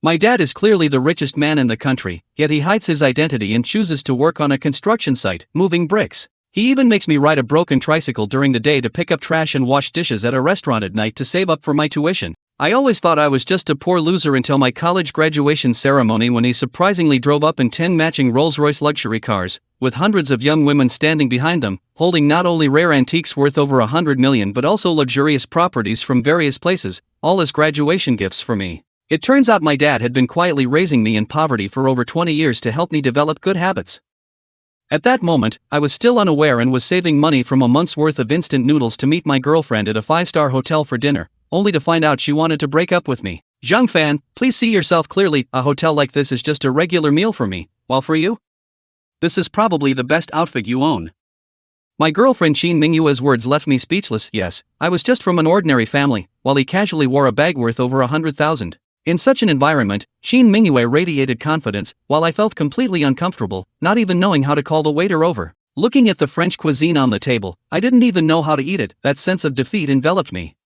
My dad is clearly the richest man in the country, yet he hides his identity and chooses to work on a construction site, moving bricks. He even makes me ride a broken tricycle during the day to pick up trash and wash dishes at a restaurant at night to save up for my tuition. I always thought I was just a poor loser until my college graduation ceremony when he surprisingly drove up in 10 matching Rolls-Royce luxury cars, with hundreds of young women standing behind them, holding not only rare antiques worth over $100 million but also luxurious properties from various places, all as graduation gifts for me. It turns out my dad had been quietly raising me in poverty for over 20 years to help me develop good habits. At that moment, I was still unaware and was saving money from a month's worth of instant noodles to meet my girlfriend at a 5-star hotel for dinner, only to find out she wanted to break up with me. Zhang Fan, please see yourself clearly, a hotel like this is just a regular meal for me, while for you? This is probably the best outfit you own. My girlfriend Shin Mingyue's words left me speechless. Yes, I was just from an ordinary family, while he casually wore a bag worth over 100,000. In such an environment, Shin Mingyue radiated confidence, while I felt completely uncomfortable, not even knowing how to call the waiter over. Looking at the French cuisine on the table, I didn't even know how to eat it. That sense of defeat enveloped me.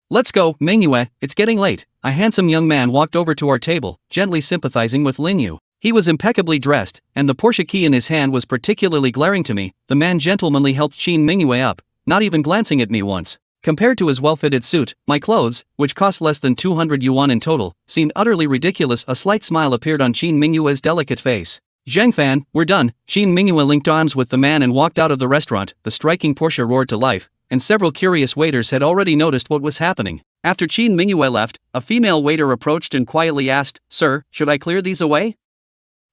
Let's go, Mingyue, it's getting late. A handsome young man walked over to our table, gently sympathizing with Linyu. He was impeccably dressed, and the Porsche key in his hand was particularly glaring to me. The man gentlemanly helped Shin Mingyue up, not even glancing at me once. Compared to his well-fitted suit, my clothes, which cost less than 200 yuan in total, seemed utterly ridiculous. A slight smile appeared on Shin Mingyue's delicate face. Zhang Fan, we're done. Shin Mingyue linked arms with the man and walked out of the restaurant. The striking Porsche roared to life, and several curious waiters had already noticed what was happening. After Shin Mingyue left, a female waiter approached and quietly asked, "Sir, should I clear these away?"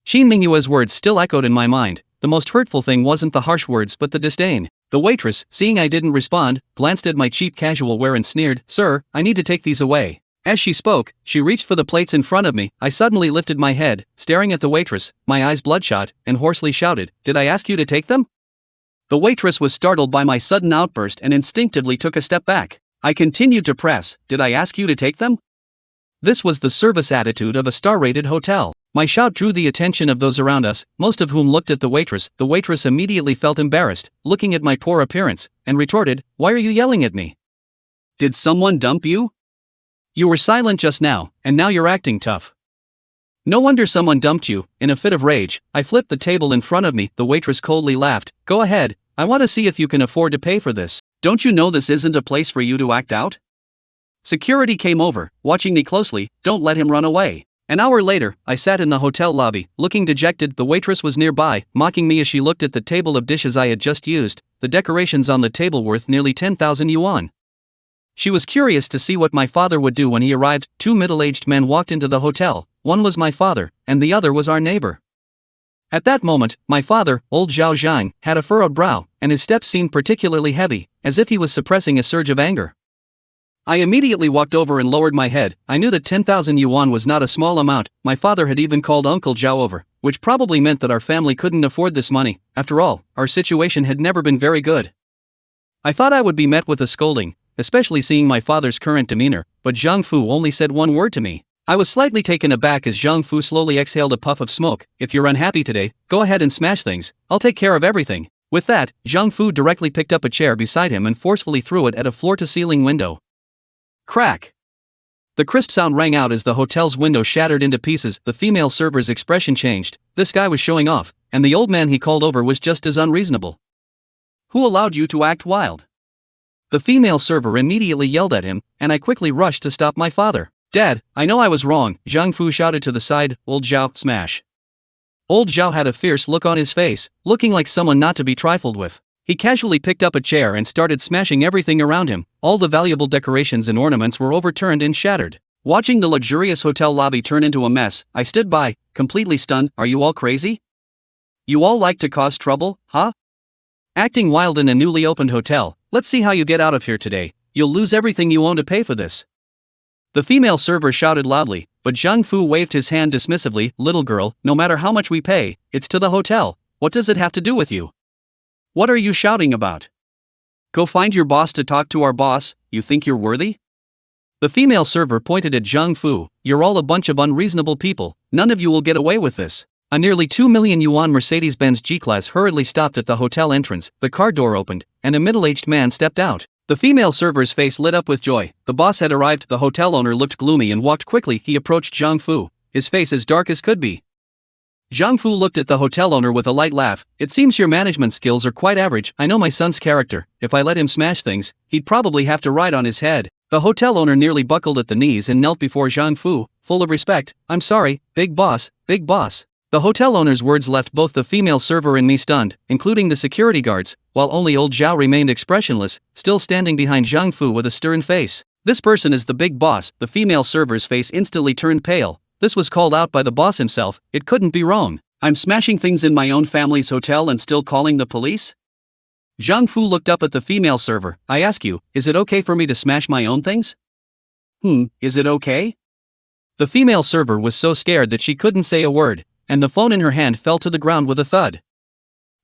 Shin Mingyue's words still echoed in my mind. The most hurtful thing wasn't the harsh words but the disdain. The waitress, seeing I didn't respond, glanced at my cheap casual wear and sneered, "Sir, I need to take these away." As she spoke, she reached for the plates in front of me. I suddenly lifted my head, staring at the waitress, my eyes bloodshot, and hoarsely shouted, "Did I ask you to take them?" The waitress was startled by my sudden outburst and instinctively took a step back. I continued to press, "Did I ask you to take them?" This was the service attitude of a star-rated hotel. My shout drew the attention of those around us, most of whom looked at the waitress. The waitress immediately felt embarrassed, looking at my poor appearance, and retorted, "Why are you yelling at me? Did someone dump you? You were silent just now, and now you're acting tough. No wonder someone dumped you." In a fit of rage, I flipped the table in front of me. The waitress coldly laughed. "Go ahead, I want to see if you can afford to pay for this. Don't you know this isn't a place for you to act out?" Security came over, watching me closely. "Don't let him run away." An hour later, I sat in the hotel lobby, looking dejected. The waitress was nearby, mocking me as she looked at the table of dishes I had just used, the decorations on the table worth nearly 10,000 yuan. She was curious to see what my father would do when he arrived. 2 middle-aged men walked into the hotel. One was my father, and the other was our neighbor. At that moment, my father, old Zhao Zhang, had a furrowed brow, and his steps seemed particularly heavy, as if he was suppressing a surge of anger. I immediately walked over and lowered my head. I knew that 10,000 yuan was not a small amount. My father had even called Uncle Zhao over, which probably meant that our family couldn't afford this money. After all, our situation had never been very good. I thought I would be met with a scolding, especially seeing my father's current demeanor, but Zhang Fu only said one word to me. I was slightly taken aback as Zhang Fu slowly exhaled a puff of smoke. "If you're unhappy today, go ahead and smash things. I'll take care of everything." With that, Zhang Fu directly picked up a chair beside him and forcefully threw it at a floor-to-ceiling window. Crack! The crisp sound rang out as the hotel's window shattered into pieces. The female server's expression changed. This guy was showing off, and the old man he called over was just as unreasonable. "Who allowed you to act wild?" The female server immediately yelled at him, and I quickly rushed to stop my father. "Dad, I know I was wrong," Zhang Fu shouted to the side. "Old Zhao, smash." Old Zhao had a fierce look on his face, looking like someone not to be trifled with. He casually picked up a chair and started smashing everything around him. All the valuable decorations and ornaments were overturned and shattered. Watching the luxurious hotel lobby turn into a mess, I stood by, completely stunned. "Are you all crazy? You all like to cause trouble, huh? Acting wild in a newly opened hotel. Let's see how you get out of here today. You'll lose everything you own to pay for this." The female server shouted loudly, but Zhang Fu waved his hand dismissively. "Little girl, no matter how much we pay, it's to the hotel. What does it have to do with you? What are you shouting about? Go find your boss to talk to our boss. You think you're worthy?" The female server pointed at Zhang Fu. "You're all a bunch of unreasonable people. None of you will get away with this." A nearly 2 million yuan Mercedes-Benz G-Class hurriedly stopped at the hotel entrance. The car door opened, and a middle-aged man stepped out. The female server's face lit up with joy. The boss had arrived. The hotel owner looked gloomy and walked quickly. He approached Zhang Fu, his face as dark as could be. Zhang Fu looked at the hotel owner with a light laugh. It seems your management skills are quite average. I know my son's character. If I let him smash things, he'd probably have to ride on his head. The hotel owner nearly buckled at the knees and knelt before Zhang Fu, full of respect. I'm sorry, big boss, big boss. The hotel owner's words left both the female server and me stunned, including the security guards, while only old Zhao remained expressionless, still standing behind Zhang Fu with a stern face. This person is the big boss. The female server's face instantly turned pale. This was called out by the boss himself. It couldn't be wrong. I'm smashing things in my own family's hotel and still calling the police? Zhang Fu looked up at the female server. I ask you, is it okay for me to smash my own things? Is it okay? The female server was so scared that she couldn't say a word, and the phone in her hand fell to the ground with a thud.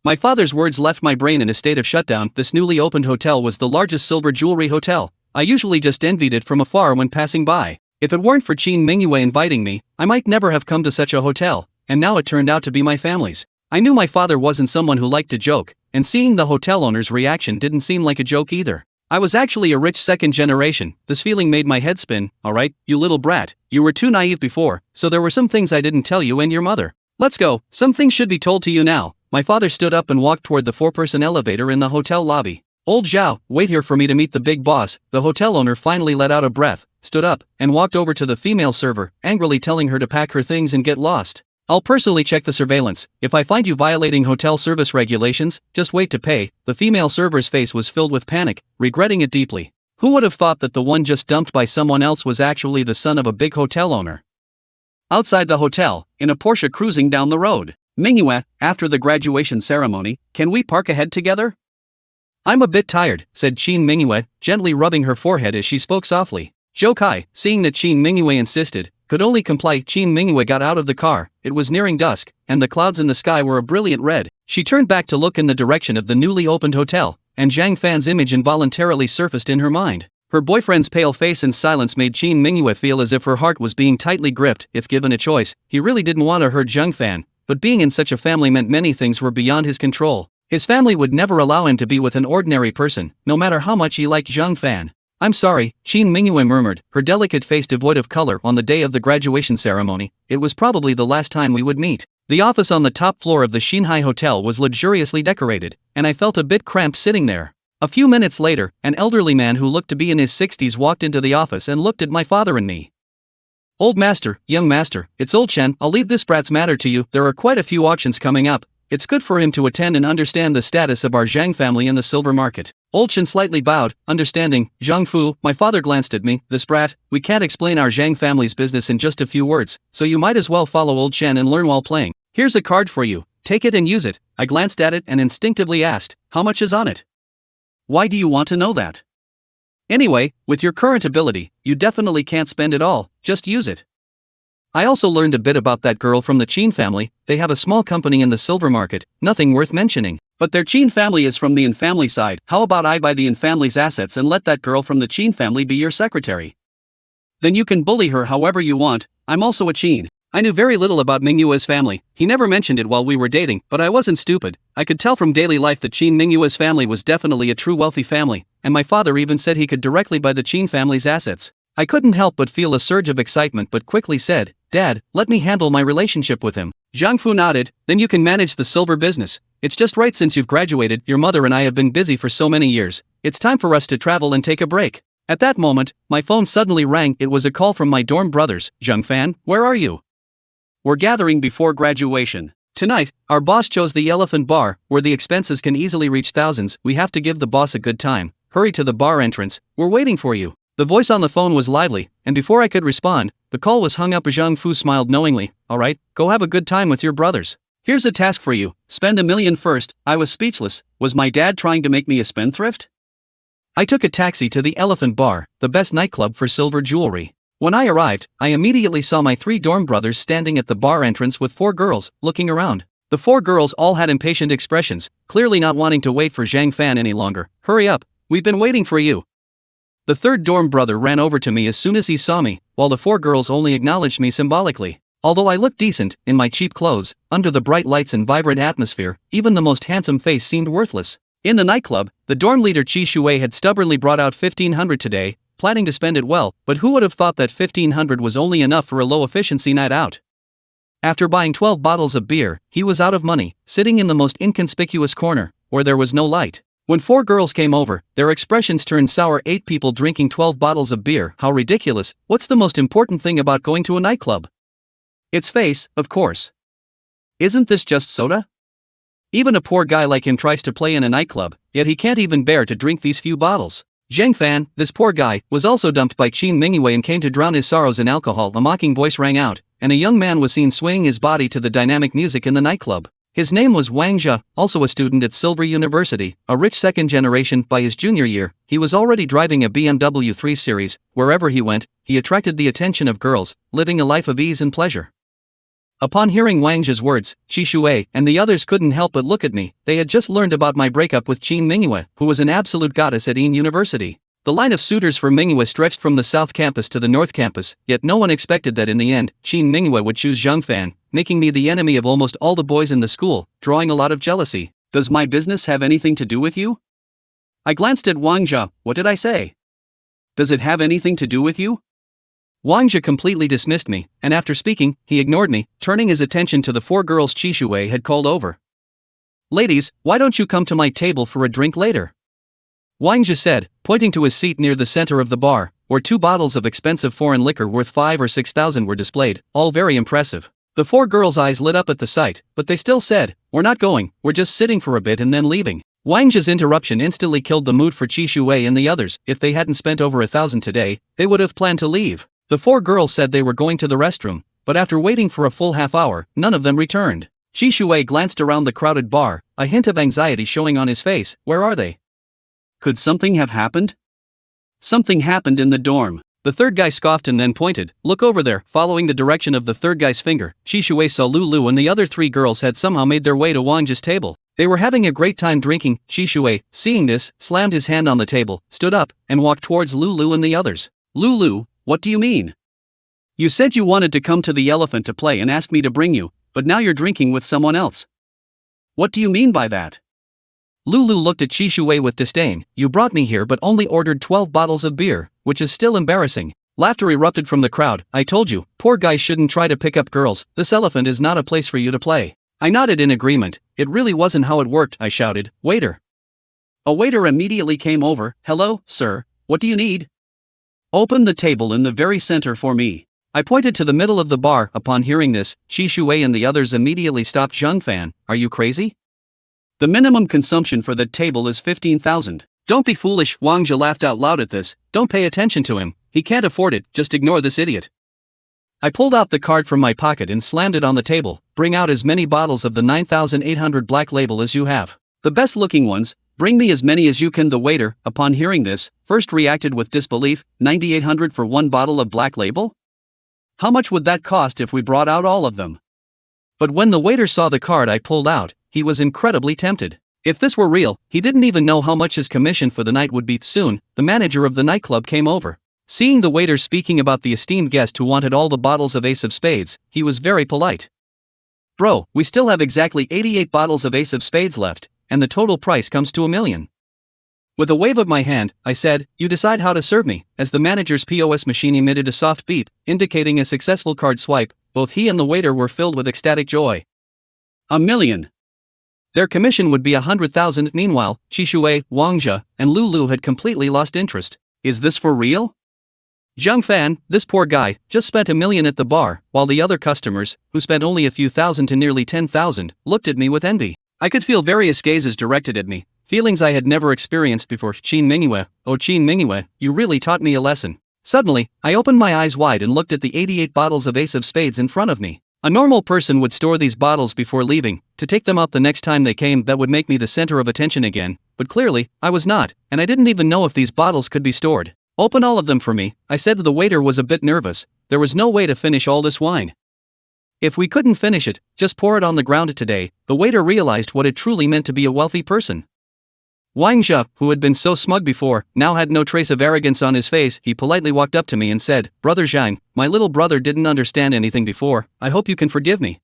My father's words left my brain in a state of shutdown. This newly opened hotel was the largest silver jewelry hotel. I usually just envied it from afar when passing by. If it weren't for Qin Mingyue inviting me, I might never have come to such a hotel, and now it turned out to be my family's. I knew my father wasn't someone who liked to joke, and seeing the hotel owner's reaction didn't seem like a joke either. I was actually a rich second generation. This feeling made my head spin. Alright, you little brat, you were too naive before, so there were some things I didn't tell you and your mother. Let's go, some things should be told to you now. My father stood up and walked toward the 4-person elevator in the hotel lobby. Old Zhao, wait here for me to meet the big boss. The hotel owner finally let out a breath, stood up, and walked over to the female server, angrily telling her to pack her things and get lost. I'll personally check the surveillance. If I find you violating hotel service regulations, just wait to pay. The female server's face was filled with panic, regretting it deeply. Who would have thought that the one just dumped by someone else was actually the son of a big hotel owner? Outside the hotel, in a Porsche cruising down the road. Mingyue, after the graduation ceremony, can we park ahead together? I'm a bit tired, said Qin Mingyue, gently rubbing her forehead as she spoke softly. Zhou Kai, seeing that Qin Mingyue insisted, could only comply. Qin Mingyue got out of the car. It was nearing dusk, and the clouds in the sky were a brilliant red. She turned back to look in the direction of the newly opened hotel, and Zhang Fan's image involuntarily surfaced in her mind. Her boyfriend's pale face and silence made Qin Mingyue feel as if her heart was being tightly gripped. If given a choice, he really didn't want to hurt Zhang Fan, but being in such a family meant many things were beyond his control. His family would never allow him to be with an ordinary person, no matter how much he liked Zhang Fan. I'm sorry, Qin Mingyue murmured, her delicate face devoid of color. On the day of the graduation ceremony, it was probably the last time we would meet. The office on the top floor of the Xinhai Hotel was luxuriously decorated, and I felt a bit cramped sitting there. A few minutes later, an elderly man who looked to be in his 60s walked into the office and looked at my father and me. Old master, young master, it's old Chen. I'll leave this brat's matter to you. There are quite a few auctions coming up. It's good for him to attend and understand the status of our Zhang family in the silver market. Old Chen slightly bowed, understanding. Zhang Fu, my father glanced at me. This brat, we can't explain our Zhang family's business in just a few words, so you might as well follow old Chen and learn while playing. Here's a card for you. Take it and use it. I glanced at it and instinctively asked, how much is on it? Why do you want to know that? Anyway, with your current ability, you definitely can't spend it all, just use it. I also learned a bit about that girl from the Qin family. They have a small company in the silver market, nothing worth mentioning. But their Qin family is from the Yin family side. How about I buy the Yin family's assets and let that girl from the Qin family be your secretary? Then you can bully her however you want. I'm also a Qin. I knew very little about Mingyue's family. He never mentioned it while we were dating, but I wasn't stupid. I could tell from daily life that Qin Mingyue's family was definitely a true wealthy family, and my father even said he could directly buy the Qin family's assets. I couldn't help but feel a surge of excitement but quickly said, Dad, let me handle my relationship with him. Zhang Fu nodded, then you can manage the silver business. It's just right since you've graduated, your mother and I have been busy for so many years. It's time for us to travel and take a break. At that moment, my phone suddenly rang. It was a call from my dorm brothers. Zhang Fan, where are you? We're gathering before graduation. Tonight, our boss chose the Elephant Bar, where the expenses can easily reach thousands. We have to give the boss a good time. Hurry to the bar entrance, we're waiting for you. The voice on the phone was lively, and before I could respond, the call was hung up. Zhang Fu smiled knowingly. Alright, go have a good time with your brothers. Here's a task for you, spend $1 million first. I was speechless. Was my dad trying to make me a spendthrift? I took a taxi to the Elephant Bar, the best nightclub for silver jewelry. When I arrived, I immediately saw my 3 dorm brothers standing at the bar entrance with 4 girls, looking around. The 4 girls all had impatient expressions, clearly not wanting to wait for Zhang Fan any longer. Hurry up, we've been waiting for you. The 3rd dorm brother ran over to me as soon as he saw me, while the 4 girls only acknowledged me symbolically. Although I looked decent, in my cheap clothes, under the bright lights and vibrant atmosphere, even the most handsome face seemed worthless. In the nightclub, the dorm leader Chi Shui had stubbornly brought out 1500 today, planning to spend it well, but who would have thought that 1500 was only enough for a low-efficiency night out? After buying 12 bottles of beer, he was out of money, sitting in the most inconspicuous corner, where there was no light. When 4 girls came over, their expressions turned sour. 8 people drinking 12 bottles of beer, how ridiculous. What's the most important thing about going to a nightclub? Its face, of course. Isn't this just soda? Even a poor guy like him tries to play in a nightclub, yet he can't even bear to drink these few bottles. Zheng Fan, this poor guy, was also dumped by Qin Mingyue and came to drown his sorrows in alcohol. A mocking voice rang out, and a young man was seen swinging his body to the dynamic music in the nightclub. His name was Wang Zhe, also a student at Silver University, a rich second generation. By his junior year, he was already driving a BMW 3 Series. Wherever he went, he attracted the attention of girls, living a life of ease and pleasure. Upon hearing Wang Zhe's words, Chi Shui and the others couldn't help but look at me. They had just learned about my breakup with Qin Mingyue, who was an absolute goddess at Yin University. The line of suitors for Mingyue stretched from the south campus to the north campus, yet no one expected that in the end, Qin Mingyue would choose Zheng Fan, making me the enemy of almost all the boys in the school, drawing a lot of jealousy. Does my business have anything to do with you? I glanced at Wang Zhe. What did I say? Does it have anything to do with you? Wang Zhe completely dismissed me, and after speaking, he ignored me, turning his attention to the 4 girls Chi Shui had called over. Ladies, why don't you come to my table for a drink later? Wang Zhe said, pointing to his seat near the center of the bar, where 2 bottles of expensive foreign liquor worth 5,000 or 6,000 were displayed, all very impressive. The 4 girls' eyes lit up at the sight, but they still said, "We're not going, we're just sitting for a bit and then leaving." Wang Zhe's interruption instantly killed the mood for Chi Shui and the others. If they hadn't spent over 1,000 today, they would have planned to leave. The 4 girls said they were going to the restroom, but after waiting for a full half hour, none of them returned. Chi Shui glanced around the crowded bar, a hint of anxiety showing on his face. Where are they? Could something have happened? Something happened in the dorm. The third guy scoffed and then pointed. Look over there. Following the direction of the third guy's finger, Chi Shui saw Lulu and the other 3 girls had somehow made their way to Wang Zhe's table. They were having a great time drinking. Chi Shui, seeing this, slammed his hand on the table, stood up, and walked towards Lulu and the others. Lulu, what do you mean? You said you wanted to come to the elephant to play and asked me to bring you, but now you're drinking with someone else. What do you mean by that? Lulu looked at Chi Shui with disdain. You brought me here but only ordered 12 bottles of beer, which is still embarrassing. Laughter erupted from the crowd. I told you, poor guys shouldn't try to pick up girls. This elephant is not a place for you to play. I nodded in agreement. It really wasn't how it worked, I shouted. Waiter. A waiter immediately came over. Hello, sir, what do you need? Open the table in the very center for me. I pointed to the middle of the bar. Upon hearing this, Chi Shui and the others immediately stopped. Zheng Fan, are you crazy? The minimum consumption for that table is 15,000. Don't be foolish. Wang Zhe laughed out loud at this. Don't pay attention to him. He can't afford it, just ignore this idiot. I pulled out the card from my pocket and slammed it on the table. Bring out as many bottles of the 9,800 Black Label as you have. The best looking ones. Bring me as many as you can. The waiter, upon hearing this, first reacted with disbelief. 9,800 for 1 bottle of Black Label? How much would that cost if we brought out all of them? But when the waiter saw the card I pulled out, he was incredibly tempted. If this were real, he didn't even know how much his commission for the night would be. Soon, the manager of the nightclub came over. Seeing the waiter speaking about the esteemed guest who wanted all the bottles of Ace of Spades, he was very polite. Bro, we still have exactly 88 bottles of Ace of Spades left, and the total price comes to $1 million. With a wave of my hand, I said, you decide how to serve me. As the manager's POS machine emitted a soft beep, indicating a successful card swipe, both he and the waiter were filled with ecstatic joy. $1 million. Their commission would be 100,000. Meanwhile, Chi Shui, Wang Zhe, and Lulu had completely lost interest. Is this for real? Zheng Fan, this poor guy, just spent $1 million at the bar, while the other customers, who spent only a few thousand to nearly 10,000, looked at me with envy. I could feel various gazes directed at me, feelings I had never experienced before. Qin Mingyue, oh Qin Mingyue, you really taught me a lesson. Suddenly, I opened my eyes wide and looked at the 88 bottles of Ace of Spades in front of me. A normal person would store these bottles before leaving, to take them out the next time they came. That would make me the center of attention again, but clearly, I was not, and I didn't even know if these bottles could be stored. Open all of them for me, I said. The waiter was a bit nervous. There was no way to finish all this wine. If we couldn't finish it, just pour it on the ground today. The waiter realized what it truly meant to be a wealthy person. Wang Zhe, who had been so smug before, now had no trace of arrogance on his face. He politely walked up to me and said, Brother Zhang, my little brother didn't understand anything before. I hope you can forgive me.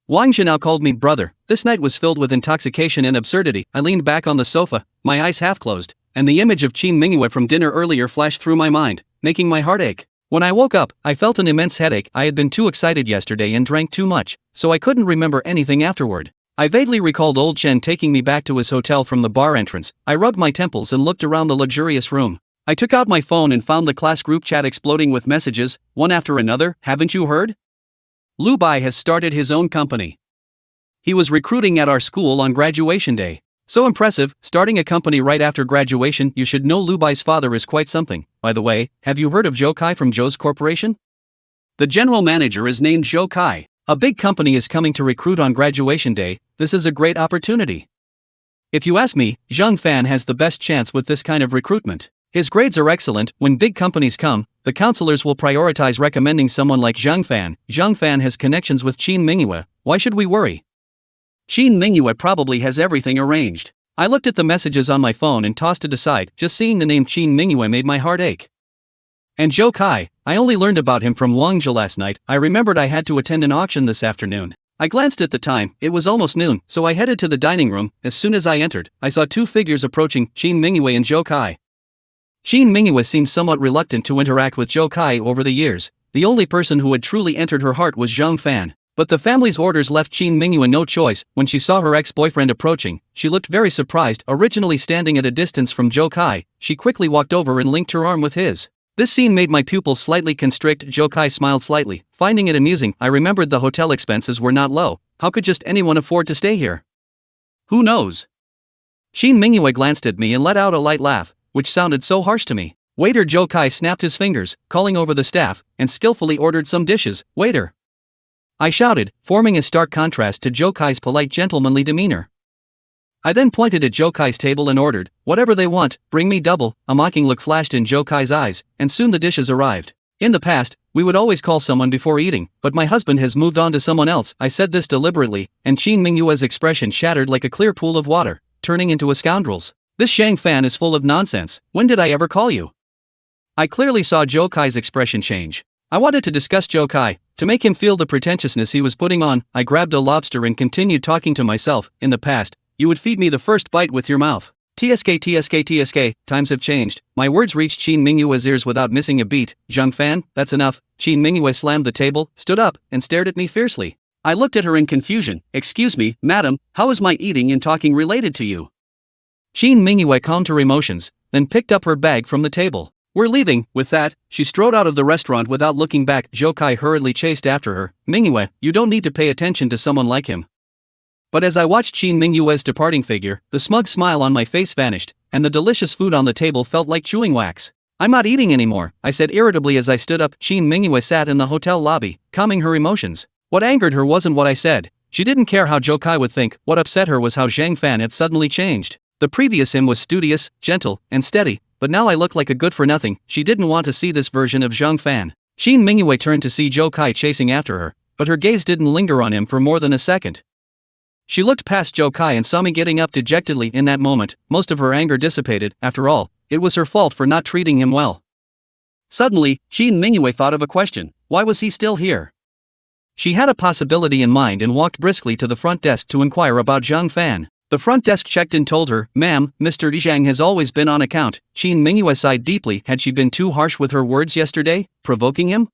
Wang Zhenao called me brother. This night was filled with intoxication and absurdity. I leaned back on the sofa, my eyes half closed, and the image of Qin Mingyue from dinner earlier flashed through my mind, making my heart ache. When I woke up, I felt an immense headache. I had been too excited yesterday and drank too much, so I couldn't remember anything afterward. I vaguely recalled old Chen taking me back to his hotel from the bar entrance. I rubbed my temples and looked around the luxurious room. I took out my phone and found the class group chat exploding with messages, one after another. Haven't you heard? Lu Bai has started his own company. He was recruiting at our school on graduation day. So impressive, starting a company right after graduation. You should know Lu Bai's father is quite something. By the way, have you heard of Zhou Kai from Zhou's Corporation? The general manager is named Zhou Kai. A big company is coming to recruit on graduation day. This is a great opportunity. If you ask me, Zhang Fan has the best chance with this kind of recruitment. His grades are excellent. When big companies come, the counselors will prioritize recommending someone like Zhang Fan. Zhang Fan has connections with Qin Mingyue. Why should we worry? Qin Mingyue probably has everything arranged. I looked at the messages on my phone and tossed it aside. Just seeing the name Qin Mingyue made my heart ache. And Zhou Kai, I only learned about him from Wang Zhe last night. I remembered I had to attend an auction this afternoon. I glanced at the time. It was almost noon, so I headed to the dining room. As soon as I entered, I saw two figures approaching, Qin Mingyue and Zhou Kai. Qin Mingyue seemed somewhat reluctant to interact with Zhou Kai over the years. The only person who had truly entered her heart was Zhang Fan. But the family's orders left Qin Mingyue no choice. When she saw her ex-boyfriend approaching, she looked very surprised. Originally standing at a distance from Zhou Kai, she quickly walked over and linked her arm with his. This scene made my pupils slightly constrict. Zhou Kai smiled slightly, finding it amusing. I remembered the hotel expenses were not low. How could just anyone afford to stay here? Who knows? Qin Mingyue glanced at me and let out a light laugh, which sounded so harsh to me. Waiter Zhou Kai snapped his fingers, calling over the staff, and skillfully ordered some dishes. Waiter! I shouted, forming a stark contrast to Zhou Kai's polite gentlemanly demeanor. I then pointed at Zhou Kai's table and ordered, whatever they want, bring me double. A mocking look flashed in Zhou Kai's eyes, and soon the dishes arrived. In the past, we would always call someone before eating, but my husband has moved on to someone else. I said this deliberately, and Qin Mingyue's expression shattered like a clear pool of water, turning into a scoundrel's. This Zhang Fan is full of nonsense. When did I ever call you? I clearly saw Zhou Kai's expression change. I wanted to discuss Zhou Kai, to make him feel the pretentiousness he was putting on. I grabbed a lobster and continued talking to myself. In the past, you would feed me the first bite with your mouth. TSK, times have changed. My words reached Qin Mingyue's ears without missing a beat. Zhang Fan, that's enough. Qin Mingyue slammed the table, stood up, and stared at me fiercely. I looked at her in confusion. Excuse me, madam, how is my eating and talking related to you? Qin Mingyue calmed her emotions, then picked up her bag from the table. We're leaving. With that, she strode out of the restaurant without looking back. Zhou Kai hurriedly chased after her. Mingyue, you don't need to pay attention to someone like him. But as I watched Qin Mingyue's departing figure, the smug smile on my face vanished, and the delicious food on the table felt like chewing wax. I'm not eating anymore, I said irritably as I stood up. Qin Mingyue sat in the hotel lobby, calming her emotions. What angered her wasn't what I said. She didn't care how Zhou Kai would think. What upset her was how Zhang Fan had suddenly changed. The previous him was studious, gentle, and steady, but now I look like a good-for-nothing. She didn't want to see this version of Zhang Fan. Qin Mingyue turned to see Zhou Kai chasing after her, but her gaze didn't linger on him for more than a second. She looked past Zhou Kai and saw me getting up dejectedly. In that moment, most of her anger dissipated. After all, it was her fault for not treating him well. Suddenly, Qin Mingyue thought of a question. Why was he still here? She had a possibility in mind and walked briskly to the front desk to inquire about Zhang Fan. The front desk checked and told her, "Ma'am, Mr. Zhang has always been on account." Qin Mingyue sighed deeply. Had she been too harsh with her words yesterday, provoking him?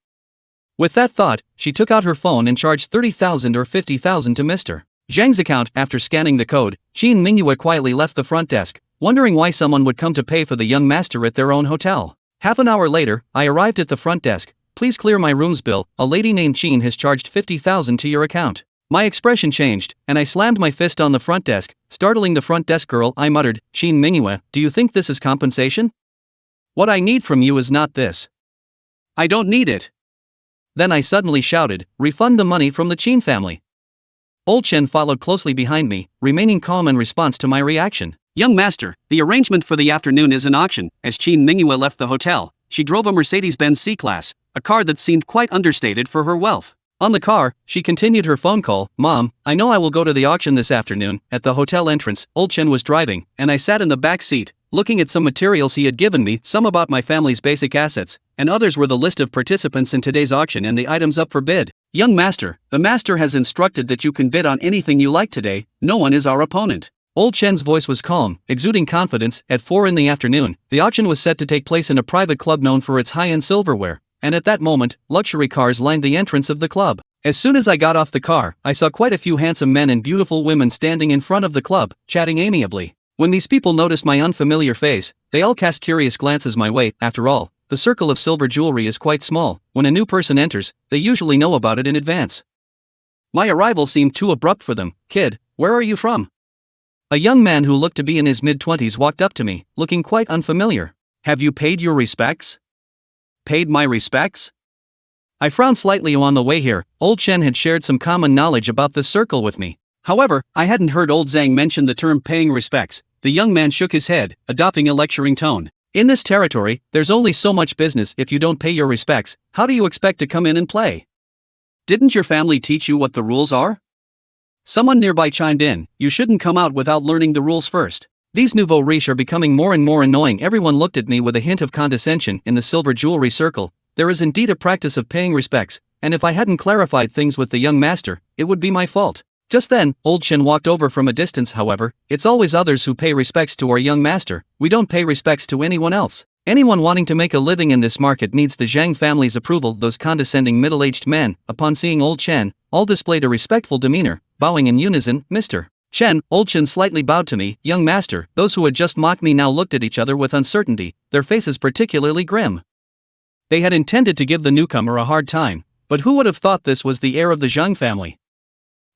With that thought, she took out her phone and charged 30,000 or 50,000 to Mr. Zhang's account. After scanning the code, Qin Mingyue quietly left the front desk, wondering why someone would come to pay for the young master at their own hotel. Half an hour later, I arrived at the front desk. "Please clear my room's bill. A lady named Qin has charged 50,000 to your account." My expression changed, and I slammed my fist on the front desk, startling the front desk girl. I muttered, "Qin Mingyue, do you think this is compensation? What I need from you is not this. I don't need it." Then I suddenly shouted, "Refund the money from the Qin family." Old Chen followed closely behind me, remaining calm in response to my reaction. "Young master, the arrangement for the afternoon is an auction." As Qin Mingyue left the hotel, she drove a Mercedes-Benz C-Class, a car that seemed quite understated for her wealth. On the car, she continued her phone call. "Mom, I know I will go to the auction this afternoon." At the hotel entrance, Old Chen was driving, and I sat in the back seat, looking at some materials he had given me, some about my family's basic assets, and others were the list of participants in today's auction and the items up for bid. Young master, the master has instructed that you can bid on anything you like today, no one is our opponent. Old Chen's voice was calm, exuding confidence. At 4 in the afternoon, the auction was set to take place in a private club known for its high-end silverware, and at that moment, luxury cars lined the entrance of the club. As soon as I got off the car, I saw quite a few handsome men and beautiful women standing in front of the club, chatting amiably. When these people noticed my unfamiliar face, they all cast curious glances my way. After all, the circle of silver jewelry is quite small. When a new person enters, they usually know about it in advance. My arrival seemed too abrupt for them. Kid, where are you from? A young man who looked to be in his mid-20s walked up to me, looking quite unfamiliar. Have you paid your respects? Paid my respects? I frowned slightly on the way here. Old Chen had shared some common knowledge about this circle with me. However, I hadn't heard Old Zhang mention the term paying respects. The young man shook his head, adopting a lecturing tone. In this territory, there's only so much business. If you don't pay your respects, how do you expect to come in and play? Didn't your family teach you what the rules are? Someone nearby chimed in, you shouldn't come out without learning the rules first. These nouveaux riches are becoming more and more annoying. Everyone looked at me with a hint of condescension. In the silver jewelry circle, there is indeed a practice of paying respects, and if I hadn't clarified things with the young master, it would be my fault. Just then, Old Chen walked over from a distance. However, it's always others who pay respects to our young master. We don't pay respects to anyone else. Anyone wanting to make a living in this market needs the Zhang family's approval. Those condescending middle-aged men, upon seeing Old Chen, all displayed a respectful demeanor, bowing in unison. Mr. Chen. Old Chen slightly bowed to me. Young master. Those who had just mocked me now looked at each other with uncertainty, their faces particularly grim. They had intended to give the newcomer a hard time, but who would have thought this was the heir of the Zhang family?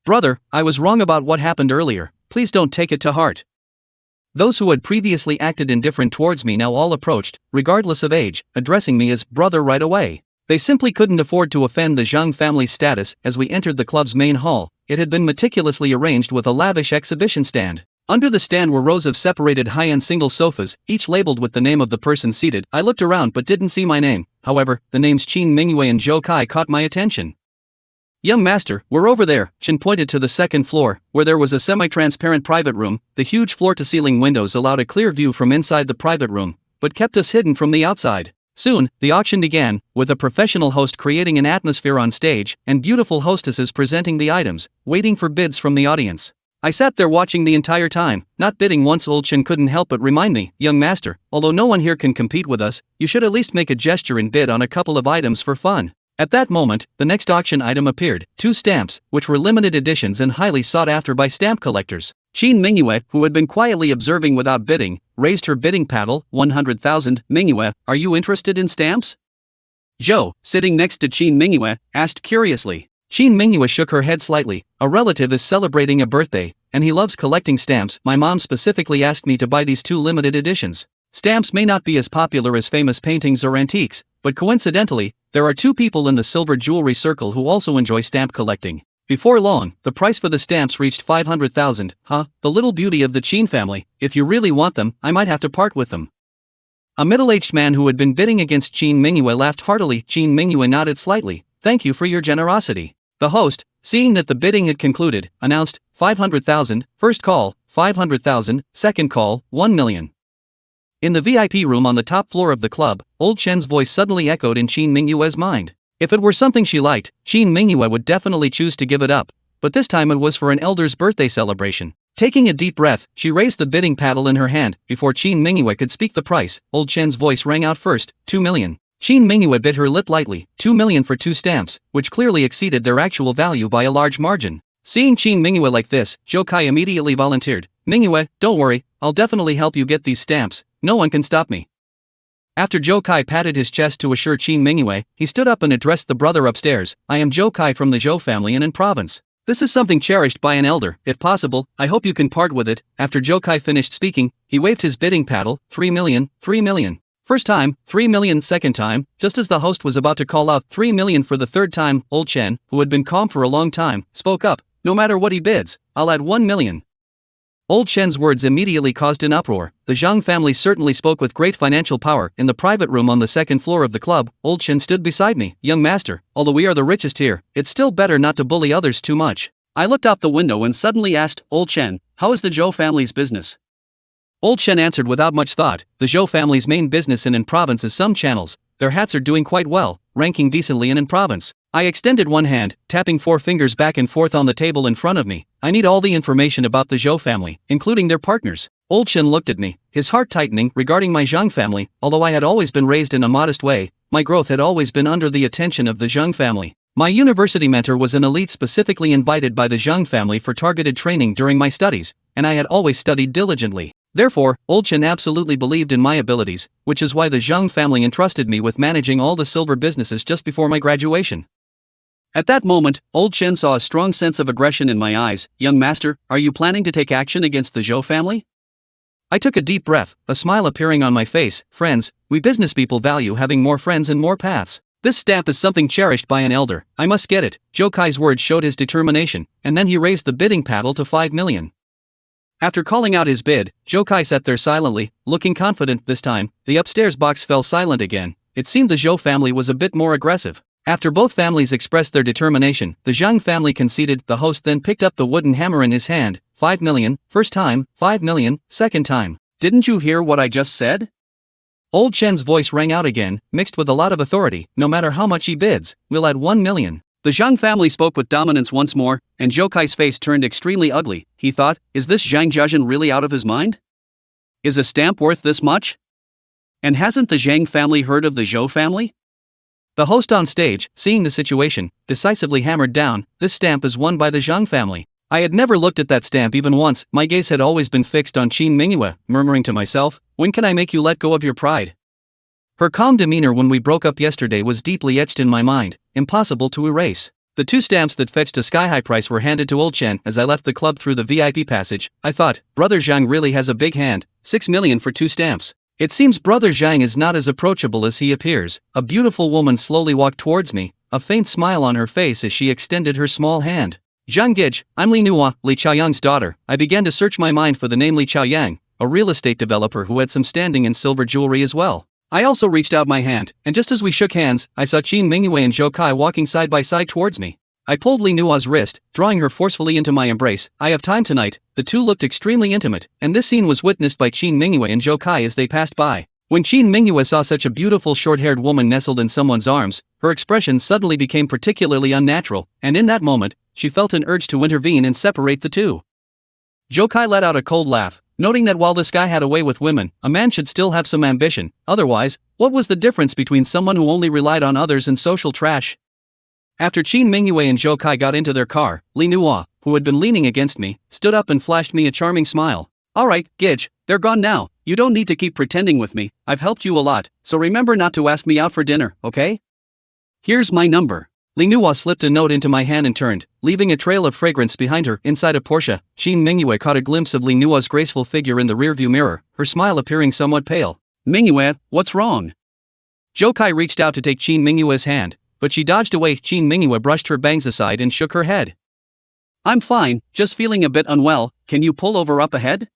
Brother, I was wrong about what happened earlier. Please don't take it to heart. Those who had previously acted indifferent towards me now all approached, regardless of age, addressing me as brother right away. They simply couldn't afford to offend the Zhang family's status. As we entered the club's main hall, it had been meticulously arranged with a lavish exhibition stand. Under the stand were rows of separated high-end single sofas, each labeled with the name of the person seated. I looked around but didn't see my name. However, the names Qin Mingyue and Zhou Kai caught my attention. Young master, we're over there. Chen pointed to the second floor, where there was a semi-transparent private room. The huge floor-to-ceiling windows allowed a clear view from inside the private room, but kept us hidden from the outside. Soon, the auction began, with a professional host creating an atmosphere on stage, and beautiful hostesses presenting the items, waiting for bids from the audience. I sat there watching the entire time, not bidding once. Old Chen couldn't help but remind me, young master, although no one here can compete with us, you should at least make a gesture and bid on a couple of items for fun. At that moment, the next auction item appeared, 2 stamps, which were limited editions and highly sought after by stamp collectors. Qin Mingyue, who had been quietly observing without bidding, raised her bidding paddle. 100,000. Mingyue, are you interested in stamps? Zhou, sitting next to Qin Mingyue, asked curiously. Qin Mingyue shook her head slightly. A relative is celebrating a birthday, and he loves collecting stamps. My mom specifically asked me to buy these 2 limited editions. Stamps may not be as popular as famous paintings or antiques, but coincidentally, there are 2 people in the silver jewelry circle who also enjoy stamp collecting. Before long, the price for the stamps reached 500,000. Huh, the little beauty of the Qin family. If you really want them, I might have to part with them. A middle-aged man who had been bidding against Qin Mingyue laughed heartily. Qin Mingyue nodded slightly. Thank you for your generosity. The host, seeing that the bidding had concluded, announced, 500,000, first call, 500,000, second call, 1 million. In the VIP room on the top floor of the club, Old Chen's voice suddenly echoed in Qin Mingyue's mind. If it were something she liked, Qin Mingyue would definitely choose to give it up, but this time it was for an elder's birthday celebration. Taking a deep breath, she raised the bidding paddle in her hand. Before Qin Mingyue could speak the price, Old Chen's voice rang out first, 2 million. Qin Mingyue bit her lip lightly, 2 million for 2 stamps, which clearly exceeded their actual value by a large margin. Seeing Qin Mingyue like this, Zhou Kai immediately volunteered. Mingyue, don't worry, I'll definitely help you get these stamps. No one can stop me. After Zhou Kai patted his chest to assure Qin Mingyue, he stood up and addressed the brother upstairs. I am Zhou Kai from the Zhou family and in province. This is something cherished by an elder. If possible, I hope you can part with it. After Zhou Kai finished speaking, he waved his bidding paddle. 3 million, 3 million. First time, 3 million. Second time, just as the host was about to call out 3 million for the third time, Old Chen, who had been calm for a long time, spoke up. No matter what he bids, I'll add 1 million. Old Chen's words immediately caused an uproar. The Zhang family certainly spoke with great financial power. In the private room on the second floor of the club, Old Chen stood beside me. Young master, although we are the richest here, it's still better not to bully others too much. I looked out the window and suddenly asked, Old Chen, how is the Zhou family's business? Old Shen answered without much thought. The Zhou family's main business in province is some channels. Their hats are doing quite well, ranking decently in province. I extended one hand, tapping 4 fingers back and forth on the table in front of me. I need all the information about the Zhou family, including their partners. Old Shen looked at me, his heart tightening regarding my Zhang family. Although I had always been raised in a modest way, my growth had always been under the attention of the Zhang family. My university mentor was an elite specifically invited by the Zhang family for targeted training during my studies, and I had always studied diligently. Therefore, Old Shen absolutely believed in my abilities, which is why the Zhang family entrusted me with managing all the silver businesses just before my graduation. At that moment, Old Shen saw a strong sense of aggression in my eyes. Young master, are you planning to take action against the Zhou family? I took a deep breath, a smile appearing on my face. Friends, we business people value having more friends and more paths. This stamp is something cherished by an elder. I must get it. Zhou Kai's words showed his determination, and then he raised the bidding paddle to 5 million. After calling out his bid, Zhou Kai sat there silently, looking confident. This time, the upstairs box fell silent again. It seemed the Zhou family was a bit more aggressive. After both families expressed their determination, the Zhang family conceded. The host then picked up the wooden hammer in his hand. 5 million, first time, 5 million, second time. Didn't you hear what I just said? Old Shen's voice rang out again, mixed with a lot of authority. No matter how much he bids, we'll add 1 million. The Zhang family spoke with dominance once more, and Zhou Kai's face turned extremely ugly. He thought, is this Zhang Jiazhen really out of his mind? Is a stamp worth this much? And hasn't the Zhang family heard of the Zhou family? The host on stage, seeing the situation, decisively hammered down. This stamp is won by the Zhang family. I had never looked at that stamp even once. My gaze had always been fixed on Qin Mingyue, murmuring to myself, when can I make you let go of your pride? Her calm demeanor when we broke up yesterday was deeply etched in my mind, impossible to erase. The 2 stamps that fetched a sky-high price were handed to Old Shen. As I left the club through the VIP passage, I thought, Brother Zhang really has a big hand. 6 million for 2 stamps. It seems Brother Zhang is not as approachable as he appears. A beautiful woman slowly walked towards me, a faint smile on her face as she extended her small hand. Zhang Gij, I'm Li Nuo, Li Chaoyang's daughter. I began to search my mind for the name Li Chaoyang, a real estate developer who had some standing in silver jewelry as well. I also reached out my hand, and just as we shook hands, I saw Qin Mingyue and Zhou Kai walking side by side towards me. I pulled Li Nuo's wrist, drawing her forcefully into my embrace. I have time tonight. The two looked extremely intimate, and this scene was witnessed by Qin Mingyue and Zhou Kai as they passed by. When Qin Mingyue saw such a beautiful short-haired woman nestled in someone's arms, her expression suddenly became particularly unnatural, and in that moment, she felt an urge to intervene and separate the two. Zhou Kai let out a cold laugh, noting that while this guy had a way with women, a man should still have some ambition. Otherwise, what was the difference between someone who only relied on others and social trash? After Qin Mingyue and Zhou Kai got into their car, Li Nuo, who had been leaning against me, stood up and flashed me a charming smile. Alright, Gij, they're gone now. You don't need to keep pretending with me. I've helped you a lot, so remember not to ask me out for dinner, okay? Here's my number. Li Nuo slipped a note into my hand and turned, leaving a trail of fragrance behind her. Inside a Porsche, Qin Mingyue caught a glimpse of Li Nuo's graceful figure in the rearview mirror, her smile appearing somewhat pale. Mingyue, what's wrong? Zhou Kai reached out to take Qin Mingyue's hand, but she dodged away. Qin Mingyue brushed her bangs aside and shook her head. I'm fine, just feeling a bit unwell. Can you pull over up ahead?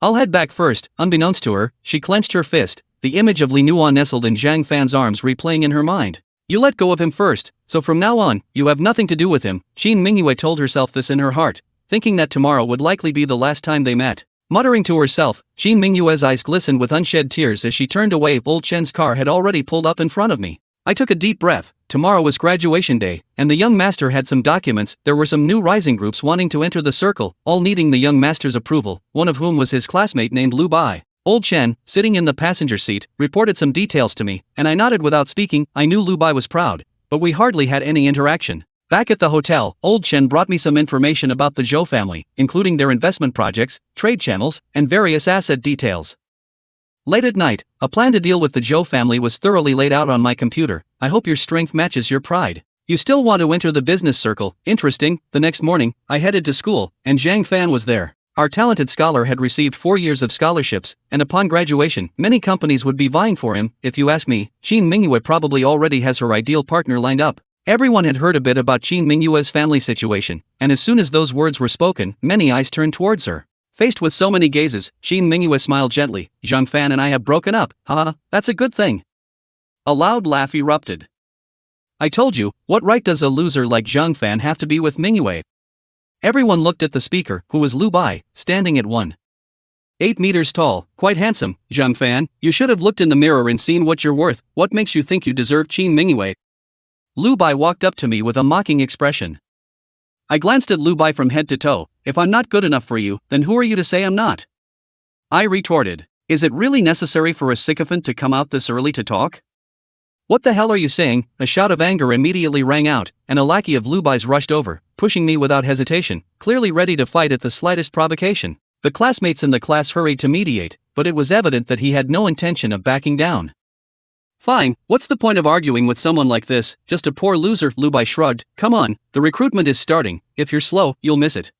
I'll head back first. Unbeknownst to her, she clenched her fist, the image of Li Nuo nestled in Zhang Fan's arms replaying in her mind. You let go of him first, so from now on, you have nothing to do with him. Qin Mingyue told herself this in her heart, thinking that tomorrow would likely be the last time they met. Muttering to herself, Qin Mingyue's eyes glistened with unshed tears as she turned away. Old Chen's car had already pulled up in front of me. I took a deep breath. Tomorrow was graduation day, and the young master had some documents. There were some new rising groups wanting to enter the circle, all needing the young master's approval, one of whom was his classmate named Lu Bai. Old Chen, sitting in the passenger seat, reported some details to me, and I nodded without speaking. I knew Lu Bai was proud, but we hardly had any interaction. Back at the hotel, Old Chen brought me some information about the Zhou family, including their investment projects, trade channels, and various asset details. Late at night, a plan to deal with the Zhou family was thoroughly laid out on my computer. I hope your strength matches your pride. You still want to enter the business circle. Interesting. The next morning, I headed to school, and Zhang Fan was there. Our talented scholar had received 4 years of scholarships, and upon graduation, many companies would be vying for him. If you ask me, Qin Mingyue probably already has her ideal partner lined up. Everyone had heard a bit about Qin Mingyue's family situation, and as soon as those words were spoken, many eyes turned towards her. Faced with so many gazes, Qin Mingyue smiled gently. Zhang Fan and I have broken up. Haha, that's a good thing. A loud laugh erupted. I told you, what right does a loser like Zhang Fan have to be with Mingyue? Everyone looked at the speaker, who was Lu Bai, standing at one 8 meters tall, quite handsome, Zhang Fan. You should have looked in the mirror and seen what you're worth. What makes you think you deserve Qin Mingyue? Lu Bai walked up to me with a mocking expression. I glanced at Lu Bai from head to toe. If I'm not good enough for you, then who are you to say I'm not? I retorted. Is it really necessary for a sycophant to come out this early to talk? What the hell are you saying? A shout of anger immediately rang out, and a lackey of Lu Bai's rushed over, pushing me without hesitation, clearly ready to fight at the slightest provocation. The classmates in the class hurried to mediate, but it was evident that he had no intention of backing down. Fine, what's the point of arguing with someone like this? Just a poor loser, Lu Bai shrugged. Come on, the recruitment is starting. If you're slow, you'll miss it.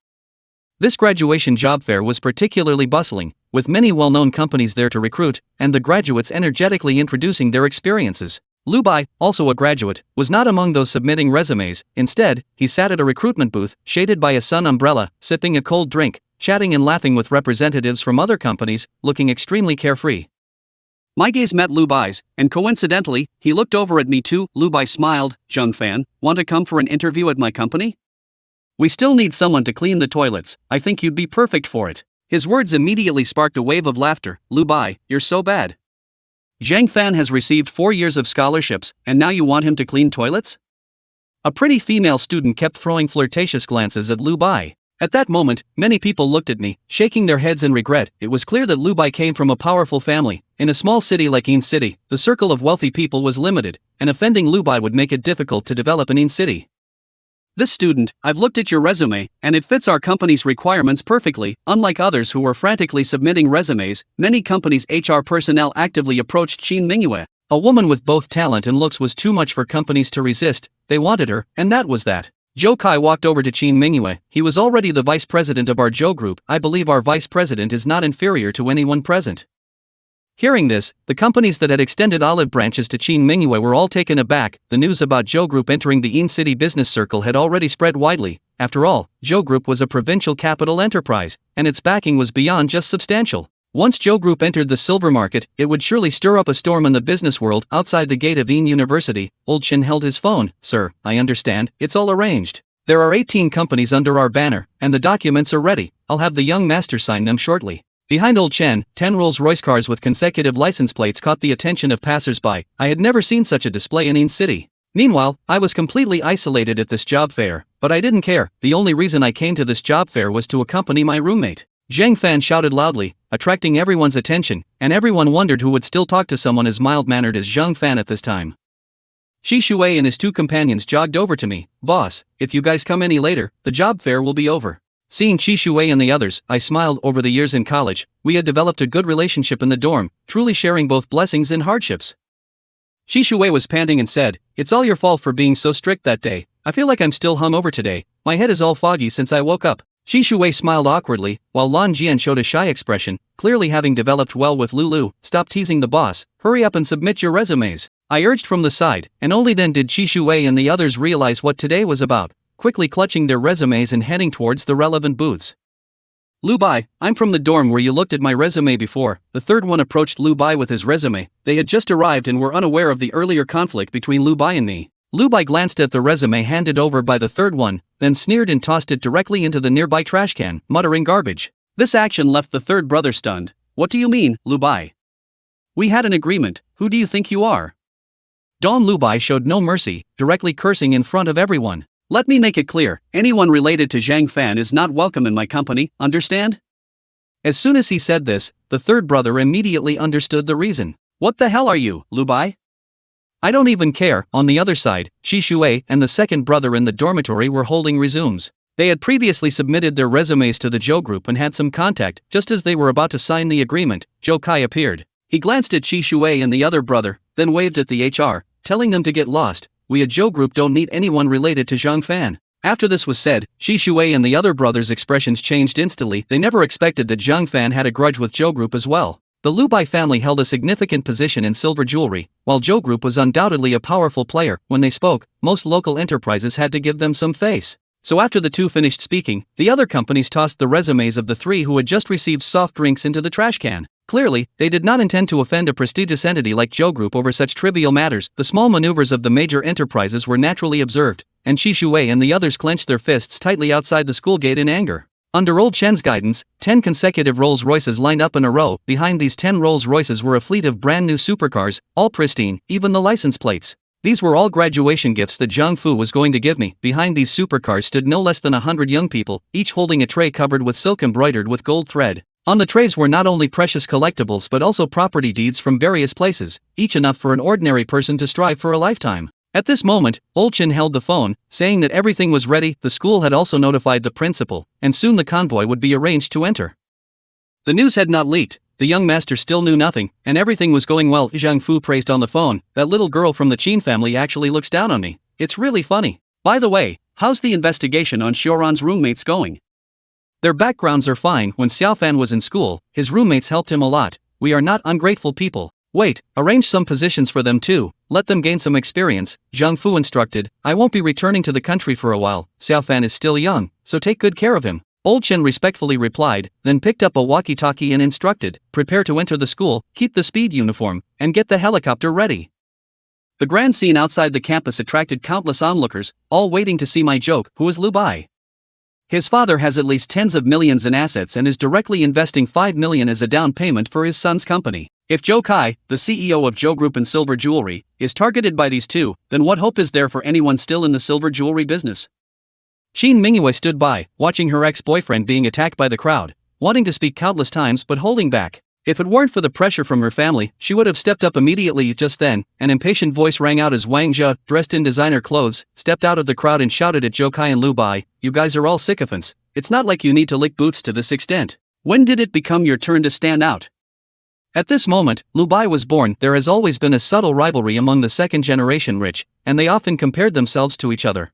This graduation job fair was particularly bustling, with many well-known companies there to recruit, and the graduates energetically introducing their experiences. Lu Bai, also a graduate, was not among those submitting resumes. Instead, he sat at a recruitment booth, shaded by a sun umbrella, sipping a cold drink, chatting and laughing with representatives from other companies, looking extremely carefree. My gaze met Lu Bai's, and coincidentally, he looked over at me too. Lu Bai smiled. Zhang Fan, want to come for an interview at my company? We still need someone to clean the toilets. I think you'd be perfect for it. His words immediately sparked a wave of laughter. Lu Bai, you're so bad. Zhang Fan has received 4 years of scholarships, and now you want him to clean toilets? A pretty female student kept throwing flirtatious glances at Lu Bai. At that moment, many people looked at me, shaking their heads in regret. It was clear that Lu Bai came from a powerful family. In a small city like In City, the circle of wealthy people was limited, and offending Lu Bai would make it difficult to develop an In City. This student, I've looked at your resume, and it fits our company's requirements perfectly. Unlike others who were frantically submitting resumes, many companies' HR personnel actively approached Qin Mingyue. A woman with both talent and looks was too much for companies to resist. They wanted her, and that was that. Zhou Kai walked over to Qin Mingyue. He was already the vice president of our Zhou group. I believe our vice president is not inferior to anyone present. Hearing this, the companies that had extended olive branches to Qin Mingyue were all taken aback. The news about Zhou Group entering the In City business circle had already spread widely. After all, Zhou Group was a provincial capital enterprise, and its backing was beyond just substantial. Once Zhou Group entered the silver market, it would surely stir up a storm in the business world. Outside the gate of In University, Old Chen held his phone. Sir, I understand, it's all arranged. There are 18 companies under our banner, and the documents are ready. I'll have the young master sign them shortly. Behind Old Chen, 10 Rolls-Royce cars with consecutive license plates caught the attention of passers-by. I had never seen such a display in In City. Meanwhile, I was completely isolated at this job fair, but I didn't care. The only reason I came to this job fair was to accompany my roommate. Zhang Fan shouted loudly, attracting everyone's attention, and everyone wondered who would still talk to someone as mild-mannered as Zhang Fan at this time. Shi Shui and his 2 companions jogged over to me. Boss, if you guys come any later, the job fair will be over. Seeing Shi Shui and the others, I smiled. Over the years in college, we had developed a good relationship in the dorm, truly sharing both blessings and hardships. Shi Shui was panting and said, "It's all your fault for being so strict that day. I feel like I'm still hungover today. My head is all foggy since I woke up." Shi Shui smiled awkwardly, while Lan Jian showed a shy expression, clearly having developed well with Lulu. Stop teasing the boss, hurry up and submit your resumes. I urged from the side, and only then did Shi Shui and the others realize what today was about, quickly clutching their resumes and heading towards the relevant booths. Lu Bai, I'm from the dorm where you looked at my resume before. The third one approached Lu Bai with his resume. They had just arrived and were unaware of the earlier conflict between Lu Bai and me. Lu Bai glanced at the resume handed over by the third one, then sneered and tossed it directly into the nearby trash can, muttering garbage. This action left the third brother stunned. What do you mean, Lu Bai? We had an agreement. Who do you think you are? Don Lu Bai showed no mercy, directly cursing in front of everyone. Let me make it clear, anyone related to Zhang Fan is not welcome in my company, understand? As soon as he said this, the third brother immediately understood the reason. What the hell are you, Lu Bai? I don't even care. On the other side, Shi Shui and the second brother in the dormitory were holding resumes. They had previously submitted their resumes to the Zhou group and had some contact. Just as they were about to sign the agreement, Zhou Kai appeared. He glanced at Shi Shui and the other brother, then waved at the HR, telling them to get lost. We at Zhou group don't need anyone related to Zhang Fan. After this was said, Shi Shui and the other brothers' expressions changed instantly. They never expected that Zhang Fan had a grudge with Zhou group as well. The Lu Bai family held a significant position in silver jewelry, while Zhou Group was undoubtedly a powerful player. When they spoke, most local enterprises had to give them some face. So after the two finished speaking, the other companies tossed the resumes of the three who had just received soft drinks into the trash can. Clearly, they did not intend to offend a prestigious entity like Zhou Group over such trivial matters. The small maneuvers of the major enterprises were naturally observed, and Shi Shui and the others clenched their fists tightly outside the school gate in anger. Under old Chen's guidance, 10 consecutive Rolls-Royces lined up in a row. Behind these 10 Rolls-Royces were a fleet of brand new supercars, all pristine, even the license plates. These were all graduation gifts that Zhang Fu was going to give me. Behind these supercars stood no less than 100 young people, each holding a tray covered with silk embroidered with gold thread. On the trays were not only precious collectibles but also property deeds from various places, each enough for an ordinary person to strive for a lifetime. At this moment, old Chen held the phone, saying that everything was ready. The school had also notified the principal, and soon the convoy would be arranged to enter. The news had not leaked. The young master still knew nothing, and everything was going well. Zhang Fu praised on the phone. That little girl from the Qin family actually looks down on me. It's really funny. By the way, how's the investigation on Xiaoran's roommates going? Their backgrounds are fine. When Xiaofan was in school, his roommates helped him a lot. We are not ungrateful people. Wait, arrange some positions for them too. Let them gain some experience, Zhang Fu instructed. I won't be returning to the country for a while. Xiaofan is still young, so take good care of him. Old Chen respectfully replied, then picked up a walkie-talkie and instructed, prepare to enter the school, keep the speed uniform, and get the helicopter ready. The grand scene outside the campus attracted countless onlookers, all waiting to see my joke. Who is Lu Bai? His father has at least tens of millions in assets and is directly investing 5 million as a down payment for his son's company. If Zhou Kai, the CEO of Zhou Group and Silver Jewelry, is targeted by these two, then what hope is there for anyone still in the silver jewelry business? Qin Mingyue stood by, watching her ex-boyfriend being attacked by the crowd, wanting to speak countless times but holding back. If it weren't for the pressure from her family, she would have stepped up immediately. Just then, an impatient voice rang out as Wang Zhe, dressed in designer clothes, stepped out of the crowd and shouted at Zhou Kai and Lu Bai, "You guys are all sycophants. It's not like you need to lick boots to this extent. When did it become your turn to stand out?" At this moment, Lu Bai was born. There has always been a subtle rivalry among the second-generation rich, and they often compared themselves to each other.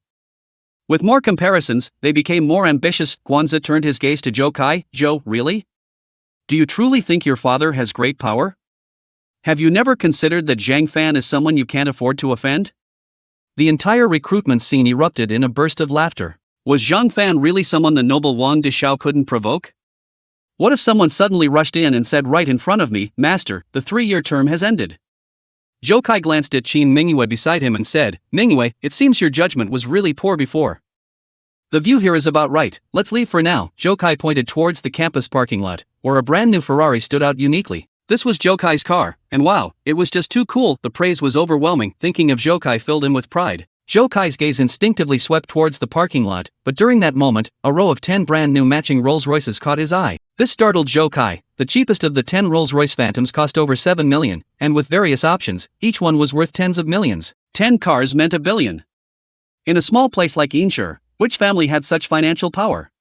With more comparisons, they became more ambitious. Guanzi turned his gaze to Zhou Kai. "Zhou, really? Do you truly think your father has great power? Have you never considered that Zhang Fan is someone you can't afford to offend?" The entire recruitment scene erupted in a burst of laughter. Was Zhang Fan really someone the noble Wang Dishao couldn't provoke? What if someone suddenly rushed in and said right in front of me, "Master, the 3-year term has ended"? Zhou Kai glanced at Qin Mingyue beside him and said, "Mingyue, it seems your judgment was really poor before. The view here is about right. Let's leave for now." Zhou Kai pointed towards the campus parking lot, where a brand new Ferrari stood out uniquely. This was Zhou Kai's car, and wow, it was just too cool. The praise was overwhelming. Thinking of Zhou Kai filled him with pride. Zhou Kai's gaze instinctively swept towards the parking lot, but during that moment, a row of 10 brand new matching Rolls-Royces caught his eye. This startled Zhou Kai. The cheapest of the 10 Rolls-Royce Phantoms cost over 7 million, and with various options, each one was worth tens of millions. 10 cars meant $1 billion. In a small place like Inshur, which family had such financial power?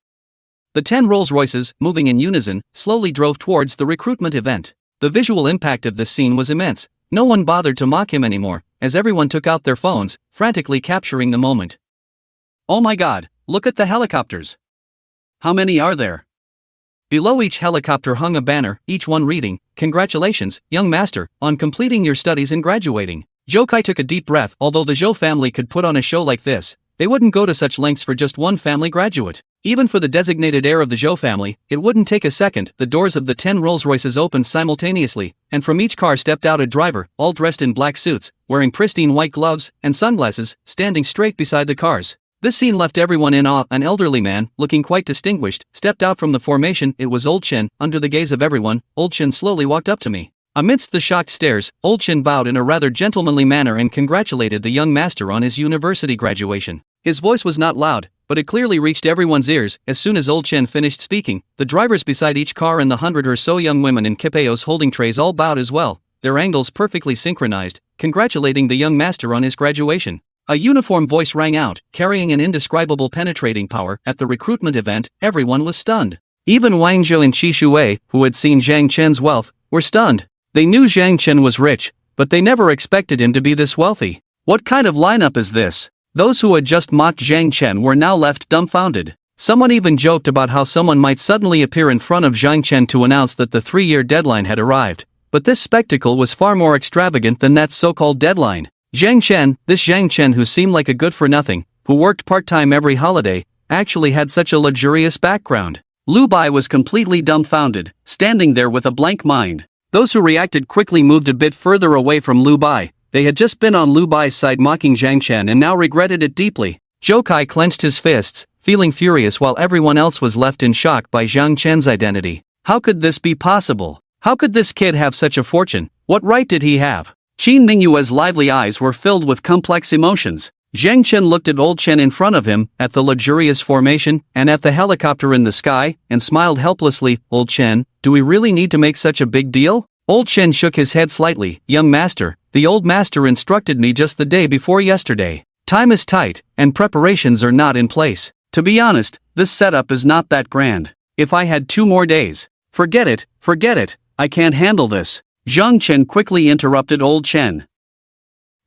The 10 Rolls-Royces, moving in unison, slowly drove towards the recruitment event. The visual impact of this scene was immense. No one bothered to mock him anymore, as everyone took out their phones, frantically capturing the moment. Oh my god, look at the helicopters! How many are there? Below each helicopter hung a banner, each one reading, "Congratulations, young master, on completing your studies and graduating." Zhou Kai took a deep breath. Although the Zhou family could put on a show like this, they wouldn't go to such lengths for just one family graduate. Even for the designated heir of the Zhou family, it wouldn't take a second. The doors of the 10 Rolls-Royces opened simultaneously, and from each car stepped out a driver, all dressed in black suits, wearing pristine white gloves and sunglasses, standing straight beside the cars. This scene left everyone in awe. An elderly man, looking quite distinguished, stepped out from the formation. It was Old Chen. Under the gaze of everyone, Old Chen slowly walked up to me. Amidst the shocked stares, Old Chen bowed in a rather gentlemanly manner and congratulated the young master on his university graduation. His voice was not loud, but it clearly reached everyone's ears. As soon as Old Chen finished speaking, the drivers beside each car and the 100 or so young women in kipayos holding trays all bowed as well, their angles perfectly synchronized, congratulating the young master on his graduation. A uniform voice rang out, carrying an indescribable penetrating power. At the recruitment event, everyone was stunned. Even Wang Zhou and Qi Shuwei, who had seen Zhang Chen's wealth, were stunned. They knew Zhang Chen was rich, but they never expected him to be this wealthy. What kind of lineup is this? Those who had just mocked Zhang Chen were now left dumbfounded. Someone even joked about how someone might suddenly appear in front of Zhang Chen to announce that the 3-year deadline had arrived. But this spectacle was far more extravagant than that so-called deadline. Zhang Chen, this Zhang Chen who seemed like a good-for-nothing, who worked part-time every holiday, actually had such a luxurious background. Lu Bai was completely dumbfounded, standing there with a blank mind. Those who reacted quickly moved a bit further away from Lu Bai. They had just been on Lu Bai's side mocking Zhang Chen and now regretted it deeply. Zhou Kai clenched his fists. feeling furious while everyone else was left in shock by Zhang Chen's identity. How could this be possible? How could this kid have such a fortune? What right did he have? Qin Mingyue's lively eyes were filled with complex emotions. Zhang Chen looked at old Chen in front of him, at the luxurious formation, and at the helicopter in the sky, and smiled helplessly. Old Chen, do we really need to make such a big deal? Old Chen shook his head slightly. Young master, the old master instructed me just the day before yesterday. Time is tight, and preparations are not in place. To be honest, this setup is not that grand. If I had 2 more days. Forget it, I can't handle this. Zhang Chen quickly interrupted old Chen.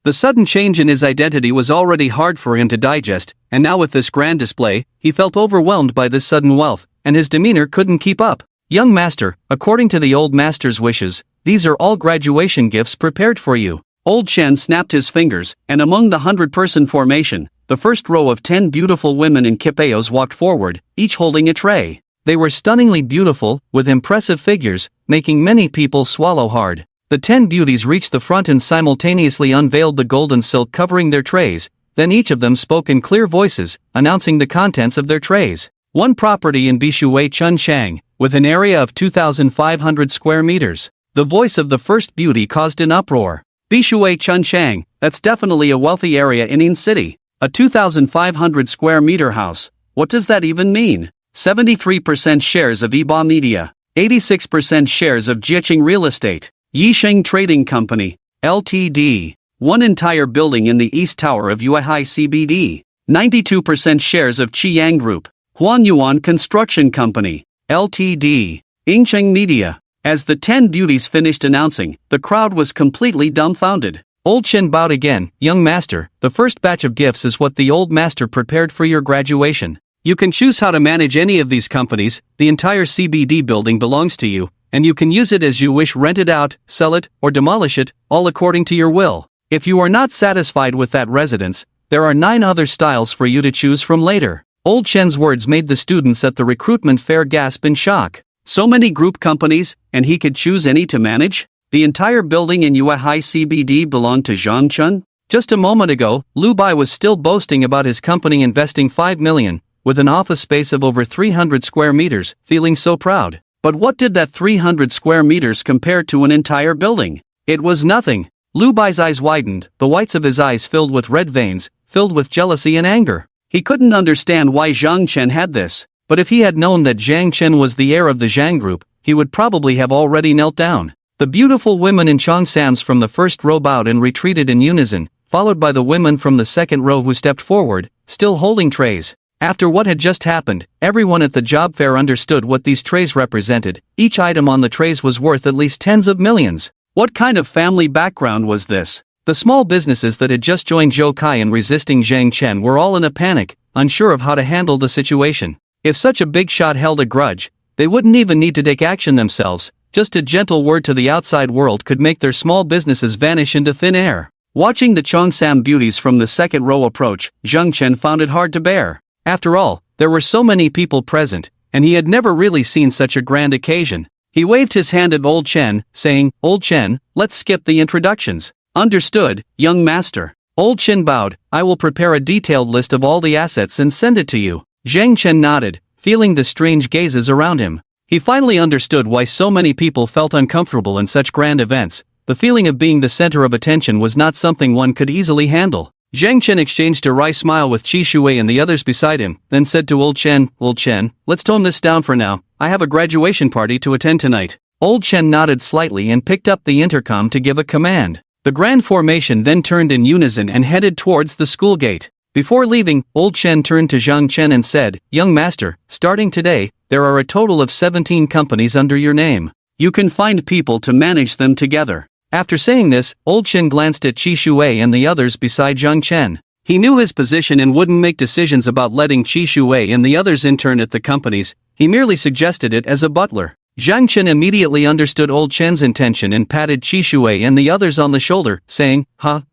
The sudden change in his identity was already hard for him to digest, and now with this grand display, he felt overwhelmed by this sudden wealth, and his demeanor couldn't keep up. Young master, according to the old master's wishes, these are all graduation gifts prepared for you. Old Chen snapped his fingers, and among the 100-person formation, the first row of 10 beautiful women in kipayos walked forward, each holding a tray. They were stunningly beautiful, with impressive figures, making many people swallow hard. The 10 beauties reached the front and simultaneously unveiled the golden silk covering their trays, then each of them spoke in clear voices, announcing the contents of their trays. One property in Bishui Chunshang, with an area of 2,500 square meters. The voice of the first beauty caused an uproar. Bishui Chunshang, that's definitely a wealthy area in Yin City. A 2,500 square meter house. What does that even mean? 73% shares of Iba Media. 86% shares of Jiaqing Real Estate. Yisheng Trading Company, Ltd. One entire building in the East Tower of Yuehai CBD. 92% shares of Qiyang Group. Huanyuan Construction Company, Ltd. Yingcheng Media. As the 10 beauties finished announcing, the crowd was completely dumbfounded. Old Chen bowed again. Young master, the first batch of gifts is what the old master prepared for your graduation. You can choose how to manage any of these companies, the entire CBD building belongs to you, and you can use it as you wish, rent it out, sell it, or demolish it, all according to your will. If you are not satisfied with that residence, there are 9 other styles for you to choose from later. Old Chen's words made the students at the recruitment fair gasp in shock. So many group companies, and he could choose any to manage? The entire building in Yuehai CBD belonged to Zhang Chen? Just a moment ago, Lu Bai was still boasting about his company investing 5 million, with an office space of over 300 square meters, feeling so proud. But what did that 300 square meters compare to an entire building? It was nothing. Lu Bai's eyes widened, the whites of his eyes filled with red veins, filled with jealousy and anger. He couldn't understand why Zhang Chen had this, but if he had known that Zhang Chen was the heir of the Zhang Group, he would probably have already knelt down. The beautiful women in Cheongsams from the first row bowed and retreated in unison, followed by the women from the second row who stepped forward, still holding trays. After what had just happened, everyone at the job fair understood what these trays represented. Each item on the trays was worth at least tens of millions. What kind of family background was this? The small businesses that had just joined Zhou Kai in resisting Zhang Chen were all in a panic, unsure of how to handle the situation. If such a big shot held a grudge, they wouldn't even need to take action themselves. Just a gentle word to the outside world could make their small businesses vanish into thin air. Watching the Cheongsam beauties from the second row approach, Zhang Chen found it hard to bear. After all, there were so many people present, and he had never really seen such a grand occasion. He waved his hand at Old Chen, saying, "Old Chen, let's skip the introductions." "Understood, young master." Old Chen bowed. "I will prepare a detailed list of all the assets and send it to you." Zhang Chen nodded, feeling the strange gazes around him. He finally understood why so many people felt uncomfortable in such grand events. The feeling of being the center of attention was not something one could easily handle. Zhang Chen exchanged a wry smile with Qi Shuwei and the others beside him, then said to Old Chen, "Old Chen, let's tone this down for now. I have a graduation party to attend tonight." Old Chen nodded slightly and picked up the intercom to give a command. The grand formation then turned in unison and headed towards the school gate. Before leaving, Old Chen turned to Zhang Chen and said, "Young master, starting today, there are a total of 17 companies under your name. You can find people to manage them together." After saying this, Old Chen glanced at Qi Shuwei and the others beside Zhang Chen. He knew his position and wouldn't make decisions about letting Qi Shuwei and the others intern at the companies. He merely suggested it as a butler. Zhang Chen immediately understood Old Chen's intention and patted Qi Shuwei and the others on the shoulder, saying,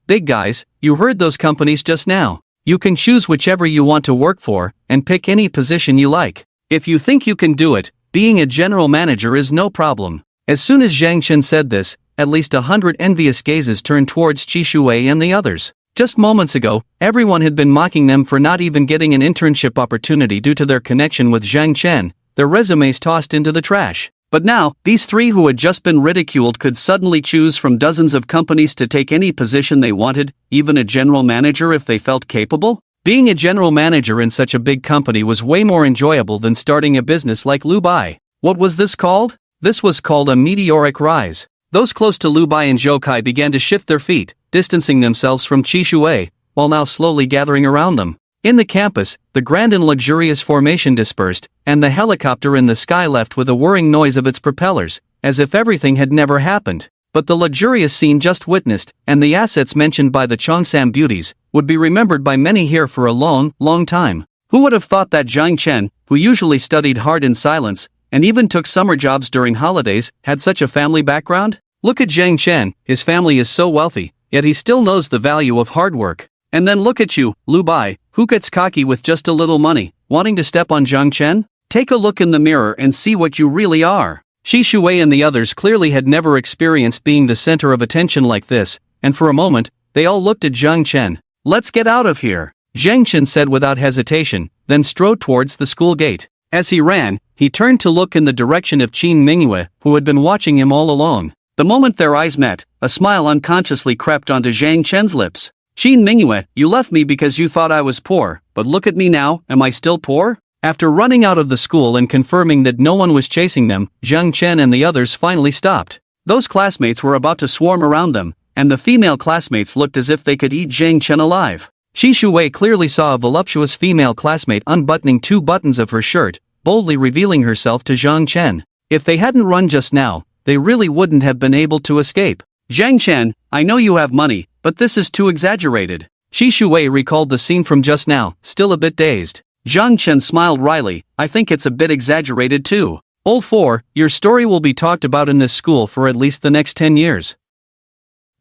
"Big guys, you heard those companies just now. You can choose whichever you want to work for, and pick any position you like. If you think you can do it, being a general manager is no problem." As soon as Zhang Chen said this, at least 100 envious gazes turned towards Qi Shuwei and the others. Just moments ago, everyone had been mocking them for not even getting an internship opportunity due to their connection with Zhang Chen, their resumes tossed into the trash. But now, these three who had just been ridiculed could suddenly choose from dozens of companies to take any position they wanted, even a general manager if they felt capable? Being a general manager in such a big company was way more enjoyable than starting a business like Lu Bai. What was this called? This was called a meteoric rise. Those close to Lu Bai and Zhou Kai began to shift their feet, distancing themselves from Qi Shuwei, while now slowly gathering around them. In the campus, the grand and luxurious formation dispersed, and the helicopter in the sky left with a whirring noise of its propellers, as if everything had never happened. But the luxurious scene just witnessed, and the assets mentioned by the Cheongsam beauties, would be remembered by many here for a long, long time. Who would have thought that Zhang Chen, who usually studied hard in silence, and even took summer jobs during holidays, had such a family background? Look at Zhang Chen, his family is so wealthy, yet he still knows the value of hard work. And then look at you, Lu Bai, who gets cocky with just a little money, wanting to step on Zhang Chen? Take a look in the mirror and see what you really are. Qi Shuwei and the others clearly had never experienced being the center of attention like this, and for a moment, they all looked at Zhang Chen. Let's get out of here, Zhang Chen said without hesitation, then strode towards the school gate. As he ran, he turned to look in the direction of Qin Mingyue, who had been watching him all along. The moment their eyes met, a smile unconsciously crept onto Zhang Chen's lips. Qin Mingyue, you left me because you thought I was poor, but look at me now, am I still poor? After running out of the school and confirming that no one was chasing them, Zhang Chen and the others finally stopped. Those classmates were about to swarm around them, and the female classmates looked as if they could eat Zhang Chen alive. Qi Shuwei clearly saw a voluptuous female classmate unbuttoning 2 buttons of her shirt, boldly revealing herself to Zhang Chen. If they hadn't run just now, they really wouldn't have been able to escape. Zhang Chen, I know you have money, but this is too exaggerated. Qi Shuwei recalled the scene from just now, still a bit dazed. Zhang Chen smiled wryly, I think it's a bit exaggerated too. Old 4, your story will be talked about in this school for at least the next 10 years.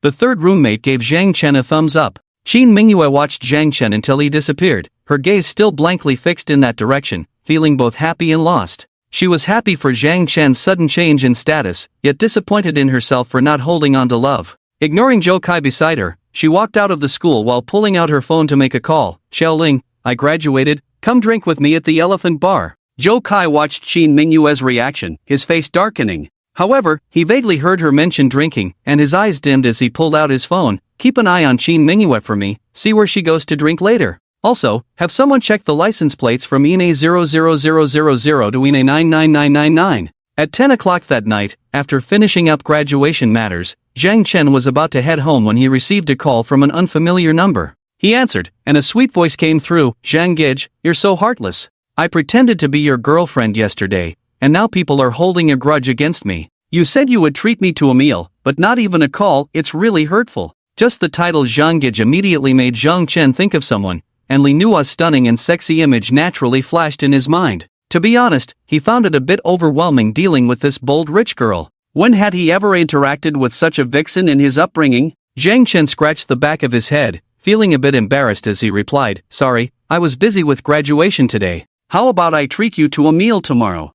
The third roommate gave Zhang Chen a thumbs up. Qin Mingyue watched Zhang Chen until he disappeared, her gaze still blankly fixed in that direction, feeling both happy and lost. She was happy for Zhang Chen's sudden change in status, yet disappointed in herself for not holding on to love. Ignoring Zhou Kai beside her, she walked out of the school while pulling out her phone to make a call. Xiaoling, I graduated, come drink with me at the Elephant Bar. Zhou Kai watched Qin Mingyue's reaction, his face darkening. However, he vaguely heard her mention drinking, and his eyes dimmed as he pulled out his phone. Keep an eye on Qin Mingyue for me, see where she goes to drink later. Also, have someone check the license plates from INE 00000 to INE 99999. At 10 o'clock that night, after finishing up graduation matters, Zhang Chen was about to head home when he received a call from an unfamiliar number. He answered, and a sweet voice came through, Zhang Gij, you're so heartless. I pretended to be your girlfriend yesterday, and now people are holding a grudge against me. You said you would treat me to a meal, but not even a call, it's really hurtful. Just the title Zhang Gij immediately made Zhang Chen think of someone, and Li Nua's stunning and sexy image naturally flashed in his mind. To be honest, he found it a bit overwhelming dealing with this bold rich girl. When had he ever interacted with such a vixen in his upbringing? Zhang Chen scratched the back of his head, feeling a bit embarrassed as he replied, sorry, I was busy with graduation today. How about I treat you to a meal tomorrow?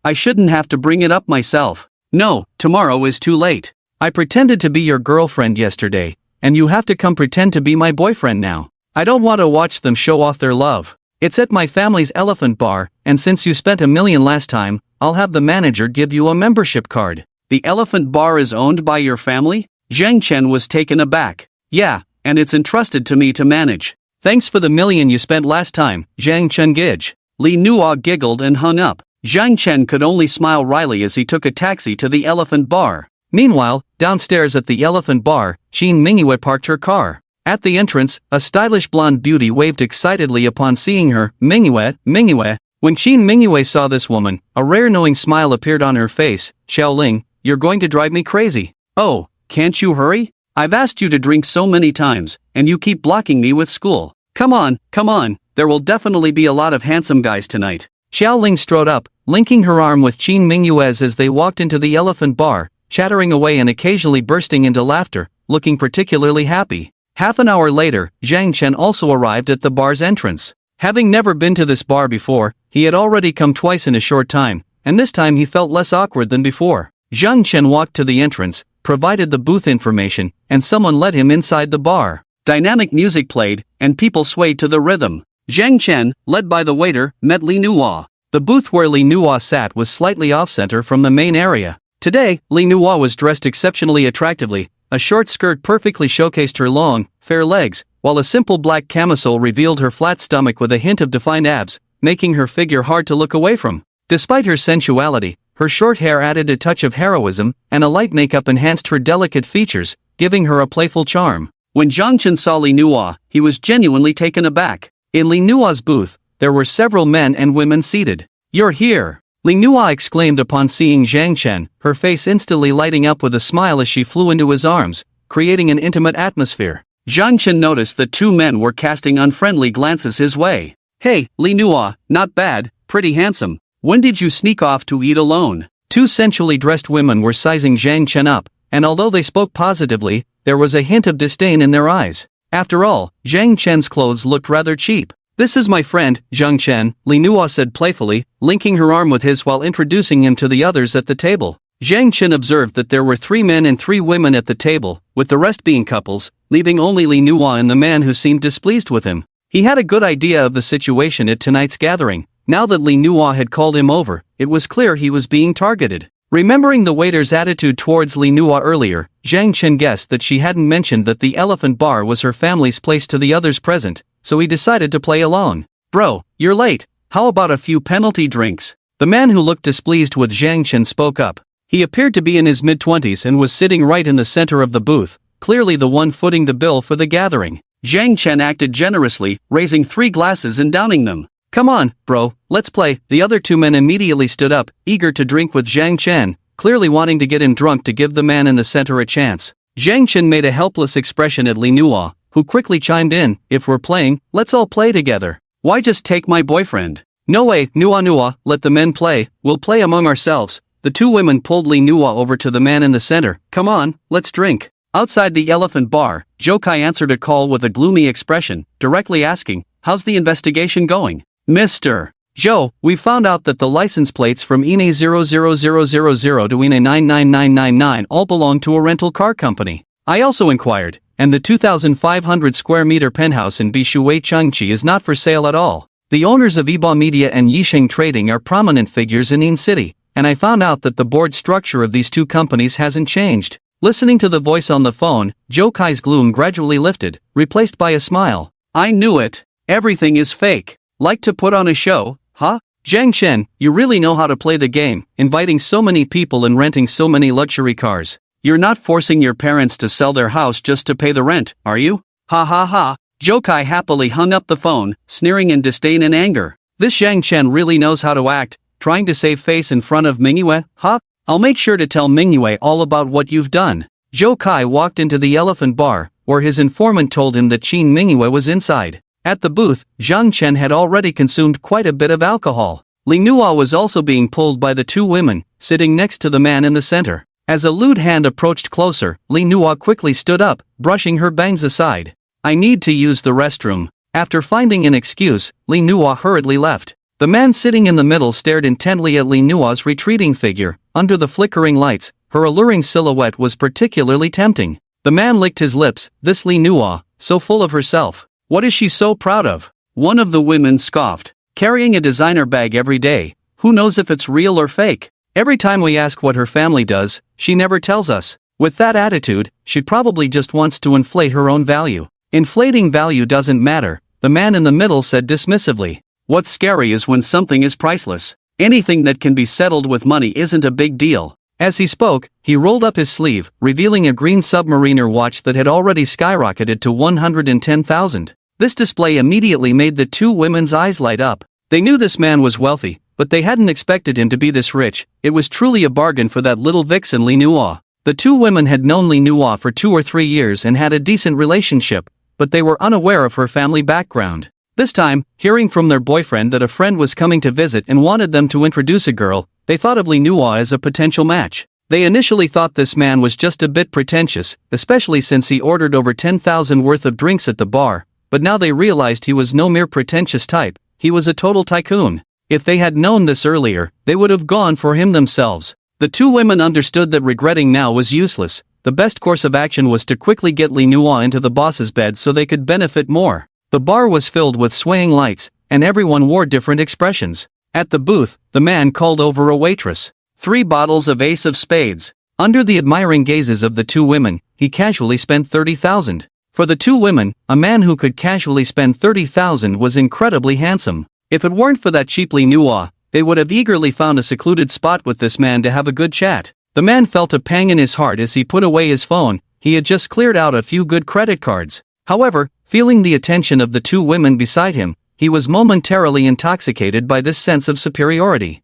I shouldn't have to bring it up myself. No, tomorrow is too late. I pretended to be your girlfriend yesterday, and you have to come pretend to be my boyfriend now. I don't want to watch them show off their love. It's at my family's Elephant Bar, and since you spent $1 million last time, I'll have the manager give you a membership card. The Elephant Bar is owned by your family? Zhang Chen was taken aback. Yeah, and it's entrusted to me to manage. Thanks for the $1 million you spent last time, Zhang Chen Gij. Li Nua giggled and hung up. Zhang Chen could only smile wryly as he took a taxi to the Elephant Bar. Meanwhile, downstairs at the Elephant Bar, Qin Mingyue parked her car. At the entrance, a stylish blonde beauty waved excitedly upon seeing her. Mingyue. When Qin Mingyue saw this woman, a rare knowing smile appeared on her face. Xiaoling, you're going to drive me crazy. Oh, can't you hurry? I've asked you to drink so many times, and you keep blocking me with school. Come on, there will definitely be a lot of handsome guys tonight. Xiaoling strode up, linking her arm with Qin Mingyue's as they walked into the Elephant Bar, chattering away and occasionally bursting into laughter, looking particularly happy. Half an hour later, Zhang Chen also arrived at the bar's entrance. Having never been to this bar before, he had already come twice in a short time, and this time he felt less awkward than before. Zhang Chen walked to the entrance, provided the booth information, and someone led him inside the bar. Dynamic music played, and people swayed to the rhythm. Zhang Chen, led by the waiter, met Li Nuo. The booth where Li Nuo sat was slightly off-center from the main area. Today, Li Nuo was dressed exceptionally attractively. A short skirt perfectly showcased her long, fair legs, while a simple black camisole revealed her flat stomach with a hint of defined abs, making her figure hard to look away from. Despite her sensuality, her short hair added a touch of heroism, and a light makeup enhanced her delicate features, giving her a playful charm. When Zhang Chen saw Li Nuo, he was genuinely taken aback. In Li Nuo's booth, there were several men and women seated. "You're here!" Li Nuo exclaimed upon seeing Zhang Chen, her face instantly lighting up with a smile as she flew into his arms, creating an intimate atmosphere. Zhang Chen noticed that two men were casting unfriendly glances his way. "Hey, Li Nuo, not bad, pretty handsome. When did you sneak off to eat alone?" Two sensually dressed women were sizing Zhang Chen up, and although they spoke positively, there was a hint of disdain in their eyes. After all, Zhang Chen's clothes looked rather cheap. "This is my friend, Zhang Chen," Li Nuo said playfully, linking her arm with his while introducing him to the others at the table. Zhang Chen observed that there were 3 men and 3 women at the table, with the rest being couples, leaving only Li Nuo and the man who seemed displeased with him. He had a good idea of the situation at tonight's gathering. Now that Li Nuo had called him over, it was clear he was being targeted. Remembering the waiter's attitude towards Li Nuo earlier, Zhang Chen guessed that she hadn't mentioned that the elephant bar was her family's place to the others present, so he decided to play along. "Bro, you're late. How about a few penalty drinks?" The man who looked displeased with Zhang Chen spoke up. He appeared to be in his mid-20s and was sitting right in the center of the booth, clearly the one footing the bill for the gathering. Zhang Chen acted generously, raising 3 glasses and downing them. "Come on, bro, let's play." The other 2 men immediately stood up, eager to drink with Zhang Chen, clearly wanting to get him drunk to give the man in the center a chance. Zhang Chen made a helpless expression at Li Nuo, who quickly chimed in, "If we're playing, let's all play together. Why just take my boyfriend?" "No way, Nuo, let the men play, we'll play among ourselves." The 2 women pulled Li Nuo over to the man in the center. "Come on, let's drink." Outside the elephant bar, Jokai answered a call with a gloomy expression, directly asking, "How's the investigation going?" "Mr. Zhou, we found out that the license plates from INE 00000 to INE 99999 all belong to a rental car company. I also inquired, and the 2,500 square meter penthouse in Bishui Chengchi is not for sale at all. The owners of Iba Media and Yisheng Trading are prominent figures in IN City, and I found out that the board structure of these 2 companies hasn't changed." Listening to the voice on the phone, Jokai's gloom gradually lifted, replaced by a smile. "I knew it. Everything is fake. Like to put on a show, huh? Zhang Chen, you really know how to play the game, inviting so many people and renting so many luxury cars. You're not forcing your parents to sell their house just to pay the rent, are you? Ha ha ha." Jokai happily hung up the phone, sneering in disdain and anger. This Zhang Chen really knows how to act, trying to save face in front of Mingyue, huh? I'll make sure to tell Mingyue all about what you've done. Jokai walked into the elephant bar, where his informant told him that Qin Mingyue was inside. At the booth, Zhang Chen had already consumed quite a bit of alcohol. Li Nuo was also being pulled by the 2 women, sitting next to the man in the center. As a lewd hand approached closer, Li Nuo quickly stood up, brushing her bangs aside. "I need to use the restroom." After finding an excuse, Li Nuo hurriedly left. The man sitting in the middle stared intently at Li Nuo's retreating figure. Under the flickering lights, her alluring silhouette was particularly tempting. The man licked his lips. This Li Nuo, so full of herself. What is she so proud of? One of the women scoffed. "Carrying a designer bag every day, who knows if it's real or fake? Every time we ask what her family does, she never tells us." With that attitude, she probably just wants to inflate her own value. "Inflating value doesn't matter," the man in the middle said dismissively. "What's scary is when something is priceless. Anything that can be settled with money isn't a big deal." As he spoke, he rolled up his sleeve, revealing a green Submariner watch that had already skyrocketed to 110,000. This display immediately made the 2 women's eyes light up. They knew this man was wealthy, but they hadn't expected him to be this rich. It was truly a bargain for that little vixen Li Nuo. The 2 women had known Li Nuo for 2 or 3 years and had a decent relationship, but they were unaware of her family background. This time, hearing from their boyfriend that a friend was coming to visit and wanted them to introduce a girl, they thought of Li Nuo as a potential match. They initially thought this man was just a bit pretentious, especially since he ordered over 10,000 worth of drinks at the bar, but now they realized he was no mere pretentious type, he was a total tycoon. If they had known this earlier, they would have gone for him themselves. The 2 women understood that regretting now was useless. the best course of action was to quickly get Li Nuo into the boss's bed so they could benefit more. The bar was filled with swaying lights, and everyone wore different expressions. At the booth, the man called over a waitress. 3 bottles of Ace of Spades. Under the admiring gazes of the 2 women, he casually spent 30,000. For the 2 women, a man who could casually spend 30,000 was incredibly handsome. If it weren't for that cheap Li Nuo, they would have eagerly found a secluded spot with this man to have a good chat. The man felt a pang in his heart as he put away his phone. He had just cleared out a few good credit cards. However, feeling the attention of the 2 women beside him, he was momentarily intoxicated by this sense of superiority.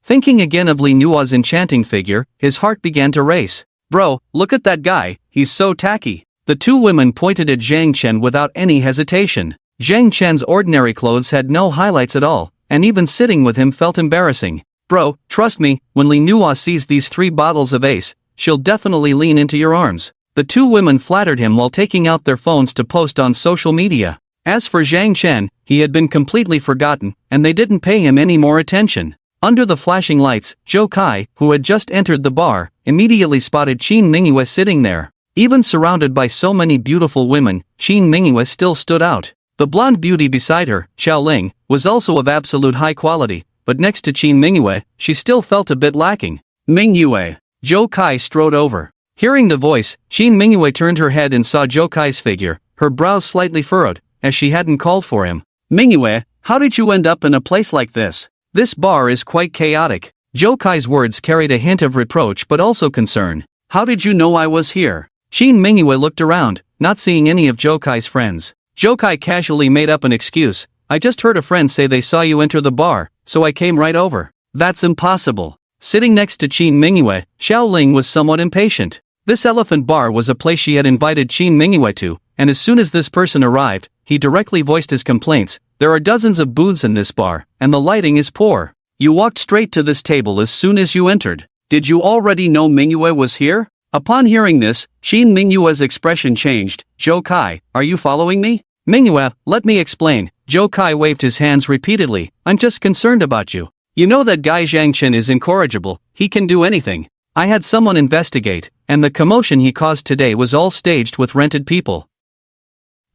Thinking again of Li Nuo's enchanting figure, his heart began to race. Bro, look at that guy, he's so tacky. The 2 women pointed at Zhang Chen without any hesitation. Zhang Chen's ordinary clothes had no highlights at all, and even sitting with him felt embarrassing. Bro, trust me, when Li Nuo sees these 3 bottles of Ace, she'll definitely lean into your arms. The 2 women flattered him while taking out their phones to post on social media. As for Zhang Chen, he had been completely forgotten, and they didn't pay him any more attention. Under the flashing lights, Zhou Kai, who had just entered the bar, immediately spotted Qin Mingyue sitting there. Even surrounded by so many beautiful women, Qin Mingyue still stood out. The blonde beauty beside her, Xiao Ling, was also of absolute high quality, but next to Qin Mingyue, she still felt a bit lacking. Mingyue. Zhou Kai strode over. Hearing the voice, Qin Mingyue turned her head and saw Zhou Kai's figure, her brows slightly furrowed, as she hadn't called for him. Mingyue, how did you end up in a place like this? This bar is quite chaotic. Zhou Kai's words carried a hint of reproach but also concern. How did you know I was here? Qin Mingyue looked around, not seeing any of Zhou Kai's friends. Zhou Kai casually made up an excuse. I just heard a friend say they saw you enter the bar, so I came right over. That's impossible. Sitting next to Qin Mingyue, Xiao Ling was somewhat impatient. This elephant bar was a place she had invited Qin Mingyue to, and as soon as this person arrived, he directly voiced his complaints. There are dozens of booths in this bar, and the lighting is poor. You walked straight to this table as soon as you entered. Did you already know Mingyue was here? Upon hearing this, Qin Mingyue's expression changed. Zhou Kai, are you following me? Mingyue, let me explain. Zhou Kai waved his hands repeatedly. I'm just concerned about you. You know that guy Zhang Chen is incorrigible, he can do anything. I had someone investigate, and the commotion he caused today was all staged with rented people.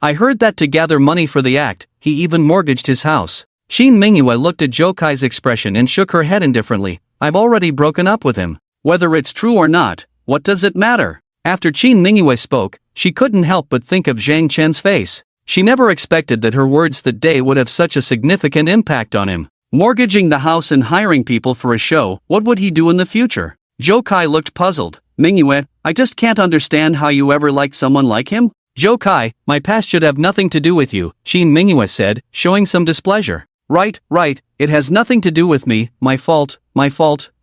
I heard that to gather money for the act, he even mortgaged his house. Qin Mingyue looked at Zhou Kai's expression and shook her head indifferently. I've already broken up with him. Whether it's true or not, what does it matter? After Qin Mingyue spoke, she couldn't help but think of Zhang Chen's face. She never expected that her words that day would have such a significant impact on him. Mortgaging the house and hiring people for a show, what would he do in the future? Zhou Kai looked puzzled. Mingyue, I just can't understand how you ever liked someone like him. Zhou Kai, my past should have nothing to do with you, Qin Mingyue said, showing some displeasure. Right, it has nothing to do with me, my fault,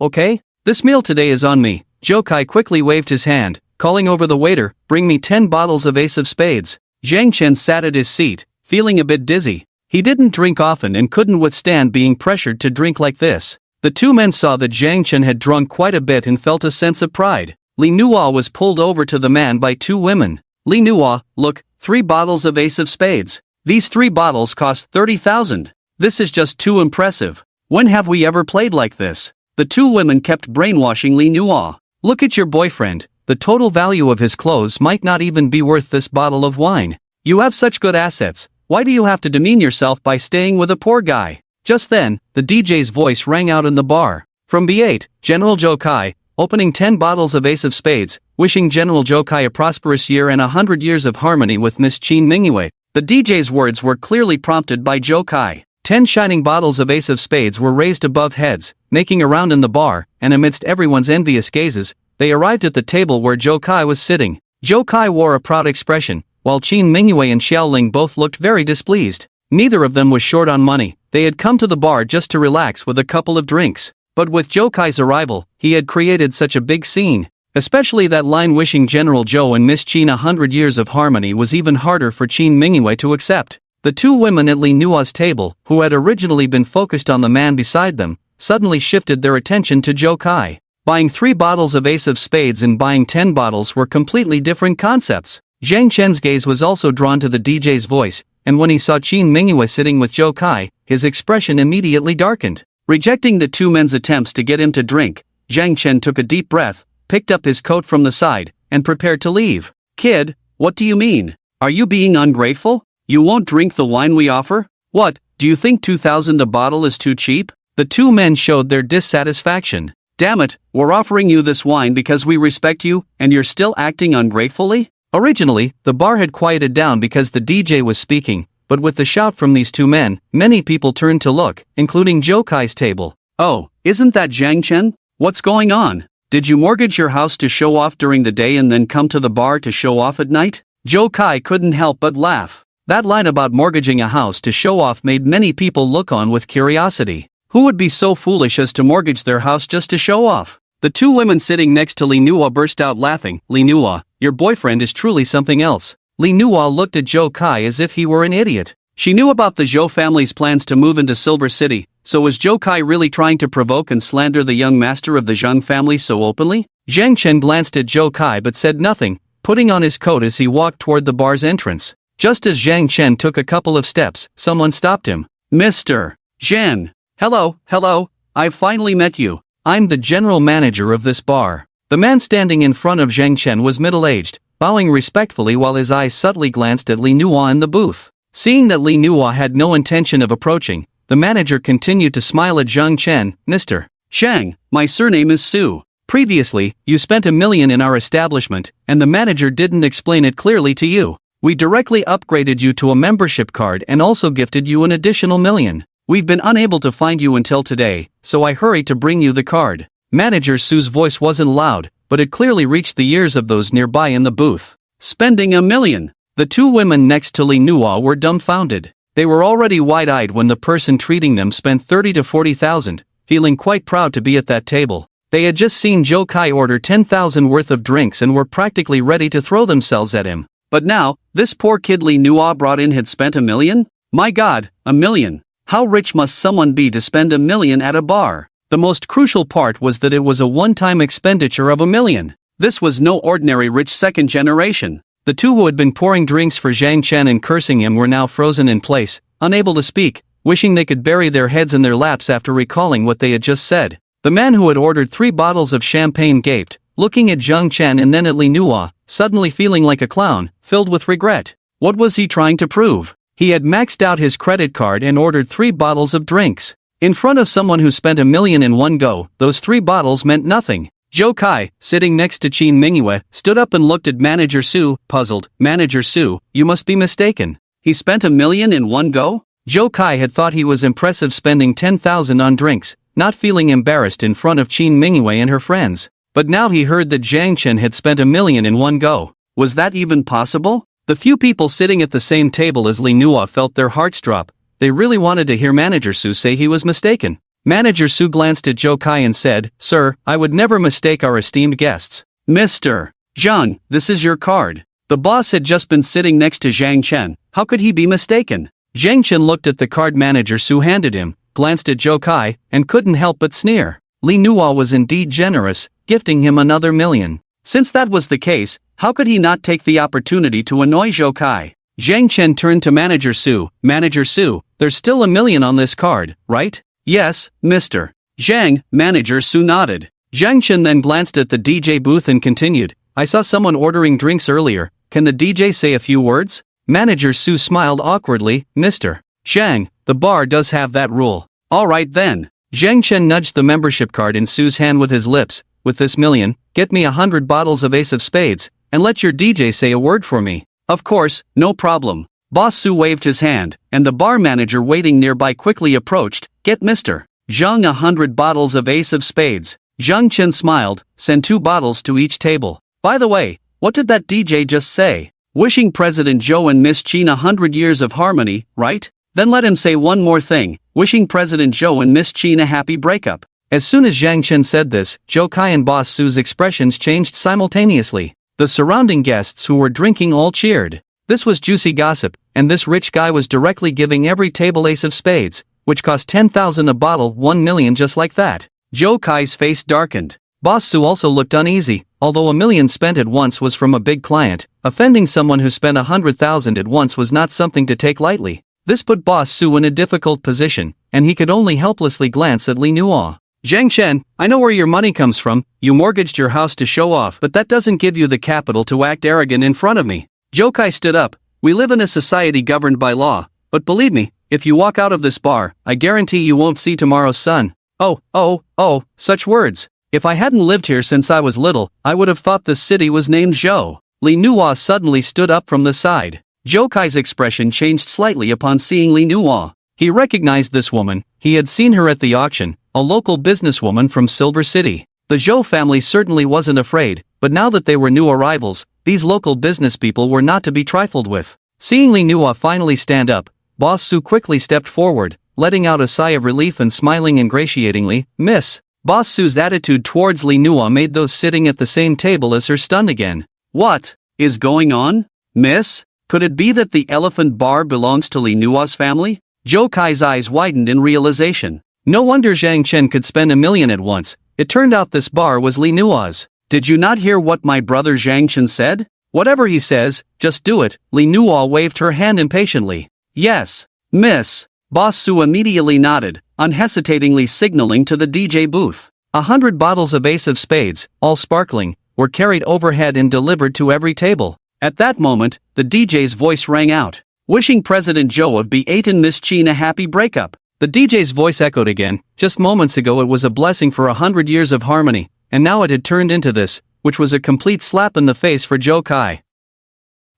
okay? This meal today is on me. Zhou Kai quickly waved his hand, calling over the waiter, bring me 10 bottles of Ace of Spades. Zhang Chen sat at his seat, feeling a bit dizzy. He didn't drink often and couldn't withstand being pressured to drink like this. The 2 men saw that Zhang Chen had drunk quite a bit and felt a sense of pride. Li Nuo was pulled over to the man by 2 women. Li Nuo, look, 3 bottles of Ace of Spades. These 3 bottles cost 30,000. This is just too impressive. When have we ever played like this? The 2 women kept brainwashing Li Nuo. Look at your boyfriend, the total value of his clothes might not even be worth this bottle of wine. You have such good assets, why do you have to demean yourself by staying with a poor guy? Just then, the DJ's voice rang out in the bar. From B8, General Zhou Kai, opening 10 bottles of Ace of Spades, wishing General Zhou Kai a prosperous year and 100 years of harmony with Miss Qin Mingyue. The DJ's words were clearly prompted by Zhou Kai. 10 shining bottles of Ace of Spades were raised above heads, making a round in the bar, and amidst everyone's envious gazes, they arrived at the table where Zhou Kai was sitting. Zhou Kai wore a proud expression, while Qin Mingyue and Xiao Ling both looked very displeased. Neither of them was short on money, they had come to the bar just to relax with a couple of drinks. But with Zhou Kai's arrival, he had created such a big scene. Especially that line wishing General Zhou and Miss Qin 100 years of harmony was even harder for Qin Mingyue to accept. The 2 women at Li Nuo's table, who had originally been focused on the man beside them, suddenly shifted their attention to Zhou Kai. Buying 3 bottles of Ace of Spades and buying 10 bottles were completely different concepts. Zhang Chen's gaze was also drawn to the DJ's voice, and when he saw Qin Mingyue sitting with Zhou Kai, his expression immediately darkened. Rejecting the 2 men's attempts to get him to drink, Zhang Chen took a deep breath. picked up his coat from the side, and prepared to leave. "Kid, what do you mean? Are you being ungrateful? You won't drink the wine we offer? What, do you think 2,000 a bottle is too cheap?" The two men showed their dissatisfaction. "Damn it, we're offering you this wine because we respect you, and you're still acting ungratefully?" Originally, the bar had quieted down because the DJ was speaking, but with the shout from these two men, many people turned to look, including Joe Kai's table. "Oh, isn't that Zhang Chen? What's going on? Did you mortgage your house to show off during the day and then come to the bar to show off at night?" Joe Kai couldn't help but laugh. That line about mortgaging a house to show off made many people look on with curiosity. Who would be so foolish as to mortgage their house just to show off? The two women sitting next to Lee Nua burst out laughing. "Lee Nua, your boyfriend is truly something else." Lee Nua looked at Joe Kai as if he were an idiot. She knew about the Zhou family's plans to move into Silver City, so was Joe Kai really trying to provoke and slander the young master of the Zhang family so openly? Zhang Chen glanced at Joe Kai but said nothing, putting on his coat as he walked toward the bar's entrance. Just as Zhang Chen took a couple of steps, someone stopped him. "Mr. Zhen. Hello, I've finally met you. I'm the general manager of this bar." The man standing in front of Zhang Chen was middle-aged, bowing respectfully while his eyes subtly glanced at Lee Nua in the booth. Seeing that Lee Nua had no intention of approaching, the manager continued to smile at Zhang Chen. "Mr. Zhang, my surname is Su. Previously, you spent $1 million in our establishment, and the manager didn't explain it clearly to you. We directly upgraded you to a membership card and also gifted you an additional $1 million. We've been unable to find you until today, so I hurried to bring you the card." Manager Su's voice wasn't loud, but it clearly reached the ears of those nearby in the booth. "Spending $1 million? The two women next to Lee Nua were dumbfounded. They were already wide-eyed when the person treating them spent 30 to 40,000, feeling quite proud to be at that table. They had just seen Joe Kai order 10,000 worth of drinks and were practically ready to throw themselves at him. But now, this poor kid Lee Nua brought in had spent $1 million? My God, $1 million. How rich must someone be to spend $1 million at a bar? The most crucial part was that it was a one-time expenditure of $1 million. This was no ordinary rich second generation. The two who had been pouring drinks for Zhang Chen and cursing him were now frozen in place, unable to speak, wishing they could bury their heads in their laps after recalling what they had just said. The man who had ordered 3 bottles of champagne gaped, looking at Zhang Chen and then at Lee Nua, suddenly feeling like a clown, filled with regret. What was he trying to prove? He had maxed out his credit card and ordered 3 bottles of drinks. In front of someone who spent $1 million in one go, those 3 bottles meant nothing. Joe Kai, sitting next to Qin Mingyue, stood up and looked at Manager Su, puzzled. "Manager Su, you must be mistaken. He spent $1 million in one go?" Joe Kai had thought he was impressive spending 10,000 on drinks, not feeling embarrassed in front of Qin Mingyue and her friends. But now he heard that Zhang Chen had spent $1 million in one go. Was that even possible? The few people sitting at the same table as Lee Nua felt their hearts drop. They really wanted to hear Manager Su say he was mistaken. Manager Su glanced at Joe Kai and said, "Sir, I would never mistake our esteemed guests." "Mr. Zhang, this is your card." The boss had just been sitting next to Zhang Chen. How could he be mistaken? Zhang Chen looked at the card Manager Su handed him, glanced at Joe Kai, and couldn't help but sneer. Lee Nua was indeed generous, gifting him another $1 million. Since that was the case, how could he not take the opportunity to annoy Joe Kai? Zhang Chen turned to Manager Su. "Manager Su, there's still $1 million on this card, right?" "Yes, Mr. Zhang." Manager Su nodded. Zhang Chen then glanced at the DJ booth and continued, "I saw someone ordering drinks earlier. Can the DJ say a few words?" Manager Su smiled awkwardly. "Mr. Zhang, the bar does have that rule." "All right then." Zhang Chen nudged the membership card in Su's hand with his lips. "With this $1 million, get me 100 bottles of Ace of Spades, and let your DJ say a word for me." "Of course, no problem." Boss Su waved his hand, and the bar manager waiting nearby quickly approached. "Get Mr. Zhang 100 bottles of Ace of Spades." Zhang Chen smiled. "Send 2 bottles to each table. By the way, what did that DJ just say? Wishing President Zhou and Miss Qin 100 years of harmony, right? Then let him say one more thing, wishing President Zhou and Miss Qin a happy breakup." As soon as Zhang Chen said this, Joe Kai and Boss Su's expressions changed simultaneously. The surrounding guests who were drinking all cheered. This was juicy gossip, and this rich guy was directly giving every table Ace of Spades, which cost 10,000 a bottle, 1 million just like that. Joe Kai's face darkened. Boss Su also looked uneasy. Although $1 million spent at once was from a big client, offending someone who spent 100,000 at once was not something to take lightly. This put Boss Su in a difficult position, and he could only helplessly glance at Lee Nua. Zhang Chen, I know where your money comes from, you mortgaged your house to show off, but that doesn't give you the capital to act arrogant in front of me. Zhou Kai stood up. We live in a society governed by law, but believe me, if you walk out of this bar, I guarantee you won't see tomorrow's sun. Oh, such words. If I hadn't lived here since I was little, I would have thought this city was named Zhou. Li Nuo suddenly stood up from the side. Zhou Kai's expression changed slightly upon seeing Li Nuo. He recognized this woman. He had seen her at the auction, a local businesswoman from Silver City. The Zhou family certainly wasn't afraid, but now that they were new arrivals, these local business people were not to be trifled with. Seeing Li Nuo finally stand up, Boss Su quickly stepped forward, letting out a sigh of relief and smiling ingratiatingly. Miss. Boss Su's attitude towards Li Nuo made those sitting at the same table as her stunned again. What is going on, miss? Could it be that the elephant bar belongs to Li Nuo's family? Zhou Kai's eyes widened in realization. No wonder Zhang Chen could spend $1 million at once. It turned out this bar was Li Nuo's. Did you not hear what my brother Zhang Chen said? Whatever he says, just do it. Li Nuo waved her hand impatiently. Yes, miss. Boss Su immediately nodded, unhesitatingly signaling to the DJ booth. 100 bottles of Ace of Spades, all sparkling, were carried overhead and delivered to every table. At that moment, the DJ's voice rang out. Wishing President Zhou of B8 and Miss Qin a happy breakup. The DJ's voice echoed again. Just moments ago it was a blessing for 100 years of harmony, and now it had turned into this, which was a complete slap in the face for Zhou Kai.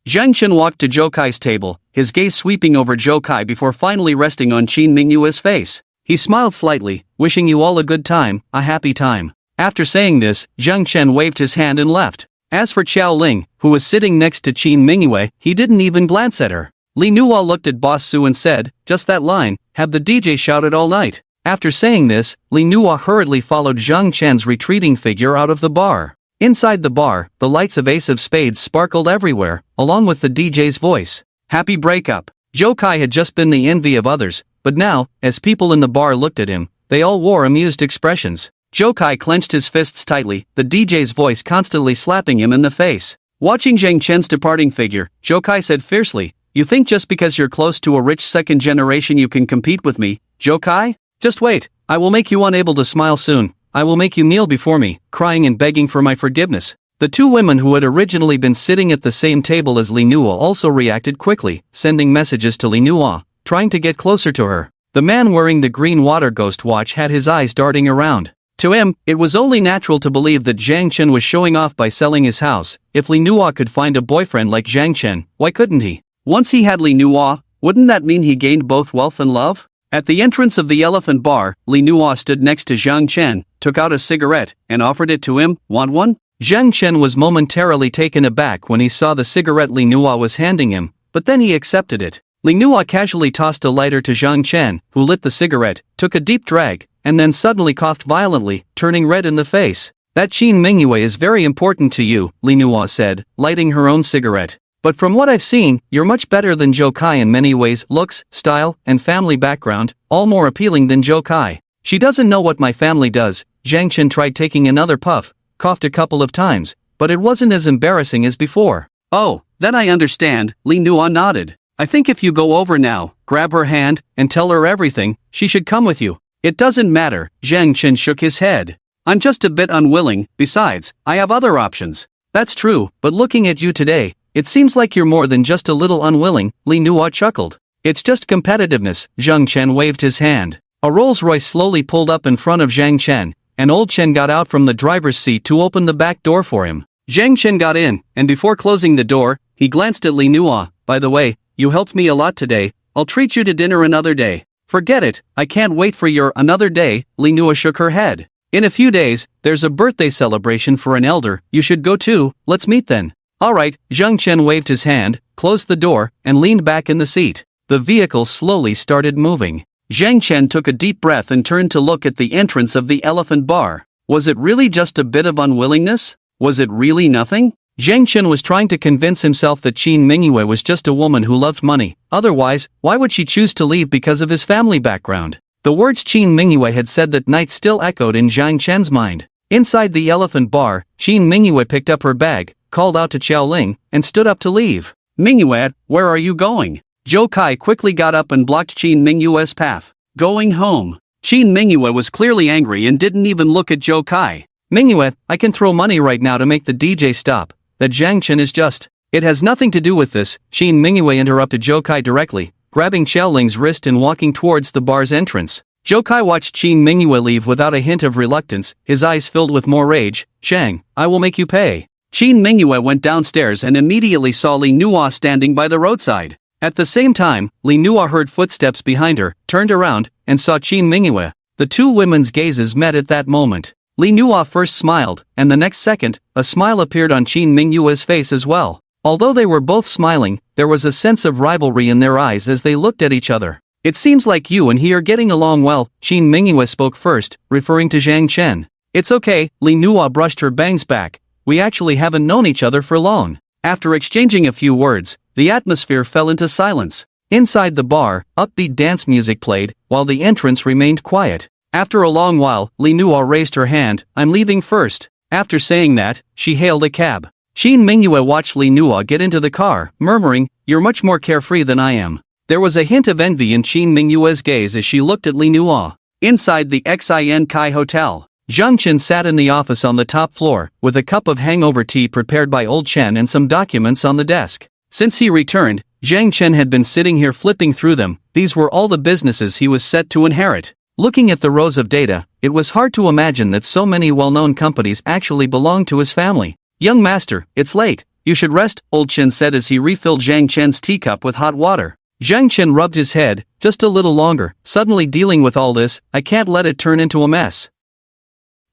Zhang Chen walked to Zhou Kai's table, his gaze sweeping over Zhou Kai before finally resting on Qin Mingyue's face. He smiled slightly, wishing you all a good time, a happy time. After saying this, Zhang Chen waved his hand and left. As for Qiao Ling, who was sitting next to Qin Mingyue, he didn't even glance at her. Li Nuo looked at Boss Su and said, just that line, have the DJ shouted all night. After saying this, Li Nuo hurriedly followed Zhang Chen's retreating figure out of the bar. Inside the bar, the lights of Ace of Spades sparkled everywhere, along with the DJ's voice. Happy breakup. Zhou Kai had just been the envy of others, but now, as people in the bar looked at him, they all wore amused expressions. Zhou Kai clenched his fists tightly, the DJ's voice constantly slapping him in the face. Watching Zhang Chen's departing figure, Zhou Kai said fiercely, you think just because you're close to a rich second generation you can compete with me, Zhou Kai? Just wait, I will make you unable to smile soon. I will make you kneel before me, crying and begging for my forgiveness. The two women who had originally been sitting at the same table as Li Nuo also reacted quickly, sending messages to Li Nuo, trying to get closer to her. The man wearing the green water ghost watch had his eyes darting around. To him, it was only natural to believe that Zhang Chen was showing off by selling his house. If Li Nuo could find a boyfriend like Zhang Chen, why couldn't he? Once he had Li Nuo, wouldn't that mean he gained both wealth and love? At the entrance of the elephant bar, Li Nuo stood next to Zhang Chen, took out a cigarette, and offered it to him. Want one? Zhang Chen was momentarily taken aback when he saw the cigarette Li Nuo was handing him, but then he accepted it. Li Nuo casually tossed a lighter to Zhang Chen, who lit the cigarette, took a deep drag, and then suddenly coughed violently, turning red in the face. That Qin Mingyue is very important to you, Li Nuo said, lighting her own cigarette. But from what I've seen, you're much better than Zhou Kai in many ways, looks, style, and family background, all more appealing than Zhou Kai. She doesn't know what my family does. Zhang Chen tried taking another puff, coughed a couple of times, but it wasn't as embarrassing as before. Oh, then I understand, Li Nuo nodded. I think if you go over now, grab her hand, and tell her everything, she should come with you. It doesn't matter, Zhang Chen shook his head. I'm just a bit unwilling, besides, I have other options. That's true, but looking at you today, it seems like you're more than just a little unwilling, Li Nuo chuckled. It's just competitiveness, Zhang Chen waved his hand. A Rolls-Royce slowly pulled up in front of Zhang Chen, and old Chen got out from the driver's seat to open the back door for him. Zhang Chen got in, and before closing the door, he glanced at Li Nuo. By the way, you helped me a lot today, I'll treat you to dinner another day. Forget it, I can't wait for your another day, Li Nuo shook her head. In a few days, there's a birthday celebration for an elder, you should go too, let's meet then. Alright, Zhang Chen waved his hand, closed the door, and leaned back in the seat. The vehicle slowly started moving. Zhang Chen took a deep breath and turned to look at the entrance of the elephant bar. Was it really just a bit of unwillingness? Was it really nothing? Zhang Chen was trying to convince himself that Qin Mingyue was just a woman who loved money. Otherwise, why would she choose to leave because of his family background? The words Qin Mingyue had said that night still echoed in Zhang Chen's mind. Inside the elephant bar, Qin Mingyue picked up her bag, called out to Qiao Ling, and stood up to leave. Mingyue, where are you going? Zhou Kai quickly got up and blocked Qin Mingyue's path. Going home. Qin Mingyue was clearly angry and didn't even look at Zhou Kai. Mingyue, I can throw money right now to make the DJ stop. That Zhang Chen is just. It has nothing to do with this, Qin Mingyue interrupted Zhou Kai directly, grabbing Xiaoling's wrist and walking towards the bar's entrance. Zhou Kai watched Qin Mingyue leave without a hint of reluctance, his eyes filled with more rage. Shang, I will make you pay. Qin Mingyue went downstairs and immediately saw Li Nuo standing by the roadside. At the same time, Li Nuo heard footsteps behind her, turned around, and saw Qin Mingyue. The two women's gazes met at that moment. Li Nuo first smiled, and the next second, a smile appeared on Qin Mingyue's face as well. Although they were both smiling, there was a sense of rivalry in their eyes as they looked at each other. It seems like you and he are getting along well, Qin Mingyue spoke first, referring to Zhang Chen. It's okay, Li Nuo brushed her bangs back. We actually haven't known each other for long. After exchanging a few words, the atmosphere fell into silence. Inside the bar, upbeat dance music played, while the entrance remained quiet. After a long while, Li Nuo raised her hand, I'm leaving first. After saying that, she hailed a cab. Qin Mingyue watched Li Nuo get into the car, murmuring, you're much more carefree than I am. There was a hint of envy in Qin Mingyue's gaze as she looked at Li Nuo. Inside the Xin Kai Hotel, Zhang Chen sat in the office on the top floor, with a cup of hangover tea prepared by Old Chen and some documents on the desk. Since he returned, Zhang Chen had been sitting here flipping through them. These were all the businesses he was set to inherit. Looking at the rows of data, it was hard to imagine that so many well-known companies actually belonged to his family. Young master, it's late. You should rest, Old Chen said as he refilled Zhang Chen's teacup with hot water. Zhang Chen rubbed his head, just a little longer. Suddenly dealing with all this, I can't let it turn into a mess.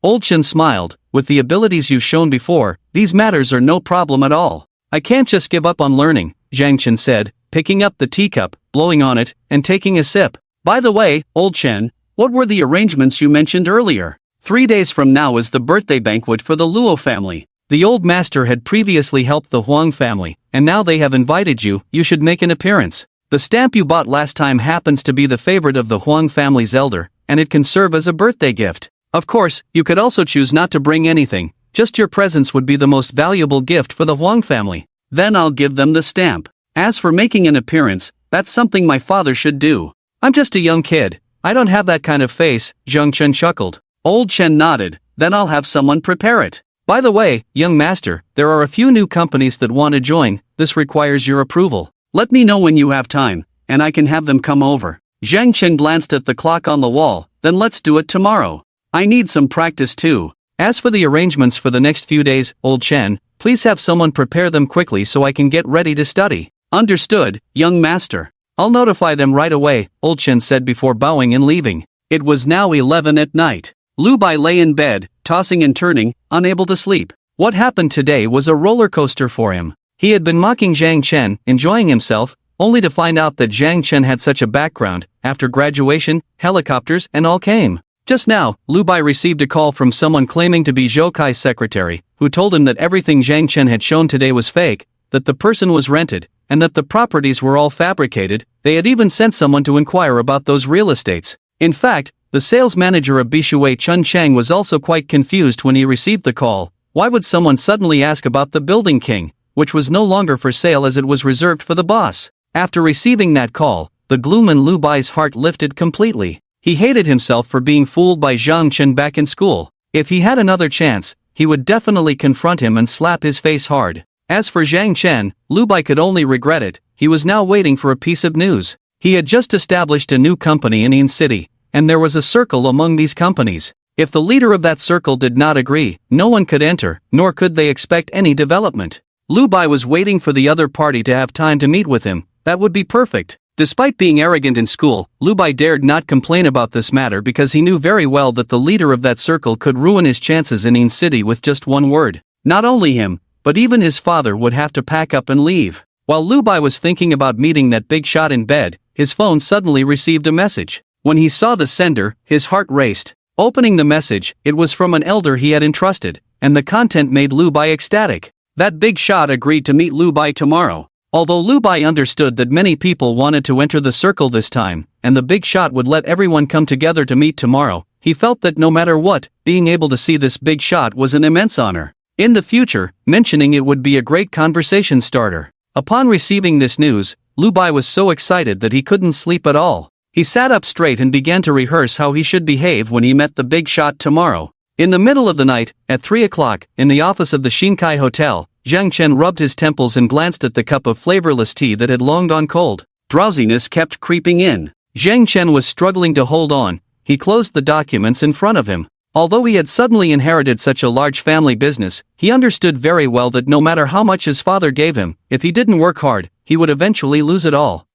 Old Chen smiled, with the abilities you've shown before, these matters are no problem at all. I can't just give up on learning, Zhang Chen said, picking up the teacup, blowing on it, and taking a sip. By the way, Old Chen, what were the arrangements you mentioned earlier? 3 days from now is the birthday banquet for the Luo family. The old master had previously helped the Huang family, and now they have invited you, you should make an appearance. The stamp you bought last time happens to be the favorite of the Huang family's elder, and it can serve as a birthday gift. Of course, you could also choose not to bring anything, just your presence would be the most valuable gift for the Huang family. Then I'll give them the stamp. As for making an appearance, that's something my father should do. I'm just a young kid, I don't have that kind of face, Zhang Chen chuckled. Old Chen nodded, then I'll have someone prepare it. By the way, young master, there are a few new companies that want to join, this requires your approval. Let me know when you have time, and I can have them come over. Zhang Chen glanced at the clock on the wall, then let's do it tomorrow. I need some practice too. As for the arrangements for the next few days, Old Chen, please have someone prepare them quickly so I can get ready to study. Understood, young master. I'll notify them right away, Old Chen said before bowing and leaving. It was now 11 at night. Lu Bai lay in bed, tossing and turning, unable to sleep. What happened today was a roller coaster for him. He had been mocking Zhang Chen, enjoying himself, only to find out that Zhang Chen had such a background. After graduation, helicopters and all came. Just now, Lu Bai received a call from someone claiming to be Zhou Kai's secretary, who told him that everything Zhang Chen had shown today was fake, that the person was rented, and that the properties were all fabricated. They had even sent someone to inquire about those real estates. In fact, the sales manager of Bishui Chun Chang was also quite confused when he received the call. Why would someone suddenly ask about the Building King, which was no longer for sale as it was reserved for the boss? After receiving that call, the gloom in Lu Bai's heart lifted completely. He hated himself for being fooled by Zhang Chen back in school. If he had another chance, he would definitely confront him and slap his face hard. As for Zhang Chen, Lu Bai could only regret it. He was now waiting for a piece of news. He had just established a new company in Yin City, and there was a circle among these companies. If the leader of that circle did not agree, no one could enter, nor could they expect any development. Lu Bai was waiting for the other party to have time to meet with him. That would be perfect. Despite being arrogant in school, Lu Bai dared not complain about this matter because he knew very well that the leader of that circle could ruin his chances in Yin City with just one word. Not only him, but even his father would have to pack up and leave. While Lu Bai was thinking about meeting that big shot in bed, his phone suddenly received a message. When he saw the sender, his heart raced. Opening the message, it was from an elder he had entrusted, and the content made Lu Bai ecstatic. That big shot agreed to meet Lu Bai tomorrow. Although Lu Bai understood that many people wanted to enter the circle this time, and the big shot would let everyone come together to meet tomorrow, he felt that no matter what, being able to see this big shot was an immense honor. In the future, mentioning it would be a great conversation starter. Upon receiving this news, Lu Bai was so excited that he couldn't sleep at all. He sat up straight and began to rehearse how he should behave when he met the big shot tomorrow. In the middle of the night, at 3 o'clock, in the office of the Shinkai Hotel, Zhang Chen rubbed his temples and glanced at the cup of flavorless tea that had long gone cold. Drowsiness kept creeping in. Zhang Chen was struggling to hold on. He closed the documents in front of him. Although he had suddenly inherited such a large family business, he understood very well that no matter how much his father gave him, if he didn't work hard, he would eventually lose it all.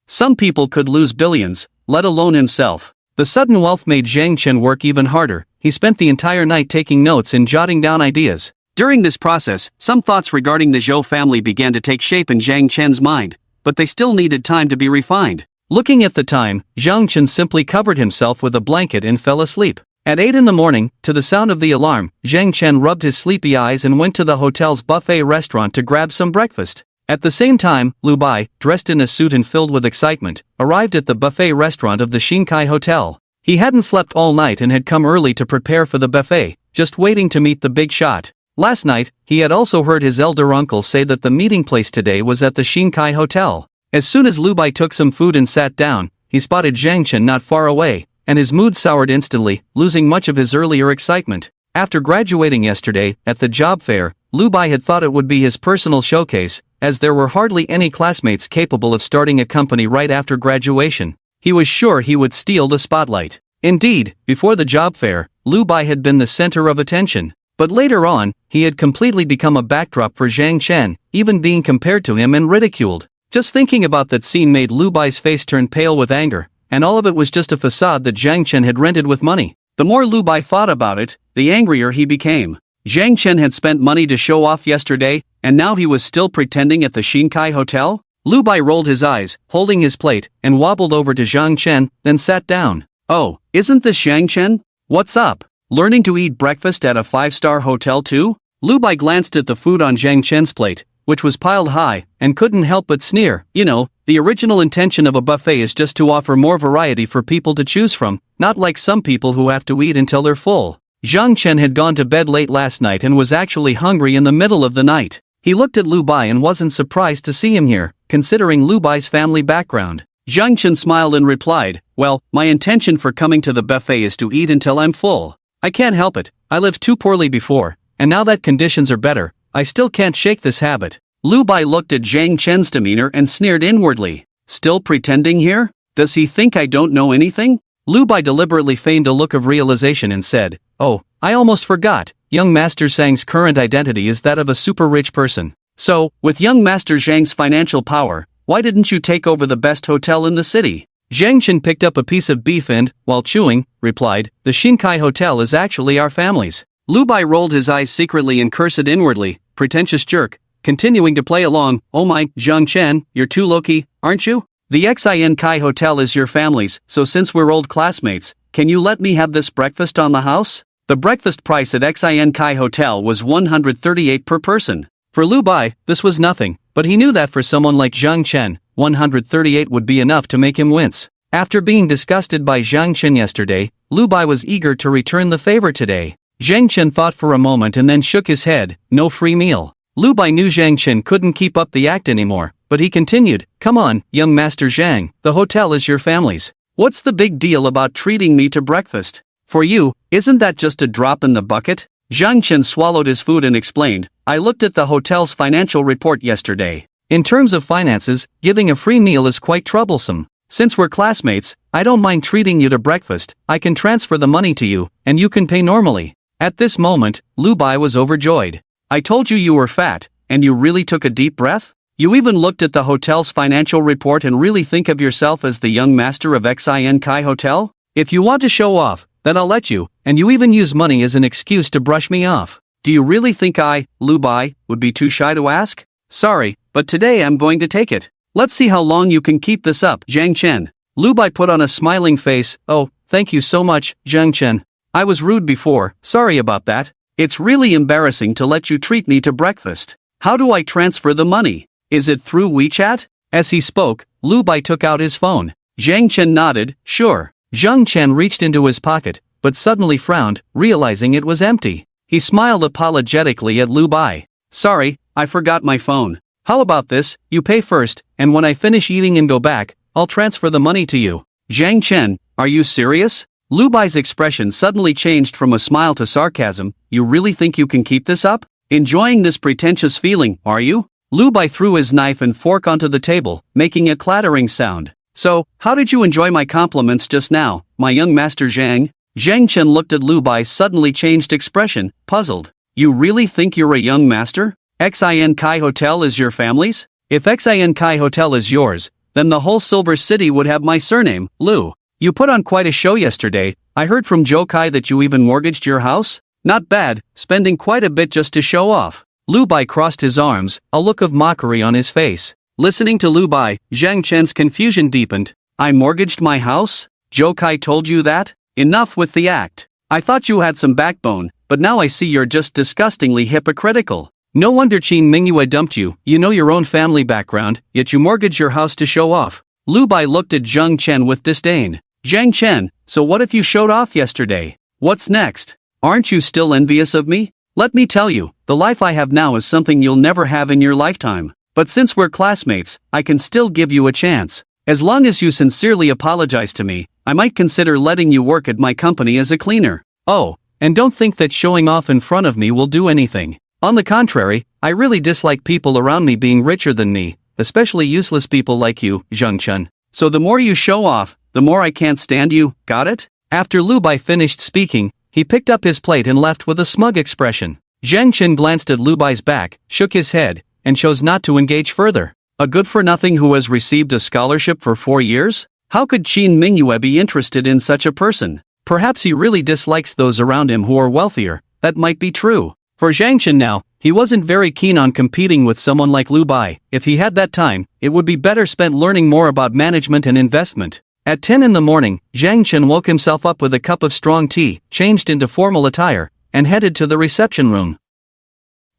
Some people could lose billions, let alone himself. The sudden wealth made Zhang Chen work even harder. He spent the entire night taking notes and jotting down ideas. During this process, some thoughts regarding the Zhou family began to take shape in Zhang Chen's mind, but they still needed time to be refined. Looking at the time, Zhang Chen simply covered himself with a blanket and fell asleep. At 8 in the morning, to the sound of the alarm, Zhang Chen rubbed his sleepy eyes and went to the hotel's buffet restaurant to grab some breakfast. At the same time, Lu Bai, dressed in a suit and filled with excitement, arrived at the buffet restaurant of the Shinkai Hotel. He hadn't slept all night and had come early to prepare for the buffet, just waiting to meet the big shot. Last night, he had also heard his elder uncle say that the meeting place today was at the Shinkai Hotel. As soon as Lu Bai took some food and sat down, he spotted Zhang Chen not far away, and his mood soured instantly, losing much of his earlier excitement. After graduating yesterday, at the job fair, Lu Bai had thought it would be his personal showcase, as there were hardly any classmates capable of starting a company right after graduation. He was sure he would steal the spotlight. Indeed, before the job fair, Lu Bai had been the center of attention. But later on, he had completely become a backdrop for Zhang Chen, even being compared to him and ridiculed. Just thinking about that scene made Lu Bai's face turn pale with anger, and all of it was just a facade that Zhang Chen had rented with money. The more Lu Bai thought about it, the angrier he became. Zhang Chen had spent money to show off yesterday, and now he was still pretending at the Shinkai Hotel? Lu Bai rolled his eyes, holding his plate, and wobbled over to Zhang Chen, then sat down. Oh, isn't this Zhang Chen? What's up? Learning to eat breakfast at a 5-star hotel too? Lu Bai glanced at the food on Zhang Chen's plate, which was piled high, and couldn't help but sneer. You know, the original intention of a buffet is just to offer more variety for people to choose from, not like some people who have to eat until they're full. Zhang Chen had gone to bed late last night and was actually hungry in the middle of the night. He looked at Lu Bai and wasn't surprised to see him here, considering Lu Bai's family background. Zhang Chen smiled and replied, well, my intention for coming to the buffet is to eat until I'm full. I can't help it, I lived too poorly before, and now that conditions are better, I still can't shake this habit. Lu Bai looked at Zhang Chen's demeanor and sneered inwardly. Still pretending here? Does he think I don't know anything? Lu Bai deliberately feigned a look of realization and said, oh, I almost forgot, young Master Zhang's current identity is that of a super rich person. So, with young Master Zhang's financial power, why didn't you take over the best hotel in the city? Zhang Chen picked up a piece of beef and, while chewing, replied, the Shinkai Hotel is actually our family's. Lu Bai rolled his eyes secretly and cursed inwardly, pretentious jerk, continuing to play along, oh my, Zhang Chen, you're too low-key, aren't you? The Xinkai Hotel is your family's, so since we're old classmates, can you let me have this breakfast on the house? The breakfast price at Xinkai Hotel was 138 per person. For Lu Bai, this was nothing, but he knew that for someone like Zhang Chen, 138 would be enough to make him wince. After being disgusted by Zhang Chen yesterday, Lu Bai was eager to return the favor today. Zhang Chen thought for a moment and then shook his head, no free meal. Lu Bai knew Zhang Chen couldn't keep up the act anymore, but he continued, come on, young Master Zhang, the hotel is your family's. What's the big deal about treating me to breakfast? For you, isn't that just a drop in the bucket? Zhang Chen swallowed his food and explained, I looked at the hotel's financial report yesterday. In terms of finances, giving a free meal is quite troublesome. Since we're classmates, I don't mind treating you to breakfast, I can transfer the money to you, and you can pay normally. At this moment, Lu Bai was overjoyed. I told you you were fat, and you really took a deep breath? You even looked at the hotel's financial report and really think of yourself as the young master of Xinkai Hotel? If you want to show off, then I'll let you, and you even use money as an excuse to brush me off. Do you really think I, Lu Bai, would be too shy to ask? Sorry, but today I'm going to take it. Let's see how long you can keep this up, Zhang Chen. Lu Bai put on a smiling face, oh, thank you so much, Zhang Chen. I was rude before, sorry about that. It's really embarrassing to let you treat me to breakfast. How do I transfer the money? Is it through WeChat? As he spoke, Lu Bai took out his phone. Zhang Chen nodded, sure. Zhang Chen reached into his pocket, but suddenly frowned, realizing it was empty. He smiled apologetically at Lu Bai. Sorry, I forgot my phone. How about this, you pay first, and when I finish eating and go back, I'll transfer the money to you. Zhang Chen, are you serious? Lu Bai's expression suddenly changed from a smile to sarcasm. You really think you can keep this up? Enjoying this pretentious feeling, are you? Lu Bai threw his knife and fork onto the table, making a clattering sound. So, how did you enjoy my compliments just now, my young master Zhang? Zhang Chen looked at Lu Bai's suddenly changed expression, puzzled. You really think you're a young master? Xin Kai Hotel is your family's? If Xin Kai Hotel is yours, then the whole Silver City would have my surname, Lu. You put on quite a show yesterday. I heard from Zhou Kai that you even mortgaged your house? Not bad, spending quite a bit just to show off. Lu Bai crossed his arms, a look of mockery on his face. Listening to Lu Bai, Zhang Chen's confusion deepened. I mortgaged my house? Zhou Kai told you that? Enough with the act. I thought you had some backbone, but now I see you're just disgustingly hypocritical. No wonder Qin Mingyue dumped you. You know your own family background, yet you mortgage your house to show off. Lu Bai looked at Zhang Chen with disdain. Zhang Chen, so what if you showed off yesterday? What's next? Aren't you still envious of me? Let me tell you, the life I have now is something you'll never have in your lifetime. But since we're classmates, I can still give you a chance. As long as you sincerely apologize to me, I might consider letting you work at my company as a cleaner. Oh, and don't think that showing off in front of me will do anything. On the contrary, I really dislike people around me being richer than me, especially useless people like you, Zhang Chen. So the more you show off, the more I can't stand you, got it? After Lu Bai finished speaking, he picked up his plate and left with a smug expression. Zhang Chen glanced at Lu Bai's back, shook his head, and chose not to engage further. A good-for-nothing who has received a scholarship for 4 years? How could Qin Mingyue be interested in such a person? Perhaps he really dislikes those around him who are wealthier. That might be true. For Zhang Chen now, he wasn't very keen on competing with someone like Lu Bai. If he had that time, it would be better spent learning more about management and investment. At 10 in the morning, Zhang Chen woke himself up with a cup of strong tea, changed into formal attire, and headed to the reception room.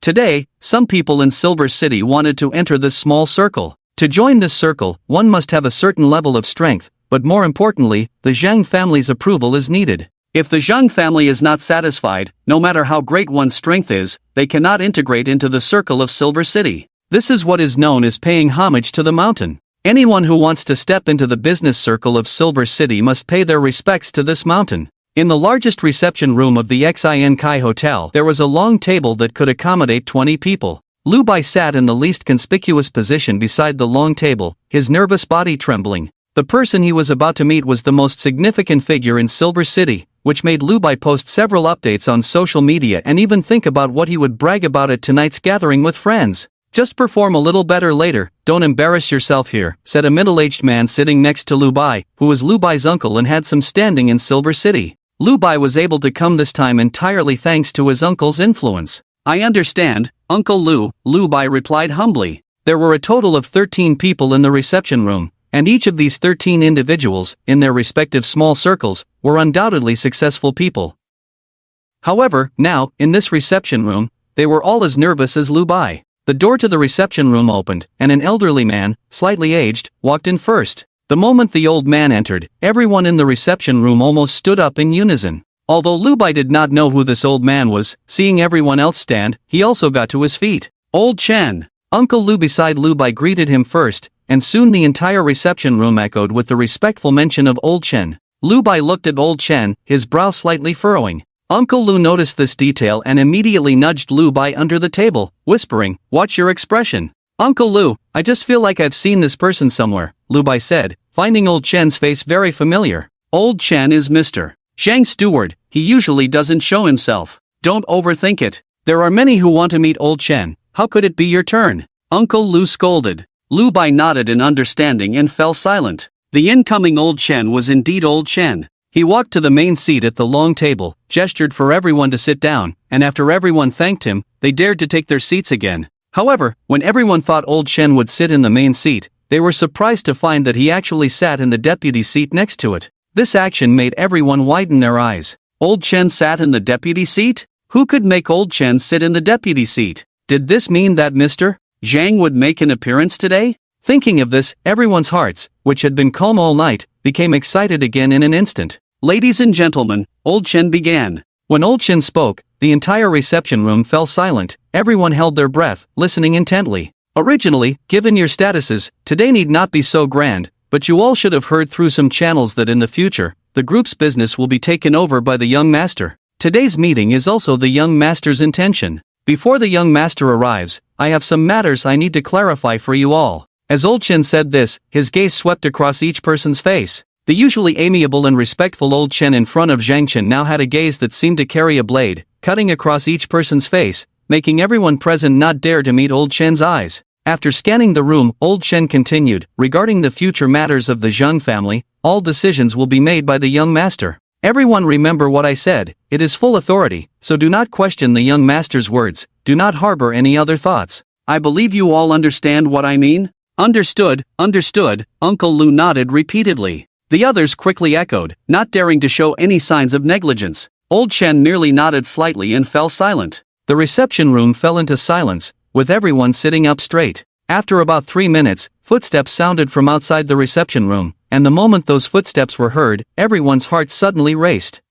Today, some people in Silver City wanted to enter this small circle. To join this circle, one must have a certain level of strength, but more importantly, the Zhang family's approval is needed. If the Zhang family is not satisfied, no matter how great one's strength is, they cannot integrate into the circle of Silver City. This is what is known as paying homage to the mountain. Anyone who wants to step into the business circle of Silver City must pay their respects to this mountain. In the largest reception room of the Xin Kai Hotel, there was a long table that could accommodate 20 people. Lu Bai sat in the least conspicuous position beside the long table, his nervous body trembling. The person he was about to meet was the most significant figure in Silver City, which made Lu Bai post several updates on social media and even think about what he would brag about at tonight's gathering with friends. Just perform a little better later, don't embarrass yourself here, said a middle-aged man sitting next to Lu Bai, who was Lu Bai's uncle and had some standing in Silver City. Lu Bai was able to come this time entirely thanks to his uncle's influence. I understand, Uncle Lu, Lu Bai replied humbly. There were a total of 13 people in the reception room, and each of these 13 individuals, in their respective small circles, were undoubtedly successful people. However, now, in this reception room, they were all as nervous as Lu Bai. The door to the reception room opened, and an elderly man, slightly aged, walked in first. The moment the old man entered, everyone in the reception room almost stood up in unison. Although Lu Bai did not know who this old man was, seeing everyone else stand, he also got to his feet. Old Chen! Uncle Lu beside Lu Bai greeted him first, and soon the entire reception room echoed with the respectful mention of Old Chen. Lu Bai looked at Old Chen, his brow slightly furrowing. Uncle Lu noticed this detail and immediately nudged Lu Bai under the table, whispering, "Watch your expression." Uncle Lu, I just feel like I've seen this person somewhere, Lu Bai said, finding Old Chen's face very familiar. Old Chen is Mr. Zhang's steward. He usually doesn't show himself. Don't overthink it. There are many who want to meet Old Chen. How could it be your turn? Uncle Lu scolded. Lu Bai nodded in understanding and fell silent. The incoming Old Chen was indeed Old Chen. He walked to the main seat at the long table, gestured for everyone to sit down, and after everyone thanked him, they dared to take their seats again. However, when everyone thought Old Chen would sit in the main seat, they were surprised to find that he actually sat in the deputy seat next to it. This action made everyone widen their eyes. Old Chen sat in the deputy seat? Who could make Old Chen sit in the deputy seat? Did this mean that Mr. Zhang would make an appearance today? Thinking of this, everyone's hearts, which had been calm all night, became excited again in an instant. Ladies and gentlemen, Old Chen began. When Old Chen spoke, the entire reception room fell silent. Everyone held their breath, listening intently. Originally, given your statuses, today need not be so grand, but you all should have heard through some channels that in the future, the group's business will be taken over by the young master. Today's meeting is also the young master's intention. Before the young master arrives, I have some matters I need to clarify for you all. As Old Chen said this, his gaze swept across each person's face. The usually amiable and respectful Old Chen in front of Zhang Chen now had a gaze that seemed to carry a blade, cutting across each person's face, making everyone present not dare to meet Old Chen's eyes. After scanning the room, Old Chen continued, regarding the future matters of the Zhang family, all decisions will be made by the young master. Everyone remember what I said, it is full authority, so do not question the young master's words, do not harbor any other thoughts. I believe you all understand what I mean? Understood, understood, Uncle Lu nodded repeatedly. The others quickly echoed, not daring to show any signs of negligence. Old Chen merely nodded slightly and fell silent. The reception room fell into silence, with everyone sitting up straight. After about 3 minutes, footsteps sounded from outside the reception room, and the moment those footsteps were heard, everyone's heart suddenly raced.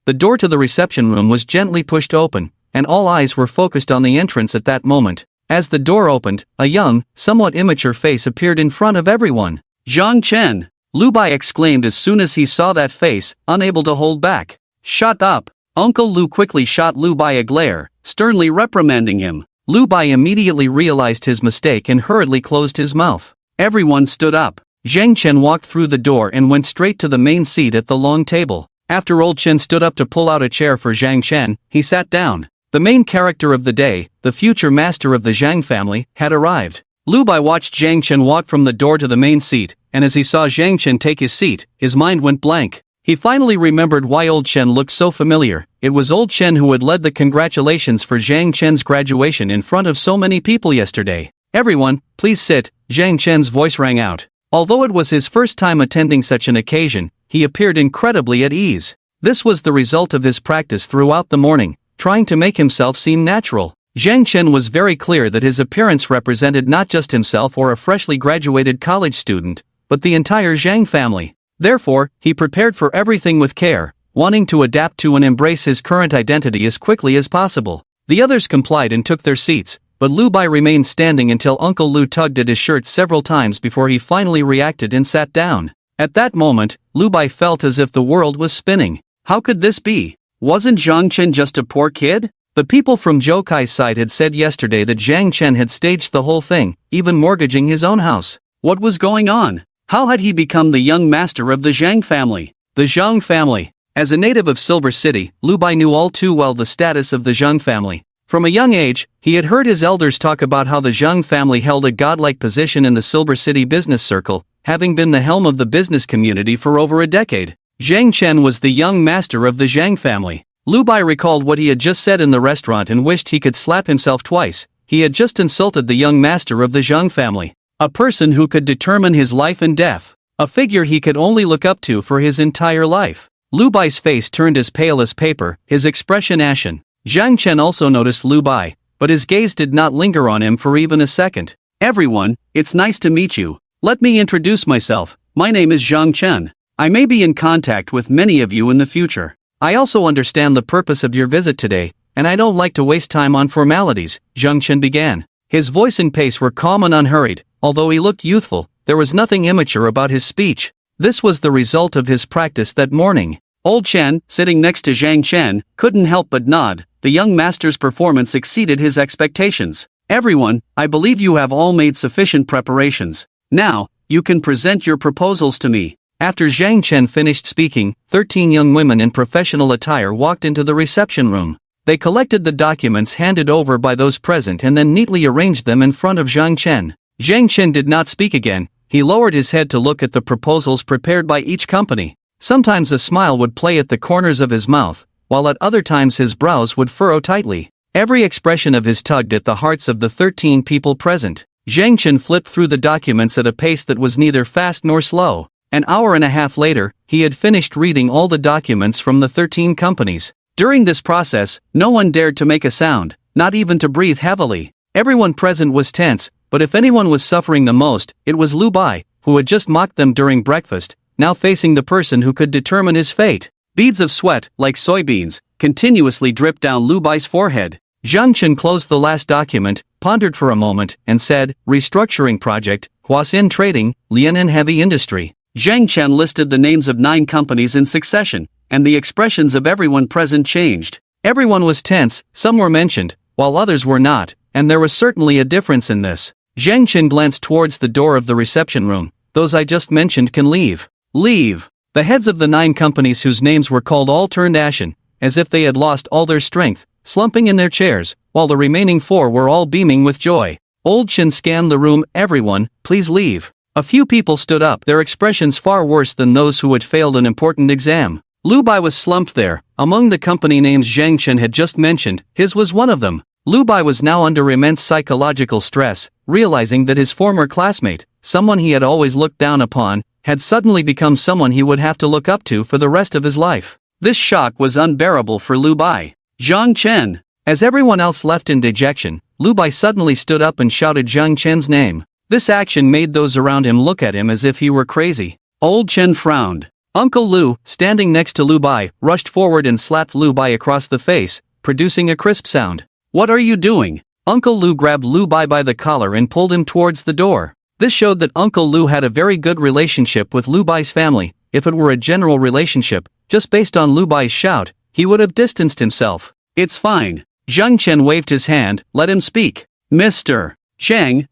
The door to the reception room was gently pushed open, and all eyes were focused on the entrance at that moment. As the door opened, a young, somewhat immature face appeared in front of everyone. Zhang Chen! Lu Bai exclaimed as soon as he saw that face, unable to hold back. Shut up! Uncle Lu quickly shot Lu Bai a glare, sternly reprimanding him. Lu Bai immediately realized his mistake and hurriedly closed his mouth. Everyone stood up. Zhang Chen walked through the door and went straight to the main seat at the long table. After Old Chen stood up to pull out a chair for Zhang Chen, he sat down. The main character of the day, the future master of the Zhang family, had arrived. Lu Bai watched Zhang Chen walk from the door to the main seat, and as he saw Zhang Chen take his seat, his mind went blank. He finally remembered why Old Chen looked so familiar. It was Old Chen who had led the congratulations for Zhang Chen's graduation in front of so many people yesterday. Everyone, please sit, Zhang Chen's voice rang out. Although it was his first time attending such an occasion, he appeared incredibly at ease. This was the result of his practice throughout the morning, trying to make himself seem natural. Zhang Chen was very clear that his appearance represented not just himself or a freshly graduated college student, but the entire Zhang family. Therefore, he prepared for everything with care, wanting to adapt to and embrace his current identity as quickly as possible. The others complied and took their seats, but Lu Bai remained standing until Uncle Lu tugged at his shirt several times before he finally reacted and sat down. At that moment, Lu Bai felt as if the world was spinning. How could this be? Wasn't Zhang Chen just a poor kid? The people from Zhou Kai's side had said yesterday that Zhang Chen had staged the whole thing, even mortgaging his own house. What was going on? How had he become the young master of the Zhang family? The Zhang family. As a native of Silver City, Lu Bai knew all too well the status of the Zhang family. From a young age, he had heard his elders talk about how the Zhang family held a godlike position in the Silver City business circle, having been the helm of the business community for over a decade. Zhang Chen was the young master of the Zhang family. Lu Bai recalled what he had just said in the restaurant and wished he could slap himself twice. He had just insulted the young master of the Zhang family. A person who could determine his life and death. A figure he could only look up to for his entire life. Lu Bai's face turned as pale as paper, his expression ashen. Zhang Chen also noticed Lu Bai, but his gaze did not linger on him for even a second. Everyone, it's nice to meet you. Let me introduce myself. My name is Zhang Chen. I may be in contact with many of you in the future. I also understand the purpose of your visit today, and I don't like to waste time on formalities, Zhang Chen began. His voice and pace were calm and unhurried. Although he looked youthful, there was nothing immature about his speech. This was the result of his practice that morning. Old Chen, sitting next to Zhang Chen, couldn't help but nod. The young master's performance exceeded his expectations. Everyone, I believe you have all made sufficient preparations. Now, you can present your proposals to me. After Zhang Chen finished speaking, 13 young women in professional attire walked into the reception room. They collected the documents handed over by those present and then neatly arranged them in front of Zhang Chen. Zhang Chen did not speak again. He lowered his head to look at the proposals prepared by each company. Sometimes a smile would play at the corners of his mouth, while at other times his brows would furrow tightly. Every expression of his tugged at the hearts of the 13 people present. Zhang Chen flipped through the documents at a pace that was neither fast nor slow. An hour and a half later, he had finished reading all the documents from the 13 companies. During this process, no one dared to make a sound, not even to breathe heavily. Everyone present was tense, but if anyone was suffering the most, it was Lu Bai, who had just mocked them during breakfast, now facing the person who could determine his fate. Beads of sweat, like soybeans, continuously dripped down Lu Bai's forehead. Zhang Chen closed the last document, pondered for a moment, and said, Restructuring Project, Huaxin Trading, Lianin Heavy Industry. Zhang Chen listed the names of 9 companies in succession, and the expressions of everyone present changed. Everyone was tense, some were mentioned, while others were not, and there was certainly a difference in this. Zhang Chen glanced towards the door of the reception room. Those I just mentioned can leave. Leave. The heads of the 9 companies whose names were called all turned ashen, as if they had lost all their strength, slumping in their chairs, while the remaining 4 were all beaming with joy. Old Chen scanned the room. Everyone, please leave. A few people stood up, their expressions far worse than those who had failed an important exam. Lu Bai was slumped there. Among the company names Zhang Chen had just mentioned, his was one of them. Lu Bai was now under immense psychological stress, realizing that his former classmate, someone he had always looked down upon, had suddenly become someone he would have to look up to for the rest of his life. This shock was unbearable for Lu Bai. Zhang Chen. As everyone else left in dejection, Lu Bai suddenly stood up and shouted Zhang Chen's name. This action made those around him look at him as if he were crazy. Old Chen frowned. Uncle Lu, standing next to Lu Bai, rushed forward and slapped Lu Bai across the face, producing a crisp sound. What are you doing? Uncle Lu grabbed Lu Bai by the collar and pulled him towards the door. This showed that Uncle Lu had a very good relationship with Lu Bai's family. If it were a general relationship, just based on Lu Bai's shout, he would have distanced himself. It's fine. Zhang Chen waved his hand. Let him speak. Mr. Cheng,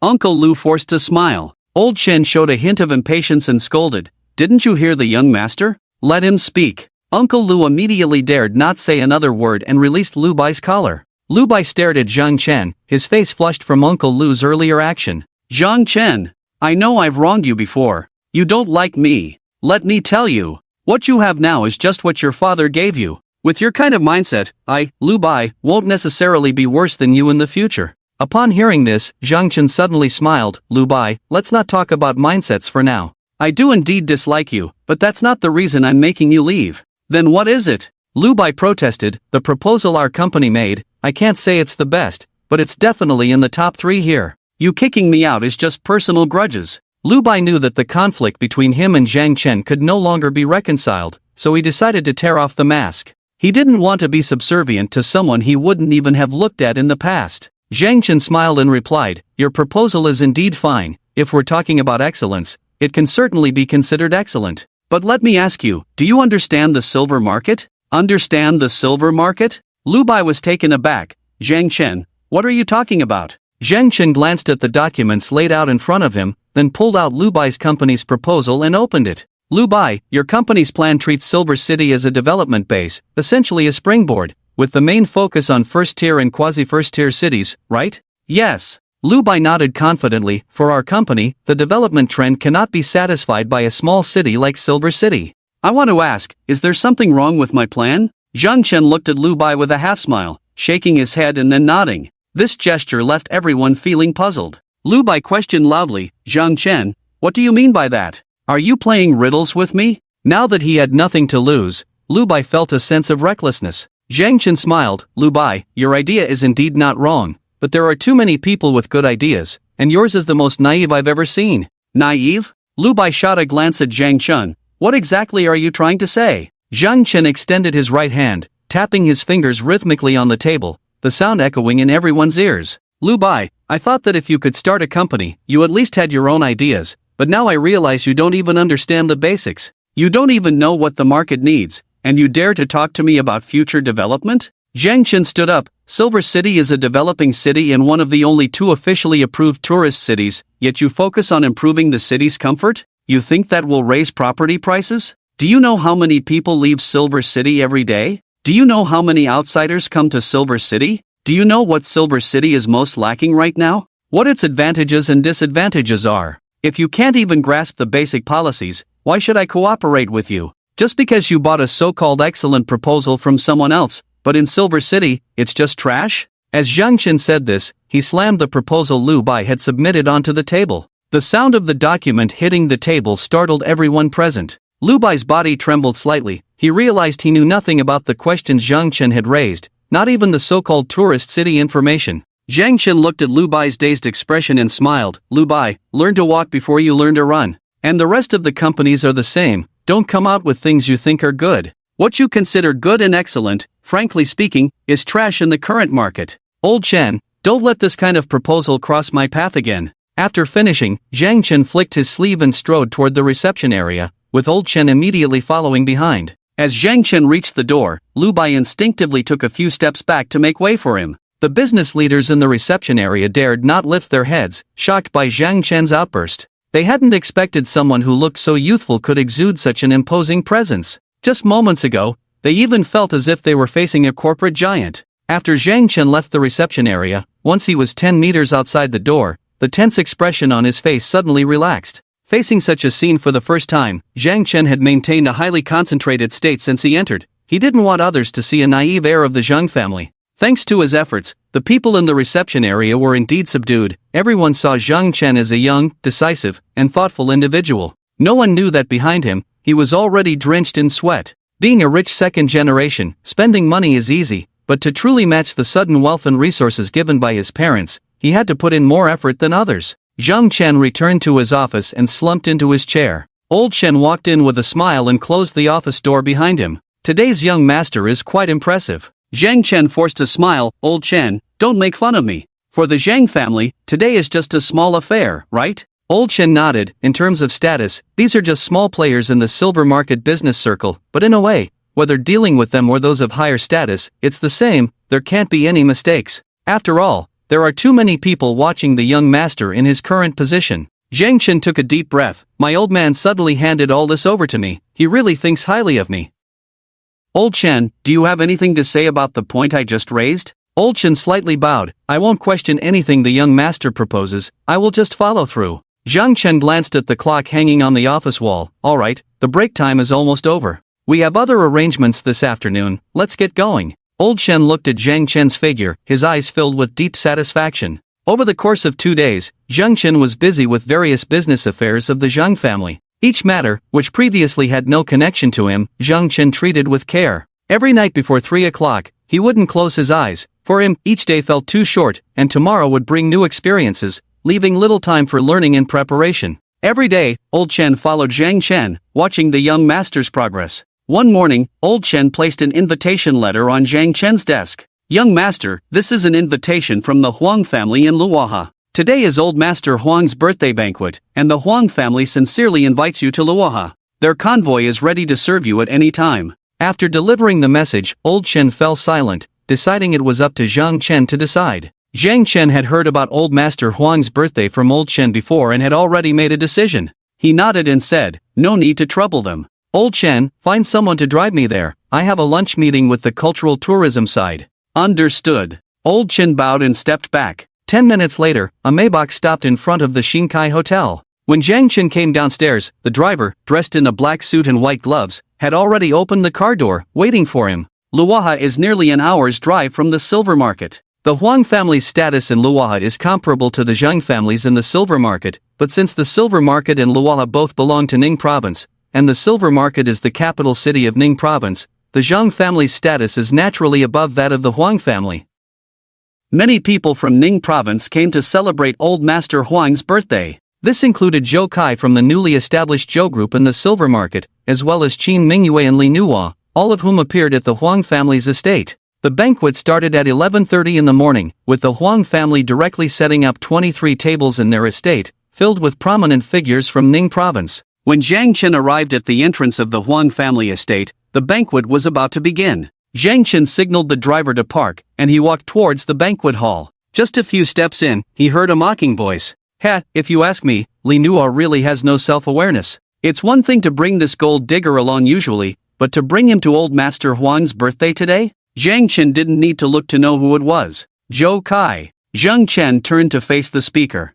Uncle Lu forced a smile. Old Chen showed a hint of impatience and scolded. Didn't you hear the young master? Let him speak. Uncle Lu immediately dared not say another word and released Lu Bai's collar. Lu Bai stared at Zhang Chen, his face flushed from Uncle Lu's earlier action. Zhang Chen, I know I've wronged you before. You don't like me. Let me tell you, what you have now is just what your father gave you. With your kind of mindset, Lu Bai, won't necessarily be worse than you in the future. Upon hearing this, Zhang Chen suddenly smiled. Lu Bai, let's not talk about mindsets for now. I do indeed dislike you, but that's not the reason I'm making you leave. Then what is it? Lu Bai protested. The proposal our company made, I can't say it's the best, but it's definitely in the top 3 here. You kicking me out is just personal grudges. Lu Bai knew that the conflict between him and Zhang Chen could no longer be reconciled, so he decided to tear off the mask. He didn't want to be subservient to someone he wouldn't even have looked at in the past. Zhang Chen smiled and replied, Your proposal is indeed fine. If we're talking about excellence, it can certainly be considered excellent. But let me ask you, do you understand the silver market? Understand the silver market? Lu Bai was taken aback. Zhang Chen, what are you talking about? Zhang Chen glanced at the documents laid out in front of him, then pulled out Lu Bai's company's proposal and opened it. Lu Bai, your company's plan treats Silver City as a development base, essentially a springboard, with the main focus on first-tier and quasi-first-tier cities, right? Yes. Lu Bai nodded confidently. For our company, the development trend cannot be satisfied by a small city like Silver City. I want to ask, is there something wrong with my plan? Zhang Chen looked at Lu Bai with a half-smile, shaking his head and then nodding. This gesture left everyone feeling puzzled. Lu Bai questioned loudly, Zhang Chen, what do you mean by that? Are you playing riddles with me? Now that he had nothing to lose, Lu Bai felt a sense of recklessness. Zhang Chen smiled. Lu Bai, your idea is indeed not wrong, but there are too many people with good ideas, and yours is the most naive I've ever seen. Naive? Lu Bai shot a glance at Zhang Chen. What exactly are you trying to say? Zhang Chen extended his right hand, tapping his fingers rhythmically on the table, the sound echoing in everyone's ears. Lu Bai, I thought that if you could start a company, you at least had your own ideas, but now I realize you don't even understand the basics. You don't even know what the market needs, and you dare to talk to me about future development? Zhang Chen stood up. Silver City is a developing city and one of the only 2 officially approved tourist cities, yet you focus on improving the city's comfort? You think that will raise property prices? Do you know how many people leave Silver City every day? Do you know how many outsiders come to Silver City? Do you know what Silver City is most lacking right now? What its advantages and disadvantages are? If you can't even grasp the basic policies, why should I cooperate with you? Just because you bought a so-called excellent proposal from someone else, but in Silver City, it's just trash? As Zhang Chen said this, he slammed the proposal Lu Bai had submitted onto the table. The sound of the document hitting the table startled everyone present. Lu Bai's body trembled slightly. He realized he knew nothing about the questions Zhang Chen had raised, not even the so-called tourist city information. Zhang Chen looked at Lu Bai's dazed expression and smiled. Lu Bai, learn to walk before you learn to run. And the rest of the companies are the same. Don't come out with things you think are good. What you consider good and excellent, frankly speaking, is trash in the current market. Old Chen, don't let this kind of proposal cross my path again. After finishing, Zhang Chen flicked his sleeve and strode toward the reception area, with Old Chen immediately following behind. As Zhang Chen reached the door, Lu Bai instinctively took a few steps back to make way for him. The business leaders in the reception area dared not lift their heads, shocked by Zhang Chen's outburst. They hadn't expected someone who looked so youthful could exude such an imposing presence. Just moments ago, they even felt as if they were facing a corporate giant. After Zhang Chen left the reception area, once he was 10 meters outside the door, the tense expression on his face suddenly relaxed. Facing such a scene for the first time, Zhang Chen had maintained a highly concentrated state since he entered. He didn't want others to see a naive heir of the Zhang family. Thanks to his efforts, the people in the reception area were indeed subdued. Everyone saw Zhang Chen as a young, decisive, and thoughtful individual. No one knew that behind him, he was already drenched in sweat. Being a rich second generation, spending money is easy, but to truly match the sudden wealth and resources given by his parents, he had to put in more effort than others. Zhang Chen returned to his office and slumped into his chair. Old Chen walked in with a smile and closed the office door behind him. Today's young master is quite impressive. Zhang Chen forced a smile. Old Chen, don't make fun of me. For the Zhang family, today is just a small affair, right? Old Chen nodded. In terms of status, these are just small players in the silver market business circle, but in a way, whether dealing with them or those of higher status, it's the same. There can't be any mistakes. After all, there are too many people watching the young master in his current position. Zhang Chen took a deep breath. My old man suddenly handed all this over to me. He really thinks highly of me. Old Chen, do you have anything to say about the point I just raised? Old Chen slightly bowed. I won't question anything the young master proposes, I will just follow through. Zhang Chen glanced at the clock hanging on the office wall. Alright, the break time is almost over. We have other arrangements this afternoon, let's get going. Old Chen looked at Zhang Chen's figure, his eyes filled with deep satisfaction. Over the course of 2 days, Zhang Chen was busy with various business affairs of the Zhang family. Each matter, which previously had no connection to him, Zhang Chen treated with care. Every night before 3 o'clock, he wouldn't close his eyes. For him, each day felt too short, and tomorrow would bring new experiences, leaving little time for learning and preparation. Every day, Old Chen followed Zhang Chen, watching the young master's progress. One morning, Old Chen placed an invitation letter on Zhang Chen's desk. Young master, this is an invitation from the Huang family in Luoha. Today is Old Master Huang's birthday banquet, and the Huang family sincerely invites you to Luoha. Their convoy is ready to serve you at any time. After delivering the message, Old Chen fell silent, deciding it was up to Zhang Chen to decide. Zhang Chen had heard about Old Master Huang's birthday from Old Chen before and had already made a decision. He nodded and said, no need to trouble them. Old Chen, find someone to drive me there. I have a lunch meeting with the cultural tourism side. Understood. Old Chen bowed and stepped back. 10 minutes later, a Maybach stopped in front of the Shinkai Hotel. When Zhang Chen came downstairs, the driver, dressed in a black suit and white gloves, had already opened the car door, waiting for him. Luoha is nearly an hour's drive from the silver market. The Huang family's status in Luoha is comparable to the Zhang families in the silver market, but since the silver market and Luoha both belong to Ning province, and the silver market is the capital city of Ning province, the Zhang family's status is naturally above that of the Huang family. Many people from Ning province came to celebrate Old Master Huang's birthday. This included Zhou Kai from the newly established Zhou Group in the silver market, as well as Qin Mingyue and Li Nuo, all of whom appeared at the Huang family's estate. The banquet started at 11:30 in the morning, with the Huang family directly setting up 23 tables in their estate, filled with prominent figures from Ning province. When Zhang Chen arrived at the entrance of the Huang family estate, the banquet was about to begin. Zhang Chen signaled the driver to park, and he walked towards the banquet hall. Just a few steps in, he heard a mocking voice. If you ask me, Li Nuo really has no self-awareness. It's one thing to bring this gold digger along usually, but to bring him to Old Master Huang's birthday today? Zhang Chen didn't need to look to know who it was. Zhou Kai. Zhang Chen turned to face the speaker.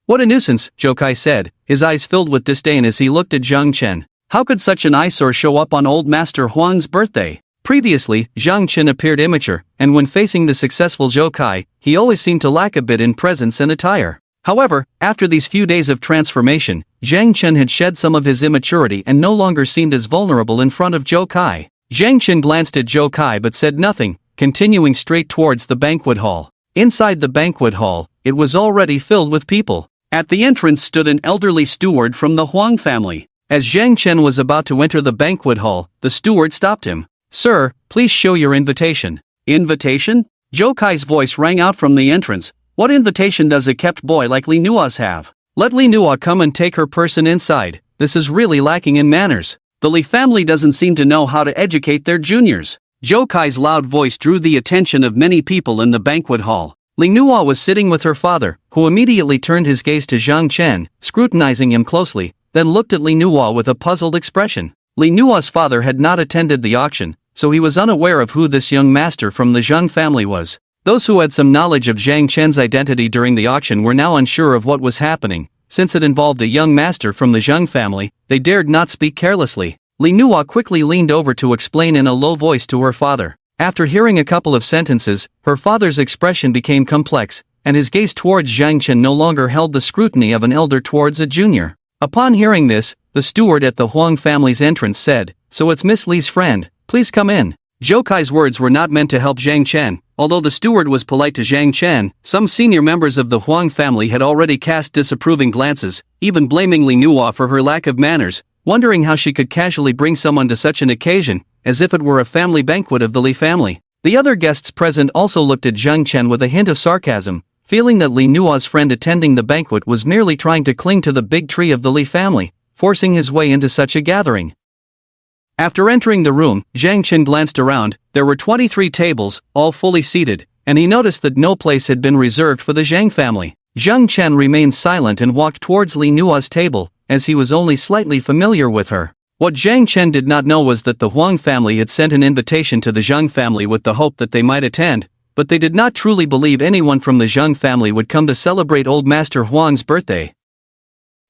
What a nuisance, Zhou Kai said, his eyes filled with disdain as he looked at Zhang Chen. How could such an eyesore show up on Old Master Huang's birthday? Previously, Zhang Chen appeared immature, and when facing the successful Zhou Kai, he always seemed to lack a bit in presence and attire. However, after these few days of transformation, Zhang Chen had shed some of his immaturity and no longer seemed as vulnerable in front of Zhou Kai. Zhang Chen glanced at Zhou Kai but said nothing, continuing straight towards the banquet hall. Inside the banquet hall, it was already filled with people. At the entrance stood an elderly steward from the Huang family. As Zhang Chen was about to enter the banquet hall, the steward stopped him. "Sir, please show your invitation." "Invitation?" Zhou Kai's voice rang out from the entrance. "What invitation does a kept boy like Li Nua's have? Let Li Nua come and take her person inside. This is really lacking in manners. The Li family doesn't seem to know how to educate their juniors." Zhou Kai's loud voice drew the attention of many people in the banquet hall. Li Nua was sitting with her father, who immediately turned his gaze to Zhang Chen, scrutinizing him closely, then looked at Li Nua with a puzzled expression. Li Nua's father had not attended the auction, so he was unaware of who this young master from the Zhang family was. Those who had some knowledge of Zhang Chen's identity during the auction were now unsure of what was happening. Since it involved a young master from the Zhang family, they dared not speak carelessly. Li Nua quickly leaned over to explain in a low voice to her father. After hearing a couple of sentences, her father's expression became complex, and his gaze towards Zhang Chen no longer held the scrutiny of an elder towards a junior. Upon hearing this, the steward at the Huang family's entrance said, "So it's Miss Li's friend, please come in." Zhou Kai's words were not meant to help Zhang Chen. Although the steward was polite to Zhang Chen, some senior members of the Huang family had already cast disapproving glances, even blaming Li Nua for her lack of manners, wondering how she could casually bring someone to such an occasion, as if it were a family banquet of the Li family. The other guests present also looked at Zhang Chen with a hint of sarcasm, feeling that Li Nua's friend attending the banquet was merely trying to cling to the big tree of the Li family, forcing his way into such a gathering. After entering the room, Zhang Chen glanced around. There were 23 tables, all fully seated, and he noticed that no place had been reserved for the Zhang family. Zhang Chen remained silent and walked towards Li Nua's table, as he was only slightly familiar with her. What Zhang Chen did not know was that the Huang family had sent an invitation to the Zhang family with the hope that they might attend, but they did not truly believe anyone from the Zhang family would come to celebrate Old Master Huang's birthday.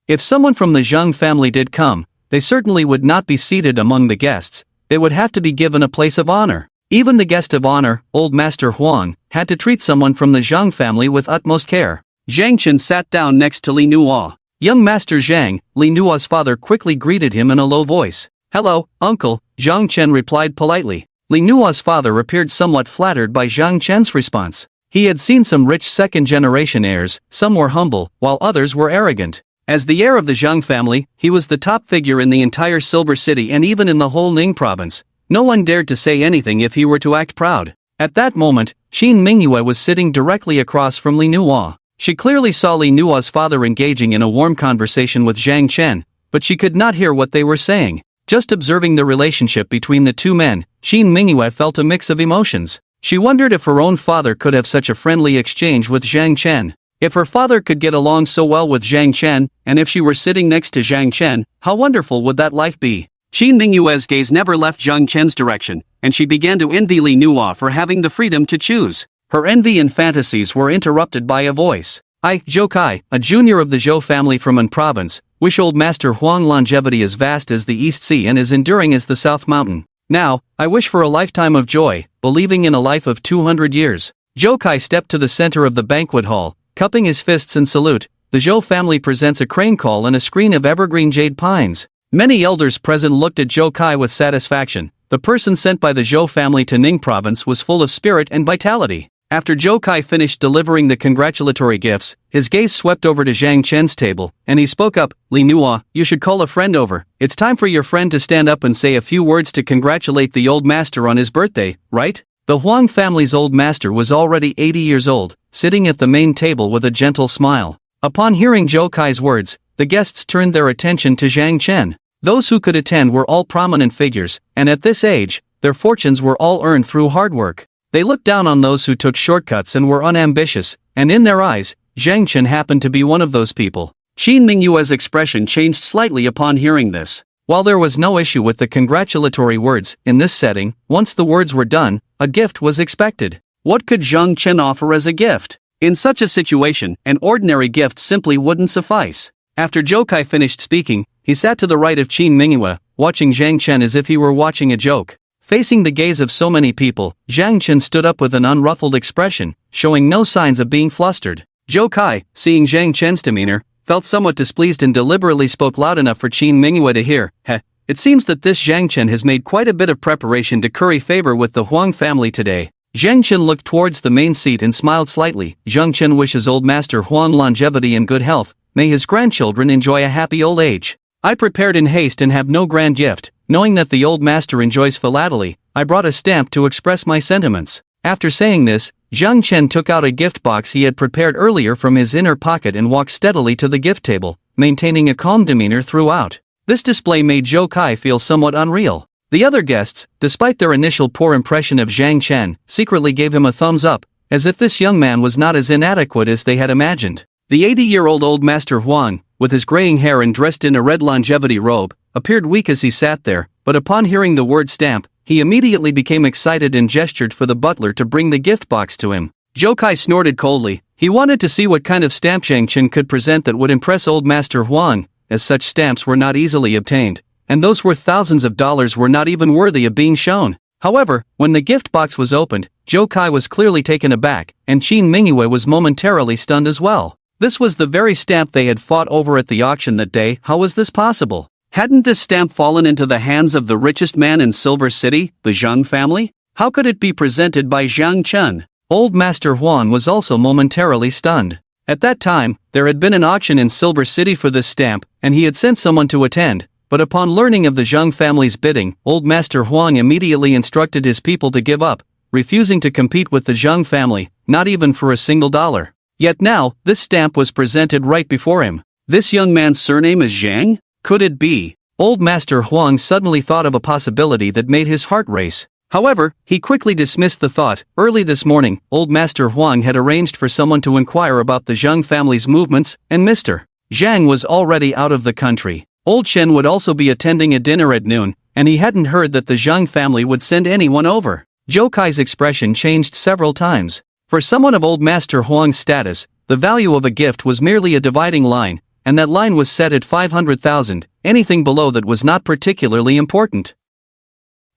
If someone from the Zhang family did come, they certainly would not be seated among the guests. They would have to be given a place of honor. Even the guest of honor, Old Master Huang, had to treat someone from the Zhang family with utmost care. Zhang Chen sat down next to Li Nua. "Young Master Zhang," Li Nua's father quickly greeted him in a low voice. "Hello, uncle," Zhang Chen replied politely. Li Nua's father appeared somewhat flattered by Zhang Chen's response. He had seen some rich second-generation heirs, some were humble, while others were arrogant. As the heir of the Zhang family, he was the top figure in the entire Silver City and even in the whole Ning province. No one dared to say anything if he were to act proud. At that moment, Qin Mingyue was sitting directly across from Li Nua. She clearly saw Li Nua's father engaging in a warm conversation with Zhang Chen, but she could not hear what they were saying. Just observing the relationship between the two men, Qin Mingyue felt a mix of emotions. She wondered if her own father could have such a friendly exchange with Zhang Chen. If her father could get along so well with Zhang Chen, and if she were sitting next to Zhang Chen, how wonderful would that life be? Qin Mingyue's gaze never left Zhang Chen's direction, and she began to envy Li Nua for having the freedom to choose. Her envy and fantasies were interrupted by a voice. "I, Zhou Kai, a junior of the Zhou family from An province, wish Old Master Huang longevity as vast as the East Sea and as enduring as the South Mountain. Now, I wish for a lifetime of joy, believing in a life of 200 years. Zhou Kai stepped to the center of the banquet hall, cupping his fists in salute. The Zhou family presents a crane call and a screen of evergreen jade pines. Many elders present looked at Zhou Kai with satisfaction. The person sent by the Zhou family to Ning province was full of spirit and vitality. After Zhou Kai finished delivering the congratulatory gifts, his gaze swept over to Zhang Chen's table, and he spoke up. "Li Nua, you should call a friend over. It's time for your friend to stand up and say a few words to congratulate the old master on his birthday, right?" The Huang family's old master was already 80 years old, sitting at the main table with a gentle smile. Upon hearing Zhou Kai's words, the guests turned their attention to Zhang Chen. Those who could attend were all prominent figures, and at this age, their fortunes were all earned through hard work. They looked down on those who took shortcuts and were unambitious, and in their eyes, Zhang Chen happened to be one of those people. Qin Mingyue's expression changed slightly upon hearing this. While there was no issue with the congratulatory words, in this setting, once the words were done, a gift was expected. What could Zhang Chen offer as a gift? In such a situation, an ordinary gift simply wouldn't suffice. After Zhou Kai finished speaking, he sat to the right of Qin Mingyue, watching Zhang Chen as if he were watching a joke. Facing the gaze of so many people, Zhang Chen stood up with an unruffled expression, showing no signs of being flustered. Zhou Kai, seeing Zhang Chen's demeanor, felt somewhat displeased and deliberately spoke loud enough for Qin Mingyue to hear. It seems that this Zhang Chen has made quite a bit of preparation to curry favor with the Huang family today. Zhang Chen looked towards the main seat and smiled slightly. Zhang Chen wishes Old Master Huang longevity and good health. May his grandchildren enjoy a happy old age. I prepared in haste and have no grand gift. Knowing that the old master enjoys philately, I brought a stamp to express my sentiments. After saying this, Zhang Chen took out a gift box he had prepared earlier from his inner pocket and walked steadily to the gift table, maintaining a calm demeanor throughout. This display made Zhou Kai feel somewhat unreal. The other guests, despite their initial poor impression of Zhang Chen, secretly gave him a thumbs up, as if this young man was not as inadequate as they had imagined. The 80-year-old old master Huang, with his graying hair and dressed in a red longevity robe, appeared weak as he sat there, but upon hearing the word stamp, he immediately became excited and gestured for the butler to bring the gift box to him. Zhou Kai snorted coldly. He wanted to see what kind of stamp Zhang Chen could present that would impress old master Huang, as such stamps were not easily obtained, and those worth thousands of dollars were not even worthy of being shown. However, when the gift box was opened, Zhou Kai was clearly taken aback, and Qin Mingyue was momentarily stunned as well. This was the very stamp they had fought over at the auction that day. How was this possible? Hadn't this stamp fallen into the hands of the richest man in Silver City, the Zhang family? How could it be presented by Zhang Chen? Old Master Huan was also momentarily stunned. At that time, there had been an auction in Silver City for this stamp, and he had sent someone to attend, but upon learning of the Zhang family's bidding, Old Master Huang immediately instructed his people to give up, refusing to compete with the Zhang family, not even for a single dollar. Yet now, this stamp was presented right before him. This young man's surname is Zhang? Could it be? Old Master Huang suddenly thought of a possibility that made his heart race. However, he quickly dismissed the thought. Early this morning, Old Master Huang had arranged for someone to inquire about the Zhang family's movements, and Mr. Zhang was already out of the country. Old Chen would also be attending a dinner at noon, and he hadn't heard that the Zhang family would send anyone over. Zhou Kai's expression changed several times. For someone of Old Master Huang's status, the value of a gift was merely a dividing line, and that line was set at 500,000, anything below that was not particularly important.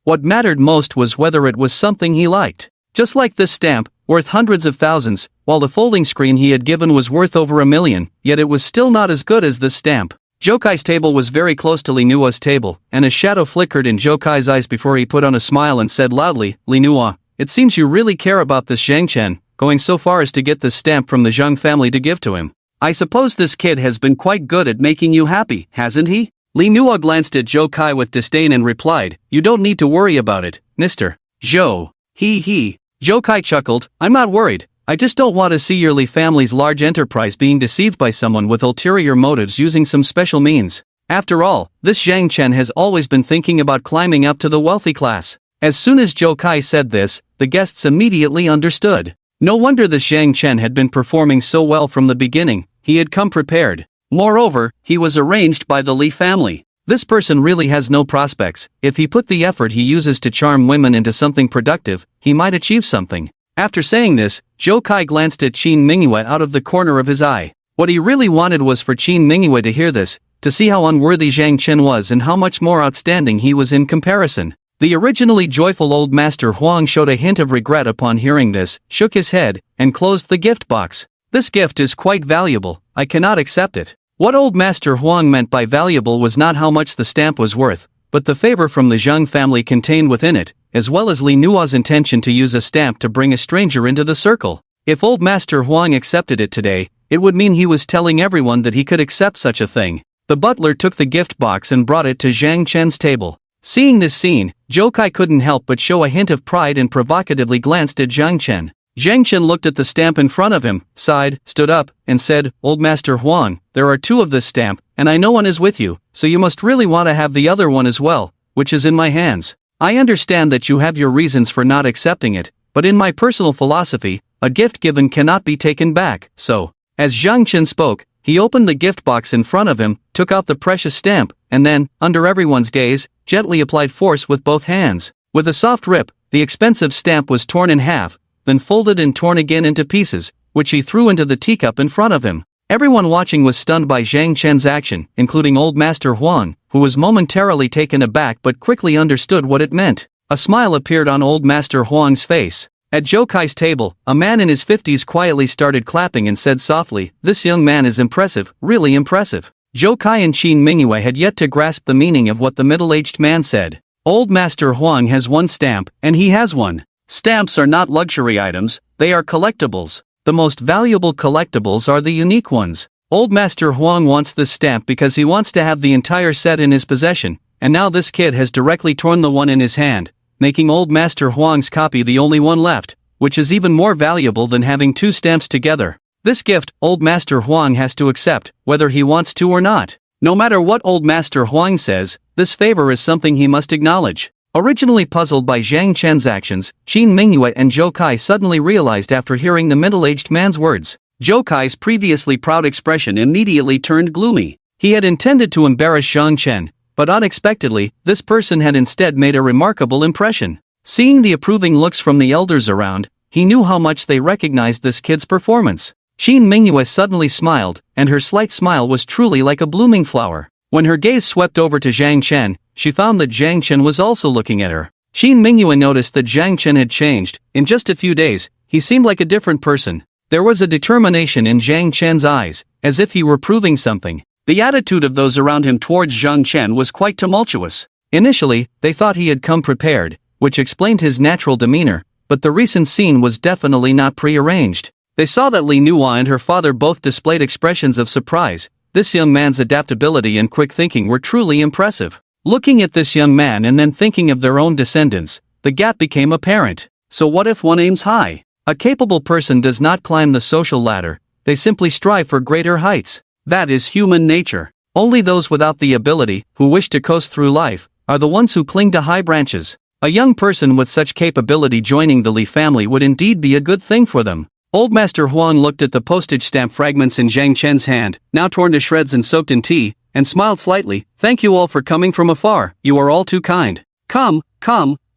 What mattered most was whether it was something he liked. Just like this stamp, worth hundreds of thousands, while the folding screen he had given was worth over $1 million, yet it was still not as good as this stamp. Zhou Kai's table was very close to Li Nua's table, and a shadow flickered in Zhou Kai's eyes before he put on a smile and said loudly, "Li Nua, it seems you really care about this Zhang Chen, going so far as to get this stamp from the Zhang family to give to him. I suppose this kid has been quite good at making you happy, hasn't he?" Li Nua glanced at Zhou Kai with disdain and replied, "You don't need to worry about it, Mr. Zhou." He. Zhou Kai chuckled, "I'm not worried. I just don't want to see your Li family's large enterprise being deceived by someone with ulterior motives using some special means. After all, this Zhang Chen has always been thinking about climbing up to the wealthy class." As soon as Zhou Kai said this, the guests immediately understood. No wonder this Zhang Chen had been performing so well from the beginning. He had come prepared. Moreover, he was arranged by the Li family. This person really has no prospects. If he put the effort he uses to charm women into something productive, he might achieve something. After saying this, Zhou Kai glanced at Qin Mingyue out of the corner of his eye. What he really wanted was for Qin Mingyue to hear this, to see how unworthy Zhang Chen was and how much more outstanding he was in comparison. The originally joyful old master Huang showed a hint of regret upon hearing this, shook his head, and closed the gift box. "This gift is quite valuable, I cannot accept it." What old master Huang meant by valuable was not how much the stamp was worth, but the favor from the Zhang family contained within it, as well as Li Nua's intention to use a stamp to bring a stranger into the circle. If old master Huang accepted it today, it would mean he was telling everyone that he could accept such a thing. The butler took the gift box and brought it to Zhang Chen's table. Seeing this scene, Zhou Kai couldn't help but show a hint of pride and provocatively glanced at Zhang Chen. Zhang Chen looked at the stamp in front of him, sighed, stood up, and said, "Old Master Huang, there are two of this stamp, and I know one is with you, so you must really want to have the other one as well, which is in my hands. I understand that you have your reasons for not accepting it, but in my personal philosophy, a gift given cannot be taken back, so." As Zhang Chen spoke, he opened the gift box in front of him, took out the precious stamp, and then, under everyone's gaze, gently applied force with both hands. With a soft rip, the expensive stamp was torn in half, then folded and torn again into pieces, which he threw into the teacup in front of him. Everyone watching was stunned by Zhang Chen's action, including old Master Huang, who was momentarily taken aback but quickly understood what it meant. A smile appeared on old Master Huang's face. At Zhou Kai's table, a man in his 50s quietly started clapping and said softly, "This young man is impressive, really impressive." Zhou Kai and Qin Mingyue had yet to grasp the meaning of what the middle-aged man said. Old Master Huang has one stamp, and he has one. Stamps are not luxury items, they are collectibles. The most valuable collectibles are the unique ones. Old Master Huang wants this stamp because he wants to have the entire set in his possession, and now this kid has directly torn the one in his hand, making Old Master Huang's copy the only one left, which is even more valuable than having two stamps together. This gift, Old Master Huang has to accept, whether he wants to or not. No matter what Old Master Huang says, this favor is something he must acknowledge. Originally puzzled by Zhang Chen's actions, Qin Mingyue and Zhou Kai suddenly realized after hearing the middle-aged man's words. Zhou Kai's previously proud expression immediately turned gloomy. He had intended to embarrass Zhang Chen, but unexpectedly, this person had instead made a remarkable impression. Seeing the approving looks from the elders around, he knew how much they recognized this kid's performance. Qin Mingyue suddenly smiled, and her slight smile was truly like a blooming flower. When her gaze swept over to Zhang Chen, she found that Zhang Chen was also looking at her. Qin Mingyue noticed that Zhang Chen had changed. In just a few days, he seemed like a different person. There was a determination in Zhang Chen's eyes, as if he were proving something. The attitude of those around him towards Zhang Chen was quite tumultuous. Initially, they thought he had come prepared, which explained his natural demeanor, but the recent scene was definitely not prearranged. They saw that Li Nuwa and her father both displayed expressions of surprise. This young man's adaptability and quick thinking were truly impressive. Looking at this young man and then thinking of their own descendants, the gap became apparent. So what if one aims high? A capable person does not climb the social ladder, they simply strive for greater heights. That is human nature. Only those without the ability, who wish to coast through life, are the ones who cling to high branches. A young person with such capability joining the Li family would indeed be a good thing for them. Old Master Huang looked at the postage stamp fragments in Zhang Chen's hand, now torn to shreds and soaked in tea, and smiled slightly. Thank you all for coming from afar, you are all too kind. Come,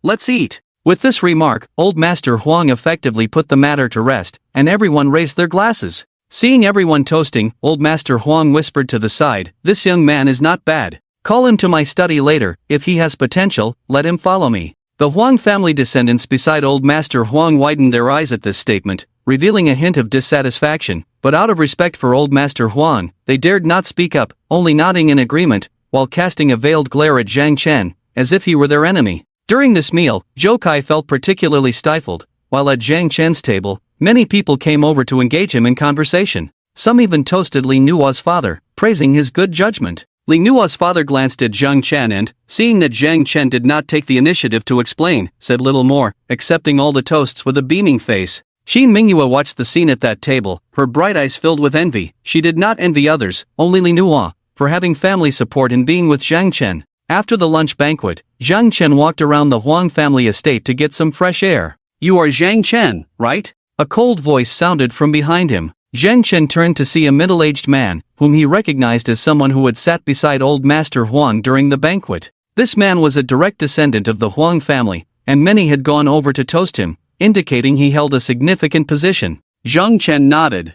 let's eat. With this remark, Old Master Huang effectively put the matter to rest, and everyone raised their glasses. Seeing everyone toasting, Old Master Huang whispered to the side, "This young man is not bad. Call him to my study later. If he has potential, let him follow me." The Huang family descendants beside Old Master Huang widened their eyes at this statement, revealing a hint of dissatisfaction, but out of respect for Old Master Huang, they dared not speak up, only nodding in agreement, while casting a veiled glare at Zhang Chen, as if he were their enemy. During this meal, Zhou Kai felt particularly stifled, while at Zhang Chen's table, many people came over to engage him in conversation. Some even toasted Li Nua's father, praising his good judgment. Li Nua's father glanced at Zhang Chen and, seeing that Zhang Chen did not take the initiative to explain, said little more, accepting all the toasts with a beaming face. Qin Mingyue watched the scene at that table, her bright eyes filled with envy. She did not envy others, only Li Nua, for having family support and being with Zhang Chen. After the lunch banquet, Zhang Chen walked around the Huang family estate to get some fresh air. "You are Zhang Chen, right?" A cold voice sounded from behind him. Zhang Chen turned to see a middle-aged man, whom he recognized as someone who had sat beside Old Master Huang during the banquet. This man was a direct descendant of the Huang family, and many had gone over to toast him, indicating he held a significant position. Zhang Chen nodded.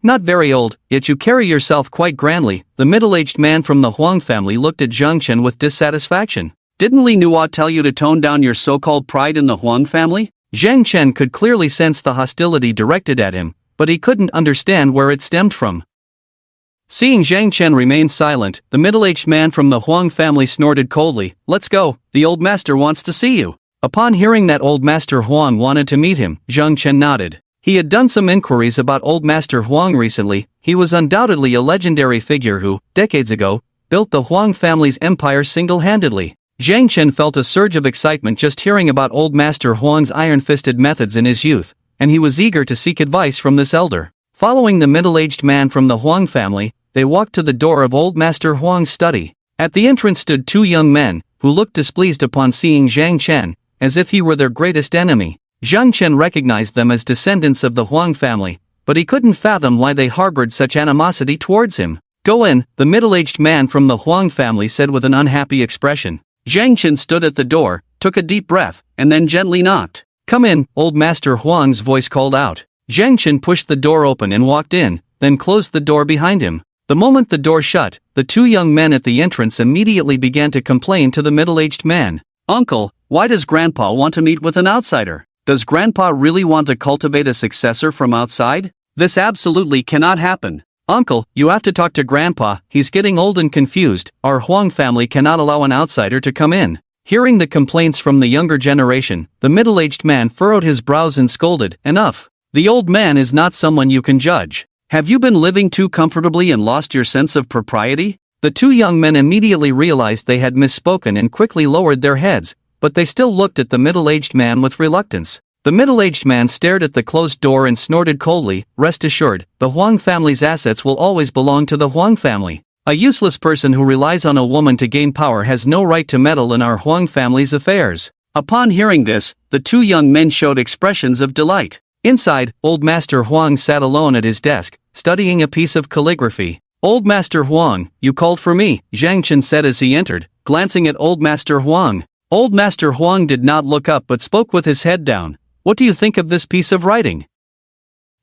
Not very old, yet you carry yourself quite grandly." The middle-aged man from the Huang family looked at Zhang Chen with dissatisfaction. "Didn't Li Nua tell you to tone down your so-called pride in the Huang family?" Zhang Chen could clearly sense the hostility directed at him, but he couldn't understand where it stemmed from. Seeing Zhang Chen remain silent, the middle-aged man from the Huang family snorted coldly. "Let's go, the old master wants to see you." Upon hearing that Old Master Huang wanted to meet him, Zhang Chen nodded. He had done some inquiries about Old Master Huang recently. He was undoubtedly a legendary figure who, decades ago, built the Huang family's empire single-handedly. Zhang Chen felt a surge of excitement just hearing about Old Master Huang's iron-fisted methods in his youth, and he was eager to seek advice from this elder. Following the middle-aged man from the Huang family, they walked to the door of Old Master Huang's study. At the entrance stood two young men, who looked displeased upon seeing Zhang Chen, as if he were their greatest enemy. Zhang Chen recognized them as descendants of the Huang family, but he couldn't fathom why they harbored such animosity towards him. "Go in," the middle-aged man from the Huang family said with an unhappy expression. Zhang Chen stood at the door, took a deep breath, and then gently knocked. "Come in," Old Master Huang's voice called out. Zhang Chen pushed the door open and walked in, then closed the door behind him. The moment the door shut, the two young men at the entrance immediately began to complain to the middle-aged man. "Uncle, why does Grandpa want to meet with an outsider? Does Grandpa really want to cultivate a successor from outside? This absolutely cannot happen. Uncle, you have to talk to Grandpa, he's getting old and confused. Our Huang family cannot allow an outsider to come in." Hearing the complaints from the younger generation, the middle-aged man furrowed his brows and scolded, "Enough. The old man is not someone you can judge. Have you been living too comfortably and lost your sense of propriety? The two young men immediately realized they had misspoken and quickly lowered their heads, but they still looked at the middle-aged man with reluctance. The middle-aged man stared at the closed door and snorted coldly, "Rest assured, the Huang family's assets will always belong to the Huang family. A useless person who relies on a woman to gain power has no right to meddle in our Huang family's affairs." Upon hearing this, the two young men showed expressions of delight. Inside, Old Master Huang sat alone at his desk, studying a piece of calligraphy. "Old Master Huang, you called for me," Zhang Chen said as he entered, glancing at Old Master Huang. Old Master Huang did not look up but spoke with his head down. "What do you think of this piece of writing?"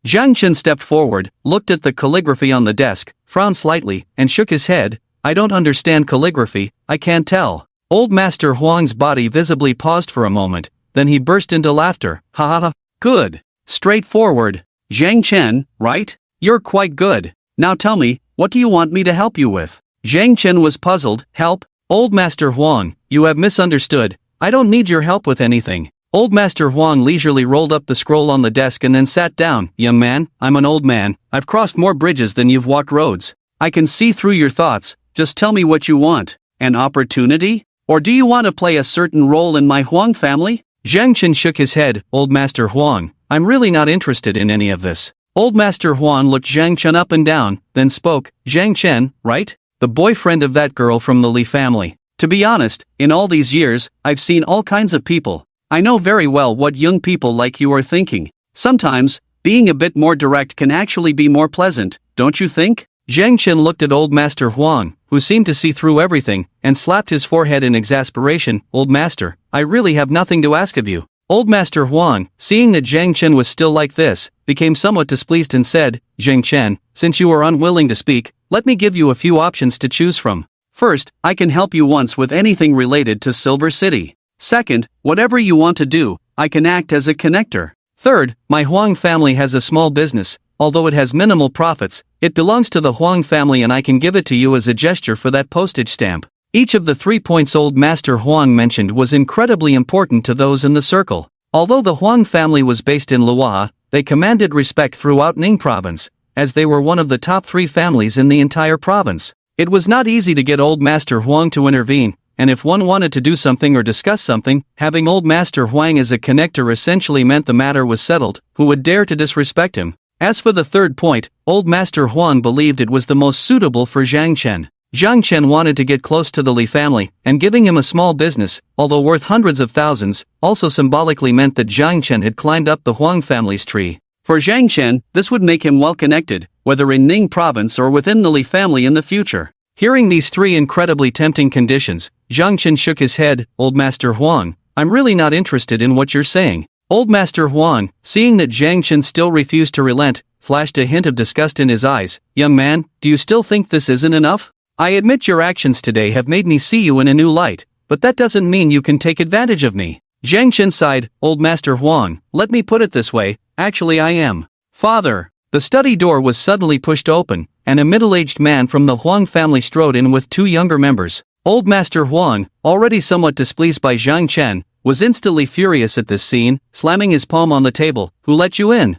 Zhang Chen stepped forward, looked at the calligraphy on the desk, frowned slightly, and shook his head. "I don't understand calligraphy, I can't tell." Old Master Huang's body visibly paused for a moment, then he burst into laughter. "Ha ha ha, good. Straightforward. Zhang Chen, right? You're quite good. Now tell me, what do you want me to help you with?" Zhang Chen was puzzled. "Help? Old Master Huang, you have misunderstood. I don't need your help with anything." Old Master Huang leisurely rolled up the scroll on the desk and then sat down. "Young man, I'm an old man. I've crossed more bridges than you've walked roads. I can see through your thoughts. Just tell me what you want. An opportunity? Or do you want to play a certain role in my Huang family?" Zhang Chen shook his head. "Old Master Huang, I'm really not interested in any of this." Old Master Huang looked Zhang Chen up and down, then spoke. "Zhang Chen, right? The boyfriend of that girl from the Li family. To be honest, in all these years, I've seen all kinds of people. I know very well what young people like you are thinking. Sometimes, being a bit more direct can actually be more pleasant, don't you think?" Zhang Chen looked at Old Master Huang, who seemed to see through everything, and slapped his forehead in exasperation. "Old Master, I really have nothing to ask of you." Old Master Huang, seeing that Zhang Chen was still like this, became somewhat displeased and said, "Zhang Chen, since you are unwilling to speak, let me give you a few options to choose from. First, I can help you once with anything related to Silver City. Second, whatever you want to do, I can act as a connector. Third, my Huang family has a small business, although it has minimal profits, it belongs to the Huang family and I can give it to you as a gesture for that postage stamp." Each of the 3 points Old Master Huang mentioned was incredibly important to those in the circle. Although the Huang family was based in Luo'an, they commanded respect throughout Ning province, as they were one of the top 3 families in the entire province. It was not easy to get Old Master Huang to intervene, and if one wanted to do something or discuss something, having Old Master Huang as a connector essentially meant the matter was settled. Who would dare to disrespect him? As for the third point, Old Master Huang believed it was the most suitable for Zhang Chen. Zhang Chen wanted to get close to the Li family, and giving him a small business, although worth hundreds of thousands, also symbolically meant that Zhang Chen had climbed up the Huang family's tree. For Zhang Chen, this would make him well connected, whether in Ning province or within the Li family in the future. Hearing these 3 incredibly tempting conditions, Zhang Chen shook his head. "Old Master Huang, I'm really not interested in what you're saying." Old Master Huang, seeing that Zhang Chen still refused to relent, flashed a hint of disgust in his eyes. "Young man, do you still think this isn't enough? I admit your actions today have made me see you in a new light, but that doesn't mean you can take advantage of me." Zhang Chen sighed. "Old Master Huang, let me put it this way, actually I am." "Father." The study door was suddenly pushed open, and a middle-aged man from the Huang family strode in with 2 younger members. Old Master Huang, already somewhat displeased by Zhang Chen, was instantly furious at this scene, slamming his palm on the table. "Who let you in?"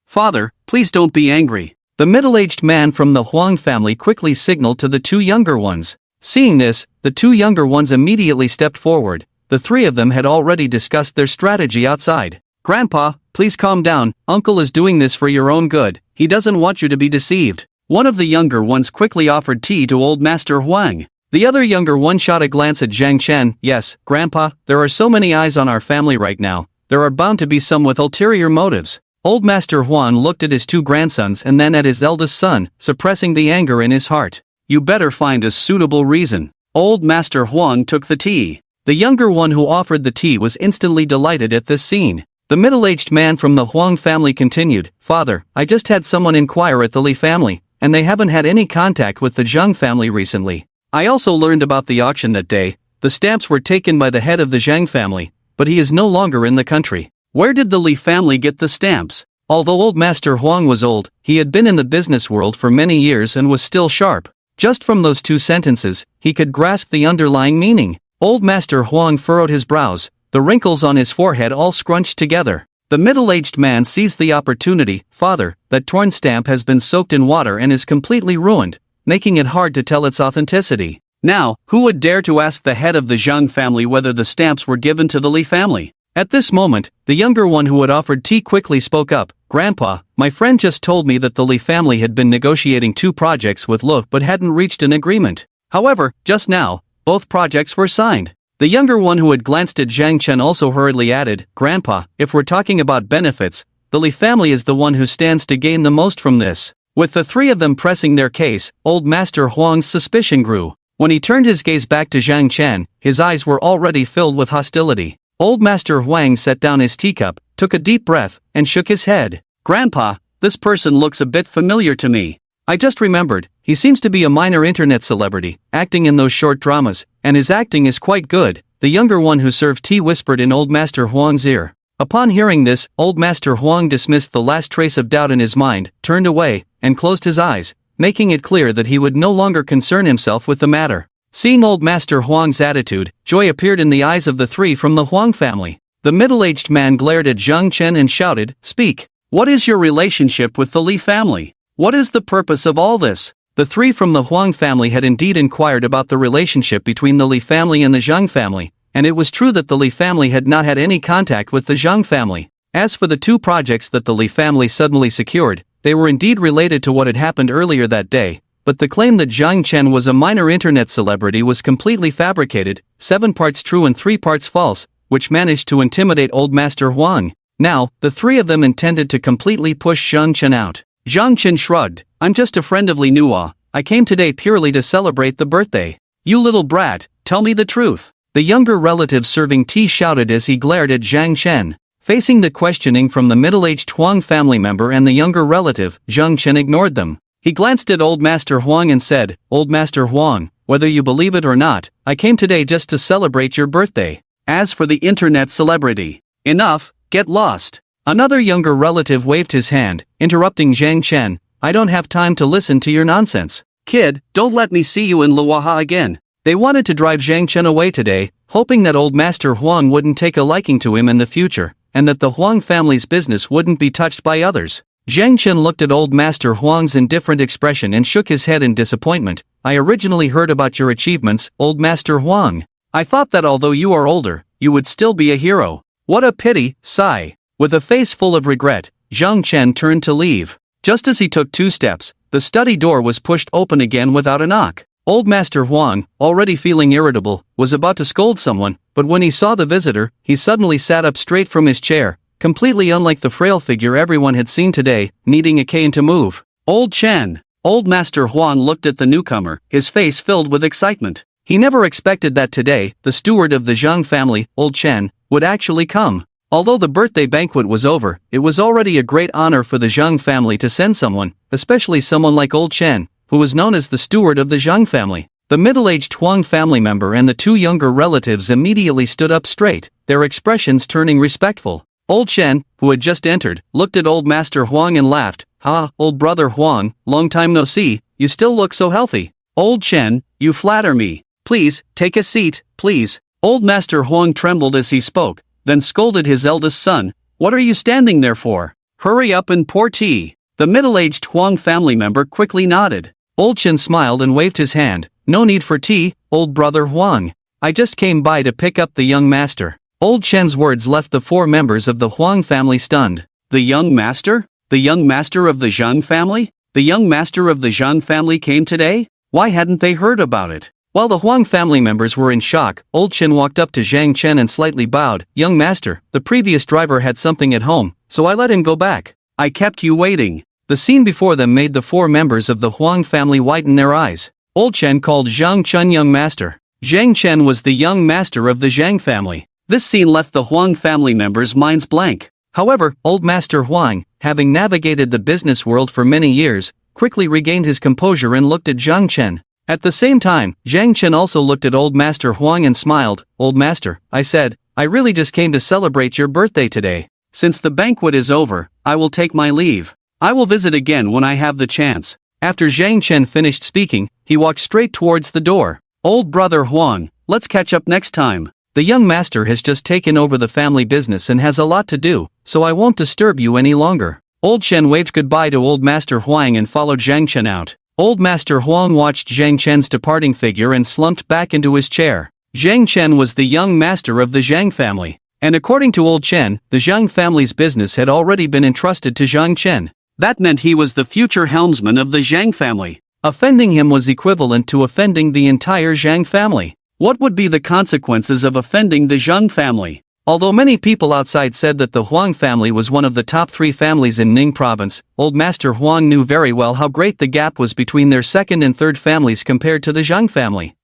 "Father, please don't be angry." The middle-aged man from the Huang family quickly signaled to the 2 younger ones. Seeing this, the 2 younger ones immediately stepped forward. The 3 of them had already discussed their strategy outside. "Grandpa, please calm down, Uncle is doing this for your own good, he doesn't want you to be deceived." One of the younger ones quickly offered tea to Old Master Huang. The other younger one shot a glance at Zhang Chen. "Yes, Grandpa, there are so many eyes on our family right now, there are bound to be some with ulterior motives." Old Master Huang looked at his 2 grandsons and then at his eldest son, suppressing the anger in his heart. "You better find a suitable reason." Old Master Huang took the tea. The younger one who offered the tea was instantly delighted at this scene. The middle-aged man from the Huang family continued. "Father, I just had someone inquire at the Li family, and they haven't had any contact with the Zhang family recently. I also learned about the auction that day. The stamps were taken by the head of the Zhang family, but he is no longer in the country." Where did the Li family get the stamps? Although Old Master Huang was old, he had been in the business world for many years and was still sharp. Just from those 2 sentences, he could grasp the underlying meaning. Old Master Huang furrowed his brows, the wrinkles on his forehead all scrunched together. The middle-aged man seized the opportunity. Father, that torn stamp has been soaked in water and is completely ruined, making it hard to tell its authenticity. Now, who would dare to ask the head of the Zhang family whether the stamps were given to the Li family? At this moment, the younger one who had offered tea quickly spoke up. Grandpa, my friend just told me that the Li family had been negotiating 2 projects with Lo but hadn't reached an agreement. However, just now, both projects were signed. The younger one who had glanced at Zhang Chen also hurriedly added, Grandpa, if we're talking about benefits, the Li family is the one who stands to gain the most from this. With the 3 of them pressing their case, old Master Huang's suspicion grew. When he turned his gaze back to Zhang Chen, his eyes were already filled with hostility. Old Master Huang set down his teacup, took a deep breath, and shook his head. Grandpa, this person looks a bit familiar to me. I just remembered, he seems to be a minor internet celebrity, acting in those short dramas, and his acting is quite good, the younger one who served tea whispered in Old Master Huang's ear. Upon hearing this, Old Master Huang dismissed the last trace of doubt in his mind, turned away, and closed his eyes, making it clear that he would no longer concern himself with the matter. Seeing Old Master Huang's attitude, joy appeared in the eyes of the 3 from the Huang family. The middle-aged man glared at Zhang Chen and shouted, Speak. What is your relationship with the Li family? What is the purpose of all this? The 3 from the Huang family had indeed inquired about the relationship between the Li family and the Zhang family, and it was true that the Li family had not had any contact with the Zhang family. As for the 2 projects that the Li family suddenly secured, they were indeed related to what had happened earlier that day, but the claim that Zhang Chen was a minor internet celebrity was completely fabricated, 7 parts true and 3 parts false, which managed to intimidate Old Master Huang. Now, the 3 of them intended to completely push Zhang Chen out. Zhang Chen shrugged, I'm just a friend of Li Nua, I came today purely to celebrate the birthday. You little brat, tell me the truth. The younger relative serving tea shouted as he glared at Zhang Chen. Facing the questioning from the middle-aged Huang family member and the younger relative, Zhang Chen ignored them. He glanced at Old Master Huang and said, Old Master Huang, whether you believe it or not, I came today just to celebrate your birthday. As for the internet celebrity, enough, get lost. Another younger relative waved his hand, interrupting Zhang Chen, I don't have time to listen to your nonsense. Kid, don't let me see you in Luoha again. They wanted to drive Zhang Chen away today, hoping that Old Master Huang wouldn't take a liking to him in the future, and that the Huang family's business wouldn't be touched by others. Zhang Chen looked at Old Master Huang's indifferent expression and shook his head in disappointment. I originally heard about your achievements, Old Master Huang. I thought that although you are older, you would still be a hero. What a pity, sigh. With a face full of regret, Zhang Chen turned to leave. Just as he took 2 steps, the study door was pushed open again without a knock. Old Master Huang, already feeling irritable, was about to scold someone, but when he saw the visitor, he suddenly sat up straight from his chair, completely unlike the frail figure everyone had seen today, needing a cane to move. Old Chen. Old Master Huang looked at the newcomer, his face filled with excitement. He never expected that today, the steward of the Zhang family, Old Chen, would actually come. Although the birthday banquet was over, it was already a great honor for the Zhang family to send someone, especially someone like Old Chen, who was known as the steward of the Zhang family. The middle-aged Huang family member and the 2 younger relatives immediately stood up straight, their expressions turning respectful. Old Chen, who had just entered, looked at Old Master Huang and laughed. Ha, old brother Huang, long time no see, you still look so healthy. Old Chen, you flatter me. Please, take a seat, please. Old Master Huang trembled as he spoke, then scolded his eldest son, what are you standing there for? Hurry up and pour tea. The middle-aged Huang family member quickly nodded. Old Chen smiled and waved his hand, no need for tea, old brother Huang. I just came by to pick up the young master. Old Chen's words left the 4 members of the Huang family stunned. The young master? The young master of the Zhang family? The young master of the Zhang family came today? Why hadn't they heard about it? While the Huang family members were in shock, Old Chen walked up to Zhang Chen and slightly bowed. Young master, the previous driver had something at home, so I let him go back. I kept you waiting. The scene before them made the 4 members of the Huang family widen their eyes. Old Chen called Zhang Chen young master. Zhang Chen was the young master of the Zhang family. This scene left the Huang family members' minds blank. However, Old Master Huang, having navigated the business world for many years, quickly regained his composure and looked at Zhang Chen. At the same time, Zhang Chen also looked at Old Master Huang and smiled. Old Master, I said, I really just came to celebrate your birthday today. Since the banquet is over, I will take my leave. I will visit again when I have the chance. After Zhang Chen finished speaking, he walked straight towards the door. Old brother Huang, let's catch up next time. The young master has just taken over the family business and has a lot to do, so I won't disturb you any longer." Old Chen waved goodbye to Old Master Huang and followed Zhang Chen out. Old Master Huang watched Zhang Chen's departing figure and slumped back into his chair. Zhang Chen was the young master of the Zhang family, and according to Old Chen, the Zhang family's business had already been entrusted to Zhang Chen. That meant he was the future helmsman of the Zhang family. Offending him was equivalent to offending the entire Zhang family. What would be the consequences of offending the Zhang family? Although many people outside said that the Huang family was one of the top 3 families in Ning province, Old Master Huang knew very well how great the gap was between their second and third families compared to the Zhang family.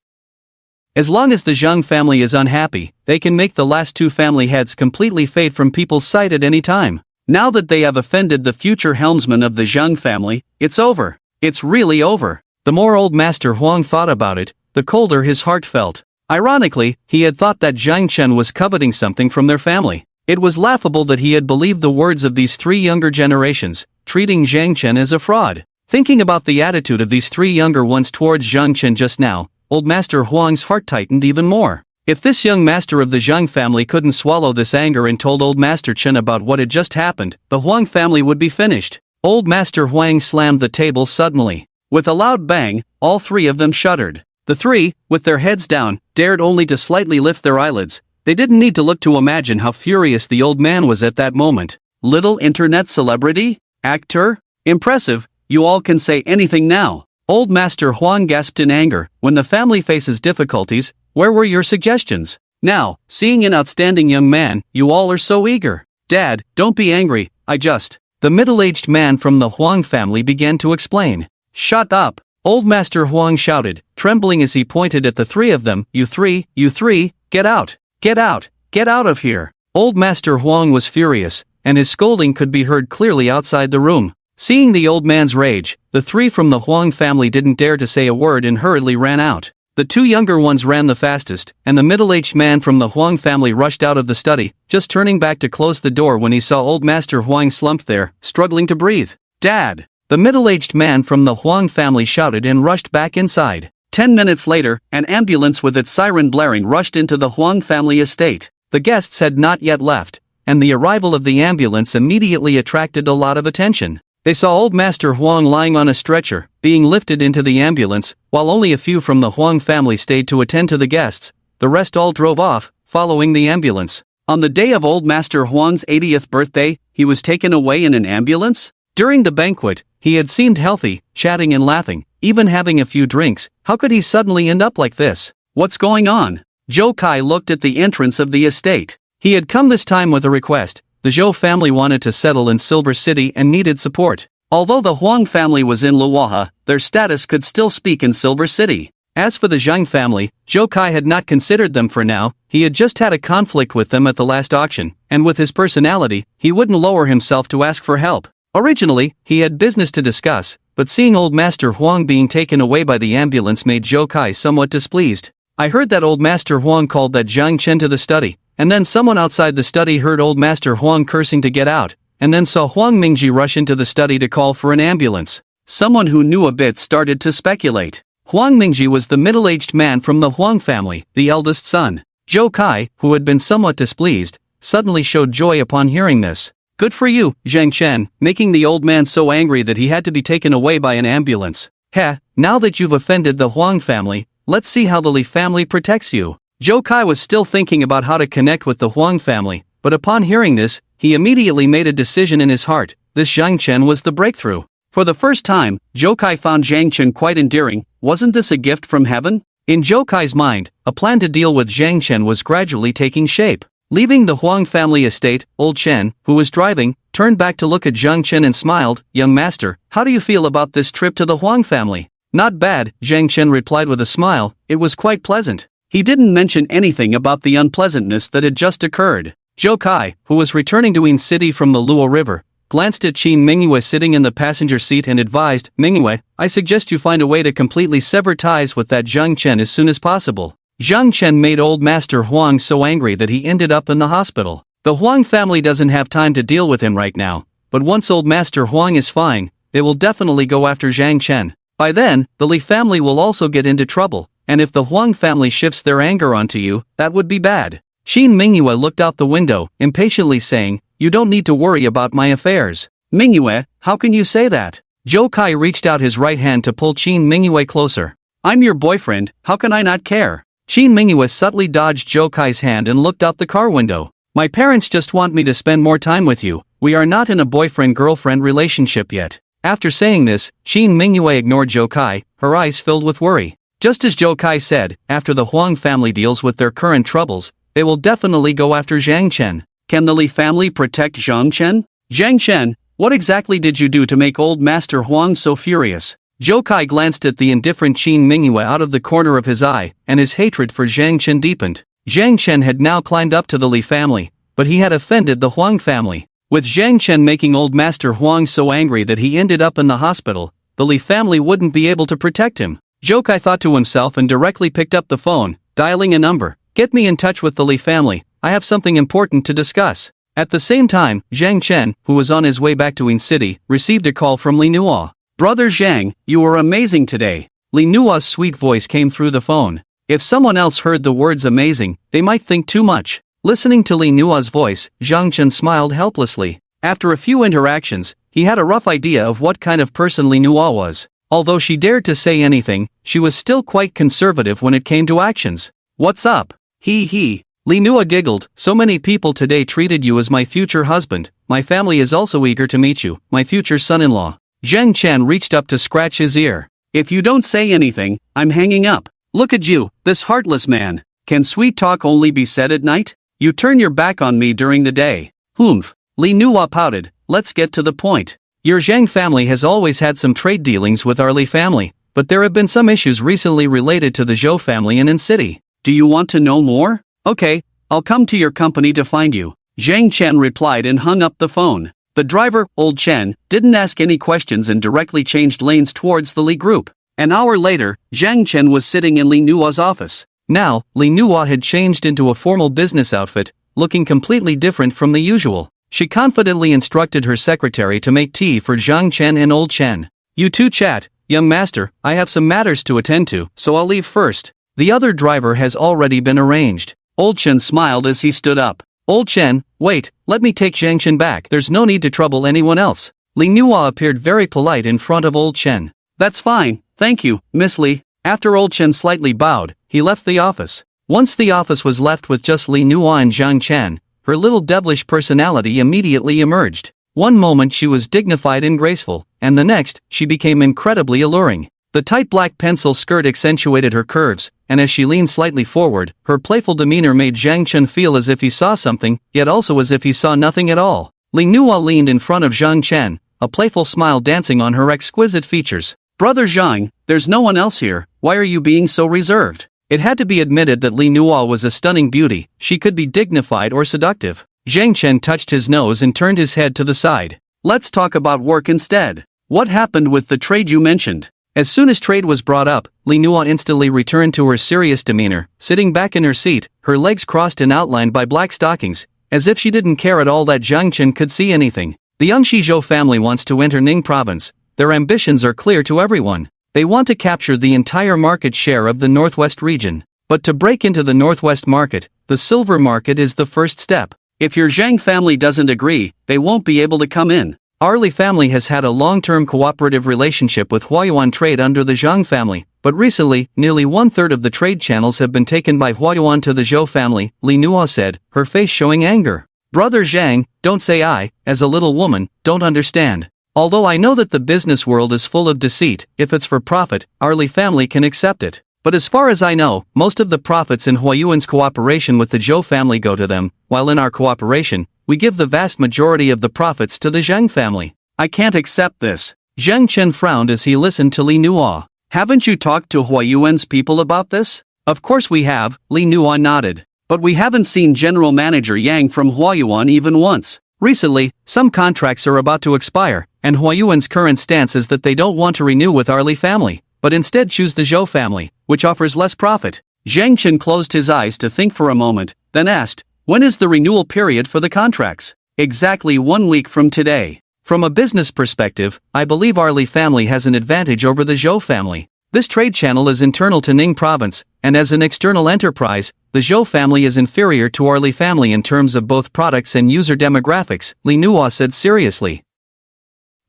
As long as the Zhang family is unhappy, they can make the last 2 family heads completely fade from people's sight at any time. Now that they have offended the future helmsman of the Zhang family, it's over. It's really over. The more Old Master Huang thought about it, the colder his heart felt. Ironically, he had thought that Zhang Chen was coveting something from their family. It was laughable that he had believed the words of these 3 younger generations, treating Zhang Chen as a fraud. Thinking about the attitude of these 3 younger ones towards Zhang Chen just now, Old Master Huang's heart tightened even more. If this young master of the Zhang family couldn't swallow this anger and told Old Master Chen about what had just happened, the Huang family would be finished. Old Master Huang slammed the table suddenly. With a loud bang, all 3 of them shuddered. The 3, with their heads down, dared only to slightly lift their eyelids. They didn't need to look to imagine how furious the old man was at that moment. Little internet celebrity? Actor? Impressive, you all can say anything now. Old Master Huang gasped in anger. When the family faces difficulties, where were your suggestions? Now, seeing an outstanding young man, you all are so eager. Dad, don't be angry, The middle-aged man from the Huang family began to explain. Shut up! Old Master Huang shouted, trembling as he pointed at the 3 of them. You three, get out! Get out! Get out of here! Old Master Huang was furious, and his scolding could be heard clearly outside the room. Seeing the old man's rage, the 3 from the Huang family didn't dare to say a word and hurriedly ran out. The 2 younger ones ran the fastest, and the middle-aged man from the Huang family rushed out of the study, just turning back to close the door when he saw Old Master Huang slumped there, struggling to breathe. Dad! The middle-aged man from the Huang family shouted and rushed back inside. 10 minutes later, an ambulance with its siren blaring rushed into the Huang family estate. The guests had not yet left, and the arrival of the ambulance immediately attracted a lot of attention. They saw Old Master Huang lying on a stretcher, being lifted into the ambulance, while only a few from the Huang family stayed to attend to the guests. The rest all drove off, following the ambulance. On the day of Old Master Huang's 80th birthday, he was taken away in an ambulance? During the banquet, he had seemed healthy, chatting and laughing, even having a few drinks. How could he suddenly end up like this? What's going on? Zhou Kai looked at the entrance of the estate. He had come this time with a request. The Zhou family wanted to settle in Silver City and needed support. Although the Huang family was in Luoha, their status could still speak in Silver City. As for the Zhang family, Zhou Kai had not considered them for now. He had just had a conflict with them at the last auction, and with his personality, he wouldn't lower himself to ask for help. Originally, he had business to discuss, but seeing Old Master Huang being taken away by the ambulance made Zhou Kai somewhat displeased. I heard that Old Master Huang called that Zhang Chen to the study, and then someone outside the study heard Old Master Huang cursing to get out, and then saw Huang Mingji rush into the study to call for an ambulance. Someone who knew a bit started to speculate. Huang Mingji was the middle-aged man from the Huang family, the eldest son. Zhou Kai, who had been somewhat displeased, suddenly showed joy upon hearing this. Good for you, Zhang Chen, making the old man so angry that he had to be taken away by an ambulance. Heh, now that you've offended the Huang family, let's see how the Li family protects you. Zhou Kai was still thinking about how to connect with the Huang family, but upon hearing this, he immediately made a decision in his heart. This Zhang Chen was the breakthrough. For the first time, Zhou Kai found Zhang Chen quite endearing. Wasn't this a gift from heaven? In Zhou Kai's mind, a plan to deal with Zhang Chen was gradually taking shape. Leaving the Huang family estate, Old Chen, who was driving, turned back to look at Zhang Chen and smiled. Young master, how do you feel about this trip to the Huang family? Not bad, Zhang Chen replied with a smile. It was quite pleasant. He didn't mention anything about the unpleasantness that had just occurred. Zhou Kai, who was returning to Yin City from the Luo River, glanced at Qin Mingyue sitting in the passenger seat and advised, Mingyue, I suggest you find a way to completely sever ties with that Zhang Chen as soon as possible. Zhang Chen made Old Master Huang so angry that he ended up in the hospital. The Huang family doesn't have time to deal with him right now, but once Old Master Huang is fine, they will definitely go after Zhang Chen. By then, the Li family will also get into trouble, and if the Huang family shifts their anger onto you, that would be bad. Qin Mingyue looked out the window, impatiently saying, "You don't need to worry about my affairs." "Mingyue, how can you say that?" Zhou Kai reached out his right hand to pull Qin Mingyue closer. "I'm your boyfriend, how can I not care?" Qin Mingyue subtly dodged Zhou Kai's hand and looked out the car window. "My parents just want me to spend more time with you. We are not in a boyfriend-girlfriend relationship yet." After saying this, Qin Mingyue ignored Zhou Kai, her eyes filled with worry. Just as Zhou Kai said, after the Huang family deals with their current troubles, they will definitely go after Zhang Chen. Can the Li family protect Zhang Chen? Zhang Chen, what exactly did you do to make old Master Huang so furious? Zhou Kai glanced at the indifferent Qin Mingyue out of the corner of his eye, and his hatred for Zhang Chen deepened. Zhang Chen had now climbed up to the Li family, but he had offended the Huang family. With Zhang Chen making old Master Huang so angry that he ended up in the hospital, the Li family wouldn't be able to protect him. Zhou Kai thought to himself and directly picked up the phone, dialing a number. "Get me in touch with the Li family, I have something important to discuss." At the same time, Zhang Chen, who was on his way back to Yin City, received a call from Li Nuo. "Brother Zhang, you were amazing today." Li Nuo's sweet voice came through the phone. If someone else heard the words amazing, they might think too much. Listening to Li Nuo's voice, Zhang Chen smiled helplessly. After a few interactions, he had a rough idea of what kind of person Li Nuo was. Although she dared to say anything, she was still quite conservative when it came to actions. "What's up?" He. Li Nuo giggled, "So many people today treated you as my future husband. My family is also eager to meet you, my future son-in-law." Zhang Chen reached up to scratch his ear. "If you don't say anything, I'm hanging up. Look at you, this heartless man. Can sweet talk only be said at night? You turn your back on me during the day." "Humph." Li Nuo pouted, "Let's get to the point. Your Zhang family has always had some trade dealings with our Li family, but there have been some issues recently related to the Zhou family in Yin City. Do you want to know more? Okay, I'll come to your company to find you." Zhang Chen replied and hung up the phone. The driver, old Chen, didn't ask any questions and directly changed lanes towards the Li group. An hour later, Zhang Chen was sitting in Li Nuo's office. Now, Li Nuo had changed into a formal business outfit, looking completely different from the usual. She confidently instructed her secretary to make tea for Zhang Chen and old Chen. "You two chat, young master, I have some matters to attend to, so I'll leave first. The other driver has already been arranged." Old Chen smiled as he stood up. "Old Chen, wait, let me take Zhang Chen back. There's no need to trouble anyone else." Li Nuo appeared very polite in front of old Chen. "That's fine, thank you, Miss Li." After old Chen slightly bowed, he left the office. Once the office was left with just Li Nuo and Zhang Chen, her little devilish personality immediately emerged. One moment she was dignified and graceful, and the next, she became incredibly alluring. The tight black pencil skirt accentuated her curves, and as she leaned slightly forward, her playful demeanor made Zhang Chen feel as if he saw something, yet also as if he saw nothing at all. Li Nuo leaned in front of Zhang Chen, a playful smile dancing on her exquisite features. "Brother Zhang, there's no one else here, why are you being so reserved?" It had to be admitted that Li Nuo was a stunning beauty. She could be dignified or seductive. Zhang Chen touched his nose and turned his head to the side. "Let's talk about work instead. What happened with the trade you mentioned?" As soon as trade was brought up, Li Nuo instantly returned to her serious demeanor, sitting back in her seat, her legs crossed and outlined by black stockings, as if she didn't care at all that Zhang Chen could see anything. The Yangshi Zhou family wants to enter Ning province. Their ambitions are clear to everyone. They want to capture the entire market share of the Northwest region. But to break into the Northwest market, the silver market is the first step. If your Zhang family doesn't agree, they won't be able to come in. Our Li family has had a long-term cooperative relationship with Huayuan trade under the Zhang family, but recently, nearly one-third of the trade channels have been taken by Huayuan to the Zhou family, Li Nuo said, her face showing anger. "Brother Zhang, don't say I, as a little woman, don't understand. Although I know that the business world is full of deceit, if it's for profit, our Li family can accept it. But as far as I know, most of the profits in Huayuan's cooperation with the Zhou family go to them, while in our cooperation, we give the vast majority of the profits to the Zhang family. I can't accept this." Zhang Chen frowned as he listened to Li Nuo. "Haven't you talked to Huayuan's people about this?" "Of course we have," Li Nuo nodded. "But we haven't seen General Manager Yang from Huayuan even once. Recently, some contracts are about to expire, and Huayuan's current stance is that they don't want to renew with our Li family, but instead choose the Zhou family, which offers less profit." Zhang Chen closed his eyes to think for a moment, then asked, "When is the renewal period for the contracts?" "Exactly 1 week from today. From a business perspective, I believe our Li family has an advantage over the Zhou family. This trade channel is internal to Ning province, and as an external enterprise, the Zhou family is inferior to our Li family in terms of both products and user demographics, Li Nuo said seriously.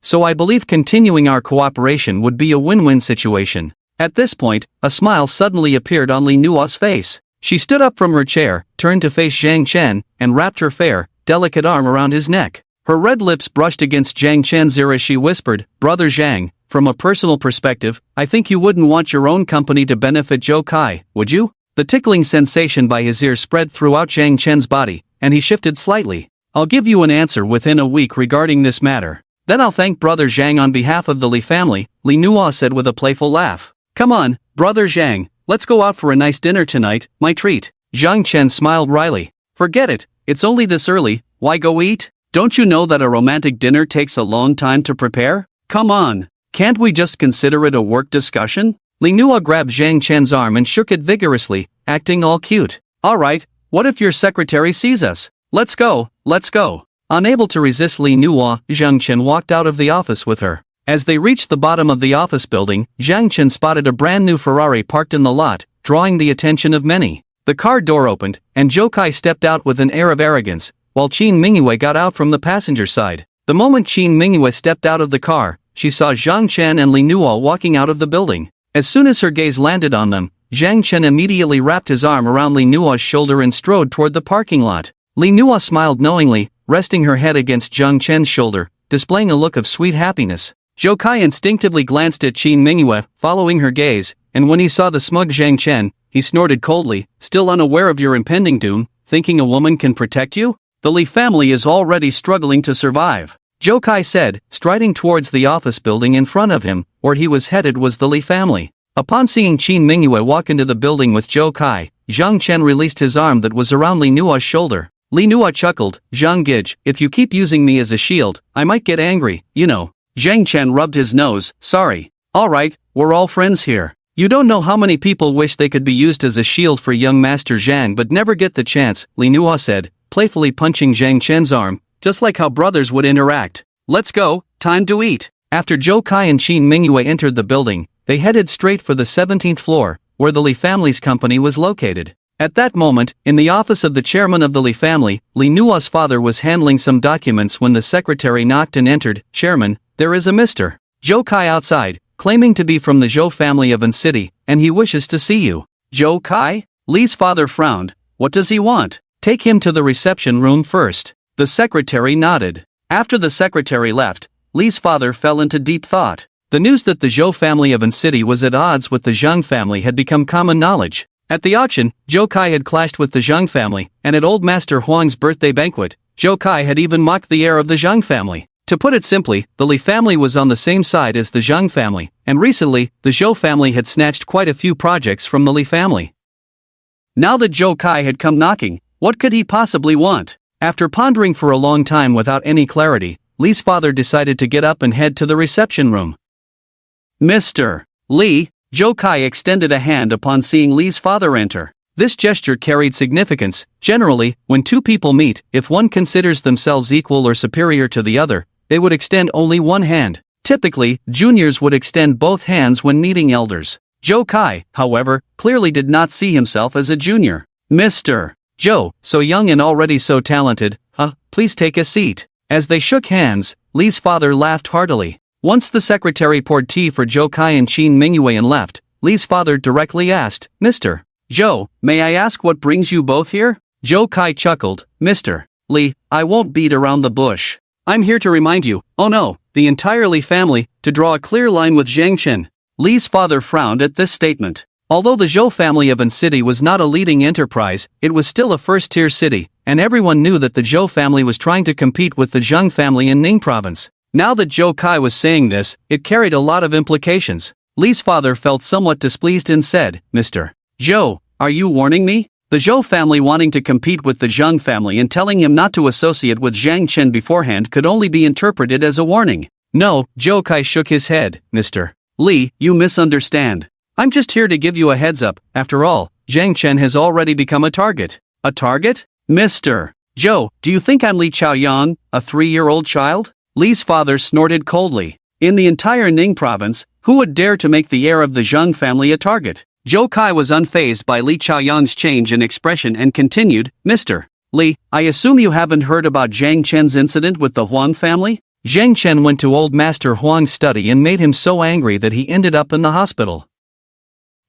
So I believe continuing our cooperation would be a win-win situation. At this point, a smile suddenly appeared on Li Nuo's face. She stood up from her chair, turned to face Zhang Chen, and wrapped her fair, delicate arm around his neck. Her red lips brushed against Zhang Chen's ear as she whispered, "Brother Zhang, from a personal perspective, I think you wouldn't want your own company to benefit Zhou Kai, would you?" The tickling sensation by his ear spread throughout Zhang Chen's body, and he shifted slightly. "I'll give you an answer within a week regarding this matter. Then I'll thank Brother Zhang on behalf of the Li family," Li Nuo said with a playful laugh. "Come on, Brother Zhang, let's go out for a nice dinner tonight, my treat." Zhang Chen smiled wryly. "Forget it, it's only this early, why go eat? Don't you know that a romantic dinner takes a long time to prepare? Come on, can't we just consider it a work discussion?" Li Nuo grabbed Zhang Chen's arm and shook it vigorously, acting all cute. "Alright, what if your secretary sees us? Let's go, let's go." Unable to resist Li Nuo, Zhang Chen walked out of the office with her. As they reached the bottom of the office building, Zhang Chen spotted a brand new Ferrari parked in the lot, drawing the attention of many. The car door opened, and Zhou Kai stepped out with an air of arrogance, while Qin Mingyue got out from the passenger side. The moment Qin Mingyue stepped out of the car, she saw Zhang Chen and Li Nuo walking out of the building. As soon as her gaze landed on them, Zhang Chen immediately wrapped his arm around Li Nuo's shoulder and strode toward the parking lot. Li Nuo smiled knowingly, resting her head against Zhang Chen's shoulder, displaying a look of sweet happiness. Zhou Kai instinctively glanced at Qin Mingyue, following her gaze, and when he saw the smug Zhang Chen, he snorted coldly, "Still unaware of your impending doom, thinking a woman can protect you? The Li family is already struggling to survive," Zhou Kai said, striding towards the office building in front of him. Where he was headed was the Li family. Upon seeing Qin Mingyue walk into the building with Zhou Kai, Zhang Chen released his arm that was around Li Nuo's shoulder. Li Nuo chuckled, "Zhang Gij, if you keep using me as a shield, I might get angry, you know." Zhang Chen rubbed his nose, "Sorry. Alright, we're all friends here. You don't know how many people wish they could be used as a shield for young Master Zhang but never get the chance," Li Nuo said, playfully punching Zhang Chen's arm, "just like how brothers would interact. Let's go, time to eat." After Zhou Kai and Qin Mingyue entered the building, they headed straight for the 17th floor, where the Li family's company was located. At that moment, in the office of the chairman of the Li family, Li Nuo's father was handling some documents when the secretary knocked and entered. "Chairman, there is a Mr. Zhou Kai outside, claiming to be from the Zhou family of An City, and he wishes to see you." "Zhou Kai?" Li's father frowned. "What does he want?" "Take him to the reception room first." The secretary nodded. After the secretary left, Li's father fell into deep thought. The news that the Zhou family of An City was at odds with the Zhang family had become common knowledge. At the auction, Zhou Kai had clashed with the Zhang family, and at Old Master Huang's birthday banquet, Zhou Kai had even mocked the heir of the Zhang family. To put it simply, the Li family was on the same side as the Zhang family, and recently, the Zhou family had snatched quite a few projects from the Li family. Now that Zhou Kai had come knocking, what could he possibly want? After pondering for a long time without any clarity, Li's father decided to get up and head to the reception room. "Mr. Li," Zhou Kai extended a hand upon seeing Li's father enter. This gesture carried significance. Generally, when two people meet, if one considers themselves equal or superior to the other, they would extend only one hand. Typically, juniors would extend both hands when meeting elders. Zhou Kai, however, clearly did not see himself as a junior. "Mr. Zhou, so young and already so talented, please take a seat." As they shook hands, Li's father laughed heartily. Once the secretary poured tea for Zhou Kai and Qin Mingyue and left, Li's father directly asked, "Mr. Zhou, may I ask what brings you both here?" Zhou Kai chuckled, "Mr. Li, I won't beat around the bush. I'm here to remind you, oh no, the entire Li family, to draw a clear line with Zhang Chen." Li's father frowned at this statement. Although the Zhou family of An City was not a leading enterprise, it was still a first-tier city, and everyone knew that the Zhou family was trying to compete with the Zhang family in Ning province. Now that Zhou Kai was saying this, it carried a lot of implications. Li's father felt somewhat displeased and said, "Mr. Zhou, are you warning me?" The Zhou family wanting to compete with the Zhang family and telling him not to associate with Zhang Chen beforehand could only be interpreted as a warning. "No," Zhou Kai shook his head, "Mr. Li, you misunderstand. I'm just here to give you a heads up. After all, Zhang Chen has already become a target." "A target? Mr. Zhou, do you think I'm Li Chaoyang, a 3-year-old child?" Li's father snorted coldly. In the entire Ning province, Who would dare to make the heir of the Zhang family a target? Zhou Kai was unfazed by Li Chaoyang's change in expression and continued, Mr. Li, I assume you haven't heard about Zhang Chen's incident with the Huang family? Zhang Chen went to old Master Huang's study and made him so angry that he ended up in the hospital.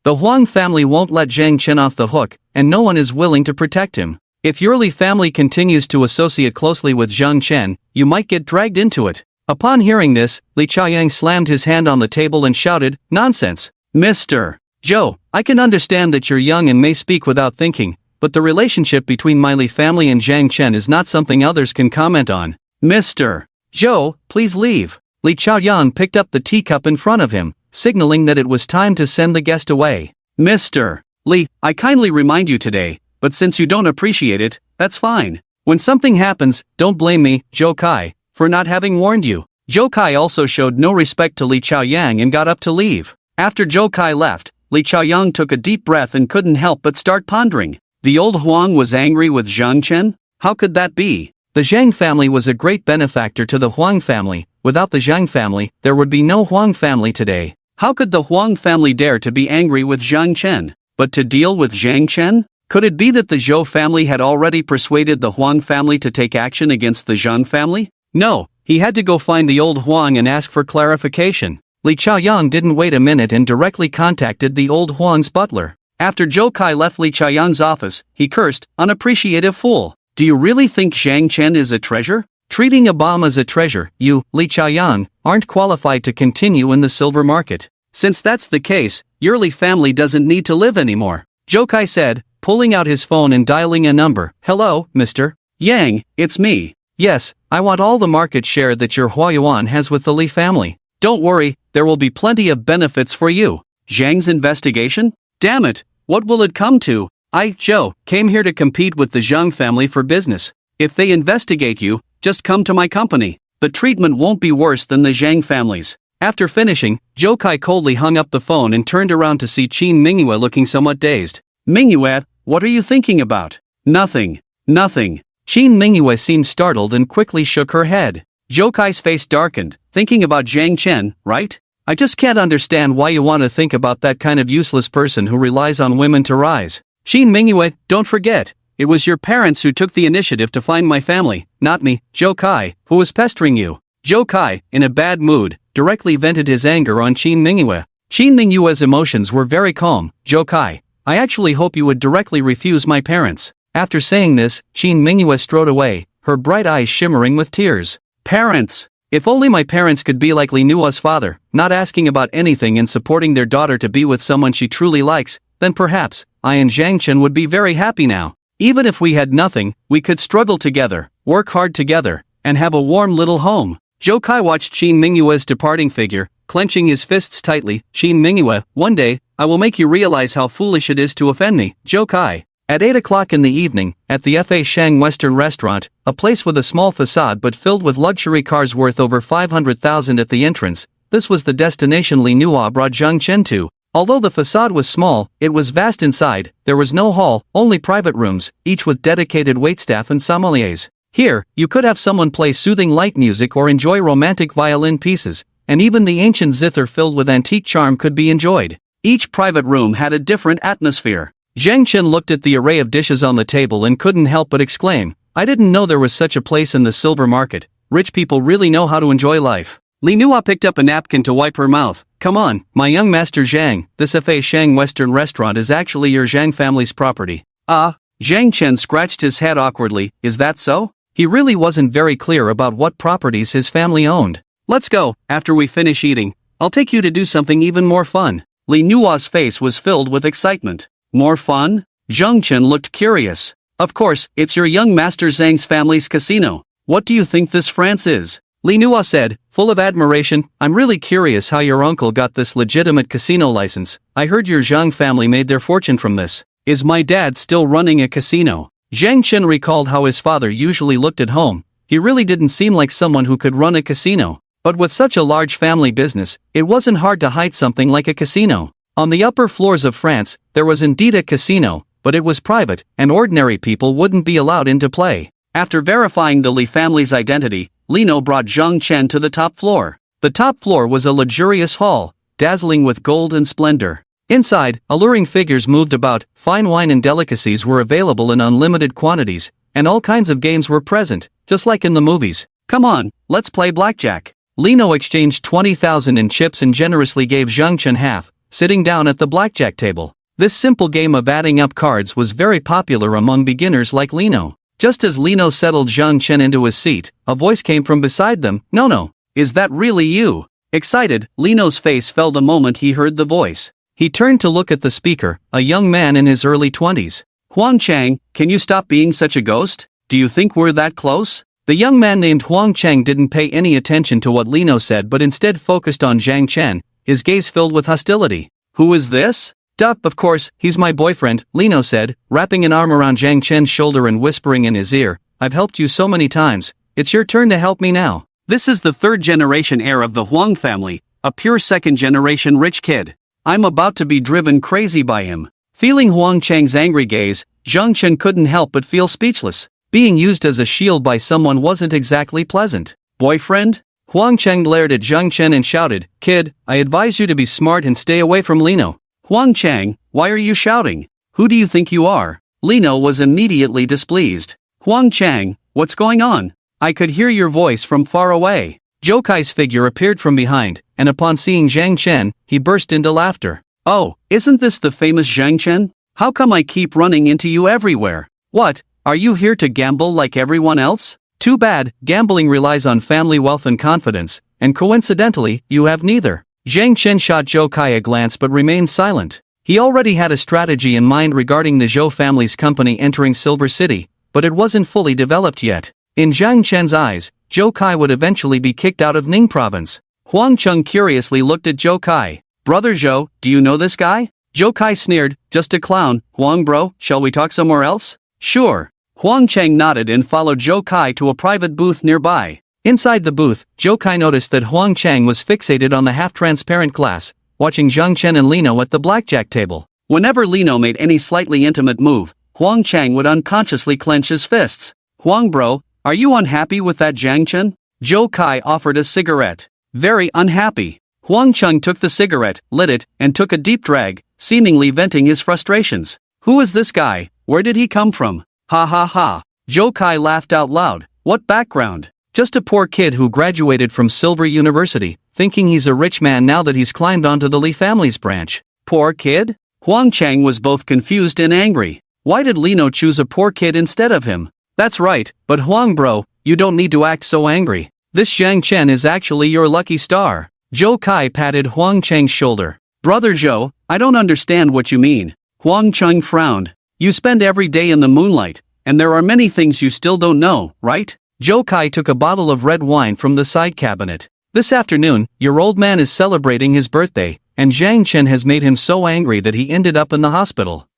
The Huang family won't let Zhang Chen off the hook, and no one is willing to protect him. If your Li family continues to associate closely with Zhang Chen, you might get dragged into it. Upon hearing this, Li Chaoyang slammed his hand on the table and shouted, Nonsense! Mr. Zhou, I can understand that you're young and may speak without thinking, but the relationship between my Li family and Zhang Chen is not something others can comment on. Mr. Zhou, please leave. Li Chaoyang picked up the teacup in front of him, signaling that it was time to send the guest away. Mr. Li, I kindly remind you today, but since you don't appreciate it, that's fine. When something happens, don't blame me, Zhou Kai, for not having warned you. Zhou Kai also showed no respect to Li Chaoyang and got up to leave. After Zhou Kai left, Li Chaoyang took a deep breath and couldn't help but start pondering. The old Huang was angry with Zhang Chen? How could that be? The Zhang family was a great benefactor to the Huang family. Without the Zhang family, there would be no Huang family today. How could the Huang family dare to be angry with Zhang Chen? But to deal with Zhang Chen? Could it be that the Zhou family had already persuaded the Huang family to take action against the Zhang family? No, he had to go find the old Huang and ask for clarification. Li Chaoyang didn't wait a minute and directly contacted the old Huang's butler. After Zhou Kai left Li Chaoyang's office, he cursed, unappreciative fool. Do you really think Zhang Chen is a treasure? Treating a bomb as a treasure, you, Li Chaoyang, aren't qualified to continue in the silver market. Since that's the case, your Li family doesn't need to live anymore. Zhou Kai said, pulling out his phone and dialing a number. Hello, Mr. Yang, it's me. Yes, I want all the market share that your Huayuan has with the Li family. Don't worry, there will be plenty of benefits for you. Zhang's investigation? Damn it, what will it come to? I, Zhou, came here to compete with the Zhang family for business. If they investigate you, just come to my company. The treatment won't be worse than the Zhang families. After finishing, Zhou Kai coldly hung up the phone and turned around to see Qin Mingyue looking somewhat dazed. Mingyue, what are you thinking about? Nothing. Nothing. Qin Mingyue seemed startled and quickly shook her head. Zhou Kai's face darkened, thinking about Zhang Chen, right? I just can't understand why you want to think about that kind of useless person who relies on women to rise. Qin Mingyue, don't forget, it was your parents who took the initiative to find my family, not me, Zhou Kai, who was pestering you. Zhou Kai, in a bad mood, directly vented his anger on Qin Mingyue. Qin Mingyue's emotions were very calm. Zhou Kai, I actually hope you would directly refuse my parents. After saying this, Qin Mingyue strode away, her bright eyes shimmering with tears. Parents! If only my parents could be like Li Nua's father, not asking about anything and supporting their daughter to be with someone she truly likes, then perhaps, I and Zhang Chen would be very happy now. Even if we had nothing, we could struggle together, work hard together, and have a warm little home. Zhou Kai watched Qin Mingyue's departing figure, clenching his fists tightly. Qin Mingyue, one day, I will make you realize how foolish it is to offend me, Zhou Kai. At 8 o'clock in the evening, at the Fa Shang Western Restaurant, a place with a small facade but filled with luxury cars worth over 500,000 at the entrance, this was the destination Li Nua brought Zhang Chen to. Although the facade was small, it was vast inside. There was no hall, only private rooms, each with dedicated waitstaff and sommeliers. Here, you could have someone play soothing light music or enjoy romantic violin pieces, and even the ancient zither filled with antique charm could be enjoyed. Each private room had a different atmosphere. Zhang Chen looked at the array of dishes on the table and couldn't help but exclaim, I didn't know there was such a place in the silver market. Rich people really know how to enjoy life. Li Nua picked up a napkin to wipe her mouth. Come on, my young master Zhang, this Fa Shang Western Restaurant is actually your Zhang family's property. Zhang Chen scratched his head awkwardly, is that so? He really wasn't very clear about what properties his family owned. Let's go, after we finish eating, I'll take you to do something even more fun. Li Nua's face was filled with excitement. More fun? Zhang Chen looked curious. Of course, it's your young master Zhang's family's casino. What do you think this France is? Li Nua said, full of admiration, I'm really curious how your uncle got this legitimate casino license. I heard your Zhang family made their fortune from this. Is my dad still running a casino? Zhang Chen recalled how his father usually looked at home. He really didn't seem like someone who could run a casino. But with such a large family business, it wasn't hard to hide something like a casino. On the upper floors of France, there was indeed a casino, but it was private, and ordinary people wouldn't be allowed in to play. After verifying the Li family's identity, Lino brought Zhang Chen to the top floor. The top floor was a luxurious hall, dazzling with gold and splendor. Inside, alluring figures moved about, fine wine and delicacies were available in unlimited quantities, and all kinds of games were present, just like in the movies. Come on, let's play blackjack. Lino exchanged 20,000 in chips and generously gave Zhang Chen half, sitting down at the blackjack table. This simple game of adding up cards was very popular among beginners like Lino. Just as Lino settled Zhang Chen into his seat, a voice came from beside them. No, is that really you? Excited, Lino's face fell the moment he heard the voice. He turned to look at the speaker, a young man in his early 20s. Huang Chang, can you stop being such a ghost? Do you think we're that close? The young man named Huang Chang didn't pay any attention to what Lino said but instead focused on Zhang Chen, his gaze filled with hostility. Who is this? Duh, of course, he's my boyfriend, Lino said, wrapping an arm around Zhang Chen's shoulder and whispering in his ear. I've helped you so many times, it's your turn to help me now. This is the third-generation heir of the Huang family, a pure second-generation rich kid. I'm about to be driven crazy by him. Feeling Huang Chang's angry gaze, Zhang Chen couldn't help but feel speechless. Being used as a shield by someone wasn't exactly pleasant. Boyfriend? Huang Chang glared at Zhang Chen and shouted, Kid, I advise you to be smart and stay away from Lino. Huang Chang, why are you shouting? Who do you think you are? Lino was immediately displeased. Huang Chang, what's going on? I could hear your voice from far away. Zhou Kai's figure appeared from behind, and upon seeing Zhang Chen, he burst into laughter. Oh, isn't this the famous Zhang Chen? How come I keep running into you everywhere? What, are you here to gamble like everyone else? Too bad, gambling relies on family wealth and confidence, and coincidentally, you have neither. Zhang Chen shot Zhou Kai a glance but remained silent. He already had a strategy in mind regarding the Zhou family's company entering Silver City, but it wasn't fully developed yet. In Zhang Chen's eyes, Zhou Kai would eventually be kicked out of Ning province. Huang Cheng curiously looked at Zhou Kai. Brother Zhou, do you know this guy? Zhou Kai sneered, just a clown. Huang bro, shall we talk somewhere else? Sure. Huang Cheng nodded and followed Zhou Kai to a private booth nearby. Inside the booth, Zhou Kai noticed that Huang Cheng was fixated on the half-transparent glass, watching Zhang Chen and Lino at the blackjack table. Whenever Lino made any slightly intimate move, Huang Cheng would unconsciously clench his fists. Huang bro, are you unhappy with that Zhang Chen? Zhou Kai offered a cigarette. Very unhappy. Huang Cheng took the cigarette, lit it, and took a deep drag, seemingly venting his frustrations. Who is this guy? Where did he come from? Ha ha ha. Zhou Kai laughed out loud. What background? Just a poor kid who graduated from Silver University, thinking he's a rich man now that he's climbed onto the Li family's branch. Poor kid? Huang Cheng was both confused and angry. Why did Lino choose a poor kid instead of him? That's right, but Huang bro, you don't need to act so angry. This Zhang Chen is actually your lucky star. Zhou Kai patted Huang Cheng's shoulder. Brother Zhou, I don't understand what you mean. Huang Cheng frowned. You spend every day in the moonlight, and there are many things you still don't know, right? Zhou Kai took a bottle of red wine from the side cabinet. This afternoon, your old man is celebrating his birthday, and Zhang Chen has made him so angry that he ended up in the hospital.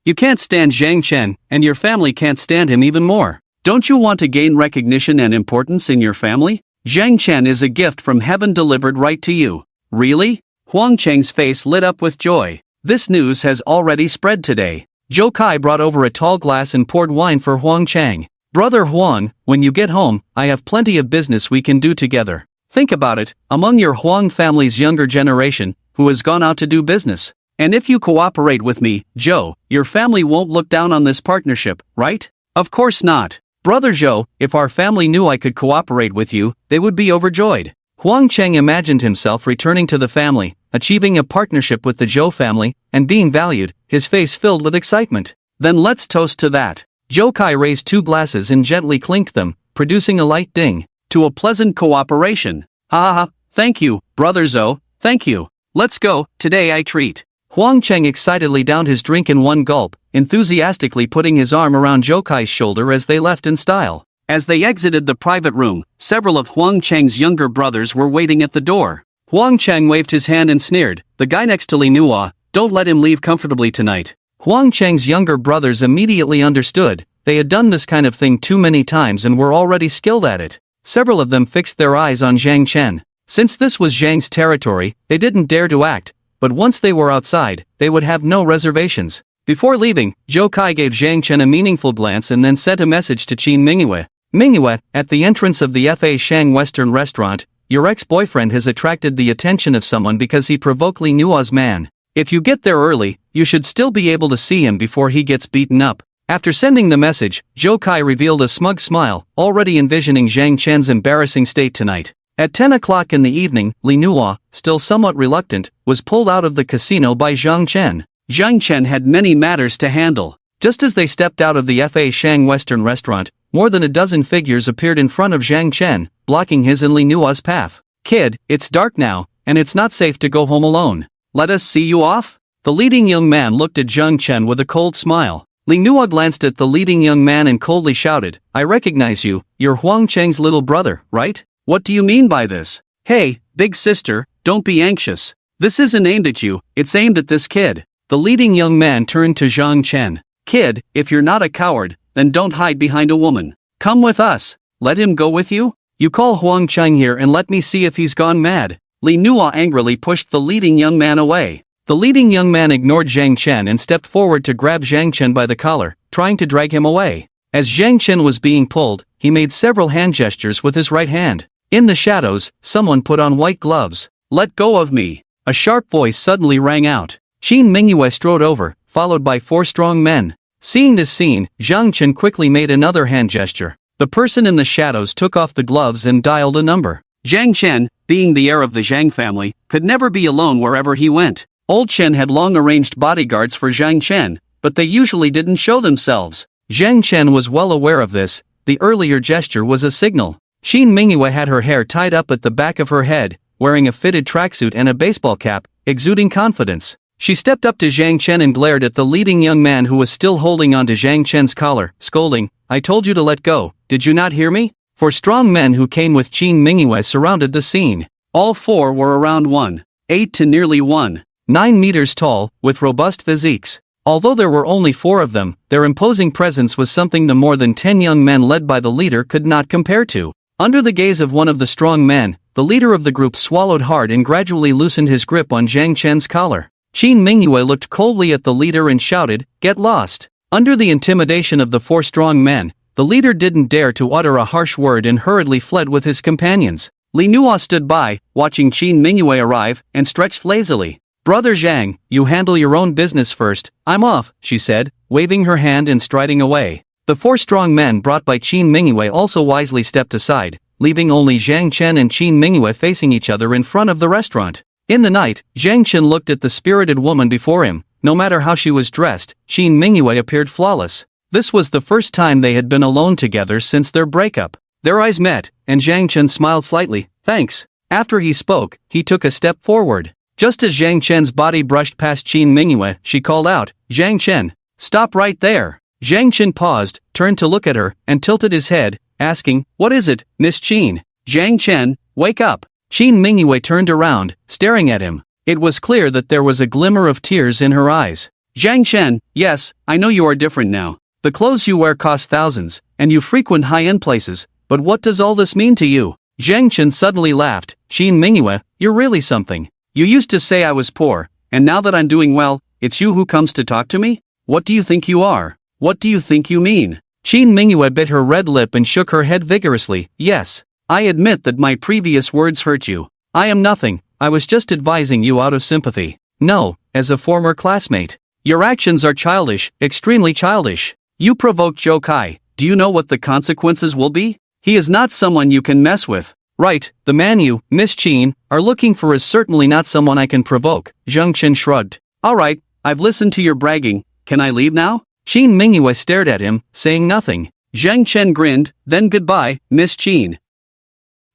You can't stand Zhang Chen, and your family can't stand him even more. Don't you want to gain recognition and importance in your family? Zhang Chen is a gift from heaven delivered right to you. Really? Huang Cheng's face lit up with joy. This news has already spread today. Zhou Kai brought over a tall glass and poured wine for Huang Cheng. Brother Huang, when you get home, I have plenty of business we can do together. Think about it, among your Huang family's younger generation, who has gone out to do business. And if you cooperate with me, Zhou, your family won't look down on this partnership, right? Of course not. Brother Zhou, if our family knew I could cooperate with you, they would be overjoyed. Huang Cheng imagined himself returning to the family, achieving a partnership with the Zhou family, and being valued, his face filled with excitement. Then let's toast to that. Zhou Kai raised 2 glasses and gently clinked them, producing a light ding. To a pleasant cooperation. Ha ha ha, thank you, Brother Zhou, thank you. Let's go, today I treat. Huang Cheng excitedly downed his drink in one gulp, enthusiastically putting his arm around Zhou Kai's shoulder as they left in style. As they exited the private room, several of Huang Cheng's younger brothers were waiting at the door. Huang Cheng waved his hand and sneered, the guy next to Li Nua, don't let him leave comfortably tonight. Huang Cheng's younger brothers immediately understood, they had done this kind of thing too many times and were already skilled at it. Several of them fixed their eyes on Zhang Chen. Since this was Zhang's territory, they didn't dare to act, but once they were outside, they would have no reservations. Before leaving, Zhou Kai gave Zhang Chen a meaningful glance and then sent a message to Qin Mingyue. Mingyue, at the entrance of the Fa Shang Western restaurant, your ex-boyfriend has attracted the attention of someone because he provoked Lee Nua's man. If you get there early, you should still be able to see him before he gets beaten up. After sending the message, Zhou Kai revealed a smug smile, already envisioning Zhang Chen's embarrassing state tonight. At 10 o'clock in the evening, Li Nua, still somewhat reluctant, was pulled out of the casino by Zhang Chen. Zhang Chen had many matters to handle. Just as they stepped out of the Fa Shang Western restaurant, more than a dozen figures appeared in front of Zhang Chen, blocking his and Li Nua's path. "Kid, it's dark now, and it's not safe to go home alone. Let us see you off?" The leading young man looked at Zhang Chen with a cold smile. Li Nua glanced at the leading young man and coldly shouted, "I recognize you, you're Huang Cheng's little brother, right?" "What do you mean by this?" "Hey, big sister, don't be anxious. This isn't aimed at you, it's aimed at this kid." The leading young man turned to Zhang Chen. "Kid, if you're not a coward, then don't hide behind a woman. Come with us." "Let him go with you? You call Huang Cheng here and let me see if he's gone mad." Li Nua angrily pushed the leading young man away. The leading young man ignored Zhang Chen and stepped forward to grab Zhang Chen by the collar, trying to drag him away. As Zhang Chen was being pulled, he made several hand gestures with his right hand. In the shadows, someone put on white gloves. "Let go of me," a sharp voice suddenly rang out. Qin Mingyue strode over, followed by 4 strong men. Seeing this scene, Zhang Chen quickly made another hand gesture. The person in the shadows took off the gloves and dialed a number. Zhang Chen, being the heir of the Zhang family, could never be alone wherever he went. Old Chen had long arranged bodyguards for Zhang Chen, but they usually didn't show themselves. Zhang Chen was well aware of this. The earlier gesture was a signal. Qin Mingyue had her hair tied up at the back of her head, wearing a fitted tracksuit and a baseball cap, exuding confidence. She stepped up to Zhang Chen and glared at the leading young man who was still holding onto Zhang Chen's collar, scolding, "I told you to let go, did you not hear me?" 4 strong men who came with Qin Mingyue surrounded the scene. All 4 were around 1.8 to nearly 1.9 meters tall, with robust physiques. Although there were only 4 of them, their imposing presence was something the more than 10 young men led by the leader could not compare to. Under the gaze of one of the strong men, the leader of the group swallowed hard and gradually loosened his grip on Zhang Chen's collar. Qin Mingyue looked coldly at the leader and shouted, "Get lost." Under the intimidation of the 4 strong men, the leader didn't dare to utter a harsh word and hurriedly fled with his companions. Li Nua stood by, watching Qin Mingyue arrive, and stretched lazily. "Brother Zhang, you handle your own business first, I'm off," she said, waving her hand and striding away. The 4 strong men brought by Qin Mingyue also wisely stepped aside, leaving only Zhang Chen and Qin Mingyue facing each other in front of the restaurant. In the night, Zhang Chen looked at the spirited woman before him. No matter how she was dressed, Qin Mingyue appeared flawless. This was the first time they had been alone together since their breakup. Their eyes met, and Zhang Chen smiled slightly, "Thanks." After he spoke, he took a step forward. Just as Zhang Chen's body brushed past Qin Mingyue, she called out, "Zhang Chen, stop right there." Zhang Chen paused, turned to look at her, and tilted his head, asking, "What is it, Miss Qin?" "Zhang Chen, wake up." Qin Mingyue turned around, staring at him. It was clear that there was a glimmer of tears in her eyes. "Zhang Chen, yes, I know you are different now. The clothes you wear cost thousands, and you frequent high-end places, but what does all this mean to you?" Zhang Chen suddenly laughed. "Qin Mingyue, you're really something. You used to say I was poor, and now that I'm doing well, it's you who comes to talk to me? What do you think you are? What do you think you mean?" Qin Mingyue bit her red lip and shook her head vigorously. "Yes, I admit that my previous words hurt you. I am nothing, I was just advising you out of sympathy. No, as a former classmate. Your actions are childish, extremely childish. You provoked Zhou Kai. Do you know what the consequences will be? He is not someone you can mess with." "Right, the man you, Miss Qin, are looking for is certainly not someone I can provoke." Zhang Chen shrugged. "Alright, I've listened to your bragging, can I leave now?" Qin Mingyue stared at him, saying nothing. Zhang Chen grinned, "Then goodbye, Miss Qin."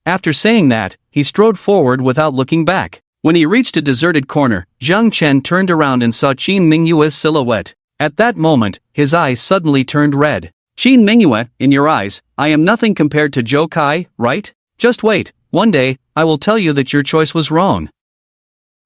After saying that, he strode forward without looking back. When he reached a deserted corner, Zhang Chen turned around and saw Qin Mingyue's silhouette. At that moment, his eyes suddenly turned red. "Qin Mingyue, in your eyes, I am nothing compared to Zhou Kai, right? Just wait, one day, I will tell you that your choice was wrong."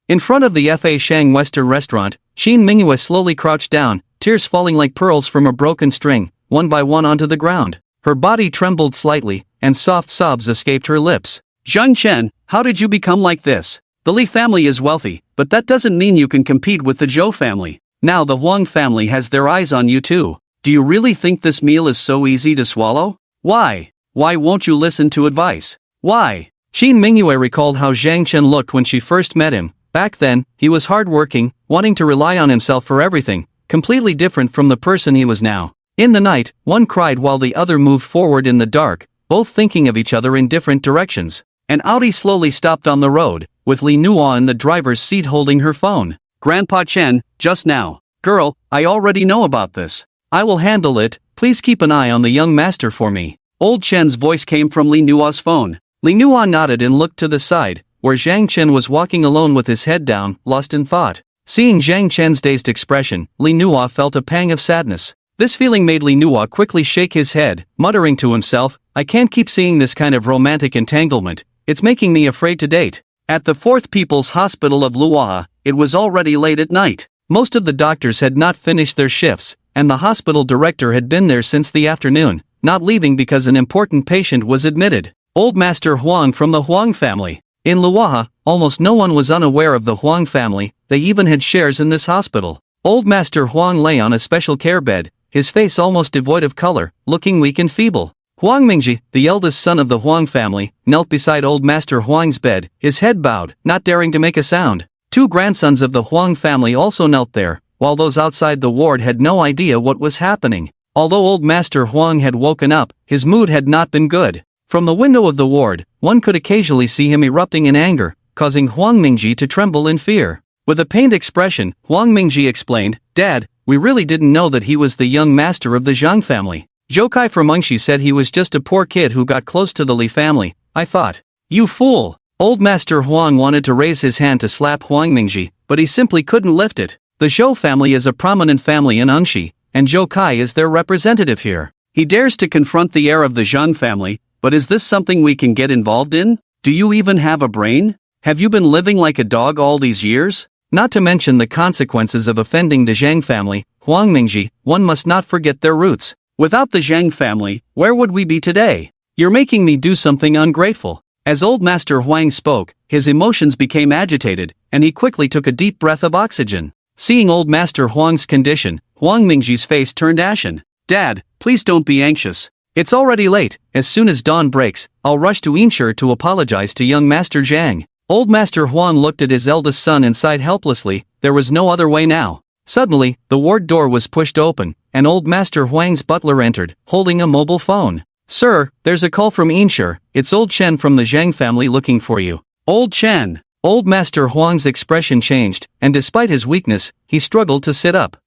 In front of the Fa Shang Western restaurant, Qin Mingyue slowly crouched down, tears falling like pearls from a broken string, one by one onto the ground. Her body trembled slightly, and soft sobs escaped her lips. "Zhang Chen, how did you become like this? The Li family is wealthy, but that doesn't mean you can compete with the Zhou family. Now the Huang family has their eyes on you too. Do you really think this meal is so easy to swallow? Why? Why won't you listen to advice? Why? Qin Mingyue recalled how Zhang Chen looked when she first met him. Back then, he was hardworking, wanting to rely on himself for everything, completely different from the person he was now. In the night, one cried while the other moved forward in the dark, both thinking of each other in different directions. An Audi slowly stopped on the road, with Li Nuo in the driver's seat holding her phone. Grandpa Chen, just now. Girl, I already know about this. I will handle it, please keep an eye on the young master for me. Old Chen's voice came from Li Nuo's phone. Li Nuo nodded and looked to the side, where Zhang Chen was walking alone with his head down, lost in thought. Seeing Zhang Chen's dazed expression, Li Nuo felt a pang of sadness. This feeling made Li Nuo quickly shake his head, muttering to himself, I can't keep seeing this kind of romantic entanglement, it's making me afraid to date. At the 4th People's Hospital of Luoha, it was already late at night. Most of the doctors had not finished their shifts, and the hospital director had been there since the afternoon, not leaving because an important patient was admitted. Old Master Huang from the Huang family. In Luoha, almost no one was unaware of the Huang family, they even had shares in this hospital. Old Master Huang lay on a special care bed, his face almost devoid of color, looking weak and feeble. Huang Mingji, the eldest son of the Huang family, knelt beside Old Master Huang's bed, his head bowed, not daring to make a sound. 2 grandsons of the Huang family also knelt there, while those outside the ward had no idea what was happening. Although Old Master Huang had woken up, his mood had not been good. From the window of the ward, one could occasionally see him erupting in anger, causing Huang Mingji to tremble in fear. With a pained expression, Huang Mingji explained, Dad, we really didn't know that he was the young master of the Zhang family. Zhoukai from Mengshi said he was just a poor kid who got close to the Li family. I thought. You fool! Old Master Huang wanted to raise his hand to slap Huang Mingji, but he simply couldn't lift it. The Zhou family is a prominent family in Engshi, and Zhoukai is their representative here. He dares to confront the heir of the Zhang family, but is this something we can get involved in? Do you even have a brain? Have you been living like a dog all these years? Not to mention the consequences of offending the Zhang family, Huang Mingji, one must not forget their roots. Without the Zhang family, where would we be today? You're making me do something ungrateful. As Old Master Huang spoke, his emotions became agitated, and he quickly took a deep breath of oxygen. Seeing Old Master Huang's condition, Huang Mingji's face turned ashen. Dad, please don't be anxious. It's already late. As soon as dawn breaks, I'll rush to Yinshi to apologize to young Master Zhang. Old Master Huang looked at his eldest son and sighed helplessly. There was no other way now. Suddenly, the ward door was pushed open, and Old Master Huang's butler entered, holding a mobile phone. Sir, there's a call from Yinshi. It's Old Chen from the Zhang family looking for you. Old Chen. Old Master Huang's expression changed, and despite his weakness, he struggled to sit up.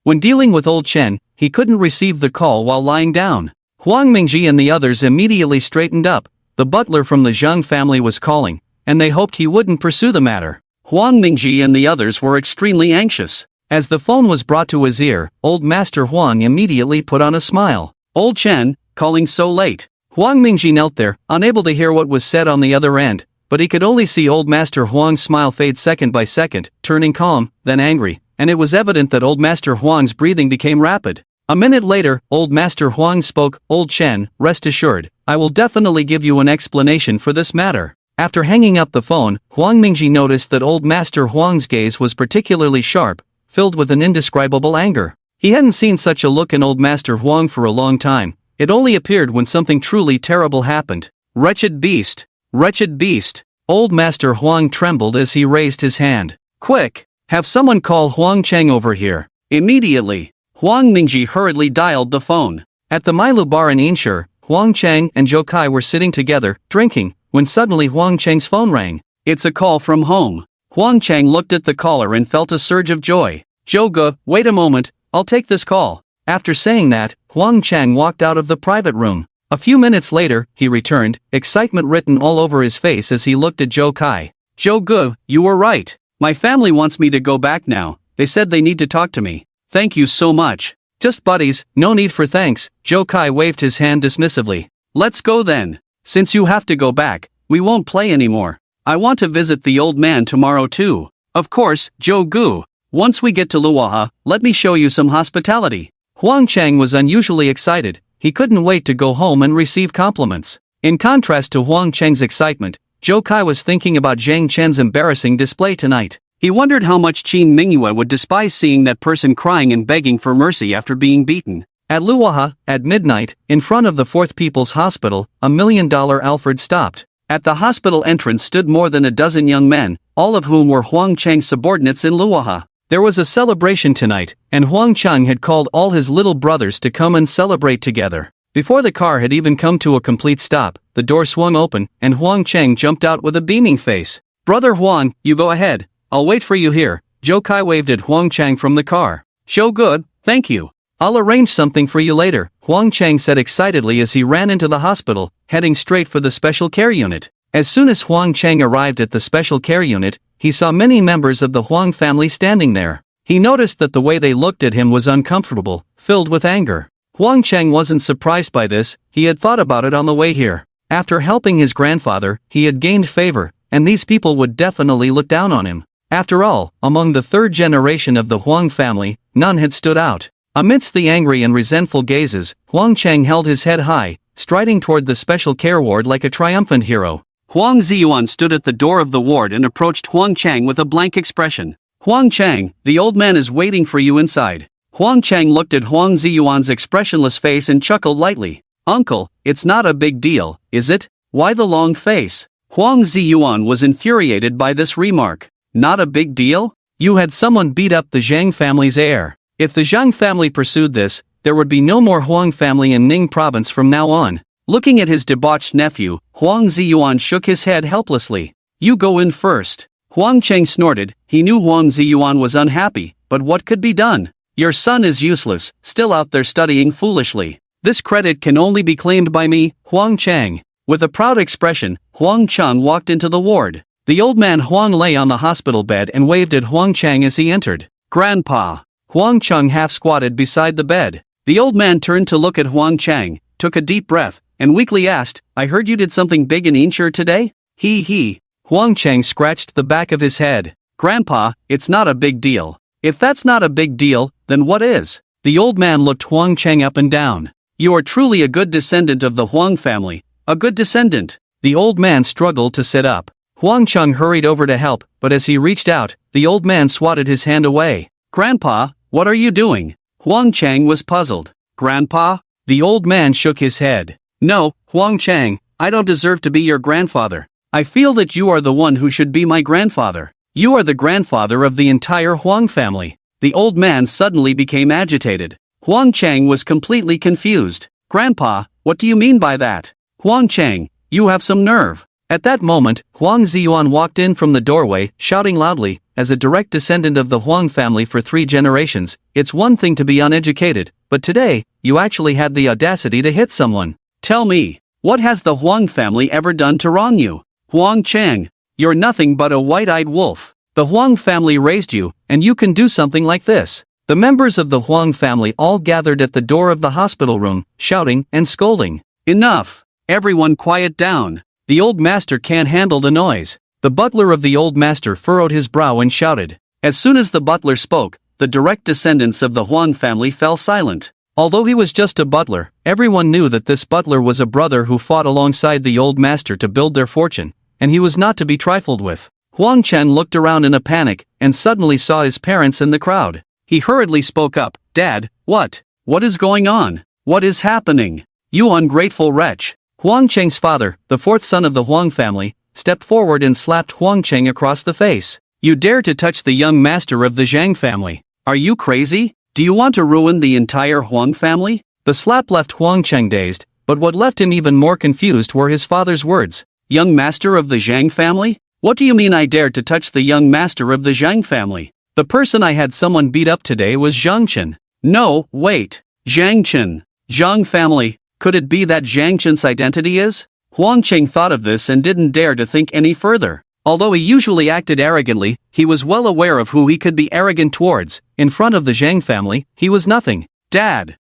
When dealing with Old Chen, he couldn't receive the call while lying down. Huang Mingji and the others immediately straightened up. The butler from the Zhang family was calling, and they hoped he wouldn't pursue the matter. Huang Mingji and the others were extremely anxious. As the phone was brought to his ear, Old Master Huang immediately put on a smile. Old Chen, calling so late. Huang Mingji knelt there, unable to hear what was said on the other end, but he could only see Old Master Huang's smile fade second by second, turning calm, then angry, and it was evident that Old Master Huang's breathing became rapid. A minute later, Old Master Huang spoke, Old Chen, rest assured, I will definitely give you an explanation for this matter. After hanging up the phone, Huang Mingji noticed that Old Master Huang's gaze was particularly sharp, filled with an indescribable anger. He hadn't seen such a look in Old Master Huang for a long time. It only appeared when something truly terrible happened. Wretched beast! Wretched beast! Old Master Huang trembled as he raised his hand. Quick! Have someone call Huang Cheng over here. Immediately! Huang Mingji hurriedly dialed the phone. At the Mailu bar in Yinshi, Huang Cheng and Zhou Kai were sitting together, drinking, when suddenly Huang Cheng's phone rang. It's a call from home. Huang Cheng looked at the caller and felt a surge of joy. Zhou Ge, wait a moment, I'll take this call. After saying that, Huang Cheng walked out of the private room. A few minutes later, he returned, excitement written all over his face as he looked at Zhou Kai. Zhou Ge, you were right. My family wants me to go back now. They said they need to talk to me. Thank you so much. Just buddies, no need for thanks. Zhou Kai waved his hand dismissively. Let's go then. Since you have to go back, we won't play anymore. I want to visit the old man tomorrow too. Of course, Zhou Gu. Once we get to Luoha, let me show you some hospitality. Huang Cheng was unusually excited. He couldn't wait to go home and receive compliments. In contrast to Huang Cheng's excitement, Zhou Kai was thinking about Zhang Chen's embarrassing display tonight. He wondered how much Qin Mingyue would despise seeing that person crying and begging for mercy after being beaten. At Luoha, at midnight, in front of the 4th People's Hospital, $1 million Alfred stopped. At the hospital entrance stood more than a dozen young men, all of whom were Huang Chang's subordinates in Luoha. There was a celebration tonight, and Huang Chang had called all his little brothers to come and celebrate together. Before the car had even come to a complete stop, the door swung open, and Huang Chang jumped out with a beaming face. "Brother Huang, you go ahead. I'll wait for you here." Zhou Kai waved at Huang Chang from the car. "Show good, thank you. I'll arrange something for you later," Huang Chang said excitedly as he ran into the hospital, heading straight for the special care unit. As soon as Huang Chang arrived at the special care unit, he saw many members of the Huang family standing there. He noticed that the way they looked at him was uncomfortable, filled with anger. Huang Chang wasn't surprised by this, he had thought about it on the way here. After helping his grandfather, he had gained favor, and these people would definitely look down on him. After all, among the third generation of the Huang family, none had stood out. Amidst the angry and resentful gazes, Huang Chang held his head high, striding toward the special care ward like a triumphant hero. Huang Ziyuan stood at the door of the ward and approached Huang Chang with a blank expression. "Huang Chang, the old man is waiting for you inside." Huang Chang looked at Huang Ziyuan's expressionless face and chuckled lightly. "Uncle, it's not a big deal, is it? Why the long face?" Huang Ziyuan was infuriated by this remark. "Not a big deal? You had someone beat up the Zhang family's heir. If the Zhang family pursued this, there would be no more Huang family in Ning province from now on." Looking at his debauched nephew, Huang Ziyuan shook his head helplessly. "You go in first." Huang Chang snorted. He knew Huang Ziyuan was unhappy, but what could be done? "Your son is useless, still out there studying foolishly. This credit can only be claimed by me, Huang Chang." With a proud expression, Huang Chang walked into the ward. The old man Huang lay on the hospital bed and waved at Huang Chang as he entered. "Grandpa." Huang Chang half squatted beside the bed. The old man turned to look at Huang Chang, took a deep breath, and weakly asked, "I heard you did something big in Inshur today?" He. Huang Chang scratched the back of his head. "Grandpa, it's not a big deal." "If that's not a big deal, then what is?" The old man looked Huang Chang up and down. "You are truly a good descendant of the Huang family, a good descendant." The old man struggled to sit up. Huang Chang hurried over to help, but as he reached out, the old man swatted his hand away. "Grandpa, what are you doing?" Huang Chang was puzzled. "Grandpa?" The old man shook his head. "No, Huang Chang, I don't deserve to be your grandfather. I feel that you are the one who should be my grandfather. You are the grandfather of the entire Huang family." The old man suddenly became agitated. Huang Chang was completely confused. "Grandpa, what do you mean by that?" "Huang Chang, you have some nerve." At that moment, Huang Ziyuan walked in from the doorway, shouting loudly, "As a direct descendant of the Huang family for 3 generations, it's one thing to be uneducated, but today, you actually had the audacity to hit someone. Tell me, what has the Huang family ever done to wrong you?" "Huang Chang, you're nothing but a white-eyed wolf. The Huang family raised you, and you can do something like this." The members of the Huang family all gathered at the door of the hospital room, shouting and scolding. "Enough! Everyone quiet down. The old master can't handle the noise." The butler of the old master furrowed his brow and shouted. As soon as the butler spoke, the direct descendants of the Huang family fell silent. Although he was just a butler, everyone knew that this butler was a brother who fought alongside the old master to build their fortune, and he was not to be trifled with. Huang Chen looked around in a panic, and suddenly saw his parents in the crowd. He hurriedly spoke up, "Dad, what? What is going on? What is happening? You ungrateful wretch." Huang Cheng's father, the 4th son of the Huang family, stepped forward and slapped Huang Cheng across the face. "You dare to touch the young master of the Zhang family? Are you crazy? Do you want to ruin the entire Huang family?" The slap left Huang Cheng dazed, but what left him even more confused were his father's words. "Young master of the Zhang family? What do you mean I dared to touch the young master of the Zhang family? The person I had someone beat up today was Zhang Chen." "No, wait. Zhang Chen. Zhang family. Could it be that Zhang Chen's identity is?" Huang Cheng thought of this and didn't dare to think any further. Although he usually acted arrogantly, he was well aware of who he could be arrogant towards. In front of the Zhang family, he was nothing. Dad!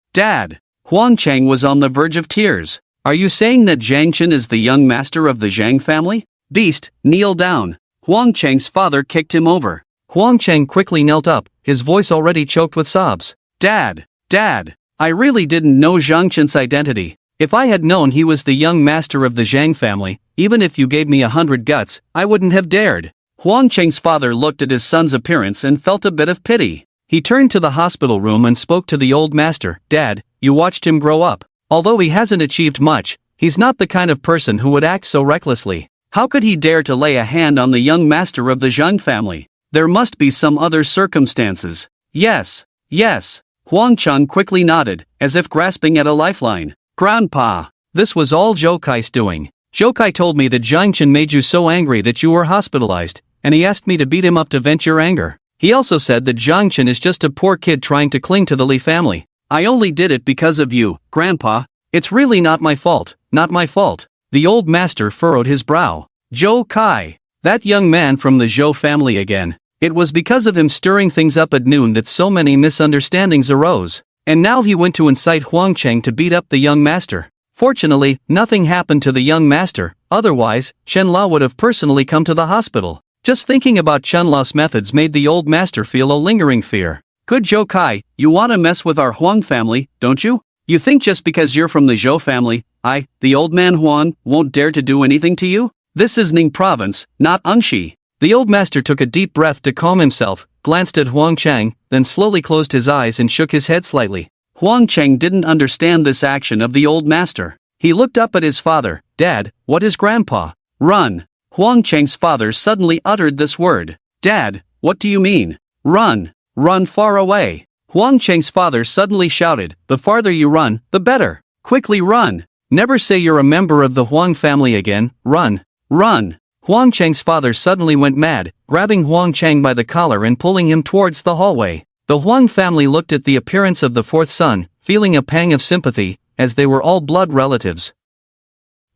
Huang Cheng was on the verge of tears. "Are you saying that Zhang Chen is the young master of the Zhang family? Beast, kneel down." Huang Cheng's father kicked him over. Huang Cheng quickly knelt up, his voice already choked with sobs. Dad! I really didn't know Zhang Chen's identity. If I had known he was the young master of the Zhang family, even if you gave me 100 guts, I wouldn't have dared." Huang Cheng's father looked at his son's appearance and felt a bit of pity. He turned to the hospital room and spoke to the old master. "Dad, you watched him grow up. Although he hasn't achieved much, he's not the kind of person who would act so recklessly. How could he dare to lay a hand on the young master of the Zhang family? There must be some other circumstances. Yes, yes. Huang Cheng quickly nodded, as if grasping at a lifeline. Grandpa, this was all Zhou Kai's doing. Zhou Kai told me that Zhang Chen made you so angry that you were hospitalized, and he asked me to beat him up to vent your anger. He also said that Zhang Chen is just a poor kid trying to cling to the Li family. I only did it because of you, Grandpa. It's really not my fault, not my fault. The old master furrowed his brow. Zhou Kai. That young man from the Zhou family again. It was because of him stirring things up at noon that so many misunderstandings arose. And now he went to incite Huang Cheng to beat up the young master. Fortunately, nothing happened to the young master, otherwise, Chen Lao would have personally come to the hospital. Just thinking about Chen Lao's methods made the old master feel a lingering fear. Good Zhou Kai, you wanna mess with our Huang family, don't you? You think just because you're from the Zhou family, the old man Huang, won't dare to do anything to you? This is Ning province, not Anxi. The old master took a deep breath to calm himself, glanced at Huang Cheng, then slowly closed his eyes and shook his head slightly. Huang Cheng didn't understand this action of the old master. He looked up at his father. Dad, what is Grandpa? Run. Huang Cheng's father suddenly uttered this word. Dad, what do you mean? Run. Run far away. Huang Cheng's father suddenly shouted, the farther you run, the better. Quickly run. Never say you're a member of the Huang family again. Run. Run. Huang Cheng's father suddenly went mad, grabbing Huang Cheng by the collar and pulling him towards the hallway. The Huang family looked at the appearance of the fourth son, feeling a pang of sympathy, as they were all blood relatives.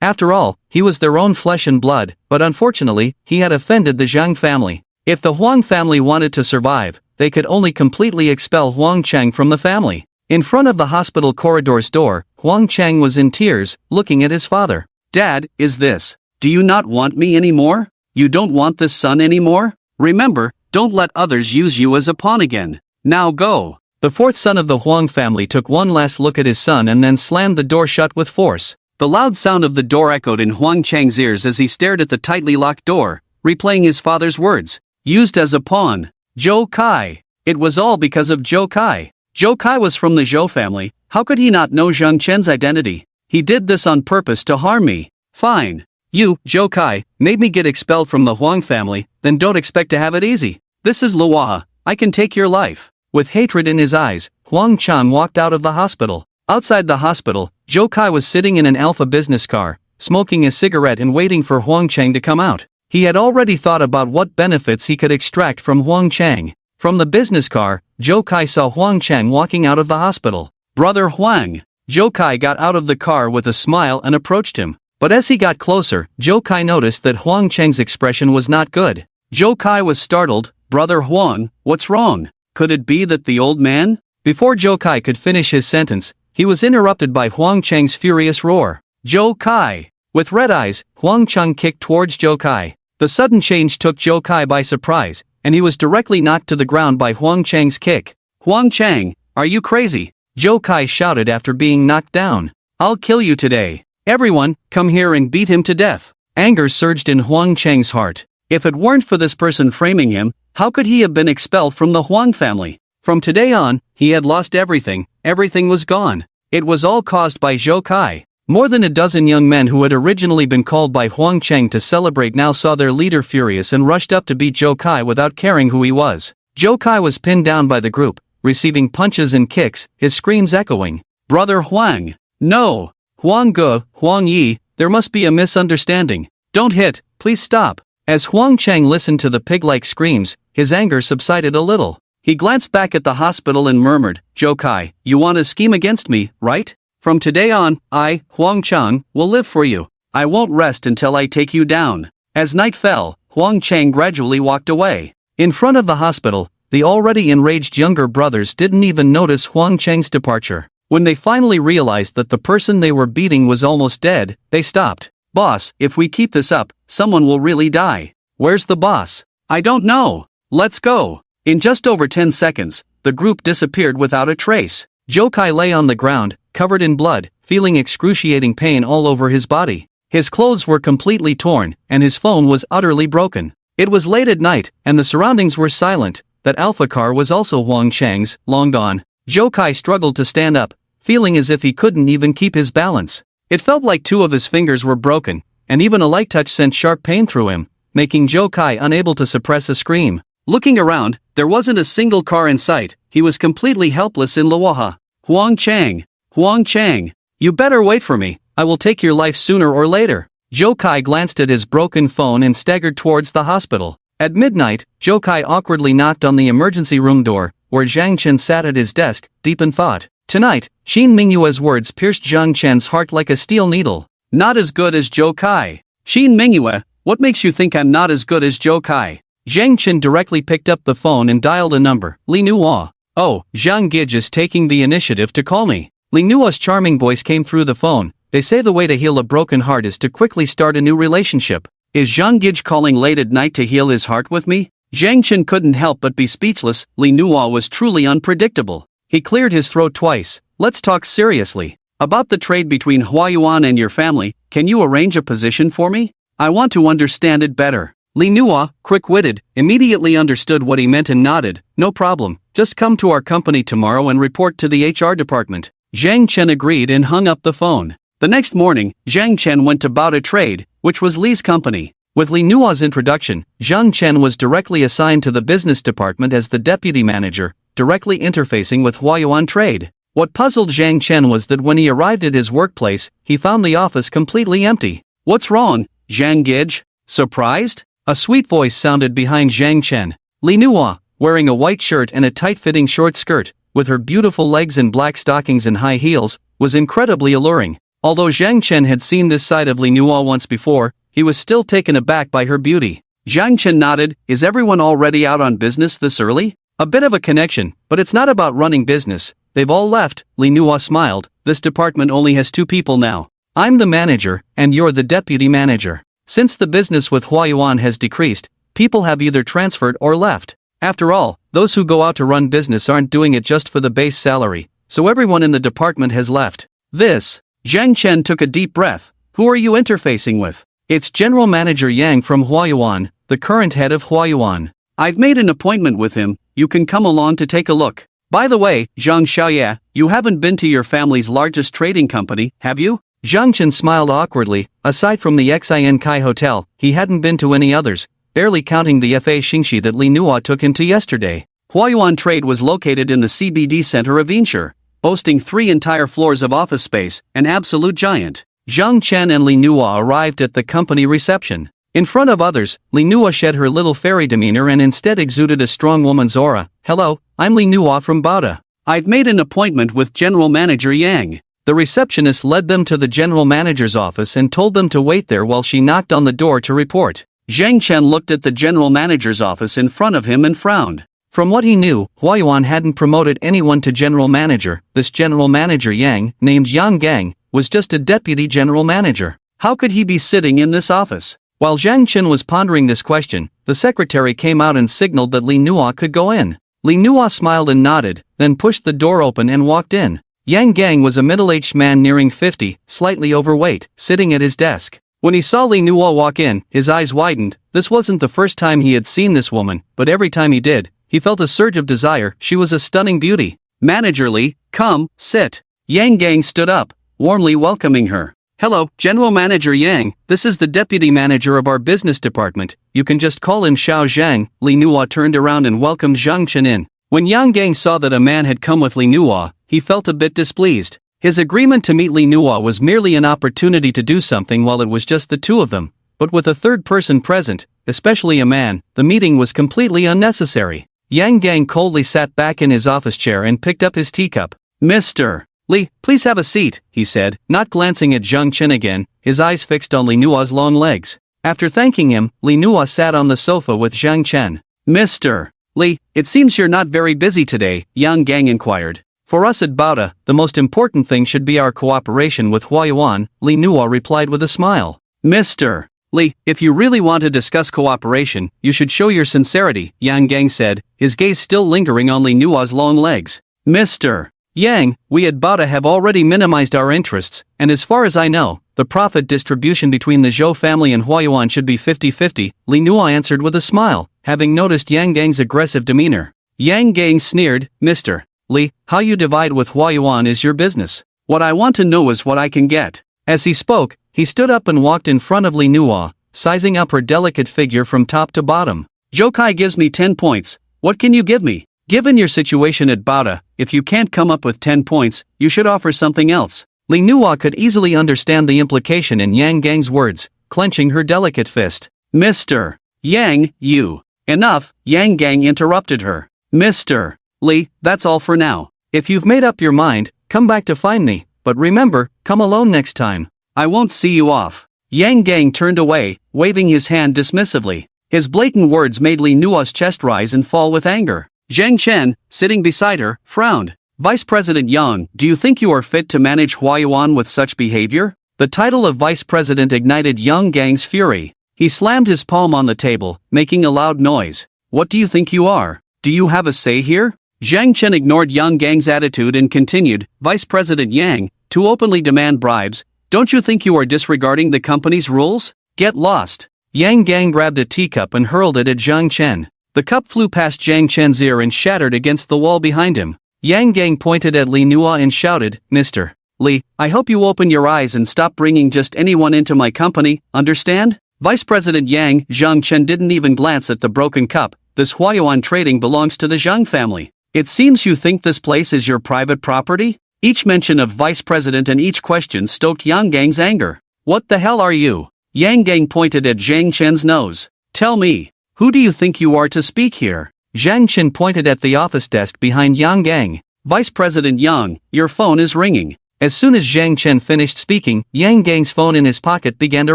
After all, he was their own flesh and blood, but unfortunately, he had offended the Zhang family. If the Huang family wanted to survive, they could only completely expel Huang Cheng from the family. In front of the hospital corridor's door, Huang Cheng was in tears, looking at his father. Dad, is this? Do you not want me anymore? You don't want this son anymore? Remember, don't let others use you as a pawn again. Now go. The fourth son of the Huang family took one last look at his son and then slammed the door shut with force. The loud sound of the door echoed in Huang Cheng's ears as he stared at the tightly locked door, replaying his father's words. Used as a pawn. Zhou Kai. It was all because of Zhou Kai. Zhou Kai was from the Zhou family. How could he not know Zhang Chen's identity? He did this on purpose to harm me. Fine. You, Zhou Kai, made me get expelled from the Huang family, then don't expect to have it easy. This is Luoha. I can take your life. With hatred in his eyes, Huang Cheng walked out of the hospital. Outside the hospital, Zhou Kai was sitting in an Alpha business car, smoking a cigarette and waiting for Huang Cheng to come out. He had already thought about what benefits he could extract from Huang Cheng. From the business car, Zhou Kai saw Huang Cheng walking out of the hospital. Brother Huang. Zhou Kai got out of the car with a smile and approached him. But as he got closer, Zhou Kai noticed that Huang Cheng's expression was not good. Zhou Kai was startled. Brother Huang, what's wrong? Could it be that the old man? Before Zhou Kai could finish his sentence, he was interrupted by Huang Cheng's furious roar. Zhou Kai. With red eyes, Huang Cheng kicked towards Zhou Kai. The sudden change took Zhou Kai by surprise, and he was directly knocked to the ground by Huang Cheng's kick. Huang Cheng, are you crazy? Zhou Kai shouted after being knocked down. I'll kill you today. Everyone, come here and beat him to death. Anger surged in Huang Cheng's heart. If it weren't for this person framing him, how could he have been expelled from the Huang family? From today on, he had lost everything, everything was gone. It was all caused by Zhou Kai. More than a dozen young men who had originally been called by Huang Cheng to celebrate now saw their leader furious and rushed up to beat Zhou Kai without caring who he was. Zhou Kai was pinned down by the group, receiving punches and kicks, his screams echoing. Brother Huang! No! Huang Ge, Huang Yi, there must be a misunderstanding. Don't hit, please stop. As Huang Cheng listened to the pig-like screams, his anger subsided a little. He glanced back at the hospital and murmured, Zhou Kai, you want to scheme against me, right? From today on, I, Huang Cheng, will live for you. I won't rest until I take you down. As night fell, Huang Cheng gradually walked away. In front of the hospital, the already enraged younger brothers didn't even notice Huang Cheng's departure. When they finally realized that the person they were beating was almost dead, they stopped. Boss, if we keep this up, someone will really die. Where's the boss? I don't know. Let's go. In just over 10 seconds, the group disappeared without a trace. Zhou Kai lay on the ground, covered in blood, feeling excruciating pain all over his body. His clothes were completely torn, and his phone was utterly broken. It was late at night, and the surroundings were silent. That Alpha car was also Huang Cheng's, long gone. Zhou Kai struggled to stand up, feeling as if he couldn't even keep his balance. It felt like two of his fingers were broken, and even a light touch sent sharp pain through him, making Zhou Kai unable to suppress a scream. Looking around, there wasn't a single car in sight. He was completely helpless in Luoha. Huang Chang, you better wait for me, I will take your life sooner or later. Zhou Kai glanced at his broken phone and staggered towards the hospital. At midnight, Zhou Kai awkwardly knocked on the emergency room door, where Zhang Chen sat at his desk, deep in thought. Tonight, Xin Mingyue's words pierced Zhang Chen's heart like a steel needle. Not as good as Zhou Kai. Xin Mingyue, what makes you think I'm not as good as Zhou Kai? Zhang Chen directly picked up the phone and dialed a number. Li Nuo. Oh, Zhang Gij is taking the initiative to call me. Li Nuo's charming voice came through the phone. They say the way to heal a broken heart is to quickly start a new relationship. Is Zhang Gij calling late at night to heal his heart with me? Zhang Chen couldn't help but be speechless. Li Nuo was truly unpredictable. He cleared his throat twice. Let's talk seriously. About the trade between Huayuan and your family, can you arrange a position for me? I want to understand it better. Li Nuo, quick-witted, immediately understood what he meant and nodded. No problem, just come to our company tomorrow and report to the HR department. Zhang Chen agreed and hung up the phone. The next morning, Zhang Chen went to Bauta Trade, which was Li's company. With Li Nuo's introduction, Zhang Chen was directly assigned to the business department as the deputy manager, directly interfacing with Huayuan Trade. What puzzled Zhang Chen was that when he arrived at his workplace, he found the office completely empty. What's wrong, Zhang Gij? Surprised? A sweet voice sounded behind Zhang Chen. Li Nuo, wearing a white shirt and a tight-fitting short skirt, with her beautiful legs in black stockings and high heels, was incredibly alluring. Although Zhang Chen had seen this side of Li Nuo once before, he was still taken aback by her beauty. Zhang Chen nodded. Is everyone already out on business this early? A bit of a connection, but it's not about running business. They've all left. Li Nuo smiled. This department only has 2 people now. I'm the manager, and you're the deputy manager. Since the business with Huayuan has decreased, people have either transferred or left. After all, those who go out to run business aren't doing it just for the base salary, so everyone in the department has left. Zhang Chen took a deep breath. Who are you interfacing with? It's General Manager Yang from Huayuan, the current head of Huayuan. I've made an appointment with him. You can come along to take a look. By the way, Zhang Xiaoye, you haven't been to your family's largest trading company, have you? Zhang Chen smiled awkwardly. Aside from the Xin Kai Hotel, he hadn't been to any others, barely counting the Fa Xingxi that Li Nuo took him to yesterday. Huayuan Trade was located in the CBD center of Yinshi, boasting 3 entire floors of office space, an absolute giant. Zhang Chen and Li Nuo arrived at the company reception. In front of others, Li Nuo shed her little fairy demeanor and instead exuded a strong woman's aura. Hello, I'm Li Nuo from Bauta. I've made an appointment with General Manager Yang. The receptionist led them to the general manager's office and told them to wait there while she knocked on the door to report. Zhang Chen looked at the general manager's office in front of him and frowned. From what he knew, Huayuan hadn't promoted anyone to general manager. This general manager Yang, named Yang Gang, was just a deputy general manager. How could he be sitting in this office? While Zhang Chen was pondering this question, the secretary came out and signaled that Li Nuo could go in. Li Nuo smiled and nodded, then pushed the door open and walked in. Yang Gang was a middle-aged man nearing 50, slightly overweight, sitting at his desk. When he saw Li Nuo walk in, his eyes widened. This wasn't the first time he had seen this woman, but every time he did, he felt a surge of desire. She was a stunning beauty. Manager Li, come, sit. Yang Gang stood up, warmly welcoming her. Hello, General Manager Yang, this is the deputy manager of our business department. You can just call him Xiao Zhang. Li Nuo turned around and welcomed Zhang Chen in. When Yang Gang saw that a man had come with Li Nuo, he felt a bit displeased. His agreement to meet Li Nuo was merely an opportunity to do something while it was just the 2 of them. But with a third person present, especially a man, the meeting was completely unnecessary. Yang Gang coldly sat back in his office chair and picked up his teacup. Mr. Li, please have a seat, he said, not glancing at Zhang Chen again, his eyes fixed on Li Nuo's long legs. After thanking him, Li Nuo sat on the sofa with Zhang Chen. Mr. Li, it seems you're not very busy today, Yang Gang inquired. For us at Bauta, the most important thing should be our cooperation with Huayuan, Li Nuo replied with a smile. Mr. Li, if you really want to discuss cooperation, you should show your sincerity, Yang Gang said, his gaze still lingering on Li Nuo's long legs. Mr. Yang, we at Bauta have already minimized our interests, and as far as I know, the profit distribution between the Zhou family and Huayuan should be 50-50, Li Nuo answered with a smile, having noticed Yang Gang's aggressive demeanor. Yang Gang sneered, Mr. Li, how you divide with Huayuan is your business. What I want to know is what I can get. As he spoke, He stood up and walked in front of Li Nuo, sizing up her delicate figure from top to bottom. Zhou Kai gives me 10 points, what can you give me? Given your situation at Bauta, if you can't come up with 10 points, you should offer something else. Li Nuo could easily understand the implication in Yang Gang's words, clenching her delicate fist. Mr. Yang, you. Enough, Yang Gang interrupted her. Mr. Li, that's all for now. If you've made up your mind, come back to find me, but remember, come alone next time. I won't see you off. Yang Gang turned away, waving his hand dismissively. His blatant words made Li Nuo's chest rise and fall with anger. Zhang Chen, sitting beside her, frowned. Vice President Yang, do you think you are fit to manage Huayuan with such behavior? The title of Vice President ignited Yang Gang's fury. He slammed his palm on the table, making a loud noise. What do you think you are? Do you have a say here? Zhang Chen ignored Yang Gang's attitude and continued, Vice President Yang, to openly demand bribes, don't you think you are disregarding the company's rules? Get lost. Yang Gang grabbed a teacup and hurled it at Zhang Chen. The cup flew past Zhang Chen's ear and shattered against the wall behind him. Yang Gang pointed at Li Nuo and shouted, Mr. Li, I hope you open your eyes and stop bringing just anyone into my company, understand? Vice President Yang, Zhang Chen didn't even glance at the broken cup. This Huayuan trading belongs to the Zhang family. It seems you think this place is your private property? Each mention of Vice President and each question stoked Yang Gang's anger. What the hell are you? Yang Gang pointed at Zhang Chen's nose. Tell me, who do you think you are to speak here? Zhang Chen pointed at the office desk behind Yang Gang. Vice President Yang, your phone is ringing. As soon as Zhang Chen finished speaking, Yang Gang's phone in his pocket began to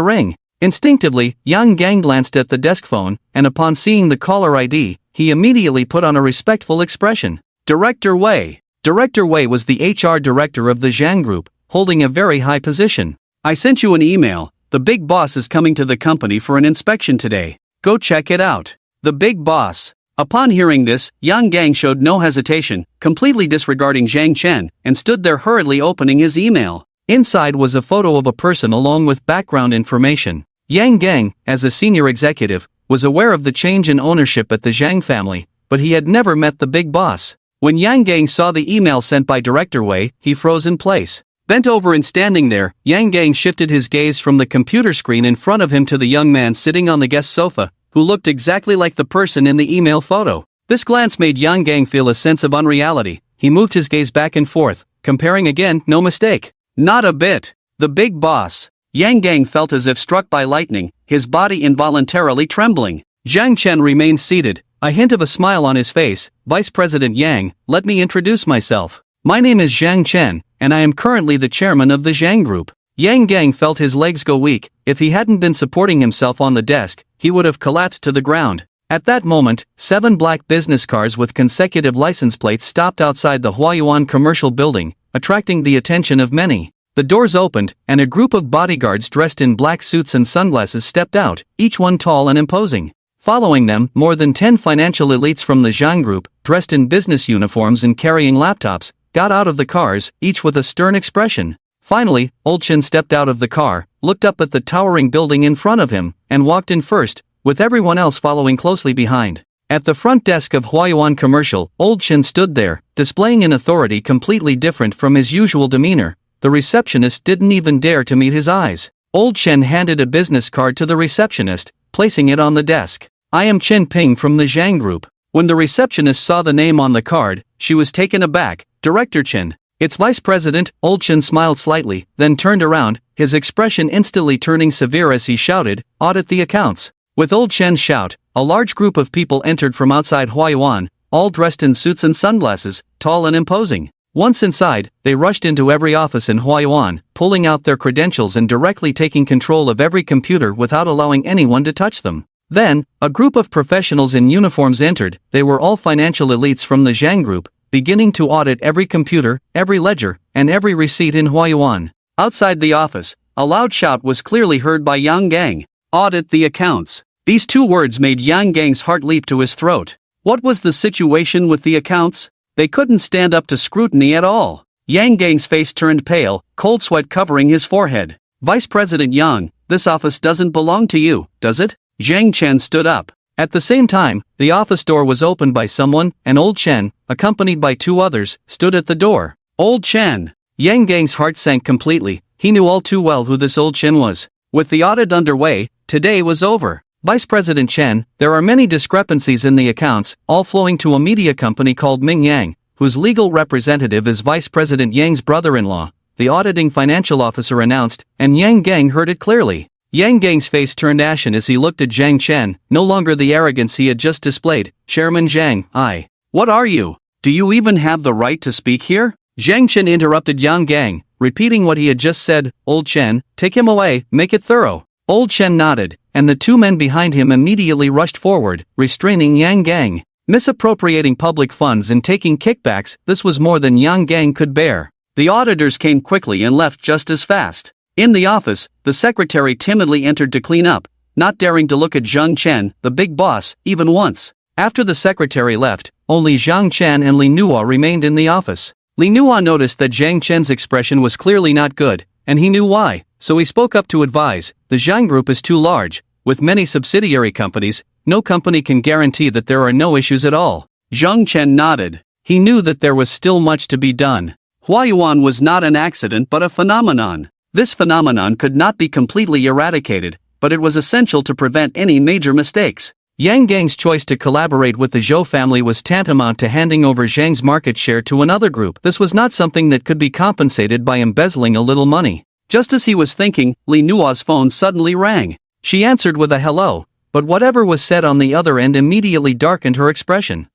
ring. Instinctively, Yang Gang glanced at the desk phone, and upon seeing the caller ID, he immediately put on a respectful expression. Director Wei. Director Wei was the HR director of the Zhang Group, holding a very high position. I sent you an email. The big boss is coming to the company for an inspection today. Go check it out. The big boss. Upon hearing this, Yang Gang showed no hesitation, completely disregarding Zhang Chen, and stood there hurriedly opening his email. Inside was a photo of a person along with background information. Yang Gang, as a senior executive, was aware of the change in ownership at the Zhang family, but he had never met the big boss. When Yang Gang saw the email sent by Director Wei, he froze in place. Bent over and standing there, Yang Gang shifted his gaze from the computer screen in front of him to the young man sitting on the guest sofa, who looked exactly like the person in the email photo. This glance made Yang Gang feel a sense of unreality. He moved his gaze back and forth, comparing again, no mistake. Not a bit. The big boss. Yang Gang felt as if struck by lightning, his body involuntarily trembling. Zhang Chen remained seated, a hint of a smile on his face. Vice President Yang, let me introduce myself. My name is Zhang Chen, and I am currently the chairman of the Zhang Group. Yang Gang felt his legs go weak. If he hadn't been supporting himself on the desk, he would have collapsed to the ground. At that moment, 7 black business cars with consecutive license plates stopped outside the Huayuan commercial building, attracting the attention of many. The doors opened, and a group of bodyguards dressed in black suits and sunglasses stepped out, each one tall and imposing. Following them, more than 10 financial elites from the Zhang Group, dressed in business uniforms and carrying laptops, got out of the cars, each with a stern expression. Finally, Old Chen stepped out of the car, looked up at the towering building in front of him, and walked in first, with everyone else following closely behind. At the front desk of Huayuan Commercial, Old Chen stood there, displaying an authority completely different from his usual demeanor. The receptionist didn't even dare to meet his eyes. Old Chen handed a business card to the receptionist, placing it on the desk. I am Chen Ping from the Zhang Group. When the receptionist saw the name on the card, she was taken aback. Director Chen. It's Vice President. Old Chen smiled slightly, then turned around, his expression instantly turning severe as he shouted, audit the accounts. With Old Chen's shout, a large group of people entered from outside Huayuan, all dressed in suits and sunglasses, tall and imposing. Once inside, they rushed into every office in Huayuan, pulling out their credentials and directly taking control of every computer without allowing anyone to touch them. Then, a group of professionals in uniforms entered. They were all financial elites from the Zhang Group, beginning to audit every computer, every ledger, and every receipt in Huayuan. Outside the office, a loud shout was clearly heard by Yang Gang. Audit the accounts. These 2 words made Yang Gang's heart leap to his throat. What was the situation with the accounts? They couldn't stand up to scrutiny at all. Yang Gang's face turned pale, cold sweat covering his forehead. Vice President Yang, this office doesn't belong to you, does it? Zhang Chen stood up. At the same time, the office door was opened by someone, and Old Chen, accompanied by 2 others, stood at the door. Old Chen. Yang Gang's heart sank completely. He knew all too well who this old Chen was. With the audit underway, today was over. Vice President Chen, there are many discrepancies in the accounts, all flowing to a media company called Ming Yang, whose legal representative is Vice President Yang's brother-in-law, the auditing financial officer announced, and Yang Gang heard it clearly. Yang Gang's face turned ashen as he looked at Zhang Chen, no longer the arrogance he had just displayed. Chairman Zhang, what are you? Do you even have the right to speak here? Zhang Chen interrupted Yang Gang, repeating what he had just said. Old Chen, take him away, make it thorough. Old Chen nodded, and the two men behind him immediately rushed forward, restraining Yang Gang. Misappropriating public funds and taking kickbacks, this was more than Yang Gang could bear. The auditors came quickly and left just as fast. In the office, the secretary timidly entered to clean up, not daring to look at Zhang Chen, the big boss, even once. After the secretary left, only Zhang Chen and Li Nuo remained in the office. Li Nuo noticed that Zhang Chen's expression was clearly not good, and he knew why, so he spoke up to advise. The Zhang Group is too large. With many subsidiary companies, no company can guarantee that there are no issues at all. Zhang Chen nodded. He knew that there was still much to be done. Huayuan was not an accident but a phenomenon. This phenomenon could not be completely eradicated, but it was essential to prevent any major mistakes. Yang Gang's choice to collaborate with the Zhou family was tantamount to handing over Zhang's market share to another group. This was not something that could be compensated by embezzling a little money. Just as he was thinking, Li Nuo's phone suddenly rang. She answered with a hello, but whatever was said on the other end immediately darkened her expression.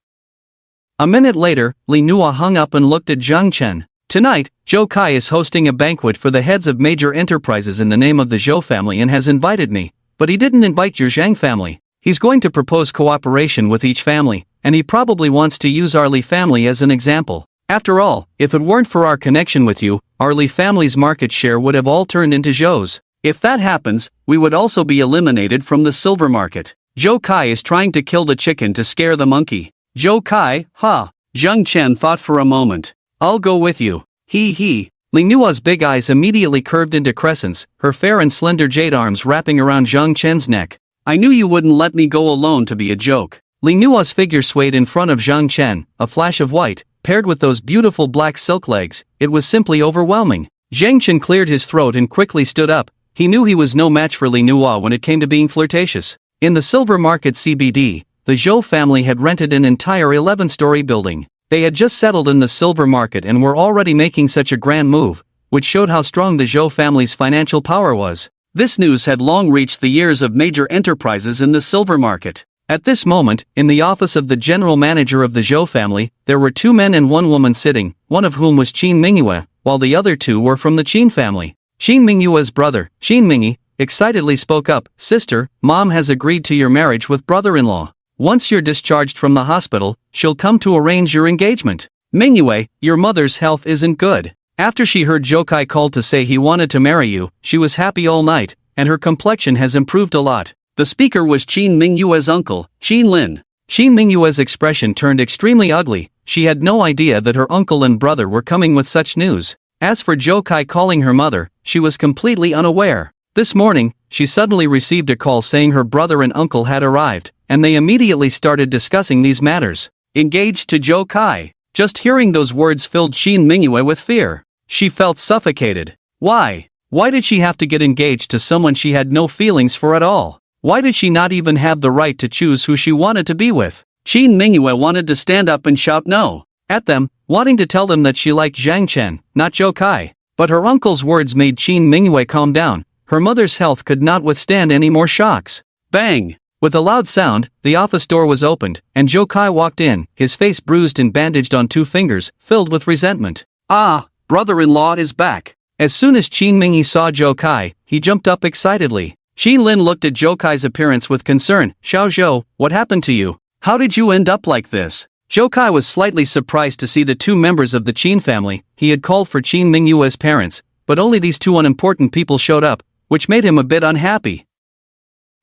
A minute later, Li Nuo hung up and looked at Zhang Chen. Tonight, Zhou Kai is hosting a banquet for the heads of major enterprises in the name of the Zhou family and has invited me, but he didn't invite your Zhang family. He's going to propose cooperation with each family, and he probably wants to use our Li family as an example. After all, if it weren't for our connection with you, our Li family's market share would have all turned into Zhou's. If that happens, we would also be eliminated from the silver market. Zhou Kai is trying to kill the chicken to scare the monkey. Zhou Kai, ha! Zhang Chen thought for a moment. I'll go with you. He. Li Nuo's big eyes immediately curved into crescents, her fair and slender jade arms wrapping around Zhang Chen's neck. I knew you wouldn't let me go alone to be a joke. Li Nuo's figure swayed in front of Zhang Chen, a flash of white, paired with those beautiful black silk legs. It was simply overwhelming. Zhang Chen cleared his throat and quickly stood up. He knew he was no match for Li Nuo when it came to being flirtatious. In the silver market CBD, the Zhou family had rented an entire 11-story building. They had just settled in the silver market and were already making such a grand move, which showed how strong the Zhou family's financial power was. This news had long reached the ears of major enterprises in the silver market. At this moment, in the office of the general manager of the Zhou family, there were 2 men and 1 woman sitting, one of whom was Qin Mingyue, while the other 2 were from the Qin family. Qin Mingyue's brother, Qin Mingyi, excitedly spoke up. Sister, Mom has agreed to your marriage with brother-in-law. Once you're discharged from the hospital, she'll come to arrange your engagement. Mingyue, your mother's health isn't good. After she heard Zhou Kai called to say he wanted to marry you, she was happy all night, and her complexion has improved a lot. The speaker was Qin Mingyue's uncle, Qin Lin. Qin Mingyue's expression turned extremely ugly. She had no idea that her uncle and brother were coming with such news. As for Zhou Kai calling her mother, she was completely unaware. This morning, she suddenly received a call saying her brother and uncle had arrived, and they immediately started discussing these matters. Engaged to Zhou Kai. Just hearing those words filled Qin Mingyue with fear. She felt suffocated. Why? Why did she have to get engaged to someone she had no feelings for at all? Why did she not even have the right to choose who she wanted to be with? Qin Mingyue wanted to stand up and shout no at them, wanting to tell them that she liked Zhang Chen, not Zhou Kai. But her uncle's words made Qin Mingyue calm down. Her mother's health could not withstand any more shocks. Bang! With a loud sound, the office door was opened, and Zhou Kai walked in, his face bruised and bandaged on 2 fingers, filled with resentment. Ah, brother-in-law is back. As soon as Qin Mingyi saw Zhou Kai, he jumped up excitedly. Qin Lin looked at Zhou Kai's appearance with concern. Xiao Zhou, what happened to you? How did you end up like this? Zhou Kai was slightly surprised to see the 2 members of the Qin family. He had called for Qin Mingyue's parents, but only these 2 unimportant people showed up, which made him a bit unhappy.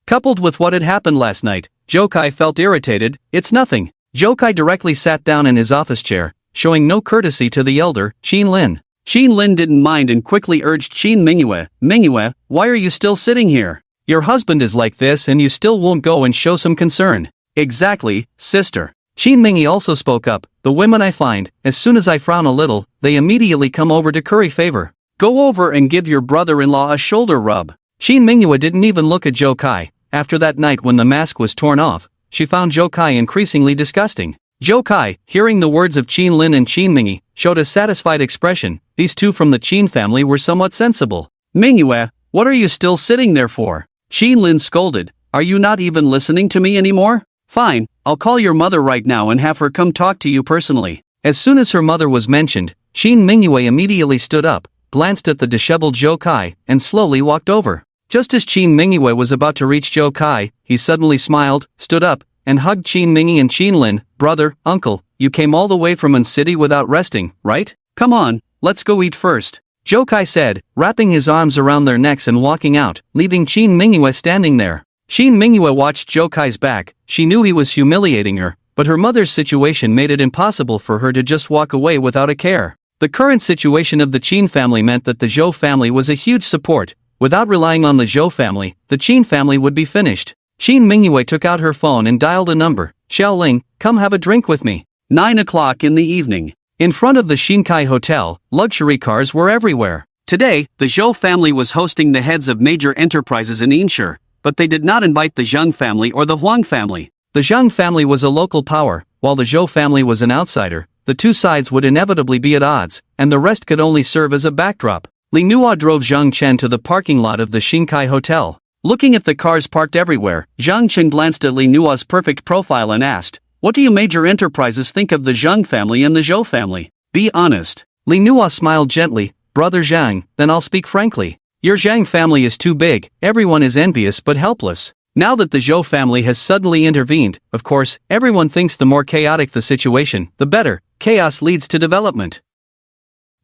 Coupled with what had happened last night, Zhou Kai felt irritated. It's nothing. Zhou Kai directly sat down in his office chair, showing no courtesy to the elder, Qin Lin. Qin Lin didn't mind and quickly urged Qin Mingyue, Mingyue, why are you still sitting here? Your husband is like this and you still won't go and show some concern. Exactly, sister. Qin Mingyi also spoke up. The women I find, as soon as I frown a little, they immediately come over to curry favor. Go over and give your brother-in-law a shoulder rub. Shin Mingyue didn't even look at Joe Kai. After that night when the mask was torn off, she found Joe Kai increasingly disgusting. Joe Kai, hearing the words of Qin Lin and Qin Mingyue, showed a satisfied expression. These two from the Qin family were somewhat sensible. Mingyue, what are you still sitting there for? Qin Lin scolded. Are you not even listening to me anymore? Fine, I'll call your mother right now and have her come talk to you personally. As soon as her mother was mentioned, Qin Mingyue immediately stood up, glanced at the disheveled Joe Kai, and slowly walked over. Just as Qin Mingyue was about to reach Joe Kai, he suddenly smiled, stood up, and hugged Qin Mingyue and Qin Lin. Brother, uncle, you came all the way from An City without resting, right? Come on, let's go eat first. Joe Kai said, wrapping his arms around their necks and walking out, leaving Qin Mingyue standing there. Qin Mingyue watched Joe Kai's back. She knew he was humiliating her, but her mother's situation made it impossible for her to just walk away without a care. The current situation of the Qin family meant that the Zhou family was a huge support. Without relying on the Zhou family, the Qin family would be finished. Qin Mingyue took out her phone and dialed a number. Xiaoling, come have a drink with me. 9 o'clock in the evening. In front of the Shinkai Hotel, luxury cars were everywhere. Today, the Zhou family was hosting the heads of major enterprises in Yinshi, but they did not invite the Zheng family or the Huang family. The Zheng family was a local power, while the Zhou family was an outsider. The two sides would inevitably be at odds, and the rest could only serve as a backdrop. Li Nuo drove Zhang Chen to the parking lot of the Shinkai Hotel. Looking at the cars parked everywhere, Zhang Chen glanced at Li Nuo's perfect profile and asked, "What do you major enterprises think of the Zheng family and the Zhou family? Be honest." Li Nuo smiled gently. Brother Zhang, then I'll speak frankly. Your Zhang family is too big, everyone is envious but helpless. Now that the Zhou family has suddenly intervened, of course, everyone thinks the more chaotic the situation, the better. Chaos leads to development.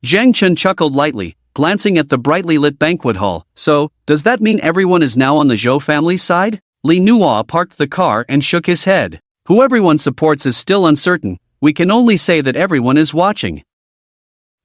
Zhang Chen chuckled lightly, glancing at the brightly lit banquet hall. So, does that mean everyone is now on the Zhou family's side? Li Nuo parked the car and shook his head. Who everyone supports is still uncertain. We can only say that everyone is watching.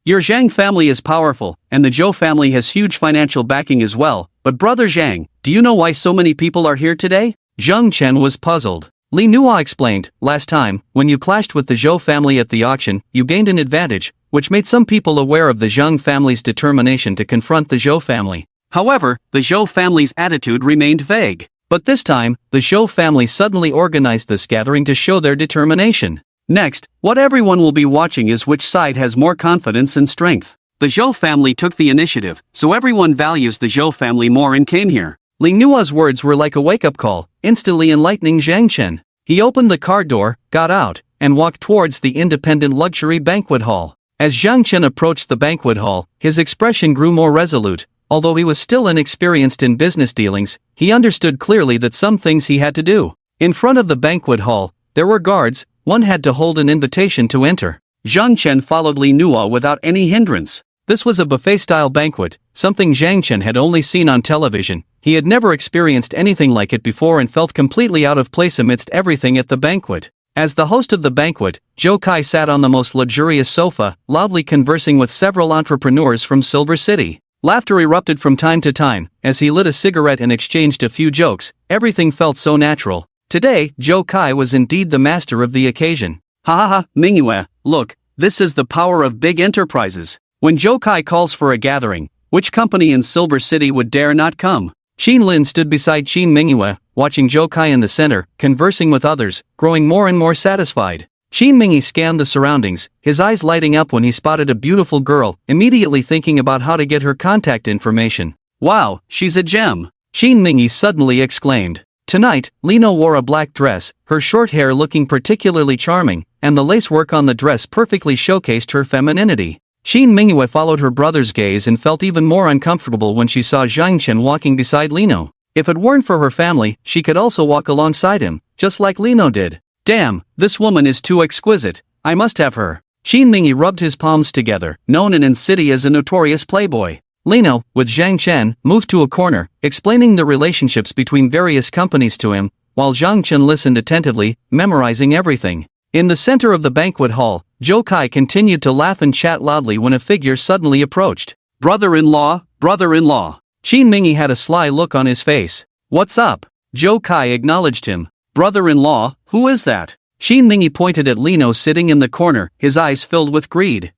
Your Zhang family is powerful, and the Zhou family has huge financial backing as well, but brother Zhang, do you know why so many people are here today? Zhang Chen was puzzled. Li Nuo explained, last time, when you clashed with the Zhou family at the auction, you gained an advantage, which made some people aware of the Zheng family's determination to confront the Zhou family. However, the Zhou family's attitude remained vague. But this time, the Zhou family suddenly organized this gathering to show their determination. Next, what everyone will be watching is which side has more confidence and strength. The Zhou family took the initiative, so everyone values the Zhou family more and came here. Li Nuo's words were like a wake-up call, instantly enlightening Zhang Chen. He opened the car door, got out, and walked towards the independent luxury banquet hall. As Zhang Chen approached the banquet hall, his expression grew more resolute. Although he was still inexperienced in business dealings, he understood clearly that some things he had to do. In front of the banquet hall, there were guards. One had to hold an invitation to enter. Zhang Chen followed Li Nuo without any hindrance. This was a buffet-style banquet, something Zhang Chen had only seen on television. He had never experienced anything like it before and felt completely out of place amidst everything at the banquet. As the host of the banquet, Joe Kai sat on the most luxurious sofa, loudly conversing with several entrepreneurs from Silver City. Laughter erupted from time to time, as he lit a cigarette and exchanged a few jokes. Everything felt so natural. Today, Joe Kai was indeed the master of the occasion. Ha ha ha, Mingyue, look, this is the power of big enterprises. When Joe Kai calls for a gathering, which company in Silver City would dare not come? Qin Lin stood beside Qin Mingyue, watching Joe Kai in the center, conversing with others, growing more and more satisfied. Qin Mingyue scanned the surroundings, his eyes lighting up when he spotted a beautiful girl, immediately thinking about how to get her contact information. Wow, she's a gem! Qin Mingyue suddenly exclaimed. Tonight, Lino wore a black dress, her short hair looking particularly charming, and the lacework on the dress perfectly showcased her femininity. Qin Mingyue followed her brother's gaze and felt even more uncomfortable when she saw Zhang Chen walking beside Lino. If it weren't for her family, she could also walk alongside him, just like Lino did. Damn, this woman is too exquisite, I must have her. Qin Mingyue rubbed his palms together, known in An City as a notorious playboy. Lino, with Zhang Chen, moved to a corner, explaining the relationships between various companies to him, while Zhang Chen listened attentively, memorizing everything. In the center of the banquet hall, Joe Kai continued to laugh and chat loudly when a figure suddenly approached. Brother-in-law, brother-in-law. Qin Mingyue had a sly look on his face. What's up? Joe Kai acknowledged him. Brother-in-law, who is that? Qin Mingyue pointed at Lino sitting in the corner, his eyes filled with greed.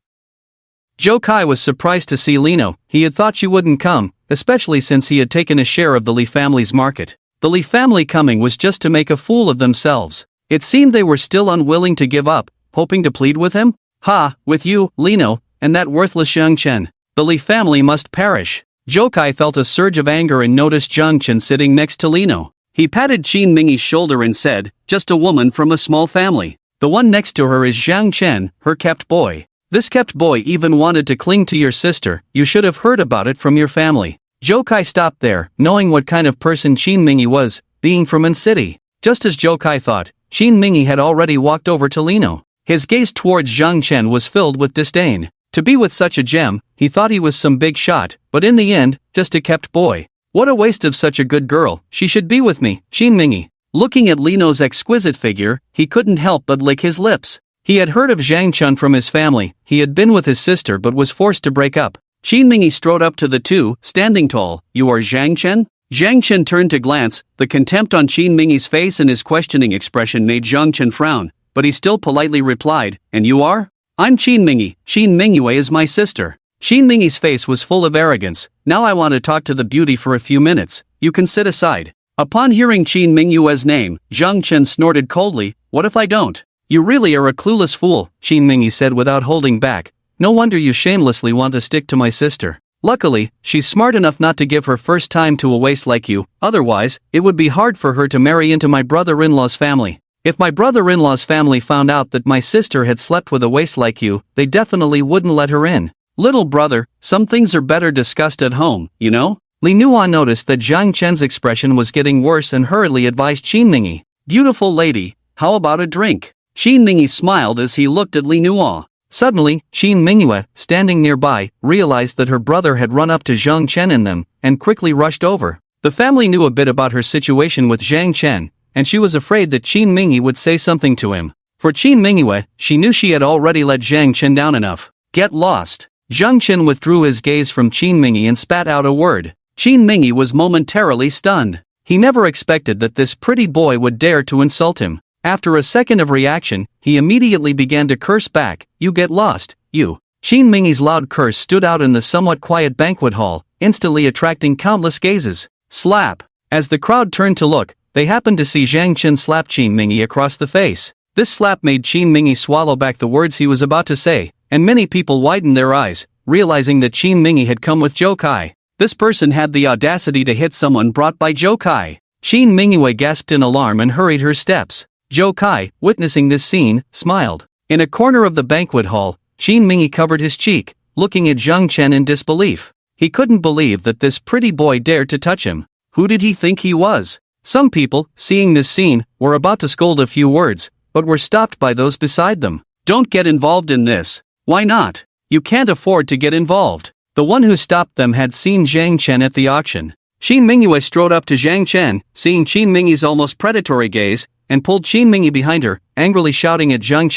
Zhou Kai was surprised to see Lino. He had thought she wouldn't come, especially since he had taken a share of the Li family's market. The Li family coming was just to make a fool of themselves. It seemed they were still unwilling to give up, hoping to plead with him. Ha, with you, Lino, and that worthless Zhang Chen. The Li family must perish. Zhou Kai felt a surge of anger and noticed Zhang Chen sitting next to Lino. He patted Qin Mingyi's shoulder and said, just a woman from a small family. The one next to her is Zhang Chen, her kept boy. This kept boy even wanted to cling to your sister. You should have heard about it from your family. Zhou Kai stopped there, knowing what kind of person Qin Mingyi was, being from An City. Just as Zhou Kai thought, Qin Mingyi had already walked over to Lino. His gaze towards Zhang Chen was filled with disdain. To be with such a gem, he thought he was some big shot, but in the end, just a kept boy. What a waste of such a good girl. She should be with me, Qin Mingyi. Looking at Lino's exquisite figure, he couldn't help but lick his lips. He had heard of Zhang Chen from his family. He had been with his sister but was forced to break up. Qin Mingyi strode up to the two, standing tall. You are Zhang Chen? Zhang Chen turned to glance. The contempt on Qin Mingyi's face and his questioning expression made Zhang Chen frown, but he still politely replied, and you are? I'm Qin Mingyi. Qin Mingyue is my sister. Qin Mingyi's face was full of arrogance. Now I want to talk to the beauty for a few minutes. You can sit aside. Upon hearing Qin Mingyue's name, Zhang Chen snorted coldly. What if I don't? You really are a clueless fool, Qin Mingyi said without holding back. No wonder you shamelessly want to stick to my sister. Luckily, she's smart enough not to give her first time to a waste like you, otherwise, it would be hard for her to marry into my brother-in-law's family. If my brother-in-law's family found out that my sister had slept with a waste like you, they definitely wouldn't let her in. Little brother, some things are better discussed at home, you know? Li Nuan noticed that Zhang Chen's expression was getting worse and hurriedly advised Qin Mingyi. Beautiful lady, how about a drink? Qin Mingyi smiled as he looked at Li Nuan. Suddenly, Qin Mingyue, standing nearby, realized that her brother had run up to Zhang Chen and them, and quickly rushed over. The family knew a bit about her situation with Zhang Chen, and she was afraid that Qin Mingyi would say something to him. For Qin Mingyue, she knew she had already let Zhang Chen down enough. Get lost. Zhang Chen withdrew his gaze from Qin Mingyi and spat out a word. Qin Mingyi was momentarily stunned. He never expected that this pretty boy would dare to insult him. After a second of reaction, he immediately began to curse back. You get lost, you. Qin Mingyi's loud curse stood out in the somewhat quiet banquet hall, instantly attracting countless gazes. Slap. As the crowd turned to look, they happened to see Zhang Chen slap Qin Mingyi across the face. This slap made Qin Mingyi swallow back the words he was about to say, and many people widened their eyes, realizing that Qin Mingyi had come with Zhou Kai. This person had the audacity to hit someone brought by Zhou Kai. Qin Mingyue gasped in alarm and hurried her steps. Zhou Kai, witnessing this scene, smiled. In a corner of the banquet hall, Qin Mingyi covered his cheek, looking at Zhang Chen in disbelief. He couldn't believe that this pretty boy dared to touch him. Who did he think he was? Some people, seeing this scene, were about to scold a few words, but were stopped by those beside them. Don't get involved in this. Why not? You can't afford to get involved. The one who stopped them had seen Zhang Chen at the auction. Qin Mingyue strode up to Zhang Chen, seeing Qin Mingyi's almost predatory gaze, and pulled Qin Mingyi behind her, angrily shouting at Zhang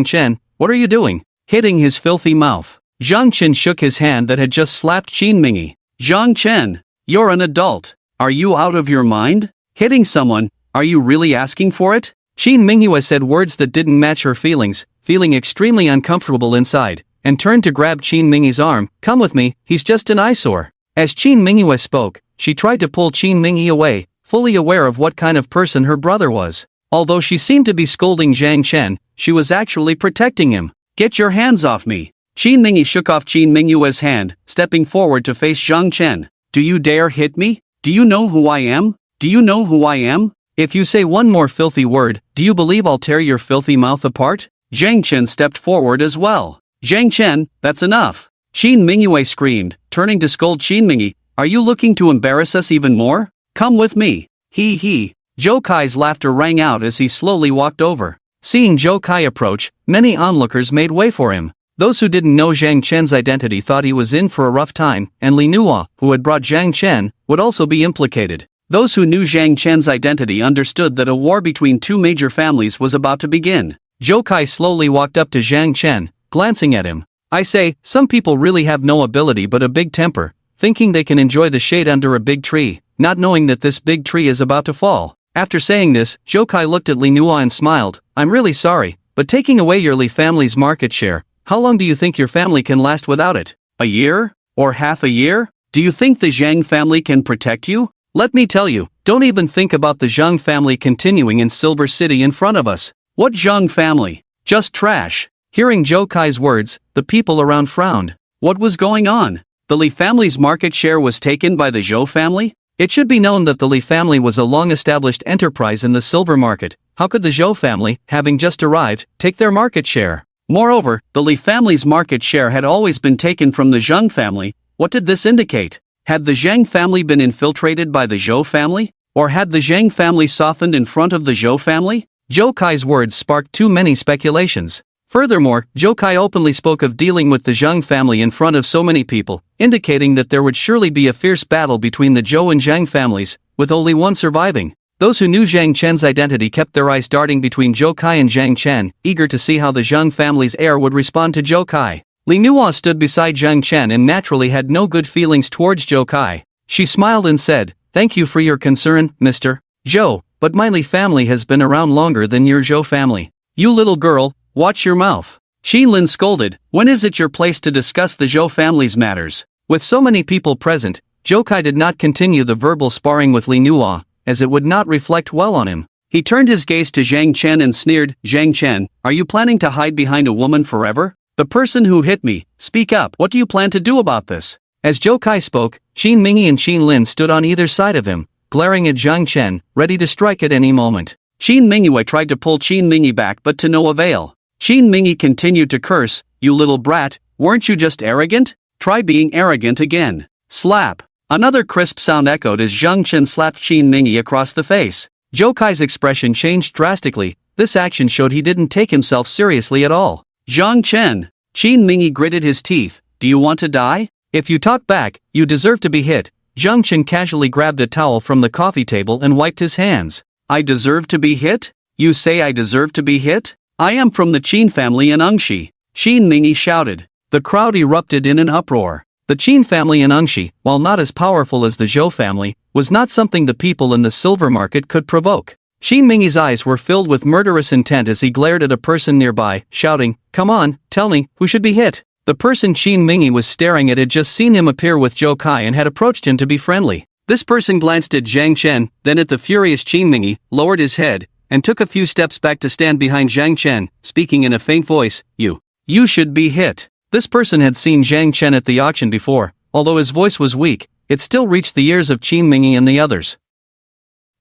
Chen, what are you doing? Hitting his filthy mouth. Zhang Chen shook his hand that had just slapped Qin Mingyi. Zhang Chen, you're an adult. Are you out of your mind? Hitting someone, are you really asking for it? Qin Mingyue said words that didn't match her feelings, feeling extremely uncomfortable inside, and turned to grab Qin Mingyi's arm. Come with me, he's just an eyesore. As Qin Mingyue spoke, she tried to pull Qin Mingyi away, fully aware of what kind of person her brother was. Although she seemed to be scolding Zhang Chen, she was actually protecting him. Get your hands off me. Qin Mingyi shook off Qin Mingyue's hand, stepping forward to face Zhang Chen. Do you dare hit me? Do you know who I am? Do you know who I am? If you say one more filthy word, do you believe I'll tear your filthy mouth apart? Zhang Chen stepped forward as well. Zhang Chen, that's enough. Qin Mingyue screamed, turning to scold Qin Mingyi. Are you looking to embarrass us even more? Come with me. He. Zhou Kai's laughter rang out as he slowly walked over. Seeing Zhou Kai approach, many onlookers made way for him. Those who didn't know Zhang Chen's identity thought he was in for a rough time, and Li Nuo, who had brought Zhang Chen, would also be implicated. Those who knew Zhang Chen's identity understood that a war between two major families was about to begin. Zhou Kai slowly walked up to Zhang Chen, glancing at him. I say, some people really have no ability but a big temper, thinking they can enjoy the shade under a big tree, not knowing that this big tree is about to fall. After saying this, Zhou Kai looked at Li Nuo and smiled. I'm really sorry, but taking away your Li family's market share, How long do you think your family can last without it? A year? Or half a year? Do you think the Zhang family can protect you? Let me tell you, don't even think about the Zhang family continuing in Silver City in front of us. What Zhang family? Just trash. Hearing Zhou Kai's words, the people around frowned. What was going on? The Li family's market share was taken by the Zhou family? It should be known that the Li family was a long-established enterprise in the silver market. How could the Zhou family, having just arrived, take their market share? Moreover, the Li family's market share had always been taken from the Zhang family. What did this indicate? Had the Zhang family been infiltrated by the Zhou family? Or had the Zhang family softened in front of the Zhou family? Zhou Kai's words sparked too many speculations. Furthermore, Zhou Kai openly spoke of dealing with the Zhang family in front of so many people, indicating that there would surely be a fierce battle between the Zhou and Zhang families, with only one surviving. Those who knew Zhang Chen's identity kept their eyes darting between Zhou Kai and Zhang Chen, eager to see how the Zhang family's heir would respond to Zhou Kai. Li Nuo stood beside Zhang Chen and naturally had no good feelings towards Zhou Kai. She smiled and said, "Thank you for your concern, Mr. Zhou, but my Li family has been around longer than your Zhou family." "You little girl, watch your mouth," Xinlin scolded. "When is it your place to discuss the Zhou family's matters?" With so many people present, Zhou Kai did not continue the verbal sparring with Li Nuo, as it would not reflect well on him. He turned his gaze to Zhang Chen and sneered, "Zhang Chen, are you planning to hide behind a woman forever? The person who hit me, speak up, what do you plan to do about this?" As Zhou Kai spoke, Qin Mingyue and Qin Lin stood on either side of him, glaring at Zhang Chen, ready to strike at any moment. Qin Mingyue tried to pull Qin Mingyue back but to no avail. Qin Mingyue continued to curse, "You little brat, weren't you just arrogant? Try being arrogant again." Slap. Another crisp sound echoed as Zhang Chen slapped Qin Mingyue across the face. Zhou Kai's expression changed drastically. This action showed he didn't take himself seriously at all. "Zhang Chen." Qin Mingyue gritted his teeth. "Do you want to die? If you talk back, you deserve to be hit." Zhang Chen casually grabbed a towel from the coffee table and wiped his hands. "I deserve to be hit? You say I deserve to be hit? I am from the Qin family in Engshi," Qin Mingyue shouted. The crowd erupted in an uproar. The Qin family in Engshi, while not as powerful as the Zhou family, was not something the people in the silver market could provoke. Qin Mingyue's eyes were filled with murderous intent as he glared at a person nearby, shouting, "Come on, tell me, who should be hit?" The person Qin Mingyue was staring at had just seen him appear with Zhou Kai and had approached him to be friendly. This person glanced at Zhang Chen, then at the furious Qin Mingyue, lowered his head, and took a few steps back to stand behind Zhang Chen, speaking in a faint voice, You should be hit." This person had seen Zhang Chen at the auction before. Although his voice was weak, it still reached the ears of Qin Mingyue and the others.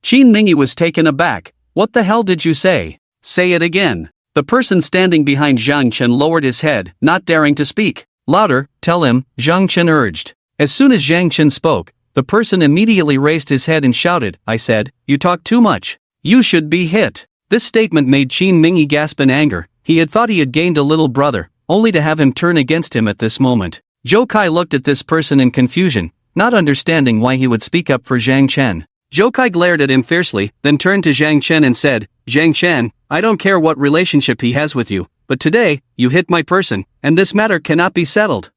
Qin Mingyue was taken aback. "What the hell did you say? Say it again." The person standing behind Zhang Chen lowered his head, not daring to speak. "Louder, tell him," Zhang Chen urged. As soon as Zhang Chen spoke, the person immediately raised his head and shouted, "I said, you talk too much. You should be hit." This statement made Qin Mingyue gasp in anger. He had thought he had gained a little brother, only to have him turn against him at this moment. Zhou Kai looked at this person in confusion, not understanding why he would speak up for Zhang Chen. Zhou Kai glared at him fiercely, then turned to Zhang Chen and said, "Zhang Chen, I don't care what relationship he has with you, but today, you hit my person, and this matter cannot be settled."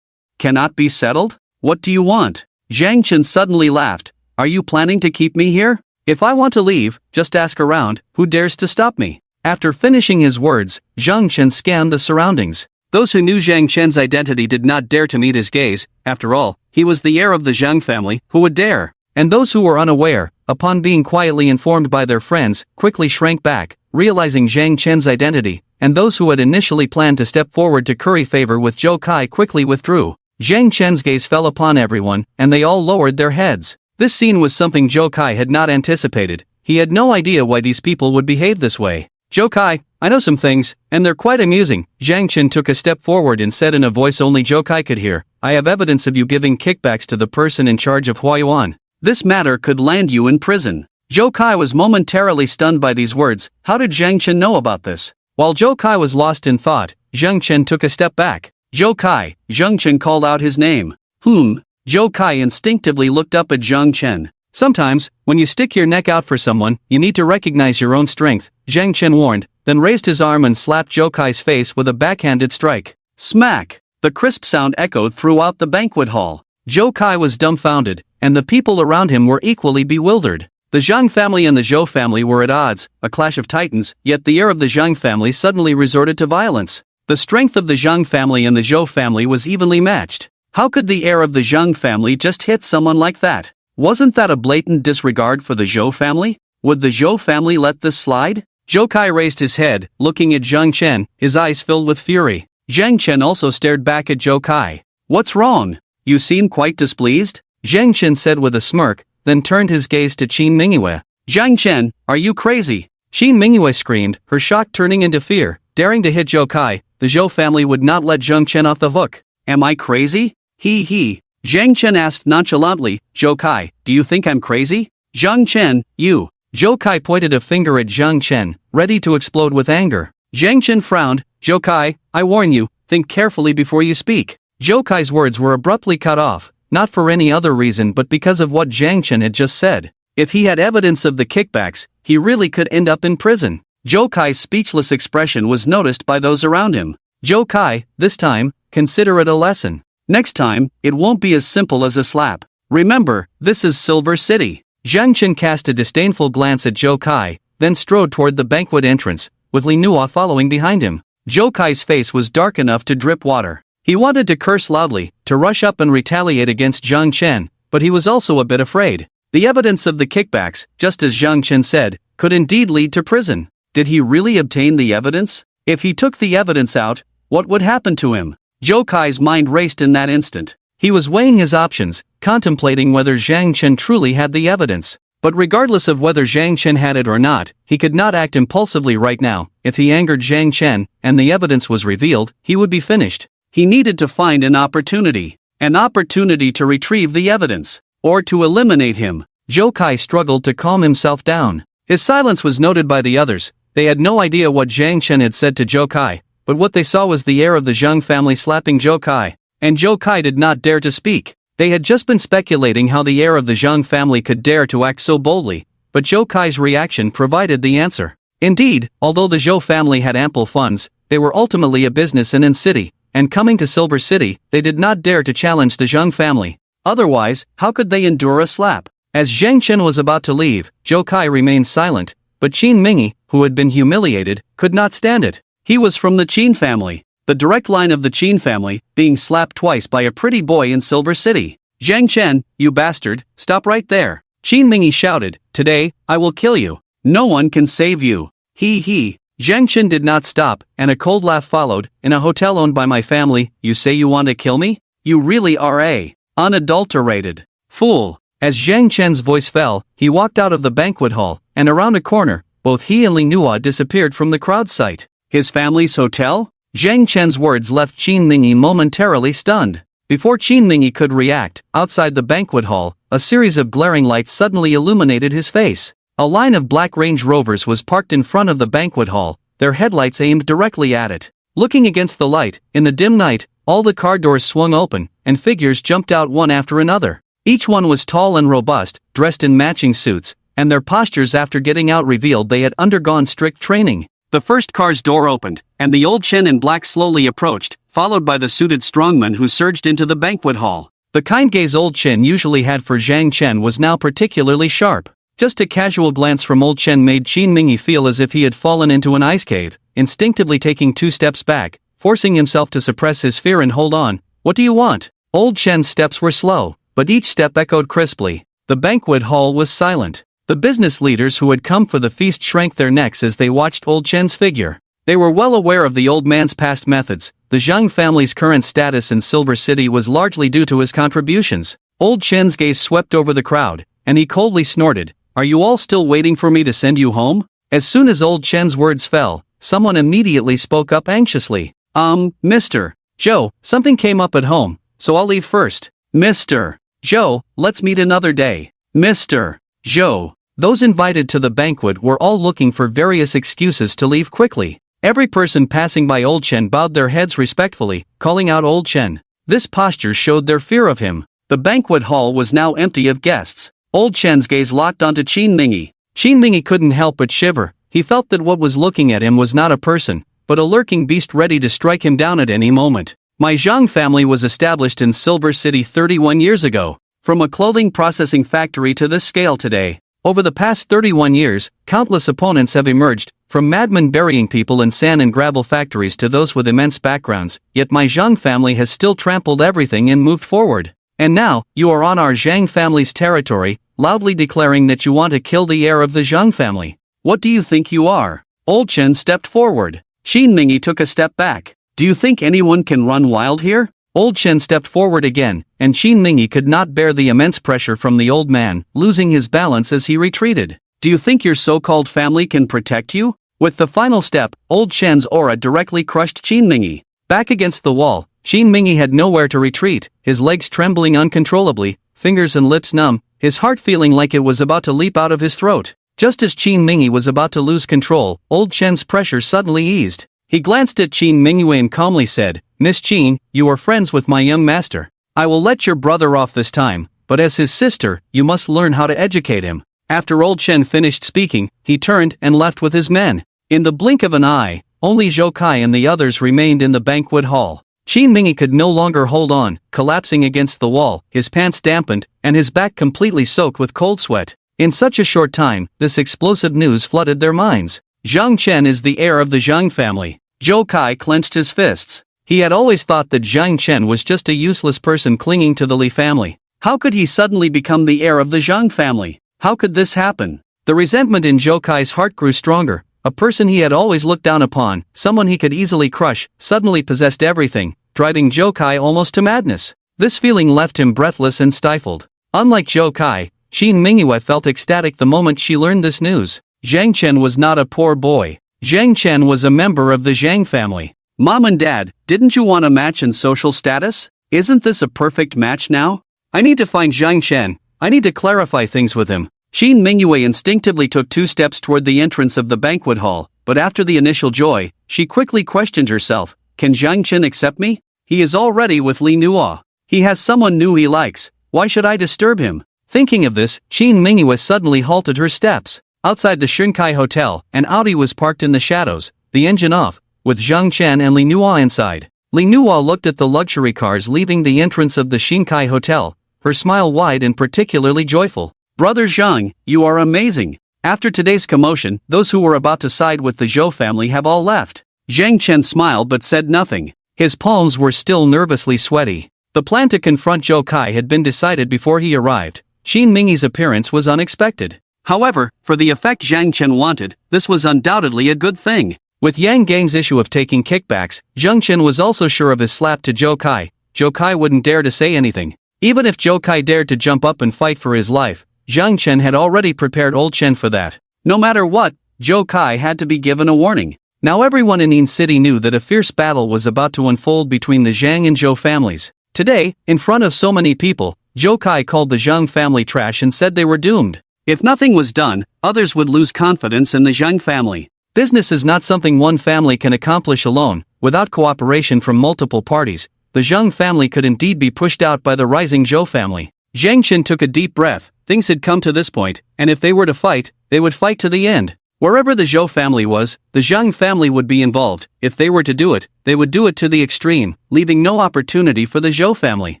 "Cannot be settled? What do you want?" Zhang Chen suddenly laughed. "Are you planning to keep me here? If I want to leave, just ask around, who dares to stop me?" After finishing his words, Zhang Chen scanned the surroundings. Those who knew Zhang Chen's identity did not dare to meet his gaze. After all, he was the heir of the Zhang family, who would dare? And those who were unaware, upon being quietly informed by their friends, quickly shrank back, realizing Zhang Chen's identity, and those who had initially planned to step forward to curry favor with Zhou Kai quickly withdrew. Zhang Chen's gaze fell upon everyone, and they all lowered their heads. This scene was something Zhou Kai had not anticipated. He had no idea why these people would behave this way. "Zhou Kai, I know some things, and they're quite amusing." Zhang Chen took a step forward and said in a voice only Zhou Kai could hear, "I have evidence of you giving kickbacks to the person in charge of Huayuan. This matter could land you in prison." Zhou Kai was momentarily stunned by these words. How did Zhang Chen know about this? While Zhou Kai was lost in thought, Zhang Chen took a step back. "Zhou Kai," Zhang Chen called out his name. Zhou Kai instinctively looked up at Zhang Chen. "Sometimes, when you stick your neck out for someone, you need to recognize your own strength," Zhang Chen warned, then raised his arm and slapped Zhou Kai's face with a backhanded strike. Smack! The crisp sound echoed throughout the banquet hall. Zhou Kai was dumbfounded, and the people around him were equally bewildered. The Zhang family and the Zhou family were at odds, a clash of titans, yet the heir of the Zhang family suddenly resorted to violence. The strength of the Zhang family and the Zhou family was evenly matched. How could the heir of the Zhang family just hit someone like that? Wasn't that a blatant disregard for the Zhou family? Would the Zhou family let this slide? Zhou Kai raised his head, looking at Zhang Chen, his eyes filled with fury. Zhang Chen also stared back at Zhou Kai. What's wrong? You seem quite displeased? Zhang Chen said with a smirk, then turned his gaze to Qin Mingyue. Zhang Chen, are you crazy? Qin Mingyue screamed, her shock turning into fear. Daring to hit Zhou Kai, the Zhou family would not let Zhang Chen off the hook. Am I crazy? He. Zhang Chen asked nonchalantly, Zhou Kai, do you think I'm crazy? Zhang Chen, you. Zhou Kai pointed a finger at Zhang Chen, ready to explode with anger. Zhang Chen frowned. Zhou Kai, I warn you, think carefully before you speak. Zhou Kai's words were abruptly cut off, not for any other reason but because of what Zhang Chen had just said. If he had evidence of the kickbacks, he really could end up in prison. Zhou Kai's speechless expression was noticed by those around him. Zhou Kai, this time, consider it a lesson. Next time, it won't be as simple as a slap. Remember, this is Silver City. Zhang Chen cast a disdainful glance at Zhou Kai, then strode toward the banquet entrance, with Li Nuo following behind him. Zhou Kai's face was dark enough to drip water. He wanted to curse loudly, to rush up and retaliate against Zhang Chen, but he was also a bit afraid. The evidence of the kickbacks, just as Zhang Chen said, could indeed lead to prison. Did he really obtain the evidence? If he took the evidence out, what would happen to him? Zhou Kai's mind raced in that instant. He was weighing his options, contemplating whether Zhang Chen truly had the evidence. But regardless of whether Zhang Chen had it or not, he could not act impulsively right now. If he angered Zhang Chen, and the evidence was revealed, he would be finished. He needed to find an opportunity to retrieve the evidence, or to eliminate him. Zhou Kai struggled to calm himself down. His silence was noted by the others. They had no idea what Zhang Chen had said to Zhou Kai, but what they saw was the heir of the Zhang family slapping Zhou Kai. And Zhou Kai did not dare to speak. They had just been speculating how the heir of the Zhang family could dare to act so boldly, but Zhou Kai's reaction provided the answer. Indeed, although the Zhou family had ample funds, they were ultimately a business in city, and coming to Silver City, they did not dare to challenge the Zhang family. Otherwise, how could they endure a slap? As Zhang Chen was about to leave, Zhou Kai remained silent, but Qin Mingyue, who had been humiliated, could not stand it. He was from the Qin family. The direct line of the Qin family, being slapped twice by a pretty boy in Silver City. Zhang Chen, you bastard, stop right there. Qin Mingyue shouted, today, I will kill you. No one can save you. He. Zhang Chen did not stop, and a cold laugh followed. In a hotel owned by my family, you say you want to kill me? You really are a unadulterated fool. As Zhang Chen's voice fell, he walked out of the banquet hall, and around a corner, both he and Li Nuo disappeared from the crowd sight. His family's hotel? Zhang Chen's words left Qin Mingyue momentarily stunned. Before Qin Mingyue could react, outside the banquet hall, a series of glaring lights suddenly illuminated his face. A line of black Range Rovers was parked in front of the banquet hall, their headlights aimed directly at it. Looking against the light, in the dim night, all the car doors swung open, and figures jumped out one after another. Each one was tall and robust, dressed in matching suits, and their postures after getting out revealed they had undergone strict training. The first car's door opened, and the old Chen in black slowly approached, followed by the suited strongman who surged into the banquet hall. The kind gaze old Chen usually had for Zhang Chen was now particularly sharp. Just a casual glance from old Chen made Qin Mingyue feel as if he had fallen into an ice cave, instinctively taking 2 steps back, forcing himself to suppress his fear and hold on. What do you want? Old Chen's steps were slow, but each step echoed crisply. The banquet hall was silent. The business leaders who had come for the feast shrank their necks as they watched old Chen's figure. They were well aware of the old man's past methods. The Zhang family's current status in Silver City was largely due to his contributions. Old Chen's gaze swept over the crowd, and he coldly snorted, "Are you all still waiting for me to send you home?" As soon as old Chen's words fell, someone immediately spoke up anxiously. Mr. Zhou, something came up at home, so I'll leave first. Mr. Zhou, let's meet another day. Mr. Zhou. Those invited to the banquet were all looking for various excuses to leave quickly. Every person passing by old Chen bowed their heads respectfully, calling out old Chen. This posture showed their fear of him. The banquet hall was now empty of guests. Old Chen's gaze locked onto Qin Mingyue. Qin Mingyue couldn't help but shiver. He felt that what was looking at him was not a person, but a lurking beast ready to strike him down at any moment. My Zhang family was established in Silver City 31 years ago. From a clothing processing factory to this scale today. Over the past 31 years, countless opponents have emerged, from madmen burying people in sand and gravel factories to those with immense backgrounds, yet my Zhang family has still trampled everything and moved forward. And now, you are on our Zhang family's territory, loudly declaring that you want to kill the heir of the Zhang family. What do you think you are? Old Chen stepped forward. Xin Mingyi took a step back. Do you think anyone can run wild here? Old Chen stepped forward again, and Xin Mingyi could not bear the immense pressure from the old man, losing his balance as he retreated. Do you think your so-called family can protect you? With the final step, Old Chen's aura directly crushed Xin Mingyi. Back against the wall, Xin Mingyi had nowhere to retreat, his legs trembling uncontrollably, fingers and lips numb, his heart feeling like it was about to leap out of his throat. Just as Xin Mingyi was about to lose control, Old Chen's pressure suddenly eased. He glanced at Qin Mingyue and calmly said, Miss Qin, you are friends with my young master. I will let your brother off this time, but as his sister, you must learn how to educate him. After Old Chen finished speaking, he turned and left with his men. In the blink of an eye, only Zhou Kai and the others remained in the banquet hall. Qin Mingyi could no longer hold on, collapsing against the wall, his pants dampened, and his back completely soaked with cold sweat. In such a short time, this explosive news flooded their minds. Zhang Chen is the heir of the Zhang family. Zhou Kai clenched his fists. He had always thought that Zhang Chen was just a useless person clinging to the Li family. How could he suddenly become the heir of the Zhang family? How could this happen? The resentment in Zhou Kai's heart grew stronger. A person he had always looked down upon, someone he could easily crush, suddenly possessed everything, driving Zhou Kai almost to madness. This feeling left him breathless and stifled. Unlike Zhou Kai, Qin Mingyue felt ecstatic the moment she learned this news. Zhang Chen was not a poor boy. Zhang Chen was a member of the Zhang family. Mom and Dad, didn't you want a match in social status? Isn't this a perfect match now? I need to find Zhang Chen. I need to clarify things with him. Qin Mingyue instinctively took 2 steps toward the entrance of the banquet hall, but after the initial joy, she quickly questioned herself, can Zhang Chen accept me? He is already with Li Nuo. He has someone new he likes, why should I disturb him? Thinking of this, Qin Mingyue suddenly halted her steps. Outside the Xunkai Hotel, an Audi was parked in the shadows, the engine off, with Zhang Chen and Li Nuo inside. Li Nuo looked at the luxury cars leaving the entrance of the Xunkai Hotel, her smile wide and particularly joyful. Brother Zhang, you are amazing. After today's commotion, those who were about to side with the Zhou family have all left. Zhang Chen smiled but said nothing. His palms were still nervously sweaty. The plan to confront Zhou Kai had been decided before he arrived. Qin Mingyi's appearance was unexpected. However, for the effect Zhang Chen wanted, this was undoubtedly a good thing. With Yang Gang's issue of taking kickbacks, Zhang Chen was also sure of his slap to Zhou Kai. Zhou Kai wouldn't dare to say anything. Even if Zhou Kai dared to jump up and fight for his life, Zhang Chen had already prepared Old Chen for that. No matter what, Zhou Kai had to be given a warning. Now everyone in Yin City knew that a fierce battle was about to unfold between the Zhang and Zhou families. Today, in front of so many people, Zhou Kai called the Zhang family trash and said they were doomed. If nothing was done, others would lose confidence in the Zhang family. Business is not something one family can accomplish alone. Without cooperation from multiple parties, the Zhang family could indeed be pushed out by the rising Zhou family. Zhang Chen took a deep breath. Things had come to this point, and if they were to fight, they would fight to the end. Wherever the Zhou family was, the Zhang family would be involved. If they were to do it, they would do it to the extreme, leaving no opportunity for the Zhou family.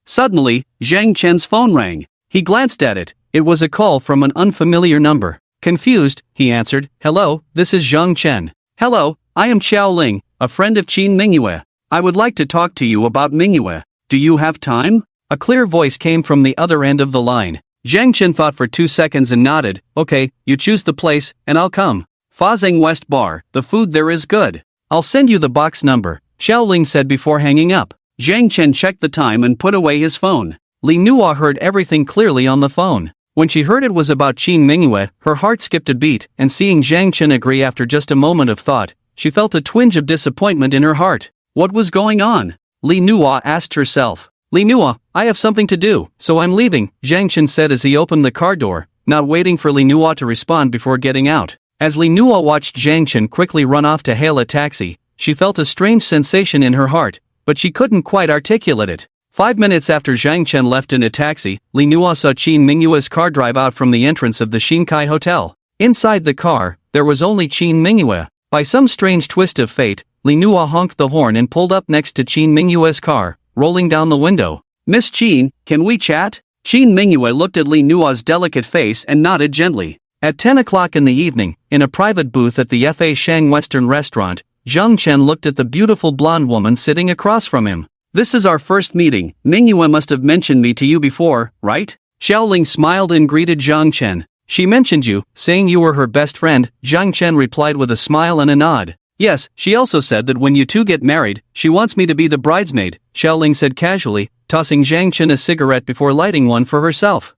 Suddenly, Zhang Chen's phone rang. He glanced at it. It was a call from an unfamiliar number. Confused, he answered, "Hello, this is Zhang Chen." "Hello, I am Xiao Ling, a friend of Qin Mingyue. I would like to talk to you about Mingyue. Do you have time?" A clear voice came from the other end of the line. Zhang Chen thought for 2 seconds and nodded. "Okay, you choose the place, and I'll come." "Fazeng West Bar, the food there is good. I'll send you the box number," Xiao Ling said before hanging up. Zhang Chen checked the time and put away his phone. Li Nuo heard everything clearly on the phone. When she heard it was about Qin Mingyue, her heart skipped a beat, and seeing Zhang Chen agree after just a moment of thought, she felt a twinge of disappointment in her heart. What was going on? Li Nuo asked herself. "Li Nuo, I have something to do, so I'm leaving," Zhang Chen said as he opened the car door, not waiting for Li Nuo to respond before getting out. As Li Nuo watched Zhang Chen quickly run off to hail a taxi, she felt a strange sensation in her heart, but she couldn't quite articulate it. 5 minutes after Zhang Chen left in a taxi, Li Nuo saw Qin Mingyue's car drive out from the entrance of the Xinkai Hotel. Inside the car, there was only Qin Mingyue. By some strange twist of fate, Li Nuo honked the horn and pulled up next to Qin Mingyue's car, rolling down the window. "Miss Qin, can we chat?" Qin Mingyue looked at Li Nuo's delicate face and nodded gently. At 10 o'clock in the evening, in a private booth at the Fa Shang Western restaurant, Zhang Chen looked at the beautiful blonde woman sitting across from him. This is our first meeting. Mingyue must have mentioned me to you before, right? Xiaoling smiled and greeted Zhang Chen. She mentioned you, saying you were her best friend, Zhang Chen replied with a smile and a nod. Yes, she also said that when you two get married, she wants me to be the bridesmaid, Xiaoling said casually, tossing Zhang Chen a cigarette before lighting one for herself.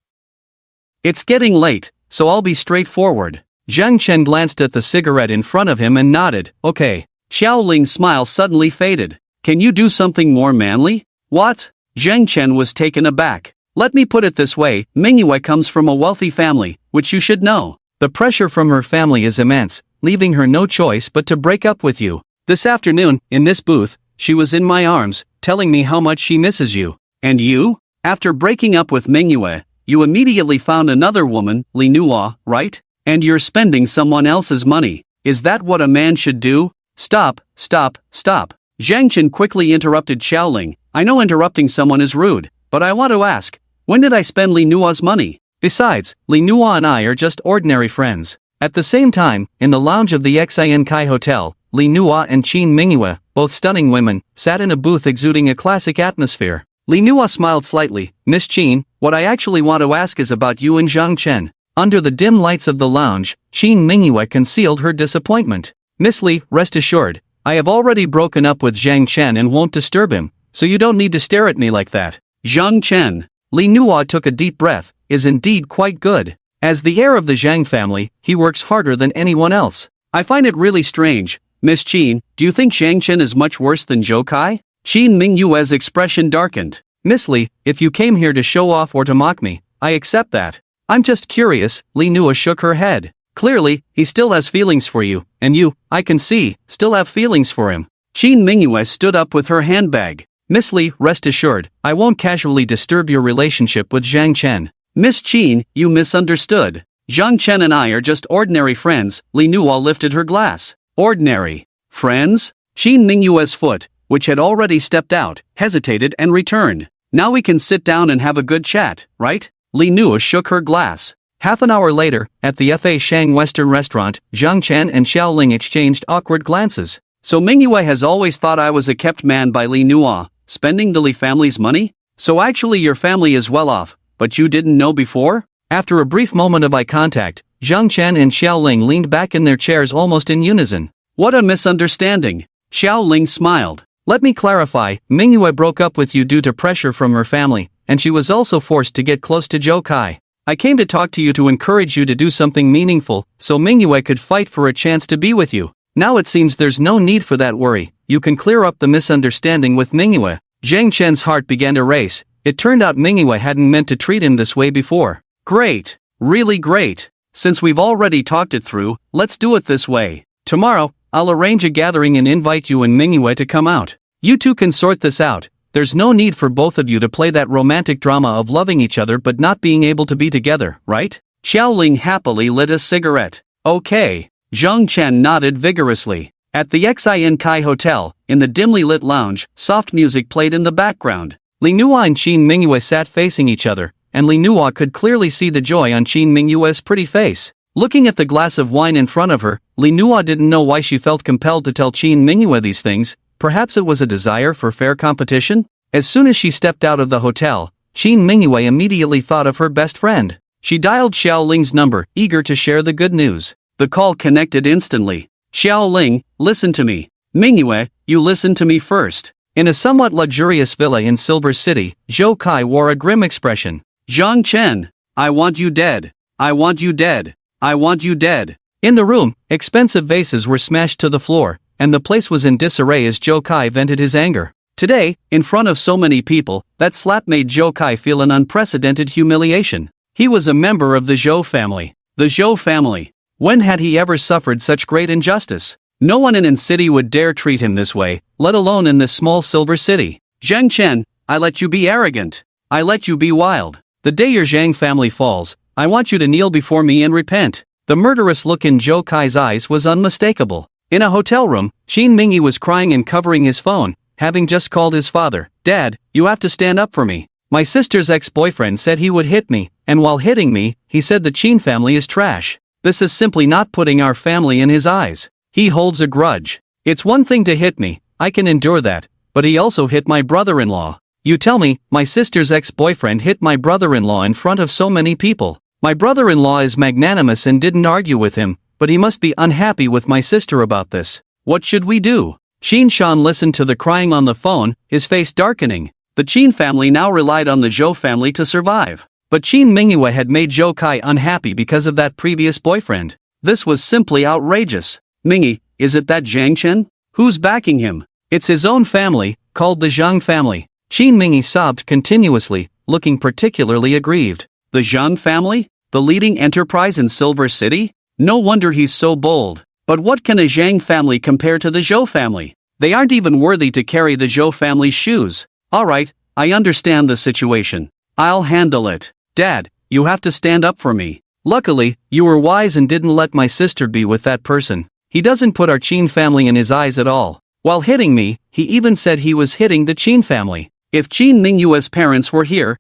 It's getting late, so I'll be straightforward. Zhang Chen glanced at the cigarette in front of him and nodded, okay. Xiaoling's smile suddenly faded. Can you do something more manly? What? Zhang Chen was taken aback. Let me put it this way, Mingyue comes from a wealthy family, which you should know. The pressure from her family is immense, leaving her no choice but to break up with you. This afternoon, in this booth, she was in my arms, telling me how much she misses you. And you? After breaking up with Mingyue, you immediately found another woman, Li Nuo, right? And you're spending someone else's money. Is that what a man should do? Stop. Zhang Chen quickly interrupted Xiaoling. I know interrupting someone is rude, but I want to ask, when did I spend Li Nuo's money? Besides, Li Nuo and I are just ordinary friends. At the same time, in the lounge of the Xin Kai Hotel, Li Nuo and Qin Mingyue, both stunning women, sat in a booth exuding a classic atmosphere. Li Nuo smiled slightly. Miss Qin, what I actually want to ask is about you and Zhang Chen. Under the dim lights of the lounge, Qin Mingyue concealed her disappointment. Miss Li, rest assured, I have already broken up with Zhang Chen and won't disturb him, so you don't need to stare at me like that. Zhang Chen. Li Nuo took a deep breath, is indeed quite good. As the heir of the Zhang family, he works harder than anyone else. I find it really strange. Miss Qin, do you think Zhang Chen is much worse than Zhou Kai? Qin Mingyue's expression darkened. Miss Li, if you came here to show off or to mock me, I accept that. I'm just curious, Li Nuo shook her head. Clearly, he still has feelings for you, and you, I can see, still have feelings for him. Qin Mingyue stood up with her handbag. Miss Li, rest assured, I won't casually disturb your relationship with Zhang Chen. Miss Qin, you misunderstood. Zhang Chen and I are just ordinary friends. Li Nuo lifted her glass. Ordinary friends? Qin Mingyue's foot, which had already stepped out, hesitated and returned. Now we can sit down and have a good chat, right? Li Nuo shook her glass. Half an hour later, at the Fa Shang Western restaurant, Zhang Chen and Xiaoling exchanged awkward glances. So Mingyue has always thought I was a kept man by Li Nuo, spending the Li family's money? So actually your family is well off, but you didn't know before? After a brief moment of eye contact, Zhang Chen and Xiaoling leaned back in their chairs almost in unison. What a misunderstanding. Xiaoling smiled. Let me clarify, Mingyue broke up with you due to pressure from her family, and she was also forced to get close to Zhou Kai. I came to talk to you to encourage you to do something meaningful, so Mingyue could fight for a chance to be with you. Now it seems there's no need for that worry, you can clear up the misunderstanding with Mingyue. Zhang Chen's heart began to race. It turned out Mingyue hadn't meant to treat him this way before. Great. Really great. Since we've already talked it through, let's do it this way. Tomorrow, I'll arrange a gathering and invite you and Mingyue to come out. You two can sort this out. There's no need for both of you to play that romantic drama of loving each other but not being able to be together, right? Xiaoling happily lit a cigarette. Okay. Zhang Chen nodded vigorously. At the Xin Kai Hotel, in the dimly lit lounge, soft music played in the background. Li Nuo and Qin Mingyue sat facing each other, and Li Nuo could clearly see the joy on Qin Mingyue's pretty face. Looking at the glass of wine in front of her, Li Nuo didn't know why she felt compelled to tell Qin Mingyue these things. Perhaps it was a desire for fair competition? As soon as she stepped out of the hotel, Qin Mingyue immediately thought of her best friend. She dialed Xiaoling's number, eager to share the good news. The call connected instantly. Xiaoling, listen to me. Mingyue, you listen to me first. In a somewhat luxurious villa in Silver City, Zhou Kai wore a grim expression. Zhang Chen, I want you dead. I want you dead. I want you dead. In the room, expensive vases were smashed to the floor, and the place was in disarray as Zhou Kai vented his anger. Today, in front of so many people, that slap made Zhou Kai feel an unprecedented humiliation. He was a member of the Zhou family. The Zhou family. When had he ever suffered such great injustice? No one in city would dare treat him this way, let alone in this small silver city. Zhang Chen, I let you be arrogant. I let you be wild. The day your Zhang family falls, I want you to kneel before me and repent. The murderous look in Zhou Kai's eyes was unmistakable. In a hotel room, Qin Mingyue was crying and covering his phone, having just called his father. Dad, you have to stand up for me. My sister's ex-boyfriend said he would hit me, and while hitting me, he said the Qin family is trash. This is simply not putting our family in his eyes. He holds a grudge. It's one thing to hit me, I can endure that, but he also hit my brother-in-law. You tell me, my sister's ex-boyfriend hit my brother-in-law in front of so many people. My brother-in-law is magnanimous and didn't argue with him, but he must be unhappy with my sister about this. What should we do? Shin-chan listened to the crying on the phone, his face darkening. The Chin family now relied on the Zhou family to survive. But Chin Mingyue had made Zhou Kai unhappy because of that previous boyfriend. This was simply outrageous. Mingy, is it that Zhang Chen? Who's backing him? It's his own family, called the Zhang family. Qin Mingy sobbed continuously, looking particularly aggrieved. The Zhang family? The leading enterprise in Silver City? No wonder he's so bold. But what can a Zhang family compare to the Zhou family? They aren't even worthy to carry the Zhou family's shoes. Alright, I understand the situation. I'll handle it. Dad, you have to stand up for me. Luckily, you were wise and didn't let my sister be with that person. He doesn't put our Qin family in his eyes at all. While hitting me, he even said he was hitting the Qin family. If Qin Mingyue's parents were here,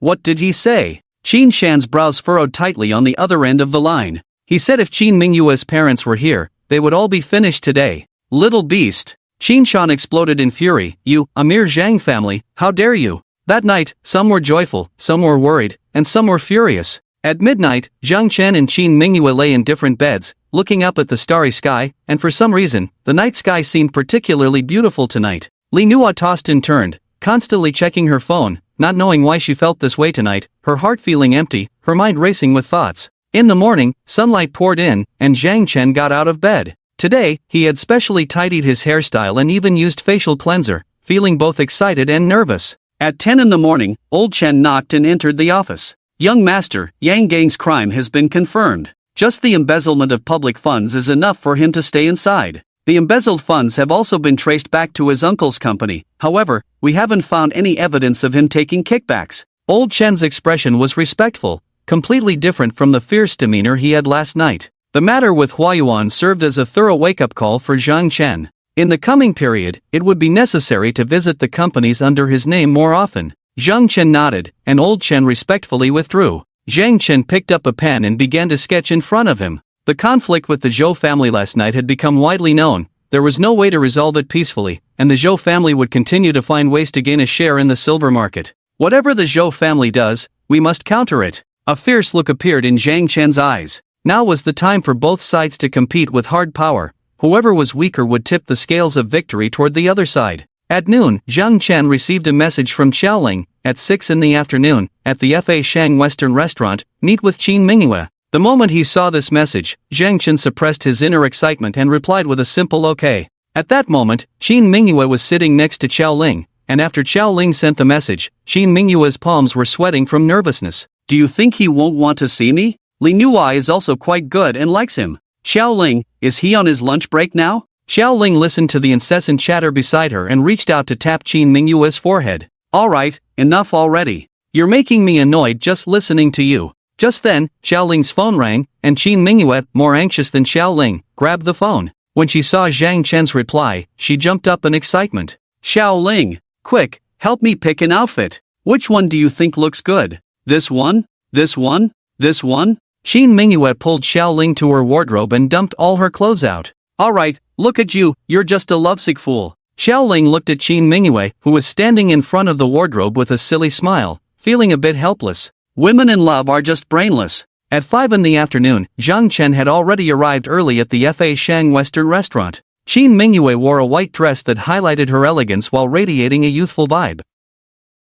what did he say? Qin Shan's brows furrowed tightly on the other end of the line. He said if Qin Mingyue's parents were here, they would all be finished today. Little beast. Qin Shan exploded in fury. You, a mere Zhang family, how dare you? That night, some were joyful, some were worried, and some were furious. At midnight, Zhang Chen and Qin Mingyue lay in different beds, looking up at the starry sky, and for some reason, the night sky seemed particularly beautiful tonight. Li Nua tossed and turned, constantly checking her phone, not knowing why she felt this way tonight, her heart feeling empty, her mind racing with thoughts. In the morning, sunlight poured in, and Zhang Chen got out of bed. Today, he had specially tidied his hairstyle and even used facial cleanser, feeling both excited and nervous. At 10 in the morning, old Chen knocked and entered the office. Young master, Yang Gang's crime has been confirmed. Just the embezzlement of public funds is enough for him to stay inside. The embezzled funds have also been traced back to his uncle's company. However, we haven't found any evidence of him taking kickbacks. Old Chen's expression was respectful, completely different from the fierce demeanor he had last night. The matter with Huayuan served as a thorough wake-up call for Zhang Chen. In the coming period, it would be necessary to visit the companies under his name more often. Zhang Chen nodded, and old Chen respectfully withdrew. Zhang Chen picked up a pen and began to sketch in front of him. The conflict with the Zhou family last night had become widely known. There was no way to resolve it peacefully, and the Zhou family would continue to find ways to gain a share in the silver market. Whatever the Zhou family does, we must counter it. A fierce look appeared in Zhang Chen's eyes. Now was the time for both sides to compete with hard power. Whoever was weaker would tip the scales of victory toward the other side. At noon, Zhang Chen received a message from Xiaoling. At 6 in the afternoon, at the Fa Shang Western Restaurant, meet with Qin Mingyue. The moment he saw this message, Zhang Chen suppressed his inner excitement and replied with a simple okay. At that moment, Qin Mingyue was sitting next to Xiaoling, and after Xiaoling sent the message, Qin Mingyue's palms were sweating from nervousness. Do you think he won't want to see me? Li Nua is also quite good and likes him. Xiaoling, is he on his lunch break now? Xiaoling listened to the incessant chatter beside her and reached out to tap Qin Mingyue's forehead. Alright, enough already. You're making me annoyed just listening to you. Just then, Xiaoling's phone rang, and Qin Mingyue, more anxious than Xiaoling, grabbed the phone. When she saw Zhang Chen's reply, she jumped up in excitement. Xiaoling, quick, help me pick an outfit. Which one do you think looks good? This one? This one? This one? Qin Mingyue pulled Xiaoling to her wardrobe and dumped all her clothes out. Alright, look at you, you're just a lovesick fool. Xiaoling looked at Qin Mingyue, who was standing in front of the wardrobe with a silly smile, feeling a bit helpless. Women in love are just brainless. At 5 in the afternoon, Zhang Chen had already arrived early at the Fa Shang Western Restaurant. Qin Mingyue wore a white dress that highlighted her elegance while radiating a youthful vibe.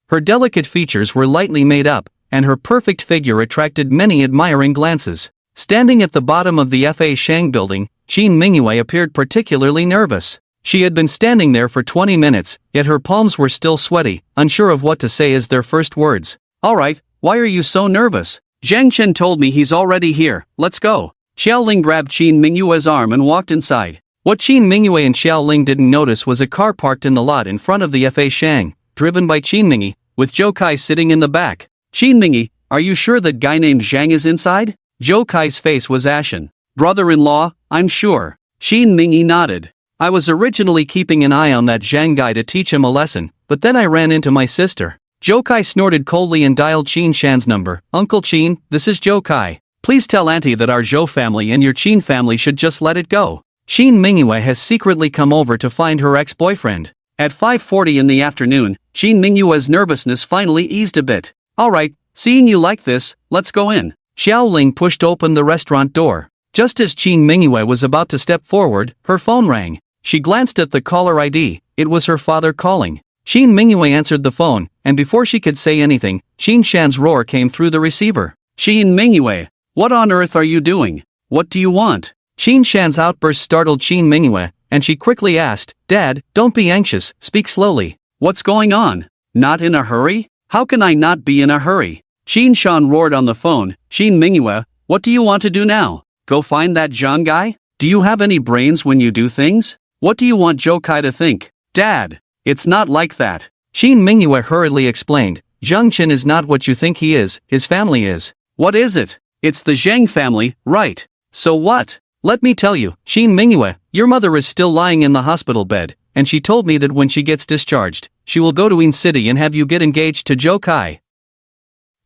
Her delicate features were lightly made up, and her perfect figure attracted many admiring glances. Standing at the bottom of the Fa Shang building, Qin Mingyue appeared particularly nervous. She had been standing there for 20 minutes, yet her palms were still sweaty, unsure of what to say as their first words. Alright, why are you so nervous? Zhang Chen told me he's already here, let's go. Xiaoling grabbed Qin Mingyue's arm and walked inside. What Qin Mingyue and Xiaoling didn't notice was a car parked in the lot in front of the Fa Shang, driven by Qin Mingy, with Zhou Kai sitting in the back. Qin Mingy, are you sure that guy named Zhang is inside? Zhou Kai's face was ashen. Brother-in-law, I'm sure. Qin Mingy nodded. I was originally keeping an eye on that Zhang guy to teach him a lesson, but then I ran into my sister. Zhou Kai snorted coldly and dialed Qin Shan's number. Uncle Qin, this is Zhou Kai. Please tell auntie that our Zhou family and your Qin family should just let it go. Qin Mingyue has secretly come over to find her ex-boyfriend. At 5:40 in the afternoon, Qin Mingyue's nervousness finally eased a bit. Alright, seeing you like this, let's go in. Xiao Ling pushed open the restaurant door. Just as Qin Mingyue was about to step forward, her phone rang. She glanced at the caller ID, it was her father calling. Qin Mingyue answered the phone, and before she could say anything, Qin Shan's roar came through the receiver. Qin Mingyue, what on earth are you doing? What do you want? Qin Shan's outburst startled Qin Mingyue, and she quickly asked, Dad, don't be anxious, speak slowly. What's going on? Not in a hurry? How can I not be in a hurry? Qin Shan roared on the phone, Qin Mingyue, what do you want to do now? Go find that Zhang guy? Do you have any brains when you do things? What do you want Zhou Kai to think? Dad, it's not like that. Qin Mingyue hurriedly explained, Zhang Qin is not what you think he is, his family is. What is it? It's the Zhang family, right? So what? Let me tell you, Qin Mingyue, your mother is still lying in the hospital bed, and she told me that when she gets discharged, she will go to Yin City and have you get engaged to Zhou Kai.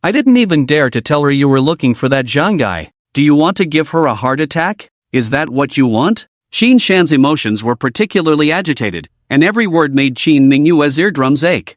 I didn't even dare to tell her you were looking for that Zhang guy. Do you want to give her a heart attack? Is that what you want? Qin Shan's emotions were particularly agitated, and every word made Qin Mingyue's eardrums ache.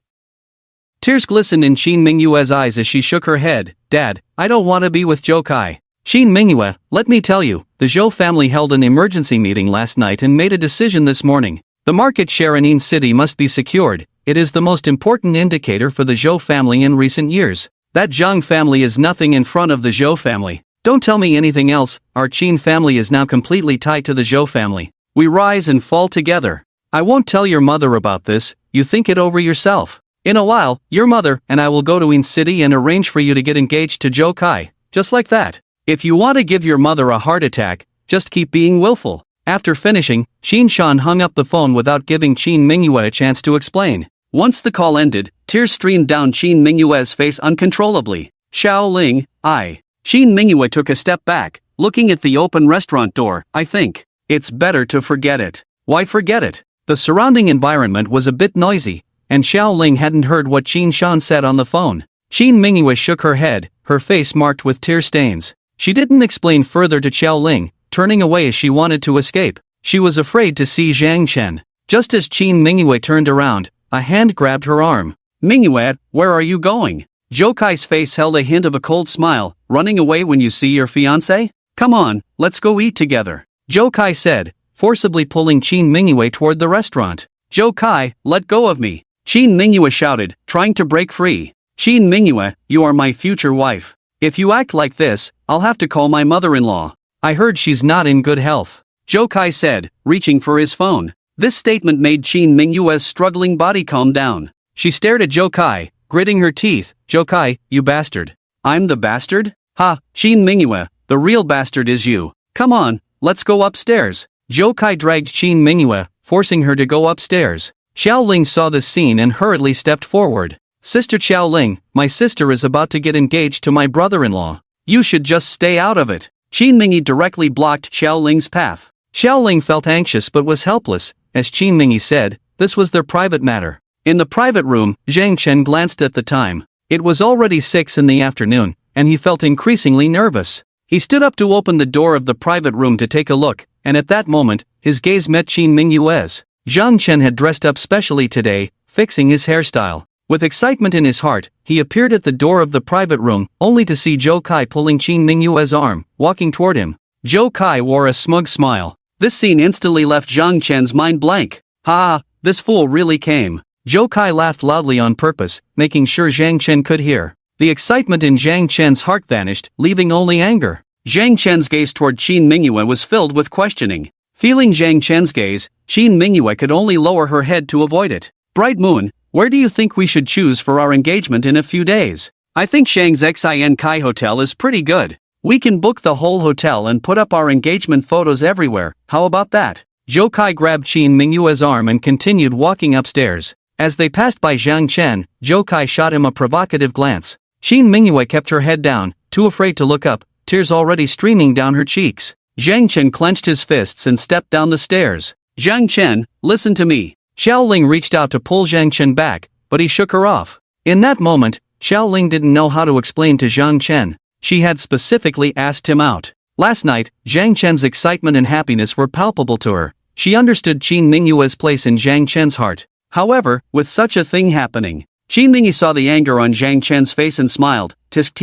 Tears glistened in Qin Mingyue's eyes as she shook her head. Dad, I don't want to be with Zhou Kai. Qin Mingyue, let me tell you, the Zhou family held an emergency meeting last night and made a decision this morning. The market share in Yin City must be secured. It is the most important indicator for the Zhou family in recent years. That Zhang family is nothing in front of the Zhou family. Don't tell me anything else, our Qin family is now completely tied to the Zhou family. We rise and fall together. I won't tell your mother about this, you think it over yourself. In a while, your mother and I will go to Yin City and arrange for you to get engaged to Zhou Kai, just like that. If you want to give your mother a heart attack, just keep being willful. After finishing, Qin Shan hung up the phone without giving Qin Mingyue a chance to explain. Once the call ended, tears streamed down Qin Mingyue's face uncontrollably. Xiao Ling, Qin Mingyue took a step back, looking at the open restaurant door. I think it's better to forget it. Why forget it? The surrounding environment was a bit noisy, and Xiao Ling hadn't heard what Qin Shan said on the phone. Qin Mingyue shook her head, her face marked with tear stains. She didn't explain further to Xiao Ling, turning away as she wanted to escape. She was afraid to see Zhang Chen. Just as Qin Mingyue turned around, a hand grabbed her arm. Mingyue, where are you going? Zhou Kai's face held a hint of a cold smile. Running away when you see your fiancé? Come on, let's go eat together. Zhou Kai said, forcibly pulling Qin Mingyue toward the restaurant. Zhou Kai, let go of me. Qin Mingyue shouted, trying to break free. Qin Mingyue, you are my future wife. If you act like this, I'll have to call my mother-in-law. I heard she's not in good health. Zhou Kai said, reaching for his phone. This statement made Qin Mingyue's struggling body calm down. She stared at Zhou Kai, gritting her teeth. Zhou Kai, you bastard. I'm the bastard? Ha, Qin Mingyue, the real bastard is you. Come on, let's go upstairs. Zhou Kai dragged Qin Mingyue, forcing her to go upstairs. Xiao Ling saw this scene and hurriedly stepped forward. Sister Xiao Ling, my sister is about to get engaged to my brother-in-law. You should just stay out of it. Qin Mingyue directly blocked Xiao Ling's path. Xiao Ling felt anxious but was helpless. As Qin Mingyue said, this was their private matter. In the private room, Zhang Chen glanced at the time. It was already 6 in the afternoon, and he felt increasingly nervous. He stood up to open the door of the private room to take a look, and at that moment, his gaze met Qin Mingyue's. Zhang Chen had dressed up specially today, fixing his hairstyle. With excitement in his heart, he appeared at the door of the private room, only to see Zhou Kai pulling Qin Mingyue's arm, walking toward him. Zhou Kai wore a smug smile. This scene instantly left Zhang Chen's mind blank. Ha, this fool really came. Zhou Kai laughed loudly on purpose, making sure Zhang Chen could hear. The excitement in Zhang Chen's heart vanished, leaving only anger. Zhang Chen's gaze toward Qin Mingyue was filled with questioning. Feeling Zhang Chen's gaze, Qin Mingyue could only lower her head to avoid it. Bright Moon, where do you think we should choose for our engagement in a few days? I think Shang's Xin Kai Hotel is pretty good. We can book the whole hotel and put up our engagement photos everywhere, how about that? Zhou Kai grabbed Qin Mingyue's arm and continued walking upstairs. As they passed by Zhang Chen, Zhou Kai shot him a provocative glance. Qin Mingyue kept her head down, too afraid to look up, tears already streaming down her cheeks. Zhang Chen clenched his fists and stepped down the stairs. Zhang Chen, listen to me. Xiao Ling reached out to pull Zhang Chen back, but he shook her off. In that moment, Xiao Ling didn't know how to explain to Zhang Chen. She had specifically asked him out. Last night, Zhang Chen's excitement and happiness were palpable to her. She understood Qin Mingyue's place in Zhang Chen's heart. However, with such a thing happening, Qin Mingyu saw the anger on Zhang Chen's face and smiled. Tsk,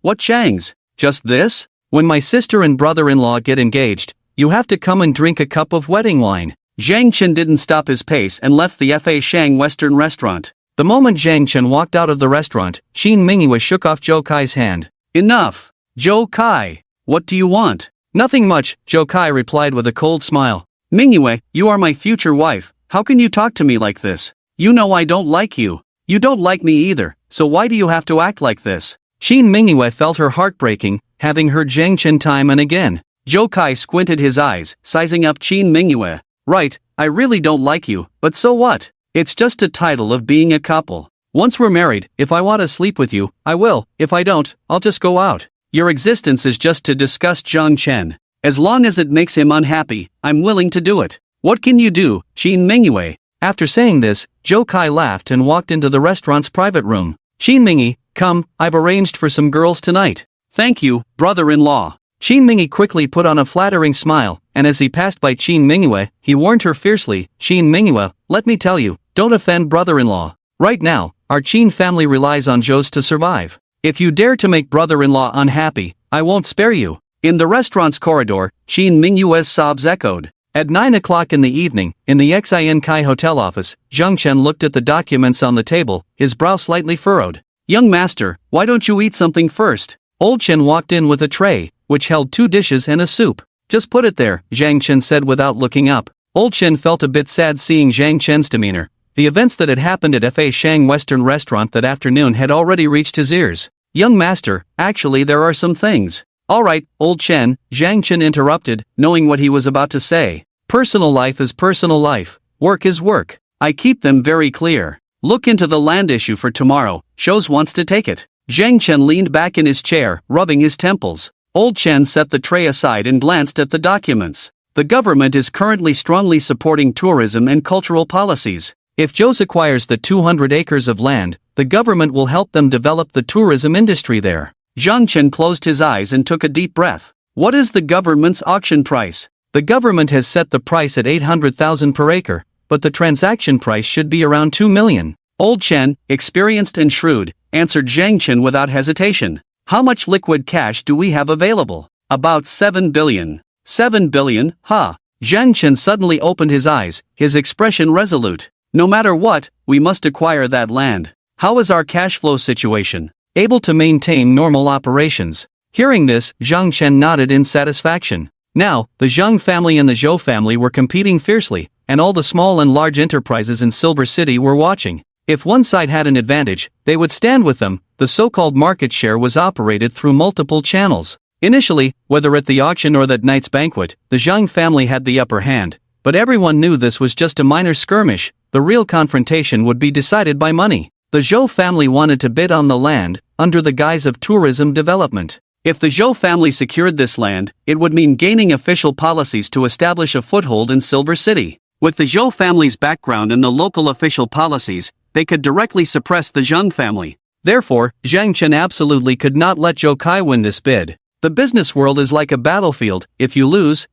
what Zhang's? Just this? When my sister and brother-in-law get engaged, you have to come and drink a cup of wedding wine. Zhang Chen didn't stop his pace and left the Fa Shang Western restaurant. The moment Zhang Chen walked out of the restaurant, Qin Mingyue shook off Zhou Kai's hand. Enough! Zhou Kai! What do you want? Nothing much, Zhou Kai replied with a cold smile. Mingyue, you are my future wife, how can you talk to me like this? You know I don't like you. You don't like me either, so why do you have to act like this? Qin Mingyue felt her heart breaking, having heard Zhang Chen time and again. Zhou Kai squinted his eyes, sizing up Qin Mingyue. Right, I really don't like you, but so what? It's just a title of being a couple. Once we're married, if I want to sleep with you, I will, if I don't, I'll just go out. Your existence is just to disgust Zhang Chen. As long as it makes him unhappy, I'm willing to do it. What can you do, Qin Mingyue? After saying this, Zhou Kai laughed and walked into the restaurant's private room. Qin Mingyi, come, I've arranged for some girls tonight. Thank you, brother-in-law. Qin Mingyi quickly put on a flattering smile, and as he passed by Qin Mingyue, he warned her fiercely, Qin Mingyue, let me tell you, don't offend brother-in-law. Right now, our Qin family relies on Zhous to survive. If you dare to make brother-in-law unhappy, I won't spare you. In the restaurant's corridor, Qin Mingyue's sobs echoed. At 9 o'clock in the evening, in the Xin Kai hotel office, Zhang Chen looked at the documents on the table, his brow slightly furrowed. Young master, why don't you eat something first? Old Chen walked in with a tray, which held 2 dishes and a soup. Just put it there, Zhang Chen said without looking up. Old Chen felt a bit sad seeing Zhang Chen's demeanor. The events that had happened at Fa Shang Western restaurant that afternoon had already reached his ears. Young master, actually there are some things. Alright, Old Chen, Zhang Chen interrupted, knowing what he was about to say. Personal life is personal life, work is work. I keep them very clear. Look into the land issue for tomorrow, Zhous wants to take it. Zhang Chen leaned back in his chair, rubbing his temples. Old Chen set the tray aside and glanced at the documents. The government is currently strongly supporting tourism and cultural policies. If Zhous acquires the 200 acres of land, the government will help them develop the tourism industry there. Zhang Chen closed his eyes and took a deep breath. What is the government's auction price? The government has set the price at 800,000 per acre, but the transaction price should be around 2 million. Old Chen, experienced and shrewd, answered Zhang Chen without hesitation. How much liquid cash do we have available? About 7 billion. 7 billion, huh? Zhang Chen suddenly opened his eyes, his expression resolute. No matter what, we must acquire that land. How is our cash flow situation? Able to maintain normal operations. Hearing this, Zhang Chen nodded in satisfaction. Now, the Zhang family and the Zhou family were competing fiercely, and all the small and large enterprises in Silver City were watching. If one side had an advantage, they would stand with them. The so-called market share was operated through multiple channels. Initially, whether at the auction or that night's banquet, the Zhang family had the upper hand, but everyone knew this was just a minor skirmish. The real confrontation would be decided by money. The Zhou family wanted to bid on the land, under the guise of tourism development. If the Zhou family secured this land, it would mean gaining official policies to establish a foothold in Silver City. With the Zhou family's background in the local official policies, they could directly suppress the Zhang family. Therefore, Zhang Chen absolutely could not let Zhou Kai win this bid. The business world is like a battlefield. If you lose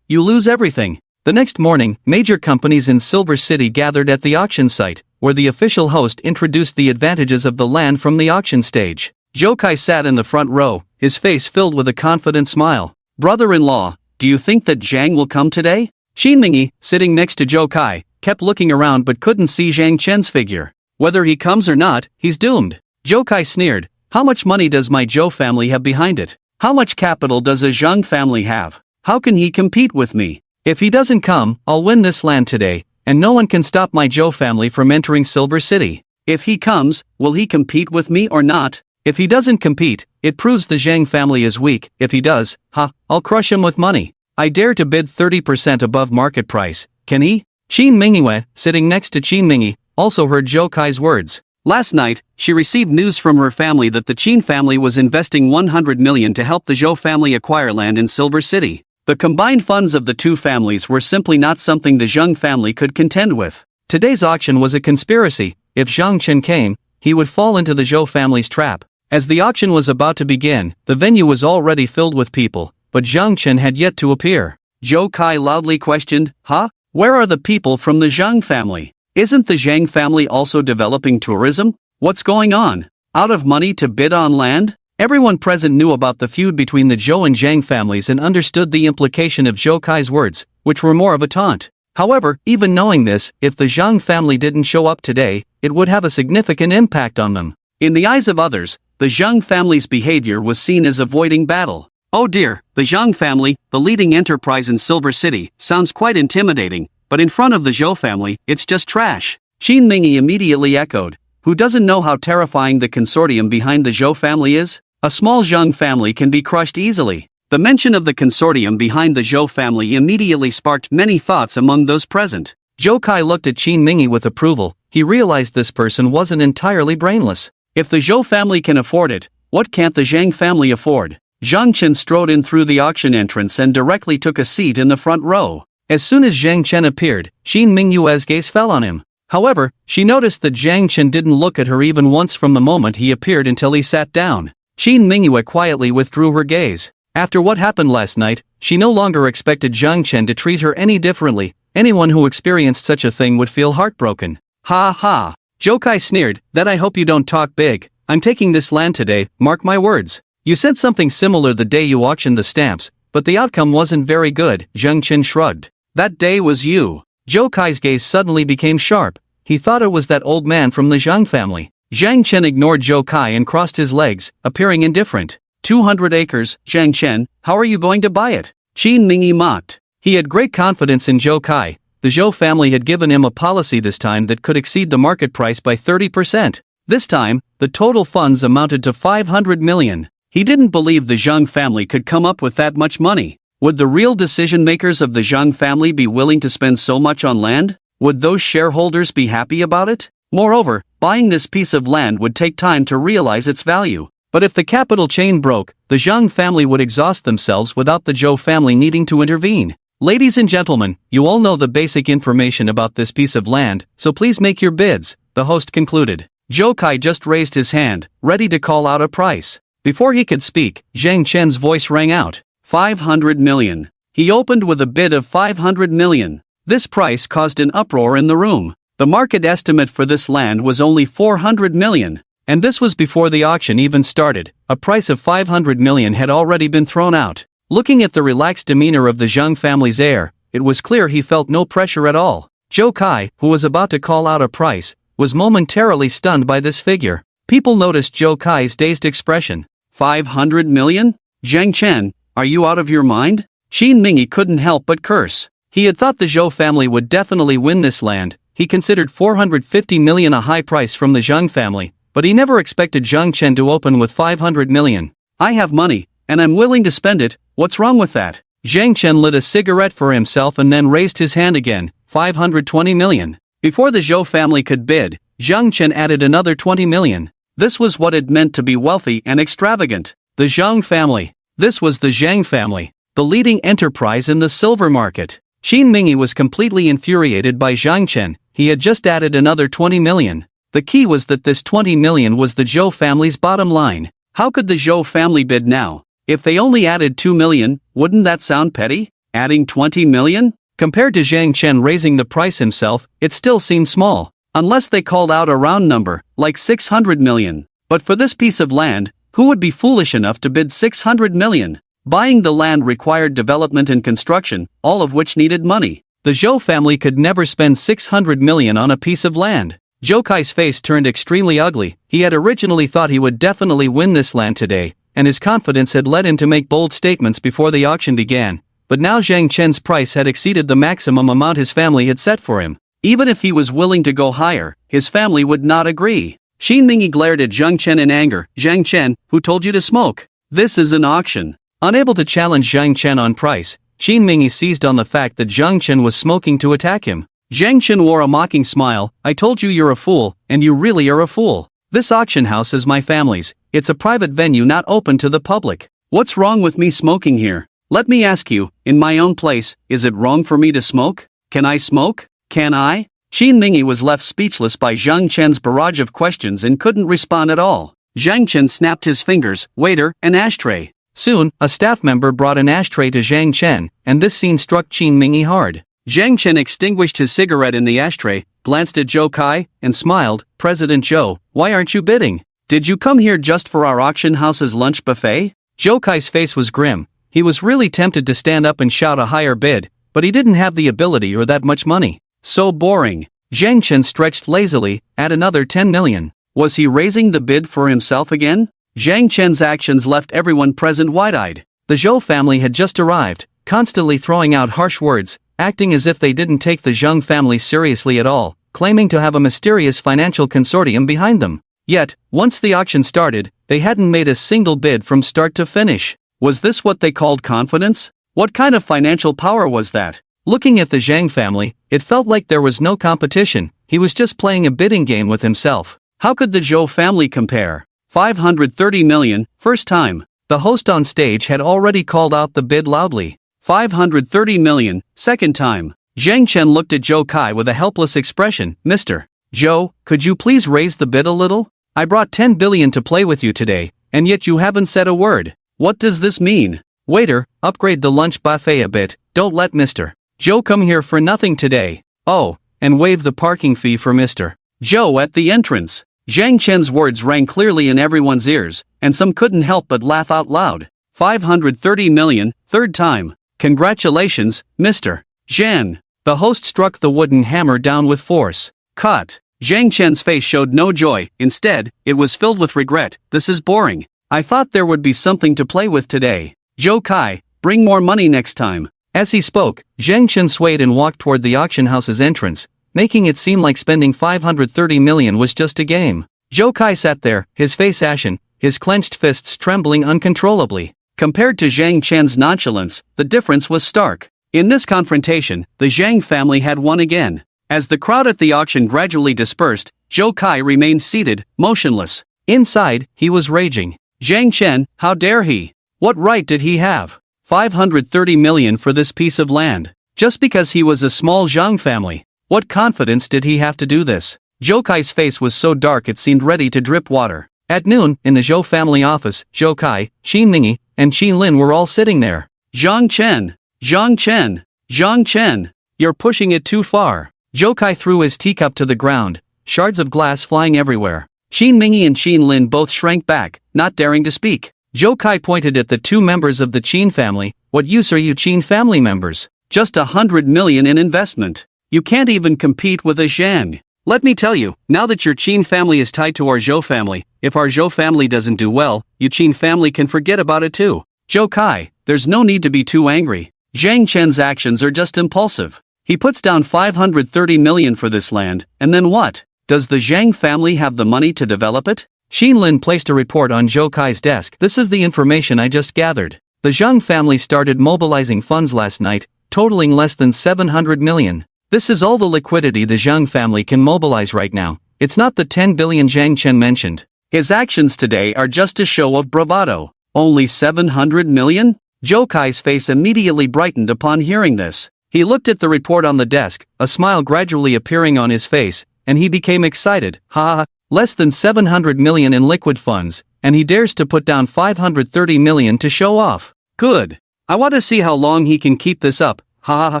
everything. The next morning, major companies in Silver City gathered at the auction site, where the official host introduced the advantages of the land from the auction stage. Zhou Kai sat in the front row, his face filled with a confident smile. Brother-in-law, do you think that Zhang will come today? Qin Mingyi, sitting next to Zhou Kai, kept looking around but couldn't see Zhang Chen's figure. Whether he comes or not, he's doomed. Zhou Kai sneered. How much money does my Zhou family have behind it? How much capital does a Zhang family have? How can he compete with me? If he doesn't come, I'll win this land today, and no one can stop my Zhou family from entering Silver City. If he comes, will he compete with me or not? If he doesn't compete, it proves the Zhang family is weak. If he does, I'll crush him with money. I dare to bid 30% above market price. Can he? Qin Mingyue, sitting next to Qin Mingyi, also heard Zhou Kai's words. Last night, she received news from her family that the Qin family was investing 100 million to help the Zhou family acquire land in Silver City. The combined funds of the two families were simply not something the Zhang family could contend with. Today's auction was a conspiracy. If Zhang Chen came, he would fall into the Zhou family's trap. As the auction was about to begin, the venue was already filled with people, but Zhang Chen had yet to appear. Zhou Kai loudly questioned, "Huh? Where are the people from the Zhang family? Isn't the Zhang family also developing tourism? What's going on? Out of money to bid on land?" Everyone present knew about the feud between the Zhou and Zhang families and understood the implication of Zhou Kai's words, which were more of a taunt. However, even knowing this, if the Zhang family didn't show up today, it would have a significant impact on them. In the eyes of others, the Zhang family's behavior was seen as avoiding battle. Oh dear, the Zhang family, the leading enterprise in Silver City, sounds quite intimidating, but in front of the Zhou family, it's just trash. Qin Mingyue immediately echoed. Who doesn't know how terrifying the consortium behind the Zhou family is? A small Zhang family can be crushed easily. The mention of the consortium behind the Zhou family immediately sparked many thoughts among those present. Zhou Kai looked at Qin Mingyue with approval. He realized this person wasn't entirely brainless. If the Zhou family can afford it, what can't the Zhang family afford? Zhang Chen strode in through the auction entrance and directly took a seat in the front row. As soon as Zhang Chen appeared, Qin Mingyue's gaze fell on him. However, she noticed that Zhang Chen didn't look at her even once from the moment he appeared until he sat down. Qin Mingyue quietly withdrew her gaze. After what happened last night, she no longer expected Zhang Chen to treat her any differently. Anyone who experienced such a thing would feel heartbroken. Ha ha! Zhou Kai sneered, "That I hope you don't talk big. I'm taking this land today, mark my words." You said something similar the day you auctioned the stamps, but the outcome wasn't very good, Zhang Chen shrugged. That day was you. Zhou Kai's gaze suddenly became sharp. He thought it was that old man from the Zhang family. Zhang Chen ignored Zhou Kai and crossed his legs, appearing indifferent. 200 acres, Zhang Chen, how are you going to buy it? Qin Mingyue mocked. He had great confidence in Zhou Kai. The Zhou family had given him a policy this time that could exceed the market price by 30%. This time, the total funds amounted to 500 million. He didn't believe the Zhang family could come up with that much money. Would the real decision makers of the Zhang family be willing to spend so much on land? Would those shareholders be happy about it? Moreover, buying this piece of land would take time to realize its value. But if the capital chain broke, the Zhang family would exhaust themselves without the Zhou family needing to intervene. Ladies and gentlemen, you all know the basic information about this piece of land, so please make your bids, the host concluded. Zhou Kai just raised his hand, ready to call out a price. Before he could speak, Zhang Chen's voice rang out. 500 million. He opened with a bid of 500 million. This price caused an uproar in the room. The market estimate for this land was only 400 million. And this was before the auction even started. A price of 500 million had already been thrown out. Looking at the relaxed demeanor of the Zhang family's heir, it was clear he felt no pressure at all. Zhou Kai, who was about to call out a price, was momentarily stunned by this figure. People noticed Zhou Kai's dazed expression. 500 million? Zhang Chen, are you out of your mind? Qin Mingyue couldn't help but curse. He had thought the Zhou family would definitely win this land. He considered 450 million a high price from the Zhang family, but he never expected Zhang Chen to open with 500 million. I have money, and I'm willing to spend it, what's wrong with that? Zhang Chen lit a cigarette for himself and then raised his hand again, 520 million. Before the Zhou family could bid, Zhang Chen added another 20 million. This was what it meant to be wealthy and extravagant. The Zhang family. This was the Zhang family, the leading enterprise in the silver market. Qin Mingyue was completely infuriated by Zhang Chen. He had just added another 20 million. The key was that this 20 million was the Zhou family's bottom line. How could the Zhou family bid now? If they only added 2 million, wouldn't that sound petty? Adding 20 million? Compared to Zhang Chen raising the price himself, it still seemed small. Unless they called out a round number, like 600 million. But for this piece of land, who would be foolish enough to bid 600 million? Buying the land required development and construction, all of which needed money. The Zhou family could never spend 600 million on a piece of land. Zhou Kai's face turned extremely ugly. He had originally thought he would definitely win this land today, and his confidence had led him to make bold statements before the auction began. But now Zhang Chen's price had exceeded the maximum amount his family had set for him. Even if he was willing to go higher, his family would not agree. Qin Mingyue glared at Zhang Chen in anger. Zhang Chen, who told you to smoke? This is an auction. Unable to challenge Zhang Chen on price, Qin Mingyue seized on the fact that Zhang Chen was smoking to attack him. Zhang Chen wore a mocking smile. I told you you're a fool, and you really are a fool. This auction house is my family's. It's a private venue not open to the public. What's wrong with me smoking here? Let me ask you, in my own place, is it wrong for me to smoke? Can I smoke? Can I? Qin Mingyue was left speechless by Zhang Chen's barrage of questions and couldn't respond at all. Zhang Chen snapped his fingers. Waiter, an ashtray. Soon, a staff member brought an ashtray to Zhang Chen, and this scene struck Qin Mingyi hard. Zhang Chen extinguished his cigarette in the ashtray, glanced at Zhou Kai, and smiled. President Zhou, why aren't you bidding? Did you come here just for our auction house's lunch buffet? Zhou Kai's face was grim. He was really tempted to stand up and shout a higher bid, but he didn't have the ability or that much money. So boring. Zhang Chen stretched lazily, at another 10 million. Was he raising the bid for himself again? Zhang Chen's actions left everyone present wide-eyed. The Zhou family had just arrived, constantly throwing out harsh words, acting as if they didn't take the Zhang family seriously at all, claiming to have a mysterious financial consortium behind them. Yet, once the auction started, they hadn't made a single bid from start to finish. Was this what they called confidence? What kind of financial power was that? Looking at the Zhang family, it felt like there was no competition. He was just playing a bidding game with himself. How could the Zhou family compare? 530 million, first time. The host on stage had already called out the bid loudly. 530 million, second time. Zhang Chen looked at Zhou Kai with a helpless expression. Mr. Zhou, could you please raise the bid a little? I brought 10 billion to play with you today, and yet you haven't said a word. What does this mean? Waiter, upgrade the lunch buffet a bit. Don't let Mr. Zhou come here for nothing today. Oh, and waive the parking fee for Mr. Zhou at the entrance. Zhang Chen's words rang clearly in everyone's ears, and some couldn't help but laugh out loud. 530 million, third time. Congratulations, Mr. Zhan. The host struck the wooden hammer down with force. Cut. Zhang Chen's face showed no joy, instead, it was filled with regret. This is boring. I thought there would be something to play with today. Zhou Kai, bring more money next time. As he spoke, Zhang Chen swayed and walked toward the auction house's entrance, making it seem like spending 530 million was just a game. Zhou Kai sat there, his face ashen, his clenched fists trembling uncontrollably. Compared to Zhang Chen's nonchalance, the difference was stark. In this confrontation, the Zhang family had won again. As the crowd at the auction gradually dispersed, Zhou Kai remained seated, motionless. Inside, he was raging. Zhang Chen, how dare he? What right did he have? 530 million for this piece of land. Just because he was a small Zhang family. What confidence did he have to do this? Zhou Kai's face was so dark it seemed ready to drip water. At noon, in the Zhou family office, Zhou Kai, Qin Mingyi, and Qin Lin were all sitting there. Zhang Chen, Zhang Chen, Zhang Chen, you're pushing it too far. Zhou Kai threw his teacup to the ground, shards of glass flying everywhere. Qin Mingyi and Qin Lin both shrank back, not daring to speak. Zhou Kai pointed at the two members of the Qin family. What use are you Qin family members? Just 100 million in investment. You can't even compete with a Zhang. Let me tell you, now that your Qin family is tied to our Zhou family, if our Zhou family doesn't do well, your Qin family can forget about it too. Zhou Kai, there's no need to be too angry. Zhang Chen's actions are just impulsive. He puts down 530 million for this land, and then what? Does the Zhang family have the money to develop it? Qin Lin placed a report on Zhou Kai's desk. This is the information I just gathered. The Zhang family started mobilizing funds last night, totaling less than 700 million. This is all the liquidity the Zhang family can mobilize right now. It's not the 10 billion Zhang Chen mentioned. His actions today are just a show of bravado. Only 700 million? Zhou Kai's face immediately brightened upon hearing this. He looked at the report on the desk, a smile gradually appearing on his face, and he became excited. Ha! Less than 700 million in liquid funds, and he dares to put down 530 million to show off. Good. I want to see how long he can keep this up. Ha ha.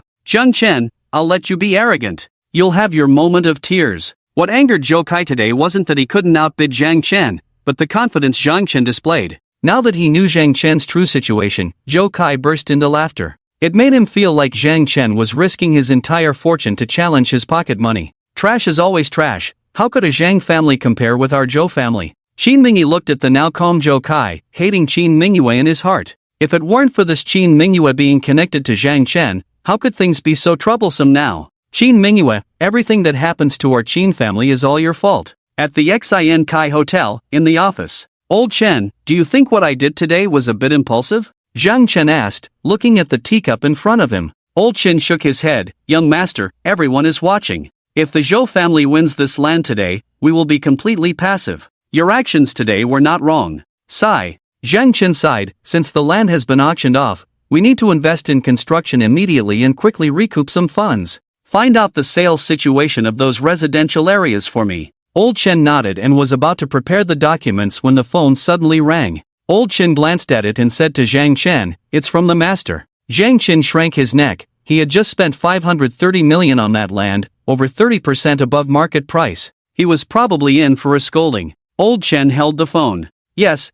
Zhang Chen, I'll let you be arrogant. You'll have your moment of tears. What angered Zhou Kai today wasn't that he couldn't outbid Zhang Chen, but the confidence Zhang Chen displayed. Now that he knew Zhang Chen's true situation, Zhou Kai burst into laughter. It made him feel like Zhang Chen was risking his entire fortune to challenge his pocket money. Trash is always trash. How could a Zhang family compare with our Zhou family? Qin Mingyi looked at the now calm Zhou Kai, hating Qin Mingyue in his heart. If it weren't for this Qin Mingyue being connected to Zhang Chen, how could things be so troublesome now? Qin Mingyue, everything that happens to our Qin family is all your fault. At the Xin Kai Hotel, in the office. Old Chen, do you think what I did today was a bit impulsive? Zhang Chen asked, looking at the teacup in front of him. Old Chen shook his head. Young master, everyone is watching. If the Zhou family wins this land today, we will be completely passive. Your actions today were not wrong. Sigh. Zhang Chen sighed. Since the land has been auctioned off, we need to invest in construction immediately and quickly recoup some funds. Find out the sales situation of those residential areas for me. Old Chen nodded and was about to prepare the documents when the phone suddenly rang. Old Chen glanced at it and said to Zhang Chen, "It's from the master." Zhang Chen shrank his neck. He had just spent 530 million on that land, over 30% above market price. He was probably in for a scolding. Old Chen held the phone. Yes,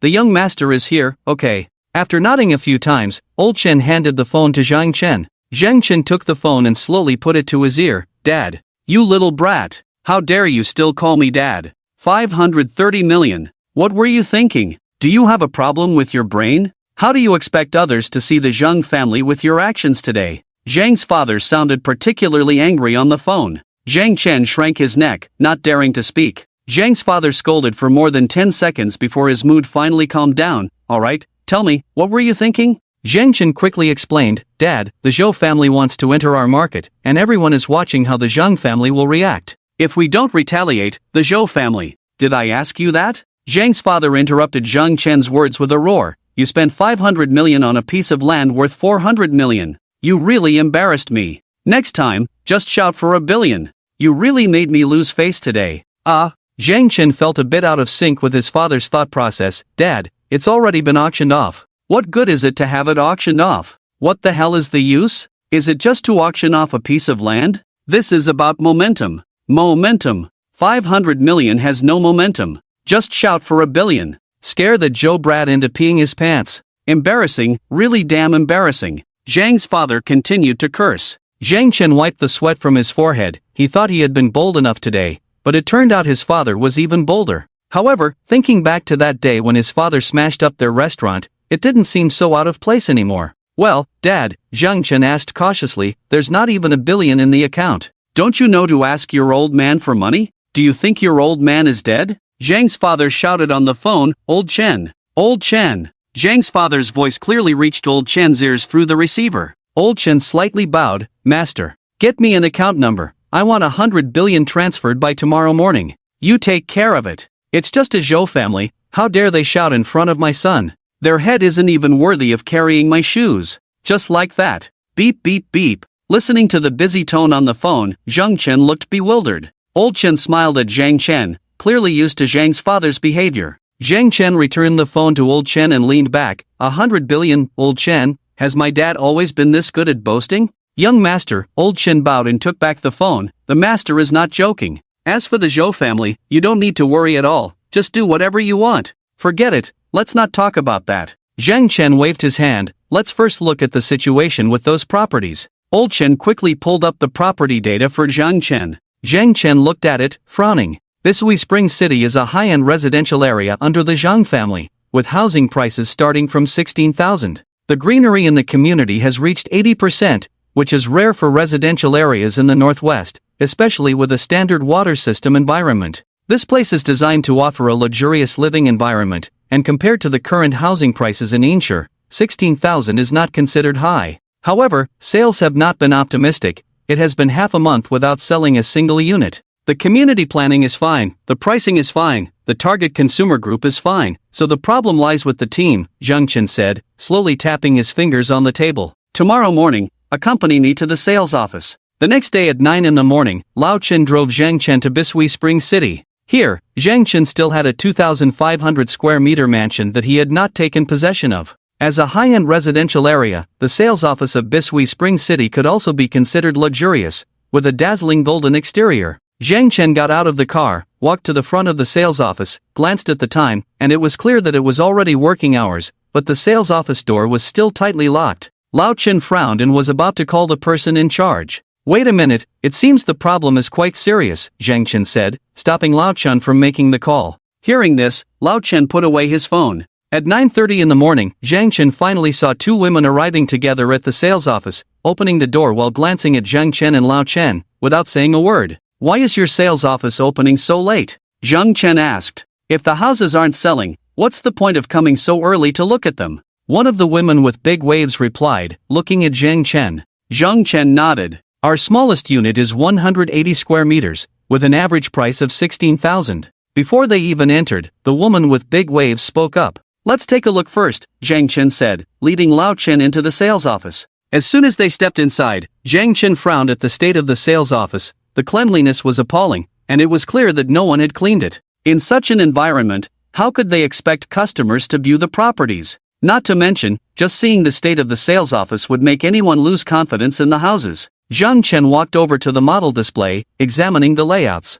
the young master is here, okay." After nodding a few times, Old Chen handed the phone to Zhang Chen. Zhang Chen took the phone and slowly put it to his ear. "Dad. You little brat. How dare you still call me dad? 530 million. What were you thinking? Do you have a problem with your brain? How do you expect others to see the Zhang family with your actions today?" Zhang's father sounded particularly angry on the phone. Zhang Chen shrank his neck, not daring to speak. Zhang's father scolded for more than 10 seconds before his mood finally calmed down. "Alright, tell me, what were you thinking?" Zhang Chen quickly explained, "Dad, the Zhou family wants to enter our market, and everyone is watching how the Zhang family will react. If we don't retaliate, the Zhou family." "Did I ask you that?" Zhang's father interrupted Zhang Chen's words with a roar. "You spent 500 million on a piece of land worth 400 million. You really embarrassed me. Next time, just shout for 1 billion. You really made me lose face today." Zhang Chen felt a bit out of sync with his father's thought process. "Dad, it's already been auctioned off. What good is it to have it auctioned off? What the hell is the use? Is it just to auction off a piece of land? This is about momentum. Momentum. 500 million has no momentum. Just shout for 1 billion. Scare the Zhou brat into peeing his pants. Embarrassing, really damn embarrassing." Zhang's father continued to curse. Zhang Chen wiped the sweat from his forehead. He thought he had been bold enough today, but it turned out his father was even bolder. However, thinking back to that day when his father smashed up their restaurant, it didn't seem so out of place anymore. "Well, Dad," Zhang Chen asked cautiously, "there's not even 1 billion in the account. Don't you know to ask your old man for money? Do you think your old man is dead?" Zhang's father shouted on the phone, "Old Chen! Old Chen!" Zhang's father's voice clearly reached Old Chen's ears through the receiver. Old Chen slightly bowed. "Master, get me an account number. I want 100 billion transferred by tomorrow morning. You take care of it. It's just a Zhou family, how dare they shout in front of my son? Their head isn't even worthy of carrying my shoes." Just like that. Beep beep beep. Listening to the busy tone on the phone, Zhang Chen looked bewildered. Old Chen smiled at Zhang Chen, clearly used to Zhang's father's behavior. Zhang Chen returned the phone to Old Chen and leaned back. 100 billion, Old Chen, has my dad always been this good at boasting? Young master, Old Chen bowed and took back the phone. The master is not joking. As for the Zhou family, you don't need to worry at all. Just do whatever you want. Forget it, let's not talk about that. Zhang Chen waved his hand. Let's first look at the situation with those properties. Old Chen quickly pulled up the property data for Zhang Chen. Zhang Chen looked at it, frowning. Bishui Spring City is a high-end residential area under the Zhang family, with housing prices starting from 16,000. The greenery in the community has reached 80%, which is rare for residential areas in the northwest, especially with a standard water system environment. This place is designed to offer a luxurious living environment, and compared to the current housing prices in Inshur, 16,000 is not considered high. However, sales have not been optimistic. It has been half a month without selling a single unit. The community planning is fine, the pricing is fine, the target consumer group is fine, so the problem lies with the team, Zhang Chen said, slowly tapping his fingers on the table. Tomorrow morning, accompany me to the sales office. The next day at 9 in the morning, Lao Chen drove Zhang Chen to Bishui Spring City. Here, Zhang Chen still had a 2,500 square meter mansion that he had not taken possession of. As a high-end residential area, the sales office of Bishui Spring City could also be considered luxurious, with a dazzling golden exterior. Zhang Chen got out of the car, walked to the front of the sales office, glanced at the time, and it was clear that it was already working hours, but the sales office door was still tightly locked. Lao Chen frowned and was about to call the person in charge. Wait a minute, it seems the problem is quite serious, Zhang Chen said, stopping Lao Chen from making the call. Hearing this, Lao Chen put away his phone. At 9:30 in the morning, Zhang Chen finally saw two women arriving together at the sales office, opening the door while glancing at Zhang Chen and Lao Chen, without saying a word. Why is your sales office opening so late? Zhang Chen asked. If the houses aren't selling, what's the point of coming so early to look at them? One of the women with big waves replied, looking at Zhang Chen. Zhang Chen nodded. Our smallest unit is 180 square meters, with an average price of 16,000. Before they even entered, the woman with big waves spoke up. Let's take a look first, Zhang Chen said, leading Lao Chen into the sales office. As soon as they stepped inside, Zhang Chen frowned at the state of the sales office. The cleanliness was appalling, and it was clear that no one had cleaned it. In such an environment, how could they expect customers to view the properties? Not to mention, just seeing the state of the sales office would make anyone lose confidence in the houses. Zhang Chen walked over to the model display, examining the layouts.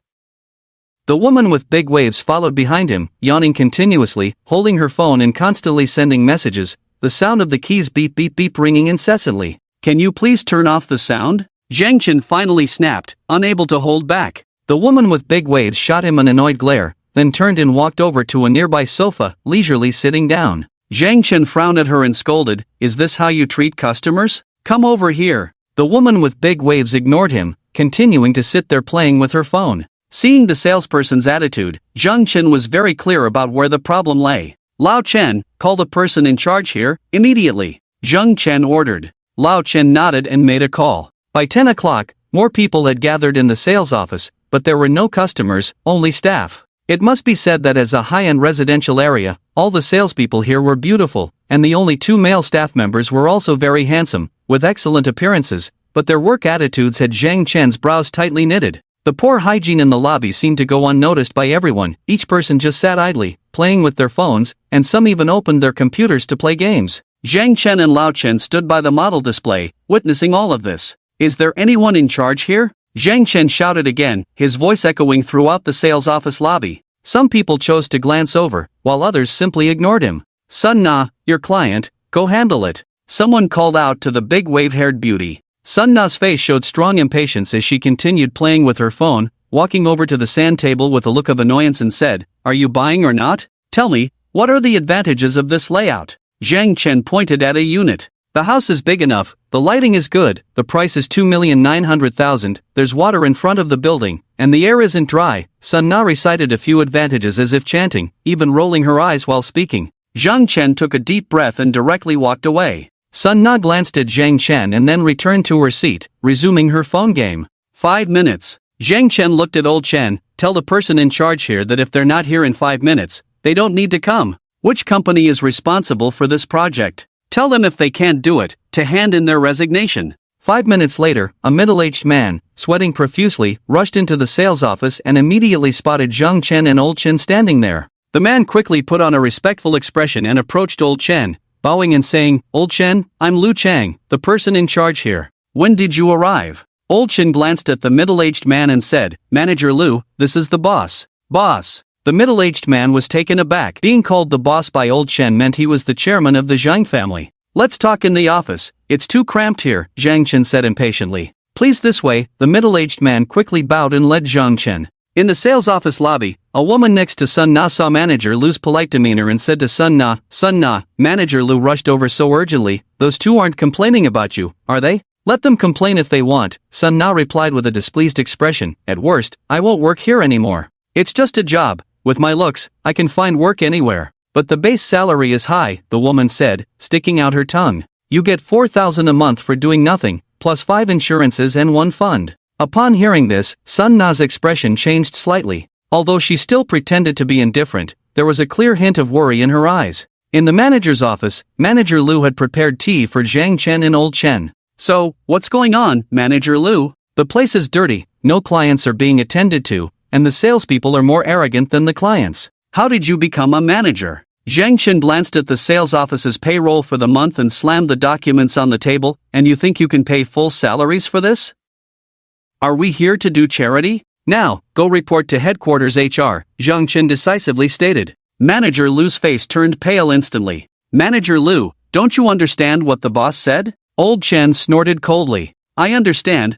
The woman with big waves followed behind him, yawning continuously, holding her phone and constantly sending messages, the sound of the keys beep beep beep ringing incessantly. Can you please turn off the sound? Zhang Chen finally snapped, unable to hold back. The woman with big waves shot him an annoyed glare, then turned and walked over to a nearby sofa, leisurely sitting down. Zhang Chen frowned at her and scolded, "Is this how you treat customers? Come over here." The woman with big waves ignored him, continuing to sit there playing with her phone. Seeing the salesperson's attitude, Zhang Chen was very clear about where the problem lay. "Lao Chen, call the person in charge here, immediately," Zhang Chen ordered. Lao Chen nodded and made a call. By 10 o'clock, more people had gathered in the sales office, but there were no customers, only staff. It must be said that as a high-end residential area, all the salespeople here were beautiful, and the only 2 male staff members were also very handsome, with excellent appearances, but their work attitudes had Zhang Chen's brows tightly knitted. The poor hygiene in the lobby seemed to go unnoticed by everyone. Each person just sat idly, playing with their phones, and some even opened their computers to play games. Zhang Chen and Lao Chen stood by the model display, witnessing all of this. "Is there anyone in charge here?" Zhang Chen shouted again, his voice echoing throughout the sales office lobby. Some people chose to glance over, while others simply ignored him. "Sun Na, your client, go handle it," someone called out to the big wave-haired beauty. Sun Na's face showed strong impatience as she continued playing with her phone, walking over to the sand table with a look of annoyance and said, "Are you buying or not? Tell me, what are the advantages of this layout?" Zhang Chen pointed at a unit. "The house is big enough, the lighting is good, the price is 2,900,000, there's water in front of the building, and the air isn't dry." Sun Na recited a few advantages as if chanting, even rolling her eyes while speaking. Zhang Chen took a deep breath and directly walked away. Sun Na glanced at Zhang Chen and then returned to her seat, resuming her phone game. 5 minutes. Zhang Chen looked at old Chen. "Tell the person in charge here that if they're not here in 5 minutes, they don't need to come. Which company is responsible for this project? Tell them if they can't do it, to hand in their resignation." 5 minutes later, a middle-aged man, sweating profusely, rushed into the sales office and immediately spotted Zhang Chen and old Chen standing there. The man quickly put on a respectful expression and approached old Chen, bowing and saying, "Old Chen, I'm Lu Chang, the person in charge here. When did you arrive?" Old Chen glanced at the middle-aged man and said, "Manager Lu, this is the boss." "Boss?" The middle-aged man was taken aback. Being called the boss by old Chen meant he was the chairman of the Zhang family. "Let's talk in the office, it's too cramped here," Zhang Chen said impatiently. "Please this way." The middle-aged man quickly bowed and led Zhang Chen. In the sales office lobby, a woman next to Sun Na saw Manager Lu's polite demeanor and said to Sun Na, "Sun Na." Manager Lu rushed over so urgently, "Those two aren't complaining about you, are they? Let them complain if they want." Sun Na replied with a displeased expression, "At worst, I won't work here anymore. It's just a job. With my looks, I can find work anywhere. But the base salary is high," the woman said, sticking out her tongue. "You get 4,000 a month for doing nothing, plus 5 insurances and 1 fund." Upon hearing this, Sun Na's expression changed slightly. Although she still pretended to be indifferent, there was a clear hint of worry in her eyes. In the manager's office, Manager Lu had prepared tea for Zhang Chen and old Chen. "So, what's going on, Manager Lu?" "The place is dirty, no clients are being attended to, and the salespeople are more arrogant than the clients." "How did you become a manager?" Zhang Chen glanced at the sales office's payroll for the month and slammed the documents on the table. "And you think you can pay full salaries for this? Are we here to do charity? Now, go report to headquarters HR," Zhang Chen decisively stated. Manager Lu's face turned pale instantly. "Manager Lu, don't you understand what the boss said?" Old Chen snorted coldly. I understand."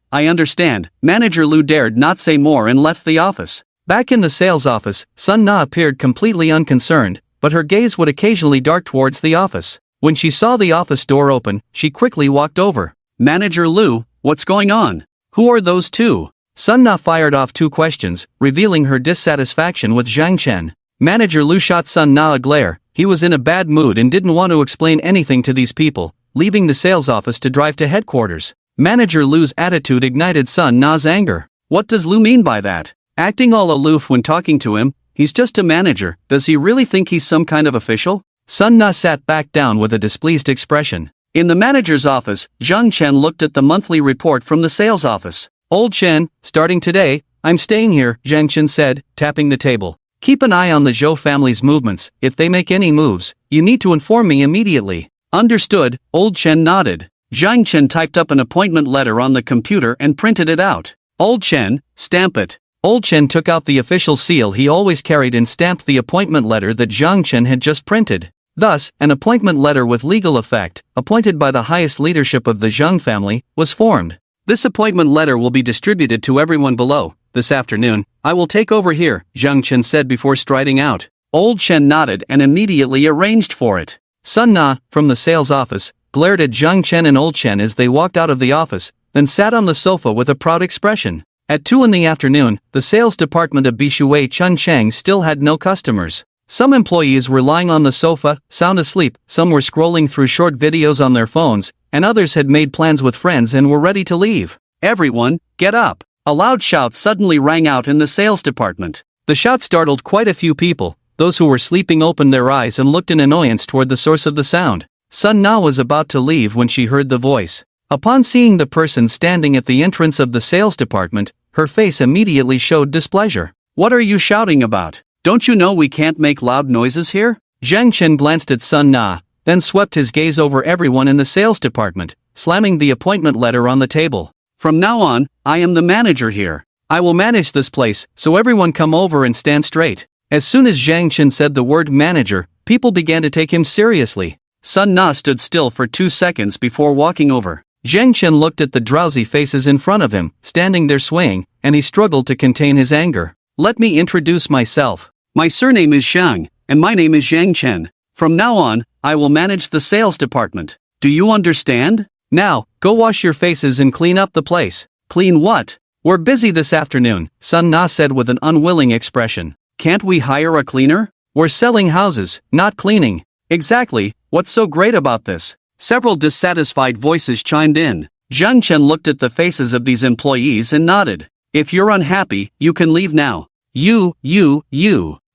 Manager Lu dared not say more and left the office. Back in the sales office, Sun Na appeared completely unconcerned, but her gaze would occasionally dart towards the office. When she saw the office door open, she quickly walked over. "Manager Lu, what's going on? Who are those two?" Sun Na fired off 2 questions, revealing her dissatisfaction with Zhang Chen. Manager Lu shot Sun Na a glare. He was in a bad mood and didn't want to explain anything to these people, leaving the sales office to drive to headquarters. Manager Lu's attitude ignited Sun Na's anger. What does Lu mean by that? Acting all aloof when talking to him? He's just a manager. Does he really think he's some kind of official? Sun Na sat back down with a displeased expression. In the manager's office, Zhang Chen looked at the monthly report from the sales office. "Old Chen, starting today, I'm staying here, Zhang Chen said, tapping the table. Keep an eye on the Zhou family's movements. If they make any moves, you need to inform me immediately. Understood, Old Chen nodded. Zhang Chen typed up an appointment letter on the computer and printed it out. Old Chen, stamp it. Old Chen took out the official seal he always carried and stamped the appointment letter that Zhang Chen had just printed. Thus, an appointment letter with legal effect, appointed by the highest leadership of the Zhang family, was formed. This appointment letter will be distributed to everyone below. This afternoon, I will take over here, Zhang Chen said before striding out. Old Chen nodded and immediately arranged for it. Sun Na, from the sales office, glared at Zhang Chen and Old Chen as they walked out of the office, then sat on the sofa with a proud expression. At 2 in the afternoon, the sales department of Bishui Chunchang still had no customers. Some employees were lying on the sofa, sound asleep, some were scrolling through short videos on their phones, and others had made plans with friends and were ready to leave. Everyone, get up! A loud shout suddenly rang out in the sales department. The shout startled quite a few people. Those who were sleeping opened their eyes and looked in annoyance toward the source of the sound. Sun Na was about to leave when she heard the voice. Upon seeing the person standing at the entrance of the sales department, her face immediately showed displeasure. What are you shouting about? Don't you know we can't make loud noises here? Zhang Chen glanced at Sun Na, then swept his gaze over everyone in the sales department, slamming the appointment letter on the table. From now on, I am the manager here. I will manage this place, so everyone come over and stand straight. As soon as Zhang Chen said the word manager, people began to take him seriously. Sun Na stood still for 2 seconds before walking over. Zhang Chen looked at the drowsy faces in front of him, standing there swaying, and he struggled to contain his anger. Let me introduce myself. My surname is Zhang, and my name is Zhang Chen. From now on, I will manage the sales department. Do you understand? Now, go wash your faces and clean up the place. Clean what? We're busy this afternoon, Sun Na said with an unwilling expression. Can't we hire a cleaner? We're selling houses, not cleaning. Exactly, what's so great about this? Several dissatisfied voices chimed in. Zhang Chen looked at the faces of these employees and nodded. If you're unhappy, you can leave now. You.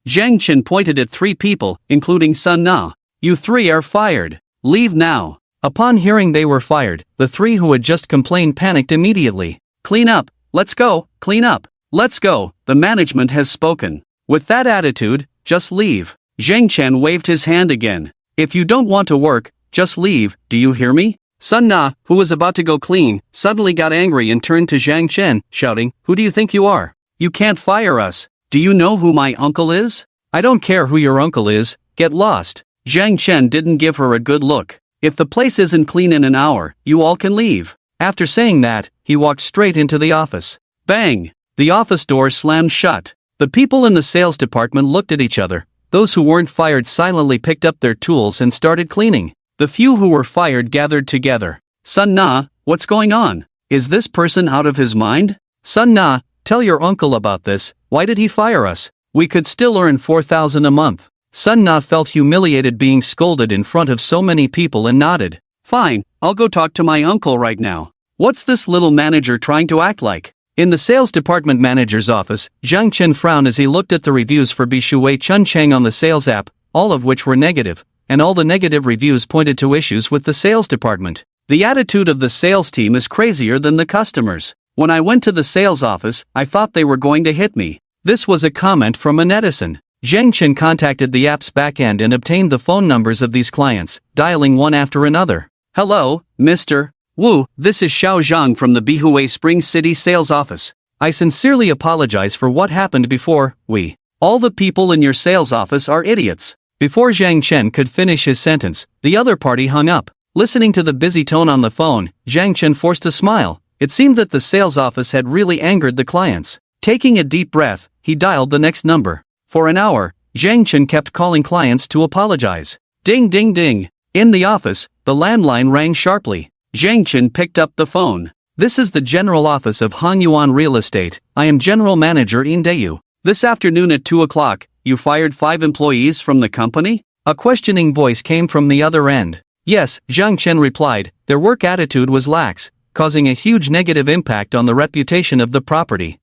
Zhang Chen pointed at 3 people, including Sun Na. You 3 are fired. Leave now. Upon hearing they were fired, the 3 who had just complained panicked immediately. Clean up, let's go, clean up. Let's go, the management has spoken. With that attitude, just leave. Zhang Chen waved his hand again. If you don't want to work, just leave, do you hear me? Sun Na, who was about to go clean, suddenly got angry and turned to Zhang Chen, shouting, Who do you think you are? You can't fire us. Do you know who my uncle is? I don't care who your uncle is, get lost. Zhang Chen didn't give her a good look. If the place isn't clean in an hour, you all can leave. After saying that, he walked straight into the office. Bang! The office door slammed shut. The people in the sales department looked at each other. Those who weren't fired silently picked up their tools and started cleaning. The few who were fired gathered together. Sun Na, what's going on? Is this person out of his mind? Sun Na, tell your uncle about this. Why did he fire us? We could still earn 4,000 a month. Sun Na felt humiliated being scolded in front of so many people and nodded. Fine, I'll go talk to my uncle right now. What's this little manager trying to act like? In the sales department manager's office, Zhang Chen frowned as he looked at the reviews for Bishui Chunchang on the sales app, all of which were negative, and all the negative reviews pointed to issues with the sales department. The attitude of the sales team is crazier than the customers. When I went to the sales office, I thought they were going to hit me. This was a comment from a netizen. Zhang Chen contacted the app's backend and obtained the phone numbers of these clients, dialing one after another. Hello, Mr. Wu, this is Xiao Zhang from the Bihui Spring City sales office. I sincerely apologize for what happened before. All the people in your sales office are idiots. Before Zhang Chen could finish his sentence, the other party hung up. Listening to the busy tone on the phone, Zhang Chen forced a smile. It seemed that the sales office had really angered the clients. Taking a deep breath, he dialed the next number. For an hour, Zhang Chen kept calling clients to apologize. Ding ding ding. In the office, the landline rang sharply. Zhang Chen picked up the phone. This is the general office of Han Yuan Real Estate. I am general manager in Dayu. This afternoon at 2 o'clock, you fired 5 employees from the company? A questioning voice came from the other end. Yes, Zhang Chen replied. Their work attitude was lax, causing a huge negative impact on the reputation of the property.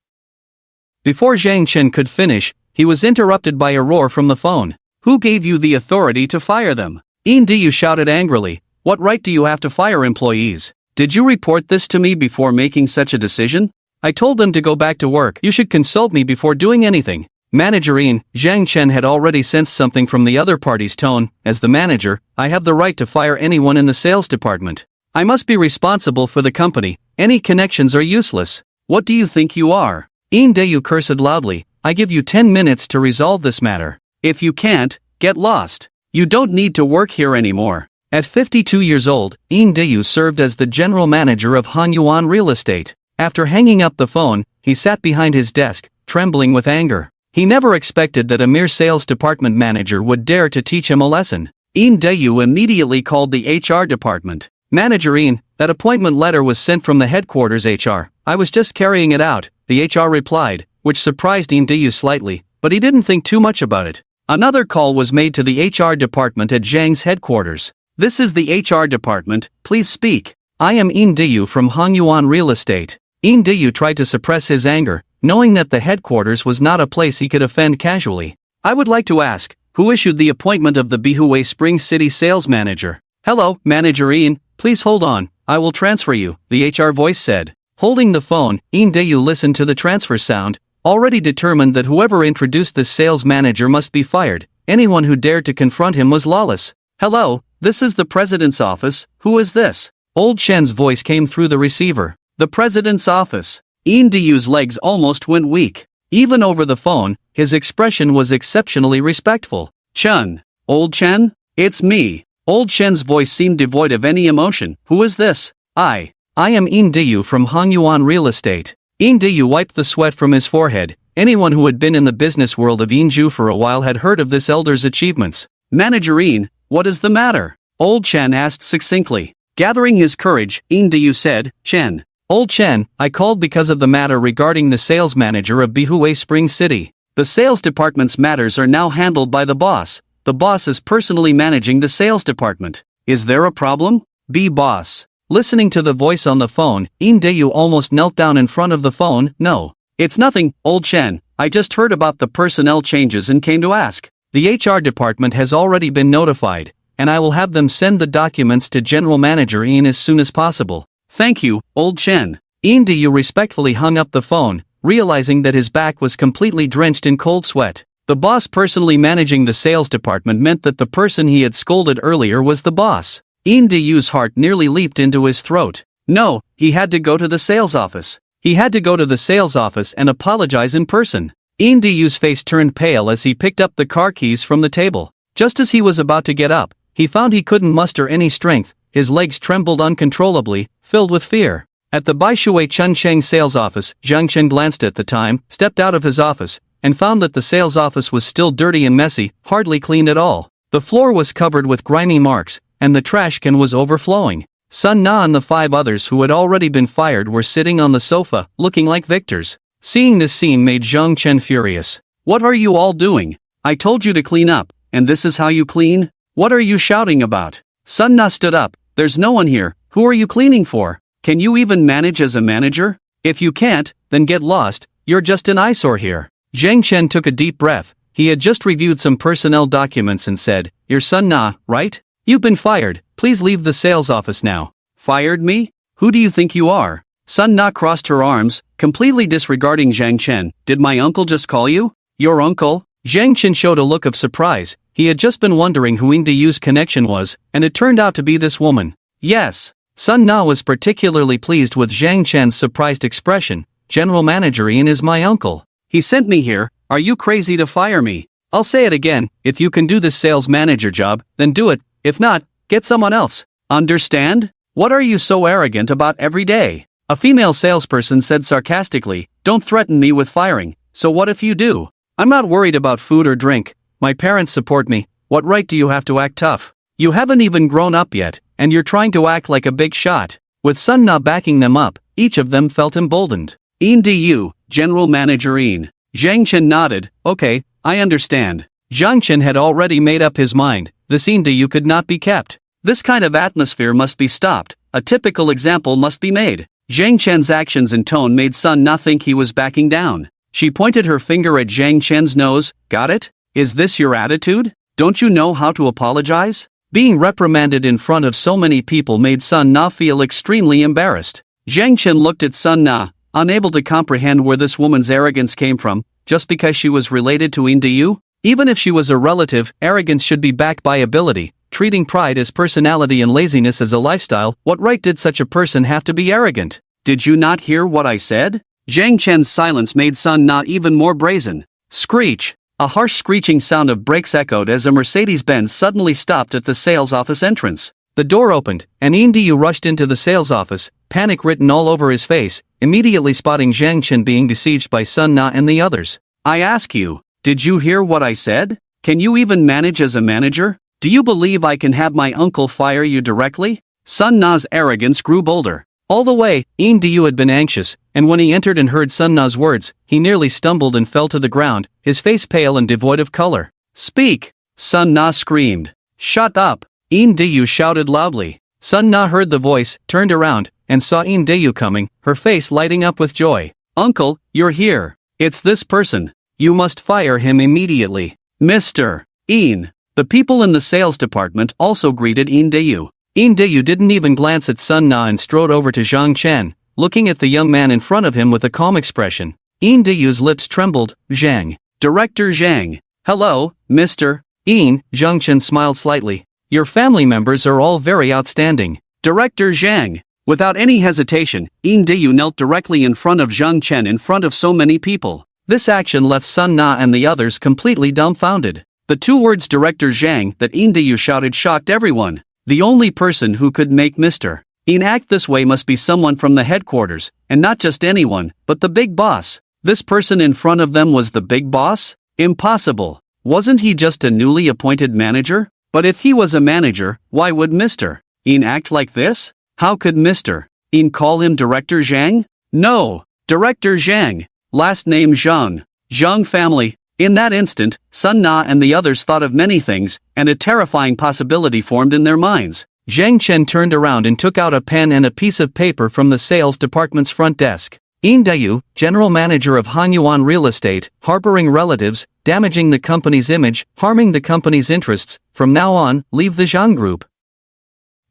Before Zhang Chen could finish, he was interrupted by a roar from the phone. Who gave you the authority to fire them? Diyu shouted angrily. What right do you have to fire employees? Did you report this to me before making such a decision? I told them to go back to work. You should consult me before doing anything. Manager Ian, Zhang Chen had already sensed something from the other party's tone. As the manager, I have the right to fire anyone in the sales department. I must be responsible for the company. Any connections are useless. What do you think you are? Ian Dayu cursed loudly. I give you 10 minutes to resolve this matter. If you can't, get lost. You don't need to work here anymore. At 52 years old, Ian Dayu served as the general manager of Hanyuan Real Estate. After hanging up the phone, he sat behind his desk, trembling with anger. He never expected that a mere sales department manager would dare to teach him a lesson. Ian Dayu immediately called the HR department. Manager Ian, that appointment letter was sent from the headquarters HR. I was just carrying it out, the HR replied, which surprised Ian Dayu slightly, but he didn't think too much about it. Another call was made to the HR department at Zhang's headquarters. This is the HR department, please speak. I am Ian Dayu from Hanyuan Real Estate. Ian Dayu tried to suppress his anger, knowing that the headquarters was not a place he could offend casually. I would like to ask, who issued the appointment of the Bihue Spring City sales manager? Hello, Manager Ian, please hold on, I will transfer you, the HR voice said. Holding the phone, Ian Dayu listened to the transfer sound, already determined that whoever introduced this sales manager must be fired. Anyone who dared to confront him was lawless. Hello, this is the president's office, who is this? Old Chen's voice came through the receiver. The president's office. Ian Dayu's legs almost went weak. Even over the phone, his expression was exceptionally respectful. Chen. Old Chen? It's me. Old Chen's voice seemed devoid of any emotion. Who is this? I am Ian Dayu from Hanyuan Real Estate. Ian Dayu wiped the sweat from his forehead. Anyone who had been in the business world of Yinju for a while had heard of this elder's achievements. Manager Ian, what is the matter? Old Chen asked succinctly. Gathering his courage, Ian Dayu said, Chen. Old Chen, I called because of the matter regarding the sales manager of Bihue Spring City. The sales department's matters are now handled by the boss. The boss is personally managing the sales department. Is there a problem? Boss. Listening to the voice on the phone, Ian Dayu almost knelt down in front of the phone. No. It's nothing, Old Chen. I just heard about the personnel changes and came to ask. The HR department has already been notified, and I will have them send the documents to General Manager Ian as soon as possible. Thank you, Old Chen. Ian Dayu respectfully hung up the phone, realizing that his back was completely drenched in cold sweat. The boss personally managing the sales department meant that the person he had scolded earlier was the boss. Ian Dayu's heart nearly leaped into his throat. No, he had to go to the sales office. He had to go to the sales office and apologize in person. Ian Dayu's face turned pale as he picked up the car keys from the table. Just as he was about to get up, he found he couldn't muster any strength. His legs trembled uncontrollably, filled with fear. At the Baishui Chuncheng sales office, Zhang Chen glanced at the time, stepped out of his office, and found that the sales office was still dirty and messy, hardly clean at all. The floor was covered with grimy marks, and the trash can was overflowing. Sun Na and the 5 others who had already been fired were sitting on the sofa, looking like victors. Seeing this scene made Zhang Chen furious. What are you all doing? I told you to clean up, and this is how you clean? What are you shouting about? Sun Na stood up. There's no one here. Who are you cleaning for? Can you even manage as a manager? If you can't, then get lost. You're just an eyesore here. Zhang Chen took a deep breath. He had just reviewed some personnel documents and said, You're Sun Na, right? You've been fired. Please leave the sales office now. Fired me? Who do you think you are? Sun Na crossed her arms, completely disregarding Zhang Chen. Did my uncle just call you? Your uncle? Zhang Chen showed a look of surprise. He had just been wondering who Ian Dayu's connection was, and it turned out to be this woman. Yes. Sun Na was particularly pleased with Zhang Chen's surprised expression. General Manager Ian is my uncle. He sent me here. Are you crazy to fire me? I'll say it again, if you can do this sales manager job, then do it. If not, get someone else. Understand? What are you so arrogant about every day? A female salesperson said sarcastically, Don't threaten me with firing. So what if you do? I'm not worried about food or drink. My parents support me. What right do you have to act tough? You haven't even grown up yet, and you're trying to act like a big shot. With Sun Na backing them up, each of them felt emboldened. Ian Dayu, General Manager Ian. Zhang Chen nodded. Okay, I understand. Zhang Chen had already made up his mind. This Ian Dayu could not be kept. This kind of atmosphere must be stopped. A typical example must be made. Zhang Chen's actions and tone made Sun Na think he was backing down. She pointed her finger at Zhang Chen's nose. Got it? Is this your attitude? Don't you know how to apologize? Being reprimanded in front of so many people made Sun Na feel extremely embarrassed. Zhang Chen looked at Sun Na. unable to comprehend where this woman's arrogance came from, just because she was related to Indayu? Even if she was a relative, arrogance should be backed by ability, treating pride as personality and laziness as a lifestyle. What right did such a person have to be arrogant? Did you not hear what I said? Zhang Chen's silence made Sun Na even more brazen. Screech! A harsh screeching sound of brakes echoed as a Mercedes-Benz suddenly stopped at the sales office entrance. The door opened, and Indayu rushed into the sales office, panic written all over his face, immediately spotting Zhang Chen being besieged by Sun Na and the others. I ask you, did you hear what I said? Can you even manage as a manager? Do you believe I can have my uncle fire you directly? Sun Na's arrogance grew bolder. All the way, Indayu had been anxious, and when he entered and heard Sun Na's words, he nearly stumbled and fell to the ground, his face pale and devoid of color. Speak! Sun Na screamed. Shut up! Indayu shouted loudly. Sun Na heard the voice, turned around, and saw Indayu coming, her face lighting up with joy. Uncle, you're here. It's this person. You must fire him immediately. Mr. In. The people in the sales department also greeted Indayu. Indayu didn't even glance at Sun Na and strode over to Zhang Chen, looking at the young man in front of him with a calm expression. Indayu's lips trembled. Zhang. Director Zhang. Hello, Mr. In. Zhang Chen smiled slightly. Your family members are all very outstanding. Director Zhang. Without any hesitation, Indayu knelt directly in front of Zhang Chen in front of so many people. This action left Sun Na and the others completely dumbfounded. The two words Director Zhang that Indayu shouted shocked everyone. The only person who could make Mr. In act this way must be someone from the headquarters, and not just anyone, but the big boss. This person in front of them was the big boss? Impossible. Wasn't he just a newly appointed manager? But if he was a manager, why would Mr. In act like this? How could Mr. In call him Director Zhang? No, Director Zhang. Last name Zhang. Zhang family. In that instant, Sun Na and the others thought of many things, and a terrifying possibility formed in their minds. Zhang Chen turned around and took out a pen and a piece of paper from the sales department's front desk. Indayu, general manager of Hanyuan Real Estate, harboring relatives, damaging the company's image, harming the company's interests. From now on, leave the Zhang Group.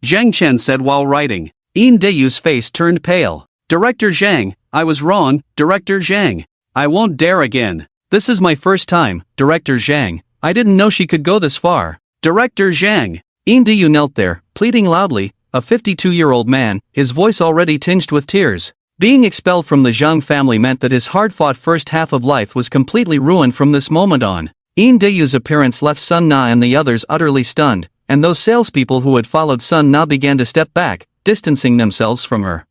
Zhang Chen said while writing. Indayu's face turned pale. Director Zhang, I was wrong, Director Zhang. I won't dare again. This is my first time, Director Zhang. I didn't know she could go this far. Director Zhang. Indayu knelt there, pleading loudly, a 52-year-old man, his voice already tinged with tears. Being expelled from the Zhang family meant that his hard-fought first half of life was completely ruined from this moment on. Indayu's appearance left Sun Na and the others utterly stunned, and those salespeople who had followed Sun Na began to step back, distancing themselves from her.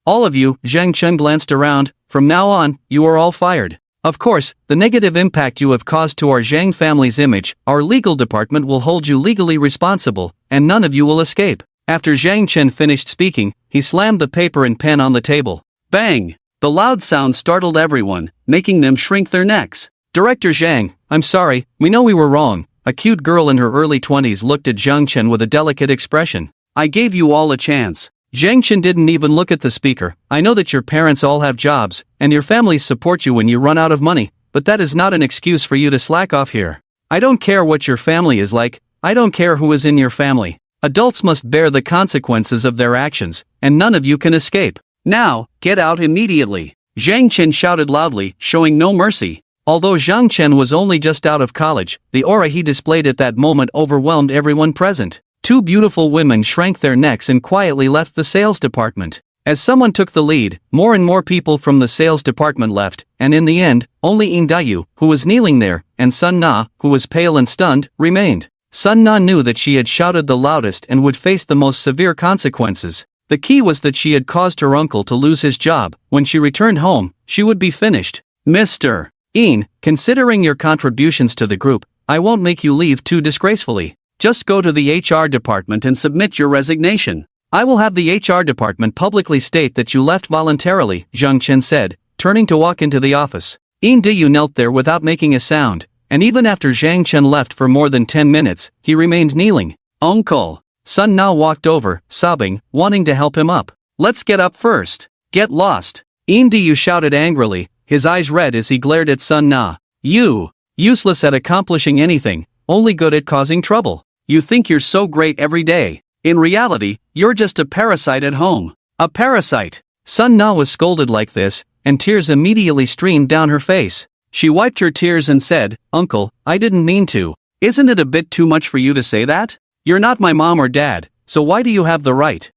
All of you, Zhang Chen glanced around, from now on, you are all fired. Of course, the negative impact you have caused to our Zhang family's image, our legal department will hold you legally responsible, and none of you will escape. After Zhang Chen finished speaking, he slammed the paper and pen on the table. Bang! The loud sound startled everyone, making them shrink their necks. Director Zhang, I'm sorry, we know we were wrong. A cute girl in her early 20s looked at Zhang Chen with a delicate expression. I gave you all a chance. Zhang Chen didn't even look at the speaker. I know that your parents all have jobs, and your families support you when you run out of money, but that is not an excuse for you to slack off here. I don't care what your family is like, I don't care who is in your family. Adults must bear the consequences of their actions, and none of you can escape. Now, get out immediately. Zhang Chen shouted loudly, showing no mercy. Although Zhang Chen was only just out of college, the aura he displayed at that moment overwhelmed everyone present. Two beautiful women shrank their necks and quietly left the sales department. As someone took the lead, more and more people from the sales department left, and in the end, only Indayu, who was kneeling there, and Sun Na, who was pale and stunned, remained. Sun Na knew that she had shouted the loudest and would face the most severe consequences. The key was that she had caused her uncle to lose his job. When she returned home, she would be finished. Mr. In, considering your contributions to the group, I won't make you leave too disgracefully. Just go to the HR department and submit your resignation. I will have the HR department publicly state that you left voluntarily, Zhang Chen said, turning to walk into the office. Indayu knelt there without making a sound, and even after Zhang Chen left for more than 10 minutes, he remained kneeling. Uncle. Sun Na walked over, sobbing, wanting to help him up. Let's get up first. Get lost. Indayu shouted angrily, his eyes red as he glared at Sun Na. You, useless at accomplishing anything, only good at causing trouble. You think you're so great every day. In reality, you're just a parasite at home. A parasite. Sun Na was scolded like this, and tears immediately streamed down her face. She wiped her tears and said, "Uncle, I didn't mean to. Isn't it a bit too much for you to say that? You're not my mom or dad, so why do you have the right?"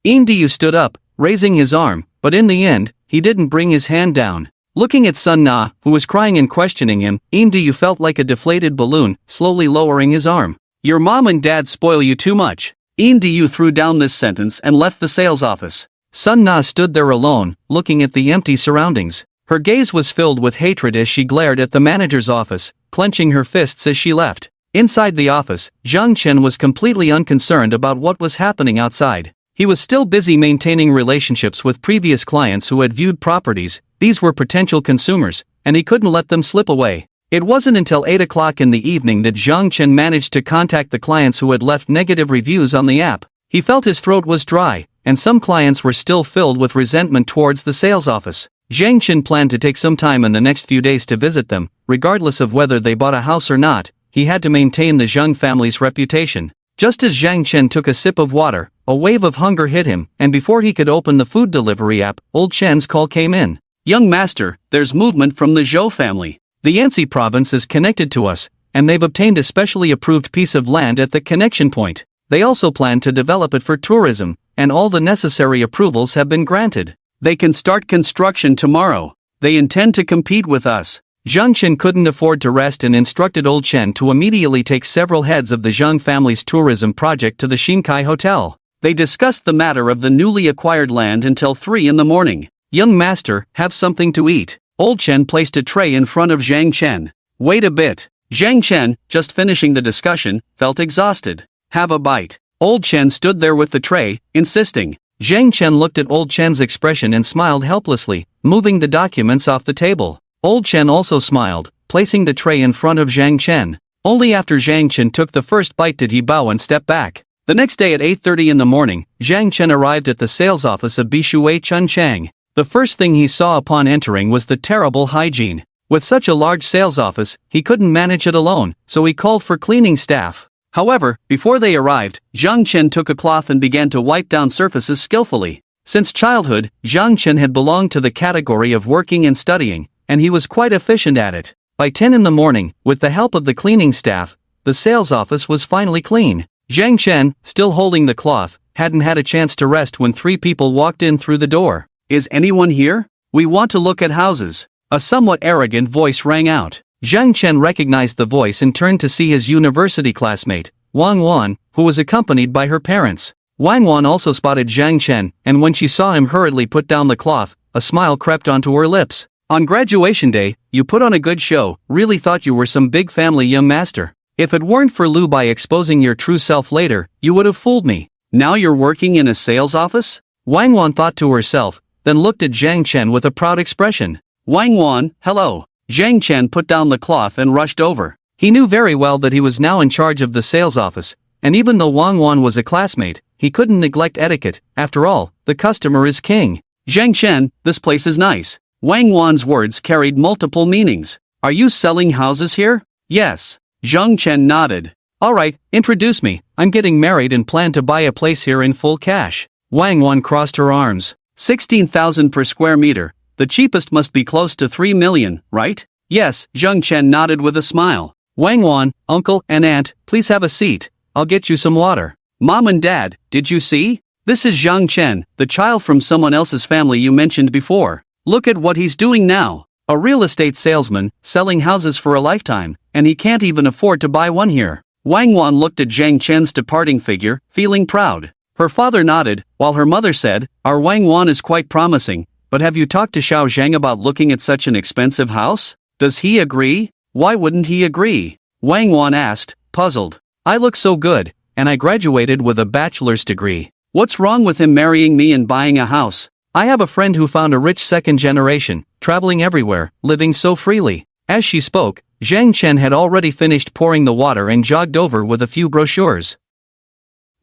Imdu stood up, raising his arm, but in the end, he didn't bring his hand down. Looking at Sun Na, who was crying and questioning him, Imdu felt like a deflated balloon, slowly lowering his arm. "Your mom and dad spoil you too much." Imdu threw down this sentence and left the sales office. Sun Na stood there alone, looking at the empty surroundings. Her gaze was filled with hatred as she glared at the manager's office, clenching her fists as she left. Inside the office, Zhang Chen was completely unconcerned about what was happening outside. He was still busy maintaining relationships with previous clients who had viewed properties. These were potential consumers, and he couldn't let them slip away. It wasn't until 8 o'clock in the evening that Zhang Chen managed to contact the clients who had left negative reviews on the app. He felt his throat was dry, and some clients were still filled with resentment towards the sales office. Zhang Chen planned to take some time in the next few days to visit them, regardless of whether they bought a house or not. He had to maintain the Zhang family's reputation. Just as Zhang Chen took a sip of water, a wave of hunger hit him, and before he could open the food delivery app, old Chen's call came in. "Young master, there's movement from the Zhou family. The Yanxi province is connected to us, and they've obtained a specially approved piece of land at the connection point. They also plan to develop it for tourism, and all the necessary approvals have been granted. They can start construction tomorrow. They intend to compete with us." Zhang Chen couldn't afford to rest and instructed old Chen to immediately take several heads of the Zhang family's tourism project to the Xinkai Hotel. They discussed the matter of the newly acquired land until 3 in the morning. "Young master, have something to eat." Old Chen placed a tray in front of Zhang Chen. "Wait a bit." Zhang Chen, just finishing the discussion, felt exhausted. "Have a bite." Old Chen stood there with the tray, insisting. Zhang Chen looked at old Chen's expression and smiled helplessly, moving the documents off the table. Old Chen also smiled, placing the tray in front of Zhang Chen. Only after Zhang Chen took the first bite did he bow and step back. The next day at 8:30 in the morning, Zhang Chen arrived at the sales office of Bishui Chunchang. The first thing he saw upon entering was the terrible hygiene. With such a large sales office, he couldn't manage it alone, so he called for cleaning staff. However, before they arrived, Zhang Chen took a cloth and began to wipe down surfaces skillfully. Since childhood, Zhang Chen had belonged to the category of working and studying, and he was quite efficient at it. By 10 in the morning, with the help of the cleaning staff, the sales office was finally clean. Zhang Chen, still holding the cloth, hadn't had a chance to rest when 3 people walked in through the door. "Is anyone here? We want to look at houses." A somewhat arrogant voice rang out. Zhang Chen recognized the voice and turned to see his university classmate, Wang Wan, who was accompanied by her parents. Wang Wan also spotted Zhang Chen, and when she saw him hurriedly put down the cloth, a smile crept onto her lips. "On graduation day, you put on a good show. Really thought you were some big family, young master. If it weren't for Lu Bai exposing your true self later, you would have fooled me." "Now you're working in a sales office?" Wang Wan thought to herself, then looked at Zhang Chen with a proud expression. "Wang Wan, hello." Zhang Chen put down the cloth and rushed over. He knew very well that he was now in charge of the sales office, and even though Wang Wan was a classmate, he couldn't neglect etiquette. After all, the customer is king. "Zhang Chen, this place is nice." Wang Wan's words carried multiple meanings. "Are you selling houses here?" "Yes." Zhang Chen nodded. "All right, introduce me. I'm getting married and plan to buy a place here in full cash." Wang Wan crossed her arms. 16,000 per square meter. The cheapest must be close to 3 million, right? "Yes." Zhang Chen nodded with a smile. "Wang Wan, uncle and aunt, please have a seat. I'll get you some water." "Mom and dad, did you see? This is Zhang Chen, the child from someone else's family you mentioned before. Look at what he's doing now. A real estate salesman, selling houses for a lifetime, and he can't even afford to buy one here." Wang Wan looked at Zhang Chen's departing figure, feeling proud. Her father nodded, while her mother said, "Our Wang Wan is quite promising, but have you talked to Xiao Zhang about looking at such an expensive house? Does he agree?" "Why wouldn't he agree?" Wang Wan asked, puzzled. "I look so good, and I graduated with a bachelor's degree. What's wrong with him marrying me and buying a house?" I have a friend who found a rich second generation, traveling everywhere, living so freely." As she spoke, Zhang Chen had already finished pouring the water and jogged over with a few brochures.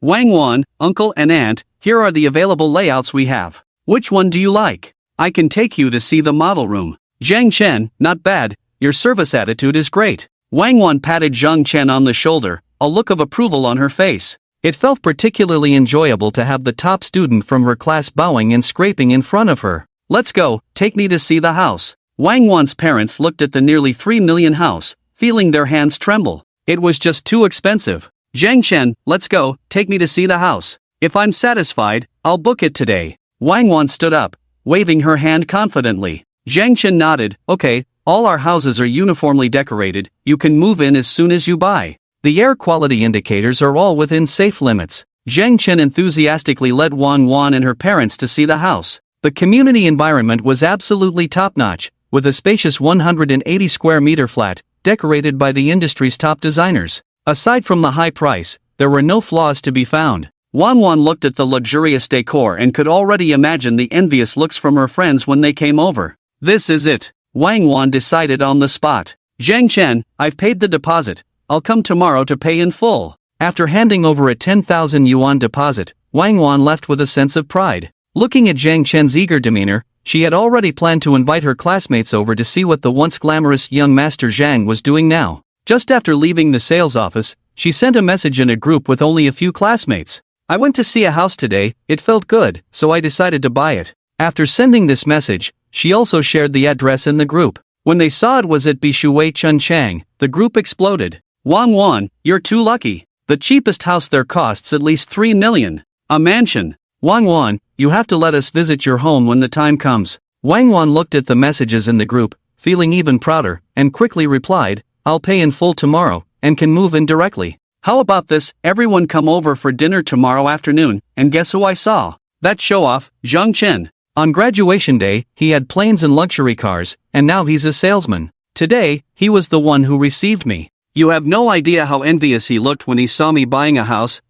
"Wang Wan, uncle and aunt, here are the available layouts we have. Which one do you like? I can take you to see the model room." "Zhang Chen, not bad, your service attitude is great." Wang Wan patted Zhang Chen on the shoulder, a look of approval on her face. It felt particularly enjoyable to have the top student from her class bowing and scraping in front of her. Let's go, take me to see the house. Wang Wan's parents looked at the nearly 3 million house, feeling their hands tremble. It was just too expensive. Zhang Chen, let's go, take me to see the house. If I'm satisfied, I'll book it today. Wang Wan stood up, waving her hand confidently. Zhang Chen nodded, okay, all our houses are uniformly decorated, you can move in as soon as you buy. The air quality indicators are all within safe limits. Zhang Chen enthusiastically led Wang Wan and her parents to see the house. The community environment was absolutely top-notch, with a spacious 180 square meter flat, decorated by the industry's top designers. Aside from the high price, there were no flaws to be found. Wang Wan looked at the luxurious decor and could already imagine the envious looks from her friends when they came over. This is it, Wang Wan decided on the spot. Zhang Chen, I've paid the deposit, I'll come tomorrow to pay in full. After handing over a 10,000 yuan deposit, Wang Wan left with a sense of pride. Looking at Zhang Chen's eager demeanor, she had already planned to invite her classmates over to see what the once glamorous young Master Zhang was doing now. Just after leaving the sales office, she sent a message in a group with only a few classmates. I went to see a house today, it felt good, so I decided to buy it. After sending this message, she also shared the address in the group. When they saw it was at Bishui Chun Chang, the group exploded. Wang Wan, you're too lucky. The cheapest house there costs at least 3 million. A mansion. Wang Wan, you have to let us visit your home when the time comes. Wang Wan looked at the messages in the group, feeling even prouder, and quickly replied, I'll pay in full tomorrow, and can move in directly. How about this, everyone come over for dinner tomorrow afternoon, and guess who I saw? That show-off, Zhang Chen. On graduation day, he had planes and luxury cars, and now he's a salesman. Today, he was the one who received me. You have no idea how envious he looked when he saw me buying a house,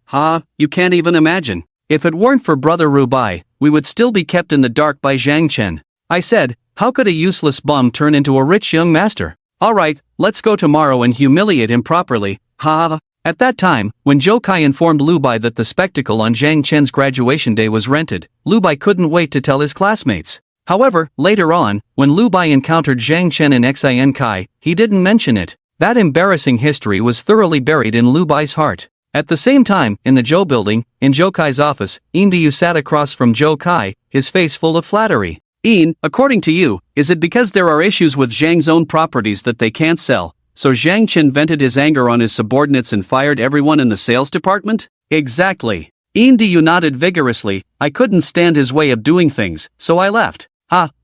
you can't even imagine. If it weren't for Brother Rubai, we would still be kept in the dark by Zhang Chen. I said, how could a useless bum turn into a rich young master? Alright, let's go tomorrow and humiliate him properly, At that time, when Zhou Kai informed Lu Bai that the spectacle on Zhang Chen's graduation day was rented, Lu Bai couldn't wait to tell his classmates. However, later on, when Lu Bai encountered Zhang Chen in Xin Kai, he didn't mention it. That embarrassing history was thoroughly buried in Lu Bai's heart. At the same time, in the Zhou building, in Zhou Kai's office, Yin Diyu sat across from Zhou Kai, his face full of flattery. Yin, according to you, is it because there are issues with Zhang's own properties that they can't sell, so Zhang Chen vented his anger on his subordinates and fired everyone in the sales department? Exactly. Yin Diyu nodded vigorously, I couldn't stand his way of doing things, so I left.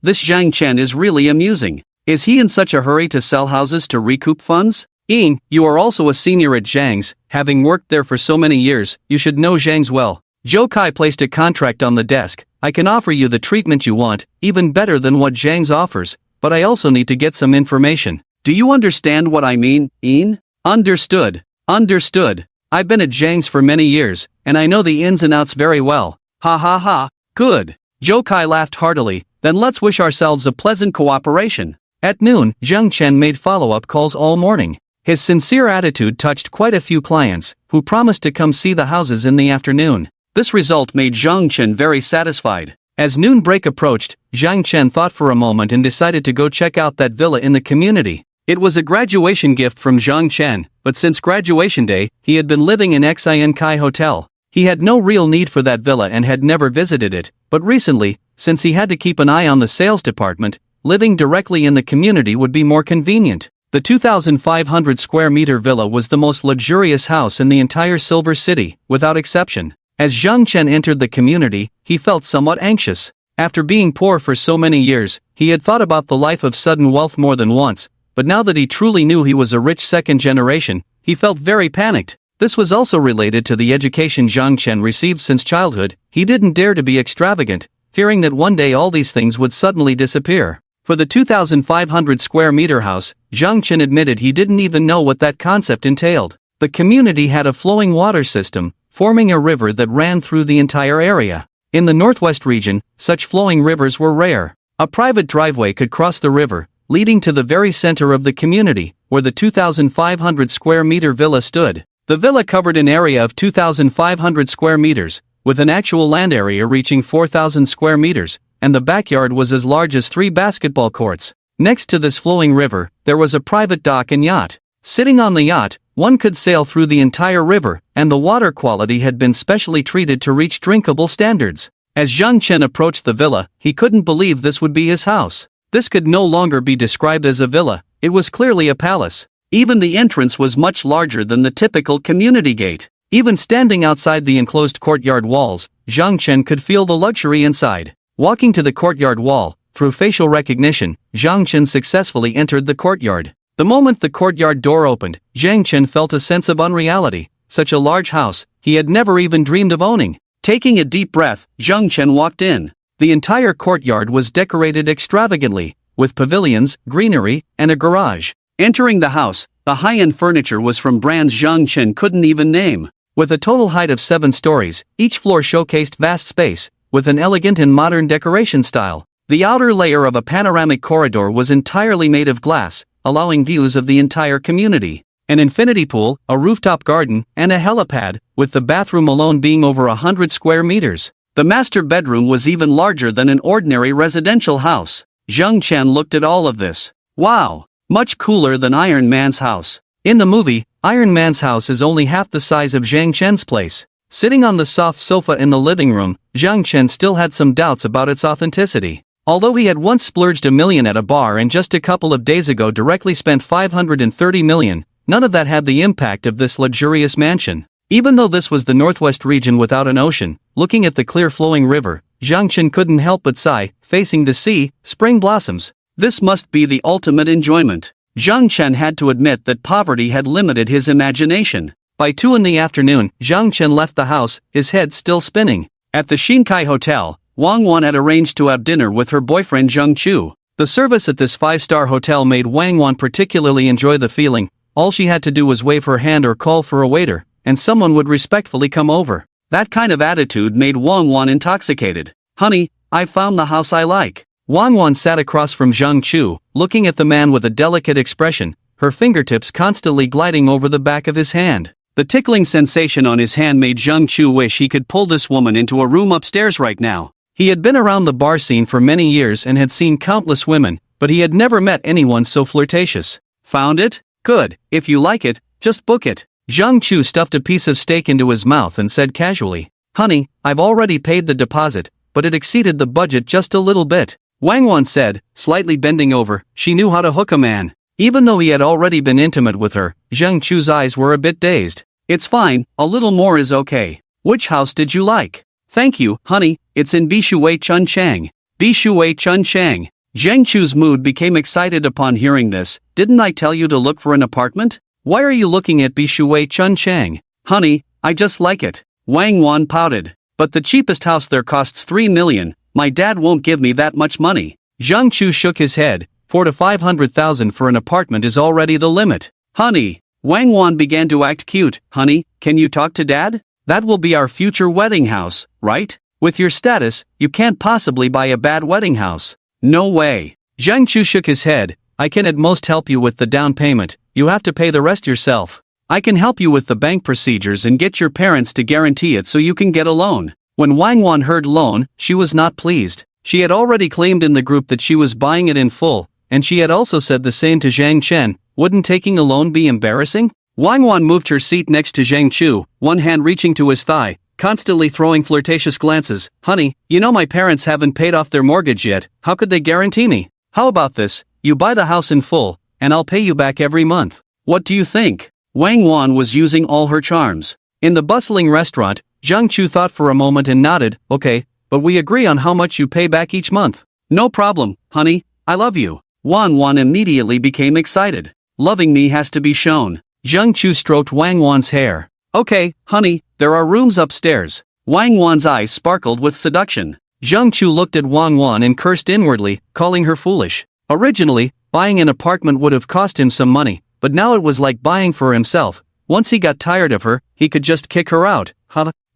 This Zhang Chen is really amusing. Is he in such a hurry to sell houses to recoup funds? Ying, you are also a senior at Zhang's, having worked there for so many years, you should know Zhang's well. Zhou Kai placed a contract on the desk, I can offer you the treatment you want, even better than what Zhang's offers, but I also need to get some information. Do you understand what I mean, Yin? Understood. Understood. I've been at Zhang's for many years, and I know the ins and outs very well. Good. Zhou Kai laughed heartily, then let's wish ourselves a pleasant cooperation. At noon, Zhang Chen made follow-up calls all morning. His sincere attitude touched quite a few clients, who promised to come see the houses in the afternoon. This result made Zhang Chen very satisfied. As noon break approached, Zhang Chen thought for a moment and decided to go check out that villa in the community. It was a graduation gift from Zhang Chen, but since graduation day, he had been living in Xin Kai Hotel. He had no real need for that villa and had never visited it, but recently, since he had to keep an eye on the sales department, living directly in the community would be more convenient. The 2,500 square meter villa was the most luxurious house in the entire Silver City, without exception. As Zhang Chen entered the community, he felt somewhat anxious. After being poor for so many years, he had thought about the life of sudden wealth more than once, but now that he truly knew he was a rich second generation, he felt very panicked. This was also related to the education Zhang Chen received since childhood. He didn't dare to be extravagant, fearing that one day all these things would suddenly disappear. For the 2,500 square meter house, Zhang Chen admitted he didn't even know what that concept entailed. The community had a flowing water system, forming a river that ran through the entire area. In the northwest region, such flowing rivers were rare. A private driveway could cross the river, leading to the very center of the community, where the 2,500 square meter villa stood. The villa covered an area of 2,500 square meters, with an actual land area reaching 4,000 square meters, and the backyard was as large as 3 basketball courts. Next to this flowing river, there was a private dock and yacht. Sitting on the yacht, one could sail through the entire river, and the water quality had been specially treated to reach drinkable standards. As Zhang Chen approached the villa, he couldn't believe this would be his house. This could no longer be described as a villa, it was clearly a palace. Even the entrance was much larger than the typical community gate. Even standing outside the enclosed courtyard walls, Zhang Chen could feel the luxury inside. Walking to the courtyard wall, through facial recognition, Zhang Chen successfully entered the courtyard. The moment the courtyard door opened, Zhang Chen felt a sense of unreality. Such a large house, he had never even dreamed of owning. Taking a deep breath, Zhang Chen walked in. The entire courtyard was decorated extravagantly, with pavilions, greenery, and a garage. Entering the house, the high-end furniture was from brands Zhang Chen couldn't even name. With a total height of 7 stories, each floor showcased vast space, with an elegant and modern decoration style. The outer layer of a panoramic corridor was entirely made of glass, allowing views of the entire community. An infinity pool, a rooftop garden, and a helipad, with the bathroom alone being over 100 square meters. The master bedroom was even larger than an ordinary residential house. Zhang Chen looked at all of this. Wow! Much cooler than Iron Man's house. In the movie, Iron Man's house is only half the size of Zhang Chen's place. Sitting on the soft sofa in the living room, Zhang Chen still had some doubts about its authenticity. Although he had once splurged $1 million at a bar and just a couple of days ago directly spent $530 million, none of that had the impact of this luxurious mansion. Even though this was the northwest region without an ocean, looking at the clear flowing river, Zhang Chen couldn't help but sigh, facing the sea, spring blossoms. This must be the ultimate enjoyment. Zhang Chen had to admit that poverty had limited his imagination. By 2 in the afternoon, Zhang Chen left the house, his head still spinning. At the Shinkai Hotel, Wang Wan had arranged to have dinner with her boyfriend Zheng Chu. The service at this 5-star hotel made Wang Wan particularly enjoy the feeling. All she had to do was wave her hand or call for a waiter, and someone would respectfully come over. That kind of attitude made Wang Wan intoxicated. "Honey, I found the house I like." Wang Wan sat across from Zheng Chu, looking at the man with a delicate expression, her fingertips constantly gliding over the back of his hand. The tickling sensation on his hand made Zheng Chu wish he could pull this woman into a room upstairs right now. He had been around the bar scene for many years and had seen countless women, but he had never met anyone so flirtatious. "Found it? Good. If you like it, just book it." Zheng Chu stuffed a piece of steak into his mouth and said casually, "Honey, I've already paid the deposit, but it exceeded the budget just a little bit." Wang Wan said, slightly bending over. She knew how to hook a man. Even though he had already been intimate with her, Zheng Chu's eyes were a bit dazed. "It's fine, a little more is okay. Which house did you like?" "Thank you, honey, it's in Bishui Chunchang." Bishui Chunchang. Zheng Chu's mood became excited upon hearing this. "Didn't I tell you to look for an apartment? Why are you looking at Bishui Chunchang?" "Honey, I just like it." Wang Wan pouted. "But the cheapest house there costs 3 million, my dad won't give me that much money." Zheng Chu shook his head. 4 to 500,000 for an apartment is already the limit. "Honey." Wang Wan began to act cute. "Honey, can you talk to dad? That will be our future wedding house, right? With your status, you can't possibly buy a bad wedding house." "No way." Zheng Chu shook his head. "I can at most help you with the down payment, you have to pay the rest yourself. I can help you with the bank procedures and get your parents to guarantee it so you can get a loan." When Wang Wan heard loan, she was not pleased. She had already claimed in the group that she was buying it in full, and she had also said the same to Zhang Chen. Wouldn't taking a loan be embarrassing? Wang Wan moved her seat next to Zheng Chu, one hand reaching to his thigh, constantly throwing flirtatious glances. "Honey, you know my parents haven't paid off their mortgage yet, how could they guarantee me? How about this, you buy the house in full, and I'll pay you back every month. What do you think?" Wang Wan was using all her charms. In the bustling restaurant, Zheng Chu thought for a moment and nodded. "Okay, but we agree on how much you pay back each month." "No problem, honey, I love you." Wang Wan immediately became excited. "Loving me has to be shown." Zheng Chu stroked Wang Wan's hair. "Okay, honey, there are rooms upstairs." Wang Wan's eyes sparkled with seduction. Zheng Chu looked at Wang Wan and cursed inwardly, calling her foolish. Originally, buying an apartment would have cost him some money, but now it was like buying for himself. Once he got tired of her, he could just kick her out.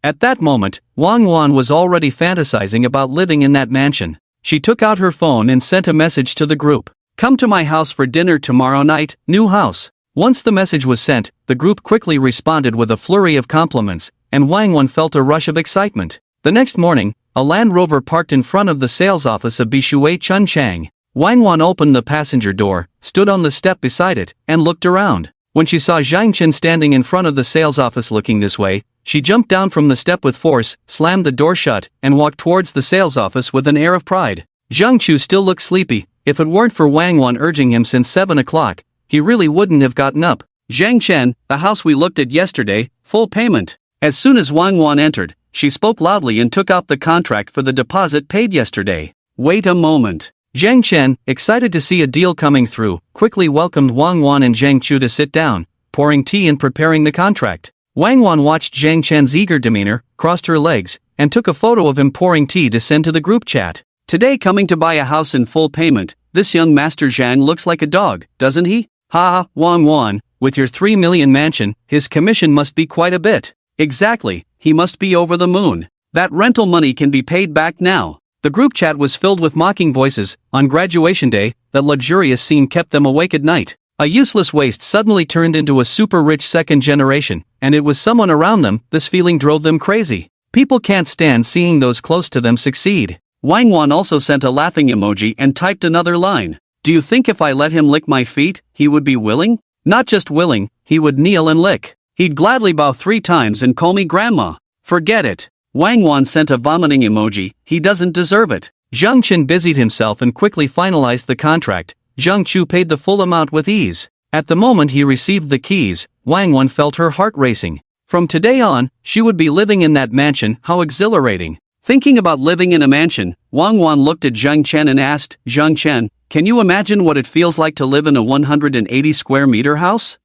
At that moment, Wang Wan was already fantasizing about living in that mansion. She took out her phone and sent a message to the group. "Come to my house for dinner tomorrow night, new house." Once the message was sent, the group quickly responded with a flurry of compliments, and Wang Wan felt a rush of excitement. The next morning, a Land Rover parked in front of the sales office of Bishui Chunchang. Wang Wan opened the passenger door, stood on the step beside it, and looked around. When she saw Zhang Chen standing in front of the sales office looking this way, she jumped down from the step with force, slammed the door shut, and walked towards the sales office with an air of pride. Zhang Chu still looked sleepy. If it weren't for Wang Wan urging him since 7 o'clock, he really wouldn't have gotten up. Zhang Chen, the house we looked at yesterday, full payment. As soon as Wang Wan entered, she spoke loudly and took out the contract for the deposit paid yesterday. Wait a moment. Zhang Chen, excited to see a deal coming through, quickly welcomed Wang Wan and Zhang Chu to sit down, pouring tea and preparing the contract. Wang Wan watched Zhang Chen's eager demeanor, crossed her legs, and took a photo of him pouring tea to send to the group chat. Today coming to buy a house in full payment, this young Master Zhang looks like a dog, doesn't he? Ha ha, Wang Wan, with your 3 million mansion, his commission must be quite a bit. Exactly, he must be over the moon. That rental money can be paid back now. The group chat was filled with mocking voices. On graduation day, that luxurious scene kept them awake at night. A useless waste suddenly turned into a super rich second generation, and it was someone around them. This feeling drove them crazy. People can't stand seeing those close to them succeed. Wang Wan also sent a laughing emoji and typed another line. Do you think if I let him lick my feet, he would be willing? Not just willing, he would kneel and lick. He'd gladly bow 3 times and call me grandma. Forget it. Wang Wan sent a vomiting emoji. He doesn't deserve it. Zhang Chen busied himself and quickly finalized the contract. Zhang Chu paid the full amount with ease. At the moment he received the keys, Wang Wan felt her heart racing. From today on, she would be living in that mansion. How exhilarating. Thinking about living in a mansion, Wang Wan looked at Zhang Chen and asked, Zhang Chen, can you imagine what it feels like to live in a 180 square meter house?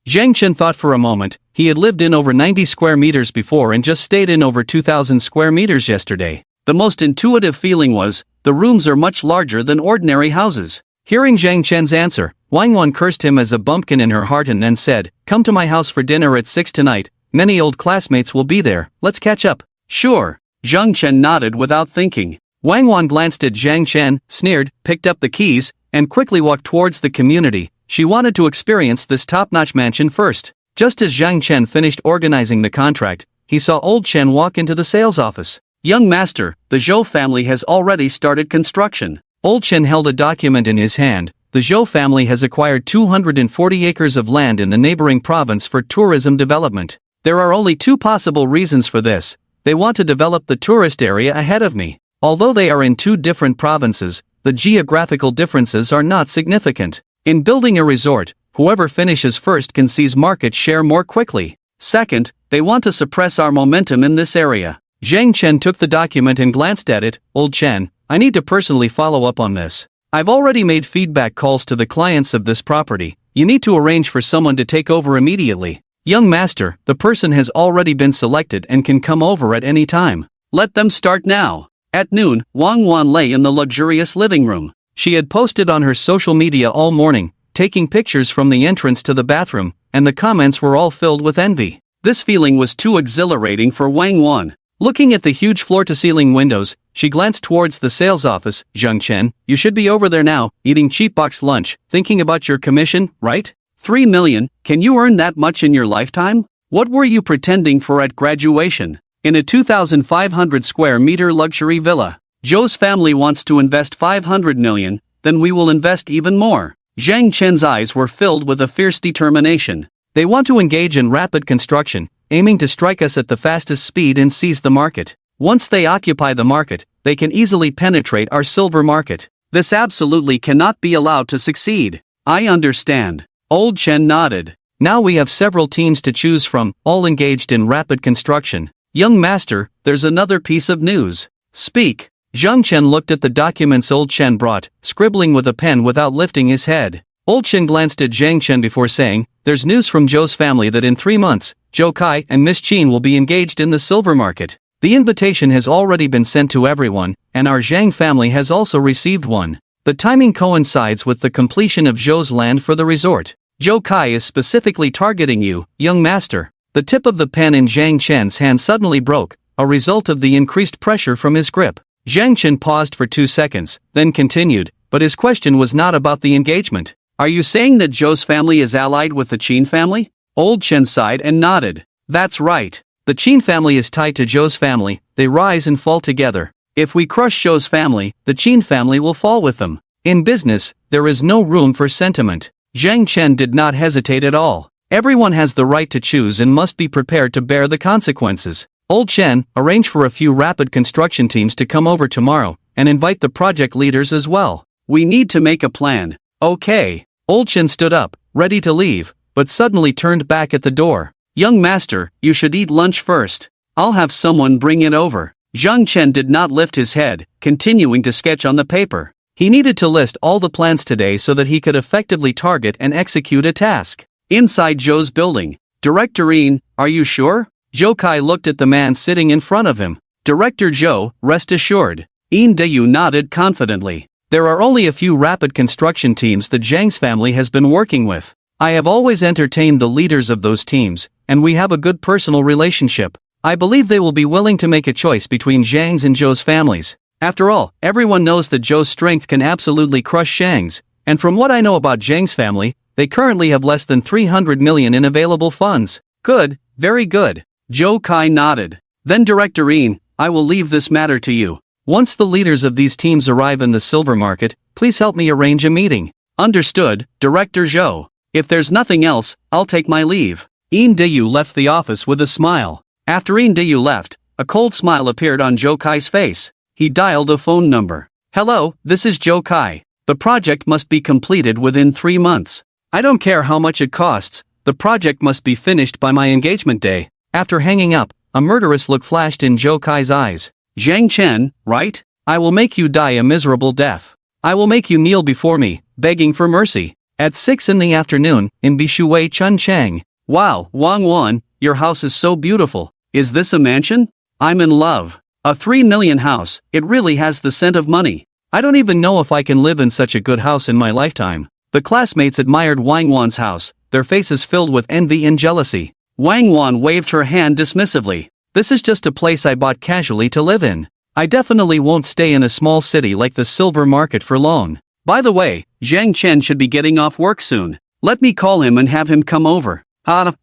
Zhang Chen thought for a moment. He had lived in over 90 square meters before and just stayed in over 2,000 square meters yesterday. The most intuitive feeling was, the rooms are much larger than ordinary houses. Hearing Zhang Chen's answer, Wang Wan cursed him as a bumpkin in her heart and then said, come to my house for dinner at 6 tonight. Many old classmates will be there. Let's catch up. Sure. Zhang Chen nodded without thinking. Wang Wan glanced at Zhang Chen, sneered, picked up the keys, and quickly walked towards the community. She wanted to experience this top-notch mansion first. Just as Zhang Chen finished organizing the contract, he saw old Chen walk into the sales office. Young master, the Zhou family has already started construction. Old Chen held a document in his hand. The Zhou family has acquired 240 acres of land in the neighboring province for tourism development. There are only 2 possible reasons for this. They want to develop the tourist area ahead of me. Although they are in 2 different provinces, the geographical differences are not significant. In building a resort, whoever finishes first can seize market share more quickly. Second, they want to suppress our momentum in this area. Zhang Chen took the document and glanced at it. Old Chen, I need to personally follow up on this. I've already made feedback calls to the clients of this property. You need to arrange for someone to take over immediately. Young master, the person has already been selected and can come over at any time. Let them start now. At noon, Wang Wan lay in the luxurious living room. She had posted on her social media all morning, taking pictures from the entrance to the bathroom, and the comments were all filled with envy. This feeling was too exhilarating for Wang Wan. Looking at the huge floor-to-ceiling windows, she glanced towards the sales office. Zhang Chen, you should be over there now, eating cheap box lunch, thinking about your commission, right? 3 million, can you earn that much in your lifetime? What were you pretending for at graduation? In a 2,500 square meter luxury villa. Zhou's family wants to invest 500 million, then we will invest even more. Zhang Chen's eyes were filled with a fierce determination. They want to engage in rapid construction, aiming to strike us at the fastest speed and seize the market. Once they occupy the market, they can easily penetrate our silver market. This absolutely cannot be allowed to succeed. I understand. Old Chen nodded. Now we have several teams to choose from, all engaged in rapid construction. Young master, there's another piece of news. Speak. Zhang Chen looked at the documents Old Chen brought, scribbling with a pen without lifting his head. Old Chen glanced at Zhang Chen before saying, there's news from Zhou's family that in 3 months, Zhou Kai and Miss Qin will be engaged in the silver market. The invitation has already been sent to everyone, and our Zhang family has also received one. The timing coincides with the completion of Zhou's land for the resort. Zhou Kai is specifically targeting you, young master. The tip of the pen in Zhang Chen's hand suddenly broke, a result of the increased pressure from his grip. Zhang Chen paused for 2 seconds, then continued, but his question was not about the engagement. Are you saying that Zhou's family is allied with the Qin family? Old Chen sighed and nodded. That's right. The Qin family is tied to Zhou's family, they rise and fall together. If we crush Zhou's family, the Qin family will fall with them. In business, there is no room for sentiment. Zhang Chen did not hesitate at all. Everyone has the right to choose and must be prepared to bear the consequences. Old Chen, arrange for a few rapid construction teams to come over tomorrow, and invite the project leaders as well. We need to make a plan. Okay. Old Chen stood up, ready to leave, but suddenly turned back at the door. Young master, you should eat lunch first. I'll have someone bring it over. Zhang Chen did not lift his head, continuing to sketch on the paper. He needed to list all the plans today so that he could effectively target and execute a task. Inside Zhou's building. Director Yin, are you sure? Zhou Kai looked at the man sitting in front of him. Director Zhou, rest assured. Yin Deyu nodded confidently. There are only a few rapid construction teams that Zhang's family has been working with. I have always entertained the leaders of those teams, and we have a good personal relationship. I believe they will be willing to make a choice between Zhang's and Zhou's families. After all, everyone knows that Zhou's strength can absolutely crush Zhang's, and from what I know about Zhang's family, they currently have less than 300 million in available funds. Good, very good. Zhou Kai nodded. Then Director Yin, I will leave this matter to you. Once the leaders of these teams arrive in the silver market, please help me arrange a meeting. Understood, Director Zhou. If there's nothing else, I'll take my leave. Yin Deyu left the office with a smile. After Yin Deyu left, a cold smile appeared on Zhou Kai's face. He dialed a phone number. Hello, this is Zhou Kai. The project must be completed within 3 months. I don't care how much it costs, the project must be finished by my engagement day. After hanging up, a murderous look flashed in Zhou Kai's eyes. Zhang Chen, right? I will make you die a miserable death. I will make you kneel before me, begging for mercy. At 6 in the afternoon, in Bishuwei Chunchang. Wow, Wang Wan, your house is so beautiful. Is this a mansion? I'm in love. A 3 million house, it really has the scent of money. I don't even know if I can live in such a good house in my lifetime. The classmates admired Wang Wan's house, their faces filled with envy and jealousy. Wang Wan waved her hand dismissively. This is just a place I bought casually to live in. I definitely won't stay in a small city like the silver market for long. By the way, Zhang Chen should be getting off work soon. Let me call him and have him come over.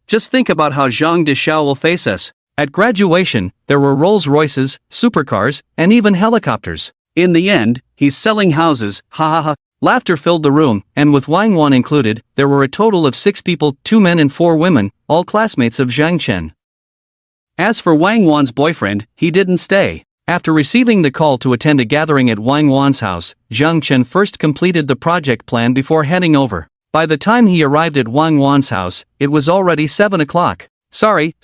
Just think about how Zhang Deshao will face us. At graduation, there were Rolls Royces, supercars, and even helicopters. In the end, he's selling houses, ha ha ha. Laughter filled the room, and with Wang Wan included, there were a total of 6 people, 2 men and 4 women, all classmates of Zhang Chen. As for Wang Wan's boyfriend, he didn't stay. After receiving the call to attend a gathering at Wang Wan's house, Zhang Chen first completed the project plan before heading over. By the time he arrived at Wang Wan's house, it was already 7 o'clock. Sorry,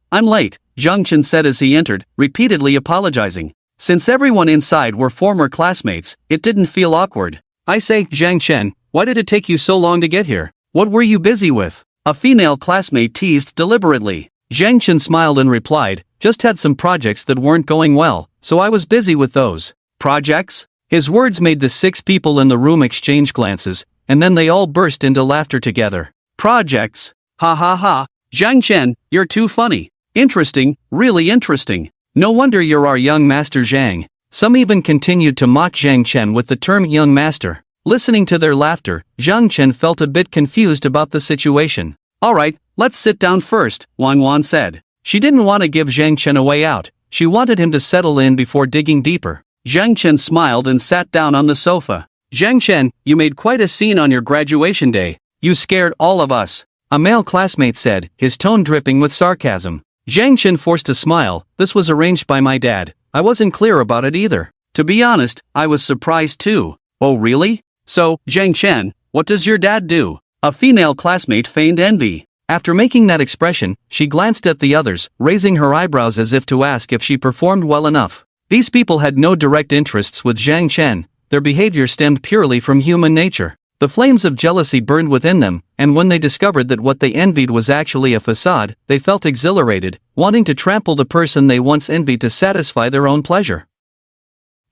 I'm late, Zhang Chen said as he entered, repeatedly apologizing. Since everyone inside were former classmates, it didn't feel awkward. I say, Zhang Chen, why did it take you so long to get here? What were you busy with? A female classmate teased deliberately. Zhang Chen smiled and replied, just had some projects that weren't going well, so I was busy with those. Projects? His words made the 6 people in the room exchange glances, and then they all burst into laughter together. Projects? Ha ha ha. Zhang Chen, you're too funny. Interesting, really interesting. No wonder you're our young master Zhang. Some even continued to mock Zhang Chen with the term young master. Listening to their laughter, Zhang Chen felt a bit confused about the situation. Alright, let's sit down first, Wang Wan said. She didn't want to give Zhang Chen a way out, she wanted him to settle in before digging deeper. Zhang Chen smiled and sat down on the sofa. Zhang Chen, you made quite a scene on your graduation day. You scared all of us, a male classmate said, his tone dripping with sarcasm. Zhang Chen forced a smile. This was arranged by my dad. I wasn't clear about it either. To be honest, I was surprised too. Oh really? So, Zhang Chen, what does your dad do? A female classmate feigned envy. After making that expression, she glanced at the others, raising her eyebrows as if to ask if she performed well enough. These people had no direct interests with Zhang Chen, their behavior stemmed purely from human nature. The flames of jealousy burned within them, and when they discovered that what they envied was actually a facade, they felt exhilarated, wanting to trample the person they once envied to satisfy their own pleasure.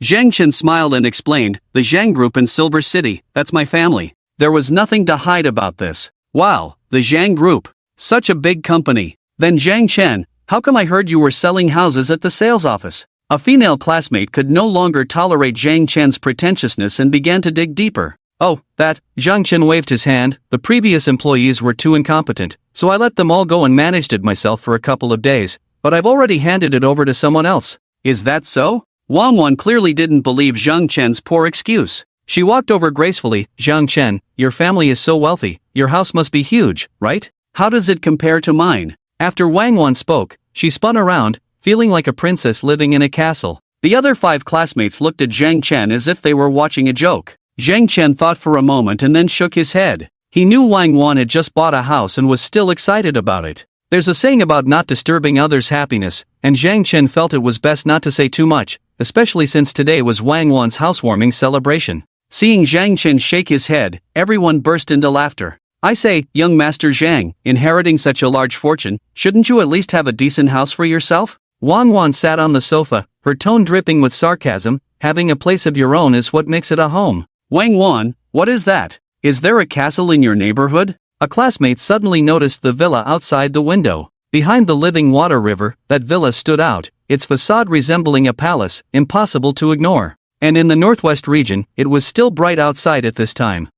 Zhang Chen smiled and explained, the Zhang Group in Silver City, that's my family. There was nothing to hide about this. Wow, the Zhang Group. Such a big company. Then Zhang Chen, how come I heard you were selling houses at the sales office? A female classmate could no longer tolerate Zhang Chen's pretentiousness and began to dig deeper. Oh, that, Zhang Chen waved his hand, the previous employees were too incompetent, so I let them all go and managed it myself for a couple of days, but I've already handed it over to someone else. Is that so? Wang Wan clearly didn't believe Zhang Chen's poor excuse. She walked over gracefully. Zhang Chen, your family is so wealthy, your house must be huge, right? How does it compare to mine? After Wang Wan spoke, she spun around, feeling like a princess living in a castle. The other 5 classmates looked at Zhang Chen as if they were watching a joke. Zhang Chen thought for a moment and then shook his head. He knew Wang Wan had just bought a house and was still excited about it. There's a saying about not disturbing others' happiness, and Zhang Chen felt it was best not to say too much, especially since today was Wang Wan's housewarming celebration. Seeing Zhang Chen shake his head, everyone burst into laughter. I say, young Master Zhang, inheriting such a large fortune, shouldn't you at least have a decent house for yourself? Wang Wan sat on the sofa, her tone dripping with sarcasm. Having a place of your own is what makes it a home. Wang Wan, what is that? Is there a castle in your neighborhood? A classmate suddenly noticed the villa outside the window. Behind the living water river, that villa stood out, its facade resembling a palace, impossible to ignore. And in the northwest region, it was still bright outside at this time.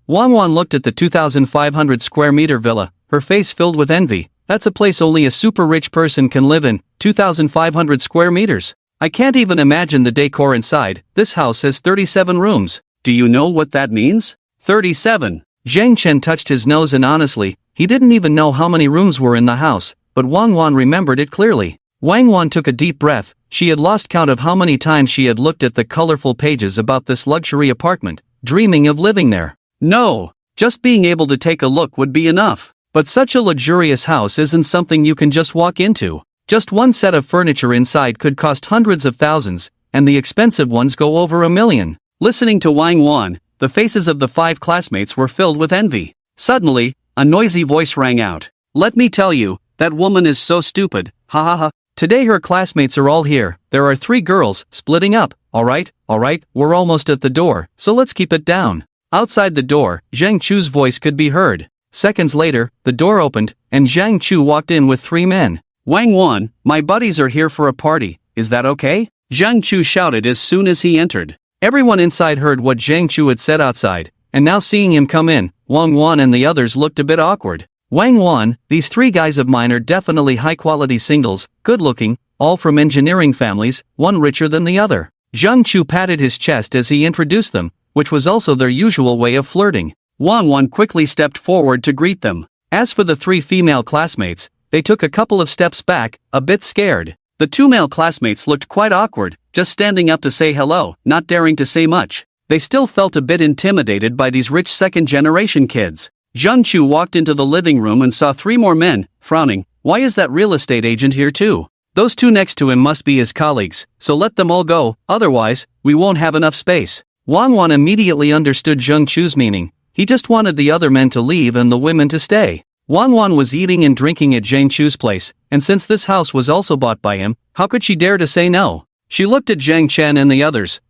Wang Wan looked at the 2,500 square meter villa, her face filled with envy. That's a place only a super rich person can live in, 2,500 square meters. I can't even imagine the decor inside. This house has 37 rooms. Do you know what that means? 37. Zhang Chen touched his nose and honestly, he didn't even know how many rooms were in the house, but Wang Wan remembered it clearly. Wang Wan took a deep breath. She had lost count of how many times she had looked at the colorful pages about this luxury apartment, dreaming of living there. No, just being able to take a look would be enough. But such a luxurious house isn't something you can just walk into. Just one set of furniture inside could cost hundreds of thousands, and the expensive ones go over $1 million. Listening to Wang Wan, the faces of the 5 classmates were filled with envy. Suddenly, a noisy voice rang out. Let me tell you, that woman is so stupid, ha ha ha. Today her classmates are all here. There are 3 girls, splitting up. Alright, we're almost at the door, so let's keep it down. Outside the door, Zhang Chu's voice could be heard. Seconds later, the door opened, and Zhang Chu walked in with 3 men. Wang Wan, my buddies are here for a party, is that okay? Zhang Chu shouted as soon as he entered. Everyone inside heard what Zhang Chu had said outside, and now seeing him come in, Wang Wan and the others looked a bit awkward. Wang Wan, these 3 guys of mine are definitely high-quality singles, good-looking, all from engineering families, one richer than the other. Zhang Chu patted his chest as he introduced them, which was also their usual way of flirting. Wang Wan quickly stepped forward to greet them. As for the 3 female classmates, they took a couple of steps back, a bit scared. The 2 male classmates looked quite awkward, just standing up to say hello, not daring to say much. They still felt a bit intimidated by these rich second-generation kids. Zhang Chu walked into the living room and saw 3 more men, frowning. Why is that real estate agent here too? Those 2 next to him must be his colleagues, so let them all go, otherwise, we won't have enough space. Wang Wan immediately understood Zhang Chu's meaning. He just wanted the other men to leave and the women to stay. Wang Wan was eating and drinking at Zhang Chu's place, and since this house was also bought by him, how could she dare to say no? She looked at Zhang Chen and the others.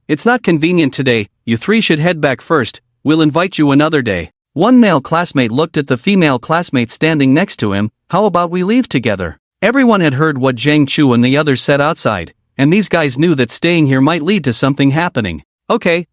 It's not convenient today, you 3 should head back first, we'll invite you another day. One male classmate looked at the female classmate standing next to him. How about we leave together? Everyone had heard what Zhang Chu and the others said outside, and these guys knew that staying here might lead to something happening. Okay,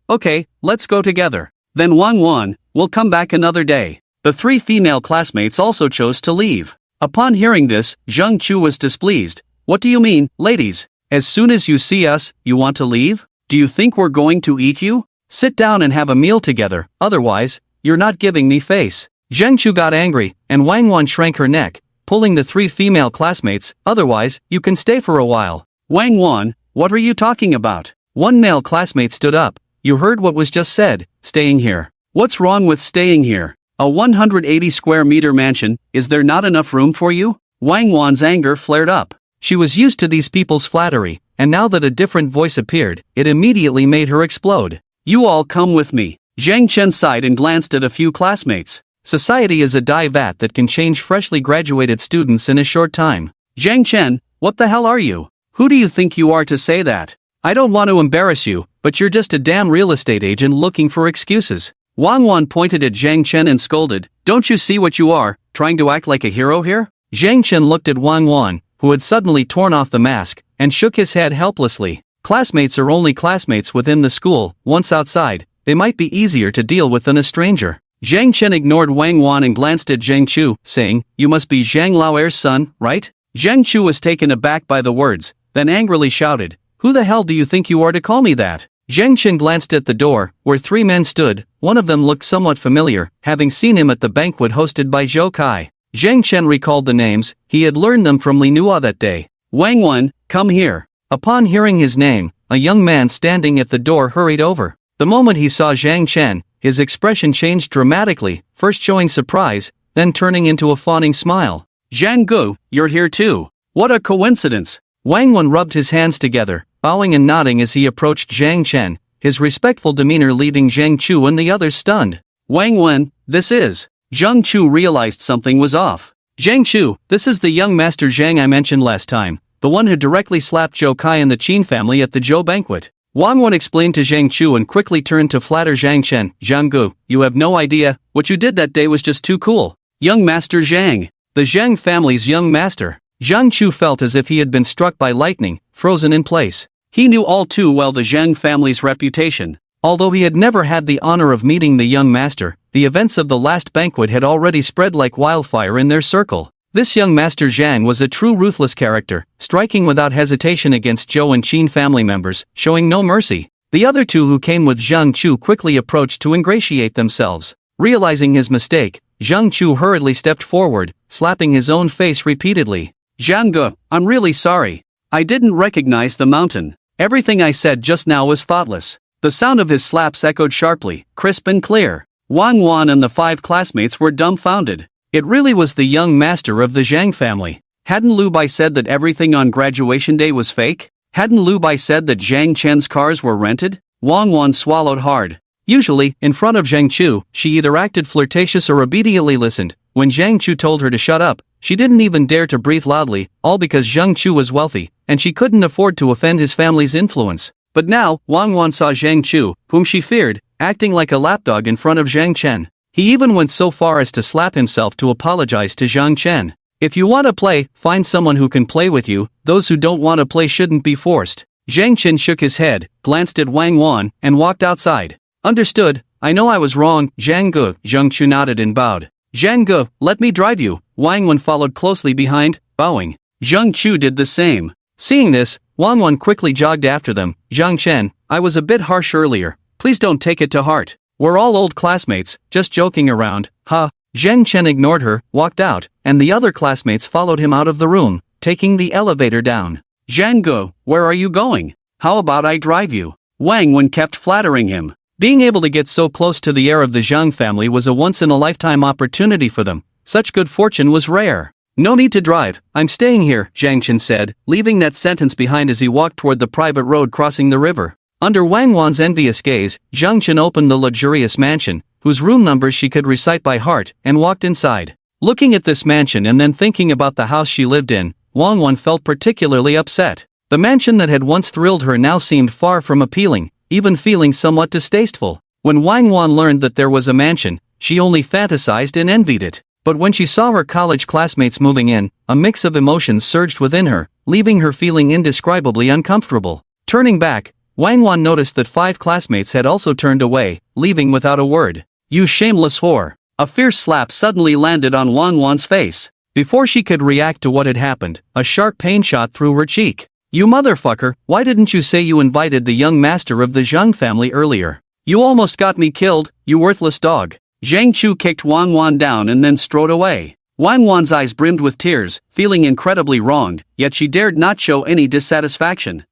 let's go together. Then Wang Wan, we'll come back another day. The 3 female classmates also chose to leave. Upon hearing this, Zhang Chu was displeased. What do you mean, ladies? As soon as you see us, you want to leave? Do you think we're going to eat you? Sit down and have a meal together, otherwise, you're not giving me face. Zhang Chu got angry, and Wang Wan shrank her neck, pulling the 3 female classmates. Otherwise, you can stay for a while. Wang Wan, what are you talking about? One male classmate stood up. You heard what was just said, staying here. What's wrong with staying here? A 180 square meter mansion, is there not enough room for you? Wang Wan's anger flared up. She was used to these people's flattery, and now that a different voice appeared, it immediately made her explode. You all come with me. Zhang Chen sighed and glanced at a few classmates. Society is a dye vat that can change freshly graduated students in a short time. Zhang Chen, what the hell are you? Who do you think you are to say that? I don't want to embarrass you, but you're just a damn real estate agent looking for excuses. Wang Wan pointed at Zhang Chen and scolded. Don't you see what you are, trying to act like a hero here? Zhang Chen looked at Wang Wan, who had suddenly torn off the mask, and shook his head helplessly. Classmates are only classmates within the school. Once outside, they might be easier to deal with than a stranger. Zhang Chen ignored Wang Wan and glanced at Zhang Chu, saying, You must be Zhang Laoer's son, right? Zhang Chu was taken aback by the words, then angrily shouted, Who the hell do you think you are to call me that? Zhang Chen glanced at the door, where 3 men stood. One of them looked somewhat familiar, having seen him at the banquet hosted by Zhou Kai. Zhang Chen recalled the names, he had learned them from Li Nua that day. Wang Wen, come here. Upon hearing his name, a young man standing at the door hurried over. The moment he saw Zhang Chen, his expression changed dramatically, first showing surprise, then turning into a fawning smile. Zhang Gu, you're here too. What a coincidence. Wang Wen rubbed his hands together, bowing and nodding as he approached Zhang Chen, his respectful demeanor leaving Zhang Chu and the others stunned. Wang Wen, this is. Zhang Chu realized something was off. Zhang Chu, this is the young master Zhang I mentioned last time, the one who directly slapped Zhou Kai and the Qin family at the Zhou banquet. Wang Wen explained to Zhang Chu and quickly turned to flatter Zhang Chen. Zhang Gu, you have no idea, what you did that day was just too cool. Young Master Zhang. The Zhang family's young master. Zhang Chu felt as if he had been struck by lightning, frozen in place. He knew all too well the Zhang family's reputation. Although he had never had the honor of meeting the young master, the events of the last banquet had already spread like wildfire in their circle. This young master Zhang was a true ruthless character, striking without hesitation against Zhou and Qin family members, showing no mercy. The other 2 who came with Zhang Chu quickly approached to ingratiate themselves. Realizing his mistake, Zhang Chu hurriedly stepped forward, slapping his own face repeatedly. Zhang Gu, I'm really sorry. I didn't recognize the mountain. Everything I said just now was thoughtless. The sound of his slaps echoed sharply, crisp and clear. Wang Wan and the 5 classmates were dumbfounded. It really was the young master of the Zhang family. Hadn't Lu Bai said that everything on graduation day was fake? Hadn't Lu Bai said that Zhang Chen's cars were rented? Wang Wan swallowed hard. Usually, in front of Zhang Chu, she either acted flirtatious or obediently listened. When Zhang Chu told her to shut up, she didn't even dare to breathe loudly, all because Zhang Chu was wealthy, and she couldn't afford to offend his family's influence. But now, Wang Wan saw Zhang Chu, whom she feared, acting like a lapdog in front of Zhang Chen. He even went so far as to slap himself to apologize to Zhang Chen. If you want to play, find someone who can play with you, those who don't want to play shouldn't be forced. Zhang Chen shook his head, glanced at Wang Wan, and walked outside. Understood, I know I was wrong, Zhang Gu, Zhang Chu nodded and bowed. Zhang Gu, let me drive you. Wang Wan followed closely behind, bowing. Zhang Chu did the same. Seeing this, Wang Wan quickly jogged after them. Zhang Chen, I was a bit harsh earlier. Please don't take it to heart. We're all old classmates, just joking around, huh? Zhang Chen ignored her, walked out, and the other classmates followed him out of the room, taking the elevator down. Zhang Gu, where are you going? How about I drive you? Wang Wen kept flattering him. Being able to get so close to the heir of the Zhang family was a once-in-a-lifetime opportunity for them. Such good fortune was rare. No need to drive, I'm staying here, Zhang Chen said, leaving that sentence behind as he walked toward the private road crossing the river. Under Wang Wan's envious gaze, Zhang Chen opened the luxurious mansion, whose room numbers she could recite by heart, and walked inside. Looking at this mansion and then thinking about the house she lived in, Wang Wan felt particularly upset. The mansion that had once thrilled her now seemed far from appealing, even feeling somewhat distasteful. When Wang Wan learned that there was a mansion, she only fantasized and envied it. But when she saw her college classmates moving in, a mix of emotions surged within her, leaving her feeling indescribably uncomfortable. Turning back, Wang Wan noticed that 5 classmates had also turned away, leaving without a word. You shameless whore. A fierce slap suddenly landed on Wang Wan's face. Before she could react to what had happened, a sharp pain shot through her cheek. You motherfucker, why didn't you say you invited the young master of the Zhang family earlier? You almost got me killed, you worthless dog. Zhang Chu kicked Wang Wan down and then strode away. Wang Wan's eyes brimmed with tears, feeling incredibly wronged, yet she dared not show any dissatisfaction.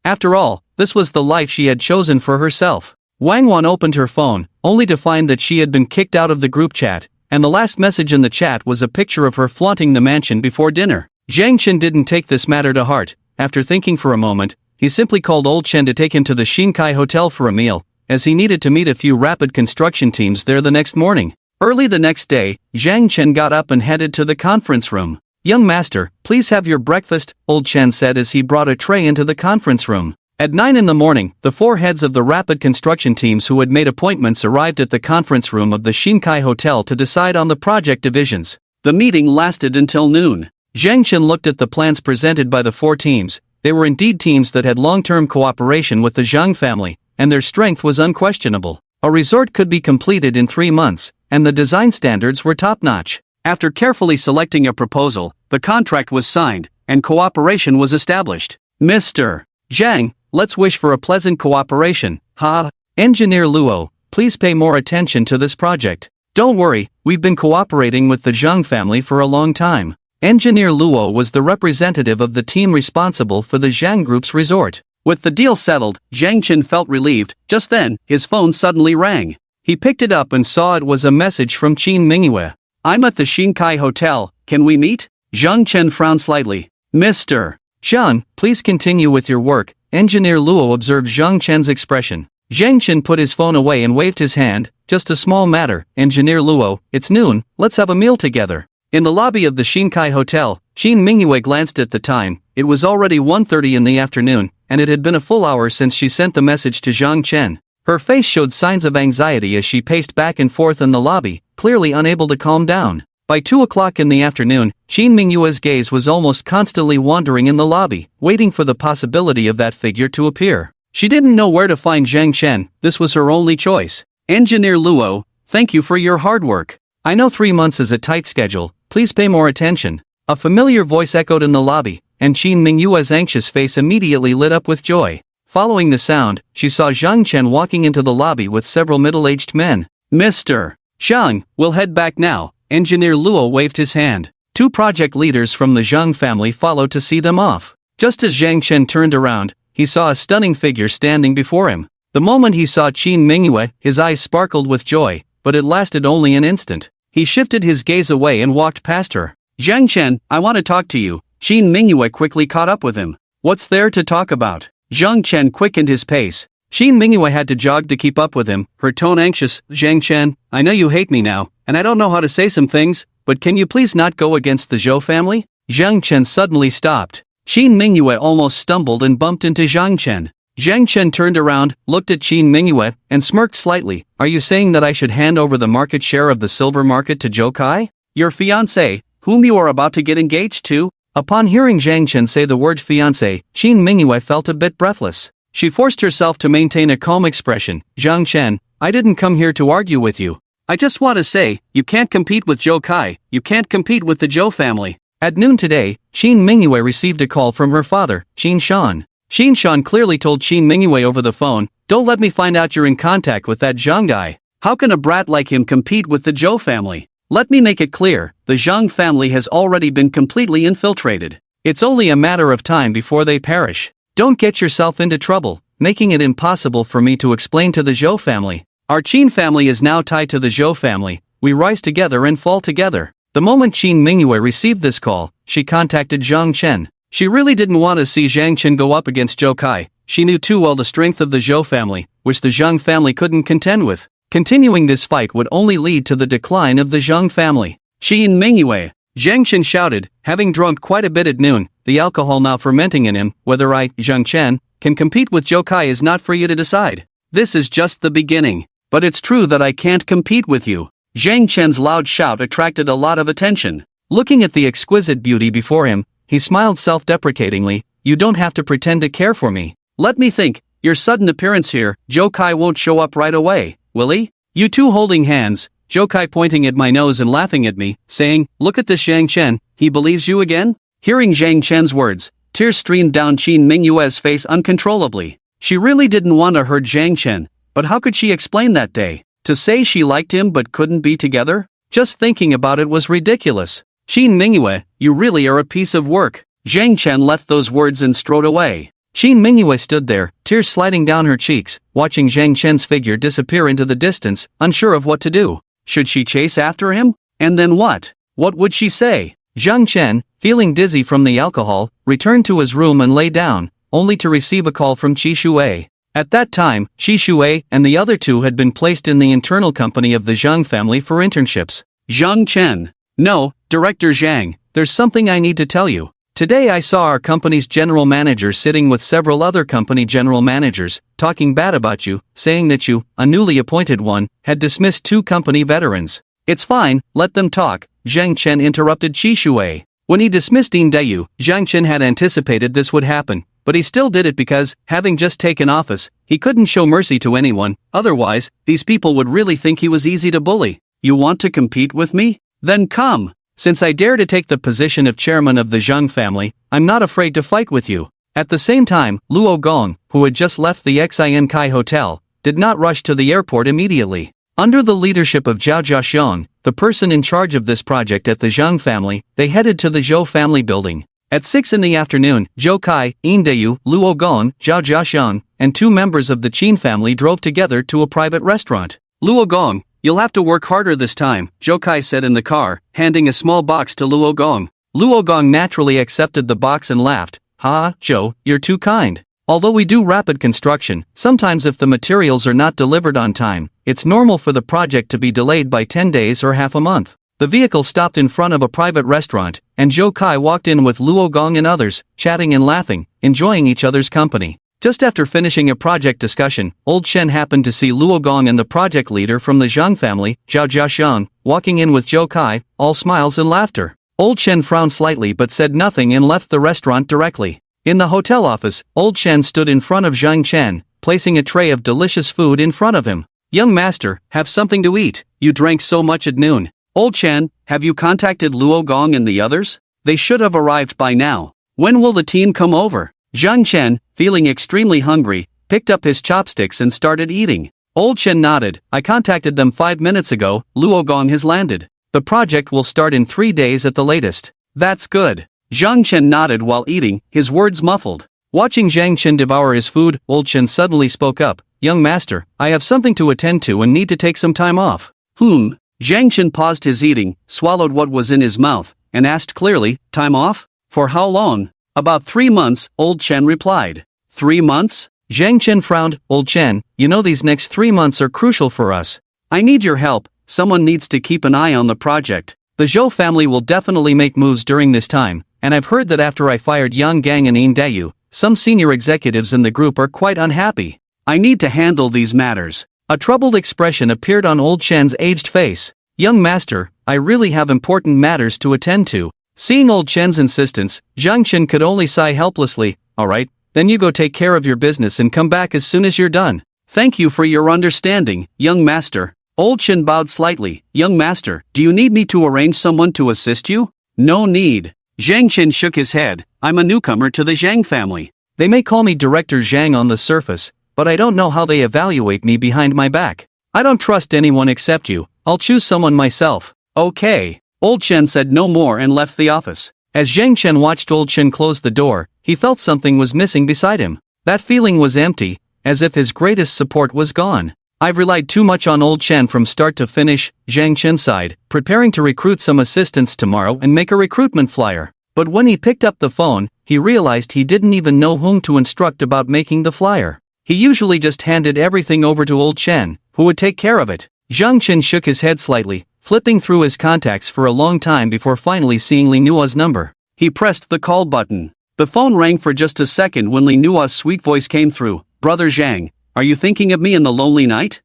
After all, this was the life she had chosen for herself. Wang Wan opened her phone, only to find that she had been kicked out of the group chat, and the last message in the chat was a picture of her flaunting the mansion before dinner. Zhang Chen didn't take this matter to heart. After thinking for a moment, he simply called old Chen to take him to the Shinkai Hotel for a meal, as he needed to meet a few rapid construction teams there the next morning. Early the next day, Zhang Chen got up and headed to the conference room. Young master, please have your breakfast, old Chen said as he brought a tray into the conference room. At 9 in the morning, the 4 heads of the rapid construction teams who had made appointments arrived at the conference room of the Shinkai Hotel to decide on the project divisions. The meeting lasted until noon. Zhang Chen looked at the plans presented by the 4 teams. They were indeed teams that had long-term cooperation with the Zhang family, and their strength was unquestionable. A resort could be completed in 3 months, and the design standards were top-notch. After carefully selecting a proposal, the contract was signed, and cooperation was established. Mr. Zhang, Let's wish for a pleasant cooperation, ha. Engineer Luo, please pay more attention to this project. Don't worry, we've been cooperating with the Zhang family for a long time. Engineer Luo was the representative of the team responsible for the Zhang Group's resort. With the deal settled, Zhang Chen felt relieved. Just then, his phone suddenly rang. He picked it up and saw it was a message from Qin Mingyue. I'm at the Shinkai Hotel, can we meet? Zhang Chen frowned slightly. Mr. Zhang, please continue with your work. Engineer Luo observed Zhang Chen's expression. Zhang Chen put his phone away and waved his hand. Just a small matter, Engineer Luo, it's noon, let's have a meal together. In the lobby of the Shinkai Hotel, Qin Mingyue glanced at the time. It was already 1:30 in the afternoon, and it had been a full hour since she sent the message to Zhang Chen. Her face showed signs of anxiety as she paced back and forth in the lobby, clearly unable to calm down. By 2 o'clock in the afternoon, Qin Mingyue's gaze was almost constantly wandering in the lobby, waiting for the possibility of that figure to appear. She didn't know where to find Zhang Chen, this was her only choice. Engineer Luo, thank you for your hard work. I know 3 months is a tight schedule, please pay more attention. A familiar voice echoed in the lobby, and Qin Mingyue's anxious face immediately lit up with joy. Following the sound, she saw Zhang Chen walking into the lobby with several middle-aged men. Mr. Zhang, we'll head back now. Engineer Luo waved his hand. 2 project leaders from the Zhang family followed to see them off. Just as Zhang Chen turned around, he saw a stunning figure standing before him. The moment he saw Qin Mingyue, his eyes sparkled with joy, but it lasted only an instant. He shifted his gaze away and walked past her. Zhang Chen, I want to talk to you. Qin Mingyue quickly caught up with him. What's there to talk about? Zhang Chen quickened his pace. Qin Mingyue had to jog to keep up with him, her tone anxious. Zhang Chen, I know you hate me now, and I don't know how to say some things, but can you please not go against the Zhou family? Zhang Chen suddenly stopped. Qin Mingyue almost stumbled and bumped into Zhang Chen. Zhang Chen turned around, looked at Qin Mingyue, and smirked slightly. Are you saying that I should hand over the market share of the silver market to Zhou Kai? Your fiancé, whom you are about to get engaged to? Upon hearing Zhang Chen say the word fiancé, Qin Mingyue felt a bit breathless. She forced herself to maintain a calm expression. Zhang Chen, I didn't come here to argue with you. I just want to say, you can't compete with Zhou Kai, you can't compete with the Zhou family. At noon today, Qin Mingyue received a call from her father, Qin Shan. Qin Shan clearly told Qin Mingyue over the phone, don't let me find out you're in contact with that Zhang guy. How can a brat like him compete with the Zhou family? Let me make it clear, the Zhang family has already been completely infiltrated. It's only a matter of time before they perish. Don't get yourself into trouble, making it impossible for me to explain to the Zhou family. Our Qin family is now tied to the Zhou family, we rise together and fall together. The moment Qin Mingyue received this call, she contacted Zhang Chen. She really didn't want to see Zhang Chen go up against Zhou Kai. She knew too well the strength of the Zhou family, which the Zhang family couldn't contend with. Continuing this fight would only lead to the decline of the Zhang family. Qin Mingyue, Zhang Chen shouted, having drunk quite a bit at noon, the alcohol now fermenting in him, whether I, Zhang Chen, can compete with Zhou Kai is not for you to decide. This is just the beginning. But it's true that I can't compete with you. Zhang Chen's loud shout attracted a lot of attention. Looking at the exquisite beauty before him, he smiled self-deprecatingly. You don't have to pretend to care for me. Let me think, your sudden appearance here, Zhou Kai won't show up right away, will he? You two holding hands, Zhou Kai pointing at my nose and laughing at me, saying, look at this Zhang Chen, he believes you again? Hearing Zhang Chen's words, tears streamed down Qin Mingyue's face uncontrollably. She really didn't want to hurt Zhang Chen, but how could she explain that day? To say she liked him but couldn't be together? Just thinking about it was ridiculous. Qin Mingyue, you really are a piece of work. Zhang Chen left those words and strode away. Qin Mingyue stood there, tears sliding down her cheeks, watching Zhang Chen's figure disappear into the distance, unsure of what to do. Should she chase after him? And then what? What would she say? Zhang Chen, feeling dizzy from the alcohol, returned to his room and lay down, only to receive a call from Qi Shuai. At that time, Qi Shuai and the other two had been placed in the internal company of the Zhang family for internships. Zhang Chen. No, Director Zhang, there's something I need to tell you. Today I saw our company's general manager sitting with several other company general managers, talking bad about you, saying that you, a newly appointed one, had dismissed 2 company veterans. It's fine, let them talk, Zhang Chen interrupted Qi Shuai. When he dismissed Dean Dayu, Zhang Chen had anticipated this would happen, but he still did it because, having just taken office, he couldn't show mercy to anyone, otherwise, these people would really think he was easy to bully. You want to compete with me? Then come. Since I dare to take the position of chairman of the Zhang family, I'm not afraid to fight with you. At the same time, Luo Gong, who had just left the Xin Kai Hotel, did not rush to the airport immediately. Under the leadership of Zhao Jiaxiong, the person in charge of this project at the Zhang family, they headed to the Zhou family building. At 6 in the afternoon, Zhou Kai, Yin Deyu, Luo Gong, Zhao Jiaxiong, and 2 members of the Qin family drove together to a private restaurant. Luo Gong, you'll have to work harder this time, Zhou Kai said in the car, handing a small box to Luo Gong. Luo Gong naturally accepted the box and laughed. "Ha, Zhou, you're too kind. Although we do rapid construction, sometimes if the materials are not delivered on time, it's normal for the project to be delayed by 10 days or half a month." The vehicle stopped in front of a private restaurant, and Zhou Kai walked in with Luo Gong and others, chatting and laughing, enjoying each other's company. Just after finishing a project discussion, Old Chen happened to see Luo Gong and the project leader from the Zhang family, Zhao Jiaxiong, walking in with Zhou Kai, all smiles and laughter. Old Chen frowned slightly but said nothing and left the restaurant directly. In the hotel office, Old Chen stood in front of Zhang Chen, placing a tray of delicious food in front of him. "Young master, have something to eat. You drank so much at noon." "Old Chen, have you contacted Luo Gong and the others? They should have arrived by now. When will the team come over?" Zhang Chen, feeling extremely hungry, picked up his chopsticks and started eating. Old Chen nodded. "I contacted them 5 minutes ago. Luo Gong has landed. The project will start in 3 days at the latest." "That's good." Zhang Chen nodded while eating, his words muffled. Watching Zhang Chen devour his food, Old Chen suddenly spoke up. "Young master, I have something to attend to and need to take some time off." Zhang Chen paused his eating, swallowed what was in his mouth, and asked clearly, "Time off? For how long?" "About 3 months, Old Chen replied. 3 months? Zhang Chen frowned. "Old Chen, you know these next 3 months are crucial for us. I need your help. Someone needs to keep an eye on the project. The Zhou family will definitely make moves during this time, and I've heard that after I fired Yang Gang and Yin Dayu, some senior executives in the group are quite unhappy. I need to handle these matters." A troubled expression appeared on Old Chen's aged face. "Young master, I really have important matters to attend to." Seeing Old Chen's insistence, Zhang Chen could only sigh helplessly. "Alright, then you go take care of your business and come back as soon as you're done." "Thank you for your understanding, young master." Old Chen bowed slightly. "Young master, do you need me to arrange someone to assist you?" "No need." Zhang Chen shook his head. "I'm a newcomer to the Zhang family. They may call me Director Zhang on the surface, but I don't know how they evaluate me behind my back. I don't trust anyone except you. I'll choose someone myself." "Okay." Old Chen said no more and left the office. As Zhang Chen watched Old Chen close the door, he felt something was missing beside him. That feeling was empty, as if his greatest support was gone. "I've relied too much on Old Chen from start to finish," Zhang Chen sighed, preparing to recruit some assistants tomorrow and make a recruitment flyer. But when he picked up the phone, he realized he didn't even know whom to instruct about making the flyer. He usually just handed everything over to Old Chen, who would take care of it. Zhang Chen shook his head slightly, flipping through his contacts for a long time before finally seeing Li Nua's number. He pressed the call button. The phone rang for just a second when Li Nua's sweet voice came through. "Brother Zhang, are you thinking of me in the lonely night?"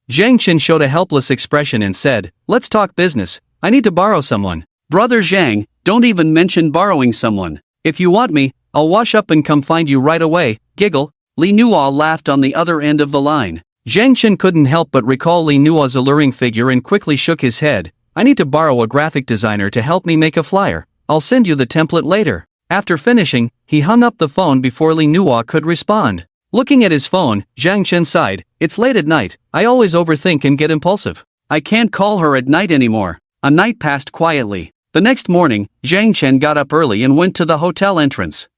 Zhang Chen showed a helpless expression and said, "Let's talk business. I need to borrow someone." "Brother Zhang, don't even mention borrowing someone. If you want me, I'll wash up and come find you right away." Giggle. Li Nua laughed on the other end of the line. Zhang Chen couldn't help but recall Li Nua's alluring figure and quickly shook his head. "I need to borrow a graphic designer to help me make a flyer. I'll send you the template later." After finishing, he hung up the phone before Li Nua could respond. Looking at his phone, Zhang Chen sighed. "It's late at night. I always overthink and get impulsive. I can't call her at night anymore." A night passed quietly. The next morning, Zhang Chen got up early and went to the hotel entrance.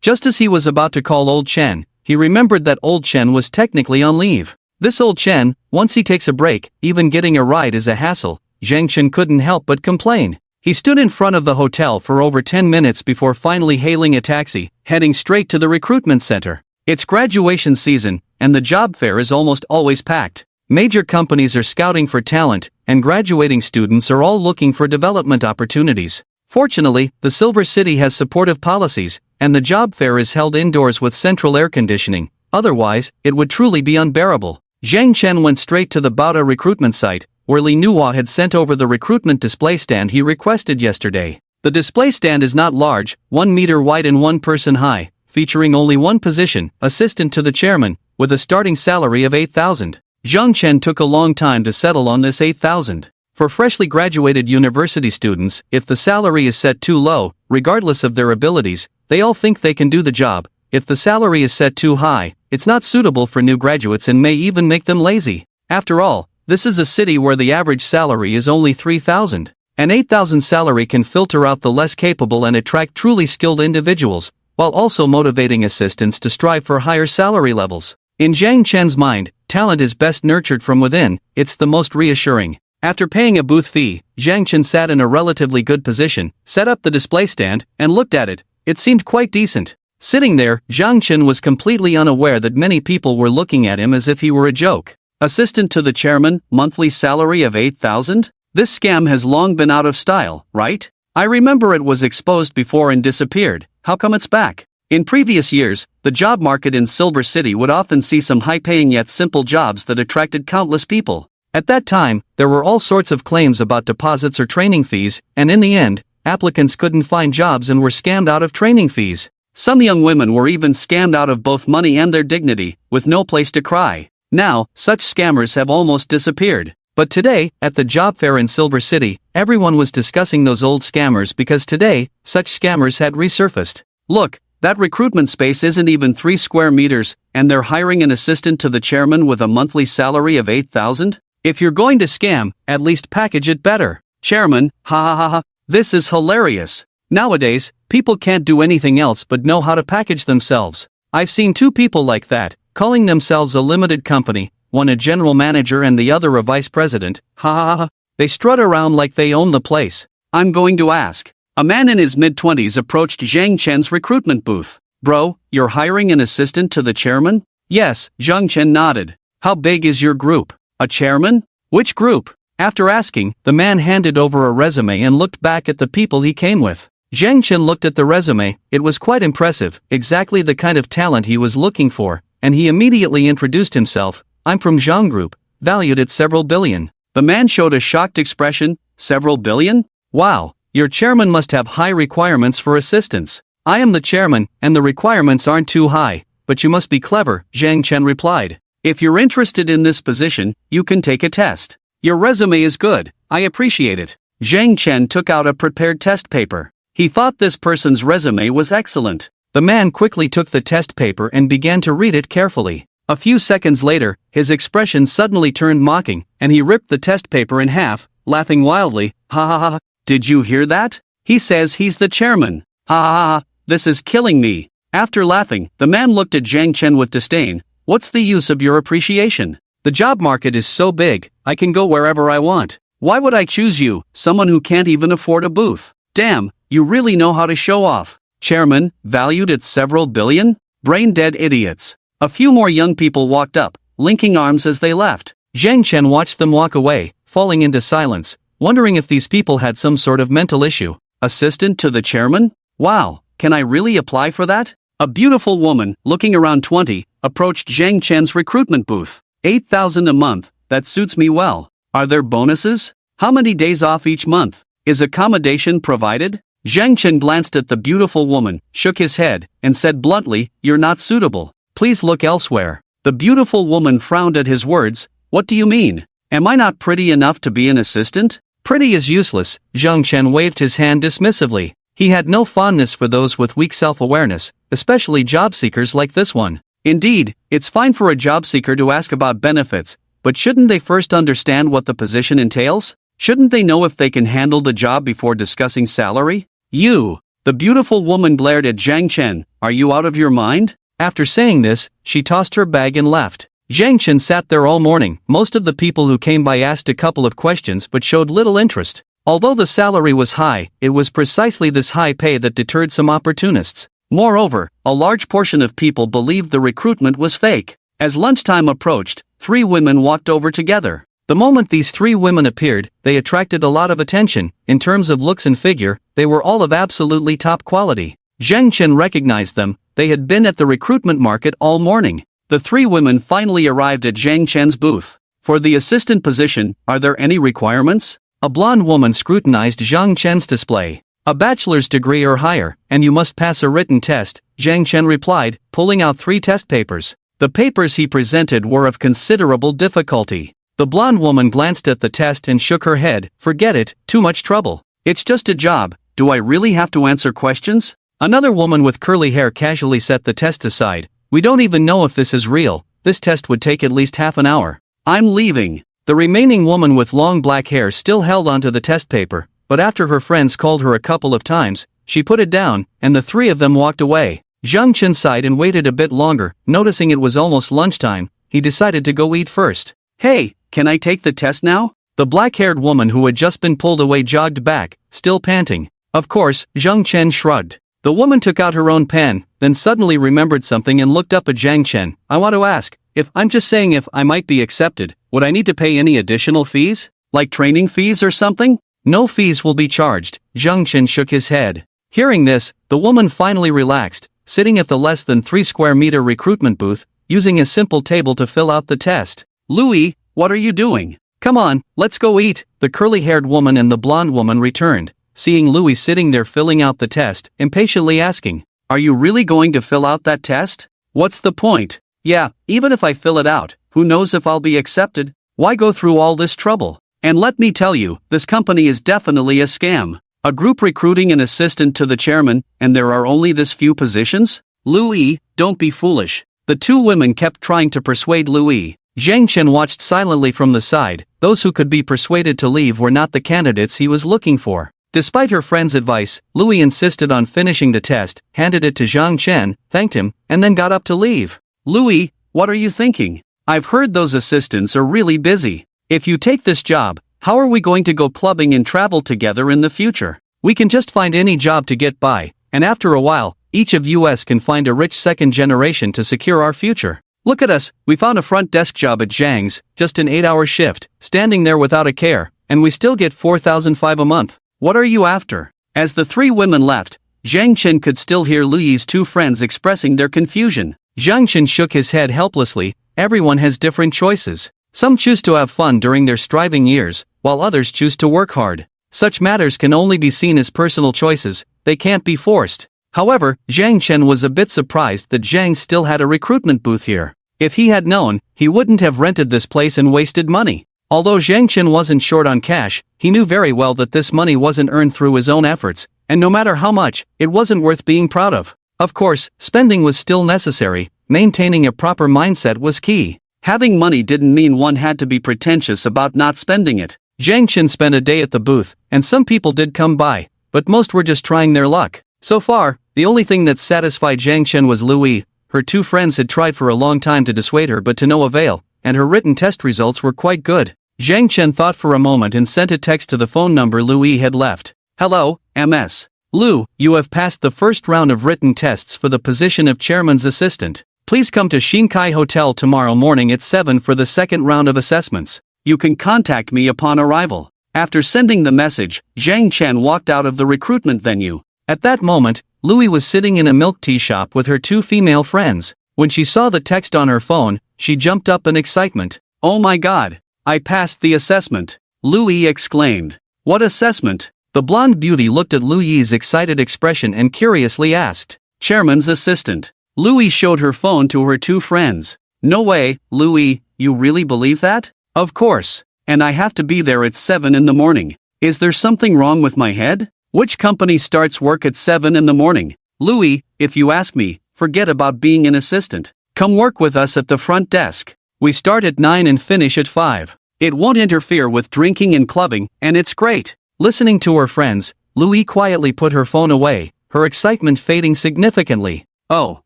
Just as he was about to call Old Chen, he remembered that Old Chen was technically on leave. This Old Chen, once he takes a break, even getting a ride is a hassle. Zhang Chen couldn't help but complain. He stood in front of the hotel for over 10 minutes before finally hailing a taxi, heading straight to the recruitment center. It's graduation season, and the job fair is almost always packed. Major companies are scouting for talent, and graduating students are all looking for development opportunities. Fortunately, the Silver City has supportive policies, and the job fair is held indoors with central air conditioning. Otherwise, it would truly be unbearable. Zhang Chen went straight to the Bauta recruitment site, where Li Nua had sent over the recruitment display stand he requested yesterday. The display stand is not large, 1 meter wide and 1 person high, featuring only one position, assistant to the chairman, with a starting salary of 8,000. Zhang Chen took a long time to settle on this 8,000. For freshly graduated university students, if the salary is set too low, regardless of their abilities, they all think they can do the job. If the salary is set too high, it's not suitable for new graduates and may even make them lazy. After all, this is a city where the average salary is only 3,000. An 8,000 salary can filter out the less capable and attract truly skilled individuals, while also motivating assistants to strive for higher salary levels. In Zhang Chen's mind, talent is best nurtured from within, it's the most reassuring. After paying a booth fee, Zhang Chen sat in a relatively good position, set up the display stand, and looked at it. It seemed quite decent. Sitting there, Zhang Chen was completely unaware that many people were looking at him as if he were a joke. Assistant to the chairman, monthly salary of 8,000? This scam has long been out of style, right? I remember it was exposed before and disappeared. How come it's back? In previous years, the job market in Silver City would often see some high-paying yet simple jobs that attracted countless people. At that time, there were all sorts of claims about deposits or training fees, and in the end, applicants couldn't find jobs and were scammed out of training fees. Some young women were even scammed out of both money and their dignity, with no place to cry. Now, such scammers have almost disappeared. But today, at the job fair in Silver City, everyone was discussing those old scammers because today, such scammers had resurfaced. Look, that recruitment space isn't even 3 square meters, and they're hiring an assistant to the chairman with a monthly salary of 8,000? If you're going to scam, at least package it better. Chairman, ha ha ha ha, this is hilarious. Nowadays, people can't do anything else but know how to package themselves. I've seen 2 people like that, calling themselves a limited company, one a general manager and the other a vice president. Ha ha ha, they strut around like they own the place. I'm going to ask. A man in his mid-20s approached Zhang Chen's recruitment booth. Bro, you're hiring an assistant to the chairman? Yes, Zhang Chen nodded. How big is your group? A chairman? Which group? After asking, the man handed over a resume and looked back at the people he came with. Zhang Chen looked at the resume. It was quite impressive, exactly the kind of talent he was looking for, and he immediately introduced himself. I'm from Zhang Group, valued at several billion. The man showed a shocked expression. Several billion? Wow, your chairman must have high requirements for assistants. I am the chairman, and the requirements aren't too high, but you must be clever, Zhang Chen replied. If you're interested in this position, you can take a test. Your resume is good, I appreciate it. Zhang Chen took out a prepared test paper. He thought this person's resume was excellent. The man quickly took the test paper and began to read it carefully. A few seconds later, his expression suddenly turned mocking, and he ripped the test paper in half, laughing wildly. Ha ha ha, did you hear that? He says he's the chairman. Ha ha ha, this is killing me. After laughing, the man looked at Zhang Chen with disdain. What's the use of your appreciation? The job market is so big, I can go wherever I want. Why would I choose you, someone who can't even afford a booth? Damn, you really know how to show off. Chairman, valued at several billion? Brain-dead idiots. A few more young people walked up, linking arms as they left. Zhang Chen watched them walk away, falling into silence, wondering if these people had some sort of mental issue. Assistant to the chairman? Wow, can I really apply for that? A beautiful woman, looking around 20, approached Zhang Chen's recruitment booth. 8,000 a month, that suits me well. Are there bonuses? How many days off each month? Is accommodation provided? Zhang Chen glanced at the beautiful woman, shook his head, and said bluntly, you're not suitable. Please look elsewhere. The beautiful woman frowned at his words. What do you mean? Am I not pretty enough to be an assistant? Pretty is useless, Zhang Chen waved his hand dismissively. He had no fondness for those with weak self-awareness, especially job seekers like this one. Indeed, it's fine for a job seeker to ask about benefits, but shouldn't they first understand what the position entails? Shouldn't they know if they can handle the job before discussing salary? You! The beautiful woman glared at Zhang Chen. Are you out of your mind? After saying this, she tossed her bag and left. Zhang Chen sat there all morning. Most of the people who came by asked a couple of questions but showed little interest. Although the salary was high, it was precisely this high pay that deterred some opportunists. Moreover, a large portion of people believed the recruitment was fake. As lunchtime approached, 3 women walked over together. The moment these 3 women appeared, they attracted a lot of attention. In terms of looks and figure, they were all of absolutely top quality. Zhang Chen recognized them. They had been at the recruitment market all morning. The 3 women finally arrived at Zhang Chen's booth. For the assistant position, are there any requirements? A blonde woman scrutinized Zhang Chen's display. A bachelor's degree or higher, and you must pass a written test, Zhang Chen replied, pulling out 3 test papers. The papers he presented were of considerable difficulty. The blonde woman glanced at the test and shook her head. Forget it, too much trouble. It's just a job, do I really have to answer questions? Another woman with curly hair casually set the test aside. We don't even know if this is real, this test would take at least half an hour. I'm leaving. The remaining woman with long black hair still held onto the test paper, but after her friends called her a couple of times, she put it down, and the three of them walked away. Zhang Chen sighed and waited a bit longer. Noticing it was almost lunchtime, he decided to go eat first. Hey, can I take the test now? The black-haired woman who had just been pulled away jogged back, still panting. Of course, Zhang Chen shrugged. The woman took out her own pen, then suddenly remembered something and looked up at Zhang Chen. I want to ask, if I might be accepted, would I need to pay any additional fees? Like training fees or something? No fees will be charged, Zhang Chen shook his head. Hearing this, the woman finally relaxed, sitting at the less than 3 square meter recruitment booth, using a simple table to fill out the test. Louis, what are you doing? Come on, let's go eat. The curly-haired woman and the blonde woman returned, seeing Louis sitting there filling out the test, impatiently asking, Are you really going to fill out that test? What's the point? Yeah, even if I fill it out, who knows if I'll be accepted? Why go through all this trouble? And let me tell you, this company is definitely a scam. A group recruiting an assistant to the chairman, and there are only this few positions? Louis, don't be foolish. The two women kept trying to persuade Louis. Zhang Chen watched silently from the side. Those who could be persuaded to leave were not the candidates he was looking for. Despite her friend's advice, Louis insisted on finishing the test, handed it to Zhang Chen, thanked him, and then got up to leave. Louis, what are you thinking? I've heard those assistants are really busy. If you take this job, how are we going to go clubbing and travel together in the future? We can just find any job to get by, and after a while, each of us can find a rich second generation to secure our future. Look at us, we found a front desk job at Zhang's, just an 8-hour shift, standing there without a care, and we still get 4,500 a month. What are you after? As the three women left, Zhang Chen could still hear Louis's two friends expressing their confusion. Zhang Chen shook his head helplessly. Everyone has different choices. Some choose to have fun during their striving years, while others choose to work hard. Such matters can only be seen as personal choices, they can't be forced. However, Zhang Chen was a bit surprised that Zhang still had a recruitment booth here. If he had known, he wouldn't have rented this place and wasted money. Although Zhang Chen wasn't short on cash, he knew very well that this money wasn't earned through his own efforts, and no matter how much, it wasn't worth being proud of. Of course, spending was still necessary, maintaining a proper mindset was key. Having money didn't mean one had to be pretentious about not spending it. Zhang Chen spent a day at the booth, and some people did come by, but most were just trying their luck. So far, the only thing that satisfied Zhang Chen was Louis. Her two friends had tried for a long time to dissuade her but to no avail, and her written test results were quite good. Zhang Chen thought for a moment and sent a text to the phone number Louis had left. Hello, MS. Lou, you have passed the first round of written tests for the position of chairman's assistant. Please come to Shinkai Hotel tomorrow morning at 7 for the second round of assessments. You can contact me upon arrival. After sending the message, Zhang Chen walked out of the recruitment venue. At that moment, Louis was sitting in a milk tea shop with her two female friends. When she saw the text on her phone, she jumped up in excitement. Oh my God! I passed the assessment! Louis exclaimed. What assessment? The blonde beauty looked at Louis's excited expression and curiously asked. Chairman's assistant. Louis showed her phone to her two friends. No way, Louis, you really believe that? Of course. And I have to be there at 7 in the morning. Is there something wrong with my head? Which company starts work at 7 in the morning? Louis, if you ask me, forget about being an assistant. Come work with us at the front desk. We start at 9 and finish at 5. It won't interfere with drinking and clubbing, and it's great. Listening to her friends, Louis quietly put her phone away, her excitement fading significantly. Oh,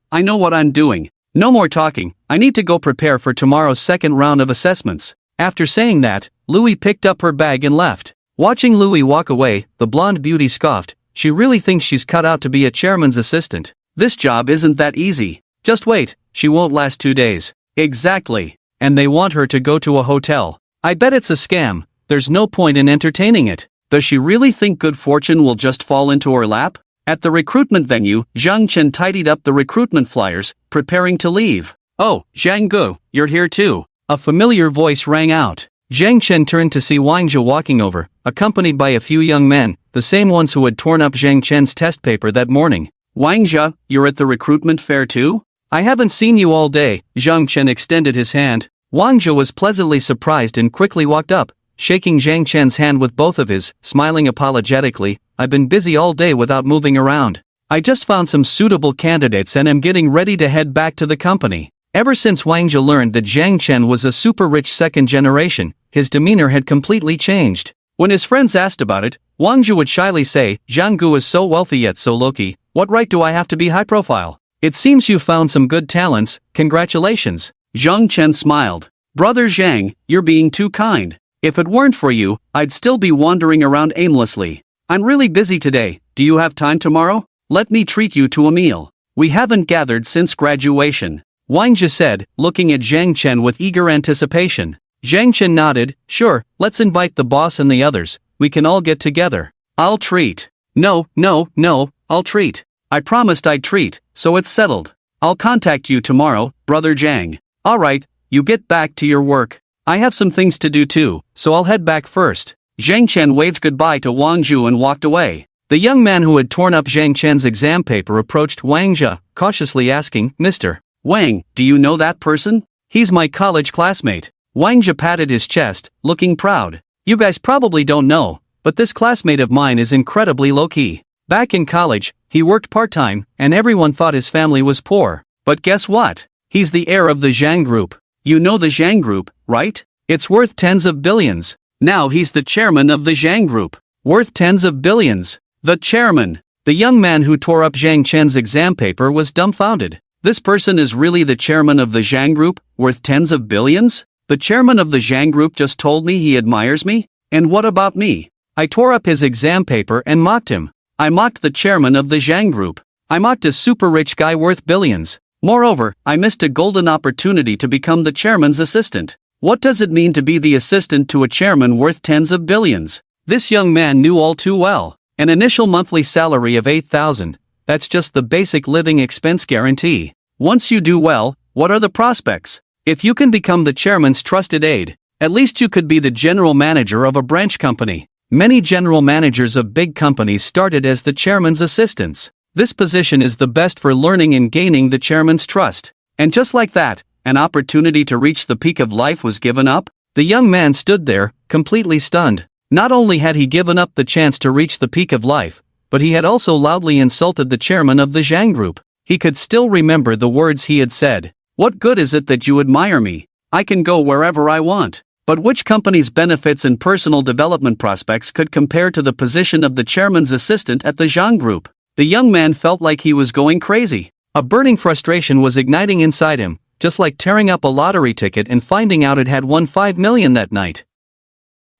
I know what I'm doing. No more talking, I need to go prepare for tomorrow's second round of assessments. After saying that, Louis picked up her bag and left. Watching Louis walk away, the blonde beauty scoffed. She really thinks she's cut out to be a chairman's assistant. This job isn't that easy. Just wait, she won't last 2 days. Exactly. And they want her to go to a hotel. I bet it's a scam. There's no point in entertaining it. Does she really think good fortune will just fall into her lap? At the recruitment venue, Zhang Chen tidied up the recruitment flyers, preparing to leave. Oh, Zhang Gu, you're here too. A familiar voice rang out. Zhang Chen turned to see Wang Zhe walking over, accompanied by a few young men, the same ones who had torn up Zhang Chen's test paper that morning. Wang Zhe, you're at the recruitment fair too? I haven't seen you all day. Zhang Chen extended his hand. Wang Zhe was pleasantly surprised and quickly walked up, shaking Zhang Chen's hand with both of his, smiling apologetically. I've been busy all day without moving around. I just found some suitable candidates and am getting ready to head back to the company. Ever since Wang Zhe learned that Zhang Chen was a super rich second generation, his demeanor had completely changed. When his friends asked about it, Wang Zhe would shyly say, Zhang Gu is so wealthy yet so low-key, what right do I have to be high profile? It seems you found some good talents, congratulations. Zhang Chen smiled. Brother Zhang, you're being too kind. If it weren't for you, I'd still be wandering around aimlessly. I'm really busy today, do you have time tomorrow? Let me treat you to a meal. We haven't gathered since graduation. Wang Zhe said, looking at Zhang Chen with eager anticipation. Zhang Chen nodded, sure, let's invite the boss and the others, we can all get together. I'll treat. No, I'll treat. I promised I'd treat, so it's settled. I'll contact you tomorrow, Brother Zhang. Alright, you get back to your work. I have some things to do too, so I'll head back first. Zhang Chen waved goodbye to Wang Zhe and walked away. The young man who had torn up Zhang Chen's exam paper approached Wang Zhe, cautiously asking, Mr. Wang, do you know that person? He's my college classmate. Wang Zhe patted his chest, looking proud. You guys probably don't know, but this classmate of mine is incredibly low-key. Back in college, he worked part-time, and everyone thought his family was poor. But guess what? He's the heir of the Zhang Group. You know the Zhang Group, right? It's worth tens of billions. Now he's the chairman of the Zhang Group. Worth tens of billions. The chairman. The young man who tore up Zhang Chen's exam paper was dumbfounded. This person is really the chairman of the Zhang Group, worth tens of billions? The chairman of the Zhang Group just told me he admires me? And what about me? I tore up his exam paper and mocked him. I mocked the chairman of the Zhang Group. I mocked a super rich guy worth billions. Moreover, I missed a golden opportunity to become the chairman's assistant. What does it mean to be the assistant to a chairman worth tens of billions? This young man knew all too well. An initial monthly salary of 8,000. That's just the basic living expense guarantee. Once you do well, what are the prospects? If you can become the chairman's trusted aide, at least you could be the general manager of a branch company. Many general managers of big companies started as the chairman's assistants. This position is the best for learning and gaining the chairman's trust. And just like that, an opportunity to reach the peak of life was given up? The young man stood there, completely stunned. Not only had he given up the chance to reach the peak of life, but he had also loudly insulted the chairman of the Zhang Group. He could still remember the words he had said. What good is it that you admire me? I can go wherever I want. But which company's benefits and personal development prospects could compare to the position of the chairman's assistant at the Zhang Group? The young man felt like he was going crazy. A burning frustration was igniting inside him, just like tearing up a lottery ticket and finding out it had won 5 million that night.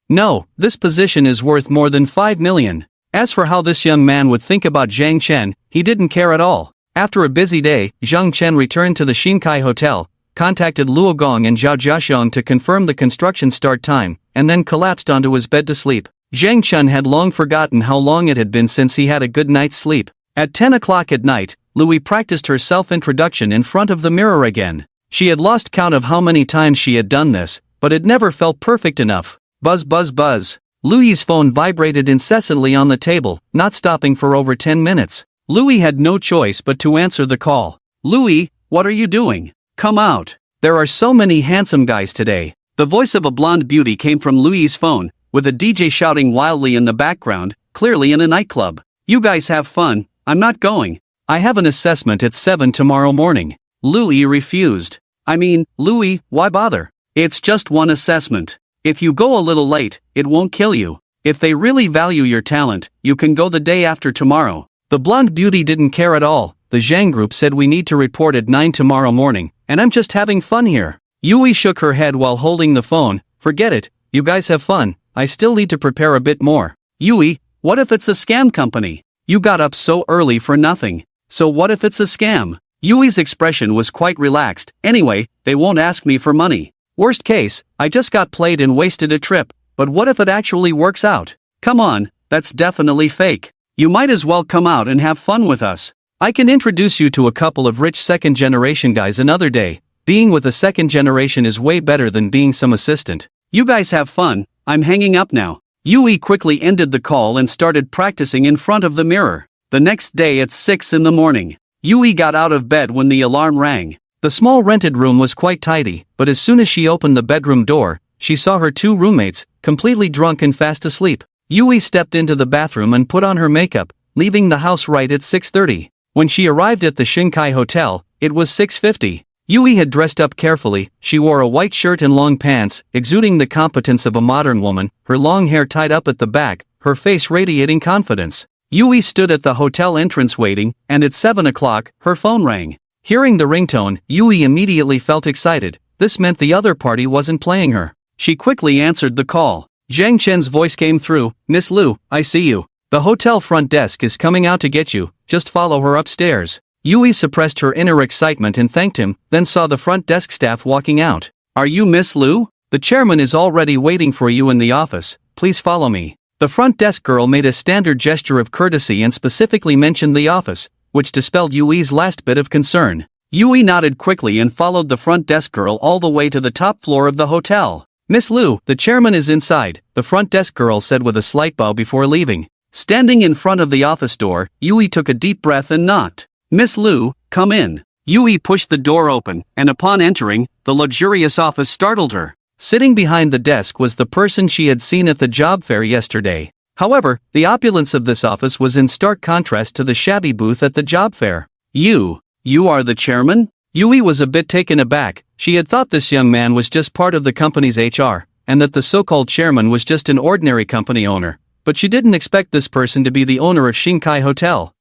No, this position is worth more than 5 million. As for how this young man would think about Zhang Chen, he didn't care at all. After a busy day, Zhang Chen returned to the Xinkai Hotel, contacted Luo Gong and Zhao Jiaxiong to confirm the construction start time, and then collapsed onto his bed to sleep. Zhang Chen had long forgotten how long it had been since he had a good night's sleep. At 10 o'clock at night, Louis practiced her self-introduction in front of the mirror again. She had lost count of how many times she had done this, but it never felt perfect enough. Buzz buzz buzz. Louis's phone vibrated incessantly on the table, not stopping for over 10 minutes. Louis had no choice but to answer the call. Louis, what are you doing? Come out. There are so many handsome guys today. The voice of a blonde beauty came from Louis's phone, with a DJ shouting wildly in the background, clearly in a nightclub. You guys have fun, I'm not going. I have an assessment at 7 tomorrow morning. Louis refused. I mean, Louis, why bother? It's just one assessment. If you go a little late, it won't kill you. If they really value your talent, you can go the day after tomorrow. The blonde beauty didn't care at all. The Zhang Group said we need to report at 9 tomorrow morning, and I'm just having fun here. Yui shook her head while holding the phone. Forget it, you guys have fun, I still need to prepare a bit more. Yui, what if it's a scam company? You got up so early for nothing. So what if it's a scam? Yui's expression was quite relaxed. Anyway, they won't ask me for money. Worst case, I just got played and wasted a trip. But what if it actually works out? Come on, that's definitely fake. You might as well come out and have fun with us. I can introduce you to a couple of rich second-generation guys another day. Being with a second generation is way better than being some assistant. You guys have fun, I'm hanging up now. Yui quickly ended the call and started practicing in front of the mirror. The next day at 6 in the morning, Yui got out of bed when the alarm rang. The small rented room was quite tidy, but as soon as she opened the bedroom door, she saw her two roommates, completely drunk and fast asleep. Yui stepped into the bathroom and put on her makeup, leaving the house right at 6:30. When she arrived at the Shinkai Hotel, it was 6:50. Yui had dressed up carefully. She wore a white shirt and long pants, exuding the competence of a modern woman, her long hair tied up at the back, her face radiating confidence. Yui stood at the hotel entrance waiting, and at 7 o'clock, her phone rang. Hearing the ringtone, Yui immediately felt excited. This meant the other party wasn't playing her. She quickly answered the call. Zhang Chen's voice came through. "Miss Liu, I see you. The hotel front desk is coming out to get you, just follow her upstairs." Yui suppressed her inner excitement and thanked him, then saw the front desk staff walking out. "Are you Miss Liu? The chairman is already waiting for you in the office, please follow me." The front desk girl made a standard gesture of courtesy and specifically mentioned the office, which dispelled Yui's last bit of concern. Yui nodded quickly and followed the front desk girl all the way to the top floor of the hotel. "Miss Liu, the chairman is inside," the front desk girl said with a slight bow before leaving. Standing in front of the office door, Yui took a deep breath and knocked. "Miss Liu, come in." Yui pushed the door open, and upon entering, the luxurious office startled her. Sitting behind the desk was the person she had seen at the job fair yesterday. However, the opulence of this office was in stark contrast to the shabby booth at the job fair. You are the chairman?" Yui was a bit taken aback. She had thought this young man was just part of the company's HR, and that the so-called chairman was just an ordinary company owner, but she didn't expect this person to be the owner of Shinkai Hotel.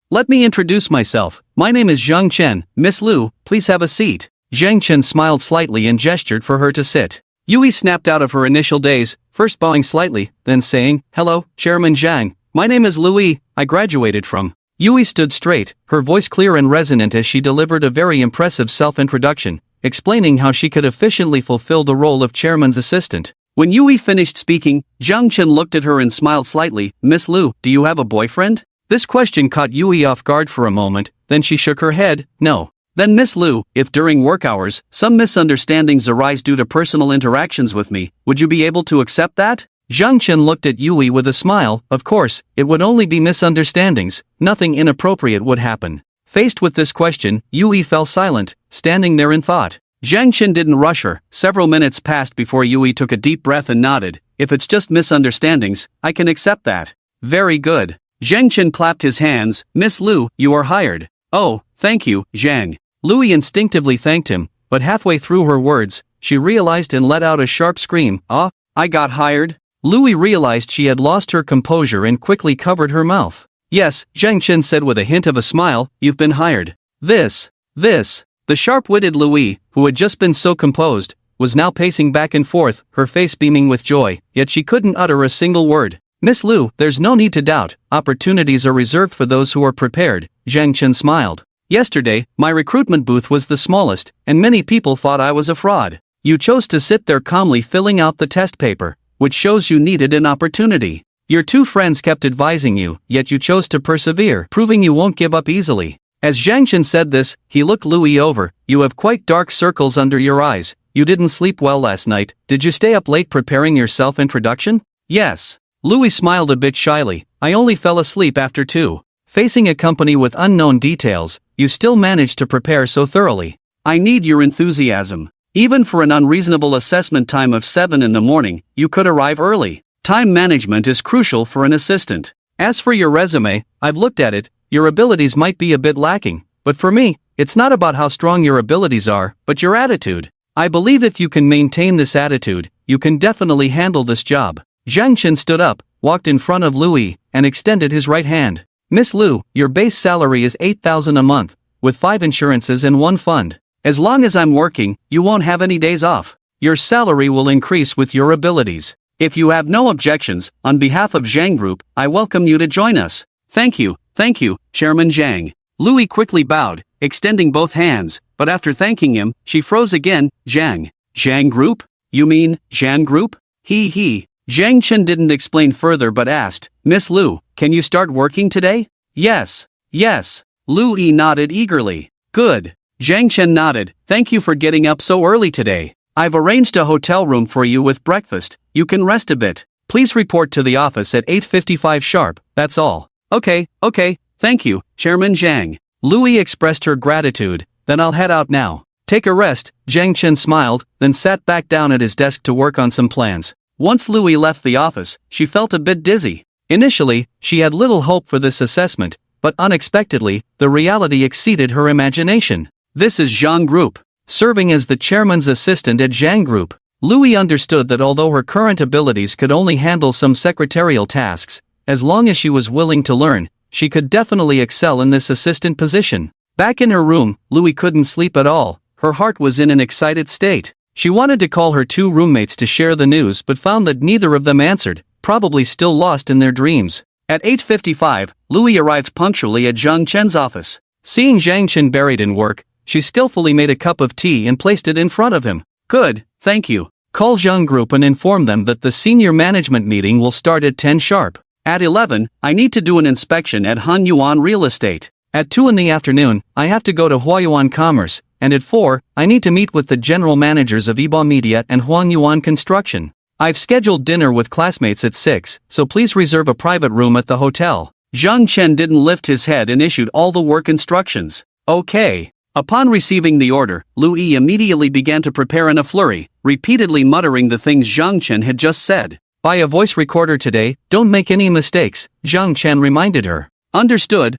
"Let me introduce myself. My name is Zhang Chen. Miss Liu, please have a seat." Zhang Chen smiled slightly and gestured for her to sit. Yui snapped out of her initial daze, first bowing slightly, then saying, "Hello, Chairman Zhang. My name is Louis, I graduated from." Yui stood straight, her voice clear and resonant as she delivered a very impressive self-introduction, explaining how she could efficiently fulfill the role of chairman's assistant. When Yui finished speaking, Zhang Chen looked at her and smiled slightly. "Miss Liu, do you have a boyfriend?" This question caught Yui off guard for a moment, then she shook her head. "No." "Then Miss Liu, if during work hours, some misunderstandings arise due to personal interactions with me, would you be able to accept that?" Zhang Chen looked at Yui with a smile. Of course, it would only be misunderstandings, nothing inappropriate would happen. Faced with this question, Yui fell silent, standing there in thought. Zhang Chen didn't rush her. Several minutes passed before Yui took a deep breath and nodded. "If it's just misunderstandings, I can accept that." "Very good." Zhang Chen clapped his hands. "Miss Liu, you are hired." "Oh, thank you, Zhang." Louis instinctively thanked him, but halfway through her words, she realized and let out a sharp scream. "Ah, I got hired?" Louis realized she had lost her composure and quickly covered her mouth. "Yes," Zhang Chen said with a hint of a smile, "you've been hired." This. The sharp-witted Louis, who had just been so composed, was now pacing back and forth, her face beaming with joy, yet she couldn't utter a single word. "Miss Liu, there's no need to doubt, opportunities are reserved for those who are prepared," Zhang Chen smiled. "Yesterday, my recruitment booth was the smallest, and many people thought I was a fraud. You chose to sit there calmly filling out the test paper, which shows you needed an opportunity. Your two friends kept advising you, yet you chose to persevere, proving you won't give up easily." As Zhang Chen said this, he looked Louis over. "You have quite dark circles under your eyes. You didn't sleep well last night. Did you stay up late preparing your self-introduction?" "Yes." Louis smiled a bit shyly. "I only fell asleep after 2. Facing a company with unknown details, you still managed to prepare so thoroughly. I need your enthusiasm. Even for an unreasonable assessment time of 7 in the morning, you could arrive early. Time management is crucial for an assistant. As for your resume, I've looked at it. Your abilities might be a bit lacking, but for me, it's not about how strong your abilities are, but your attitude. I believe if you can maintain this attitude, you can definitely handle this job." Zhang Chen stood up, walked in front of Louis, and extended his right hand. "Miss Liu, your base salary is 8,000 a month, with 5 insurances and 1 fund. As long as I'm working, you won't have any days off. Your salary will increase with your abilities. If you have no objections, on behalf of Zhang Group, I welcome you to join us." Thank you, Chairman Zhang." Louis quickly bowed, extending both hands, but after thanking him, she froze again. Zhang Group? You mean, Zhang Group? He. Zhang Chen didn't explain further but asked, "Miss Liu, can you start working today?" Yes. Louis nodded eagerly. "Good." Zhang Chen nodded. "Thank you for getting up so early today. I've arranged a hotel room for you with breakfast. You can rest a bit. Please report to the office at 8:55 sharp, that's all." Okay, thank you, Chairman Zhang." Louis expressed her gratitude, then I'll head out now. Take a rest, Zhang Chen smiled, then sat back down at his desk to work on some plans. Once Louis left the office, she felt a bit dizzy. Initially, she had little hope for this assessment, but unexpectedly, the reality exceeded her imagination. This is Zhang Group. Serving as the chairman's assistant at Zhang Group, Louis understood that although her current abilities could only handle some secretarial tasks, as long as she was willing to learn, she could definitely excel in this assistant position. Back in her room, Louis couldn't sleep at all. Her heart was in an excited state. She wanted to call her 2 roommates to share the news but found that neither of them answered, probably still lost in their dreams. At 8:55, Louis arrived punctually at Zhang Chen's office. Seeing Zhang Chen buried in work, she skillfully made a cup of tea and placed it in front of him. Good, thank you. Call Zhang Group and inform them that the senior management meeting will start at 10 sharp. At 11, I need to do an inspection at Han Yuan Real Estate. At 2 in the afternoon, I have to go to Huayuan Commerce, and at 4, I need to meet with the general managers of Iba Media and Huang Yuan Construction. I've scheduled dinner with classmates at 6, so please reserve a private room at the hotel. Zhang Chen didn't lift his head and issued all the work instructions. Okay. Upon receiving the order, Louis immediately began to prepare in a flurry, repeatedly muttering the things Zhang Chen had just said. Buy a voice recorder today, don't make any mistakes, Zhang Chen reminded her. Understood,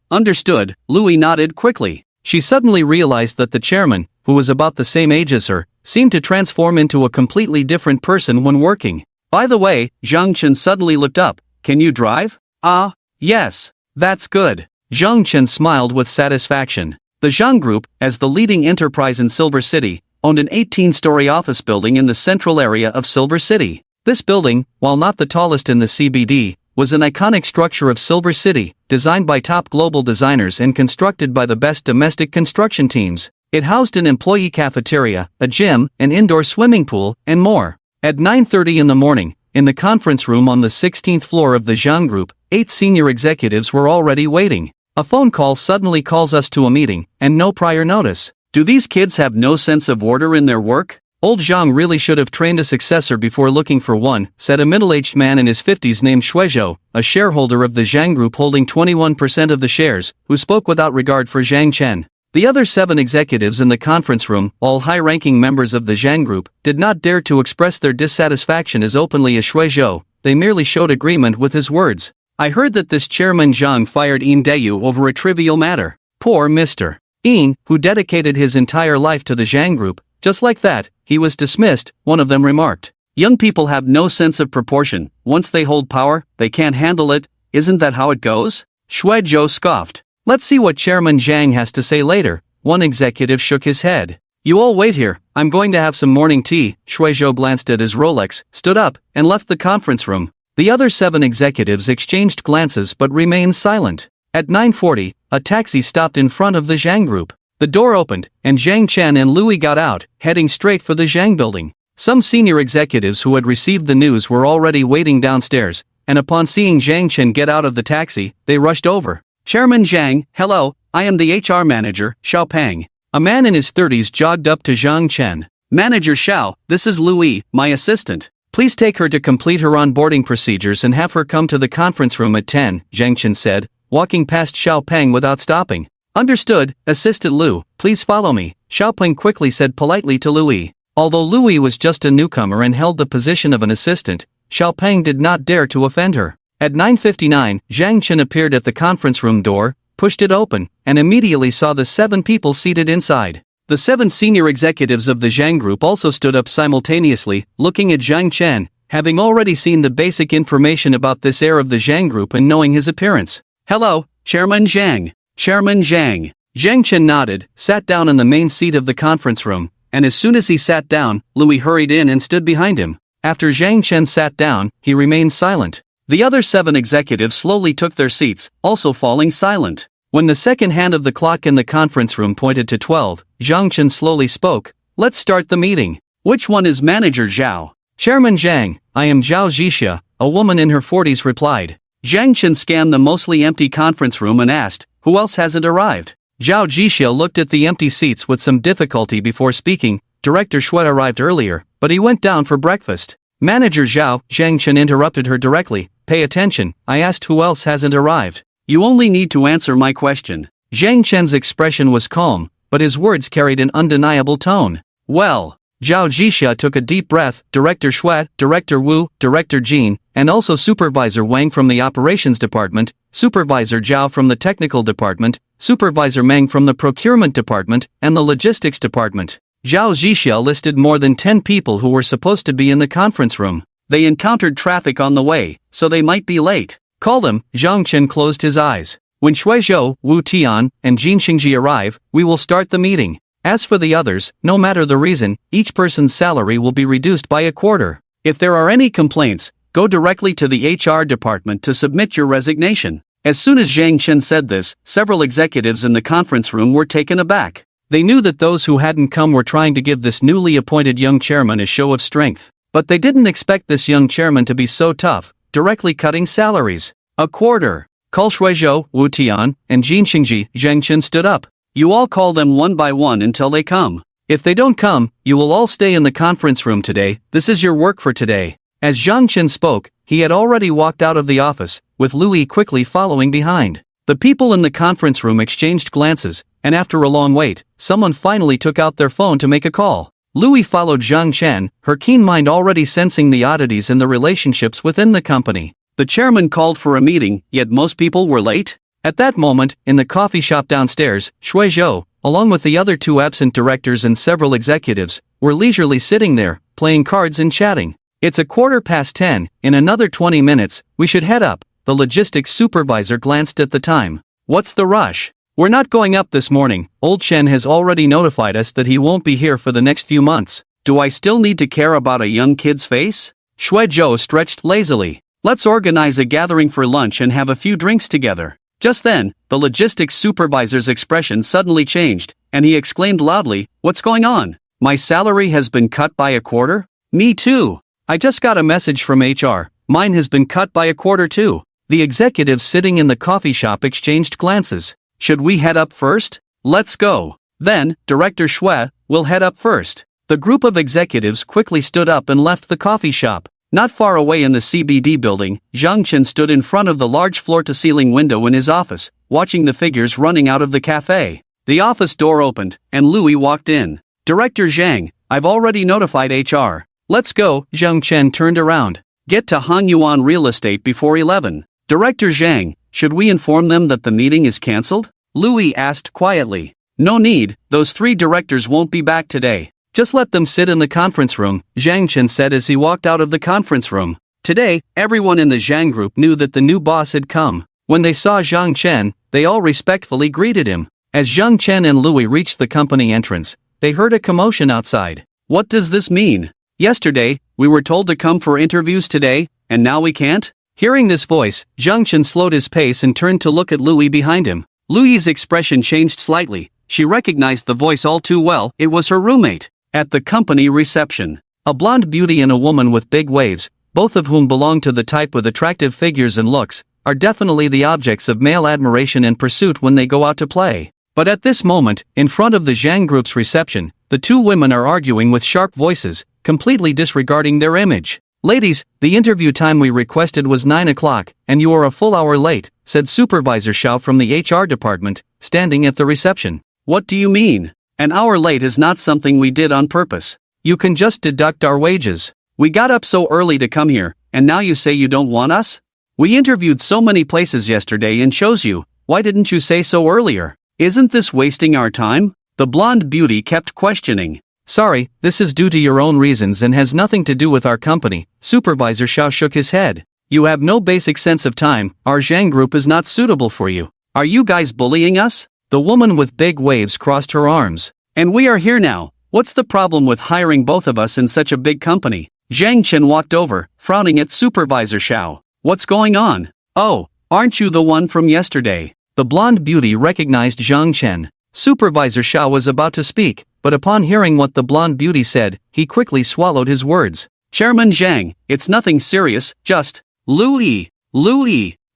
Louis nodded quickly. She suddenly realized that the chairman, who was about the same age as her, seemed to transform into a completely different person when working. By the way, Zhang Chen suddenly looked up. Can you drive? Ah, yes. That's good. Zhang Chen smiled with satisfaction. The Zhang Group, as the leading enterprise in Silver City, owned an 18-story office building in the central area of Silver City. This building, while not the tallest in the CBD, was an iconic structure of Silver City, designed by top global designers and constructed by the best domestic construction teams. It housed an employee cafeteria, a gym, an indoor swimming pool, and more. At 9:30 in the morning, in the conference room on the 16th floor of the Zhang Group, 8 senior executives were already waiting. A phone call suddenly calls us to a meeting, and no prior notice. Do these kids have no sense of order in their work? Old Zhang really should have trained a successor before looking for one, said a middle-aged man in his 50s named Shuizhou, a shareholder of the Zhang Group holding 21% of the shares, who spoke without regard for Zhang Chen. The other 7 executives in the conference room, all high-ranking members of the Zhang Group, did not dare to express their dissatisfaction as openly as Shuizhou. They merely showed agreement with his words. I heard that this chairman Zhang fired Yin Deyu over a trivial matter. Poor Mr. Yin, who dedicated his entire life to the Zhang Group. Just like that, he was dismissed, one of them remarked. Young people have no sense of proportion. Once they hold power, they can't handle it. Isn't that how it goes? Shuizhou scoffed. Let's see what Chairman Zhang has to say later. One executive shook his head. You all wait here, I'm going to have some morning tea. Shuizhou glanced at his Rolex, stood up, and left the conference room. The other 7 executives exchanged glances but remained silent. At 9:40, a taxi stopped in front of the Zhang Group. The door opened, and Zhang Chen and Louis got out, heading straight for the Zhang building. Some senior executives who had received the news were already waiting downstairs, and upon seeing Zhang Chen get out of the taxi, they rushed over. Chairman Zhang, hello, I am the HR manager, Xiao Peng. A man in his 30s jogged up to Zhang Chen. Manager Xiao, this is Louis, my assistant. Please take her to complete her onboarding procedures and have her come to the conference room at 10, Zhang Chen said, walking past Xiao Peng without stopping. Understood, Assistant Lu, please follow me, Xiaopeng quickly said politely to Louis. Although Louis was just a newcomer and held the position of an assistant, Xiaopeng did not dare to offend her. At 9:59, Zhang Chen appeared at the conference room door, pushed it open, and immediately saw the 7 people seated inside. The 7 senior executives of the Zhang Group also stood up simultaneously, looking at Zhang Chen, having already seen the basic information about this heir of the Zhang Group and knowing his appearance. Hello, Chairman Zhang. Chairman Zhang. Zhang Chen nodded, sat down in the main seat of the conference room, and as soon as he sat down, Louis hurried in and stood behind him. After Zhang Chen sat down, he remained silent. The other 7 executives slowly took their seats, also falling silent. When the second hand of the clock in the conference room pointed to 12, Zhang Chen slowly spoke. Let's start the meeting. Which one is Manager Zhao? Chairman Zhang, I am Zhao Zixia, a woman in her 40s replied. Zhang Chen scanned the mostly empty conference room and asked, who else hasn't arrived? Zhao Zixia looked at the empty seats with some difficulty before speaking. Director Shui arrived earlier, but he went down for breakfast. Manager Zhao, Zhang Chen interrupted her directly. Pay attention, I asked who else hasn't arrived. You only need to answer my question. Zhang Chen's expression was calm, but his words carried an undeniable tone. Well, Zhao Jixia took a deep breath. Director Shui, Director Wu, Director Jin, and also Supervisor Wang from the Operations Department, Supervisor Zhao from the Technical Department, Supervisor Meng from the Procurement Department, and the Logistics Department. Zhao Jixia listed more than 10 people who were supposed to be in the conference room. They encountered traffic on the way, so they might be late. Call them. Zhang Chen closed his eyes. When Shui Zhou, Wu Tian, and Jin Xingji arrive, we will start the meeting. As for the others, no matter the reason, each person's salary will be reduced by a quarter. If there are any complaints, go directly to the HR department to submit your resignation. As soon as Zhang Chen said this, several executives in the conference room were taken aback. They knew that those who hadn't come were trying to give this newly appointed young chairman a show of strength. But they didn't expect this young chairman to be so tough, directly cutting salaries. A quarter. Call Shuizhou, Wu Tian, and Jin Xingji. Zhang Chen stood up. You all call them one by one until they come. If they don't come, you will all stay in the conference room today. This is your work for today. As Zhang Chen spoke, he had already walked out of the office, with Louis quickly following behind. The people in the conference room exchanged glances, and after a long wait, someone finally took out their phone to make a call. Louis followed Zhang Chen, her keen mind already sensing the oddities in the relationships within the company. The chairman called for a meeting, yet most people were late. At that moment, in the coffee shop downstairs, Shui Zhou, along with the other 2 absent directors and several executives, were leisurely sitting there, playing cards and chatting. It's 10:15, in another 20 minutes, we should head up. The logistics supervisor glanced at the time. What's the rush? We're not going up this morning. Old Chen has already notified us that he won't be here for the next few months. Do I still need to care about a young kid's face? Shui Zhou stretched lazily. Let's organize a gathering for lunch and have a few drinks together. Just then, the logistics supervisor's expression suddenly changed, and he exclaimed loudly, What's going on? My salary has been cut by a quarter? Me too. I just got a message from HR. Mine has been cut by a quarter too. The executives sitting in the coffee shop exchanged glances. Should we head up first? Let's go. Then, Director Shui will head up first. The group of executives quickly stood up and left the coffee shop. Not far away in the CBD building, Zhang Chen stood in front of the large floor-to-ceiling window in his office, watching the figures running out of the cafe. The office door opened, and Louis walked in. Director Zhang, I've already notified HR. Let's go. Zhang Chen turned around. Get to Hangyuan Real Estate before 11. Director Zhang, should we inform them that the meeting is cancelled? Louis asked quietly. No need, those 3 directors won't be back today. Just let them sit in the conference room, Zhang Chen said as he walked out of the conference room. Today, everyone in the Zhang group knew that the new boss had come. When they saw Zhang Chen, they all respectfully greeted him. As Zhang Chen and Louis reached the company entrance, they heard a commotion outside. What does this mean? Yesterday, we were told to come for interviews today, and now we can't? Hearing this voice, Zhang Chen slowed his pace and turned to look at Louis behind him. Louis's expression changed slightly. She recognized the voice all too well. It was her roommate. At the company reception, a blonde beauty and a woman with big waves, both of whom belong to the type with attractive figures and looks, are definitely the objects of male admiration and pursuit when they go out to play. But at this moment, in front of the Zhang group's reception, the 2 women are arguing with sharp voices, completely disregarding their image. Ladies, the interview time we requested was 9 o'clock, and you are a full hour late, said Supervisor Xiao from the HR department, standing at the reception. What do you mean? An hour late is not something we did on purpose. You can just deduct our wages. We got up so early to come here, and now you say you don't want us? We interviewed so many places yesterday and chose you. Why didn't you say so earlier? Isn't this wasting our time? The blonde beauty kept questioning. Sorry, this is due to your own reasons and has nothing to do with our company. Supervisor Xiao shook his head. You have no basic sense of time. Our Zhang group is not suitable for you. Are you guys bullying us? The woman with big waves crossed her arms. And we are here now. What's the problem with hiring both of us in such a big company? Zhang Chen walked over, frowning at Supervisor Xiao. What's going on? Oh, aren't you the one from yesterday? The blonde beauty recognized Zhang Chen. Supervisor Xiao was about to speak, but upon hearing what the blonde beauty said, he quickly swallowed his words. Chairman Zhang, it's nothing serious, just... Louis,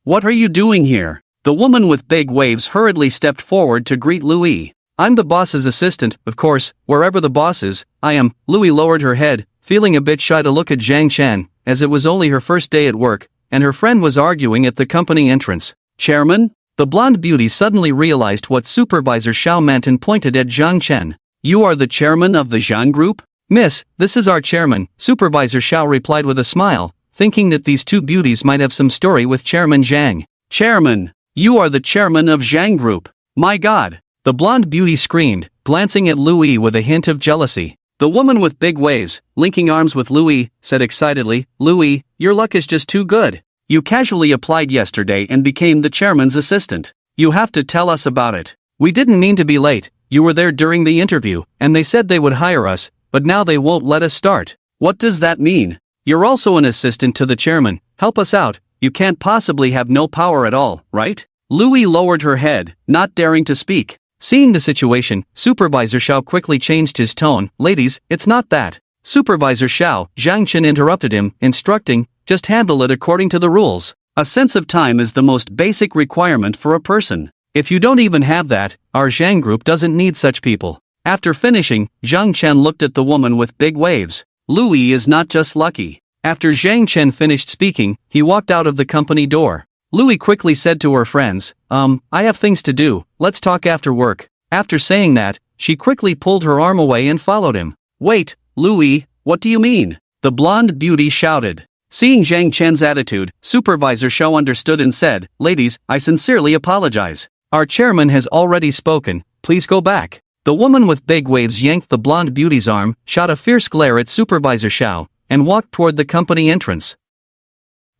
what are you doing here? The woman with big waves hurriedly stepped forward to greet Louis. I'm the boss's assistant, of course, wherever the boss is, I am. Louis lowered her head, feeling a bit shy to look at Zhang Chen, as it was only her first day at work, and her friend was arguing at the company entrance. Chairman? The blonde beauty suddenly realized what Supervisor Xiao meant and pointed at Zhang Chen. You are the chairman of the Zhang group? Miss, this is our chairman, Supervisor Xiao replied with a smile, thinking that these two beauties might have some story with Chairman Zhang. Chairman, you are the chairman of Zhang group. My God. The blonde beauty screamed, glancing at Louis with a hint of jealousy. The woman with big waves, linking arms with Louis, said excitedly, Louis, your luck is just too good. You casually applied yesterday and became the chairman's assistant. You have to tell us about it. We didn't mean to be late. You were there during the interview, and they said they would hire us, but now they won't let us start. What does that mean? You're also an assistant to the chairman. Help us out. You can't possibly have no power at all, right? Louis lowered her head, not daring to speak. Seeing the situation, Supervisor Xiao quickly changed his tone. Ladies, it's not that. Supervisor Xiao, Zhang Chen interrupted him, instructing, just handle it according to the rules. A sense of time is the most basic requirement for a person. If you don't even have that, our Zhang group doesn't need such people. After finishing, Zhang Chen looked at the woman with big waves. Louis is not just lucky. After Zhang Chen finished speaking, he walked out of the company door. Louis quickly said to her friends, I have things to do, let's talk after work. After saying that, she quickly pulled her arm away and followed him. Wait, Louis, what do you mean? The blonde beauty shouted. Seeing Zhang Chen's attitude, Supervisor Xiao understood and said, Ladies, I sincerely apologize. Our chairman has already spoken, please go back. The woman with big waves yanked the blonde beauty's arm, shot a fierce glare at Supervisor Xiao, and walked toward the company entrance.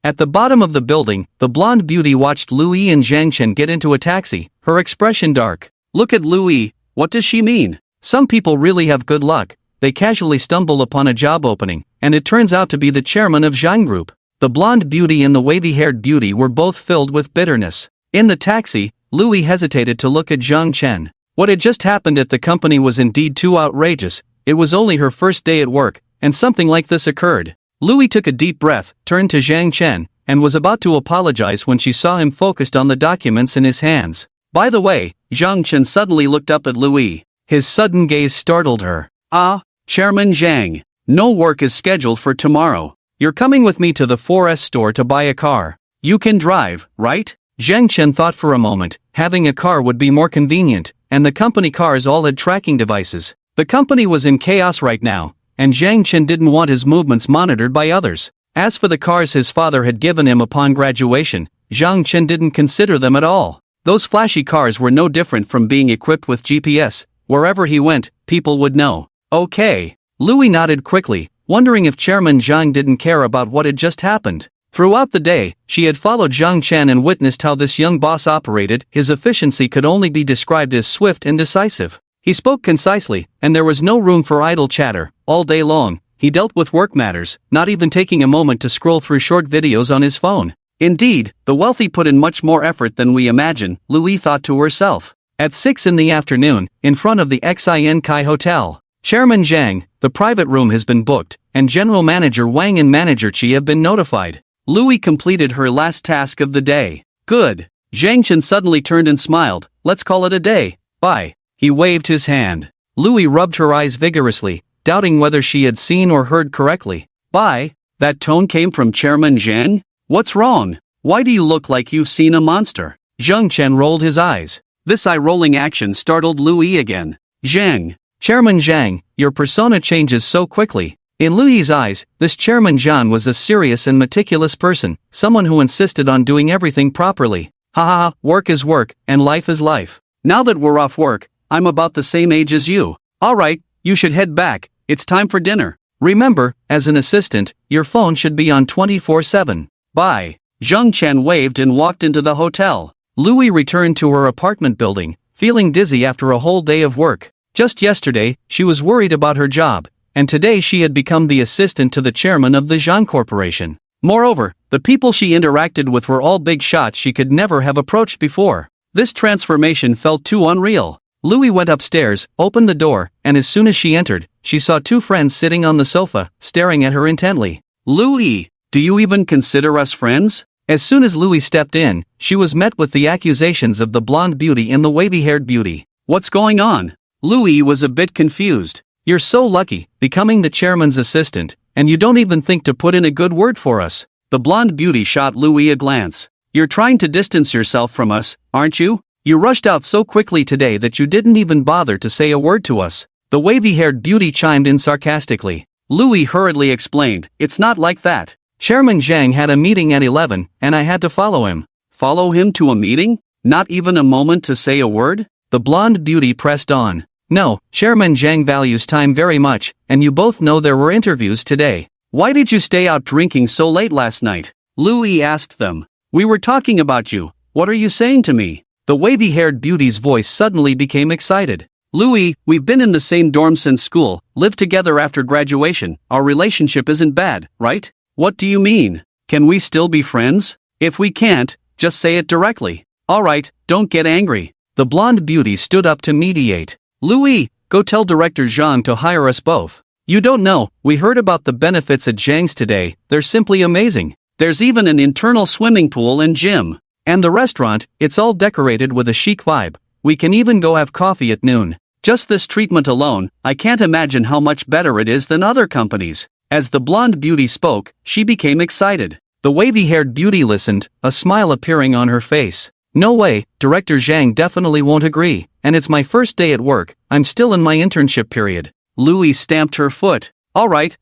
At the bottom of the building, the blonde beauty watched Louis and Zhang Chen get into a taxi, her expression dark. Look at Louis, what does she mean? Some people really have good luck. They casually stumble upon a job opening, and it turns out to be the chairman of Zhang Group. The blonde beauty and the wavy-haired beauty were both filled with bitterness. In the taxi, Louis hesitated to look at Zhang Chen. What had just happened at the company was indeed too outrageous. It was only her first day at work, and something like this occurred. Louis took a deep breath, turned to Zhang Chen, and was about to apologize when she saw him focused on the documents in his hands. By the way, Zhang Chen suddenly looked up at Louis. His sudden gaze startled her. Ah, Chairman Zhang. No work is scheduled for tomorrow. You're coming with me to the 4S store to buy a car. You can drive, right? Zhang Chen thought for a moment. Having a car would be more convenient, and the company cars all had tracking devices. The company was in chaos right now, and Zhang Chen didn't want his movements monitored by others. As for the cars his father had given him upon graduation, Zhang Chen didn't consider them at all. Those flashy cars were no different from being equipped with GPS. Wherever he went, people would know. Okay. Louis nodded quickly, wondering if Chairman Zhang didn't care about what had just happened. Throughout the day, she had followed Zhang Chen and witnessed how this young boss operated. His efficiency could only be described as swift and decisive. He spoke concisely, and there was no room for idle chatter. All day long, he dealt with work matters, not even taking a moment to scroll through short videos on his phone. Indeed, the wealthy put in much more effort than we imagine, Louis thought to herself. At 6 in the afternoon, in front of the Xin Kai Hotel, Chairman Zhang, the private room has been booked, and General Manager Wang and Manager Qi have been notified. Louis completed her last task of the day. Good. Zhang Chen suddenly turned and smiled. Let's call it a day. Bye. He waved his hand. Louis rubbed her eyes vigorously, doubting whether she had seen or heard correctly. Bye? That tone came from Chairman Zhang? What's wrong? Why do you look like you've seen a monster? Zhang Chen rolled his eyes. This eye-rolling action startled Louis again. Zhang. Chairman Zhang, your persona changes so quickly. In Louis's eyes, this Chairman Zhang was a serious and meticulous person, someone who insisted on doing everything properly. Ha ha ha, work is work, and life is life. Now that we're off work, I'm about the same age as you. Alright, you should head back, it's time for dinner. Remember, as an assistant, your phone should be on 24/7. Bye. Zhang Chen waved and walked into the hotel. Louis returned to her apartment building, feeling dizzy after a whole day of work. Just yesterday, she was worried about her job, and today she had become the assistant to the chairman of the Zhang Corporation. Moreover, the people she interacted with were all big shots she could never have approached before. This transformation felt too unreal. Louis went upstairs, opened the door, and as soon as she entered, she saw two friends sitting on the sofa, staring at her intently. Louis, do you even consider us friends? As soon as Louis stepped in, she was met with the accusations of the blonde beauty and the wavy-haired beauty. What's going on? Louis was a bit confused. You're so lucky, becoming the chairman's assistant, and you don't even think to put in a good word for us. The blonde beauty shot Louis a glance. You're trying to distance yourself from us, aren't you? You rushed out so quickly today that you didn't even bother to say a word to us. The wavy-haired beauty chimed in sarcastically. Louis hurriedly explained, it's not like that. Chairman Zhang had a meeting at 11, and I had to follow him. Follow him to a meeting? Not even a moment to say a word? The blonde beauty pressed on. No, Chairman Zhang values time very much, and you both know there were interviews today. Why did you stay out drinking so late last night? Louis asked them. We were talking about you. What are you saying to me? The wavy-haired beauty's voice suddenly became excited. Louis, we've been in the same dorm since school, lived together after graduation, our relationship isn't bad, right? What do you mean? Can we still be friends? If we can't, just say it directly. Alright, don't get angry. The blonde beauty stood up to mediate. Louis, go tell Director Zhang to hire us both. You don't know, we heard about the benefits at Zhang's today, they're simply amazing. There's even an internal swimming pool and gym. And the restaurant, it's all decorated with a chic vibe. We can even go have coffee at noon. Just this treatment alone, I can't imagine how much better it is than other companies. As the blonde beauty spoke, she became excited. The wavy-haired beauty listened, a smile appearing on her face. No way, Director Zhang definitely won't agree, and it's my first day at work, I'm still in my internship period. Louis stamped her foot. Alright.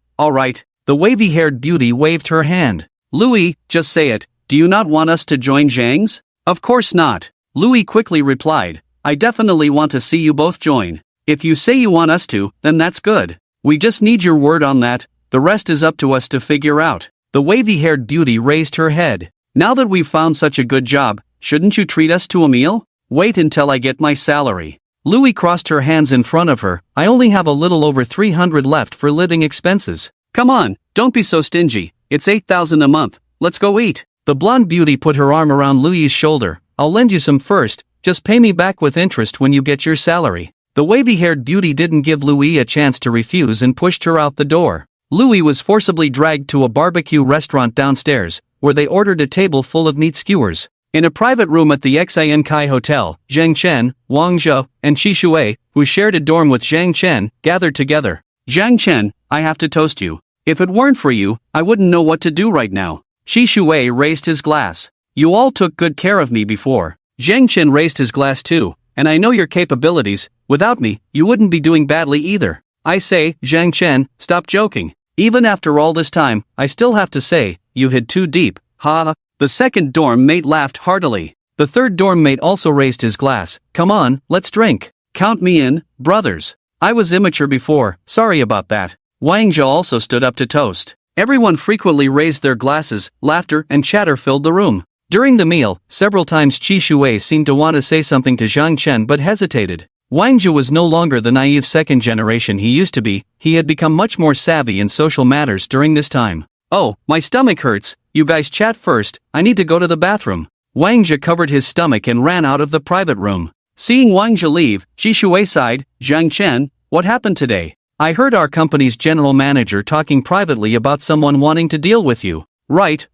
The wavy-haired beauty waved her hand. Louis, just say it. Do you not want us to join Zhang's? Of course not. Louis quickly replied. I definitely want to see you both join. If you say you want us to, then that's good. We just need your word on that, the rest is up to us to figure out. The wavy-haired beauty raised her head. Now that we've found such a good job, shouldn't you treat us to a meal? Wait until I get my salary. Louis crossed her hands in front of her. I only have a little over 300 left for living expenses. Come on, don't be so stingy. It's 8,000 a month. Let's go eat. The blonde beauty put her arm around Louis's shoulder. I'll lend you some first, just pay me back with interest when you get your salary. The wavy-haired beauty didn't give Louis a chance to refuse and pushed her out the door. Louis was forcibly dragged to a barbecue restaurant downstairs, where they ordered a table full of meat skewers. In a private room at the Xian Kai Hotel, Zhang Chen, Wang Zhou, and Qi Shuai, who shared a dorm with Zhang Chen, gathered together. Zhang Chen, I have to toast you. If it weren't for you, I wouldn't know what to do right now. Qi Shuai raised his glass. You all took good care of me before. Zhang Chen raised his glass too, and I know your capabilities. Without me, you wouldn't be doing badly either. I say, Zhang Chen, stop joking. Even after all this time, I still have to say, you hid too deep, ha. The second dorm mate laughed heartily. The third dorm mate also raised his glass. Come on, let's drink. Count me in, brothers. I was immature before, sorry about that. Wang Zhou also stood up to toast. Everyone frequently raised their glasses, laughter and chatter filled the room. During the meal, several times Qi Shuai seemed to want to say something to Zhang Chen but hesitated. Wang Zhou was no longer the naive second generation he used to be, he had become much more savvy in social matters during this time. Oh, my stomach hurts, you guys chat first, I need to go to the bathroom. Wang Zhou covered his stomach and ran out of the private room. Seeing Wang Zhou leave, Qi Shuai sighed, Zhang Chen, what happened today? I heard our company's general manager talking privately about someone wanting to deal with you. Right.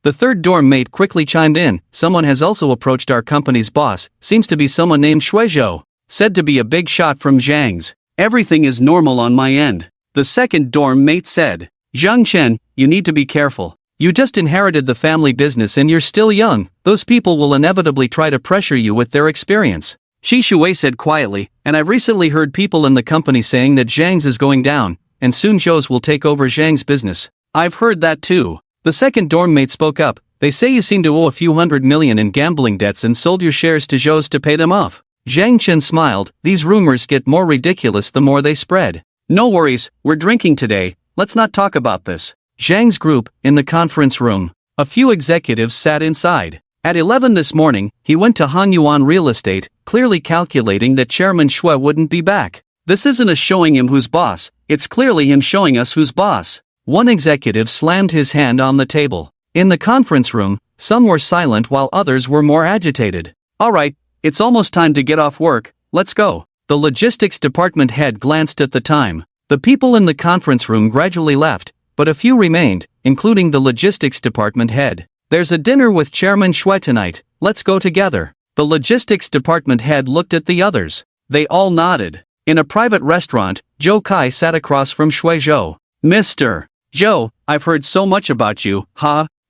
The third dorm mate quickly chimed in, someone has also approached our company's boss, seems to be someone named Shuizhou. Said to be a big shot from Zhang's. Everything is normal on my end. The second dorm mate said. Zhang Chen, you need to be careful. You just inherited the family business and you're still young, those people will inevitably try to pressure you with their experience. Qi Shuai said quietly, and I've recently heard people in the company saying that Zhang's is going down, and soon Zhou's will take over Zhang's business. I've heard that too. The second dorm mate spoke up, they say you seem to owe a few $100 million in gambling debts and sold your shares to Zhou's to pay them off. Zhang Chen smiled, these rumors get more ridiculous the more they spread. No worries, we're drinking today, let's not talk about this. Zhang's group, in the conference room. A few executives sat inside. At 11 this morning, he went to Hanyuan Real Estate, clearly calculating that Chairman Shui wouldn't be back. This isn't us showing him who's boss, it's clearly him showing us who's boss. One executive slammed his hand on the table. In the conference room, some were silent while others were more agitated. Alright, it's almost time to get off work, let's go. The logistics department head glanced at the time. The people in the conference room gradually left, but a few remained, including the logistics department head. There's a dinner with Chairman Shui tonight, let's go together. The logistics department head looked at the others. They all nodded. In a private restaurant, Zhou Kai sat across from Shui Zhou. Mr. Zhou, I've heard so much about you,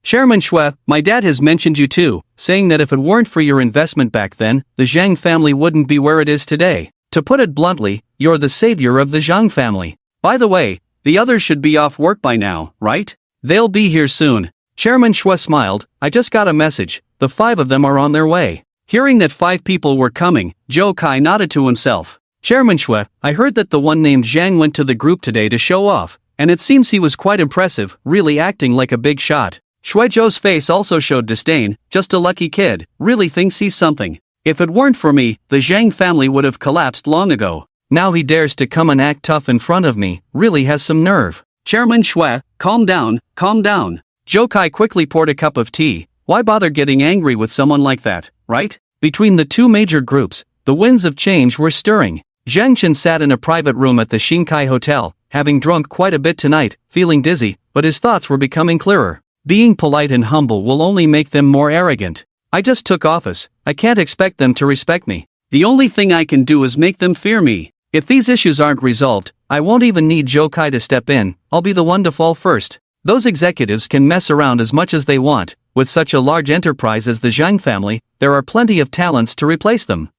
Chairman Shui, my dad has mentioned you too, saying that if it weren't for your investment back then, the Zhang family wouldn't be where it is today. To put it bluntly, you're the savior of the Zhang family. By the way, the others should be off work by now, right? They'll be here soon. Chairman Shui smiled, I just got a message, the 5 of them are on their way. Hearing that 5 people were coming, Zhou Kai nodded to himself. Chairman Shui, I heard that the one named Zhang went to the group today to show off, and it seems he was quite impressive, really acting like a big shot. Shui Zhou's face also showed disdain, just a lucky kid, really thinks he's something. If it weren't for me, the Zhang family would have collapsed long ago. Now he dares to come and act tough in front of me, really has some nerve. Chairman Shui, calm down, calm down. Zhou Kai quickly poured a cup of tea. Why bother getting angry with someone like that, right? Between the 2 major groups, the winds of change were stirring. Zhang Chen sat in a private room at the Xinkai Hotel, having drunk quite a bit tonight, feeling dizzy, but his thoughts were becoming clearer. Being polite and humble will only make them more arrogant. I just took office, I can't expect them to respect me. The only thing I can do is make them fear me. If these issues aren't resolved, I won't even need Zhou Kai to step in, I'll be the one to fall first. Those executives can mess around as much as they want. With such a large enterprise as the Zhang family, there are plenty of talents to replace them.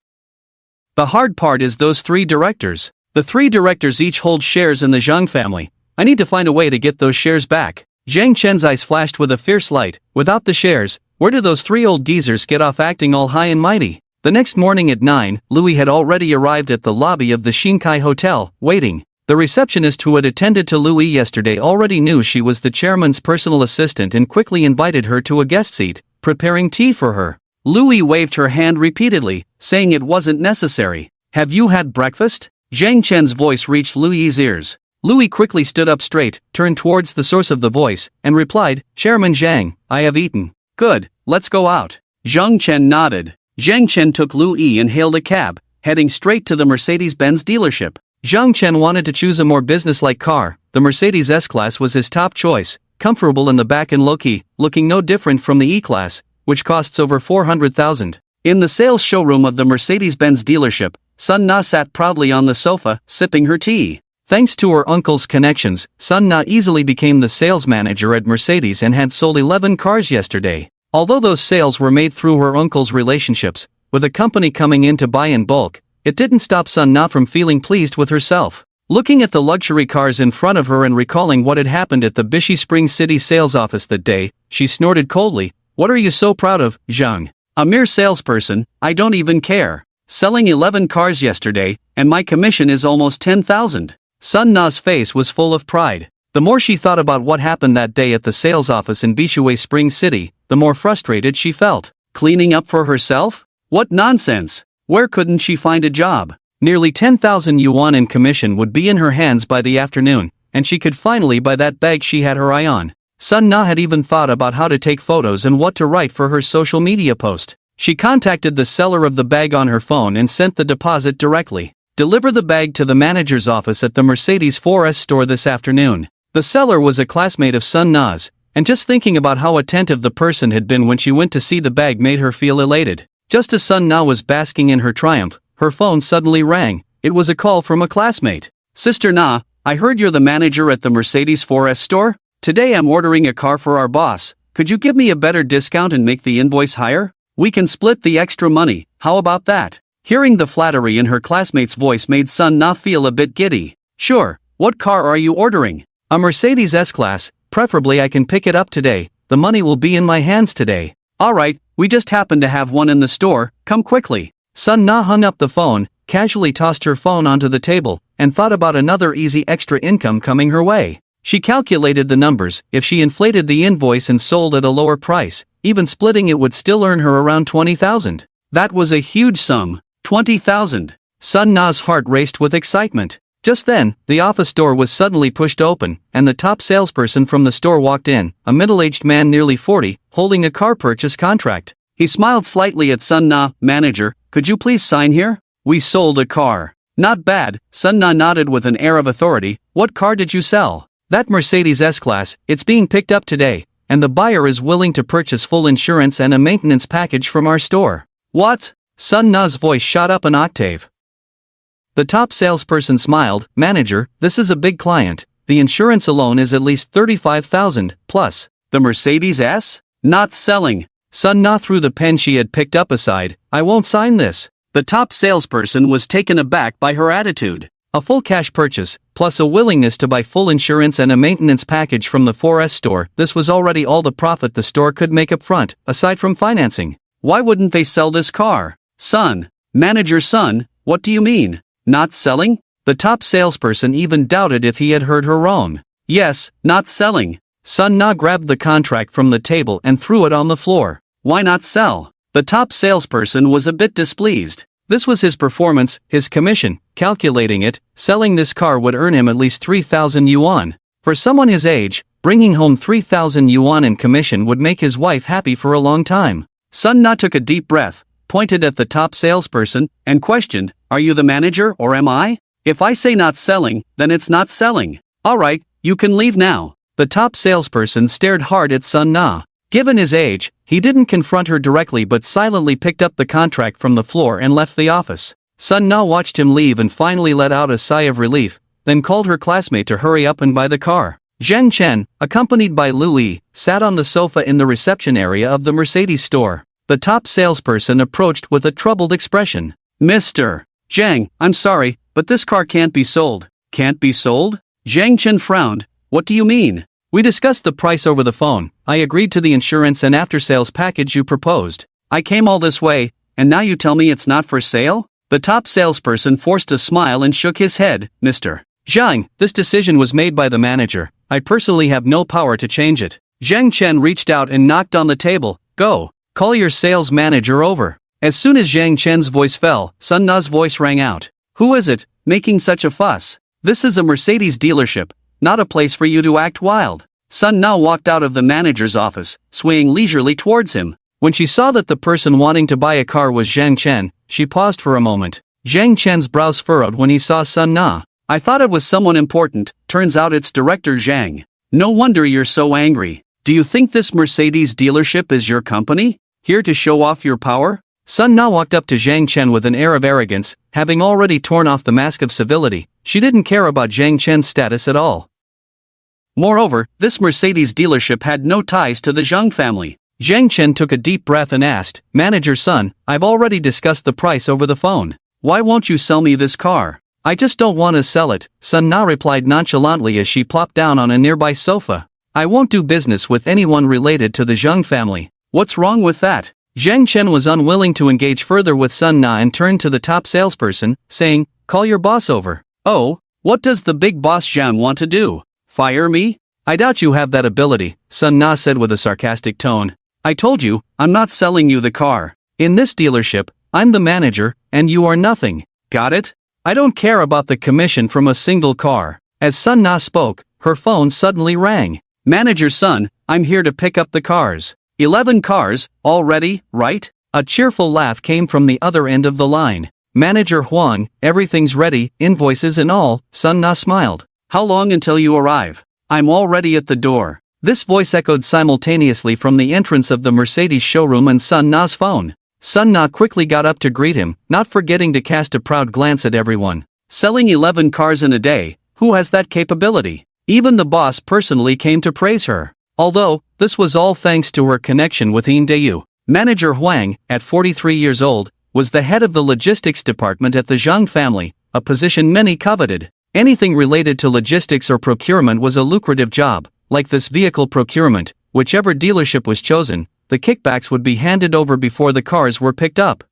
The hard part is those 3 directors. The 3 directors each hold shares in the Zhang family. I need to find a way to get those shares back. Zhang Chen's eyes flashed with a fierce light. Without the shares, where do those 3 old geezers get off acting all high and mighty? The next morning at 9, Louis had already arrived at the lobby of the Xinkai Hotel, waiting. The receptionist who had attended to Louis yesterday already knew she was the chairman's personal assistant and quickly invited her to a guest seat, preparing tea for her. Louis waved her hand repeatedly, saying it wasn't necessary. Have you had breakfast? Zhang Chen's voice reached Louis's ears. Louis quickly stood up straight, turned towards the source of the voice, and replied, Chairman Zhang, I have eaten. Good, let's go out. Zhang Chen nodded. Zhang Chen took Louis and hailed a cab, heading straight to the Mercedes-Benz dealership. Zhang Chen wanted to choose a more business-like car. The Mercedes S-Class was his top choice, comfortable in the back and low-key, looking no different from the E-Class, which costs over 400,000. In the sales showroom of the Mercedes-Benz dealership, Sun Na sat proudly on the sofa, sipping her tea. Thanks to her uncle's connections, Sun Na easily became the sales manager at Mercedes and had sold 11 cars yesterday. Although those sales were made through her uncle's relationships, with a company coming in to buy in bulk, it didn't stop Sun Na from feeling pleased with herself. Looking at the luxury cars in front of her and recalling what had happened at the Bishi Spring City sales office that day, she snorted coldly, What are you so proud of, Zhang? A mere salesperson, I don't even care. Selling 11 cars yesterday, and my commission is almost 10,000. Sun Na's face was full of pride. The more she thought about what happened that day at the sales office in Bishui Spring City, the more frustrated she felt. Cleaning up for herself? What nonsense! Where couldn't she find a job? Nearly 10,000 yuan in commission would be in her hands by the afternoon, and she could finally buy that bag she had her eye on. Sun Na had even thought about how to take photos and what to write for her social media post. She contacted the seller of the bag on her phone and sent the deposit directly. Deliver the bag to the manager's office at the Mercedes 4S store this afternoon. The seller was a classmate of Sun Na's, and just thinking about how attentive the person had been when she went to see the bag made her feel elated. Just as Sun Na was basking in her triumph, her phone suddenly rang. It was a call from a classmate. Sister Na, I heard you're the manager at the Mercedes 4S store? Today I'm ordering a car for our boss. Could you give me a better discount and make the invoice higher? We can split the extra money, how about that? Hearing the flattery in her classmate's voice made Sun Na feel a bit giddy. Sure, what car are you ordering? A Mercedes S-Class, preferably I can pick it up today, the money will be in my hands today. Alright, we just happen to have one in the store, come quickly. Sun Na hung up the phone, casually tossed her phone onto the table, and thought about another easy extra income coming her way. She calculated the numbers. If she inflated the invoice and sold at a lower price, even splitting it would still earn her around 20,000. That was a huge sum, 20,000. Sun Na's heart raced with excitement. Just then, the office door was suddenly pushed open, and the top salesperson from the store walked in, a middle-aged man nearly 40, holding a car purchase contract. He smiled slightly at Sun Na. Manager, could you please sign here? We sold a car. Not bad. Sun Na nodded with an air of authority. What car did you sell? That Mercedes S-Class, it's being picked up today, and the buyer is willing to purchase full insurance and a maintenance package from our store. What? Sun Na's voice shot up an octave. The top salesperson smiled. Manager, this is a big client. The insurance alone is at least 35,000, plus The Mercedes S? Not selling. Sun Na threw the pen she had picked up aside. I won't sign this. The top salesperson was taken aback by her attitude. A full cash purchase, plus a willingness to buy full insurance and a maintenance package from the 4S store, this was already all the profit the store could make up front, aside from financing. Why wouldn't they sell this car? Son. Manager Son, what do you mean? Not selling? The top salesperson even doubted if he had heard her wrong. Yes, not selling. Sun Na grabbed the contract from the table and threw it on the floor. Why not sell? The top salesperson was a bit displeased. This was his performance, his commission. Calculating it, selling this car would earn him at least 3,000 yuan. For someone his age, bringing home 3,000 yuan in commission would make his wife happy for a long time. Sun Na took a deep breath, pointed at the top salesperson, and questioned, "Are you the manager or am I? If I say not selling, then it's not selling. Alright, you can leave now." The top salesperson stared hard at Sun Na. Given his age, he didn't confront her directly but silently picked up the contract from the floor and left the office. Sun Na watched him leave and finally let out a sigh of relief, then called her classmate to hurry up and buy the car. Zhang Chen, accompanied by Louis, sat on the sofa in the reception area of the Mercedes store. The top salesperson approached with a troubled expression. "Mr. Zhang, I'm sorry, but this car can't be sold." "Can't be sold?" Zhang Chen frowned. "What do you mean?" "We discussed the price over the phone. I agreed to the insurance and after-sales package you proposed. I came all this way, and now you tell me it's not for sale?" The top salesperson forced a smile and shook his head. "Mr. Zhang, this decision was made by the manager. I personally have no power to change it." Zhang Chen reached out and knocked on the table. "Go. Call your sales manager over." As soon as Zhang Chen's voice fell, Sun Na's voice rang out. "Who is it, making such a fuss? This is a Mercedes dealership, not a place for you to act wild." Sun Na walked out of the manager's office, swaying leisurely towards him. When she saw that the person wanting to buy a car was Zhang Chen, she paused for a moment. Zhang Chen's brows furrowed when he saw Sun Na. "I thought it was someone important, turns out it's Director Zhang. No wonder you're so angry. Do you think this Mercedes dealership is your company? Here to show off your power?" Sun Na walked up to Zhang Chen with an air of arrogance, having already torn off the mask of civility. She didn't care about Zhang Chen's status at all. Moreover, this Mercedes dealership had no ties to the Zhang family. Zhang Chen took a deep breath and asked, "Manager Sun, I've already discussed the price over the phone. Why won't you sell me this car?" "I just don't want to sell it," Sun Na replied nonchalantly as she plopped down on a nearby sofa. "I won't do business with anyone related to the Zhang family." "What's wrong with that?" Zhang Chen was unwilling to engage further with Sun Na and turned to the top salesperson, saying, "Call your boss over." "Oh, what does the big boss Zhang want to do? Fire me?" "I doubt you have that ability," Sun Na said with a sarcastic tone. "I told you, I'm not selling you the car. In this dealership, I'm the manager, and you are nothing. Got it? I don't care about the commission from a single car." As Sun Na spoke, her phone suddenly rang. "Manager Sun, I'm here to pick up the cars. 11 cars, all ready, right?" A cheerful laugh came from the other end of the line. "Manager Huang, everything's ready, invoices and all," Sun Na smiled. "How long until you arrive?" "I'm already at the door." This voice echoed simultaneously from the entrance of the Mercedes showroom and Sun Na's phone. Sun Na quickly got up to greet him, not forgetting to cast a proud glance at everyone. Selling 11 cars in a day, who has that capability? Even the boss personally came to praise her. Although, this was all thanks to her connection with Dayu. Manager Huang, at 43 years old, was the head of the logistics department at the Zhang family, a position many coveted. Anything related to logistics or procurement was a lucrative job. Like this vehicle procurement, whichever dealership was chosen, the kickbacks would be handed over before the cars were picked up.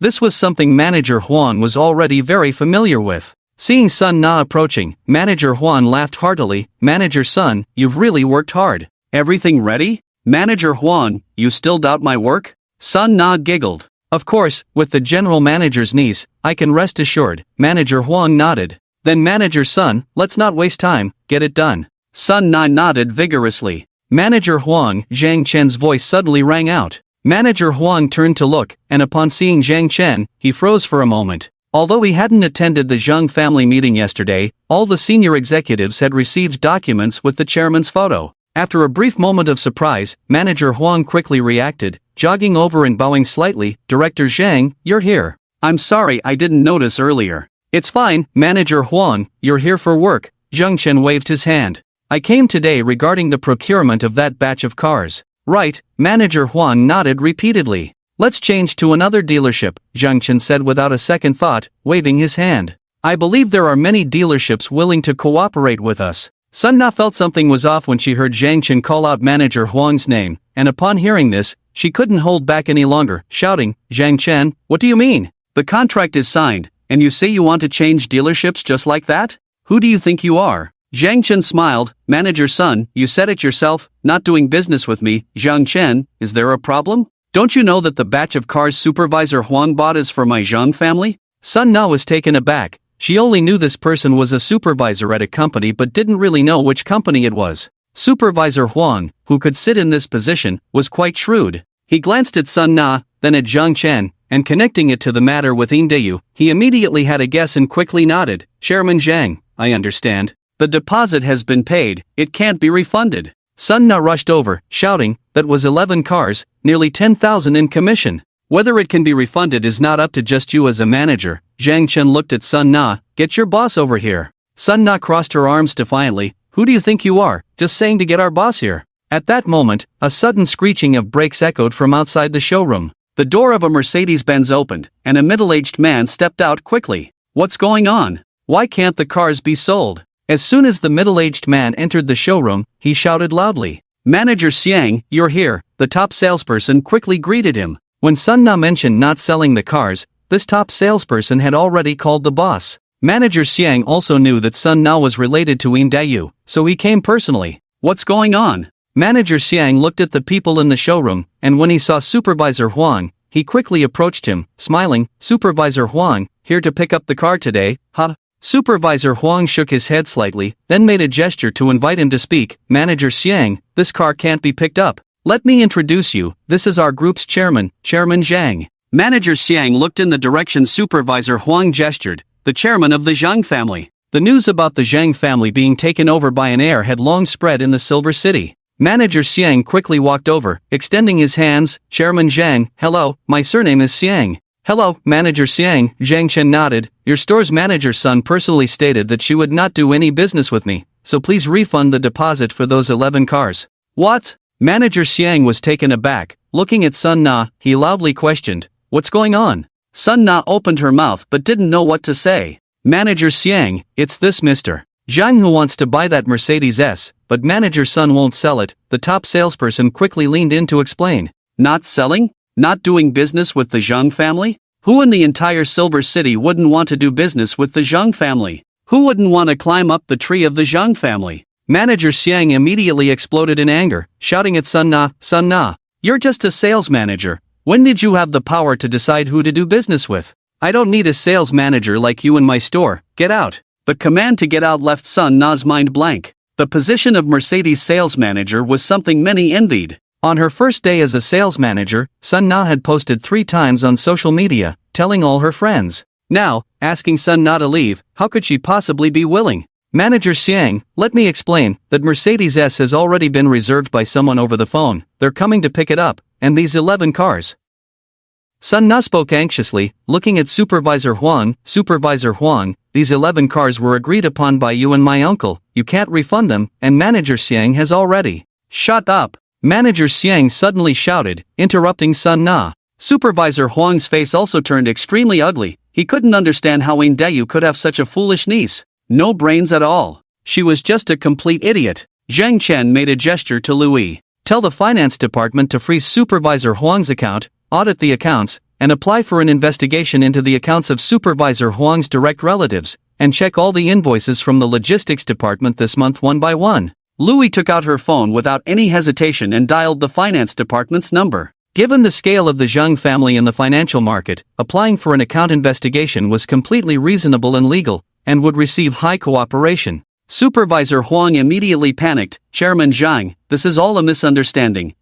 This was something Manager Huan was already very familiar with. Seeing Sun Na approaching, Manager Huan laughed heartily. "Manager Sun, you've really worked hard. Everything ready?" "Manager Huan, you still doubt my work?" Sun Na giggled. "Of course, with the general manager's niece, I can rest assured." Manager Huang nodded. "Then Manager Sun, let's not waste time, get it done." Sun Na nodded vigorously. "Manager Huang," Zhang Chen's voice suddenly rang out. Manager Huang turned to look, and upon seeing Zhang Chen, he froze for a moment. Although he hadn't attended the Zhang family meeting yesterday, all the senior executives had received documents with the chairman's photo. After a brief moment of surprise, Manager Huang quickly reacted, jogging over and bowing slightly. "Director Zhang, you're here." "I'm sorry I didn't notice earlier." "It's fine, Manager Huang, you're here for work." Zhang Chen waved his hand. I came today regarding the procurement of that batch of cars. Right, Manager Huang nodded repeatedly. Let's change to another dealership, Zhang Chen said without a second thought, waving his hand. I believe there are many dealerships willing to cooperate with us. Sun Na felt something was off when she heard Zhang Chen call out Manager Huang's name, and upon hearing this, she couldn't hold back any longer, shouting, Zhang Chen, what do you mean? The contract is signed, and you say you want to change dealerships just like that? Who do you think you are? Zhang Chen smiled, Manager Sun, you said it yourself, not doing business with me, Zhang Chen, is there a problem? Don't you know that the batch of cars Supervisor Huang bought is for my Zhang family? Sun Na was taken aback. She only knew this person was a supervisor at a company but didn't really know which company it was. Supervisor Huang, who could sit in this position, was quite shrewd. He glanced at Sun Na, then at Zhang Chen, and connecting it to the matter with Indayu, he immediately had a guess and quickly nodded. Chairman Zhang, I understand. The deposit has been paid, it can't be refunded. Sun Na rushed over, shouting, that was 11 cars, nearly 10,000 in commission. Whether it can be refunded is not up to just you as a manager. Zhang Chen looked at Sun Na, get your boss over here. Sun Na crossed her arms defiantly, who do you think you are, just saying to get our boss here? At that moment, a sudden screeching of brakes echoed from outside the showroom. The door of a Mercedes-Benz opened, and a middle-aged man stepped out quickly. What's going on? Why can't the cars be sold? As soon as the middle-aged man entered the showroom, he shouted loudly. Manager Xiang, you're here. The top salesperson quickly greeted him. When Sun Na mentioned not selling the cars, this top salesperson had already called the boss. Manager Xiang also knew that Sun Na was related to Dayu, so he came personally. What's going on? Manager Xiang looked at the people in the showroom, and when he saw Supervisor Huang, he quickly approached him, smiling, Supervisor Huang, here to pick up the car today, huh? Supervisor Huang shook his head slightly, then made a gesture to invite him to speak. Manager Xiang, this car can't be picked up. Let me introduce you, this is our group's chairman, Chairman Zhang. Manager Xiang looked in the direction Supervisor Huang gestured, the chairman of the Zhang family. The news about the Zhang family being taken over by an heir had long spread in the Silver City. Manager Xiang quickly walked over, extending his hands. Chairman Zhang, hello, my surname is Xiang. Hello, Manager Xiang. Zhang Chen nodded. Your store's manager's son personally stated that she would not do any business with me, so please refund the deposit for those 11 cars. What? Manager Xiang was taken aback. Looking at Sun Na, he loudly questioned, what's going on? Sun Na opened her mouth but didn't know what to say. Manager Xiang, it's this Mr. Zhang who wants to buy that Mercedes S, but Manager Sun won't sell it. The top salesperson quickly leaned in to explain. Not selling? Not doing business with the Zhang family? Who in the entire Silver City wouldn't want to do business with the Zhang family? Who wouldn't want to climb up the tree of the Zhang family? Manager Xiang immediately exploded in anger, shouting at Sun Na, you're just a sales manager. When did you have the power to decide who to do business with? I don't need a sales manager like you in my store, get out. The command to get out left Sun Na's mind blank. The position of Mercedes sales manager was something many envied. On her first day as a sales manager, Sun Na had posted 3 times on social media, telling all her friends. Now, asking Sun Na to leave, how could she possibly be willing? Manager Xiang, let me explain, that Mercedes S has already been reserved by someone over the phone, they're coming to pick it up, and these 11 cars. Sun Na spoke anxiously, looking at Supervisor Huang. Supervisor Huang, these 11 cars were agreed upon by you and my uncle, you can't refund them, and Manager Xiang has already. Shut up! Manager Xiang suddenly shouted, interrupting Sun Na. Supervisor Huang's face also turned extremely ugly. He couldn't understand how Dayu could have such a foolish niece. No brains at all. She was just a complete idiot. Zhang Chen made a gesture to Louis. Tell the finance department to freeze Supervisor Huang's account, audit the accounts, and apply for an investigation into the accounts of Supervisor Huang's direct relatives, and check all the invoices from the logistics department this month one by one. Louis took out her phone without any hesitation and dialed the finance department's number. Given the scale of the Zhang family in the financial market, applying for an account investigation was completely reasonable and legal, and would receive high cooperation. Supervisor Huang immediately panicked. Chairman Zhang, this is all a misunderstanding.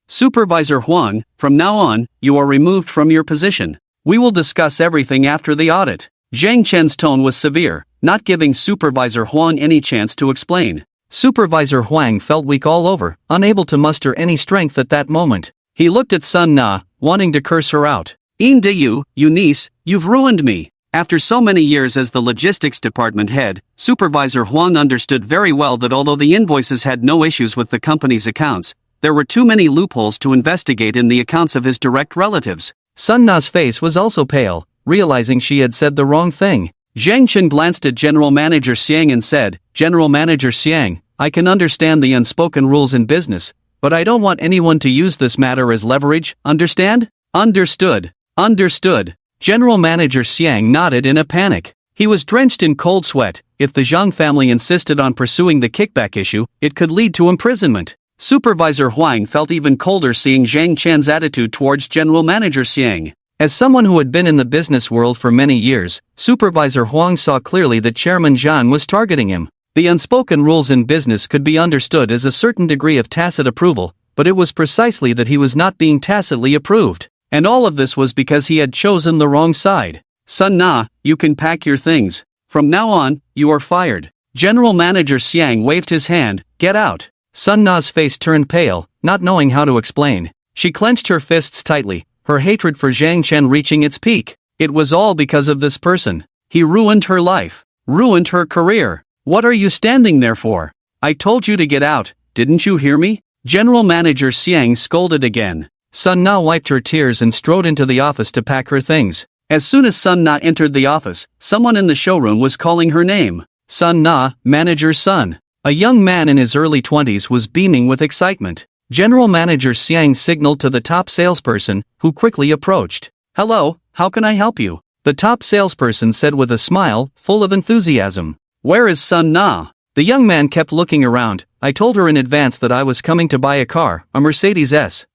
Supervisor Huang, from now on, you are removed from your position. We will discuss everything after the audit. Zhang Chen's tone was severe, not giving Supervisor Huang any chance to explain. Supervisor Huang felt weak all over, unable to muster any strength at that moment. He looked at Sun Na, wanting to curse her out. Dayu, you niece, you've ruined me. After so many years as the logistics department head, Supervisor Huang understood very well that although the invoices had no issues with the company's accounts, there were too many loopholes to investigate in the accounts of his direct relatives. Sun Na's face was also pale, realizing she had said the wrong thing. Zhang Chen glanced at General Manager Xiang and said, "General Manager Xiang, I can understand the unspoken rules in business, but I don't want anyone to use this matter as leverage, understand?" Understood. Understood. General Manager Xiang nodded in a panic. He was drenched in cold sweat. If the Zhang family insisted on pursuing the kickback issue, it could lead to imprisonment. Supervisor Huang felt even colder seeing Zhang Chen's attitude towards General Manager Xiang. As someone who had been in the business world for many years, Supervisor Huang saw clearly that Chairman Zhang was targeting him. The unspoken rules in business could be understood as a certain degree of tacit approval, but it was precisely that he was not being tacitly approved. And all of this was because he had chosen the wrong side. "Sun Na, you can pack your things. From now on, you are fired." General Manager Xiang waved his hand. "Get out." Sun Na's face turned pale, not knowing how to explain. She clenched her fists tightly, her hatred for Zhang Chen reaching its peak. It was all because of this person. He ruined her life. Ruined her career. "What are you standing there for? I told you to get out, didn't you hear me?" General Manager Xiang scolded again. Sun Na wiped her tears and strode into the office to pack her things. As soon as Sun Na entered the office, someone in the showroom was calling her name. Sun Na, manager's son. A young man in his early 20s was beaming with excitement. General Manager Xiang signaled to the top salesperson, who quickly approached. "Hello, how can I help you?" The top salesperson said with a smile, full of enthusiasm. "Where is Sun Na?" The young man kept looking around. "I told her in advance that I was coming to buy a car, a Mercedes S.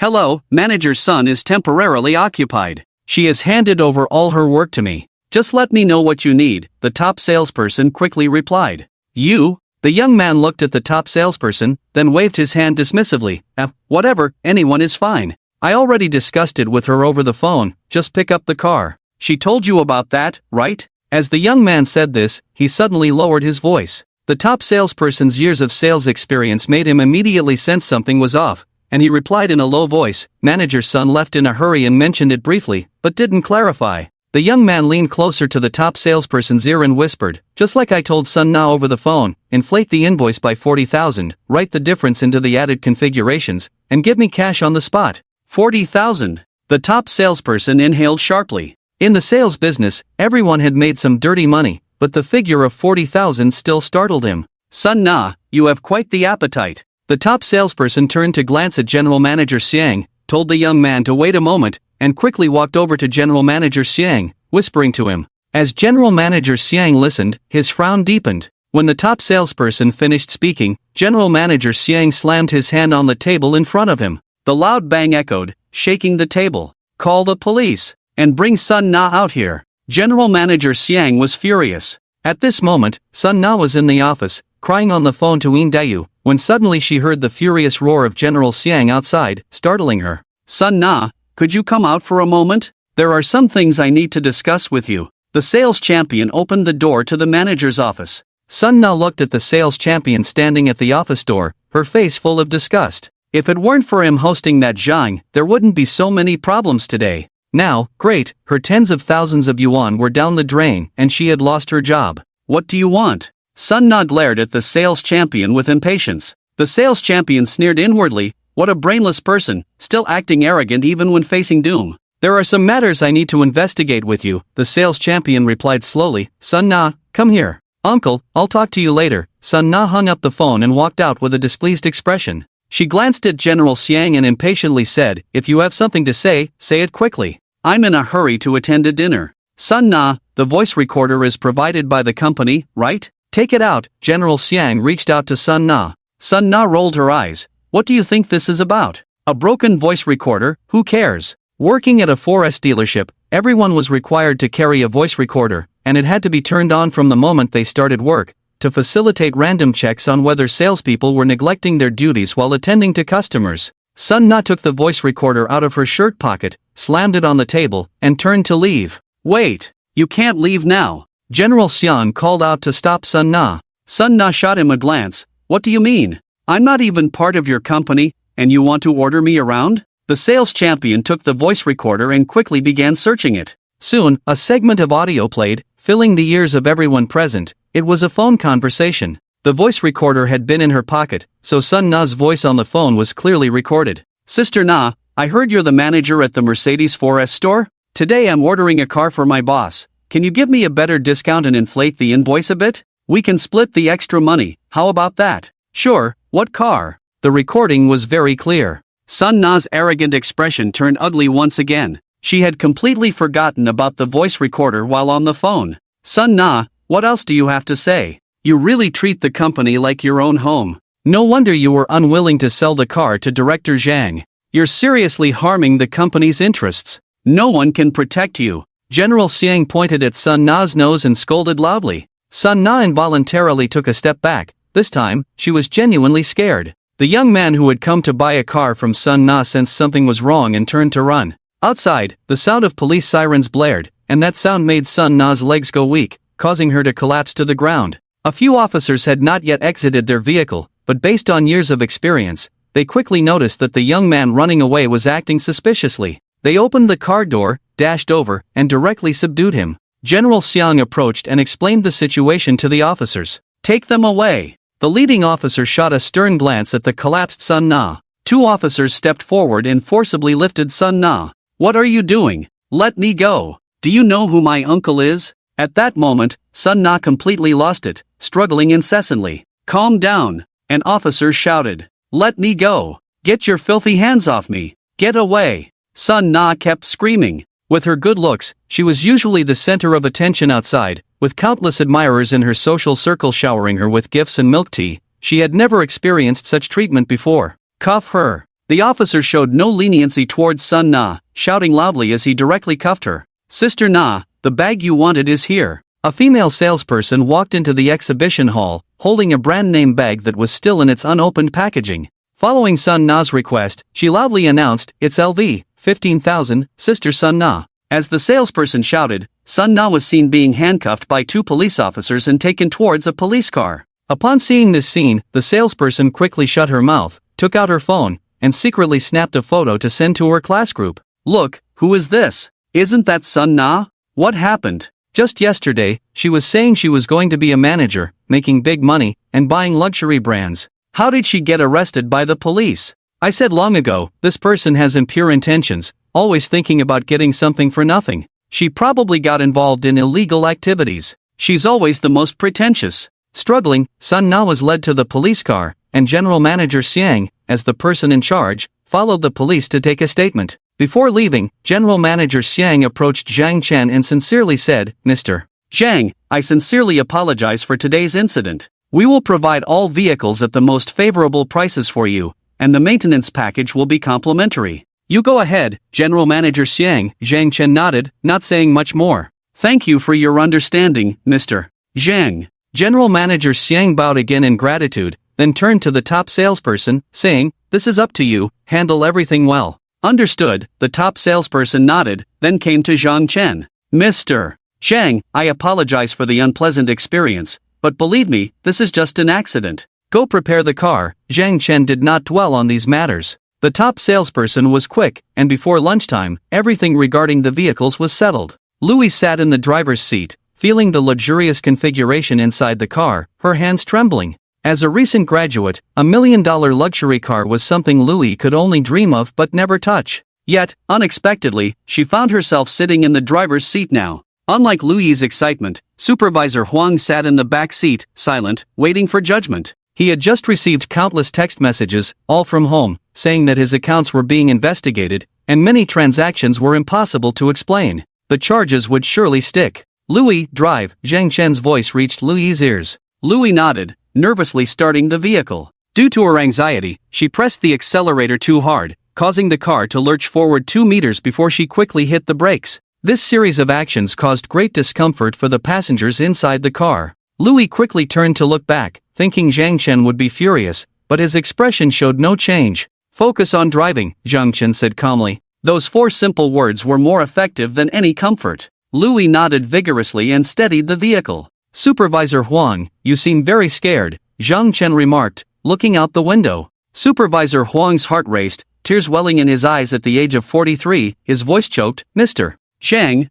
"Hello, manager's son is temporarily occupied. She has handed over all her work to me. Just let me know what you need," the top salesperson quickly replied. "You?" The young man looked at the top salesperson, then waved his hand dismissively. Whatever, anyone is fine. I already discussed it with her over the phone, just pick up the car." "She told you about that, right?" As the young man said this, he suddenly lowered his voice. The top salesperson's years of sales experience made him immediately sense something was off, and he replied in a low voice. Manager's son left in a hurry and mentioned it briefly, but didn't clarify. The young man leaned closer to the top salesperson's ear and whispered, "Just like I told Sun Na over the phone, inflate the invoice by 40,000, write the difference into the added configurations, and give me cash on the spot." 40,000. The top salesperson inhaled sharply. In the sales business, everyone had made some dirty money, but the figure of 40,000 still startled him. "Sun Na, you have quite the appetite." The top salesperson turned to glance at General Manager Xiang, told the young man to wait a moment, and quickly walked over to General Manager Xiang, whispering to him. As General Manager Xiang listened, his frown deepened. When the top salesperson finished speaking, General Manager Xiang slammed his hand on the table in front of him. The loud bang echoed, shaking the table. "Call the police, and bring Sun Na out here." General Manager Xiang was furious. At this moment, Sun Na was in the office, crying on the phone to Yin Dayu, when suddenly she heard the furious roar of General Xiang outside, startling her. "Sun Na, could you come out for a moment? There are some things I need to discuss with you." The sales champion opened the door to the manager's office. Sun Na looked at the sales champion standing at the office door, her face full of disgust. If it weren't for him hosting that Zhang, there wouldn't be so many problems today. Now, great, her tens of thousands of yuan were down the drain, and she had lost her job. "What do you want?" Sun Na glared at the sales champion with impatience. The sales champion sneered inwardly. What a brainless person, still acting arrogant even when facing doom. "There are some matters I need to investigate with you," the sales champion replied slowly. "Sun Na, come here." "Uncle, I'll talk to you later." Sun Na hung up the phone and walked out with a displeased expression. She glanced at General Xiang and impatiently said, "If you have something to say it quickly. I'm in a hurry to attend a dinner." "Sun Na, the voice recorder is provided by the company, right?" "Take it out." General Xiang reached out to Sun Na. Sun Na rolled her eyes. "What do you think this is about? A broken voice recorder, who cares?" Working at a 4S dealership, everyone was required to carry a voice recorder, and it had to be turned on from the moment they started work, to facilitate random checks on whether salespeople were neglecting their duties while attending to customers. Sun Na took the voice recorder out of her shirt pocket, slammed it on the table, and turned to leave. "Wait, you can't leave now." General Xiang called out to stop Sun Na. Sun Na shot him a glance. "What do you mean? I'm not even part of your company, and you want to order me around?" The sales champion took the voice recorder and quickly began searching it. Soon, a segment of audio played, filling the ears of everyone present. It was a phone conversation. The voice recorder had been in her pocket, so Sun Na's voice on the phone was clearly recorded. Sister Na, I heard you're the manager at the Mercedes 4S store? Today I'm ordering a car for my boss. Can you give me a better discount and inflate the invoice a bit? We can split the extra money, how about that? Sure, what car? The recording was very clear. Sun Na's arrogant expression turned ugly once again. She had completely forgotten about the voice recorder while on the phone. Sun Na, what else do you have to say? You really treat the company like your own home. No wonder you were unwilling to sell the car to Director Zhang. You're seriously harming the company's interests. No one can protect you. General Xiang pointed at Sun Na's nose and scolded loudly. Sun Na involuntarily took a step back. This time, she was genuinely scared. The young man who had come to buy a car from Sun Na sensed something was wrong and turned to run. Outside, the sound of police sirens blared, and that sound made Sun Na's legs go weak, causing her to collapse to the ground. A few officers had not yet exited their vehicle, but based on years of experience, they quickly noticed that the young man running away was acting suspiciously. They opened the car door, dashed over, and directly subdued him. General Xiang approached and explained the situation to the officers. Take them away. The leading officer shot a stern glance at the collapsed Sun Na. Two officers stepped forward and forcibly lifted Sun Na. What are you doing? Let me go. Do you know who my uncle is? At that moment, Sun Na completely lost it, struggling incessantly. Calm down. An officer shouted. Let me go. Get your filthy hands off me. Get away. Sun Na kept screaming. With her good looks, she was usually the center of attention outside, with countless admirers in her social circle showering her with gifts and milk tea. She had never experienced such treatment before. Cuff her. The officer showed no leniency towards Sun Na, shouting loudly as he directly cuffed her. Sister Na, the bag you wanted is here. A female salesperson walked into the exhibition hall, holding a brand-name bag that was still in its unopened packaging. Following Sun Na's request, she loudly announced, "It's LV, 15,000, Sister Sun Na." As the salesperson shouted, Sun Na was seen being handcuffed by two police officers and taken towards a police car. Upon seeing this scene, the salesperson quickly shut her mouth, took out her phone, and secretly snapped a photo to send to her class group. Look, who is this? Isn't that Sun Na? What happened? Just yesterday, she was saying she was going to be a manager, making big money, and buying luxury brands. How did she get arrested by the police? I said long ago, this person has impure intentions, always thinking about getting something for nothing. She probably got involved in illegal activities. She's always the most pretentious. Struggling, Sun Na was led to the police car, and General Manager Xiang, as the person in charge, followed the police to take a statement. Before leaving, General Manager Xiang approached Zhang Chen and sincerely said, Mr. Zhang, I sincerely apologize for today's incident. We will provide all vehicles at the most favorable prices for you, and the maintenance package will be complimentary. You go ahead, General Manager Xiang. Zhang Chen nodded, not saying much more. Thank you for your understanding, Mr. Zhang. General Manager Xiang bowed again in gratitude, then turned to the top salesperson, saying, This is up to you, handle everything well. Understood, the top salesperson nodded, then came to Zhang Chen. Mr. Zhang, I apologize for the unpleasant experience, but believe me, this is just an accident. Go prepare the car. Zhang Chen did not dwell on these matters. The top salesperson was quick, and before lunchtime, everything regarding the vehicles was settled. Louise sat in the driver's seat, feeling the luxurious configuration inside the car, her hands trembling. As a recent graduate, $1 million luxury car was something Louis could only dream of but never touch. Yet, unexpectedly, she found herself sitting in the driver's seat now. Unlike Louis's excitement, Supervisor Huang sat in the back seat, silent, waiting for judgment. He had just received countless text messages, all from home, saying that his accounts were being investigated, and many transactions were impossible to explain. The charges would surely stick. Louis, drive. Zhang Chen's voice reached Louis's ears. Louis nodded, nervously starting the vehicle. Due to her anxiety, she pressed the accelerator too hard, causing the car to lurch forward 2 meters before she quickly hit the brakes. This series of actions caused great discomfort for the passengers inside the car. Louis quickly turned to look back, thinking Zhang Chen would be furious, but his expression showed no change. Focus on driving, Zhang Chen said calmly. Those 4 simple words were more effective than any comfort. Louis nodded vigorously and steadied the vehicle. Supervisor Huang, you seem very scared, Zhang Chen remarked, looking out the window. Supervisor Huang's heart raced, tears welling in his eyes. At the age of 43, his voice choked. Mr. Zhang,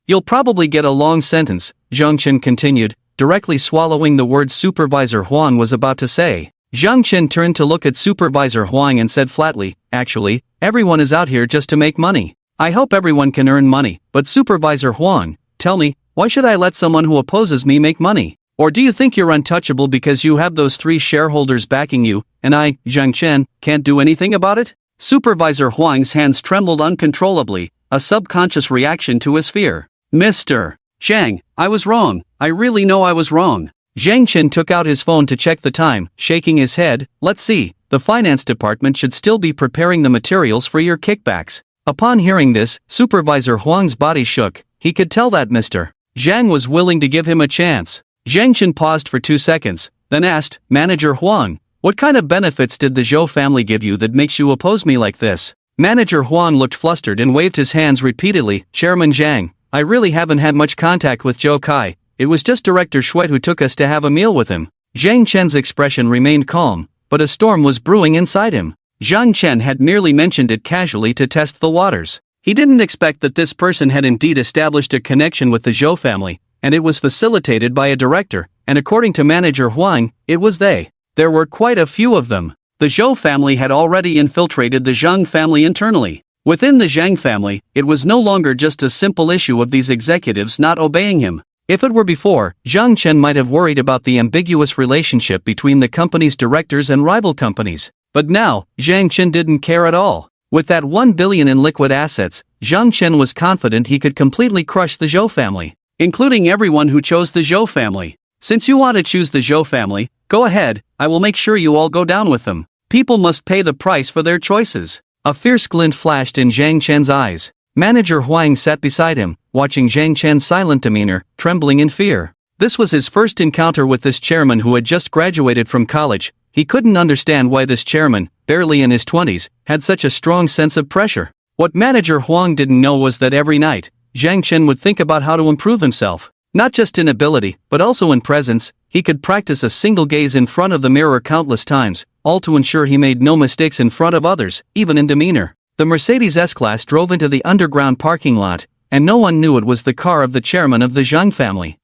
You'll probably get a long sentence, Zhang Chen continued, directly swallowing the words Supervisor Huang was about to say. Zhang Chen turned to look at Supervisor Huang and said flatly, actually, everyone is out here just to make money. I hope everyone can earn money, but Supervisor Huang, tell me, why should I let someone who opposes me make money? Or do you think you're untouchable because you have those 3 shareholders backing you, and I, Zhang Chen, can't do anything about it? Supervisor Huang's hands trembled uncontrollably, a subconscious reaction to his fear. Mr. Zhang, I was wrong, I really know I was wrong. Zhang Chen took out his phone to check the time, shaking his head. Let's see, the finance department should still be preparing the materials for your kickbacks. Upon hearing this, Supervisor Huang's body shook. He could tell that Mr. Zhang was willing to give him a chance. Zhang Chen paused for 2 seconds, then asked, Manager Huang, what kind of benefits did the Zhou family give you that makes you oppose me like this? Manager Huang looked flustered and waved his hands repeatedly. Chairman Zhang, I really haven't had much contact with Zhou Kai. It was just Director Shuai who took us to have a meal with him. Zhang Chen's expression remained calm, but a storm was brewing inside him. Zhang Chen had merely mentioned it casually to test the waters. He didn't expect that this person had indeed established a connection with the Zhou family, and it was facilitated by a director, and according to Manager Huang, it was they. There were quite a few of them. The Zhou family had already infiltrated the Zhang family internally. Within the Zhang family, it was no longer just a simple issue of these executives not obeying him. If it were before, Zhang Chen might have worried about the ambiguous relationship between the company's directors and rival companies. But now, Zhang Chen didn't care at all. With that 1 billion in liquid assets, Zhang Chen was confident he could completely crush the Zhou family, including everyone who chose the Zhou family. Since you want to choose the Zhou family, go ahead, I will make sure you all go down with them. People must pay the price for their choices. A fierce glint flashed in Zhang Chen's eyes. Manager Huang sat beside him, watching Zhang Chen's silent demeanor, trembling in fear. This was his first encounter with this chairman who had just graduated from college. He couldn't understand why this chairman, barely in his 20s, had such a strong sense of pressure. What Manager Huang didn't know was that every night, Zhang Chen would think about how to improve himself. Not just in ability, but also in presence. He could practice a single gaze in front of the mirror countless times, all to ensure he made no mistakes in front of others, even in demeanor. The Mercedes S-Class drove into the underground parking lot, and no one knew it was the car of the chairman of the Zhang family.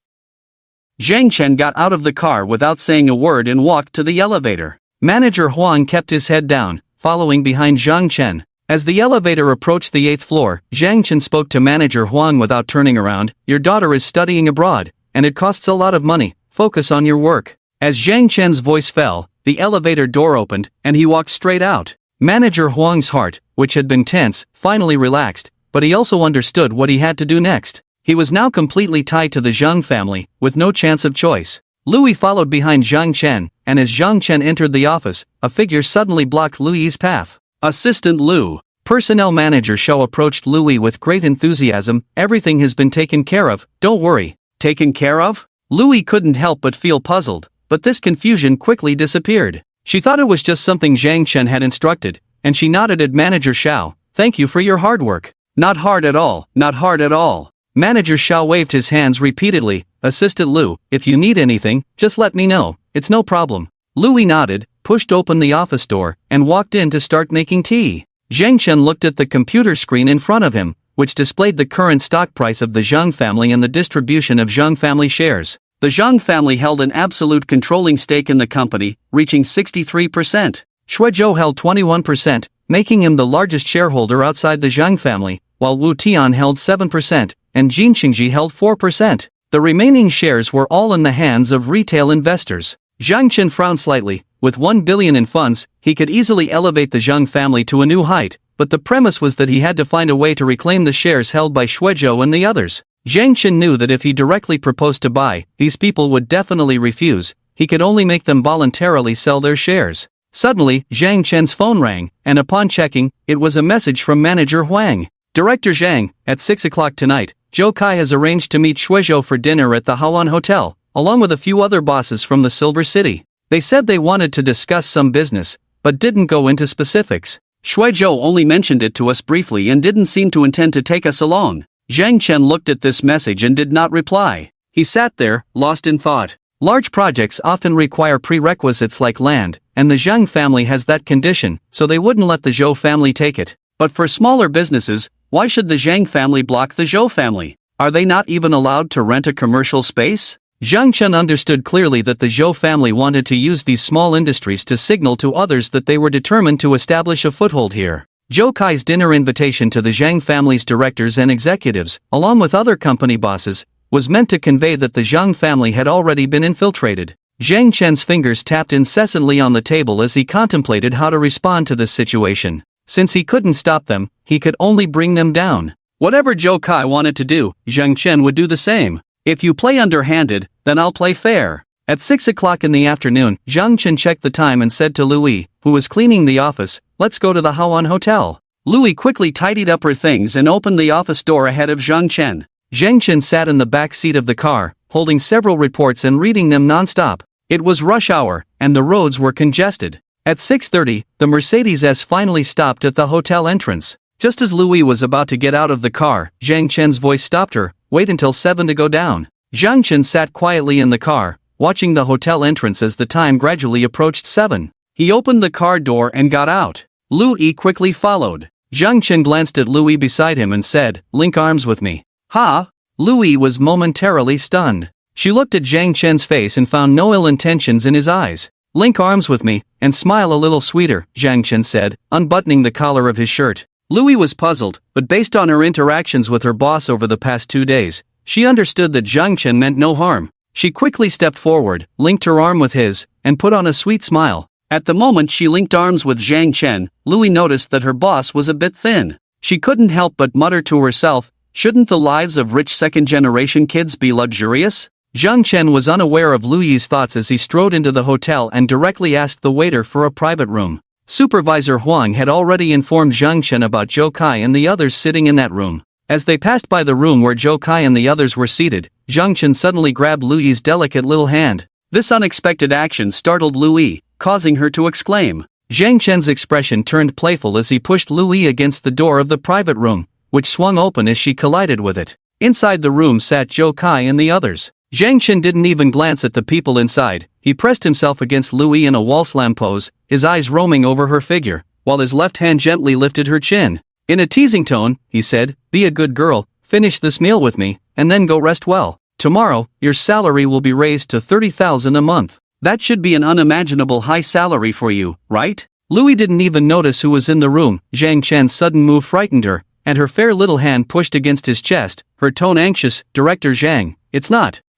Zhang Chen got out of the car without saying a word and walked to the elevator. Manager Huang kept his head down, following behind Zhang Chen. As the elevator approached the 8th floor, Zhang Chen spoke to Manager Huang without turning around. Your daughter is studying abroad, and it costs a lot of money. Focus on your work. As Zhang Chen's voice fell, the elevator door opened, and he walked straight out. Manager Huang's heart, which had been tense, finally relaxed, but he also understood what he had to do next. He was now completely tied to the Zhang family, with no chance of choice. Louis followed behind Zhang Chen, and as Zhang Chen entered the office, a figure suddenly blocked Louis's path. Assistant Lou. Personnel Manager Shou approached Louis with great enthusiasm. Everything has been taken care of, don't worry. Taken care of? Louis couldn't help but feel puzzled, but this confusion quickly disappeared. She thought it was just something Zhang Chen had instructed, and she nodded at Manager Shou. Thank you for your hard work. Not hard at all, not hard at all. Manager Shou waved his hands repeatedly. Assistant Lou, if you need anything, just let me know, it's no problem. Louis nodded, pushed open the office door, and walked in to start making tea. Zhang Chen looked at the computer screen in front of him, which displayed the current stock price of the Zhang family and the distribution of Zhang family shares. The Zhang family held an absolute controlling stake in the company, reaching 63%. Shuizhou held 21%, making him the largest shareholder outside the Zhang family, while Wu Tian held 7%, and Jin Qingji held 4%. The remaining shares were all in the hands of retail investors. Zhang Chen frowned slightly. With 1 billion in funds, he could easily elevate the Zhang family to a new height, but the premise was that he had to find a way to reclaim the shares held by Shuizhou and the others. Zhang Chen knew that if he directly proposed to buy, these people would definitely refuse. He could only make them voluntarily sell their shares. Suddenly, Zhang Chen's phone rang, and upon checking, it was a message from Manager Huang. Director Zhang, at 6 o'clock tonight, Zhou Kai has arranged to meet Shuizhou for dinner at the Hawan Hotel, along with a few other bosses from the Silver City. They said they wanted to discuss some business, but didn't go into specifics. Shuizhou only mentioned it to us briefly and didn't seem to intend to take us along. Zhang Chen looked at this message and did not reply. He sat there, lost in thought. Large projects often require prerequisites like land, and the Zhang family has that condition, so they wouldn't let the Zhou family take it. But for smaller businesses, why should the Zhang family block the Zhou family? Are they not even allowed to rent a commercial space? Zhang Chen understood clearly that the Zhou family wanted to use these small industries to signal to others that they were determined to establish a foothold here. Zhou Kai's dinner invitation to the Zhang family's directors and executives, along with other company bosses, was meant to convey that the Zhang family had already been infiltrated. Zhang Chen's fingers tapped incessantly on the table as he contemplated how to respond to this situation. Since he couldn't stop them, he could only bring them down. Whatever Zhou Kai wanted to do, Zhang Chen would do the same. If you play underhanded, then I'll play fair. At 6 o'clock in the afternoon, Zhang Chen checked the time and said to Louis, who was cleaning the office, "Let's go to the Hawan Hotel." Louis quickly tidied up her things and opened the office door ahead of Zhang Chen. Zhang Chen sat in the back seat of the car, holding several reports and reading them non-stop. It was rush hour, and the roads were congested. At 6:30, the Mercedes S finally stopped at the hotel entrance. Just as Louis was about to get out of the car, Zhang Chen's voice stopped her. "Wait until 7 to go down." Zhang Chen sat quietly in the car, watching the hotel entrance as the time gradually approached 7. He opened the car door and got out. Louis quickly followed. Zhang Chen glanced at Louis beside him and said, "Link arms with me." "Ha?" Louis was momentarily stunned. She looked at Zhang Chen's face and found no ill intentions in his eyes. "Link arms with me, and smile a little sweeter," Zhang Chen said, unbuttoning the collar of his shirt. Louis was puzzled, but based on her interactions with her boss over the past 2 days, she understood that Zhang Chen meant no harm. She quickly stepped forward, linked her arm with his, and put on a sweet smile. At the moment she linked arms with Zhang Chen, Louis noticed that her boss was a bit thin. She couldn't help but mutter to herself, "Shouldn't the lives of rich second-generation kids be luxurious?" Zhang Chen was unaware of Louis's thoughts as he strode into the hotel and directly asked the waiter for a private room. Supervisor Huang had already informed Zhang Chen about Zhou Kai and the others sitting in that room. As they passed by the room where Zhou Kai and the others were seated, Zhang Chen suddenly grabbed Louis's delicate little hand. This unexpected action startled Louis, causing her to exclaim. Zhang Chen's expression turned playful as he pushed Louis against the door of the private room, which swung open as she collided with it. Inside the room sat Zhou Kai and the others. Zhang Chen didn't even glance at the people inside. He pressed himself against Louis in a wall slam pose, his eyes roaming over her figure, while his left hand gently lifted her chin. In a teasing tone, he said, "Be a good girl, finish this meal with me, and then go rest well. Tomorrow, your salary will be raised to 30,000 a month. That should be an unimaginable high salary for you, right?" Louis didn't even notice who was in the room. Zhang Chen's sudden move frightened her, and her fair little hand pushed against his chest, her tone anxious. "Director Zhang, it's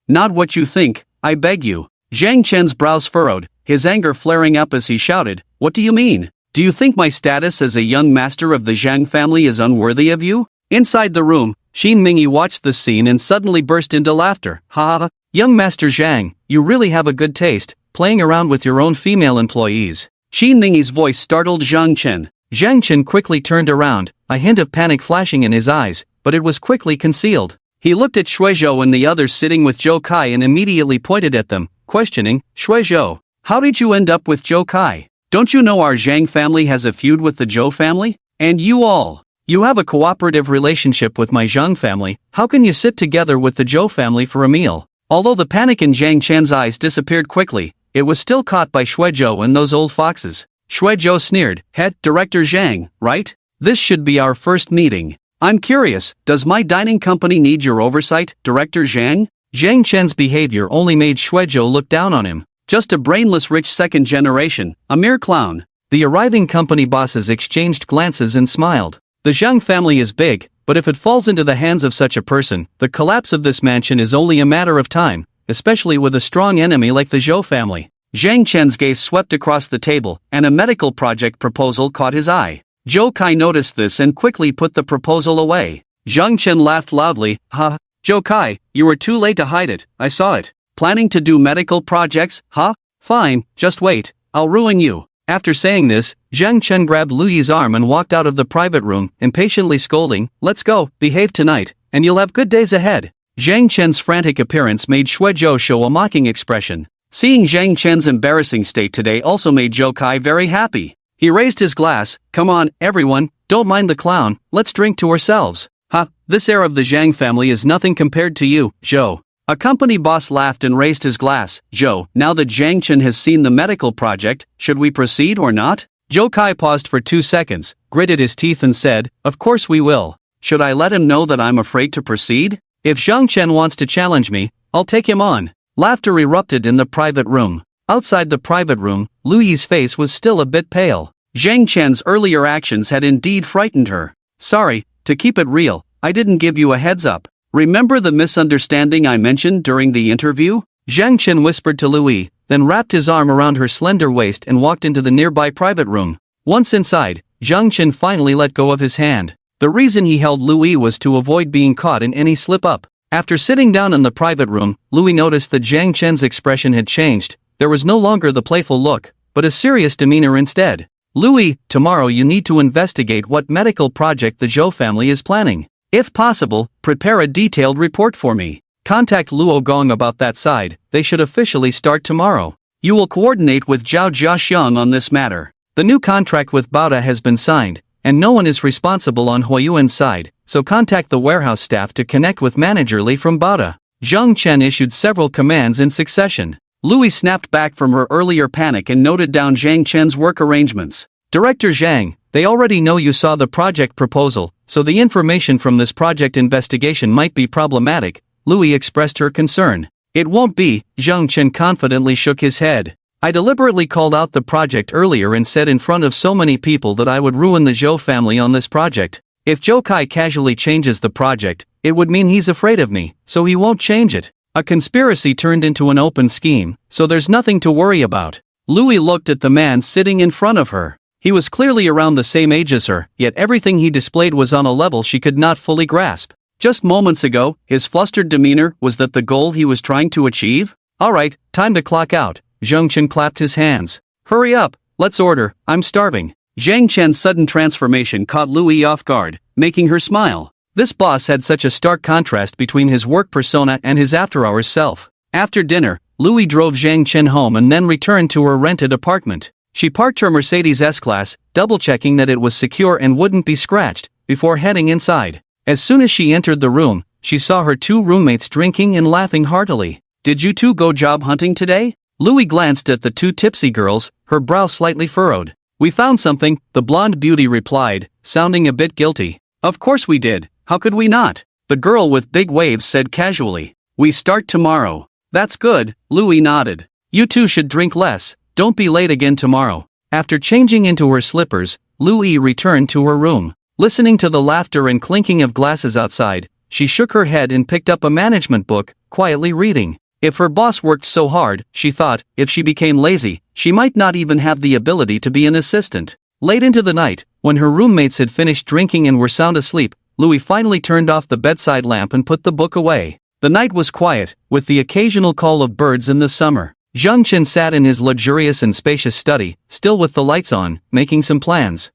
not what you think, I beg you." Zhang Chen's brows furrowed, his anger flaring up as he shouted, "What do you mean? Do you think my status as a young master of the Zhang family is unworthy of you?" Inside the room, Xin Mingyi watched the scene and suddenly burst into laughter. "Ha ha, young Master Zhang, you really have a good taste, playing around with your own female employees." Xin Mingyi's voice startled Zhang Chen. Zhang Chen quickly turned around, a hint of panic flashing in his eyes, but it was quickly concealed. He looked at Shuizhou and the others sitting with Zhou Kai and immediately pointed at them, questioning, "Shuizhou, how did you end up with Zhou Kai? Don't you know our Zhang family has a feud with the Zhou family? And you all, you have a cooperative relationship with my Zhang family, how can you sit together with the Zhou family for a meal?" Although the panic in Zhang Chen's eyes disappeared quickly, it was still caught by Shuizhou and those old foxes. Shuizhou sneered, "Head, Director Zhang, right? This should be our first meeting. I'm curious, does my dining company need your oversight, Director Zhang?" Zhang Chen's behavior only made Shuizhou look down on him. Just a brainless rich second generation, a mere clown. The arriving company bosses exchanged glances and smiled. The Zhang family is big, but if it falls into the hands of such a person, the collapse of this mansion is only a matter of time, especially with a strong enemy like the Zhou family. Zhang Chen's gaze swept across the table, and a medical project proposal caught his eye. Zhou Kai noticed this and quickly put the proposal away. Zhang Chen laughed loudly, "Ha, Zhou Kai, you were too late to hide it, I saw it. Planning to do medical projects, huh? Fine, just wait, I'll ruin you." After saying this, Zhang Chen grabbed Luyi's arm and walked out of the private room, impatiently scolding, "Let's go, behave tonight, and you'll have good days ahead." Zhang Chen's frantic appearance made Shuizhou show a mocking expression. Seeing Zhang Chen's embarrassing state today also made Zhou Kai very happy. He raised his glass, "Come on, everyone, don't mind the clown, let's drink to ourselves. Ha, this heir of the Zhang family is nothing compared to you, Zhou." A company boss laughed and raised his glass. "Zhou, now that Zhang Chen has seen the medical project, should we proceed or not?" Zhou Kai paused for 2 seconds, gritted his teeth and said, "Of course we will. Should I let him know that I'm afraid to proceed? If Zhang Chen wants to challenge me, I'll take him on." Laughter erupted in the private room. Outside the private room, Lu Yi's face was still a bit pale. Zhang Chen's earlier actions had indeed frightened her. "Sorry, to keep it real, I didn't give you a heads up. Remember the misunderstanding I mentioned during the interview?" Zhang Chen whispered to Lu Yi, then wrapped his arm around her slender waist and walked into the nearby private room. Once inside, Zhang Chen finally let go of his hand. The reason he held Lu Yi was to avoid being caught in any slip-up. After sitting down in the private room, Lu Yi noticed that Zhang Chen's expression had changed. There was no longer the playful look, but a serious demeanor instead. "Lu Yi, tomorrow you need to investigate what medical project the Zhou family is planning. If possible, prepare a detailed report for me. Contact Luo Gong about that side, they should officially start tomorrow. You will coordinate with Zhao Jiaxiang on this matter. The new contract with Baoda has been signed, and no one is responsible on Huayuan's side, so contact the warehouse staff to connect with Manager Li from Baoda." Zhang Chen issued several commands in succession. Lu Yi snapped back from her earlier panic and noted down Zhang Chen's work arrangements. "Director Zhang, they already know you saw the project proposal, so the information from this project investigation might be problematic." Lu Yi expressed her concern. "It won't be," Zhang Chen confidently shook his head. "I deliberately called out the project earlier and said in front of so many people that I would ruin the Zhou family on this project. If Zhou Kai casually changes the project, it would mean he's afraid of me, so he won't change it. A conspiracy turned into an open scheme, so there's nothing to worry about." Lu Yi looked at the man sitting in front of her. He was clearly around the same age as her, yet everything he displayed was on a level she could not fully grasp. Just moments ago, his flustered demeanor was that the goal he was trying to achieve? "Alright, time to clock out." Zhang Chen clapped his hands. "Hurry up, let's order, I'm starving." Zhang Chen's sudden transformation caught Lu Yi off guard, making her smile. This boss had such a stark contrast between his work persona and his after-hours self. After dinner, Lu Yi drove Zhang Chen home and then returned to her rented apartment. She parked her Mercedes S-Class, double-checking that it was secure and wouldn't be scratched, before heading inside. As soon as she entered the room, she saw her two roommates drinking and laughing heartily. "Did you two go job hunting today?" Lu Yi glanced at the two tipsy girls, her brow slightly furrowed. "We found something," the blonde beauty replied, sounding a bit guilty. "Of course we did, how could we not?" the girl with big waves said casually. "We start tomorrow." "That's good," Lu Yi nodded. "You two should drink less, don't be late again tomorrow." After changing into her slippers, Lu Yi returned to her room. Listening to the laughter and clinking of glasses outside, she shook her head and picked up a management book, quietly reading. If her boss worked so hard, she thought, if she became lazy, she might not even have the ability to be an assistant. Late into the night, when her roommates had finished drinking and were sound asleep, Lu Yi finally turned off the bedside lamp and put the book away. The night was quiet, with the occasional call of birds in the summer. Zhang Chen sat in his luxurious and spacious study, still with the lights on, making some plans.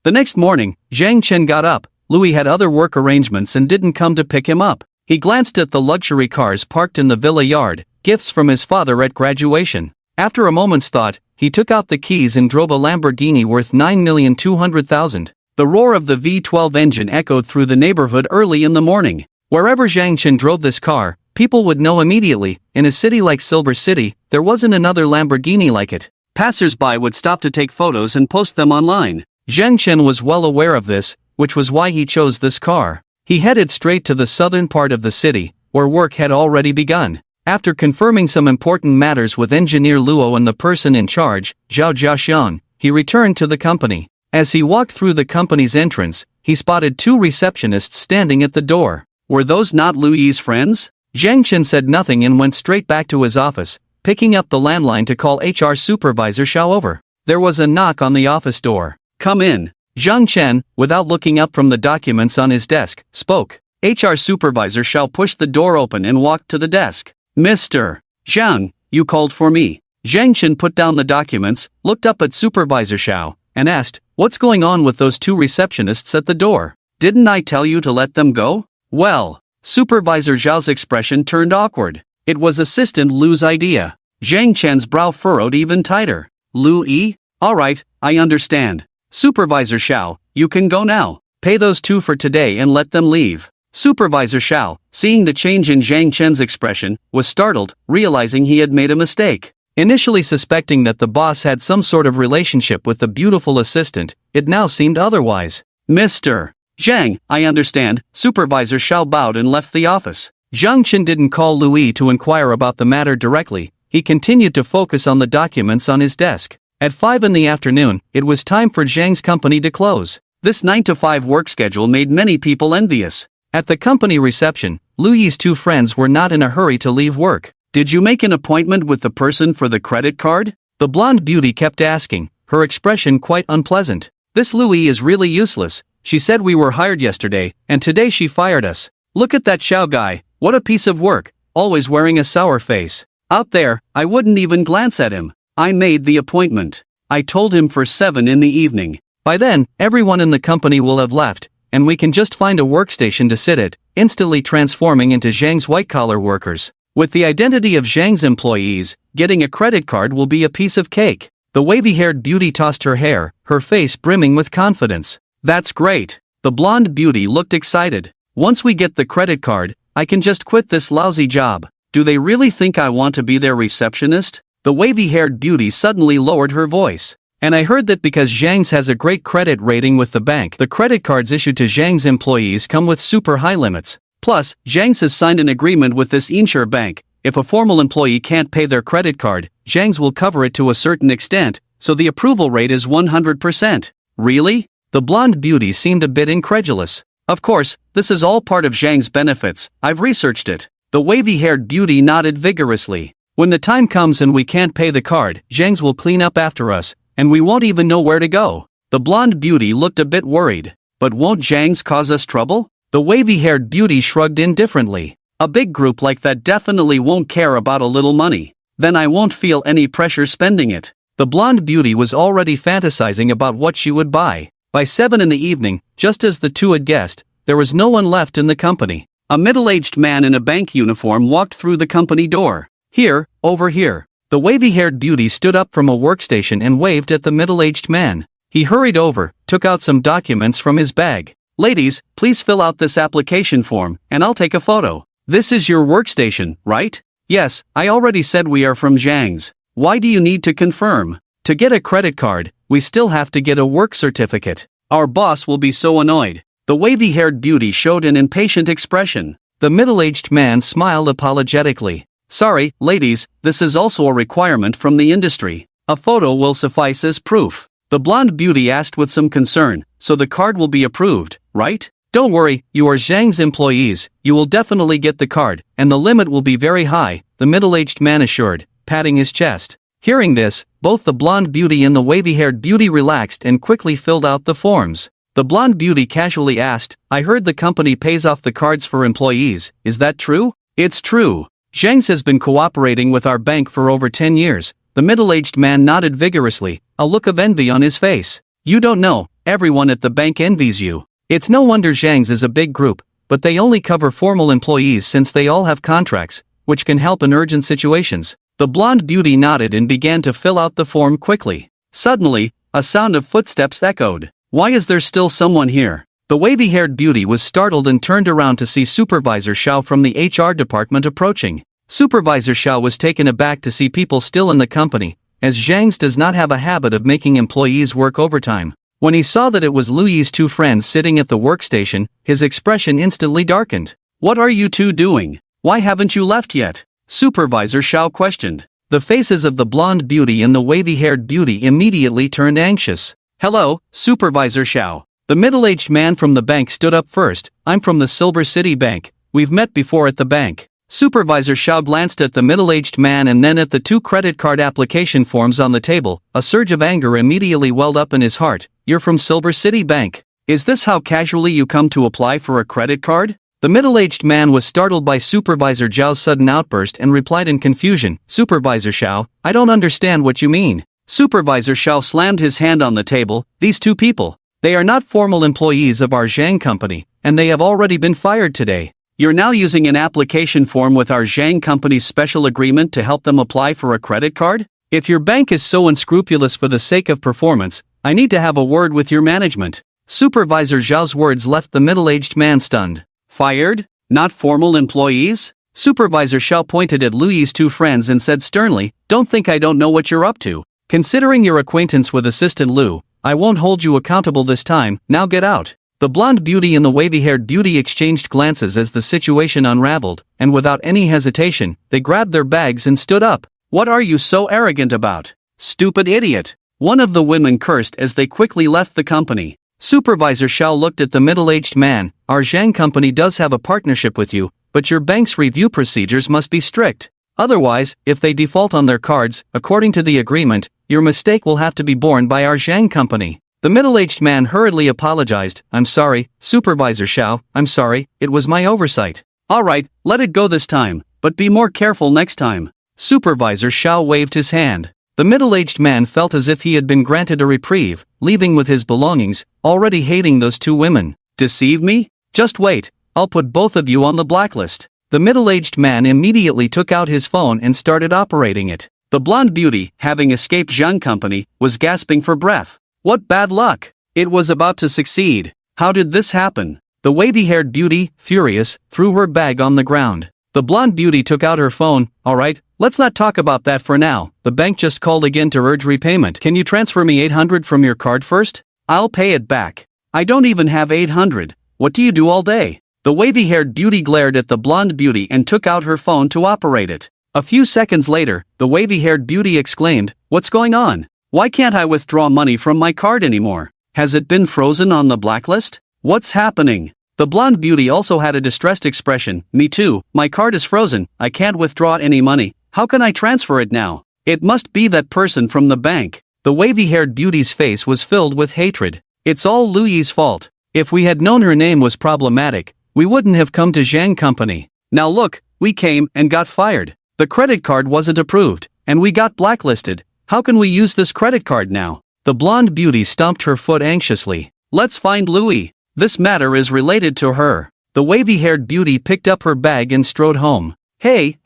The next morning, Zhang Chen got up. Lu Yi had other work arrangements and didn't come to pick him up. He glanced at the luxury cars parked in the villa yard, gifts from his father at graduation. After a moment's thought, he took out the keys and drove a Lamborghini worth 9,200,000. The roar of the V12 engine echoed through the neighborhood early in the morning. Wherever Zhang Chen drove this car, people would know immediately. In a city like Silver City, there wasn't another Lamborghini like it. Passers-by would stop to take photos and post them online. Zhang Chen was well aware of this, which was why he chose this car. He headed straight to the southern part of the city, where work had already begun. After confirming some important matters with engineer Luo and the person in charge, Zhao Jiaxiang, he returned to the company. As he walked through the company's entrance, he spotted two receptionists standing at the door. Were those not Lu Yi's friends? Zhang Chen said nothing and went straight back to his office, picking up the landline to call HR supervisor Xiao over. There was a knock on the office door. "Come in." Zhang Chen, without looking up from the documents on his desk, spoke. HR supervisor Xiao pushed the door open and walked to the desk. "Mr. Zhang, you called for me." Zhang Chen put down the documents, looked up at supervisor Xiao, and asked, "What's going on with those two receptionists at the door? Didn't I tell you to let them go?" "Well." Supervisor Zhao's expression turned awkward. It was Assistant Lu's idea. Zhang Chen's brow furrowed even tighter. "Lu Yi? Alright, I understand. Supervisor Xiao, you can go now. Pay those two for today and let them leave." Supervisor Xiao, seeing the change in Zhang Chen's expression, was startled, realizing he had made a mistake. Initially suspecting that the boss had some sort of relationship with the beautiful assistant, it now seemed otherwise. Mr. Zhang, I understand, Supervisor Xiao bowed and left the office. Zhang Chen didn't call Louis to inquire about the matter directly, he continued to focus on the documents on his desk. At 5 in the afternoon, it was time for Zhang's company to close. This 9-to-5 work schedule made many people envious. At the company reception, Louis's two friends were not in a hurry to leave work. Did you make an appointment with the person for the credit card? The blonde beauty kept asking, her expression quite unpleasant. This Louis is really useless. She said we were hired yesterday, and today she fired us. Look at that Xiao guy, what a piece of work, always wearing a sour face. Out there, I wouldn't even glance at him. I made the appointment. I told him for 7 in the evening. By then, everyone in the company will have left, and we can just find a workstation to sit at, instantly transforming into Zhang's white-collar workers. With the identity of Zhang's employees, getting a credit card will be a piece of cake. The wavy-haired beauty tossed her hair, her face brimming with confidence. That's great. The blonde beauty looked excited. Once we get the credit card, I can just quit this lousy job. Do they really think I want to be their receptionist? The wavy-haired beauty suddenly lowered her voice. And I heard that because Zhang's has a great credit rating with the bank, the credit cards issued to Zhang's employees come with super high limits. Plus, Zhang's has signed an agreement with this insure bank. If a formal employee can't pay their credit card, Zhang's will cover it to a certain extent, so the approval rate is 100%. Really? The blonde beauty seemed a bit incredulous. Of course, this is all part of Zhang's benefits, I've researched it. The wavy-haired beauty nodded vigorously. When the time comes and we can't pay the card, Zhang's will clean up after us, and we won't even know where to go. The blonde beauty looked a bit worried. But won't Zhang's cause us trouble? The wavy-haired beauty shrugged indifferently. A big group like that definitely won't care about a little money. Then I won't feel any pressure spending it. The blonde beauty was already fantasizing about what she would buy. By 7 in the evening, just as the two had guessed, there was no one left in the company. A middle-aged man in a bank uniform walked through the company door. Here, over here. The wavy-haired beauty stood up from a workstation and waved at the middle-aged man. He hurried over, took out some documents from his bag. Ladies, please fill out this application form, and I'll take a photo. This is your workstation, right? Yes, I already said we are from Zhang's. Why do you need to confirm? To get a credit card, we still have to get a work certificate. Our boss will be so annoyed. The wavy-haired beauty showed an impatient expression. The middle-aged man smiled apologetically. Sorry, ladies, this is also a requirement from the industry. A photo will suffice as proof. The blonde beauty asked with some concern, so the card will be approved, right? Don't worry, you are Zhang's employees, you will definitely get the card, and the limit will be very high, the middle-aged man assured, patting his chest. Hearing this, both the blonde beauty and the wavy-haired beauty relaxed and quickly filled out the forms. The blonde beauty casually asked, I heard the company pays off the cards for employees, is that true? It's true. Zhang's has been cooperating with our bank for over 10 years. The middle-aged man nodded vigorously, a look of envy on his face. You don't know, everyone at the bank envies you. It's no wonder Zhang's is a big group, but they only cover formal employees since they all have contracts, which can help in urgent situations. The blonde beauty nodded and began to fill out the form quickly. Suddenly, a sound of footsteps echoed. Why is there still someone here? The wavy-haired beauty was startled and turned around to see Supervisor Xiao from the HR department approaching. Supervisor Xiao was taken aback to see people still in the company, as Zhang's does not have a habit of making employees work overtime. When he saw that it was Luyi's two friends sitting at the workstation, his expression instantly darkened. What are you two doing? Why haven't you left yet? Supervisor Xiao questioned. The faces of the blonde beauty and the wavy-haired beauty immediately turned anxious. Hello, Supervisor Xiao. The middle-aged man from the bank stood up first. I'm from the Silver City Bank. We've met before at the bank. Supervisor Xiao glanced at the middle-aged man and then at the two credit card application forms on the table. A surge of anger immediately welled up in his heart. You're from Silver City Bank. Is this how casually you come to apply for a credit card? The middle-aged man was startled by Supervisor Zhao's sudden outburst and replied in confusion. Supervisor Xiao, I don't understand what you mean. Supervisor Xiao slammed his hand on the table. These two people, they are not formal employees of our Zhang company, and they have already been fired today. You're now using an application form with our Zhang company's special agreement to help them apply for a credit card? If your bank is so unscrupulous for the sake of performance, I need to have a word with your management. Supervisor Zhao's words left the middle-aged man stunned. Fired? Not formal employees? Supervisor Xiao pointed at Lui's two friends and said sternly, "Don't think I don't know what you're up to. Considering your acquaintance with Assistant Lu, I won't hold you accountable this time, now get out." The blonde beauty and the wavy-haired beauty exchanged glances as the situation unraveled, and without any hesitation, they grabbed their bags and stood up. "What are you so arrogant about? Stupid idiot!" One of the women cursed as they quickly left the company. Supervisor Xiao looked at the middle-aged man. "Our Zhang company does have a partnership with you, but your bank's review procedures must be strict. Otherwise, if they default on their cards, according to the agreement, your mistake will have to be borne by our Zhang company." The middle-aged man hurriedly apologized. "I'm sorry, Supervisor Xiao, I'm sorry, it was my oversight." "Alright, let it go this time, but be more careful next time." Supervisor Xiao waved his hand. The middle-aged man felt as if he had been granted a reprieve, leaving with his belongings, already hating those two women. "Deceive me? Just wait, I'll put both of you on the blacklist." The middle-aged man immediately took out his phone and started operating it. The blonde beauty, having escaped Zhang company, was gasping for breath. What bad luck! It was about to succeed. How did this happen? The wavy-haired beauty, furious, threw her bag on the ground. The blonde beauty took out her phone. "Alright, let's not talk about that for now. The bank just called again to urge repayment. Can you transfer me 800 from your card first? I'll pay it back." "I don't even have 800. What do you do all day?" The wavy-haired beauty glared at the blonde beauty and took out her phone to operate it. A few seconds later, the wavy-haired beauty exclaimed, "What's going on? Why can't I withdraw money from my card anymore? Has it been frozen on the blacklist? What's happening?" The blonde beauty also had a distressed expression. "Me too, my card is frozen, I can't withdraw any money. How can I transfer it now? It must be that person from the bank." The wavy-haired beauty's face was filled with hatred. "It's all Lui's fault. If we had known her name was problematic, we wouldn't have come to Zhang company. Now look, we came and got fired. The credit card wasn't approved, and we got blacklisted. How can we use this credit card now?" The blonde beauty stomped her foot anxiously. "Let's find Lui. This matter is related to her." The wavy-haired beauty picked up her bag and strode home. Hey!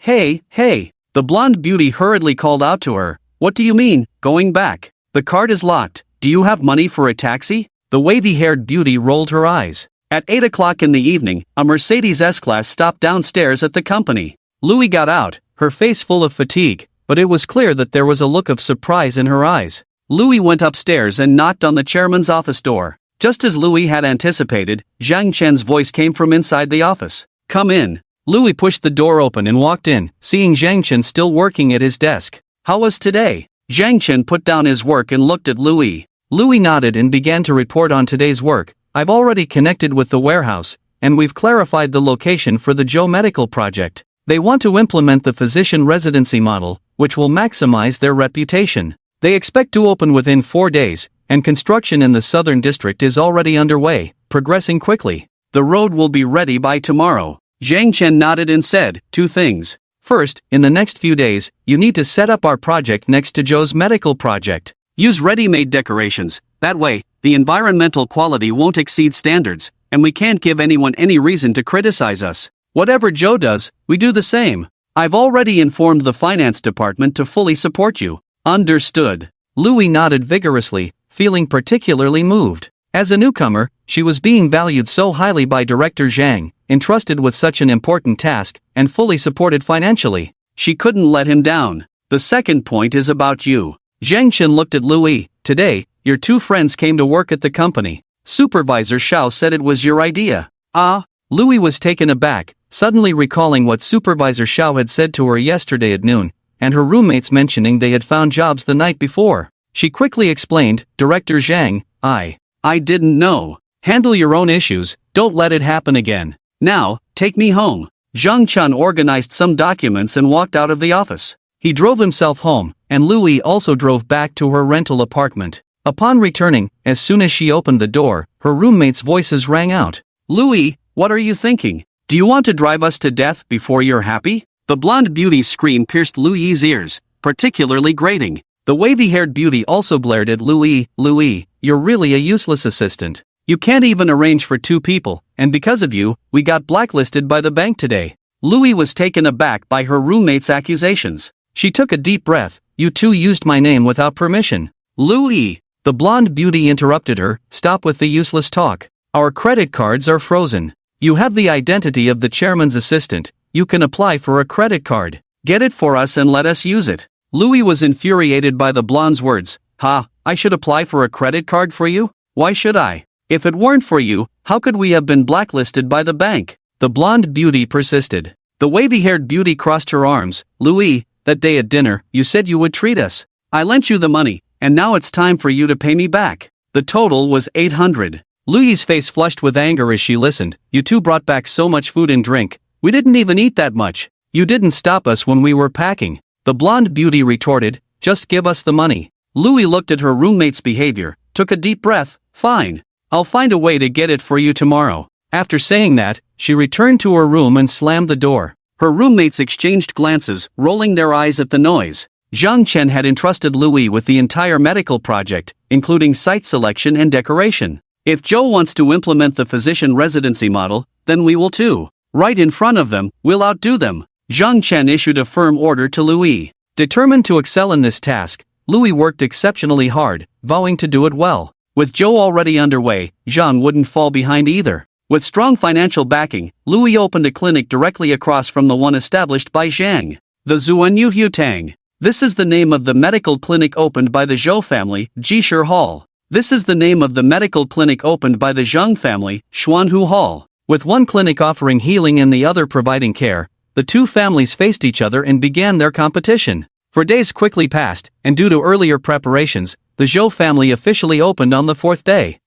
The blonde beauty hurriedly called out to her. "What do you mean, going back? The card is locked. Do you have money for a taxi?" The wavy-haired beauty rolled her eyes. At 8 o'clock in the evening, a Mercedes S-Class stopped downstairs at the company. Lui got out, her face full of fatigue, but it was clear that there was a look of surprise in her eyes. Lui went upstairs and knocked on the chairman's office door. Just as Lui had anticipated, Zhang Chen's voice came from inside the office. "Come in." Lui pushed the door open and walked in, seeing Zhang Chen still working at his desk. "How was today?" Zhang Chen put down his work and looked at Lui. Lui nodded and began to report on today's work. "I've already connected with the warehouse, and we've clarified the location for the Zhou Medical project. They want to implement the physician residency model, which will maximize their reputation. They expect to open within 4 days, and construction in the southern district is already underway, progressing quickly. The road will be ready by tomorrow." Zhang Chen nodded and said, "2 things. First, in the next few days, you need to set up our project next to Zhou's medical project. Use ready-made decorations, that way, the environmental quality won't exceed standards, and we can't give anyone any reason to criticize us. Whatever Zhou does, we do the same. I've already informed the finance department to fully support you." "Understood." Lui nodded vigorously, feeling particularly moved. As a newcomer, she was being valued so highly by Director Zhang, entrusted with such an important task, and fully supported financially. She couldn't let him down. "The second point is about you." Zhang Chen looked at Lui. "Today, your 2 friends came to work at the company. Supervisor Xiao said it was your idea." "Ah?" Lui was taken aback, suddenly recalling what Supervisor Xiao had said to her yesterday at noon, and her roommates mentioning they had found jobs the night before. She quickly explained, "Director Zhang, I didn't know. Handle your own issues, don't let it happen again. Now, take me home." Zhang Chen organized some documents and walked out of the office. He drove himself home, and Lui also drove back to her rental apartment. Upon returning, as soon as she opened the door, her roommates' voices rang out. "Lui, what are you thinking? Do you want to drive us to death before you're happy?" The blonde beauty's scream pierced Lui's ears, particularly grating. The wavy-haired beauty also blared at Lui. "Lui, you're really a useless assistant. You can't even arrange for 2 people, and because of you, we got blacklisted by the bank today." Lui was taken aback by her roommate's accusations. She took a deep breath. "You 2 used my name without permission." "Lui!" The blonde beauty interrupted her. "Stop with the useless talk. Our credit cards are frozen. You have the identity of the chairman's assistant. you can apply for a credit card. Get it for us and let us use it. Louis was infuriated by the blonde's words. Ha, I should apply for a credit card for you? Why should I? If it weren't for you, how could we have been blacklisted by the bank? The blonde beauty persisted. The wavy-haired beauty crossed her arms. Louis, that day at dinner, you said you would treat us. I lent you the money, and now it's time for you to pay me back. The total was 800. Louis's face flushed with anger as she listened. You two brought back so much food and drink. We didn't even eat that much. You didn't stop us when we were packing. The blonde beauty retorted, just give us the money. Louis looked at her roommate's behavior, took a deep breath. Fine. I'll find a way to get it for you tomorrow. After saying that, she returned to her room and slammed the door. Her roommates exchanged glances, rolling their eyes at the noise. Zhang Chen had entrusted Louis with the entire medical project, including site selection and decoration. If Joe wants to implement the physician residency model, then we will too. Right in front of them, we'll outdo them. Zhang Chen issued a firm order to Louis. Determined to excel in this task, Louis worked exceptionally hard, vowing to do it well. With Joe already underway, Zhang wouldn't fall behind either. With strong financial backing, Louis opened a clinic directly across from the one established by Zhang. The Zuanyuhu Tang. This is the name of the medical clinic opened by the Zhou family, Jishir Hall. This is the name of the medical clinic opened by the Zhang family, Xuanhu Hall. With one clinic offering healing and the other providing care, the two families faced each other and began their competition. For days quickly passed, and due to earlier preparations, the Zhou family officially opened on the fourth day.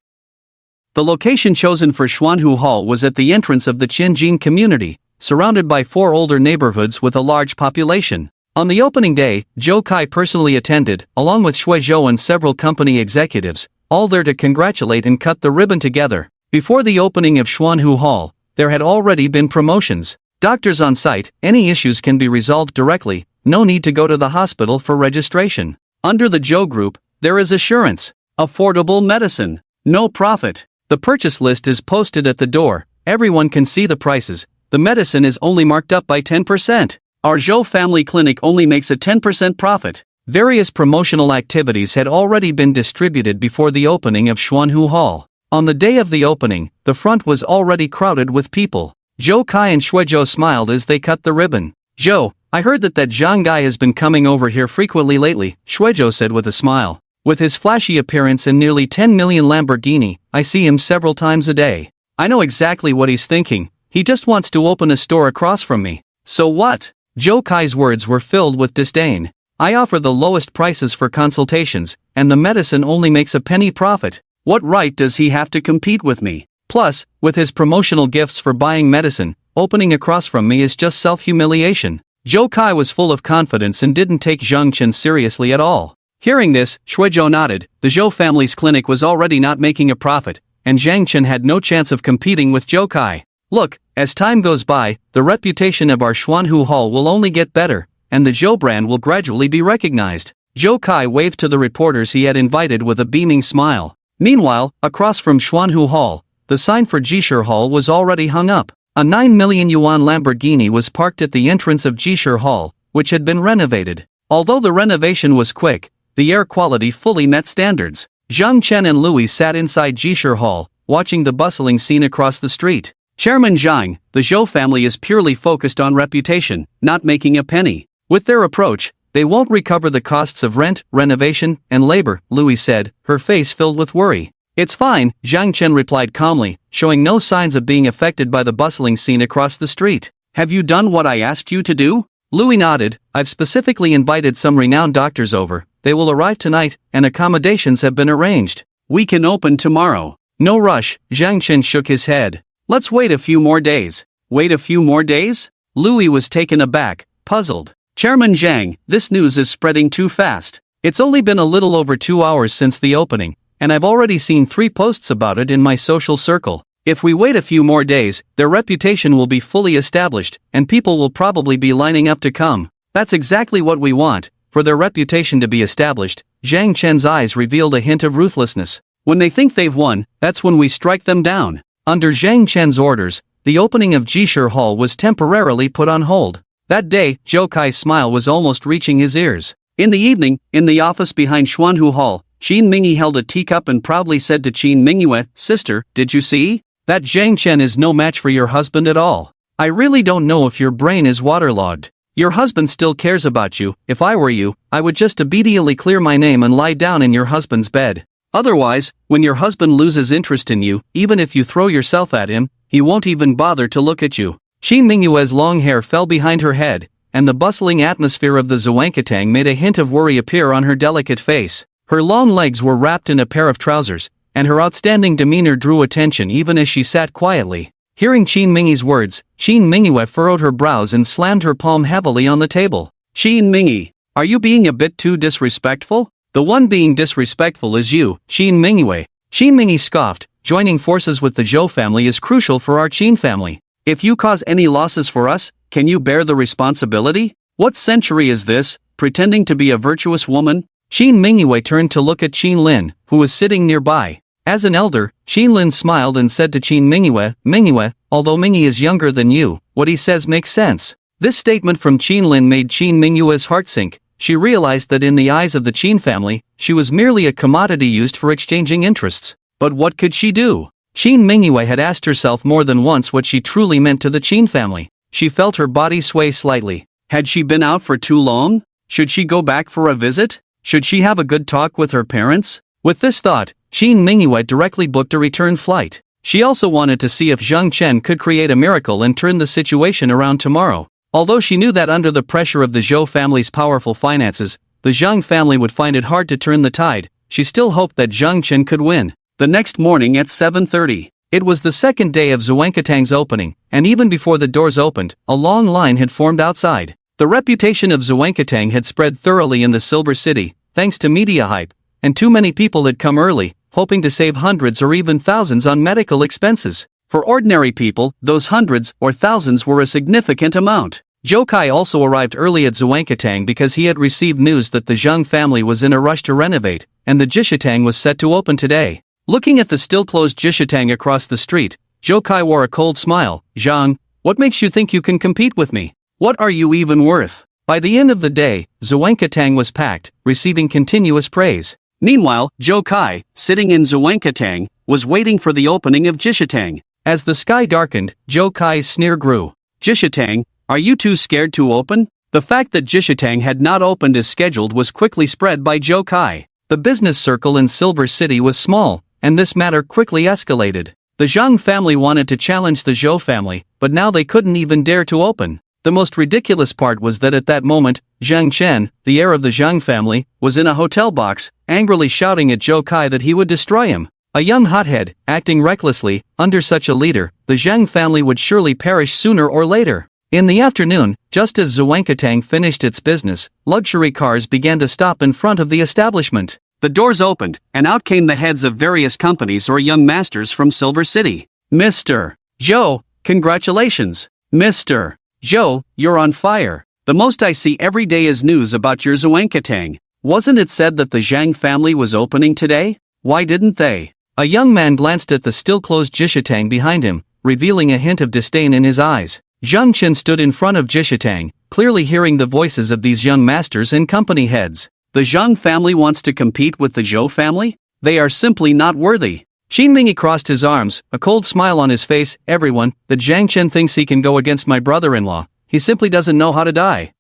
The location chosen for Xuanhu Hall was at the entrance of the Qinjin community, surrounded by 4 older neighborhoods with a large population. On the opening day, Zhou Kai personally attended, along with Shui Zhou and several company executives, all there to congratulate and cut the ribbon together. Before the opening of Xuanhu Hall, there had already been promotions. Doctors on site, any issues can be resolved directly, no need to go to the hospital for registration. Under the Zhou Group, there is assurance, affordable medicine, no profit. The purchase list is posted at the door, everyone can see the prices, the medicine is only marked up by 10%. Our Zhou family clinic only makes a 10% profit. Various promotional activities had already been distributed before the opening of Xuanhu Hall. On the day of the opening, the front was already crowded with people. Zhou Kai and Shui Zhou smiled as they cut the ribbon. Zhou, I heard that Zhang guy has been coming over here frequently lately, Shui Zhou said with a smile. With his flashy appearance and nearly 10 million Lamborghini, I see him several times a day. I know exactly what he's thinking, he just wants to open a store across from me. So what? Zhou Kai's words were filled with disdain. I offer the lowest prices for consultations, and the medicine only makes a penny profit. What right does he have to compete with me? Plus, with his promotional gifts for buying medicine, opening across from me is just self-humiliation. Zhou Kai was full of confidence and didn't take Zhang Chen seriously at all. Hearing this, Shui Zhou nodded. The Zhou family's clinic was already not making a profit, and Zhang Chen had no chance of competing with Zhou Kai. Look, as time goes by, the reputation of our Xuanhu Hall will only get better, and the Zhou brand will gradually be recognized. Zhou Kai waved to the reporters he had invited with a beaming smile. Meanwhile, across from Xuanhu Hall, the sign for Jishir Hall was already hung up. A 9 million yuan Lamborghini was parked at the entrance of Jishir Hall, which had been renovated. Although the renovation was quick, the air quality fully met standards. Zhang Chen and Louis sat inside Jishir Hall, watching the bustling scene across the street. Chairman Zhang, the Zhou family is purely focused on reputation, not making a penny. With their approach, they won't recover the costs of rent, renovation, and labor, Louis said, her face filled with worry. It's fine, Zhang Chen replied calmly, showing no signs of being affected by the bustling scene across the street. Have you done what I asked you to do? Louis nodded. I've specifically invited some renowned doctors over. They will arrive tonight, and accommodations have been arranged. We can open tomorrow. No rush, Zhang Chen shook his head. Let's wait a few more days. Wait a few more days? Louis was taken aback, puzzled. Chairman Zhang, this news is spreading too fast. It's only been a little over 2 hours since the opening, and I've already seen 3 posts about it in my social circle. If we wait a few more days, their reputation will be fully established, and people will probably be lining up to come. That's exactly what we want, for their reputation to be established. Zhang Chen's eyes revealed a hint of ruthlessness. When they think they've won, that's when we strike them down. Under Zhang Chen's orders, the opening of Jishir Hall was temporarily put on hold. That day, Zhou Kai's smile was almost reaching his ears. In the evening, in the office behind Xuanhu Hall, Qin Mingyi held a teacup and proudly said to Qin Mingyue, Sister, did you see? That Zhang Chen is no match for your husband at all. I really don't know if your brain is waterlogged. Your husband still cares about you. If I were you, I would just immediately clear my name and lie down in your husband's bed. Otherwise, when your husband loses interest in you, even if you throw yourself at him, he won't even bother to look at you. Shin Mingyue's long hair fell behind her head, and the bustling atmosphere of the Zhuangkatang made a hint of worry appear on her delicate face. Her long legs were wrapped in a pair of trousers, and her outstanding demeanor drew attention even as she sat quietly. Hearing Qin Mingyi's words, Shin Mingyue furrowed her brows and slammed her palm heavily on the table. Qin Mingyi, are you being a bit too disrespectful? The one being disrespectful is you, Qin Mingyue. Qin Mingyi scoffed. Joining forces with the Zhou family is crucial for our Qin family. If you cause any losses for us, can you bear the responsibility? What century is this, pretending to be a virtuous woman? Qin Mingyue turned to look at Qin Lin, who was sitting nearby. As an elder, Qin Lin smiled and said to Qin Mingyue, Mingyue, although Mingyi is younger than you, what he says makes sense. This statement from Qin Lin made Qin Mingyue's heart sink. She realized that in the eyes of the Qin family, she was merely a commodity used for exchanging interests. But what could she do? Qin Mingyue had asked herself more than once what she truly meant to the Qin family. She felt her body sway slightly. Had she been out for too long? Should she go back for a visit? Should she have a good talk with her parents? With this thought, Qin Mingyue directly booked a return flight. She also wanted to see if Zhang Chen could create a miracle and turn the situation around tomorrow. Although she knew that under the pressure of the Zhou family's powerful finances, the Zhang family would find it hard to turn the tide, she still hoped that Zhang Chen could win. The next morning at 7:30, it was the second day of Zhuangkatang's opening, and even before the doors opened, a long line had formed outside. The reputation of Zhuangkatang had spread thoroughly in the Silver City, thanks to media hype, and too many people had come early, hoping to save hundreds or even thousands on medical expenses. For ordinary people, those hundreds or thousands were a significant amount. Zhou Kai also arrived early at Zhuangkatang because he had received news that the Zhang family was in a rush to renovate, and the Jishatang was set to open today. Looking at the still-closed Jishatang across the street, Zhou Kai wore a cold smile. Zhang, what makes you think you can compete with me? What are you even worth? By the end of the day, Zhuangkatang was packed, receiving continuous praise. Meanwhile, Zhou Kai, sitting in Zhuangkatang, was waiting for the opening of Jishatang. As the sky darkened, Zhou Kai's sneer grew. Jishatang, are you too scared to open? The fact that Jishatang had not opened as scheduled was quickly spread by Zhou Kai. The business circle in Silver City was small, and this matter quickly escalated. The Zhang family wanted to challenge the Zhou family, but now they couldn't even dare to open. The most ridiculous part was that at that moment, Zhang Chen, the heir of the Zhang family, was in a hotel box, angrily shouting at Zhou Kai that he would destroy him. A young hothead, acting recklessly, under such a leader, the Zhang family would surely perish sooner or later. In the afternoon, just as Zhuangkatang finished its business, luxury cars began to stop in front of the establishment. The doors opened, and out came the heads of various companies or young masters from Silver City. Mr. Zhou, congratulations. Mr. Zhou, you're on fire. The most I see every day is news about your Zhuangkatang. Wasn't it said that the Zhang family was opening today? Why didn't they? A young man glanced at the still-closed Jishatang behind him, revealing a hint of disdain in his eyes. Zhang Chen stood in front of Jishatang, clearly hearing the voices of these young masters and company heads. The Zhang family wants to compete with the Zhou family? They are simply not worthy. Qin Mingyi crossed his arms, a cold smile on his face. Everyone, the Zhang Chen thinks he can go against my brother-in-law. He simply doesn't know how to die.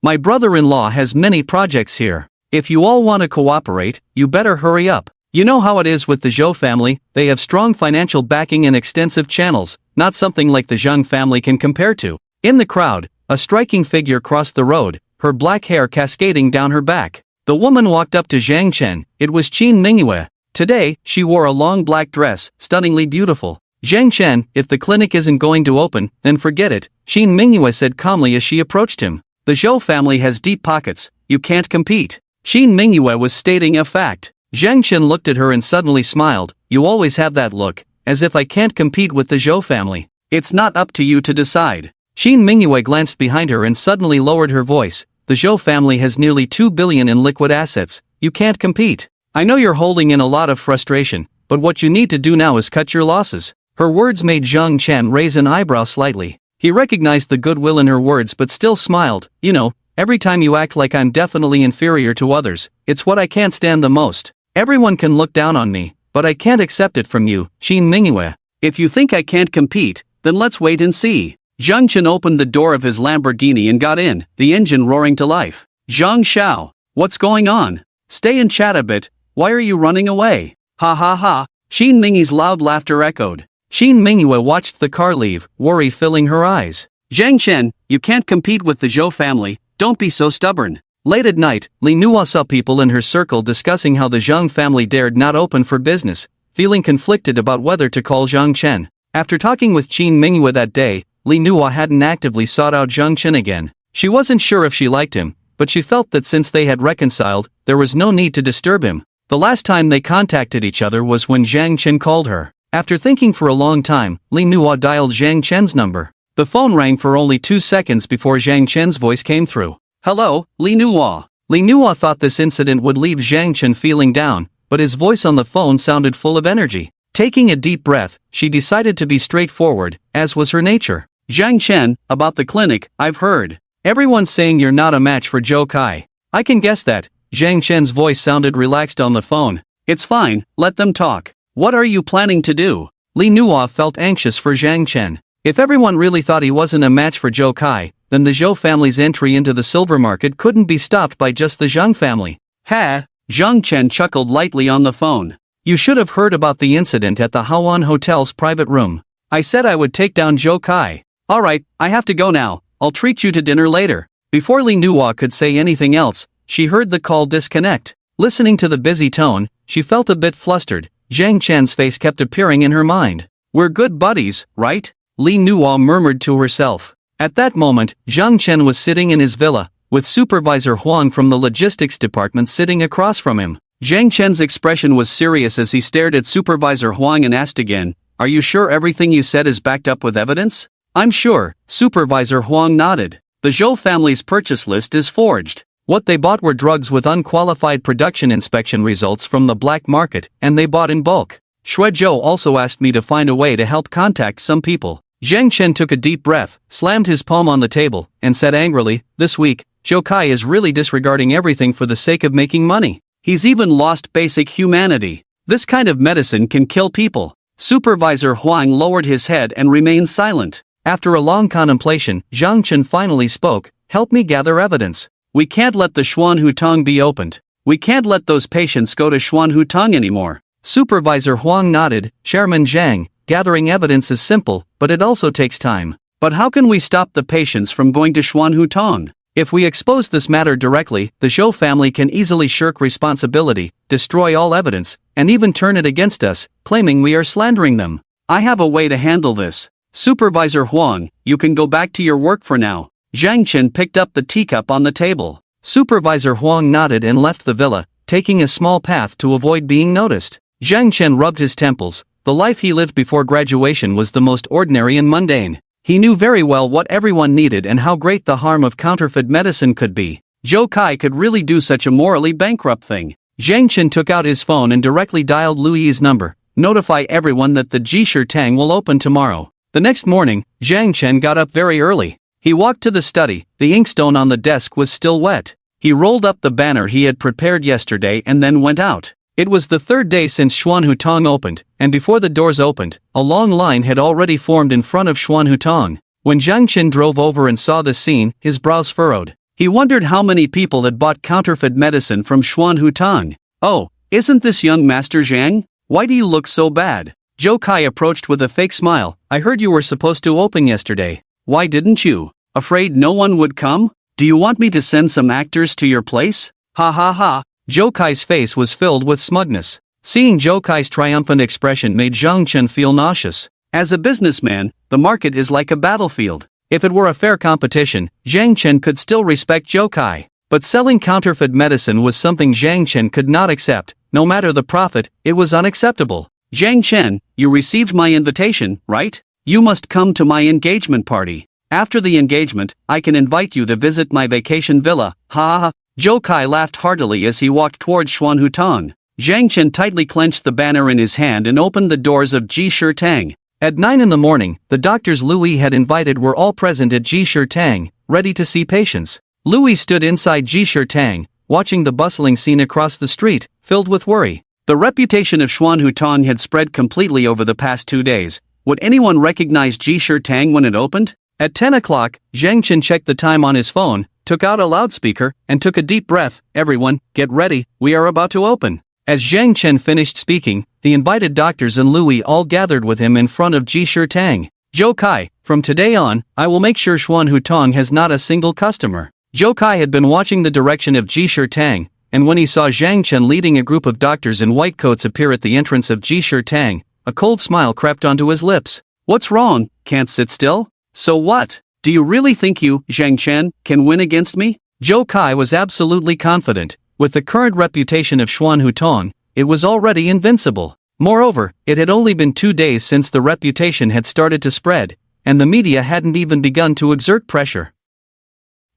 My brother-in-law has many projects here. If you all want to cooperate, you better hurry up. You know how it is with the Zhou family, they have strong financial backing and extensive channels, not something like the Zhang family can compare to. In the crowd, a striking figure crossed the road, her black hair cascading down her back. The woman walked up to Zhang Chen. It was Qin Mingyue. Today, she wore a long black dress, stunningly beautiful. Zhang Chen, if the clinic isn't going to open, then forget it, Qin Mingyue said calmly as she approached him. The Zhou family has deep pockets, you can't compete. Qin Mingyue was stating a fact. Zhang Chen looked at her and suddenly smiled. You always have that look, as if I can't compete with the Zhou family. It's not up to you to decide. Qin Mingyue glanced behind her and suddenly lowered her voice. The Zhou family has nearly 2 billion in liquid assets. You can't compete. I know you're holding in a lot of frustration, but what you need to do now is cut your losses. Her words made Zhang Chen raise an eyebrow slightly. He recognized the goodwill in her words but still smiled. You know, every time you act like I'm definitely inferior to others, it's what I can't stand the most. Everyone can look down on me, but I can't accept it from you, Qin Mingyue. If you think I can't compete, Then let's wait and see. Zhang Chen opened the door of his Lamborghini and got in, the engine roaring to life. Zhang Xiao, what's going on? Stay and chat a bit, why are you running away? Ha ha ha, Xin Mingyi's loud laughter echoed. Xin Mingyue watched the car leave, worry filling her eyes. Zhang Chen, you can't compete with the Zhou family, don't be so stubborn. Late at night, Li Nuo saw people in her circle discussing how the Zhang family dared not open for business, feeling conflicted about whether to call Zhang Chen. After talking with Qin Mingyue that day, Li Nuo hadn't actively sought out Zhang Chen again. She wasn't sure if she liked him, but she felt that since they had reconciled, there was no need to disturb him. The last time they contacted each other was when Zhang Chen called her. After thinking for a long time, Li Nuo dialed Zhang Chen's number. The phone rang for only 2 seconds before Zhang Chen's voice came through. Hello, Li Nuo. Li Nuo thought this incident would leave Zhang Chen feeling down, but his voice on the phone sounded full of energy. Taking a deep breath, she decided to be straightforward, as was her nature. Zhang Chen, about the clinic, I've heard. Everyone's saying you're not a match for Zhou Kai. I can guess that. Zhang Chen's voice sounded relaxed on the phone. It's fine, let them talk. What are you planning to do? Li Nuo felt anxious for Zhang Chen. If everyone really thought he wasn't a match for Zhou Kai, then the Zhou family's entry into the silver market couldn't be stopped by just the Zhang family. Ha! Zhang Chen chuckled lightly on the phone. You should have heard about the incident at the Hawan Hotel's private room. I said I would take down Zhou Kai. Alright, I have to go now, I'll treat you to dinner later. Before Li Nuo could say anything else, she heard the call disconnect. Listening to the busy tone, she felt a bit flustered. Zhang Chen's face kept appearing in her mind. We're good buddies, right? Li Nuo murmured to herself. At that moment, Zhang Chen was sitting in his villa, with Supervisor Huang from the logistics department sitting across from him. Zhang Chen's expression was serious as he stared at Supervisor Huang and asked again, Are you sure everything you said is backed up with evidence? I'm sure, Supervisor Huang nodded. The Zhou family's purchase list is forged. What they bought were drugs with unqualified production inspection results from the black market, and they bought in bulk. Shuizhou also asked me to find a way to help contact some people. Zhang Chen took a deep breath, slammed his palm on the table, and said angrily, This week, Zhou Kai is really disregarding everything for the sake of making money. He's even lost basic humanity. This kind of medicine can kill people. Supervisor Huang lowered his head and remained silent. After a long contemplation, Zhang Chen finally spoke, Help me gather evidence. We can't let the Xuanhutong be opened. We can't let those patients go to Xuanhutong anymore. Supervisor Huang nodded. Chairman Zhang, gathering evidence is simple, but it also takes time. But how can we stop the patients from going to Xuanhutong? If we expose this matter directly, the Zhou family can easily shirk responsibility, destroy all evidence, and even turn it against us, claiming we are slandering them. I have a way to handle this. Supervisor Huang, you can go back to your work for now. Zhang Chen picked up the teacup on the table. Supervisor Huang nodded and left the villa, taking a small path to avoid being noticed. Zhang Chen rubbed his temples. The life he lived before graduation was the most ordinary and mundane. He knew very well what everyone needed and how great the harm of counterfeit medicine could be. Zhou Kai could really do such a morally bankrupt thing. Zhang Chen took out his phone and directly dialed Lu Yi's number. Notify everyone that the Jishir Tang will open tomorrow. The next morning, Zhang Chen got up very early. He walked to the study. The inkstone on the desk was still wet. He rolled up the banner he had prepared yesterday and then went out. It was the third day since Xuanhutong opened, and before the doors opened, a long line had already formed in front of Xuanhutong. When Zhang Chen drove over and saw the scene, his brows furrowed. He wondered how many people had bought counterfeit medicine from Xuanhutong. Oh, isn't this young Master Zhang? Why do you look so bad? Zhou Kai approached with a fake smile. I heard you were supposed to open yesterday. Why didn't you? Afraid no one would come? Do you want me to send some actors to your place? Ha ha ha. Zhou Kai's face was filled with smugness. Seeing Zhou Kai's triumphant expression made Zhang Chen feel nauseous. As a businessman, the market is like a battlefield. If it were a fair competition, Zhang Chen could still respect Zhou Kai. But selling counterfeit medicine was something Zhang Chen could not accept. No matter the profit, it was unacceptable. Zhang Chen, you received my invitation, right? You must come to my engagement party. After the engagement, I can invite you to visit my vacation villa. Ha ha ha. Zhou Kai laughed heartily as he walked towards Xuanhutong. Zhang Chen tightly clenched the banner in his hand and opened the doors of Jishir Tang. At 9 in the morning, the doctors Louis had invited were all present at Jishir Tang, ready to see patients. Louis stood inside Jishir Tang, watching the bustling scene across the street, filled with worry. The reputation of Xuanhutong had spread completely over the past 2 days. Would anyone recognize Tang when it opened? At 10 o'clock, Zhang Chen checked the time on his phone, took out a loudspeaker, and took a deep breath. Everyone, get ready, we are about to open. As Zhang Chen finished speaking, the invited doctors and Louis all gathered with him in front of Tang. Zhou Kai, from today on, I will make sure Xuan Hutong has not a single customer. Zhou Kai had been watching the direction of Tang, and when he saw Zhang Chen leading a group of doctors in white coats appear at the entrance of Tang, a cold smile crept onto his lips. What's wrong? Can't sit still? So what? Do you really think you, Zhang Chen, can win against me? Zhou Kai was absolutely confident. With the current reputation of Xuan Hutong, it was already invincible. Moreover, it had only been 2 days since the reputation had started to spread, and the media hadn't even begun to exert pressure.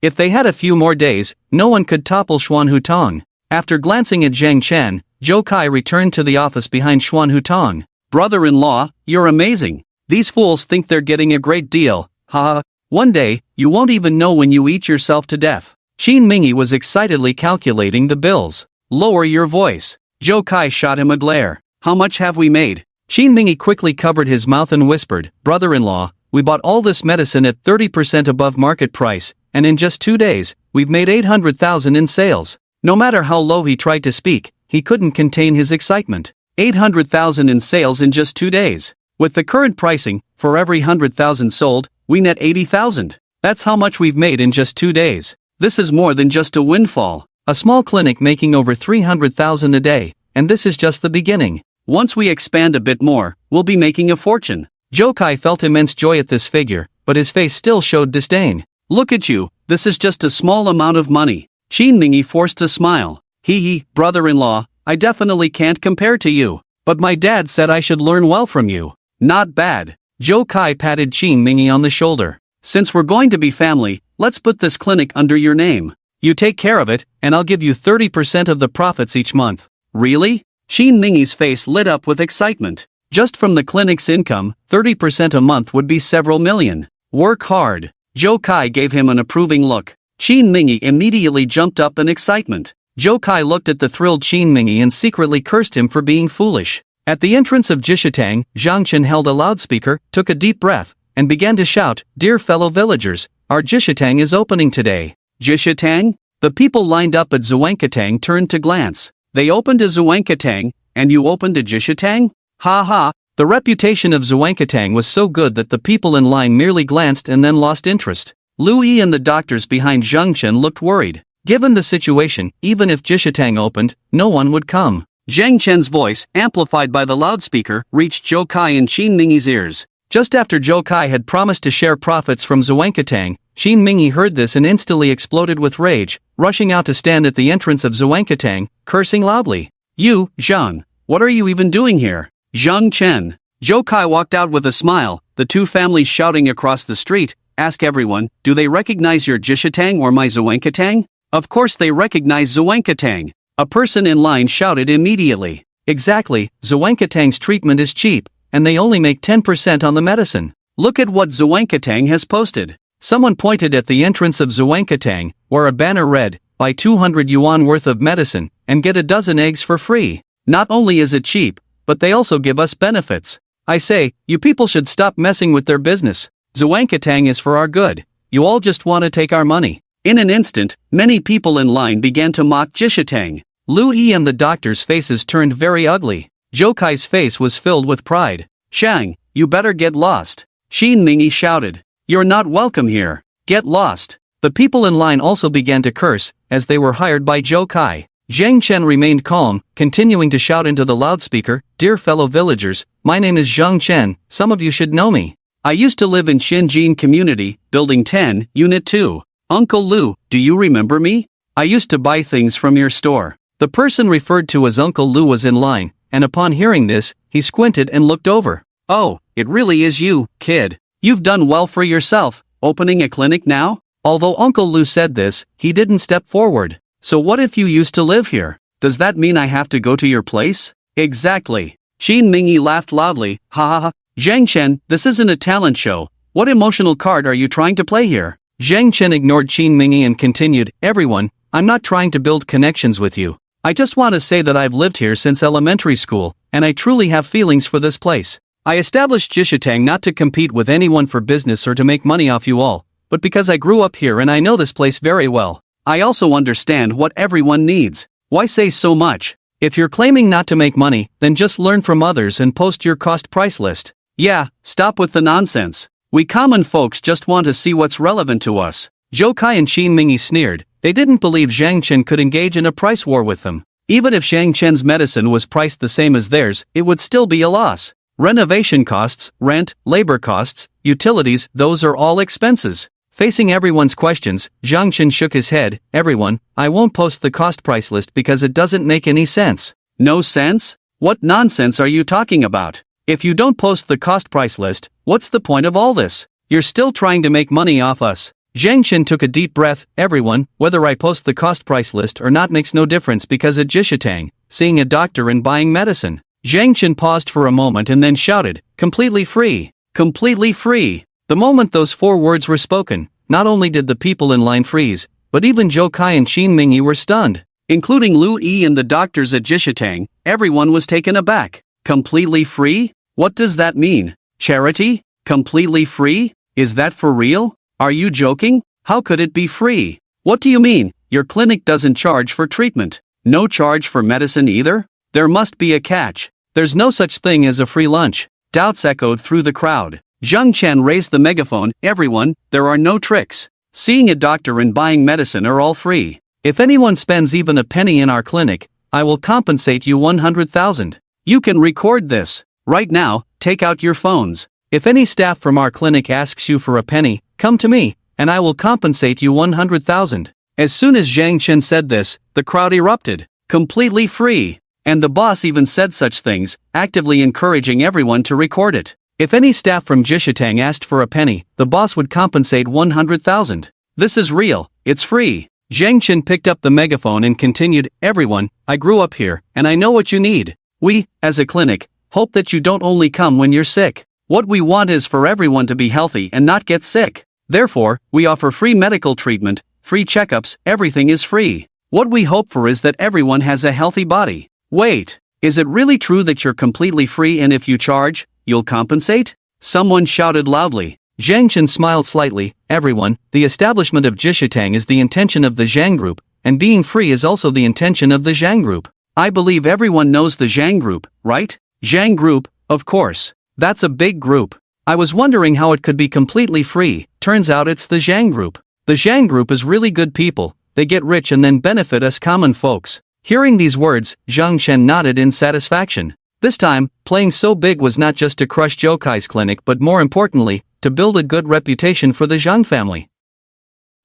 If they had a few more days, no one could topple Xuan Hutong. After glancing at Zhang Chen, Zhou Kai returned to the office behind Xuan Hutong. Brother-in-law, you're amazing. These fools think they're getting a great deal. Haha. One day, you won't even know when you eat yourself to death. Qin Mingyi was excitedly calculating the bills. Lower your voice. Zhou Kai shot him a glare. How much have we made? Qin Mingyi quickly covered his mouth and whispered, brother-in-law, we bought all this medicine at 30% above market price, and in just 2 days, we've made 800,000 in sales. No matter how low he tried to speak, he couldn't contain his excitement. 800,000 in sales in just 2 days. With the current pricing, for every 100,000 sold, we net 80,000. That's how much we've made in just 2 days. This is more than just a windfall. A small clinic making over 300,000 a day, and this is just the beginning. Once we expand a bit more, we'll be making a fortune. Zhou Kai felt immense joy at this figure, but his face still showed disdain. Look at you, this is just a small amount of money. Qin Mingyi forced a smile. Hee, brother-in-law, I definitely can't compare to you. But my dad said I should learn well from you. Not bad. Zhou Kai patted Qin Mingyi on the shoulder. Since we're going to be family, let's put this clinic under your name. You take care of it, and I'll give you 30% of the profits each month. Really? Qin Mingyi's face lit up with excitement. Just from the clinic's income, 30% a month would be several million. Work hard. Zhou Kai gave him an approving look. Qin Mingyi immediately jumped up in excitement. Zhou Kai looked at the thrilled Qin Mingyi and secretly cursed him for being foolish. At the entrance of Tang, Zhang Chen held a loudspeaker, took a deep breath, and began to shout, Dear fellow villagers, our Tang is opening today. Tang? The people lined up at Tang turned to glance. They opened a Tang, and you opened a Tang? Ha ha, the reputation of Tang was so good that the people in line merely glanced and then lost interest. Louis and the doctors behind Zhang Chen looked worried. Given the situation, even if Tang opened, no one would come. Zhang Chen's voice, amplified by the loudspeaker, reached Zhou Kai and Qin Mingyi's ears. Just after Zhou Kai had promised to share profits from Tang, Qin Mingyi heard this and instantly exploded with rage, rushing out to stand at the entrance of Tang, cursing loudly. You, Zhang, what are you even doing here? Zhang Chen. Zhou Kai walked out with a smile, the two families shouting across the street, Ask everyone, do they recognize your Tang or my Tang? Of course they recognize Tang. A person in line shouted immediately. Exactly, Tang's treatment is cheap, and they only make 10% on the medicine. Look at what Tang has posted. Someone pointed at the entrance of Tang, where a banner read, buy 200 yuan worth of medicine, and get a dozen eggs for free. Not only is it cheap, but they also give us benefits. I say, you people should stop messing with their business. Tang is for our good. You all just want to take our money. In an instant, many people in line began to mock Tang. Lu Yi and the doctor's faces turned very ugly. Zhou Kai's face was filled with pride. Shang, you better get lost. Qin Mingyi shouted. You're not welcome here. Get lost. The people in line also began to curse, as they were hired by Zhou Kai. Zhang Chen remained calm, continuing to shout into the loudspeaker, Dear fellow villagers, my name is Zhang Chen, some of you should know me. I used to live in Xinjiang Community, Building 10, Unit 2. Uncle Lu, do you remember me? I used to buy things from your store. The person referred to as Uncle Lu was in line, and upon hearing this, he squinted and looked over. Oh, it really is you, kid. You've done well for yourself, opening a clinic now? Although Uncle Lu said this, he didn't step forward. So what if you used to live here? Does that mean I have to go to your place? Exactly. Qin Mingyi laughed loudly, ha ha ha. Zhang Chen, this isn't a talent show. What emotional card are you trying to play here? Zhang Chen ignored Qin Mingyi and continued, Everyone, I'm not trying to build connections with you. I just want to say that I've lived here since elementary school, and I truly have feelings for this place. I established Jishitang not to compete with anyone for business or to make money off you all, but because I grew up here and I know this place very well. I also understand what everyone needs. Why say so much? If you're claiming not to make money, then just learn from others and post your cost price list. Yeah, stop with the nonsense. We common folks just want to see what's relevant to us. Zhou Kai and Qin Mingyi sneered. They didn't believe Zhang Chen could engage in a price war with them. Even if Zhang Chen's medicine was priced the same as theirs, it would still be a loss. Renovation costs, rent, labor costs, utilities, those are all expenses. Facing everyone's questions, Zhang Chen shook his head. Everyone, I won't post the cost price list because it doesn't make any sense. No sense? What nonsense are you talking about? If you don't post the cost price list, what's the point of all this? You're still trying to make money off us. Zhang Chen took a deep breath. Everyone, whether I post the cost price list or not makes no difference because at Jishitang, seeing a doctor and buying medicine. Zhang Chen paused for a moment and then shouted, completely free. Completely free. The moment those 4 words were spoken, not only did the people in line freeze, but even Zhou Kai and Qin Mingyi were stunned. Including Lu Yi and the doctors at Jishitang, everyone was taken aback. Completely free? What does that mean? Charity? Completely free? Is that for real? Are you joking? How could it be free? What do you mean, your clinic doesn't charge for treatment? No charge for medicine either? There must be a catch. There's no such thing as a free lunch. Doubts echoed through the crowd. Zhang Chen raised the megaphone. Everyone, there are no tricks. Seeing a doctor and buying medicine are all free. If anyone spends even a penny in our clinic, I will compensate you 100,000. You can record this. Right now, take out your phones. If any staff from our clinic asks you for a penny, come to me, and I will compensate you 100,000. As soon as Zhang Chen said this, the crowd erupted. Completely free. And the boss even said such things, actively encouraging everyone to record it. If any staff from Jishitang asked for a penny, the boss would compensate 100,000. This is real, it's free. Zhang Chen picked up the megaphone and continued, everyone, I grew up here, and I know what you need. We, as a clinic, hope that you don't only come when you're sick. What we want is for everyone to be healthy and not get sick. Therefore, we offer free medical treatment, free checkups, everything is free. What we hope for is that everyone has a healthy body. Wait, is it really true that you're completely free and if you charge, you'll compensate? Someone shouted loudly. Zhang Chen smiled slightly. Everyone, the establishment of Jishitang is the intention of the Zhang Group, and being free is also the intention of the Zhang Group. I believe everyone knows the Zhang Group, right? Zhang Group, of course. That's a big group. I was wondering how it could be completely free. Turns out it's the Zhang Group. The Zhang Group is really good people. They get rich and then benefit us common folks. Hearing these words, Zhang Chen nodded in satisfaction. This time, playing so big was not just to crush Zhou Kai's clinic but more importantly, to build a good reputation for the Zhang family.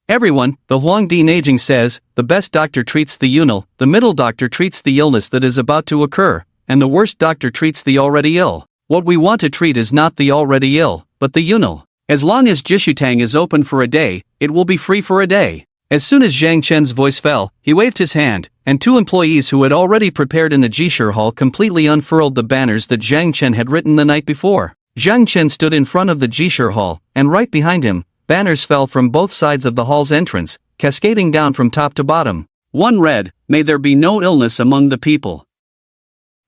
Everyone, the Huangdi Neijing says, the best doctor treats the Yunal, the middle doctor treats the illness that is about to occur, and the worst doctor treats the already ill. What we want to treat is not the already ill, but the Yunal. As long as Jishitang is open for a day, it will be free for a day. As soon as Zhang Chen's voice fell, he waved his hand, and 2 employees who had already prepared in the Jishir hall completely unfurled the banners that Zhang Chen had written the night before. Zhang Chen stood in front of the Jishir hall, and right behind him, banners fell from both sides of the hall's entrance, cascading down from top to bottom. One read, "May there be no illness among the people."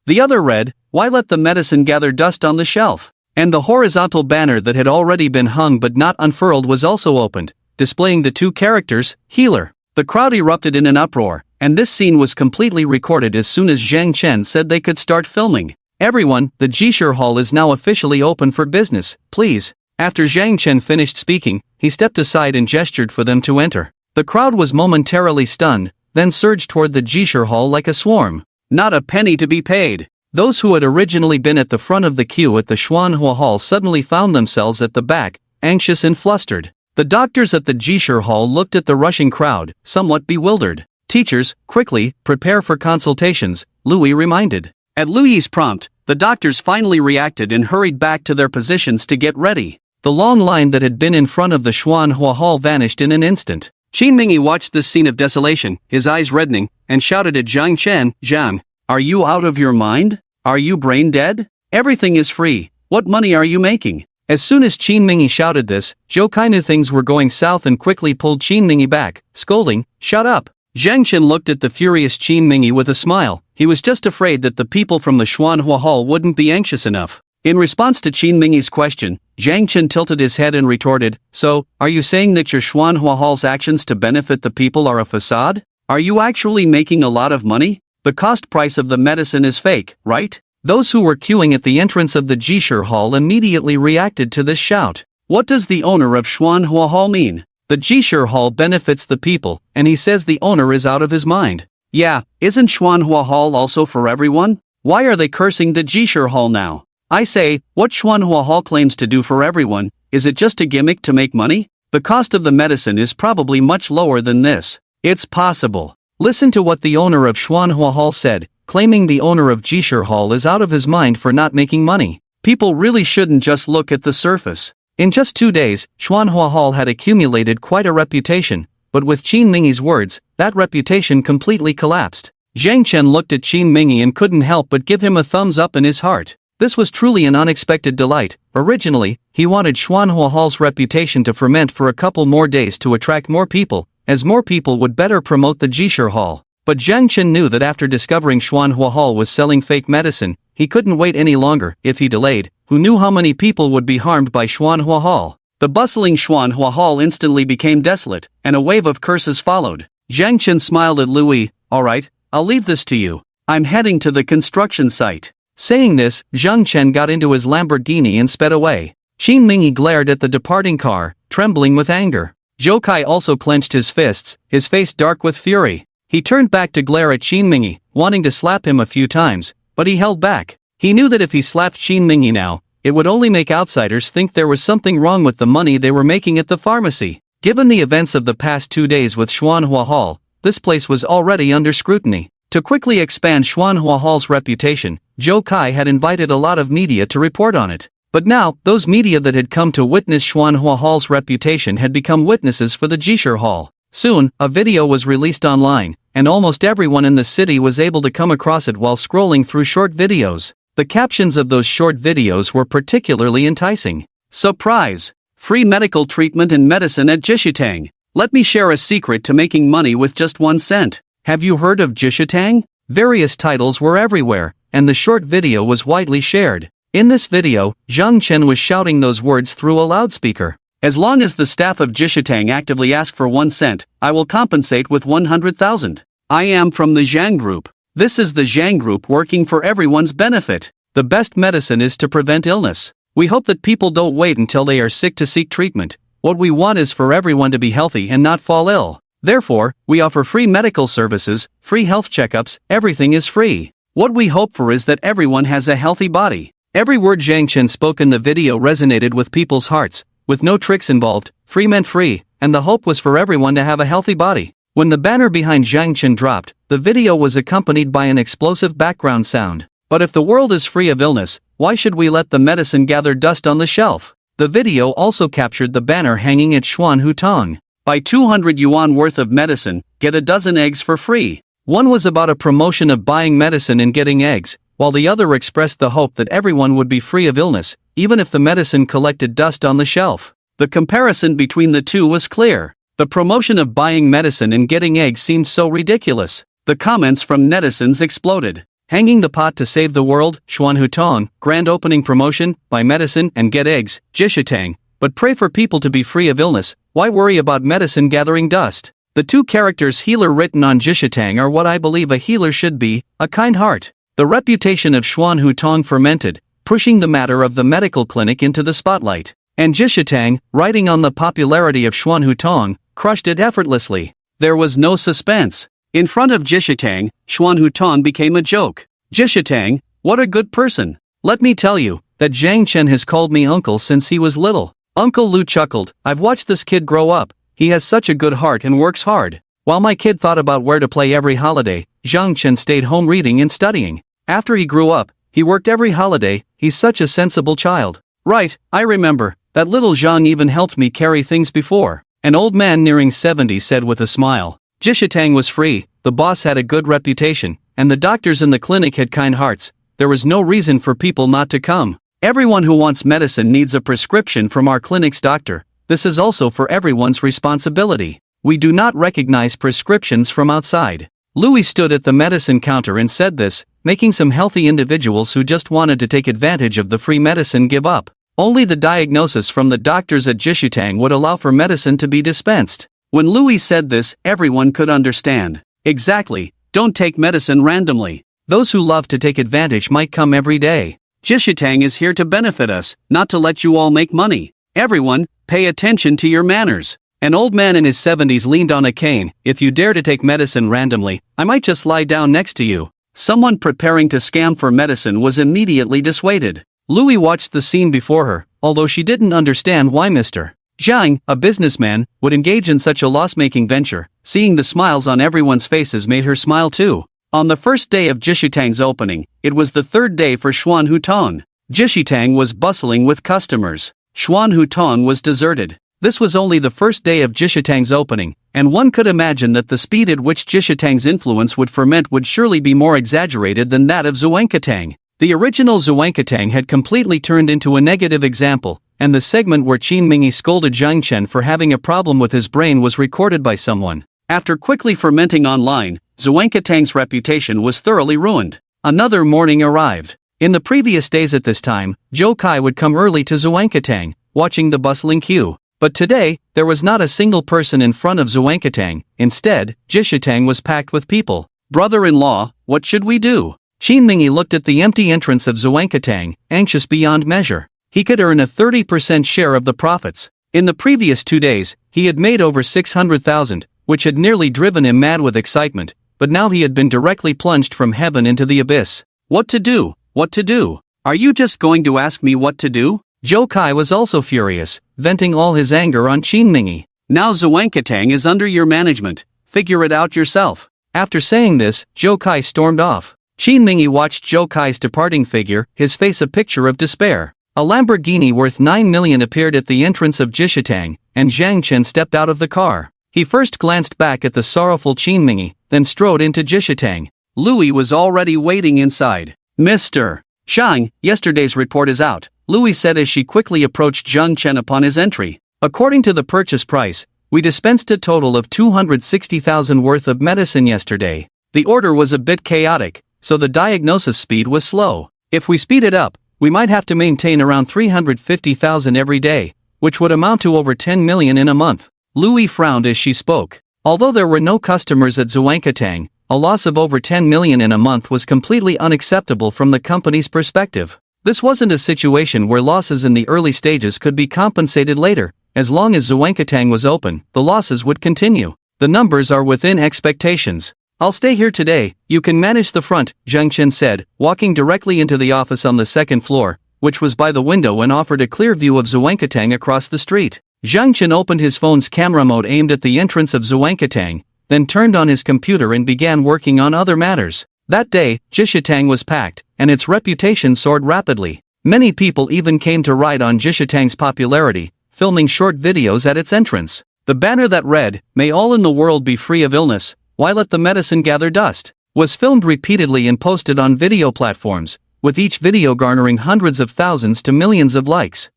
The other read, "Why let the medicine gather dust on the shelf?" And the horizontal banner that had already been hung but not unfurled was also opened, displaying the 2 characters, healer. The crowd erupted in an uproar, and this scene was completely recorded as soon as Zhang Chen said they could start filming. Everyone, the Jishir hall is now officially open for business, please. After Zhang Chen finished speaking, he stepped aside and gestured for them to enter. The crowd was momentarily stunned, then surged toward the Jishir hall like a swarm. Not a penny to be paid. Those who had originally been at the front of the queue at the Xuanhua hall suddenly found themselves at the back, anxious and flustered. The doctors at the Jishir hall looked at the rushing crowd, somewhat bewildered. Teachers, quickly, prepare for consultations, Louis reminded. At Louis's prompt, the doctors finally reacted and hurried back to their positions to get ready. The long line that had been in front of the Xuanhua hall vanished in an instant. Qin Mingyi watched this scene of desolation, his eyes reddening, and shouted at Zhang Chen, "Zhang, are you out of your mind? Are you brain dead? Everything is free. What money are you making?" As soon as Qin Mingyi shouted this, Zhou Kai knew things were going south and quickly pulled Qin Mingyi back, scolding, "Shut up." Zhang Chen looked at the furious Qin Mingyi with a smile. He was just afraid that the people from the Xuanhua hall wouldn't be anxious enough. In response to Qin Mingyi's question, Zhang Chen tilted his head and retorted, "So, are you saying that your Xuanhua Hall's actions to benefit the people are a facade? Are you actually making a lot of money? The cost price of the medicine is fake, right?" Those who were queuing at the entrance of the Jishir Hall immediately reacted to this shout. What does the owner of Xuanhua Hall mean? The Jishir Hall benefits the people, and he says the owner is out of his mind. Yeah, isn't Xuanhua Hall also for everyone? Why are they cursing the Jishir Hall now? I say, what Xuanhua Hall claims to do for everyone, is it just a gimmick to make money? The cost of the medicine is probably much lower than this. It's possible. Listen to what the owner of Xuanhua Hall said, claiming the owner of Jishir Hall is out of his mind for not making money. People really shouldn't just look at the surface. In just 2 days, Xuanhua Hall had accumulated quite a reputation, but with Qin Mingyi's words, that reputation completely collapsed. Zhang Chen looked at Qin Mingyi and couldn't help but give him a thumbs up in his heart. This was truly an unexpected delight. Originally, he wanted Xuanhua Hall's reputation to ferment for a couple more days to attract more people, as more people would better promote the Jishir Hall. But Zhang Chen knew that after discovering Xuanhua Hall was selling fake medicine, he couldn't wait any longer. If he delayed, who knew how many people would be harmed by Xuanhua Hall? The bustling Xuanhua Hall instantly became desolate, and a wave of curses followed. Zhang Chen smiled at Louis. "Alright, I'll leave this to you. I'm heading to the construction site." Saying this, Zhang Chen got into his Lamborghini and sped away. Qin Mingyi glared at the departing car, trembling with anger. Zhou Kai also clenched his fists, his face dark with fury. He turned back to glare at Qin Mingyi, wanting to slap him a few times, but he held back. He knew that if he slapped Qin Mingyi now, it would only make outsiders think there was something wrong with the money they were making at the pharmacy. Given the events of the past 2 days with Xuanhua Hall, this place was already under scrutiny. To quickly expand Xuanhua Hall's reputation, Zhou Kai had invited a lot of media to report on it. But now, those media that had come to witness Xuanhua Hall's reputation had become witnesses for the Jishir Hall. Soon, a video was released online, and almost everyone in the city was able to come across it while scrolling through short videos. The captions of those short videos were particularly enticing. Surprise! Free medical treatment and medicine at Jishitang. Let me share a secret to making money with just 1 cent. Have you heard of Jishitang? Various titles were everywhere, and the short video was widely shared. In this video, Zhang Chen was shouting those words through a loudspeaker. As long as the staff of Jishitang actively ask for 1 cent, I will compensate with 100,000. I am from the Zhang Group. This is the Zhang Group working for everyone's benefit. The best medicine is to prevent illness. We hope that people don't wait until they are sick to seek treatment. What we want is for everyone to be healthy and not fall ill. Therefore, we offer free medical services, free health checkups, everything is free. What we hope for is that everyone has a healthy body. Every word Zhang Chen spoke in the video resonated with people's hearts, with no tricks involved. Free meant free, and the hope was for everyone to have a healthy body. When the banner behind Zhang Chen dropped, the video was accompanied by an explosive background sound. But if the world is free of illness, why should we let the medicine gather dust on the shelf? The video also captured the banner hanging at Xuanhutang. Buy 200 yuan worth of medicine, get a dozen eggs for free. One was about a promotion of buying medicine and getting eggs, while the other expressed the hope that everyone would be free of illness, even if the medicine collected dust on the shelf. The comparison between the two was clear. The promotion of buying medicine and getting eggs seemed so ridiculous. The comments from netizens exploded. Hanging the pot to save the world, Xuanhutang, grand opening promotion, buy medicine and get eggs, Jishitang. But pray for people to be free of illness, why worry about medicine gathering dust? The 2 characters healer written on Jishitang are what I believe a healer should be, a kind heart. The reputation of Xuanhutang fermented, pushing the matter of the medical clinic into the spotlight. And Jishitang, riding on the popularity of Xuanhutang, crushed it effortlessly. There was no suspense. In front of Jishitang, Xuanhutang became a joke. Jishitang, what a good person. Let me tell you, that Zhang Chen has called me uncle since he was little. Uncle Lu chuckled, I've watched this kid grow up. He has such a good heart and works hard. While my kid thought about where to play every holiday, Zhang Chen stayed home reading and studying. After he grew up, he worked every holiday. He's such a sensible child. Right, I remember, that little Zhang even helped me carry things before. An old man nearing 70 said with a smile. Jishitang was free, the boss had a good reputation, and the doctors in the clinic had kind hearts. There was no reason for people not to come. Everyone who wants medicine needs a prescription from our clinic's doctor. This is also for everyone's responsibility. We do not recognize prescriptions from outside. Louis stood at the medicine counter and said this, making some healthy individuals who just wanted to take advantage of the free medicine give up. Only the diagnosis from the doctors at Jishutang would allow for medicine to be dispensed. When Louis said this, everyone could understand. Exactly, don't take medicine randomly. Those who love to take advantage might come every day. Jishutang is here to benefit us, not to let you all make money. Everyone, pay attention to your manners. An old man in his 70s leaned on a cane. If you dare to take medicine randomly, I might just lie down next to you. Someone preparing to scam for medicine was immediately dissuaded. Louis watched the scene before her, although she didn't understand why Mr. Zhang, a businessman, would engage in such a loss-making venture. Seeing the smiles on everyone's faces made her smile too. On the first day of Jishutang's opening, it was the third day for Xuanhutong. Jishutang was bustling with customers. Xuanhutong was deserted. This was only the first day of Jishutang's opening, and one could imagine that the speed at which Jishutang's influence would ferment would surely be more exaggerated than that of Zhuangkatang. The original Zhuangkatang had completely turned into a negative example, and the segment where Qin Mingyi scolded Zhang Chen for having a problem with his brain was recorded by someone. After quickly fermenting online, Zhuangkatang's reputation was thoroughly ruined. Another morning arrived. In the previous days at this time, Zhou Kai would come early to Zhuangkatang, watching the bustling queue. But today, there was not a single person in front of Zhuangkatang. Instead, Jishutang was packed with people. Brother-in-law, what should we do? Qin Mingyi looked at the empty entrance of Zhuangkatang, anxious beyond measure. He could earn a 30% share of the profits. In the previous 2 days, he had made over 600,000, which had nearly driven him mad with excitement, but now he had been directly plunged from heaven into the abyss. What to do? What to do? Are you just going to ask me what to do? Zhou Kai was also furious, venting all his anger on Qin Mingyi. Now Zhuangkatang is under your management, figure it out yourself. After saying this, Zhou Kai stormed off. Qin Mingyi watched Zhou Kai's departing figure, his face a picture of despair. A Lamborghini worth 9 million appeared at the entrance of Jishutang, and Zhang Chen stepped out of the car. He first glanced back at the sorrowful Qin Mingyi, then strode into Jishutang. Louis was already waiting inside. Mr. Zhang, yesterday's report is out, Louis said as she quickly approached Zhang Chen upon his entry. According to the purchase price, we dispensed a total of 260,000 worth of medicine yesterday. The order was a bit chaotic, so the diagnosis speed was slow. If we speed it up, we might have to maintain around 350,000 every day, which would amount to over 10 million in a month. Louis frowned as she spoke. Although there were no customers at Zhuangkatang, a loss of over 10 million in a month was completely unacceptable from the company's perspective. This wasn't a situation where losses in the early stages could be compensated later. As long as Zhuangkatang was open, the losses would continue. The numbers are within expectations. I'll stay here today, you can manage the front, Zhang Chen said, walking directly into the office on the second floor, which was by the window and offered a clear view of Zhuangkatang across the street. Zhang Chen opened his phone's camera mode aimed at the entrance of Zhuangkatang, then turned on his computer and began working on other matters. That day, Jishutang was packed, and its reputation soared rapidly. Many people even came to ride on Jishutang's popularity, filming short videos at its entrance. The banner that read, "May all in the world be free of illness, why let the medicine gather dust?" was filmed repeatedly and posted on video platforms, with each video garnering hundreds of thousands to millions of likes.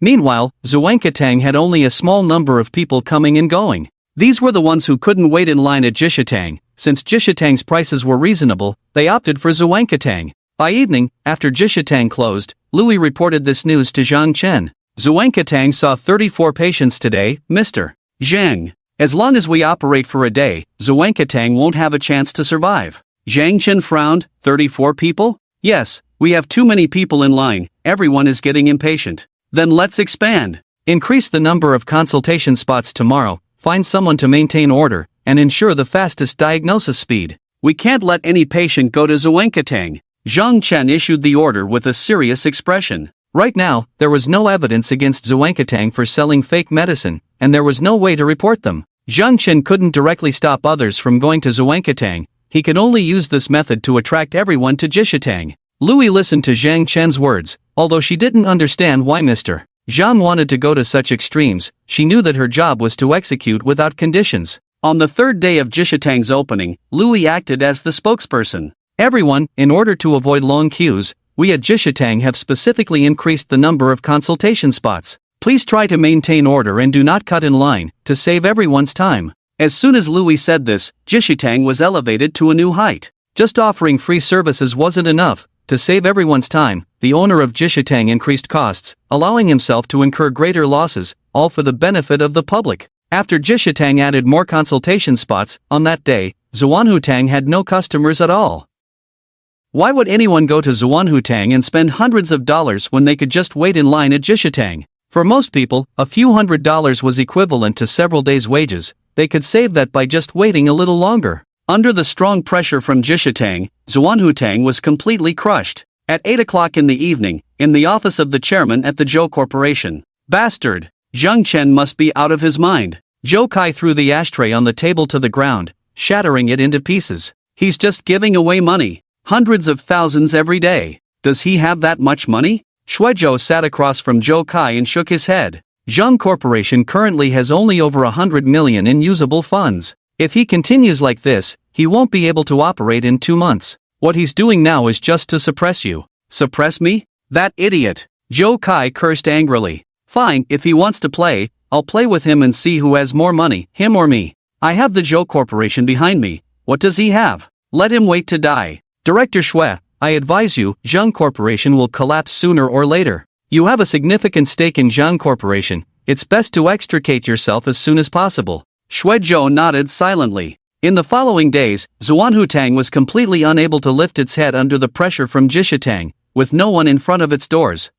Meanwhile, Zhuangkatang had only a small number of people coming and going. These were the ones who couldn't wait in line at Jishutang. Since Jishutang's prices were reasonable, they opted for Zhuangkatang. By evening, after Jishutang closed, Louis reported this news to Zhang Chen. Zhuangkatang saw 34 patients today, Mr. Zhang. As long as we operate for a day, Zhuangkatang won't have a chance to survive. Zhang Chen frowned. 34 people? Yes, we have too many people in line, everyone is getting impatient. Then let's expand. Increase the number of consultation spots tomorrow, find someone to maintain order, and ensure the fastest diagnosis speed. We can't let any patient go to Zhuangkatang. Zhang Chen issued the order with a serious expression. Right now, there was no evidence against Zhuangkatang for selling fake medicine, and there was no way to report them. Zhang Chen couldn't directly stop others from going to Zhuangkatang, he could only use this method to attract everyone to Jishutang. Louis listened to Zhang Chen's words, although she didn't understand why Mr. Zhang wanted to go to such extremes, she knew that her job was to execute without conditions. On the third day of Jishutang's opening, Louis acted as the spokesperson. Everyone, in order to avoid long queues, we at Jishutang have specifically increased the number of consultation spots. Please try to maintain order and do not cut in line, to save everyone's time. As soon as Louis said this, Jishutang was elevated to a new height. Just offering free services wasn't enough. To save everyone's time, the owner of Jishitang increased costs, allowing himself to incur greater losses, all for the benefit of the public. After Jishitang added more consultation spots, on that day, Xuanhutang had no customers at all. Why would anyone go to Xuanhutang and spend hundreds of dollars when they could just wait in line at Jishitang? For most people, a few $100s was equivalent to several days' wages. They could save that by just waiting a little longer. Under the strong pressure from Jishitang, Xuanhutang was completely crushed. At 8 o'clock in the evening, in the office of the chairman at the Zhou Corporation. Bastard! Zheng Chen must be out of his mind. Zhou Kai threw the ashtray on the table to the ground, shattering it into pieces. He's just giving away money. Hundreds of thousands every day. Does he have that much money? Shuizhou sat across from Zhou Kai and shook his head. Zheng Corporation currently has only over 100 million in usable funds. If he continues like this, he won't be able to operate in 2 months. What he's doing now is just to suppress you. Suppress me? That idiot! Zhou Kai cursed angrily. Fine, if he wants to play, I'll play with him and see who has more money, him or me. I have the Zhou Corporation behind me. What does he have? Let him wait to die. Director Shui, I advise you, Zheng Corporation will collapse sooner or later. You have a significant stake in Zheng Corporation. It's best to extricate yourself as soon as possible. Shuizhou nodded silently. In the following days, Xuanhutang was completely unable to lift its head under the pressure from Jishitang, with no one in front of its doors.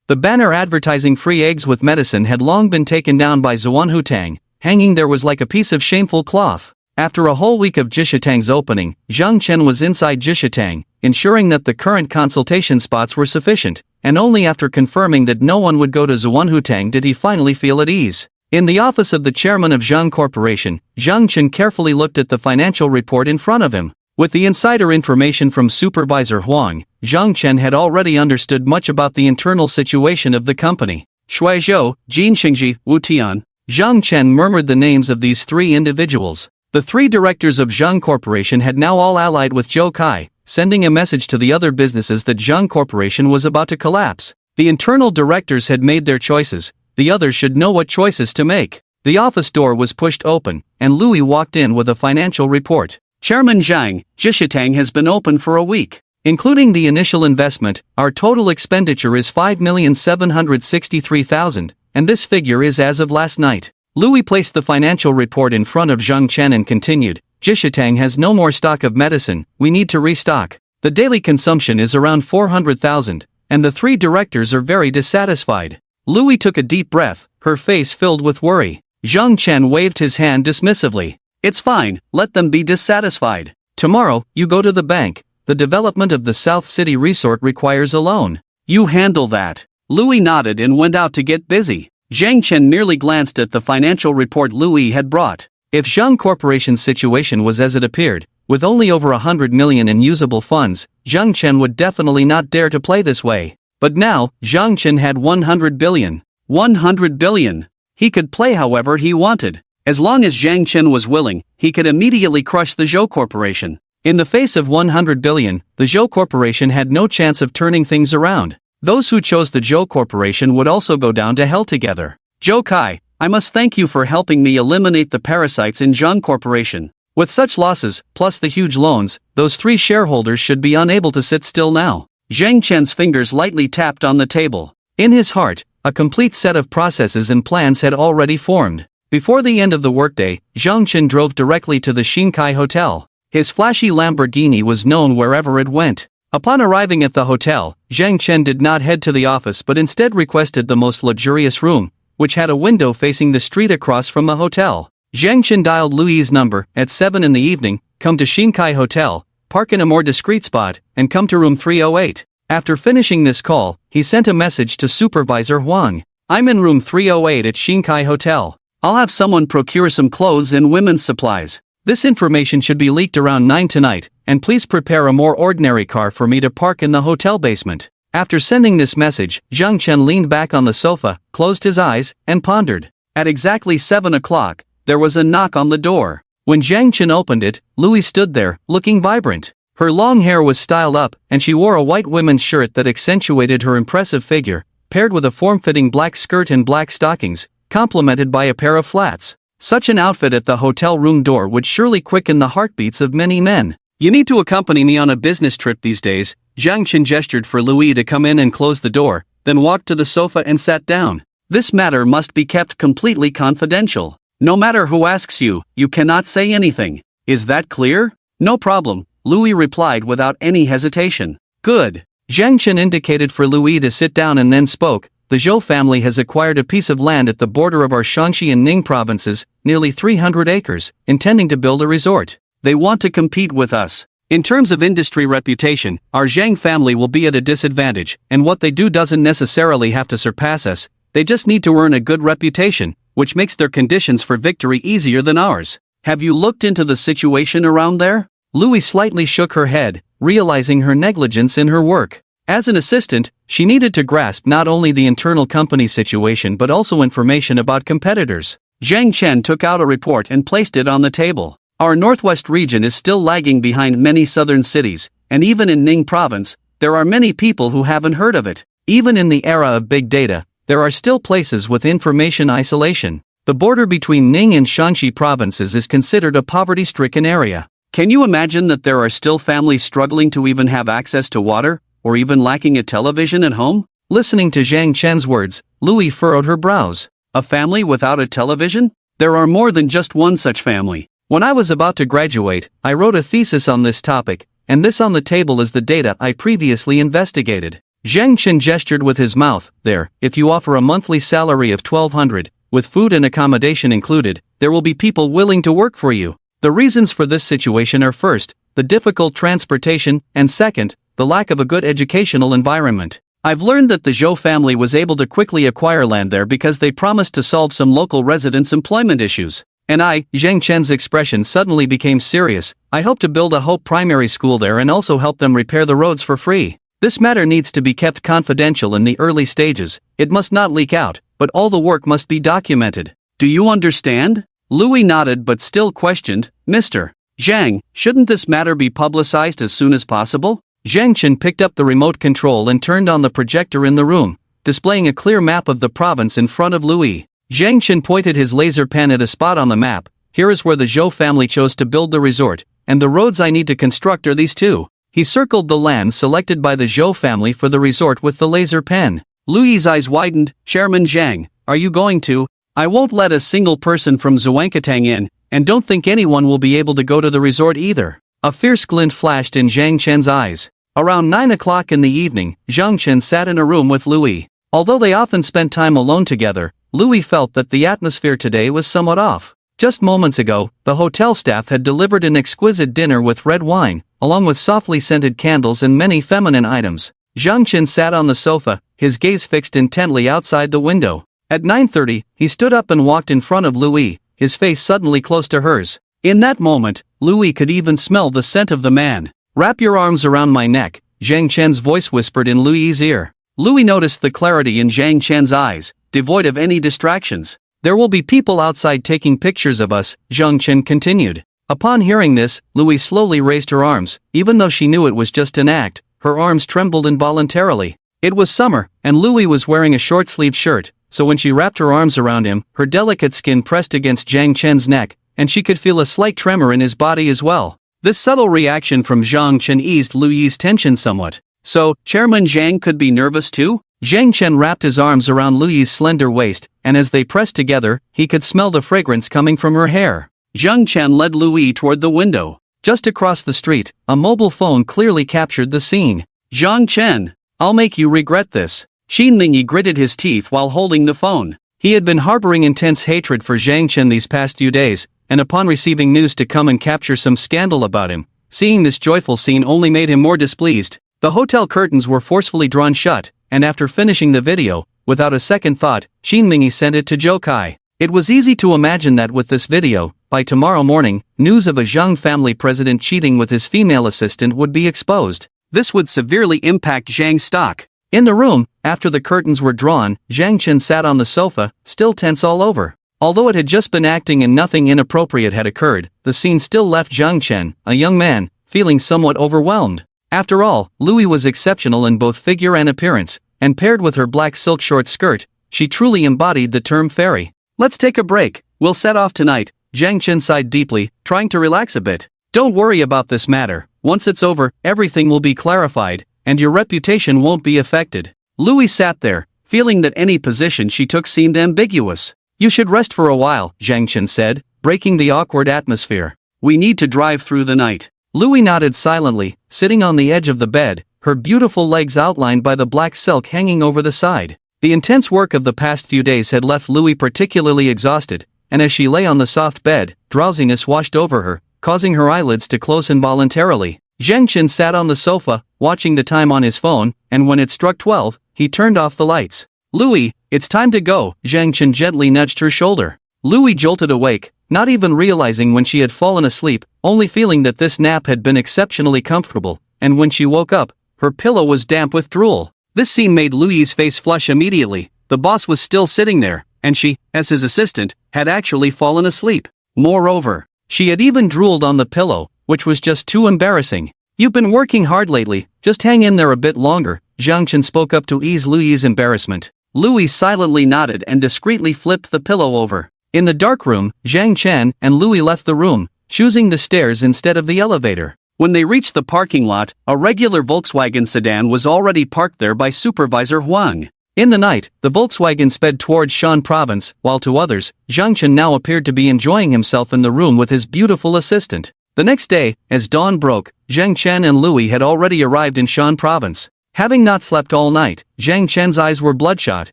The banner advertising free eggs with medicine had long been taken down by Xuanhutang. Hanging there was like a piece of shameful cloth. After a whole week of Jishitang's opening, Zheng Chen was inside Jishitang, ensuring that the current consultation spots were sufficient, and only after confirming that no one would go to Xuanhutang did he finally feel at ease. In the office of the chairman of Zheng Corporation, Zheng Chen carefully looked at the financial report in front of him. With the insider information from Supervisor Huang, Zheng Chen had already understood much about the internal situation of the company. Shuizhou, Jin Xingji, Wu Tian. Zheng Chen murmured the names of these 3 individuals. The 3 directors of Zheng Corporation had now all allied with Zhou Kai, sending a message to the other businesses that Zheng Corporation was about to collapse. The internal directors had made their choices. The others should know what choices to make. The office door was pushed open, and Louis walked in with a financial report. Chairman Zhang, Jishitang has been open for a week. Including the initial investment, our total expenditure is 5,763,000, and this figure is as of last night. Louis placed the financial report in front of Zheng Chen and continued, Jishitang has no more stock of medicine, we need to restock. The daily consumption is around 400,000, and the 3 directors are very dissatisfied. Louis took a deep breath, her face filled with worry. Zheng Chen waved his hand dismissively. It's fine, let them be dissatisfied. Tomorrow, you go to the bank. The development of the South City Resort requires a loan. You handle that. Louis nodded and went out to get busy. Zheng Chen merely glanced at the financial report Louis had brought. If Zheng Corporation's situation was as it appeared, with only over 100 million in usable funds, Zheng Chen would definitely not dare to play this way. But now, Zheng Chen had 100 billion. 100 billion! He could play however he wanted. As long as Zheng Chen was willing, he could immediately crush the Zhou Corporation. In the face of 100 billion, the Zhou Corporation had no chance of turning things around. Those who chose the Zhou Corporation would also go down to hell together. Zhou Kai, I must thank you for helping me eliminate the parasites in Zheng Corporation. With such losses, plus the huge loans, those 3 shareholders should be unable to sit still now. Zheng Chen's fingers lightly tapped on the table. In his heart, a complete set of processes and plans had already formed. Before the end of the workday, Zheng Chen drove directly to the Shinkai Hotel. His flashy Lamborghini was known wherever it went. Upon arriving at the hotel, Zheng Chen did not head to the office but instead requested the most luxurious room, which had a window facing the street across from the hotel. Zheng Chen dialed Louis' number. At 7 in the evening, come to Shinkai Hotel, park in a more discreet spot, and come to room 308. After finishing this call, he sent a message to Supervisor Huang. I'm in room 308 at Shinkai Hotel. I'll have someone procure some clothes and women's supplies. This information should be leaked around 9 tonight, and please prepare a more ordinary car for me to park in the hotel basement. After sending this message, Zheng Chen leaned back on the sofa, closed his eyes, and pondered. At exactly 7 o'clock, there was a knock on the door. When Zheng Chen opened it, Louis stood there, looking vibrant. Her long hair was styled up, and she wore a white women's shirt that accentuated her impressive figure, paired with a form-fitting black skirt and black stockings, complemented by a pair of flats. Such an outfit at the hotel room door would surely quicken the heartbeats of many men. You need to accompany me on a business trip these days. Zhang Chen gestured for Louis to come in and close the door, then walked to the sofa and sat down. This matter must be kept completely confidential. No matter who asks you, you cannot say anything. Is that clear? No problem, Louis replied without any hesitation. Good. Zhang Chen indicated for Louis to sit down and then spoke. The Zhou family has acquired a piece of land at the border of our Shanxi and Ning provinces, nearly 300 acres, intending to build a resort. They want to compete with us. In terms of industry reputation, our Zhang family will be at a disadvantage, and what they do doesn't necessarily have to surpass us. They just need to earn a good reputation, which makes their conditions for victory easier than ours. Have you looked into the situation around there? Louis slightly shook her head, realizing her negligence in her work. As an assistant, she needed to grasp not only the internal company situation but also information about competitors. Zhang Chen took out a report and placed it on the table. Our northwest region is still lagging behind many southern cities, and even in Ning province, there are many people who haven't heard of it. Even in the era of big data, there are still places with information isolation. The border between Ning and Shanxi provinces is considered a poverty-stricken area. Can you imagine that there are still families struggling to even have access to water, or even lacking a television at home? Listening to Zhang Chen's words, Louis furrowed her brows. A family without a television? There are more than just one such family. When I was about to graduate, I wrote a thesis on this topic, and this on the table is the data I previously investigated. Zhang Chen gestured with his mouth. There, if you offer a monthly salary of 1,200, with food and accommodation included, there will be people willing to work for you. The reasons for this situation are first, the difficult transportation, and second, the lack of a good educational environment. I've learned that the Zhou family was able to quickly acquire land there because they promised to solve some local residents' employment issues. And Zhang Chen's expression suddenly became serious. I hope to build a Hope primary school there and also help them repair the roads for free. This matter needs to be kept confidential in the early stages. It must not leak out, but all the work must be documented. Do you understand? Louis nodded but still questioned. Mr. Zhang, shouldn't this matter be publicized as soon as possible? Zhang Chen picked up the remote control and turned on the projector in the room, displaying a clear map of the province in front of Louis. Zhang Chen pointed his laser pen at a spot on the map. Here is where the Zhou family chose to build the resort, and the roads I need to construct are these two. He circled the land selected by the Zhou family for the resort with the laser pen. Louis' eyes widened. Chairman Zhang, are you going to? I won't let a single person from Zhuangkatang in, and don't think anyone will be able to go to the resort either. A fierce glint flashed in Zhang Chen's eyes. Around 9 o'clock in the evening, Zhang Chen sat in a room with Louis. Although they often spent time alone together, Louis felt that the atmosphere today was somewhat off. Just moments ago, the hotel staff had delivered an exquisite dinner with red wine, along with softly scented candles and many feminine items. Zhang Chen sat on the sofa, his gaze fixed intently outside the window. At 9:30, he stood up and walked in front of Louis, his face suddenly close to hers. In that moment, Louis could even smell the scent of the man. Wrap your arms around my neck, Zhang Chen's voice whispered in Louis' ear. Louis noticed the clarity in Zhang Chen's eyes, devoid of any distractions. There will be people outside taking pictures of us, Zhang Chen continued. Upon hearing this, Louis slowly raised her arms. Even though she knew it was just an act, her arms trembled involuntarily. It was summer, and Louis was wearing a short-sleeved shirt, so when she wrapped her arms around him, her delicate skin pressed against Zhang Chen's neck, and she could feel a slight tremor in his body as well. This subtle reaction from Zhang Chen eased Louis' tension somewhat. So, Chairman Zhang could be nervous too? Zhang Chen wrapped his arms around Louis' slender waist, and as they pressed together, he could smell the fragrance coming from her hair. Zhang Chen led Louis toward the window. Just across the street, a mobile phone clearly captured the scene. Zhang Chen, I'll make you regret this. Xin Mingyi gritted his teeth while holding the phone. He had been harboring intense hatred for Zhang Chen these past few days, and upon receiving news to come and capture some scandal about him, seeing this joyful scene only made him more displeased. The hotel curtains were forcefully drawn shut, and after finishing the video, without a second thought, Xin Mingyi sent it to Zhou Kai. It was easy to imagine that with this video, by tomorrow morning, news of a Zhang family president cheating with his female assistant would be exposed. This would severely impact Zhang's stock. In the room, after the curtains were drawn, Zhang Chen sat on the sofa, still tense all over. Although it had just been acting and nothing inappropriate had occurred, the scene still left Zhang Chen, a young man, feeling somewhat overwhelmed. After all, Louis was exceptional in both figure and appearance, and paired with her black silk short skirt, she truly embodied the term fairy. Let's take a break, we'll set off tonight, Zhang Chen sighed deeply, trying to relax a bit. Don't worry about this matter, once it's over, everything will be clarified, and your reputation won't be affected. Louis sat there, feeling that any position she took seemed ambiguous. You should rest for a while, Zhang Chen said, breaking the awkward atmosphere. We need to drive through the night. Louis nodded silently, sitting on the edge of the bed, her beautiful legs outlined by the black silk hanging over the side. The intense work of the past few days had left Louis particularly exhausted, and as she lay on the soft bed, drowsiness washed over her, causing her eyelids to close involuntarily. Zhang Chen sat on the sofa, watching the time on his phone, and when it struck 12, he turned off the lights. Louis, it's time to go, Zhang Chen gently nudged her shoulder. Louis jolted awake, not even realizing when she had fallen asleep, only feeling that this nap had been exceptionally comfortable, and when she woke up, her pillow was damp with drool. This scene made Louis's face flush immediately. The boss was still sitting there, and she, as his assistant, had actually fallen asleep. Moreover, she had even drooled on the pillow, which was just too embarrassing. You've been working hard lately, just hang in there a bit longer, Zhang Chen spoke up to ease Louis's embarrassment. Louis silently nodded and discreetly flipped the pillow over. In the dark room, Zhang Chen and Louis left the room, choosing the stairs instead of the elevator. When they reached the parking lot, a regular Volkswagen sedan was already parked there by Supervisor Huang. In the night, the Volkswagen sped towards Shan Province, while to others, Zhang Chen now appeared to be enjoying himself in the room with his beautiful assistant. The next day, as dawn broke, Zhang Chen and Louis had already arrived in Shan Province. Having not slept all night, Zhang Chen's eyes were bloodshot,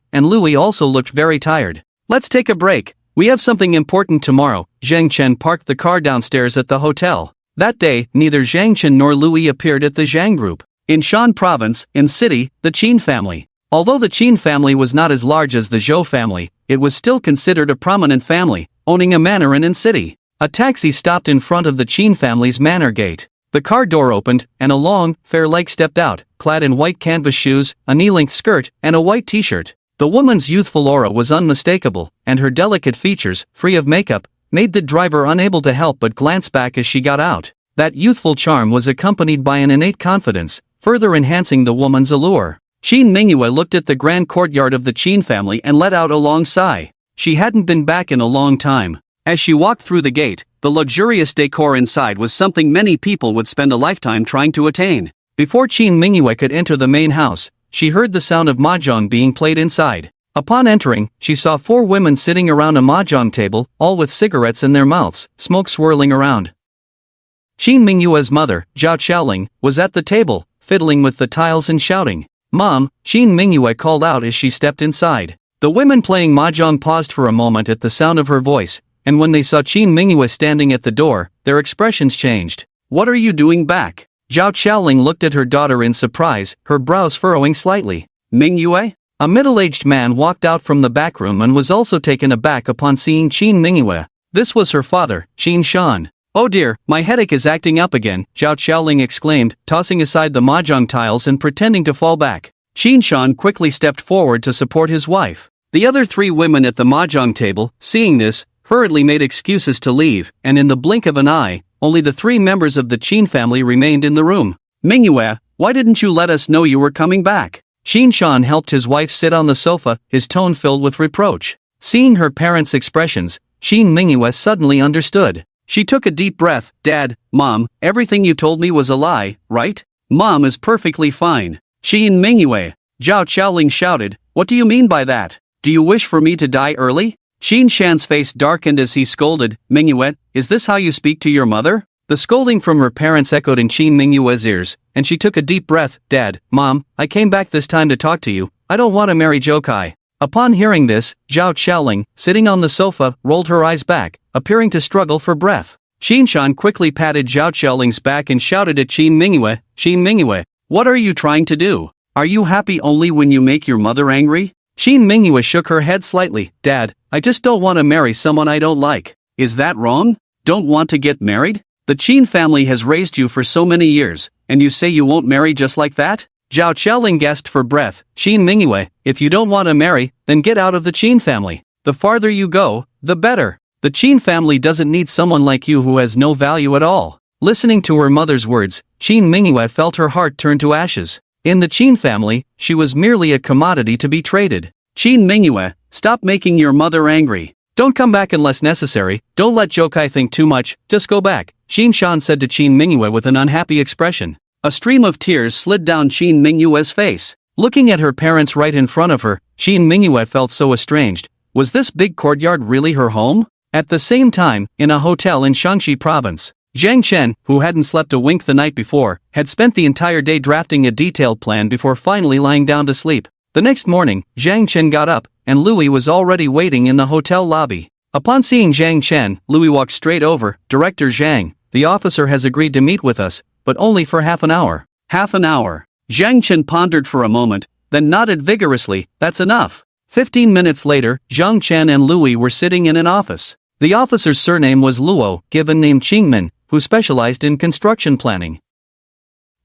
and Louis also looked very tired. Let's take a break. We have something important tomorrow. Zhang Chen parked the car downstairs at the hotel. That day, neither Zhang Chen nor Louis appeared at the Zhang group. In Shan Province, in city, the Qin family. Although the Qin family was not as large as the Zhou family, it was still considered a prominent family, owning a manor in city. A taxi stopped in front of the Qin family's manor gate. The car door opened, and a long, fair leg stepped out, clad in white canvas shoes, a knee-length skirt, and a white t-shirt. The woman's youthful aura was unmistakable, and her delicate features, free of makeup, made the driver unable to help but glance back as she got out. That youthful charm was accompanied by an innate confidence, further enhancing the woman's allure. Qin Mingyue looked at the grand courtyard of the Qin family and let out a long sigh. She hadn't been back in a long time. As she walked through the gate, the luxurious decor inside was something many people would spend a lifetime trying to attain. Before Qin Mingyue could enter the main house, she heard the sound of mahjong being played inside. Upon entering, she saw 4 women sitting around a mahjong table, all with cigarettes in their mouths, smoke swirling around. Qin Mingyue's mother, Zhao Xiaoling, was at the table, fiddling with the tiles and shouting. "Mom," Qin Mingyue called out as she stepped inside. The women playing mahjong paused for a moment at the sound of her voice, and when they saw Qin Mingyue standing at the door, their expressions changed. "What are you doing back?" Zhao Xiaoling looked at her daughter in surprise, her brows furrowing slightly. "Mingyue?" A middle-aged man walked out from the back room and was also taken aback upon seeing Qin Mingyue. This was her father, Qin Shan. "Oh dear, my headache is acting up again," Zhao Xiaoling exclaimed, tossing aside the mahjong tiles and pretending to fall back. Qin Shan quickly stepped forward to support his wife. The other 3 women at the mahjong table, seeing this, hurriedly made excuses to leave, and in the blink of an eye, only the 3 members of the Qin family remained in the room. "Mingyue, why didn't you let us know you were coming back?" Qin Shan helped his wife sit on the sofa, his tone filled with reproach. Seeing her parents' expressions, Qin Mingyue suddenly understood. She took a deep breath. "Dad, Mom, everything you told me was a lie, right? Mom is perfectly fine." "Qin Mingyue," Zhao Xiaoling shouted, "what do you mean by that? Do you wish for me to die early?" Qin Shan's face darkened as he scolded. "Mingyue, is this how you speak to your mother?" The scolding from her parents echoed in Qin Mingyue's ears, and she took a deep breath. "Dad, Mom, I came back this time to talk to you. I don't want to marry Jokai." Upon hearing this, Zhao Xiaoling, sitting on the sofa, rolled her eyes back, appearing to struggle for breath. Qin Shan quickly patted Zhao Xiaoling's back and shouted at Qin Mingyue, "Qin Mingyue, what are you trying to do? Are you happy only when you make your mother angry?" Qin Mingyue shook her head slightly. "Dad, I just don't want to marry someone I don't like." "Is that wrong? Don't want to get married? The Qin family has raised you for so many years, and you say you won't marry just like that?" Zhao Xiaoling gasped for breath. "Qin Mingyue, if you don't want to marry, then get out of the Qin family. The farther you go, the better. The Qin family doesn't need someone like you who has no value at all." Listening to her mother's words, Qin Mingyue felt her heart turn to ashes. In the Qin family, she was merely a commodity to be traded. "Qin Mingyue, stop making your mother angry. Don't come back unless necessary, don't let Jokai think too much, just go back, Shin Shan said to Qin Mingyue with an unhappy expression. A stream of tears slid down Qin Mingyue's face. Looking at her parents right in front of her, Qin Mingyue felt so estranged. Was this big courtyard really her home? At the same time, in a hotel in Shaanxi province, Zhang Chen, who hadn't slept a wink the night before, had spent the entire day drafting a detailed plan before finally lying down to sleep. The next morning, Zhang Chen got up, and Louis was already waiting in the hotel lobby. Upon seeing Zhang Chen, Louis walked straight over. Director Zhang, the officer has agreed to meet with us, but only for half an hour. Half an hour. Zhang Chen pondered for a moment, then nodded vigorously. That's enough. 15 minutes later, Zhang Chen and Louis were sitting in an office. The officer's surname was Luo, given name Qingmin, who specialized in construction planning.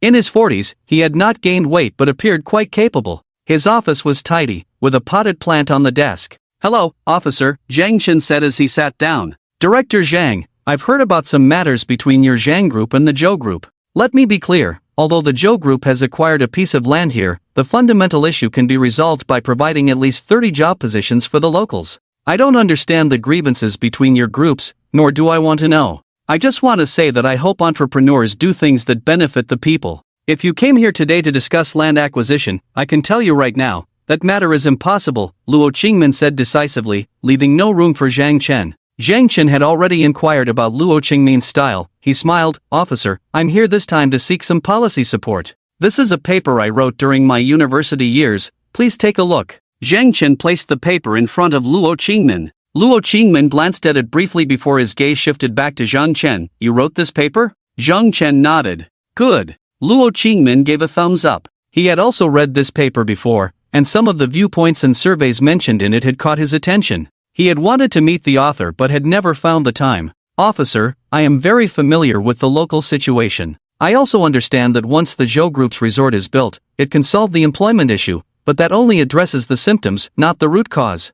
In his 40s, he had not gained weight but appeared quite capable. His office was tidy, with a potted plant on the desk. Hello, officer, Zhang Chen said as he sat down. Director Zhang, I've heard about some matters between your Zhang group and the Zhou group. Let me be clear, although the Zhou group has acquired a piece of land here, the fundamental issue can be resolved by providing at least 30 job positions for the locals. I don't understand the grievances between your groups, nor do I want to know. I just want to say that I hope entrepreneurs do things that benefit the people. If you came here today to discuss land acquisition, I can tell you right now, that matter is impossible, Luo Qingmin said decisively, leaving no room for Zhang Chen. Zhang Chen had already inquired about Luo Qingmin's style. He smiled. Officer, I'm here this time to seek some policy support. This is a paper I wrote during my university years, please take a look. Zhang Chen placed the paper in front of Luo Qingmin. Luo Qingmin glanced at it briefly before his gaze shifted back to Zhang Chen. You wrote this paper? Zhang Chen nodded. Good. Luo Qingmin gave a thumbs up. He had also read this paper before, and some of the viewpoints and surveys mentioned in it had caught his attention. He had wanted to meet the author but had never found the time. Officer, I am very familiar with the local situation. I also understand that once the Zhou Group's resort is built, it can solve the employment issue, but that only addresses the symptoms, not the root cause.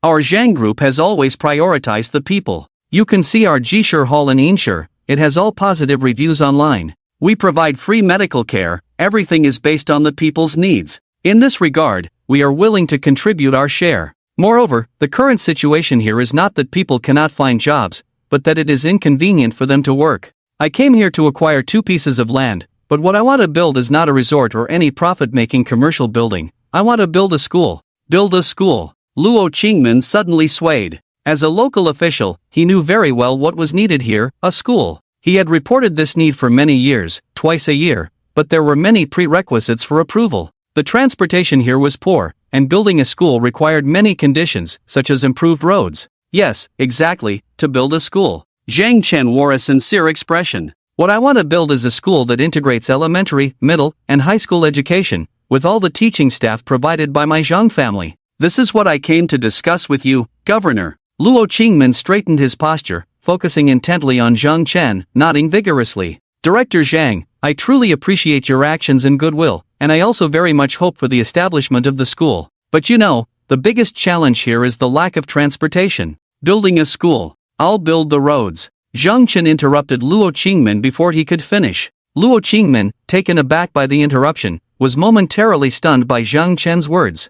Our Zhang Group has always prioritized the people. You can see our Jishur Hall in Inshur, it has all positive reviews online. We provide free medical care, everything is based on the people's needs. In this regard, we are willing to contribute our share. Moreover, the current situation here is not that people cannot find jobs, but that it is inconvenient for them to work. I came here to acquire 2 pieces of land, but what I want to build is not a resort or any profit-making commercial building. I want to build a school. Build a school. Luo Qingmin suddenly swayed. As a local official, he knew very well what was needed here, a school. He had reported this need for many years, twice a year, but there were many prerequisites for approval. The transportation here was poor, and building a school required many conditions, such as improved roads. Yes, exactly, to build a school. Zhang Chen wore a sincere expression. What I want to build is a school that integrates elementary, middle, and high school education, with all the teaching staff provided by my Zhang family. This is what I came to discuss with you, Governor. Luo Qingmin straightened his posture, focusing intently on Zhang Chen, nodding vigorously. Director Zhang, I truly appreciate your actions and goodwill, and I also very much hope for the establishment of the school. But you know, the biggest challenge here is the lack of transportation. Building a school. I'll build the roads. Zhang Chen interrupted Luo Qingmin before he could finish. Luo Qingmin, taken aback by the interruption, was momentarily stunned by Zhang Chen's words.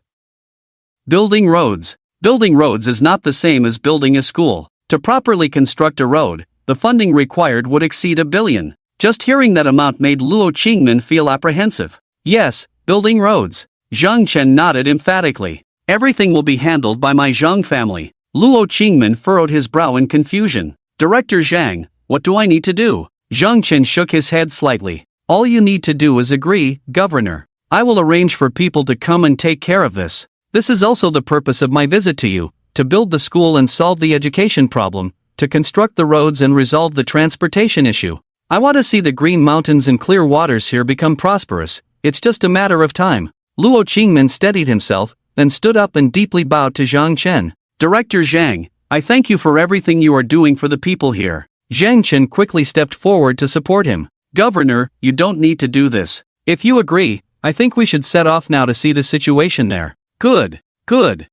Building roads. Building roads is not the same as building a school. To properly construct a road, the funding required would exceed $1 billion. Just hearing that amount made Luo Qingmin feel apprehensive. Yes, building roads. Zhang Chen nodded emphatically. Everything will be handled by my Zhang family. Luo Qingmin furrowed his brow in confusion. Director Zhang, what do I need to do? Zhang Chen shook his head slightly. All you need to do is agree, Governor. I will arrange for people to come and take care of this. This is also the purpose of my visit to you, to build the school and solve the education problem, to construct the roads and resolve the transportation issue. I want to see the green mountains and clear waters here become prosperous. It's just a matter of time. Luo Qingmin steadied himself, then stood up and deeply bowed to Zhang Chen. Director Zhang, I thank you for everything you are doing for the people here. Zhang Chen quickly stepped forward to support him. Governor, you don't need to do this. If you agree, I think we should set off now to see the situation there. Good. Luo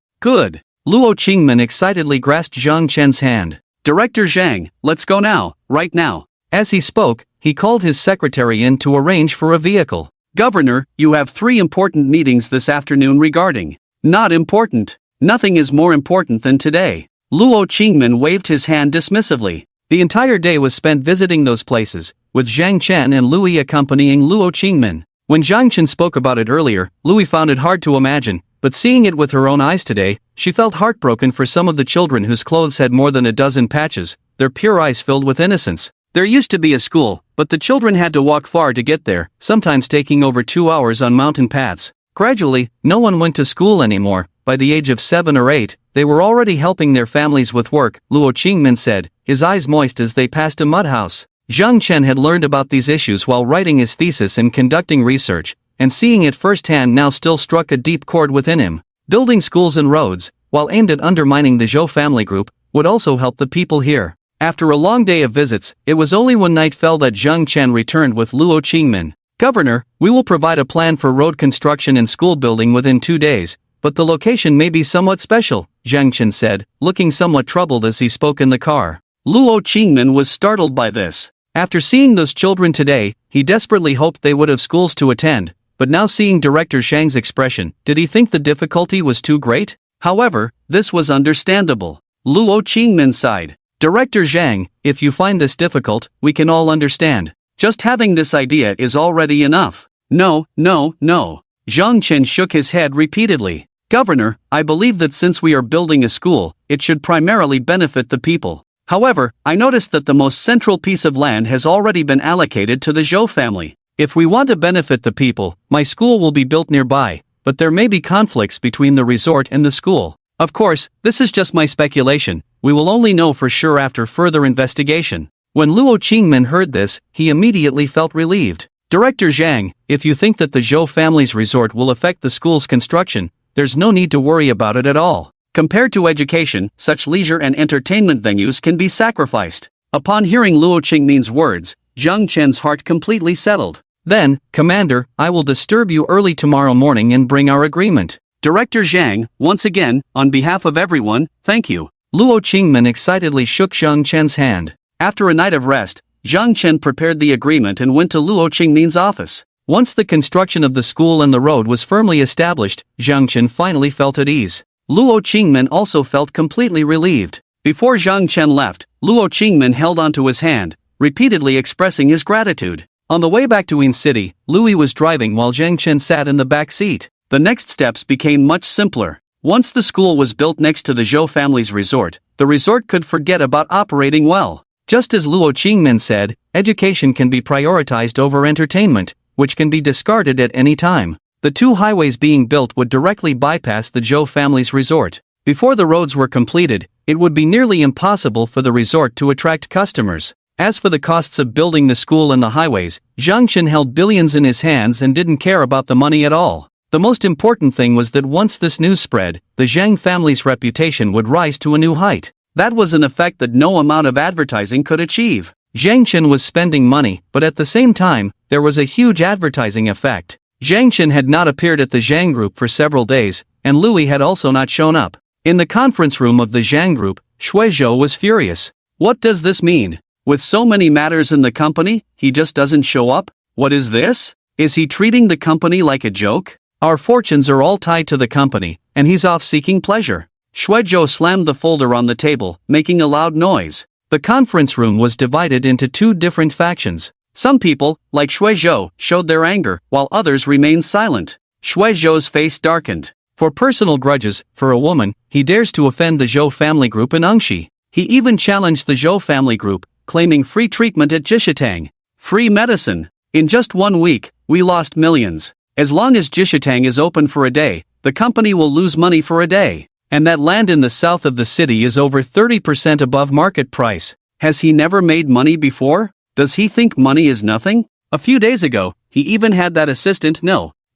Qingmin excitedly grasped Zhang Chen's hand. Director Zhang, let's go now, right now. As he spoke, he called his secretary in to arrange for a vehicle. Governor, you have 3 important meetings this afternoon regarding. Not important. Nothing is more important than today. Luo Qingmin waved his hand dismissively. The entire day was spent visiting those places, with Zhang Chen and Louis accompanying Luo Qingmin. When Zhang Chen spoke about it earlier, Louis found it hard to imagine, but seeing it with her own eyes today, she felt heartbroken for some of the children whose clothes had more than a dozen patches, their pure eyes filled with innocence. There used to be a school, but the children had to walk far to get there, sometimes taking over 2 hours on mountain paths. Gradually, no one went to school anymore. By the age of 7 or 8, they were already helping their families with work, Luo Qingmin said, his eyes moist as they passed a mud house. Zhang Chen had learned about these issues while writing his thesis and conducting research, and seeing it firsthand now still struck a deep chord within him. Building schools and roads, while aimed at undermining the Zhou family group, would also help the people here. After a long day of visits, it was only when night fell that Zhang Chen returned with Luo Qingmin. Governor, we will provide a plan for road construction and school building within 2 days, but the location may be somewhat special, Zhang Chen said, looking somewhat troubled as he spoke in the car. Luo Qingmin was startled by this. After seeing those children today, he desperately hoped they would have schools to attend, but now seeing Director Zhang's expression, did he think the difficulty was too great? However, this was understandable. Luo Qingmin sighed. Director Zhang, if you find this difficult, we can all understand. Just having this idea is already enough. No. Zhang Chen shook his head repeatedly. Governor, I believe that since we are building a school, it should primarily benefit the people. However, I noticed that the most central piece of land has already been allocated to the Zhou family. If we want to benefit the people, my school will be built nearby, but there may be conflicts between the resort and the school. Of course, this is just my speculation, we will only know for sure after further investigation. When Luo Qingmin heard this, he immediately felt relieved. Director Zhang, if you think that the Zhou family's resort will affect the school's construction, there's no need to worry about it at all. Compared to education, such leisure and entertainment venues can be sacrificed. Upon hearing Luo Qingmin's words, Zhang Chen's heart completely settled. Then, Commander, I will disturb you early tomorrow morning and bring our agreement. Director Zhang, once again, on behalf of everyone, thank you. Luo Qingmin excitedly shook Zhang Chen's hand. After a night of rest, Zhang Chen prepared the agreement and went to Luo Qingmin's office. Once the construction of the school and the road was firmly established, Zhang Chen finally felt at ease. Luo Qingmin also felt completely relieved. Before Zhang Chen left, Luo Qingmin held onto his hand, repeatedly expressing his gratitude. On the way back to Yin City, Louis was driving while Zhang Chen sat in the back seat. The next steps became much simpler. Once the school was built next to the Zhou family's resort, the resort could forget about operating well. Just as Luo Qingmin said, education can be prioritized over entertainment, which can be discarded at any time. The 2 highways being built would directly bypass the Zhou family's resort. Before the roads were completed, it would be nearly impossible for the resort to attract customers. As for the costs of building the school and the highways, Zhang Chen held billions in his hands and didn't care about the money at all. The most important thing was that once this news spread, the Zhang family's reputation would rise to a new height. That was an effect that no amount of advertising could achieve. Zhang Chen was spending money, but at the same time, there was a huge advertising effect. Zhang Chen had not appeared at the Zhang group for several days, and Louis had also not shown up. In the conference room of the Zhang group, Shuizhou was furious. What does this mean? With so many matters in the company, he just doesn't show up? What is this? Is he treating the company like a joke? Our fortunes are all tied to the company, and he's off seeking pleasure. Shuizhou slammed the folder on the table, making a loud noise. The conference room was divided into 2 different factions. Some people, like Shuizhou, showed their anger, while others remained silent. Shuizhou's face darkened. For personal grudges, for a woman, he dares to offend the Zhou family group in Angxi. He even challenged the Zhou family group, claiming free treatment at Jishitang. Free medicine. In just 1 week, we lost millions. As long as Jishitang is open for a day, the company will lose money for a day. And that land in the south of the city is over 30% above market price. Has he never made money before? Does he think money is nothing? A few days ago, he even had that assistant,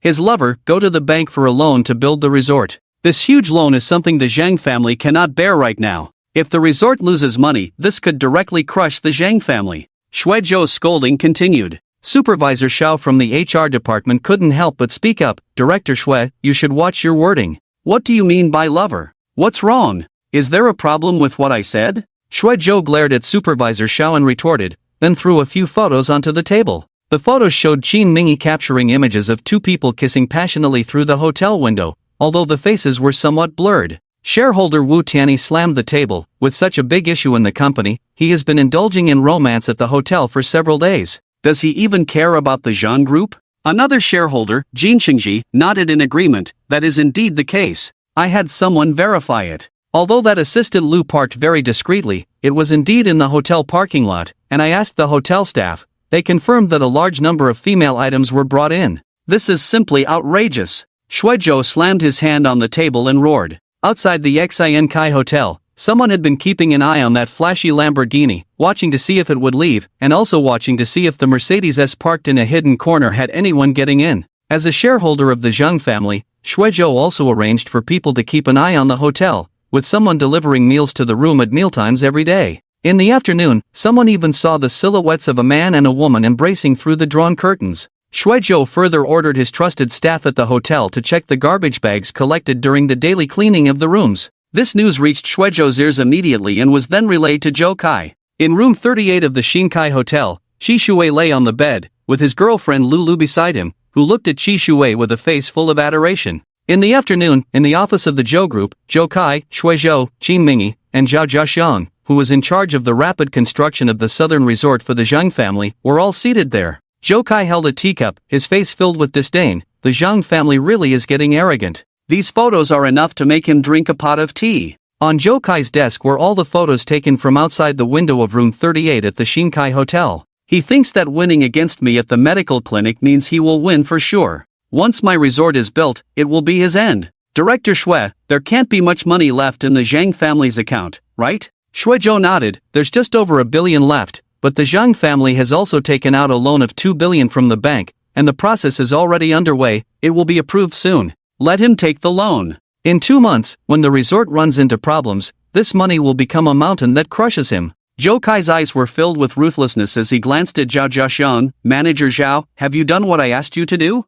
his lover, go to the bank for a loan to build the resort. This huge loan is something the Zhang family cannot bear right now. If the resort loses money, this could directly crush the Zhang family. Shuizhou's scolding continued. Supervisor Xiao from the HR department couldn't help but speak up. Director Shui, you should watch your wording. What do you mean by lover? What's wrong? Is there a problem with what I said? Shuizhou glared at Supervisor Xiao and retorted, then threw a few photos onto the table. The photos showed Qin Mingi capturing images of 2 people kissing passionately through the hotel window, although the faces were somewhat blurred. Shareholder Wu Tianyi slammed the table. With such a big issue in the company, he has been indulging in romance at the hotel for several days. Does he even care about the Zhang group? Another shareholder, Jin Xingji, nodded in agreement. That is indeed the case. I had someone verify it. Although that assistant Lu parked very discreetly, it was indeed in the hotel parking lot, and I asked the hotel staff. They confirmed that a large number of female items were brought in. This is simply outrageous. Shuizhou slammed his hand on the table and roared. Outside the Xin Kai Hotel, someone had been keeping an eye on that flashy Lamborghini, watching to see if it would leave, and also watching to see if the Mercedes S parked in a hidden corner had anyone getting in. As a shareholder of the Zhang family, Shuizhou also arranged for people to keep an eye on the hotel, with someone delivering meals to the room at mealtimes every day. In the afternoon, someone even saw the silhouettes of a man and a woman embracing through the drawn curtains. Shuizhou further ordered his trusted staff at the hotel to check the garbage bags collected during the daily cleaning of the rooms. This news reached Shuizhou's ears immediately and was then relayed to Zhou Kai. In room 38 of the Xinkai Hotel, Qi Shui lay on the bed, with his girlfriend Lulu beside him, who looked at Qi Shui with a face full of adoration. In the afternoon, in the office of the Zhou Group, Zhou Kai, Shuizhou, Qin Mingi, and Zhao Jiaxiang, who was in charge of the rapid construction of the southern resort for the Zhang family, were all seated there. Zhou Kai held a teacup, his face filled with disdain. The Zhang family really is getting arrogant. These photos are enough to make him drink a pot of tea. On Zhou Kai's desk were all the photos taken from outside the window of room 38 at the Xinkai Hotel. He thinks that winning against me at the medical clinic means he will win for sure. Once my resort is built, it will be his end. Director Shui, there can't be much money left in the Zhang family's account, right? Shuizhou nodded. There's just over $1 billion left, but the Zhang family has also taken out a loan of $2 billion from the bank, and the process is already underway. It will be approved soon. Let him take the loan. In 2 months, when the resort runs into problems, this money will become a mountain that crushes him. Zhou Kai's eyes were filled with ruthlessness as he glanced at Zhao Jiaxiang. Manager Zhao, have you done what I asked you to do?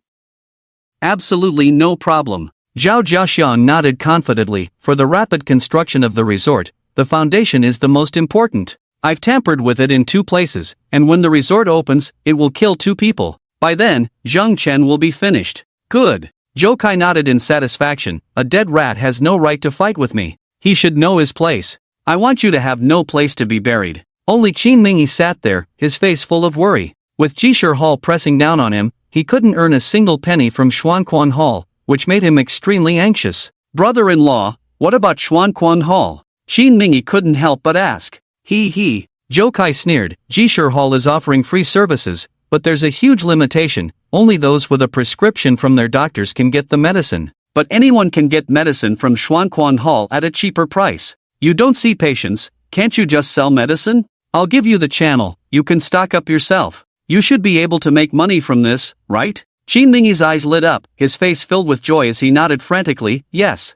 Absolutely no problem. Zhao Jiaxiang nodded confidently. For the rapid construction of the resort, the foundation is the most important. I've tampered with it in 2 places, and when the resort opens, it will kill 2 people. By then, Zhangchen will be finished. Good. Zhou Kai nodded in satisfaction. A dead rat has no right to fight with me. He should know his place. I want you to have no place to be buried. Only Qin Mingi sat there, his face full of worry. With Jishir Hall pressing down on him, he couldn't earn a single penny from Xuanquan Hall, which made him extremely anxious. Brother-in-law, what about Xuanquan Hall? Qin Mingi couldn't help but ask. He. Zhou Kai sneered. Jishir Hall is offering free services, but there's a huge limitation. Only those with a prescription from their doctors can get the medicine. But anyone can get medicine from Xuanquan Hall at a cheaper price. You don't see patients, can't you just sell medicine? I'll give you the channel, you can stock up yourself. You should be able to make money from this, right? Qin Mingi's eyes lit up, his face filled with joy as he nodded frantically. Yes.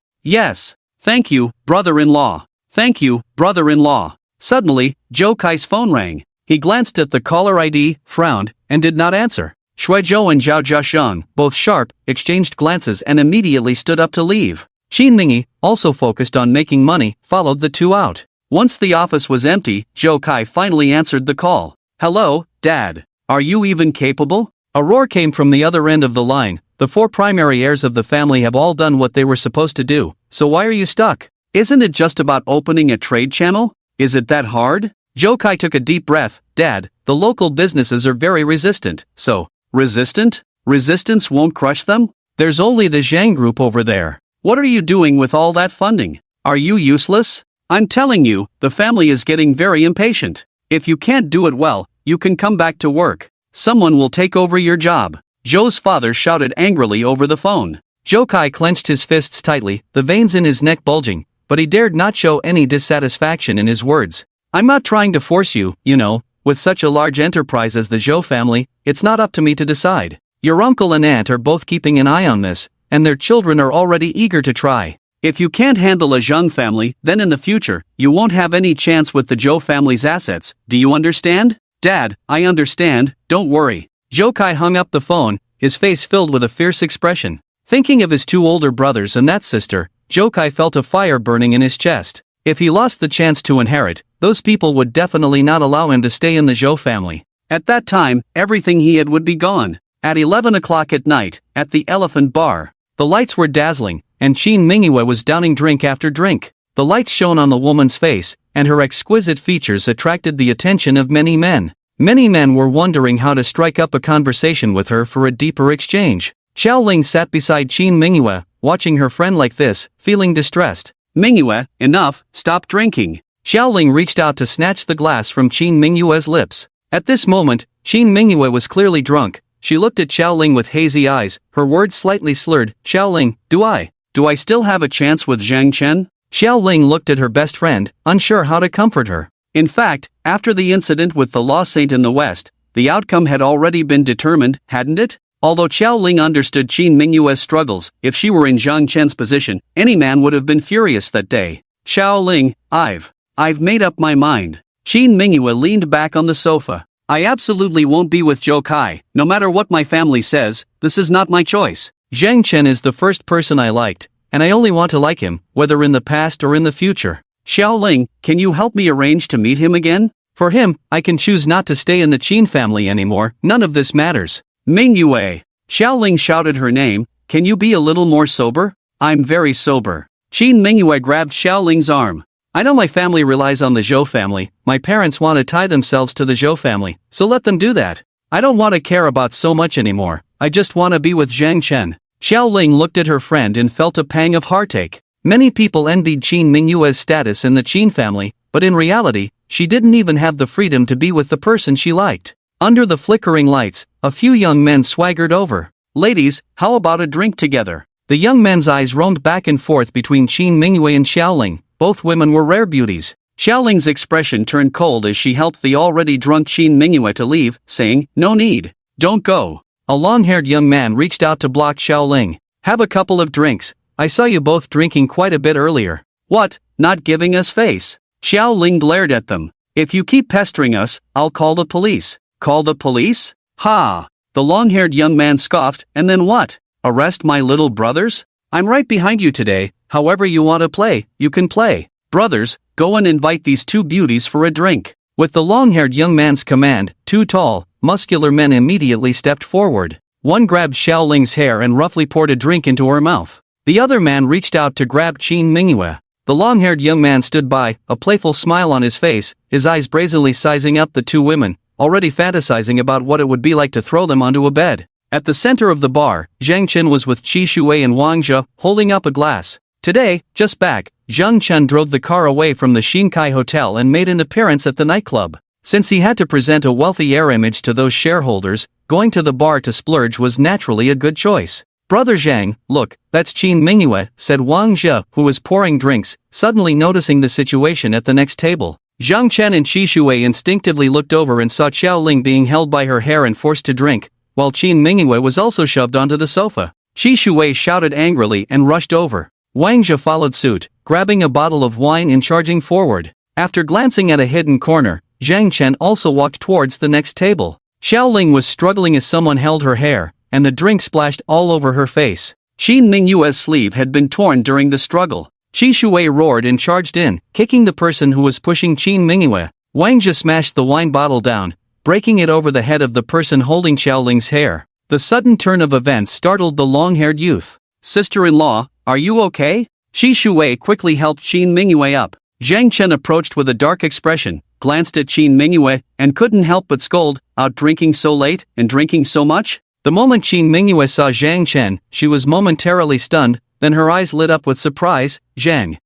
Thank you, brother-in-law. Thank you, brother-in-law. Suddenly, Zhou Kai's phone rang. He glanced at the caller ID, frowned, and did not answer. Shuizhou and Zhao Jiaxiang, both sharp, exchanged glances and immediately stood up to leave. Qin Mingi, also focused on making money, followed the 2 out. Once the office was empty, Zhou Kai finally answered the call. Hello, Dad. Are you even capable? A roar came from the other end of the line. The 4 primary heirs of the family have all done what they were supposed to do, so why are you stuck? Isn't it just about opening a trade channel? Is it that hard? Zhou Kai took a deep breath. Dad, the local businesses are very resistant, so... Resistant? Resistance won't crush them? There's only the Zhang group over there. What are you doing with all that funding? Are you useless? I'm telling you, the family is getting very impatient. If you can't do it well, you can come back to work. Someone will take over your job. Zhou's father shouted angrily over the phone. Zhou Kai clenched his fists tightly, the veins in his neck bulging, but he dared not show any dissatisfaction in his words. I'm not trying to force you, you know. With such a large enterprise as the Zhou family, it's not up to me to decide. Your uncle and aunt are both keeping an eye on this, and their children are already eager to try. If you can't handle a Zhang family, then in the future, you won't have any chance with the Zhou family's assets. Do you understand? Dad, I understand, don't worry. Zhou Kai hung up the phone, his face filled with a fierce expression. Thinking of his 2 older brothers and that sister, Zhou Kai felt a fire burning in his chest. If he lost the chance to inherit, those people would definitely not allow him to stay in the Zhou family. At that time, everything he had would be gone. At 11 o'clock at night, at the Elephant Bar, the lights were dazzling, and Qin Mingyue was downing drink after drink. The lights shone on the woman's face, and her exquisite features attracted the attention of many men. Many men were wondering how to strike up a conversation with her for a deeper exchange. Xiaoling sat beside Qin Mingyue, watching her friend like this, feeling distressed. Mingyue, enough, stop drinking. Xiaoling reached out to snatch the glass from Qin Mingyue's lips. At this moment, Qin Mingyue was clearly drunk. She looked at Xiaoling with hazy eyes, her words slightly slurred. Xiaoling, do I still have a chance with Zhang Chen? Xiaoling looked at her best friend, unsure how to comfort her. In fact, after the incident with the Law Saint in the West, the outcome had already been determined, hadn't it? Although Xiaoling understood Qin Mingyue's struggles, if she were in Zhang Chen's position, any man would have been furious that day. Xiaoling, I've made up my mind. Qin Mingyue leaned back on the sofa. I absolutely won't be with Zhou Kai, no matter what my family says, this is not my choice. Zhang Chen is the first person I liked, and I only want to like him, whether in the past or in the future. Xiaoling, can you help me arrange to meet him again? For him, I can choose not to stay in the Qin family anymore, none of this matters. Mingyue. Xiaoling shouted her name, can you be a little more sober? I'm very sober. Qin Mingyue grabbed Xiaoling's arm. I know my family relies on the Zhou family, my parents want to tie themselves to the Zhou family, so let them do that. I don't want to care about so much anymore, I just want to be with Zhang Chen. Xiaoling looked at her friend and felt a pang of heartache. Many people envied Qin Mingyue's status in the Qin family, but in reality, she didn't even have the freedom to be with the person she liked. Under the flickering lights, a few young men swaggered over. Ladies, how about a drink together? The young men's eyes roamed back and forth between Qin Mingyue and Xiaoling. Both women were rare beauties. Xiaoling's expression turned cold as she helped the already drunk Qin Mingyue to leave, saying, no need. Don't go. A long-haired young man reached out to block Xiaoling. Have a couple of drinks. I saw you both drinking quite a bit earlier. What, not giving us face? Xiaoling glared at them. If you keep pestering us, I'll call the police. Call the police? Ha! The long-haired young man scoffed, and then what? Arrest my little brothers? I'm right behind you today, however you want to play, you can play. Brothers, go and invite these two beauties for a drink. With the long-haired young man's command, two tall, muscular men immediately stepped forward. One grabbed Xiaoling's hair and roughly poured a drink into her mouth. The other man reached out to grab Qin Mingyue. The long-haired young man stood by, a playful smile on his face, his eyes brazenly sizing up the two women, already fantasizing about what it would be like to throw them onto a bed. At the center of the bar, Zhang Chen was with Qi Shuwei and Wang Zhe, holding up a glass. Today, just back, Zhang Chen drove the car away from the Xinkai Hotel and made an appearance at the nightclub. Since he had to present a wealthy heir image to those shareholders, going to the bar to splurge was naturally a good choice. Brother Zhang, look, that's Qin Mingyue, said Wang Zhe, who was pouring drinks, suddenly noticing the situation at the next table. Zhang Chen and Qi Shuwei instinctively looked over and saw Xiaoling being held by her hair and forced to drink, while Qin Mingyue was also shoved onto the sofa. Qi Shuwei shouted angrily and rushed over. Wang Zhe followed suit, grabbing a bottle of wine and charging forward. After glancing at a hidden corner, Zhang Chen also walked towards the next table. Xiaoling was struggling as someone held her hair, and the drink splashed all over her face. Qin Mingyue's sleeve had been torn during the struggle. Qi Shuwei roared and charged in, kicking the person who was pushing Qin Mingyue. Wang Zhe smashed the wine bottle down, breaking it over the head of the person holding Xiaoling's hair. The sudden turn of events startled the long-haired youth. Sister-in-law, are you okay? Qi Shuwei quickly helped Qin Mingyue up. Zhang Chen approached with a dark expression, glanced at Qin Mingyue, and couldn't help but scold, out drinking so late and drinking so much? The moment Qin Mingyue saw Zhang Chen, she was momentarily stunned, then her eyes lit up with surprise. Zhang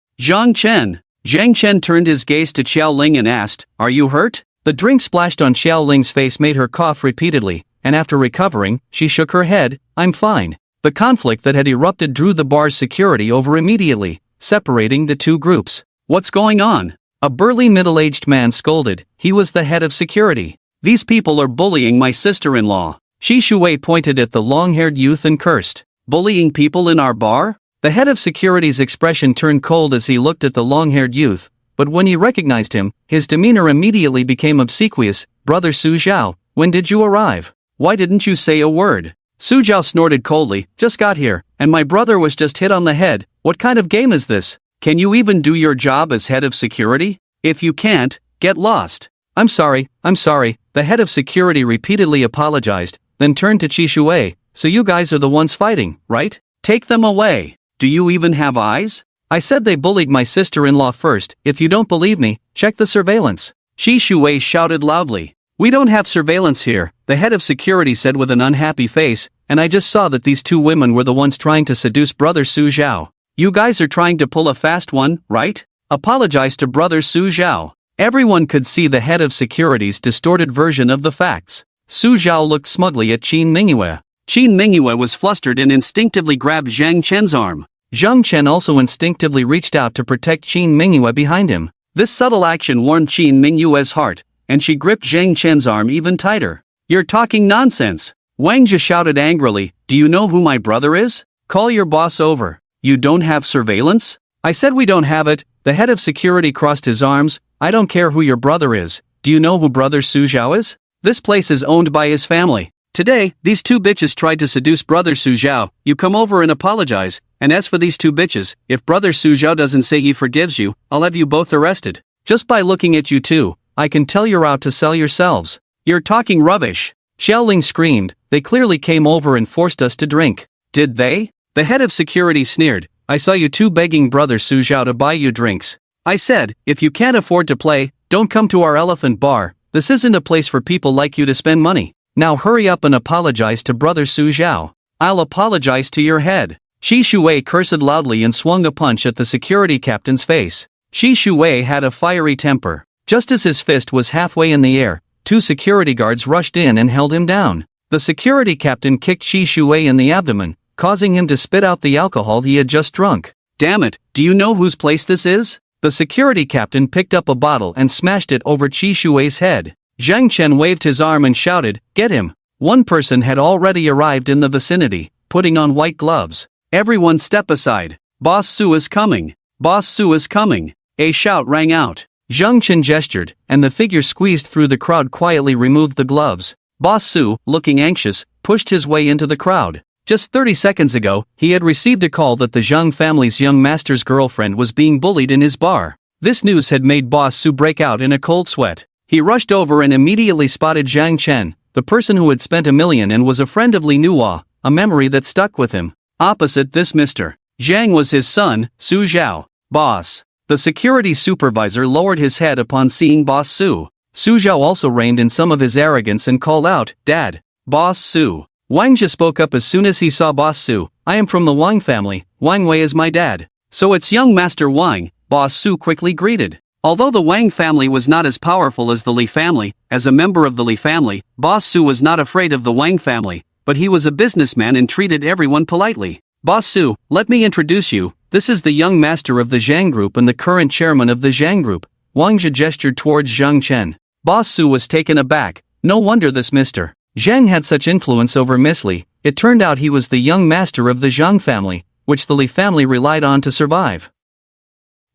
Chen. Zhang Chen turned his gaze to Xiaoling and asked, are you hurt? The drink splashed on Xiaoling's face made her cough repeatedly, and after recovering, she shook her head. I'm fine. The conflict that had erupted drew the bar's security over immediately, separating the two groups. What's going on? A burly middle-aged man scolded. He was the head of security. These people are bullying my sister-in-law. Qi Shuwei pointed at the long-haired youth and cursed. Bullying people in our bar? The head of security's expression turned cold as he looked at the long-haired youth, but when he recognized him, his demeanor immediately became obsequious. Brother Su Zhao, when did you arrive? Why didn't you say a word? Su Zhao snorted coldly. Just got here, and my brother was just hit on the head. What kind of game is this? Can you even do your job as head of security? If you can't, get lost. I'm sorry. The head of security repeatedly apologized, then turned to Qi Shuwei. So you guys are the ones fighting, right? Take them away. Do you even have eyes? I said they bullied my sister-in-law first. If you don't believe me, check the surveillance. Shi Shuwei shouted loudly. We don't have surveillance here, the head of security said with an unhappy face, and I just saw that these two women were the ones trying to seduce brother Su Zhao. You guys are trying to pull a fast one, right? Apologize to brother Su Zhao. Everyone could see the head of security's distorted version of the facts. Su Zhao looked smugly at Qin Mingyue. Qin Mingyue was flustered and instinctively grabbed Zhang Chen's arm. Zhang Chen also instinctively reached out to protect Qin Mingyue behind him. This subtle action warmed Qin Mingyue's heart, and she gripped Zhang Chen's arm even tighter. You're talking nonsense. Wang Jie shouted angrily, do you know who my brother is? Call your boss over. You don't have surveillance? I said we don't have it. The head of security crossed his arms. I don't care who your brother is. Do you know who brother Su Zhao is? This place is owned by his family. Today, these two bitches tried to seduce brother Su Zhao. You come over and apologize, and as for these two bitches, if brother Su Zhao doesn't say he forgives you, I'll have you both arrested. Just by looking at you two, I can tell you're out to sell yourselves. You're talking rubbish. Xiaoling screamed, they clearly came over and forced us to drink. Did they? The head of security sneered, I saw you two begging brother Su Zhao to buy you drinks. I said, if you can't afford to play, don't come to our elephant bar. This isn't a place for people like you to spend money. Now hurry up and apologize to brother Su Zhao. I'll apologize to your head. Shi Shuwei cursed loudly and swung a punch at the security captain's face. Shi Shuwei had a fiery temper. Just as his fist was halfway in the air, two security guards rushed in and held him down. The security captain kicked Shi Shuwei in the abdomen, causing him to spit out the alcohol he had just drunk. Damn it, do you know whose place this is? The security captain picked up a bottle and smashed it over Shi Shuwei's head. Zhang Chen waved his arm and shouted, get him. One person had already arrived in the vicinity, putting on white gloves. Everyone step aside. Boss Su is coming. Boss Su is coming. A shout rang out. Zhang Chen gestured, and the figure squeezed through the crowd quietly removed the gloves. Boss Su, looking anxious, pushed his way into the crowd. Just 30 seconds ago, he had received a call that the Zhang family's young master's girlfriend was being bullied in his bar. This news had made Boss Su break out in a cold sweat. He rushed over and immediately spotted Zhang Chen, the person who had spent $1 million and was a friend of Li Nuo, a memory that stuck with him. Opposite this Mr. Zhang was his son, Su Zhao. Boss. The security supervisor lowered his head upon seeing Boss Su. Su Zhao also reined in some of his arrogance and called out, Dad. Boss Su. Wang Jie spoke up as soon as he saw Boss Su. I am from the Wang family. Wang Wei is my dad. So it's young Master Wang, Boss Su quickly greeted. Although the Wang family was not as powerful as the Li family, as a member of the Li family, Boss Su was not afraid of the Wang family, but he was a businessman and treated everyone politely. Boss Su, let me introduce you. This is the young master of the Zhang Group and the current chairman of the Zhang Group. Wang Jie gestured towards Zhang Chen. Boss Su was taken aback. No wonder this Mr. Zhang had such influence over Miss Li. It turned out he was the young master of the Zhang family, which the Li family relied on to survive.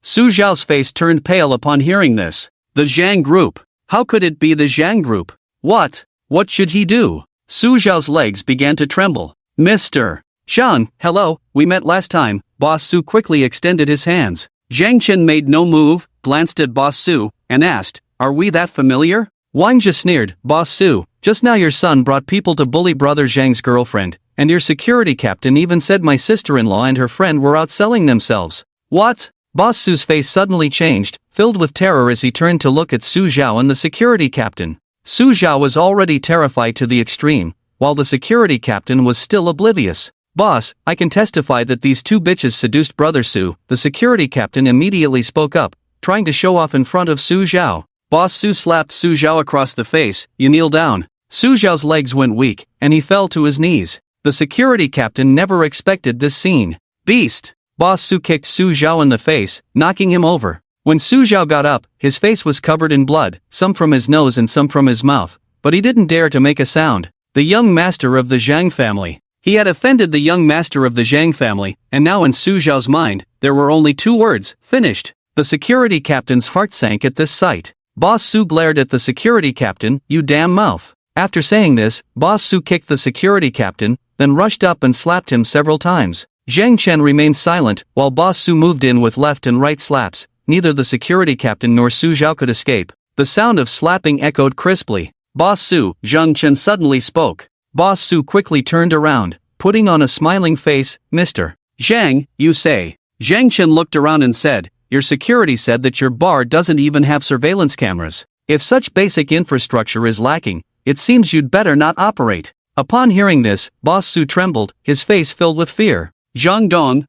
Su Zhao's face turned pale upon hearing this. The Zhang Group. How could it be the Zhang Group? What? What should he do? Su Zhao's legs began to tremble. Mr. Shan, hello, we met last time. Boss Su quickly extended his hands. Zhang Chen made no move, glanced at Boss Su, and asked, are we that familiar? Wang Jie sneered, Boss Su, just now your son brought people to bully brother Zhang's girlfriend, and your security captain even said my sister-in-law and her friend were out selling themselves. What? Boss Su's face suddenly changed, filled with terror as he turned to look at Su Zhao and the security captain. Su Zhao was already terrified to the extreme, while the security captain was still oblivious. Boss, I can testify that these two bitches seduced brother Su. The security captain immediately spoke up, trying to show off in front of Su Zhao. Boss Su slapped Su Zhao across the face. You kneel down. Su Zhao's legs went weak, and he fell to his knees. The security captain never expected this scene. Beast! Boss Su kicked Su Zhao in the face, knocking him over. When Su Zhao got up, his face was covered in blood, some from his nose and some from his mouth, but he didn't dare to make a sound. The young master of the Zhang family. He had offended the young master of the Zhang family, and now in Su Zhao's mind, there were only two words, finished. The security captain's heart sank at this sight. Boss Su glared at the security captain, you damn mouth. After saying this, Boss Su kicked the security captain, then rushed up and slapped him several times. Zhang Chen remained silent, while Boss Su moved in with left and right slaps. Neither the security captain nor Su Zhao could escape. The sound of slapping echoed crisply. Boss Su, Zhang Chen suddenly spoke. Boss Su quickly turned around, putting on a smiling face, Mr. Zhang, you say. Zhang Chen looked around and said, your security said that your bar doesn't even have surveillance cameras. If such basic infrastructure is lacking, it seems you'd better not operate. Upon hearing this, Boss Su trembled, his face filled with fear. Zhang Dong,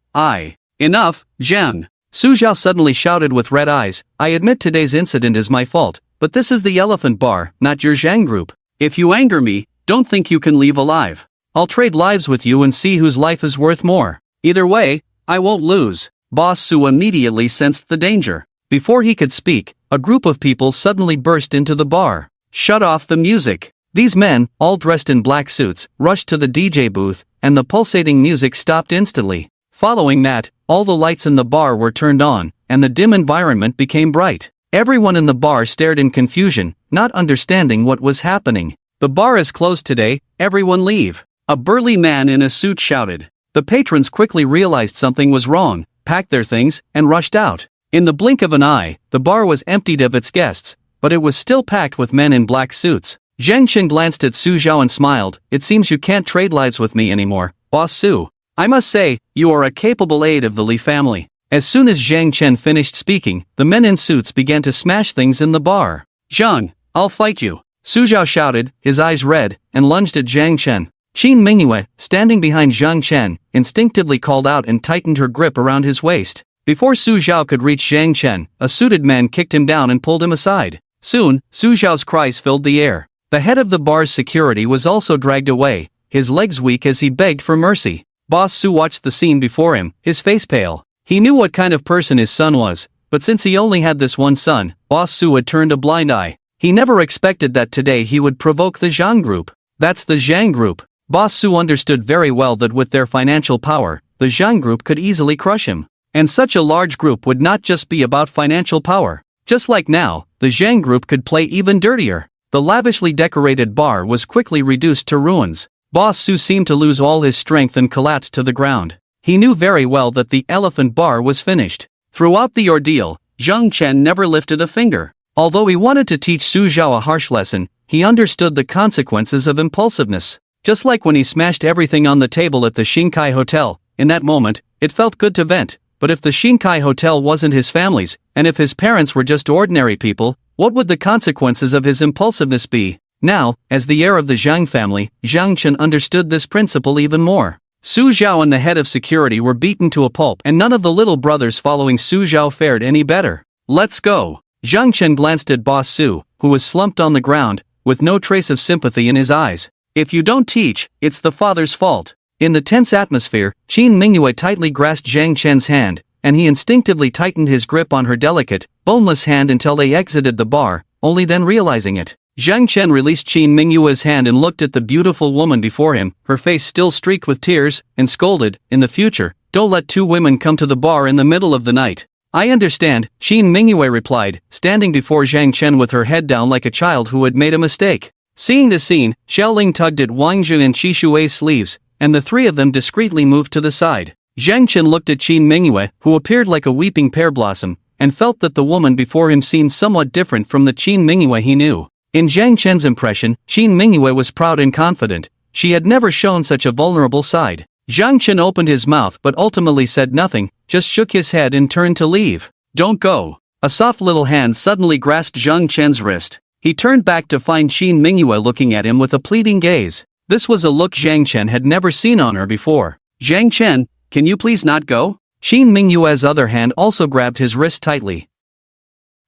Enough, Zhang. Su Zhao suddenly shouted with red eyes, I admit today's incident is my fault, but this is the Elephant Bar, not your Zhang group. If you anger me, don't think you can leave alive. I'll trade lives with you and see whose life is worth more. Either way, I won't lose. Boss Su immediately sensed the danger. Before he could speak, a group of people suddenly burst into the bar. Shut off the music. These men, all dressed in black suits, rushed to the DJ booth, and the pulsating music stopped instantly. Following that, all the lights in the bar were turned on, and the dim environment became bright. Everyone in the bar stared in confusion, not understanding what was happening. The bar is closed today, everyone leave. A burly man in a suit shouted. The patrons quickly realized something was wrong, packed their things, and rushed out. In the blink of an eye, the bar was emptied of its guests, but it was still packed with men in black suits. Zhang Chen glanced at Su Zhao and smiled, it seems you can't trade lives with me anymore, Boss Su. I must say, you are a capable aide of the Li family. As soon as Zhang Chen finished speaking, the men in suits began to smash things in the bar. Zhang, I'll fight you. Su Zhao shouted, his eyes red, and lunged at Zhang Chen. Qin Mingyue, standing behind Zhang Chen, instinctively called out and tightened her grip around his waist. Before Su Zhao could reach Zhang Chen, a suited man kicked him down and pulled him aside. Soon, Su Zhao's cries filled the air. The head of the bar's security was also dragged away, his legs weak as he begged for mercy. Boss Su watched the scene before him, his face pale. He knew what kind of person his son was, but since he only had this one son, Boss Su had turned a blind eye. He never expected that today he would provoke the Zhang group. That's the Zhang group. Boss Su understood very well that with their financial power, the Zhang group could easily crush him. And such a large group would not just be about financial power. Just like now, the Zhang group could play even dirtier. The lavishly decorated bar was quickly reduced to ruins. Boss Su seemed to lose all his strength and collapsed to the ground. He knew very well that the Elephant Bar was finished. Throughout the ordeal, Zhang Chen never lifted a finger. Although he wanted to teach Su Zhao a harsh lesson, he understood the consequences of impulsiveness. Just like when he smashed everything on the table at the Shinkai Hotel, in that moment, it felt good to vent. But if the Shinkai Hotel wasn't his family's, and if his parents were just ordinary people, what would the consequences of his impulsiveness be? Now, as the heir of the Zhang family, Zhang Chen understood this principle even more. Su Zhao and the head of security were beaten to a pulp, and none of the little brothers following Su Zhao fared any better. Let's go. Zhang Chen glanced at Boss Su, who was slumped on the ground, with no trace of sympathy in his eyes. If you don't teach, it's the father's fault. In the tense atmosphere, Qin Mingyue tightly grasped Zhang Chen's hand, and he instinctively tightened his grip on her delicate, boneless hand until they exited the bar, only then realizing it. Zhang Chen released Qin Mingyue's hand and looked at the beautiful woman before him, her face still streaked with tears, and scolded, in the future, don't let two women come to the bar in the middle of the night. I understand, Qin Mingyue replied, standing before Zhang Chen with her head down like a child who had made a mistake. Seeing the scene, Xiaoling tugged at Wang Zhu and Qi Shui's sleeves, and the three of them discreetly moved to the side. Zhang Chen looked at Qin Mingyue, who appeared like a weeping pear blossom, and felt that the woman before him seemed somewhat different from the Qin Mingyue he knew. In Zhang Chen's impression, Qin Mingyue was proud and confident. She had never shown such a vulnerable side. Zhang Chen opened his mouth but ultimately said nothing, just shook his head and turned to leave. Don't go. A soft little hand suddenly grasped Zhang Chen's wrist. He turned back to find Qin Mingyue looking at him with a pleading gaze. This was a look Zhang Chen had never seen on her before. Zhang Chen, can you please not go? Qin Mingyue's other hand also grabbed his wrist tightly.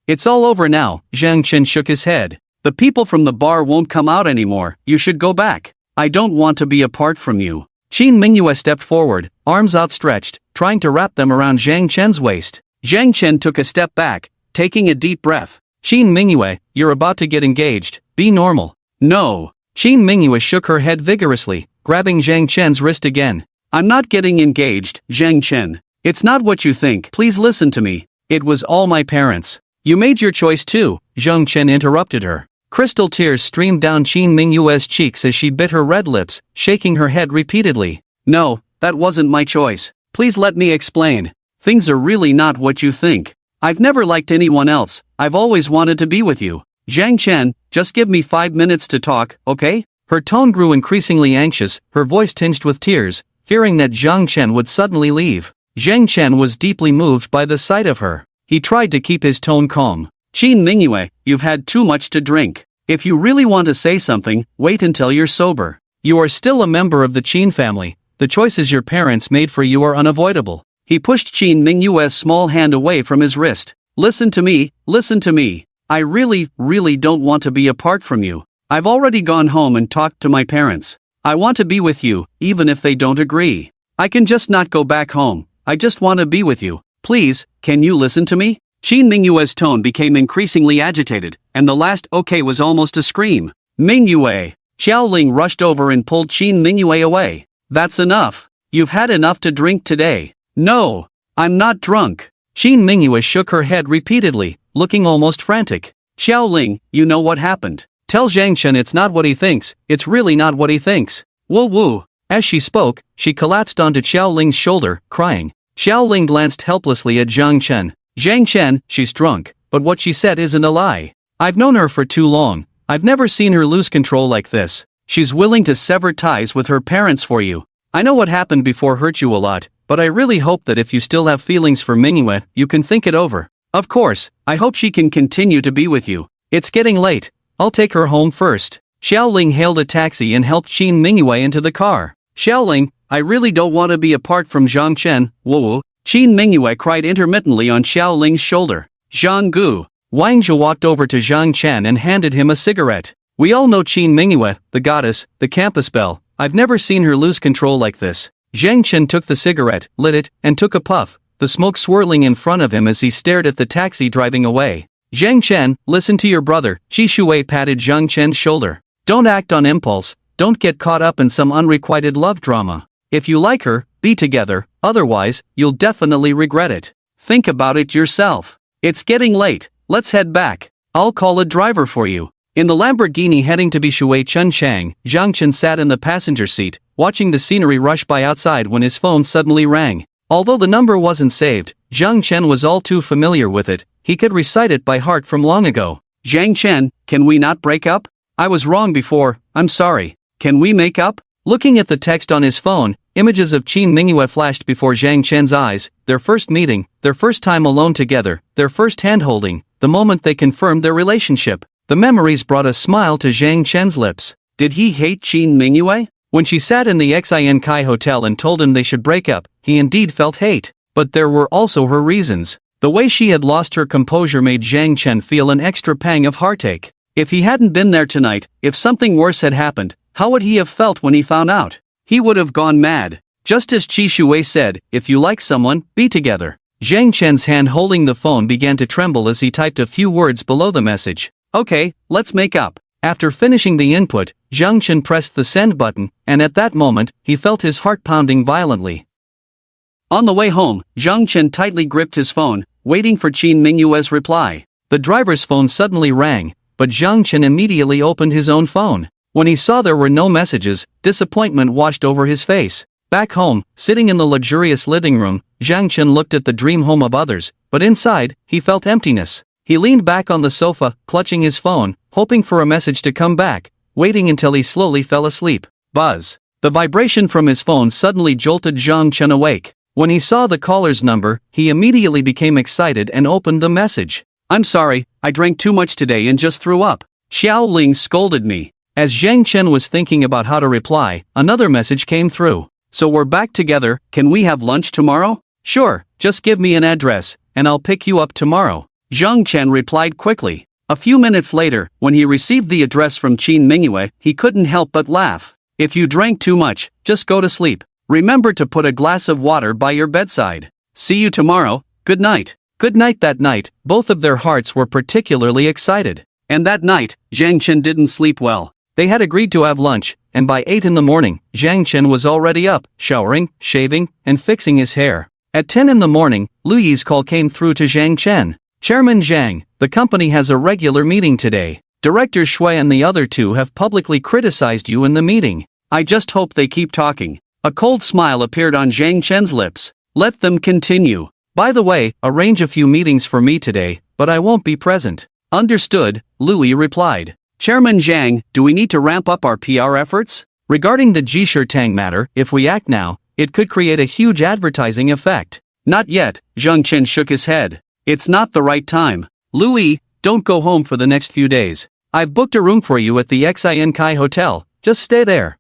It's all over now, Zhang Chen shook his head. The people from the bar won't come out anymore, you should go back. I don't want to be apart from you. Qin Mingyue stepped forward, arms outstretched, trying to wrap them around Zhang Chen's waist. Zhang Chen took a step back, taking a deep breath. Qin Mingyue, you're about to get engaged, be normal. No. Qin Mingyue shook her head vigorously, grabbing Zhang Chen's wrist again. I'm not getting engaged, Zhang Chen. It's not what you think. Please listen to me. It was all my parents. You made your choice too, Zhang Chen interrupted her. Crystal tears streamed down Qin Mingyue's cheeks as she bit her red lips, shaking her head repeatedly. No, that wasn't my choice. Please let me explain. Things are really not what you think. I've never liked anyone else. I've always wanted to be with you. Zhang Chen, just give me 5 minutes to talk, okay? Her tone grew increasingly anxious, her voice tinged with tears, fearing that Zhang Chen would suddenly leave. Zhang Chen was deeply moved by the sight of her. He tried to keep his tone calm. Qin Mingyue, you've had too much to drink. If you really want to say something, wait until you're sober. You are still a member of the Qin family. The choices your parents made for you are unavoidable. He pushed Qin Mingyue's small hand away from his wrist. Listen to me, listen to me. I really don't want to be apart from you. I've already gone home and talked to my parents. I want to be with you, even if they don't agree. I can just not go back home. I just want to be with you. Please, can you listen to me? Qin Mingyue's tone became increasingly agitated, and the last okay was almost a scream. Mingyue! Xiaoling rushed over and pulled Qin Mingyue away. That's enough. You've had enough to drink today. No, I'm not drunk. Qin Mingyue shook her head repeatedly, looking almost frantic. Xiaoling, you know what happened. Tell Zhang Chen it's not what he thinks, it's really not what he thinks. Woo woo. As she spoke, she collapsed onto Xiaoling's shoulder, crying. Xiaoling glanced helplessly at Zhang Chen. Zhang Chen, she's drunk, but what she said isn't a lie. I've known her for too long. I've never seen her lose control like this. She's willing to sever ties with her parents for you. I know what happened before hurt you a lot, but I really hope that if you still have feelings for Mingyue, you can think it over. Of course, I hope she can continue to be with you. It's getting late. I'll take her home first. Xiaoling hailed a taxi and helped Qin Mingyue into the car. Xiaoling, I really don't want to be apart from Zhang Chen, woo. Qin Mingyue cried intermittently on Xiaoling's shoulder. Zhang Gu. Wang Zhe walked over to Zhang Chen and handed him a cigarette. We all know Qin Mingyue, the goddess, the campus belle. I've never seen her lose control like this. Zhang Chen took the cigarette, lit it, and took a puff, the smoke swirling in front of him as he stared at the taxi driving away. Zhang Chen, listen to your brother. Qi Shui patted Zhang Chen's shoulder. Don't act on impulse. Don't get caught up in some unrequited love drama. If you like her, be together, otherwise, you'll definitely regret it. Think about it yourself. It's getting late, let's head back. I'll call a driver for you. In the Lamborghini heading to Bishui Chunchang, Zhang Chen sat in the passenger seat, watching the scenery rush by outside when his phone suddenly rang. Although the number wasn't saved, Zhang Chen was all too familiar with it. He could recite it by heart from long ago. Zhang Chen, can we not break up? I was wrong before, I'm sorry. Can we make up? Looking at the text on his phone, images of Qin Mingyue flashed before Zhang Chen's eyes, their first meeting, their first time alone together, their first hand-holding, the moment they confirmed their relationship. The memories brought a smile to Zhang Chen's lips. Did he hate Qin Mingyue? When she sat in the Xin Kai hotel and told him they should break up, he indeed felt hate. But there were also her reasons. The way she had lost her composure made Zhang Chen feel an extra pang of heartache. If he hadn't been there tonight, if something worse had happened, how would he have felt when he found out? He would have gone mad. Just as Qi Shui said, if you like someone, be together. Zhang Chen's hand holding the phone began to tremble as he typed a few words below the message. Okay, let's make up. After finishing the input, Zhang Chen pressed the send button, and at that moment, he felt his heart pounding violently. On the way home, Zhang Chen tightly gripped his phone, waiting for Qin Mingyue's reply. The driver's phone suddenly rang, but Zhang Chen immediately opened his own phone. When he saw there were no messages, disappointment washed over his face. Back home, sitting in the luxurious living room, Zhang Chen looked at the dream home of others, but inside, he felt emptiness. He leaned back on the sofa, clutching his phone, hoping for a message to come back, waiting until he slowly fell asleep. Buzz. The vibration from his phone suddenly jolted Zhang Chen awake. When he saw the caller's number, he immediately became excited and opened the message. I'm sorry, I drank too much today and just threw up. Xiaoling scolded me. As Zhang Chen was thinking about how to reply, another message came through. So we're back together, can we have lunch tomorrow? Sure, just give me an address, and I'll pick you up tomorrow. Zhang Chen replied quickly. A few minutes later, when he received the address from Qin Mingyue, he couldn't help but laugh. If you drank too much, just go to sleep. Remember to put a glass of water by your bedside. See you tomorrow, good night. Good night. That night, both of their hearts were particularly excited. And that night, Zhang Chen didn't sleep well. They had agreed to have lunch, and by 8 in the morning, Zhang Chen was already up, showering, shaving, and fixing his hair. At 10 in the morning, Lu Yi's call came through to Zhang Chen. Chairman Zhang, the company has a regular meeting today. Director Shui and the other two have publicly criticized you in the meeting. I just hope they keep talking. A cold smile appeared on Zhang Chen's lips. Let them continue. By the way, arrange a few meetings for me today, but I won't be present. Understood, Lu Yi replied. Chairman Zhang, do we need to ramp up our PR efforts? Regarding the Jishirtang matter, if we act now, it could create a huge advertising effect. Not yet, Zhang Chen shook his head. It's not the right time. Louis, don't go home for the next few days. I've booked a room for you at the Xin Kai Hotel, just stay there.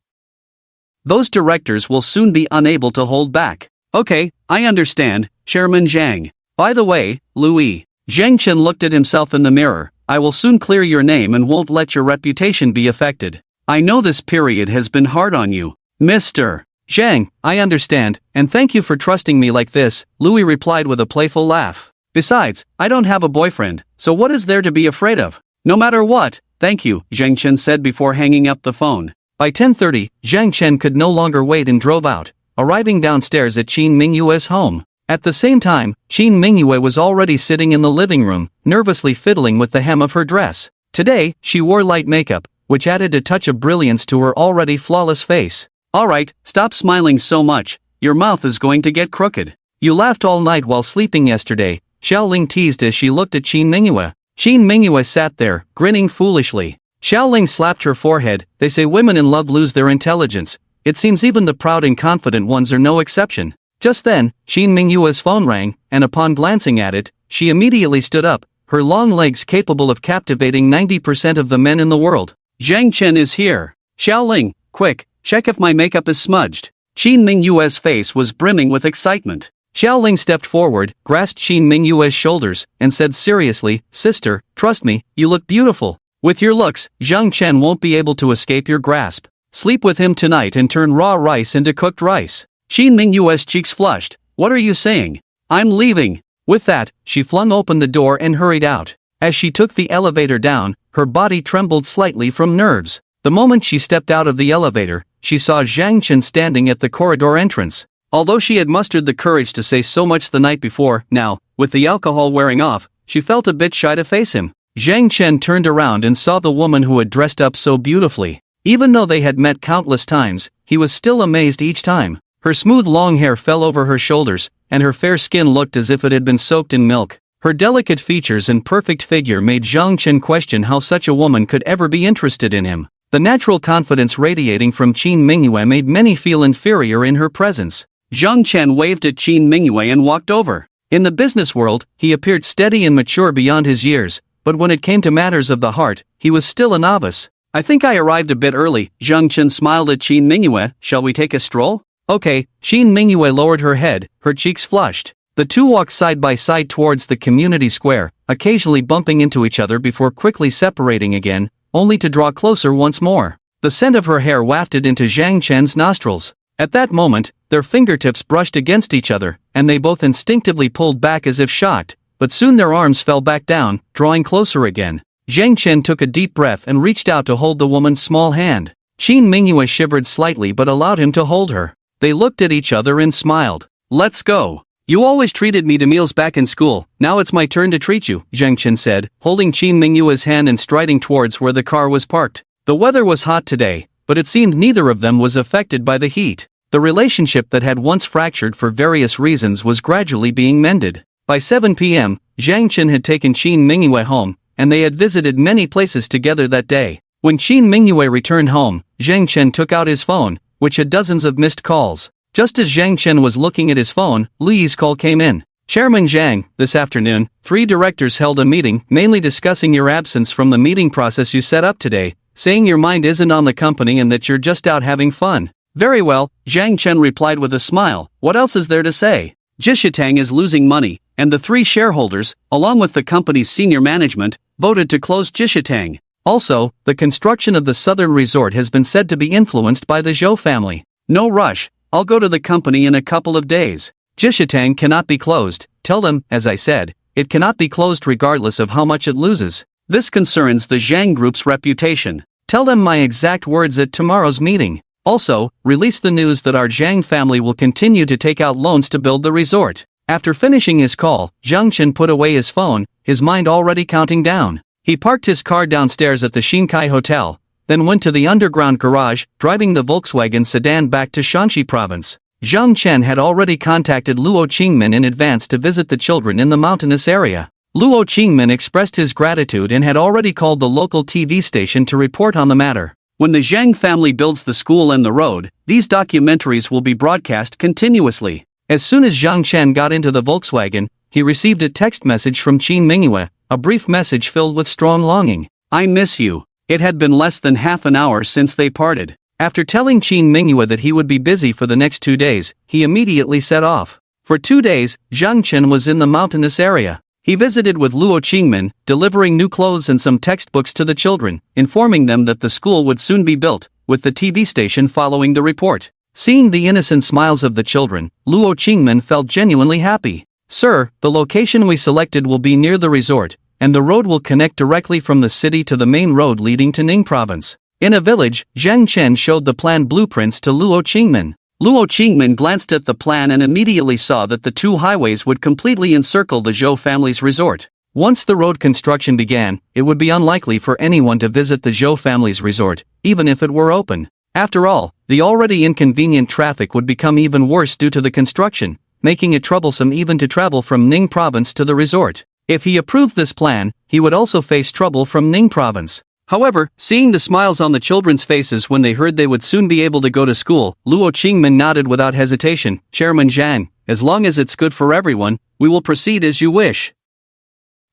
Those directors will soon be unable to hold back. Okay, I understand, Chairman Zhang. By the way, Louis. Zhang Chen looked at himself in the mirror. I will soon clear your name and won't let your reputation be affected. I know this period has been hard on you, Mr. Zhang, I understand, and thank you for trusting me like this, Louis replied with a playful laugh. Besides, I don't have a boyfriend, so what is there to be afraid of? No matter what, thank you, Zhang Chen said before hanging up the phone. By 10:30, Zhang Chen could no longer wait and drove out, arriving downstairs at Qin Mingyue's home. At the same time, Qin Mingyue was already sitting in the living room, nervously fiddling with the hem of her dress. Today, she wore light makeup, which added a touch of brilliance to her already flawless face. Alright, stop smiling so much, your mouth is going to get crooked. You laughed all night while sleeping yesterday, Xiaoling teased as she looked at Qin Mingyue. Qin Mingyue sat there, grinning foolishly. Xiaoling slapped her forehead. They say women in love lose their intelligence. It seems even the proud and confident ones are no exception. Just then, Qin Mingyue's phone rang, and upon glancing at it, she immediately stood up, her long legs capable of captivating 90% of the men in the world. Zhang Chen is here. Xiaoling, quick, check if my makeup is smudged. Qin Mingyue's face was brimming with excitement. Xiaoling stepped forward, grasped Qin Mingyue's shoulders, and said seriously, Sister, trust me, you look beautiful. With your looks, Zhang Chen won't be able to escape your grasp. Sleep with him tonight and turn raw rice into cooked rice. Qin Mingyue's cheeks flushed. What are you saying? I'm leaving. With that, she flung open the door and hurried out. As she took the elevator down, her body trembled slightly from nerves. The moment she stepped out of the elevator, she saw Zhang Chen standing at the corridor entrance. Although she had mustered the courage to say so much the night before, now, with the alcohol wearing off, she felt a bit shy to face him. Zhang Chen turned around and saw the woman who had dressed up so beautifully. Even though they had met countless times, he was still amazed each time. Her smooth long hair fell over her shoulders, and her fair skin looked as if it had been soaked in milk. Her delicate features and perfect figure made Zhang Chen question how such a woman could ever be interested in him. The natural confidence radiating from Qin Mingyue made many feel inferior in her presence. Zhang Chen waved at Qin Mingyue and walked over. In the business world, he appeared steady and mature beyond his years, but when it came to matters of the heart, he was still a novice. I think I arrived a bit early, Zhang Chen smiled at Qin Mingyue. Shall we take a stroll? Okay, Qin Mingyue lowered her head, her cheeks flushed. The two walked side by side towards the community square, occasionally bumping into each other before quickly separating again, only to draw closer once more. The scent of her hair wafted into Zhang Chen's nostrils. At that moment, their fingertips brushed against each other, and they both instinctively pulled back as if shocked, but soon their arms fell back down, drawing closer again. Zhang Chen took a deep breath and reached out to hold the woman's small hand. Qin Mingyue shivered slightly but allowed him to hold her. They looked at each other and smiled. Let's go. You always treated me to meals back in school, now it's my turn to treat you, Zhang Chen said, holding Qin Mingyue's hand and striding towards where the car was parked. The weather was hot today, but it seemed neither of them was affected by the heat. The relationship that had once fractured for various reasons was gradually being mended. By 7 p.m., Zhang Chen had taken Qin Mingyue home, and they had visited many places together that day. When Qin Mingyue returned home, Zhang Chen took out his phone, which had dozens of missed calls. Just as Zhang Chen was looking at his phone, Li's call came in. Chairman Zhang, this afternoon, 3 directors held a meeting, mainly discussing your absence from the meeting process you set up today, saying your mind isn't on the company and that you're just out having fun. Very well, Zhang Chen replied with a smile. What else is there to say? Jishatang is losing money, and the 3 shareholders, along with the company's senior management, voted to close Jishatang. Also, the construction of the southern resort has been said to be influenced by the Zhou family. No rush, I'll go to the company in a couple of days. Jishatang cannot be closed, tell them, as I said, it cannot be closed regardless of how much it loses. This concerns the Zhang Group's reputation. Tell them my exact words at tomorrow's meeting. Also, release the news that our Zhang family will continue to take out loans to build the resort. After finishing his call, Zhang Chen put away his phone, his mind already counting down. He parked his car downstairs at the Xinkai Hotel, then went to the underground garage, driving the Volkswagen sedan back to Shanxi province. Zhang Chen had already contacted Luo Qingmin in advance to visit the children in the mountainous area. Luo Qingmin expressed his gratitude and had already called the local TV station to report on the matter. When the Zhang family builds the school and the road, these documentaries will be broadcast continuously. As soon as Zhang Chen got into the Volkswagen, he received a text message from Qin Mingyue, a brief message filled with strong longing. I miss you. It had been less than half an hour since they parted. After telling Qin Mingyue that he would be busy for the next 2 days, he immediately set off. For 2 days, Zhang Chen was in the mountainous area. He visited with Luo Qingmin, delivering new clothes and some textbooks to the children, informing them that the school would soon be built, with the TV station following the report. Seeing the innocent smiles of the children, Luo Qingmin felt genuinely happy. Sir, the location we selected will be near the resort, and the road will connect directly from the city to the main road leading to Ning province. In a village, Zhang Chen showed the plan blueprints to Luo Qingmin. Luo Qingmin glanced at the plan and immediately saw that the 2 highways would completely encircle the Zhou family's resort. Once the road construction began, it would be unlikely for anyone to visit the Zhou family's resort, even if it were open. After all, the already inconvenient traffic would become even worse due to the construction, making it troublesome even to travel from Ning province to the resort. If he approved this plan, he would also face trouble from Ning province. However, seeing the smiles on the children's faces when they heard they would soon be able to go to school, Luo Qingmin nodded without hesitation. Chairman Zhang, as long as it's good for everyone, we will proceed as you wish.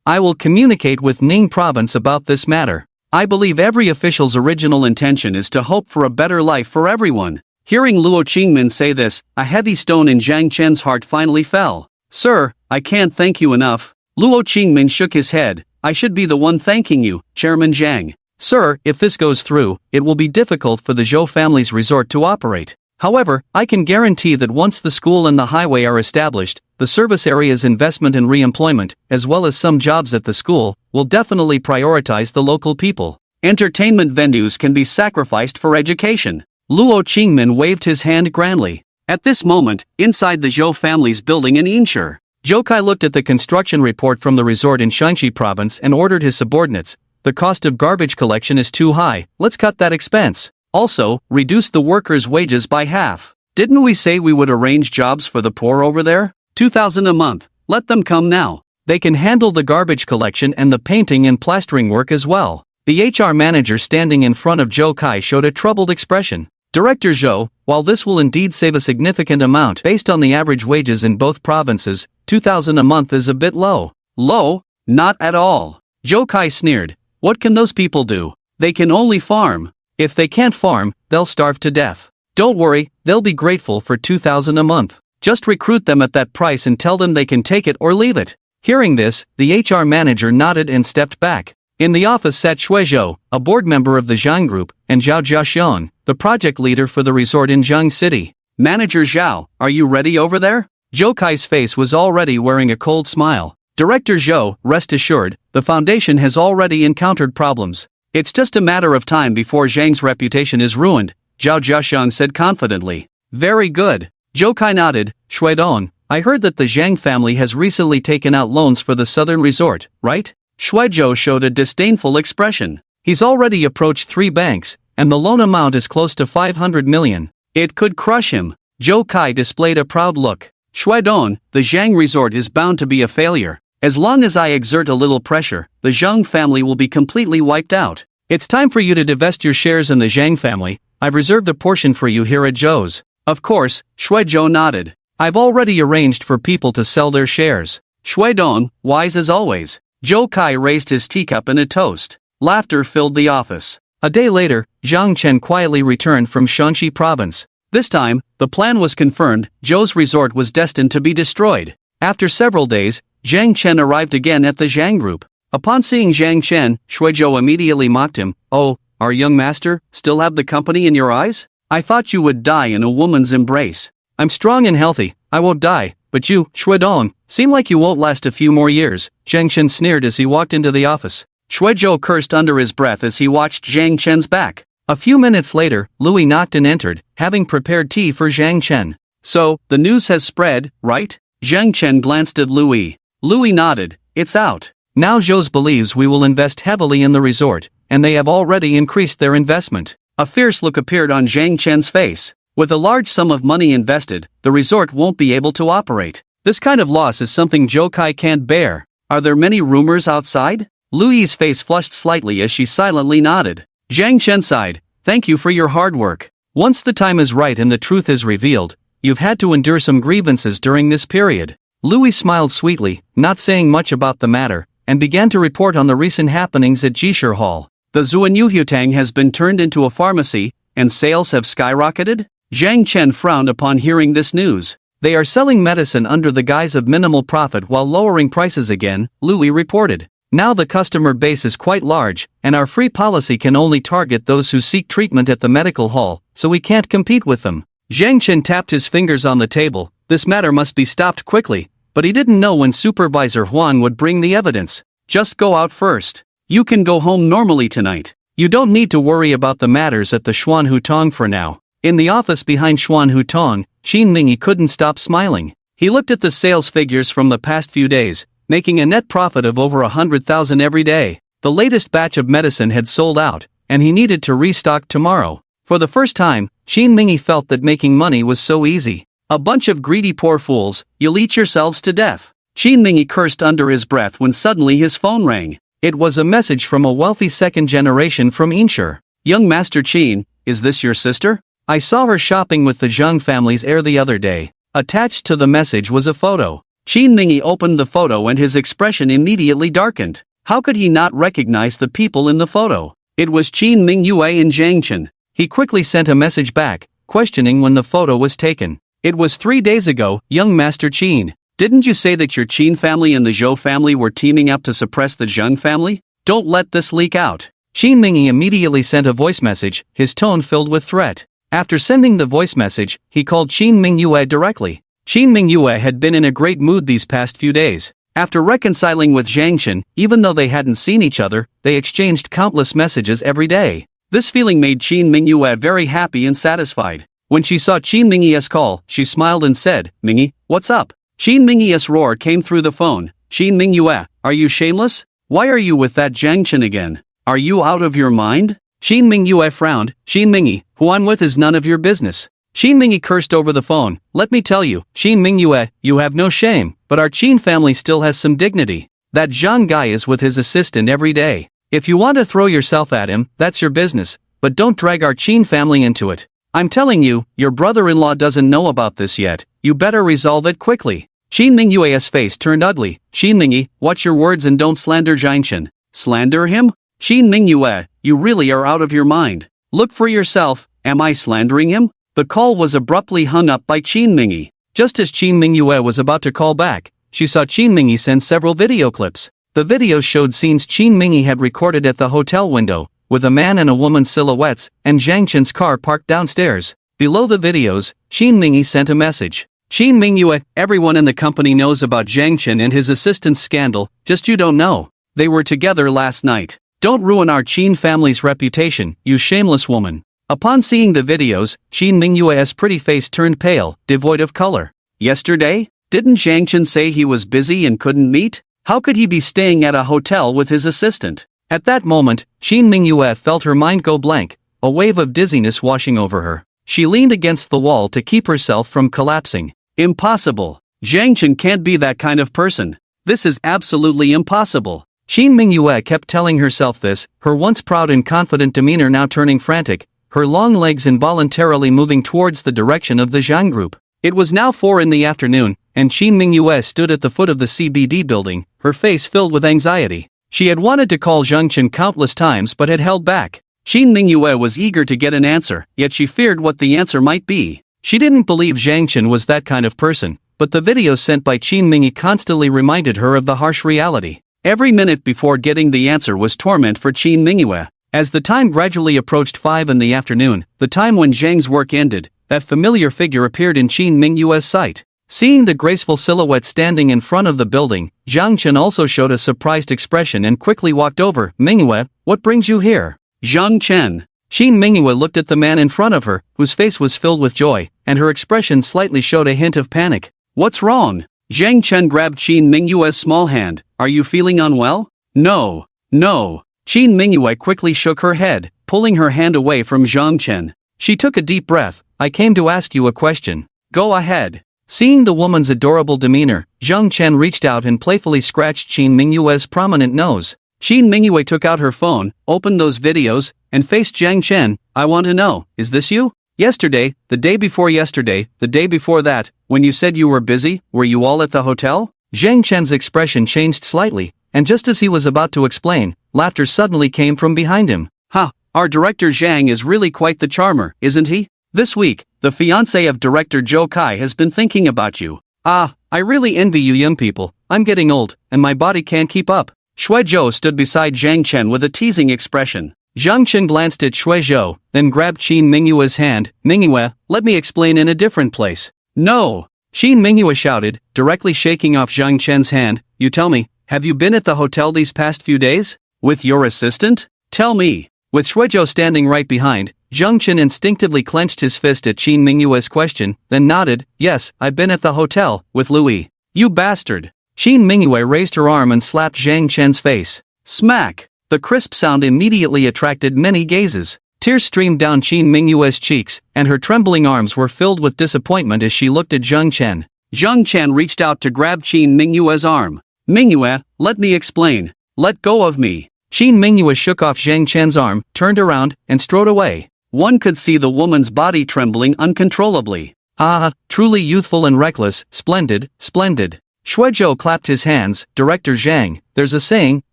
I will communicate with Ning province about this matter. I believe every official's original intention is to hope for a better life for everyone. Hearing Luo Qingmin say this, a heavy stone in Zhang Chen's heart finally fell. Sir, I can't thank you enough. Luo Qingmin shook his head. I should be the one thanking you, Chairman Zhang. Sir, if this goes through, it will be difficult for the Zhou family's resort to operate. However, I can guarantee that once the school and the highway are established, the service area's investment and re-employment, as well as some jobs at the school, will definitely prioritize the local people. Entertainment venues can be sacrificed for education. Luo Qingmin waved his hand grandly. At this moment, inside the Zhou family's building in Yinshi, Zhou Kai looked at the construction report from the resort in Shanxi province and ordered his subordinates. The cost of garbage collection is too high, let's cut that expense. Also, reduce the workers' wages by half. Didn't we say we would arrange jobs for the poor over there? 2,000 a month, let them come now. They can handle the garbage collection and the painting and plastering work as well. The HR manager standing in front of Zhou Kai showed a troubled expression. Director Zhou, while this will indeed save a significant amount based on the average wages in both provinces, 2,000 a month is a bit low. Low? Not at all. Zhou Kai sneered. What can those people do? They can only farm. If they can't farm, they'll starve to death. Don't worry, they'll be grateful for 2,000 a month. Just recruit them at that price and tell them they can take it or leave it. Hearing this, the HR manager nodded and stepped back. In the office sat Shui Zhou, a board member of the Zhang Group, and Zhao Jiaxian, the project leader for the resort in Zhang City. Manager Zhao, are you ready over there? Zhou Kai's face was already wearing a cold smile. Director Zhou, rest assured, the foundation has already encountered problems. It's just a matter of time before Zhang's reputation is ruined, Zhao Jiaxian said confidently. Very good. Zhou Kai nodded. Shui Dong, I heard that the Zhang family has recently taken out loans for the southern resort, right? Shui Zhou showed a disdainful expression. He's already approached 3 banks, and the loan amount is close to 500 million. It could crush him. Zhou Kai displayed a proud look. Shui Dong, the Zhang resort is bound to be a failure. As long as I exert a little pressure, the Zhang family will be completely wiped out. It's time for you to divest your shares in the Zhang family. I've reserved a portion for you here at Zhou's. Of course, Shui Zhou nodded. I've already arranged for people to sell their shares. Shui Dong, wise as always. Zhou Kai raised his teacup in a toast. Laughter filled the office. A day later, Zhang Chen quietly returned from Shanxi province. This time, the plan was confirmed. Zhou's resort was destined to be destroyed. After several days, Zhang Chen arrived again at the Zhang Group. Upon seeing Zhang Chen, Shui Zhou immediately mocked him. Oh, our young master, still have the company in your eyes? I thought you would die in a woman's embrace. I'm strong and healthy, I won't die, but you, Shui Dong, seem like you won't last a few more years, Zhang Chen sneered as he walked into the office. Shui Zhou cursed under his breath as he watched Zhang Chen's back. A few minutes later, Louis knocked and entered, having prepared tea for Zhang Chen. So, the news has spread, right? Zhang Chen glanced at Louis. Louis nodded. It's out. Now Zhou's believes we will invest heavily in the resort, and they have already increased their investment. A fierce look appeared on Zhang Chen's face. With a large sum of money invested, the resort won't be able to operate. This kind of loss is something Zhou Kai can't bear. Are there many rumors outside? Louis's face flushed slightly as she silently nodded. Zhang Chen sighed. Thank you for your hard work. Once the time is right and the truth is revealed, you've had to endure some grievances during this period. Louis smiled sweetly, not saying much about the matter, and began to report on the recent happenings at Jishir Hall. The Zuanyuhutang has been turned into a pharmacy, and sales have skyrocketed? Zhang Chen frowned upon hearing this news. They are selling medicine under the guise of minimal profit while lowering prices again, Louis reported. Now the customer base is quite large, and our free policy can only target those who seek treatment at the medical hall, so we can't compete with them. Zhang Chen tapped his fingers on the table. This matter must be stopped quickly, but he didn't know when Supervisor Huan would bring the evidence. Just go out first. You can go home normally tonight. You don't need to worry about the matters at the Xuan Hutong for now. In the office behind Xuan Hutong, Qin Mingyi couldn't stop smiling. He looked at the sales figures from the past few days, making a net profit of over 100,000 every day. The latest batch of medicine had sold out, and he needed to restock tomorrow. For the first time, Qin Mingyi felt that making money was so easy. A bunch of greedy poor fools, you'll eat yourselves to death. Qin Mingyi cursed under his breath when suddenly his phone rang. It was a message from a wealthy second generation from Inshur. Young Master Qin, is this your sister? I saw her shopping with the Zhang family's heir the other day. Attached to the message was a photo. Qin Mingyi opened the photo and his expression immediately darkened. How could he not recognize the people in the photo? It was Qin Mingyue and Zhang Chen. He quickly sent a message back, questioning when the photo was taken. It was 3 days ago, young Master Qin. Didn't you say that your Qin family and the Zhou family were teaming up to suppress the Zhang family? Don't let this leak out. Qin Mingyi immediately sent a voice message, his tone filled with threat. After sending the voice message, he called Qin Mingyue directly. Qin Mingyue had been in a great mood these past few days. After reconciling with Zhang Chen, even though they hadn't seen each other, they exchanged countless messages every day. This feeling made Qin Mingyue very happy and satisfied. When she saw Qin Mingyi's call, she smiled and said, Mingyi, what's up? Qin Mingyi's roar came through the phone. Qin Mingyue, are you shameless? Why are you with that Zhang Chen again? Are you out of your mind? Qin Mingyue frowned. Qin Mingyi, who I'm with is none of your business. Qin Mingyi cursed over the phone. Let me tell you, Qin Mingyue, you have no shame, but our Qin family still has some dignity. That Zhang guy is with his assistant every day. If you want to throw yourself at him, that's your business, but don't drag our Qin family into it. I'm telling you, your brother-in-law doesn't know about this yet. You better resolve it quickly. Qin Mingyue's face turned ugly. Qin Mingyi, watch your words and don't slander Zhang Chen. Slander him? Qin Mingyue, you really are out of your mind. Look for yourself, am I slandering him? The call was abruptly hung up by Qin Mingyi. Just as Qin Mingyue was about to call back, she saw Qin Mingyi send several video clips. The videos showed scenes Qin Mingyi had recorded at the hotel window, with a man and a woman's silhouettes, and Zhang Chen's car parked downstairs. Below the videos, Qin Mingyi sent a message. Qin Mingyue, everyone in the company knows about Zhang Chen and his assistant's scandal, just you don't know. They were together last night. Don't ruin our Qin family's reputation, you shameless woman. Upon seeing the videos, Qin Mingyue's pretty face turned pale, devoid of color. Yesterday? Didn't Zhang Chen say he was busy and couldn't meet? How could he be staying at a hotel with his assistant? At that moment, Qin Mingyue felt her mind go blank, a wave of dizziness washing over her. She leaned against the wall to keep herself from collapsing. Impossible. Zhang Chen can't be that kind of person. This is absolutely impossible. Qin Mingyue kept telling herself this, her once proud and confident demeanor now turning frantic, her long legs involuntarily moving towards the direction of the Zhang group. It was now 4 in the afternoon, and Qin Mingyue stood at the foot of the CBD building, her face filled with anxiety. She had wanted to call Zhang Chen countless times but had held back. Qin Mingyue was eager to get an answer, yet she feared what the answer might be. She didn't believe Zhang Chen was that kind of person, but the videos sent by Qin Mingyi constantly reminded her of the harsh reality. Every minute before getting the answer was torment for Qin Mingyue. As the time gradually approached 5 in the afternoon, the time when Zhang's work ended, that familiar figure appeared in Qin Mingyue's sight. Seeing the graceful silhouette standing in front of the building, Zhang Chen also showed a surprised expression and quickly walked over. Mingyue, what brings you here? Zhang Chen. Qin Mingyue looked at the man in front of her, whose face was filled with joy, and her expression slightly showed a hint of panic. What's wrong? Zhang Chen grabbed Qin Mingyue's small hand. Are you feeling unwell? No. Qin Mingyue quickly shook her head, pulling her hand away from Zhang Chen. She took a deep breath. I came to ask you a question. Go ahead. Seeing the woman's adorable demeanor, Zhang Chen reached out and playfully scratched Qin Mingyue's prominent nose. Qin Mingyue took out her phone, opened those videos, and faced Zhang Chen. I want to know, is this you? Yesterday, the day before yesterday, the day before that, when you said you were busy, were you all at the hotel? Zhang Chen's expression changed slightly, and just as he was about to explain, laughter suddenly came from behind him. Ha, our director Zhang is really quite the charmer, isn't he? This week, the fiancé of director Zhou Kai has been thinking about you. Ah, I really envy you young people. I'm getting old, and my body can't keep up. Shui Zhou stood beside Zhang Chen with a teasing expression. Zhang Chen glanced at Shui Zhou, then grabbed Qin Mingyue's hand. Mingyue, let me explain in a different place. No! Qin Mingyue shouted, directly shaking off Zhang Chen's hand. You tell me, have you been at the hotel these past few days? With your assistant? Tell me. With Shui Zhou standing right behind, Zhang Chen instinctively clenched his fist at Qin Mingyue's question, then nodded. Yes, I've been at the hotel, with Louis. You bastard! Qin Mingyue raised her arm and slapped Zhang Chen's face. Smack! The crisp sound immediately attracted many gazes. Tears streamed down Qin Mingyue's cheeks, and her trembling arms were filled with disappointment as she looked at Zhang Chen. Zhang Chen reached out to grab Qin Mingyue's arm. Mingyue, let me explain. Let go of me. Qin Mingyue shook off Zhang Chen's arm, turned around, and strode away. One could see the woman's body trembling uncontrollably. Ah, truly youthful and reckless, splendid, splendid. Shui Zhou clapped his hands. Director Zhang, there's a saying,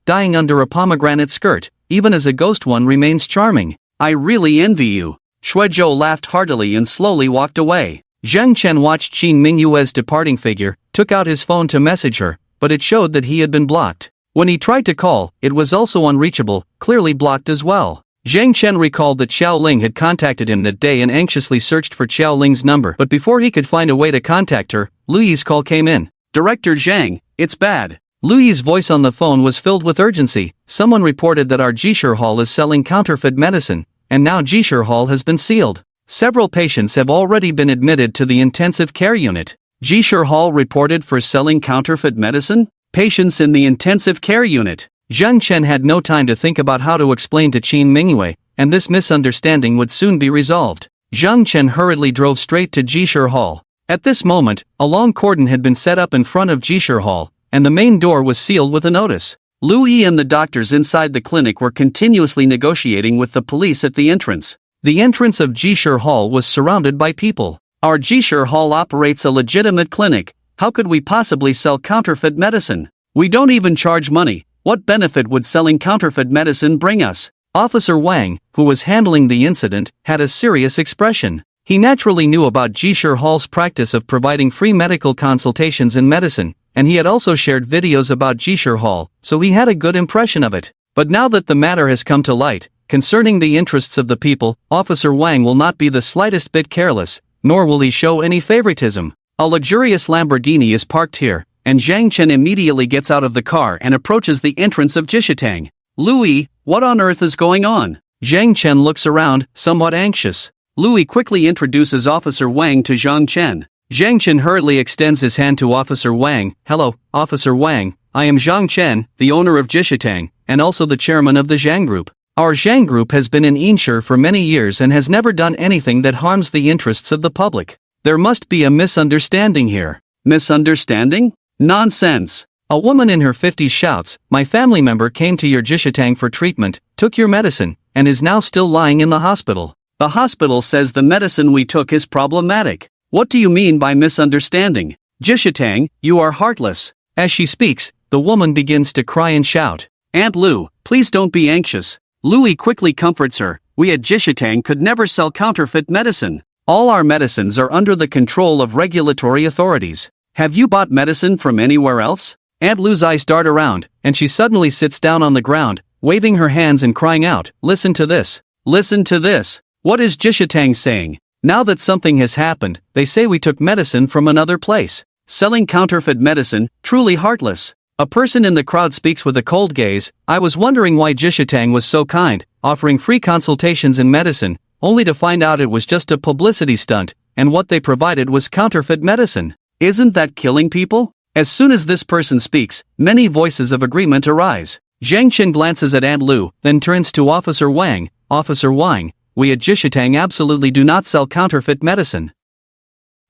dying under a pomegranate skirt, even as a ghost one remains charming. I really envy you. Shui Zhou laughed heartily and slowly walked away. Zhang Chen watched Qin Mingyue's departing figure, took out his phone to message her, but it showed that he had been blocked. When he tried to call, it was also unreachable, clearly blocked as well. Zhang Chen recalled that Xiao Ling had contacted him that day and anxiously searched for Xiao Ling's number, but before he could find a way to contact her, Luyi's call came in. Director Zhang, it's bad. Luyi's voice on the phone was filled with urgency. Someone reported that our Jishir Hall is selling counterfeit medicine, and now Jishir Hall has been sealed. Several patients have already been admitted to the intensive care unit. Jishir Hall reported for selling counterfeit medicine? Patients in the intensive care unit. Zhang Chen had no time to think about how to explain to Qin Mingyue, and this misunderstanding would soon be resolved. Zhang Chen hurriedly drove straight to Jishir Hall. At this moment, a long cordon had been set up in front of Jishir Hall, and the main door was sealed with a notice. Luyi and the doctors inside the clinic were continuously negotiating with the police at the entrance. The entrance of Jishir Hall was surrounded by people. Our Jishir Hall operates a legitimate clinic. How could we possibly sell counterfeit medicine? We don't even charge money. What benefit would selling counterfeit medicine bring us? Officer Wang, who was handling the incident, had a serious expression. He naturally knew about Jishir Hall's practice of providing free medical consultations in medicine, and he had also shared videos about Jishir Hall, so he had a good impression of it. But now that the matter has come to light, concerning the interests of the people, Officer Wang will not be the slightest bit careless, nor will he show any favoritism. A luxurious Lamborghini is parked here, and Zhang Chen immediately gets out of the car and approaches the entrance of Jishitang. Luyi, what on earth is going on? Zhang Chen looks around, somewhat anxious. Luyi quickly introduces Officer Wang to Zhang Chen. Zhang Chen hurriedly extends his hand to Officer Wang. Hello, Officer Wang. I am Zhang Chen, the owner of Jishitang, and also the chairman of the Zhang Group. Our Zhang Group has been in Inshur for many years and has never done anything that harms the interests of the public. There must be a misunderstanding here. Misunderstanding? Nonsense. A woman in her 50s shouts, my family member came to your Jishitang for treatment, took your medicine, and is now still lying in the hospital. The hospital says the medicine we took is problematic. What do you mean by misunderstanding? Jishitang, you are heartless. As she speaks, the woman begins to cry and shout. Aunt Lu, please don't be anxious. Luyi quickly comforts her. We at Jishitang could never sell counterfeit medicine. All our medicines are under the control of regulatory authorities. Have you bought medicine from anywhere else? Aunt Lu's eyes dart around, and she suddenly sits down on the ground, waving her hands and crying out, listen to this. Listen to this. What is Jishitang saying? Now that something has happened, they say we took medicine from another place. Selling counterfeit medicine, truly heartless. A person in the crowd speaks with a cold gaze. I was wondering why Jishitang was so kind, offering free consultations in medicine, only to find out it was just a publicity stunt, and what they provided was counterfeit medicine. Isn't that killing people? As soon as this person speaks, many voices of agreement arise. Zhang Chen glances at Aunt Lu, then turns to Officer Wang. Officer Wang, we at Jishitang absolutely do not sell counterfeit medicine.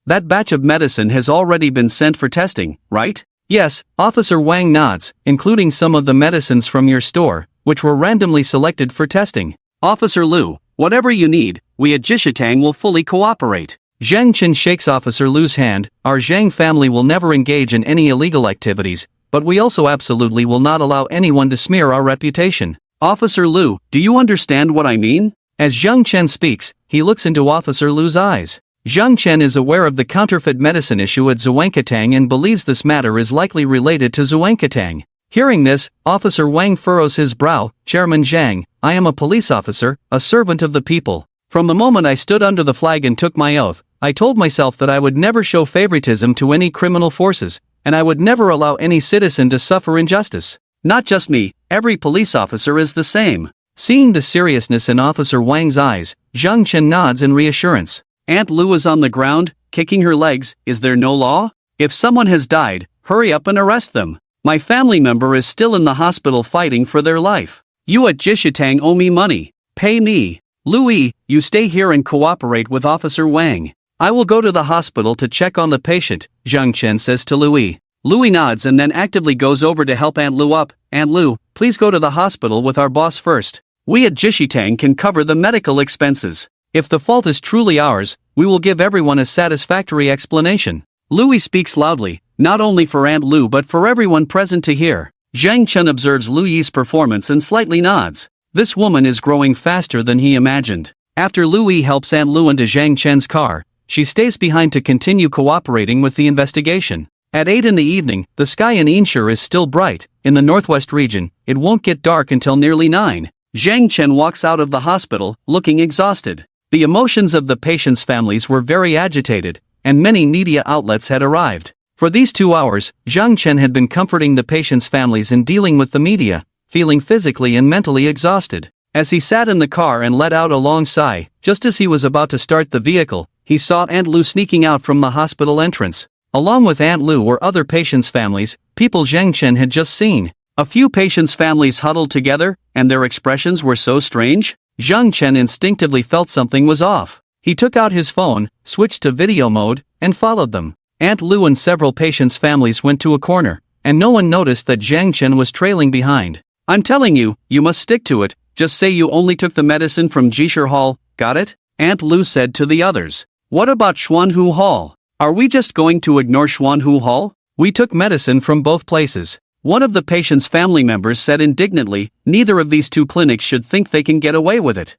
That batch of medicine has already been sent for testing, right? Yes, Officer Wang nods, including some of the medicines from your store, which were randomly selected for testing. Officer Lu, whatever you need, we at Jishitang will fully cooperate. Zhang Chen shakes Officer Lu's hand. Our Zhang family will never engage in any illegal activities, but we also absolutely will not allow anyone to smear our reputation. Officer Lu, do you understand what I mean? As Zhang Chen speaks, he looks into Officer Lu's eyes. Zhang Chen is aware of the counterfeit medicine issue at Zhuangkatang and believes this matter is likely related to Zhuangkatang. Hearing this, Officer Wang furrows his brow. Chairman Zhang, I am a police officer, a servant of the people. From the moment I stood under the flag and took my oath, I told myself that I would never show favoritism to any criminal forces, and I would never allow any citizen to suffer injustice. Not just me, every police officer is the same. Seeing the seriousness in Officer Wang's eyes, Zhang Chen nods in reassurance. Aunt Lu is on the ground, kicking her legs. Is there no law? If someone has died, hurry up and arrest them. My family member is still in the hospital fighting for their life. You at Jishitang owe me money. Pay me. Louis, you stay here and cooperate with Officer Wang. I will go to the hospital to check on the patient, Zhang Chen says to Louis. Louis nods and then actively goes over to help Aunt Lu up. Aunt Lu, please go to the hospital with our boss first. We at Jishitang can cover the medical expenses. If the fault is truly ours, we will give everyone a satisfactory explanation. Louis speaks loudly, not only for Aunt Lu but for everyone present to hear. Zhang Chen observes Louis's performance and slightly nods. This woman is growing faster than he imagined. After Louis helps Aunt Lu into Zhang Chen's car, she stays behind to continue cooperating with the investigation. At 8 in the evening, the sky in Inshur is still bright. In the northwest region, it won't get dark until nearly 9. Zhang Chen walks out of the hospital, looking exhausted. The emotions of the patients' families were very agitated, and many media outlets had arrived. For these 2 hours, Zhang Chen had been comforting the patients' families and dealing with the media, feeling physically and mentally exhausted. As he sat in the car and let out a long sigh, just as he was about to start the vehicle, he saw Aunt Lu sneaking out from the hospital entrance. Along with Aunt Lu were other patients' families, people Zhang Chen had just seen. A few patients' families huddled together, and their expressions were so strange. Zhang Chen instinctively felt something was off. He took out his phone, switched to video mode, and followed them. Aunt Lu and several patients' families went to a corner, and no one noticed that Zhang Chen was trailing behind. I'm telling you, you must stick to it. Just say you only took the medicine from Jishur Hall, got it? Aunt Lu said to the others. What about Xuanhu Hall? Are we just going to ignore Xuanhu Hall? We took medicine from both places. One of the patient's family members said indignantly, neither of these two clinics should think they can get away with it.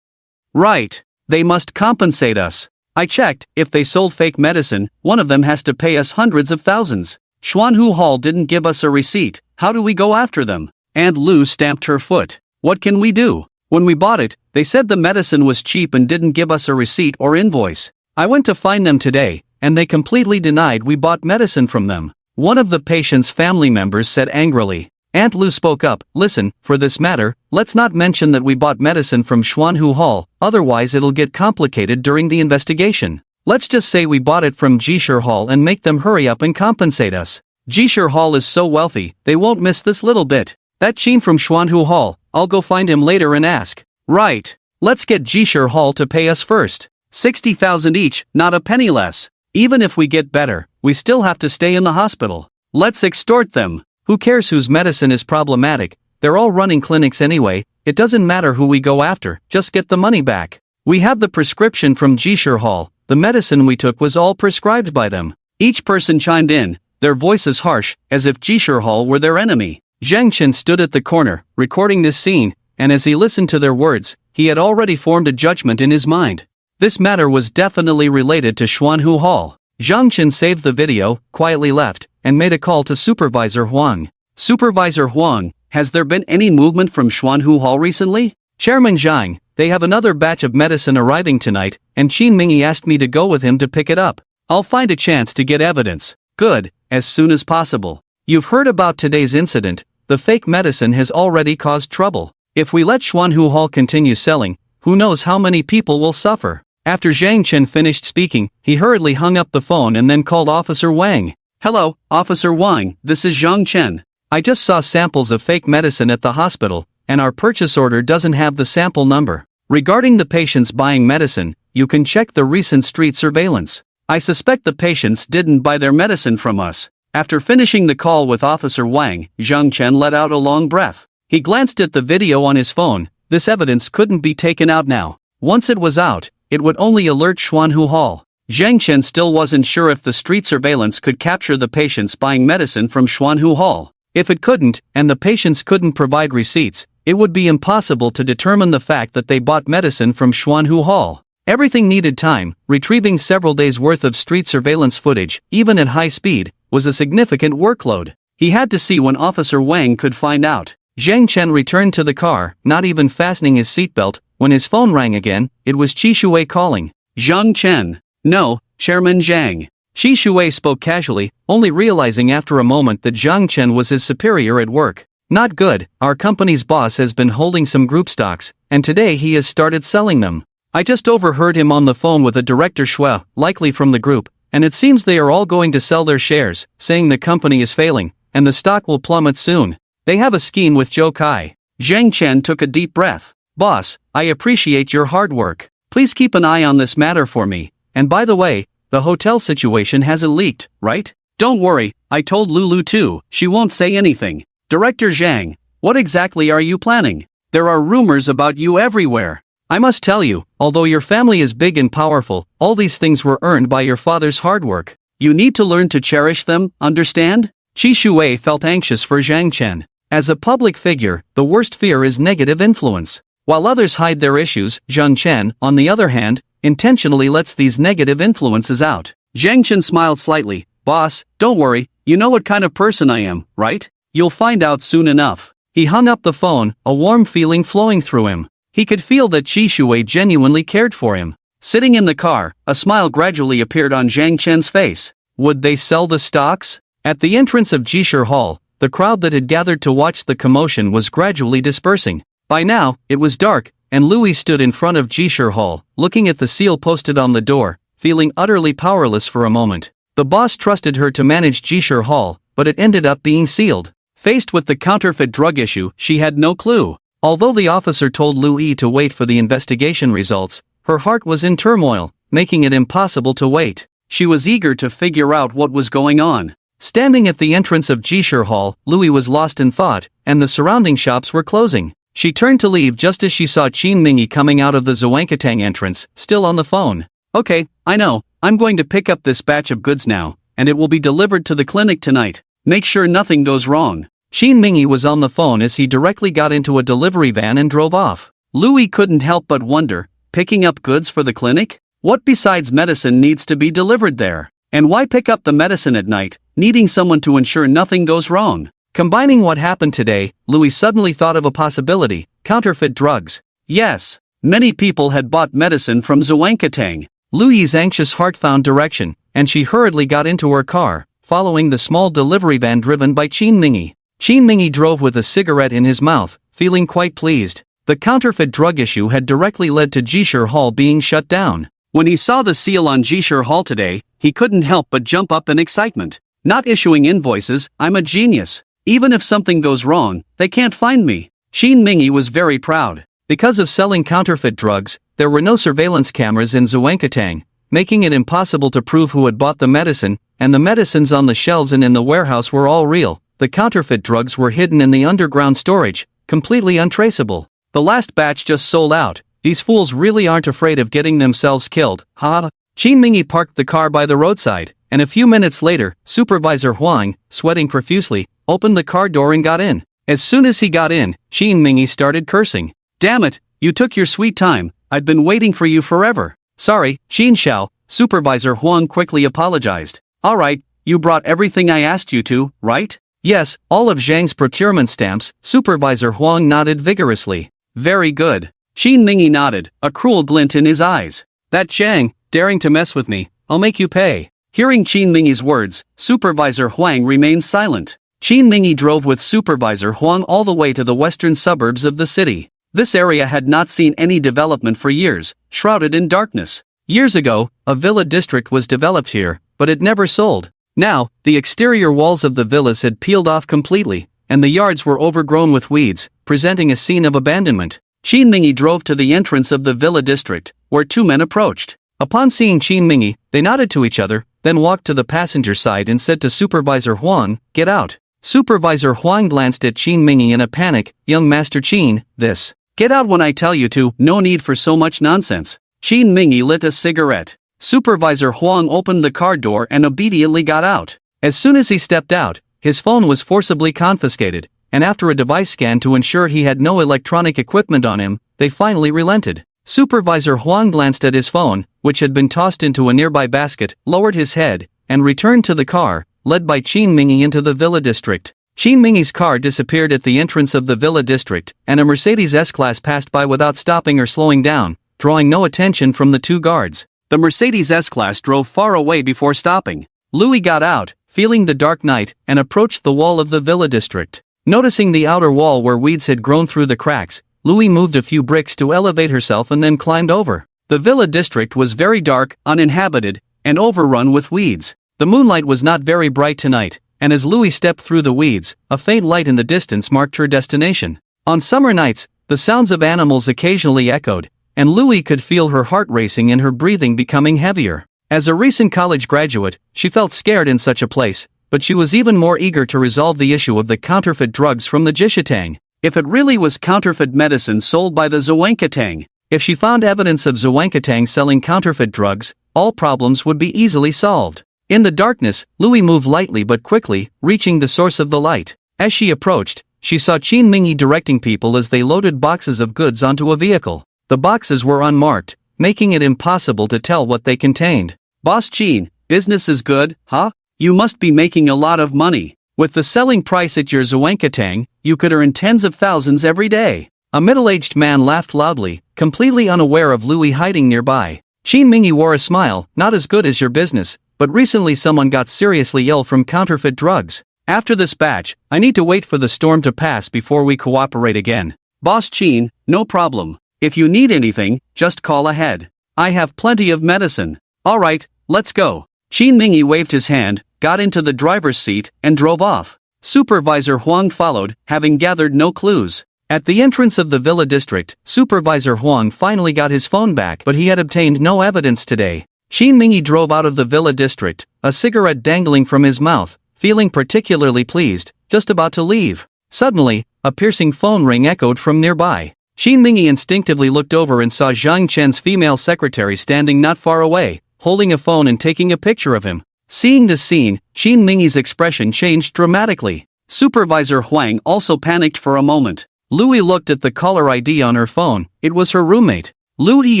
Right. They must compensate us. I checked, if they sold fake medicine, one of them has to pay us hundreds of thousands. Xuanhu Hall didn't give us a receipt. How do we go after them? Aunt Lu stamped her foot. What can we do? When we bought it, they said the medicine was cheap and didn't give us a receipt or invoice. I went to find them today, and they completely denied we bought medicine from them. One of the patient's family members said angrily. Aunt Lu spoke up, listen, for this matter, let's not mention that we bought medicine from Xuanhu Hall, otherwise it'll get complicated during the investigation. Let's just say we bought it from Jishur Hall and make them hurry up and compensate us. Jishur Hall is so wealthy, they won't miss this little bit. That Chin from Xuanhu Hall, I'll go find him later and ask. Right. Let's get Jishur Hall to pay us first. 60,000 each, not a penny less. Even if we get better, we still have to stay in the hospital. Let's extort them. Who cares whose medicine is problematic? They're all running clinics anyway. It doesn't matter who we go after, just get the money back. We have the prescription from Jishur Hall. The medicine we took was all prescribed by them. Each person chimed in, their voices harsh, as if Jishur Hall were their enemy. Zhang Chen stood at the corner, recording this scene, and as he listened to their words, he had already formed a judgment in his mind. This matter was definitely related to Xuanhu Hall. Zhang Chen saved the video, quietly left, and made a call to Supervisor Huang. Supervisor Huang, has there been any movement from Xuanhu Hall recently? Chairman Zhang, they have another batch of medicine arriving tonight, and Qin Mingyi asked me to go with him to pick it up. I'll find a chance to get evidence. Good, as soon as possible. You've heard about today's incident. The fake medicine has already caused trouble. If we let Xuanhu Hall continue selling, who knows how many people will suffer. After Zhang Chen finished speaking, he hurriedly hung up the phone and then called Officer Wang. Hello, Officer Wang, this is Zhang Chen. I just saw samples of fake medicine at the hospital, and our purchase order doesn't have the sample number. Regarding the patients buying medicine, you can check the recent street surveillance. I suspect the patients didn't buy their medicine from us. After finishing the call with Officer Wang, Zhang Chen let out a long breath. He glanced at the video on his phone, This evidence couldn't be taken out now. Once it was out, it would only alert Xuanhu Hall. Zhang Chen still wasn't sure if the street surveillance could capture the patients buying medicine from Xuanhu Hall. If it couldn't, and the patients couldn't provide receipts, it would be impossible to determine the fact that they bought medicine from Xuanhu Hall. Everything needed time. Retrieving several days' worth of street surveillance footage, even at high speed, was a significant workload. He had to see when Officer Wang could find out. Zhang Chen returned to the car, not even fastening his seatbelt. When his phone rang again, it was Qi Shui calling. Zhang Chen. No, Chairman Zhang. Qi Shui spoke casually, only realizing after a moment that Zhang Chen was his superior at work. Not good. Our company's boss has been holding some group stocks, and today he has started selling them. I just overheard him on the phone with a director Shui, likely from the group, and it seems they are all going to sell their shares, saying the company is failing, and the stock will plummet soon. They have a scheme with Zhou Kai. Zhang Chen took a deep breath. Boss, I appreciate your hard work. Please keep an eye on this matter for me. And by the way, the hotel situation hasn't leaked, right? Don't worry, I told Lulu too, she won't say anything. Director Zhang, what exactly are you planning? There are rumors about you everywhere. I must tell you, although your family is big and powerful, all these things were earned by your father's hard work. You need to learn to cherish them, understand? Qi Shui felt anxious for Zhang Chen. As a public figure, the worst fear is negative influence. While others hide their issues, Zhang Chen, on the other hand, intentionally lets these negative influences out. Zhang Chen smiled slightly. Boss, don't worry, you know what kind of person I am, right? You'll find out soon enough. He hung up the phone, a warm feeling flowing through him. He could feel that Qi Shui genuinely cared for him. Sitting in the car, a smile gradually appeared on Zhang Chen's face. Would they sell the stocks? At the entrance of Jishir Hall, the crowd that had gathered to watch the commotion was gradually dispersing. By now, it was dark, and Louis stood in front of Jishir Hall, looking at the seal posted on the door, feeling utterly powerless for a moment. The boss trusted her to manage Jishir Hall, but it ended up being sealed. Faced with the counterfeit drug issue, she had no clue. Although the officer told Louis to wait for the investigation results, her heart was in turmoil, making it impossible to wait. She was eager to figure out what was going on. Standing at the entrance of Jishir Hall, Louis was lost in thought, and the surrounding shops were closing. She turned to leave just as she saw Qin Mingi coming out of the Zhuangkatang entrance, still on the phone. Okay, I know, I'm going to pick up this batch of goods now, and it will be delivered to the clinic tonight. Make sure nothing goes wrong. Qin Mingi was on the phone as he directly got into a delivery van and drove off. Louis couldn't help but wonder, picking up goods for the clinic? What besides medicine needs to be delivered there? And why pick up the medicine at night, needing someone to ensure nothing goes wrong? Combining what happened today, Louis suddenly thought of a possibility: counterfeit drugs. Yes, many people had bought medicine from Zhuangkatang. Louis's anxious heart found direction, and she hurriedly got into her car, following the small delivery van driven by Qin Mingi. Qin Mingi drove with a cigarette in his mouth, feeling quite pleased. The counterfeit drug issue had directly led to Jishir Hall being shut down. When he saw the seal on Jishir Hall today, he couldn't help but jump up in excitement. Not issuing invoices, I'm a genius. Even if something goes wrong, they can't find me. Qin Mingi was very proud. Because of selling counterfeit drugs, there were no surveillance cameras in Zhuangkatang, making it impossible to prove who had bought the medicine, and the medicines on the shelves and in the warehouse were all real. The counterfeit drugs were hidden in the underground storage, completely untraceable. The last batch just sold out. These fools really aren't afraid of getting themselves killed, huh? Qin Mingi parked the car by the roadside, and a few minutes later, Supervisor Huang, sweating profusely, opened the car door and got in. As soon as he got in, Qin Mingi started cursing. Damn it, you took your sweet time, I've been waiting for you forever. Sorry, Qin Xiao, Supervisor Huang quickly apologized. Alright, you brought everything I asked you to, right? Yes, all of Zhang's procurement stamps. Supervisor Huang nodded vigorously. Very good. Qin Mingi nodded, a cruel glint in his eyes. That Zhang, daring to mess with me, I'll make you pay. Hearing Qin Mingi's words, Supervisor Huang remained silent. Qin Mingi drove with Supervisor Huang all the way to the western suburbs of the city. This area had not seen any development for years, shrouded in darkness. Years ago, a villa district was developed here, but it never sold. Now, the exterior walls of the villas had peeled off completely, and the yards were overgrown with weeds, presenting a scene of abandonment. Qin Mingi drove to the entrance of the villa district, where two men approached. Upon seeing Qin Mingi, they nodded to each other, then walked to the passenger side and said to Supervisor Huang, "Get out." Supervisor Huang glanced at Qin Mingi in a panic. "Young Master Qin, this Get out when I tell you to, no need for so much nonsense. Qin Mingyi lit a cigarette. Supervisor Huang opened the car door and obediently got out. As soon as he stepped out, his phone was forcibly confiscated, and after a device scan to ensure he had no electronic equipment on him, they finally relented. Supervisor Huang glanced at his phone, which had been tossed into a nearby basket, lowered his head, and returned to the car, led by Qin Mingyi into the villa district. Qin Mingyi's car disappeared at the entrance of the villa district, and a Mercedes S-Class passed by without stopping or slowing down, drawing no attention from the two guards. The Mercedes S-Class drove far away before stopping. Louis got out, feeling the dark night, and approached the wall of the villa district. Noticing the outer wall where weeds had grown through the cracks, Louis moved a few bricks to elevate herself and then climbed over. The villa district was very dark, uninhabited, and overrun with weeds. The moonlight was not very bright tonight, and as Louis stepped through the weeds, a faint light in the distance marked her destination. On summer nights, the sounds of animals occasionally echoed, and Louis could feel her heart racing and her breathing becoming heavier. As a recent college graduate, she felt scared in such a place, but she was even more eager to resolve the issue of the counterfeit drugs from the Jishitang. If it really was counterfeit medicine sold by the Zhuangkatang, if she found evidence of Zhuangkatang selling counterfeit drugs, all problems would be easily solved. In the darkness, Louis moved lightly but quickly, reaching the source of the light. As she approached, she saw Qin Mingyi directing people as they loaded boxes of goods onto a vehicle. The boxes were unmarked, making it impossible to tell what they contained. Boss Qin, business is good, huh? You must be making a lot of money. With the selling price at your Zhuangkatang, you could earn tens of thousands every day. A middle-aged man laughed loudly, completely unaware of Louis hiding nearby. Qin Mingyi wore a smile. Not as good as your business, but recently someone got seriously ill from counterfeit drugs. After this batch, I need to wait for the storm to pass before we cooperate again. Boss Qin, no problem. If you need anything, just call ahead. I have plenty of medicine. Alright, let's go. Qin Mingyi waved his hand, got into the driver's seat, and drove off. Supervisor Huang followed, having gathered no clues. At the entrance of the villa district, Supervisor Huang finally got his phone back, but he had obtained no evidence today. Qin Mingyi drove out of the villa district, a cigarette dangling from his mouth, feeling particularly pleased, just about to leave. Suddenly, a piercing phone ring echoed from nearby. Qin Mingyi instinctively looked over and saw Zhang Chen's female secretary standing not far away, holding a phone and taking a picture of him. Seeing this scene, Qin Mingyi's expression changed dramatically. Supervisor Huang also panicked for a moment. Louis looked at the caller ID on her phone. It was her roommate. Louis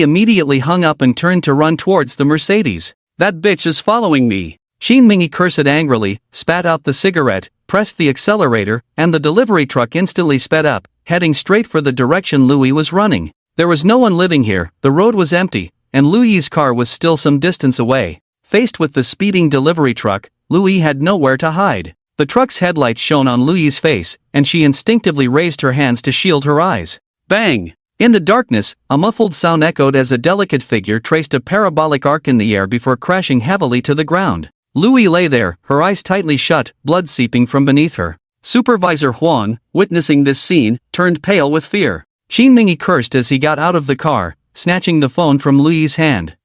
immediately hung up and turned to run towards the Mercedes. That bitch is following me. Qin Mingyi cursed angrily, spat out the cigarette, pressed the accelerator, and the delivery truck instantly sped up, heading straight for the direction Louis was running. There was no one living here, the road was empty, and Louis's car was still some distance away. Faced with the speeding delivery truck, Louis had nowhere to hide. The truck's headlights shone on Louis's face, and she instinctively raised her hands to shield her eyes. Bang! In the darkness, a muffled sound echoed as a delicate figure traced a parabolic arc in the air before crashing heavily to the ground. Louis lay there, her eyes tightly shut, blood seeping from beneath her. Supervisor Huang, witnessing this scene, turned pale with fear. Qin Mingyi cursed as he got out of the car, snatching the phone from Louis's hand.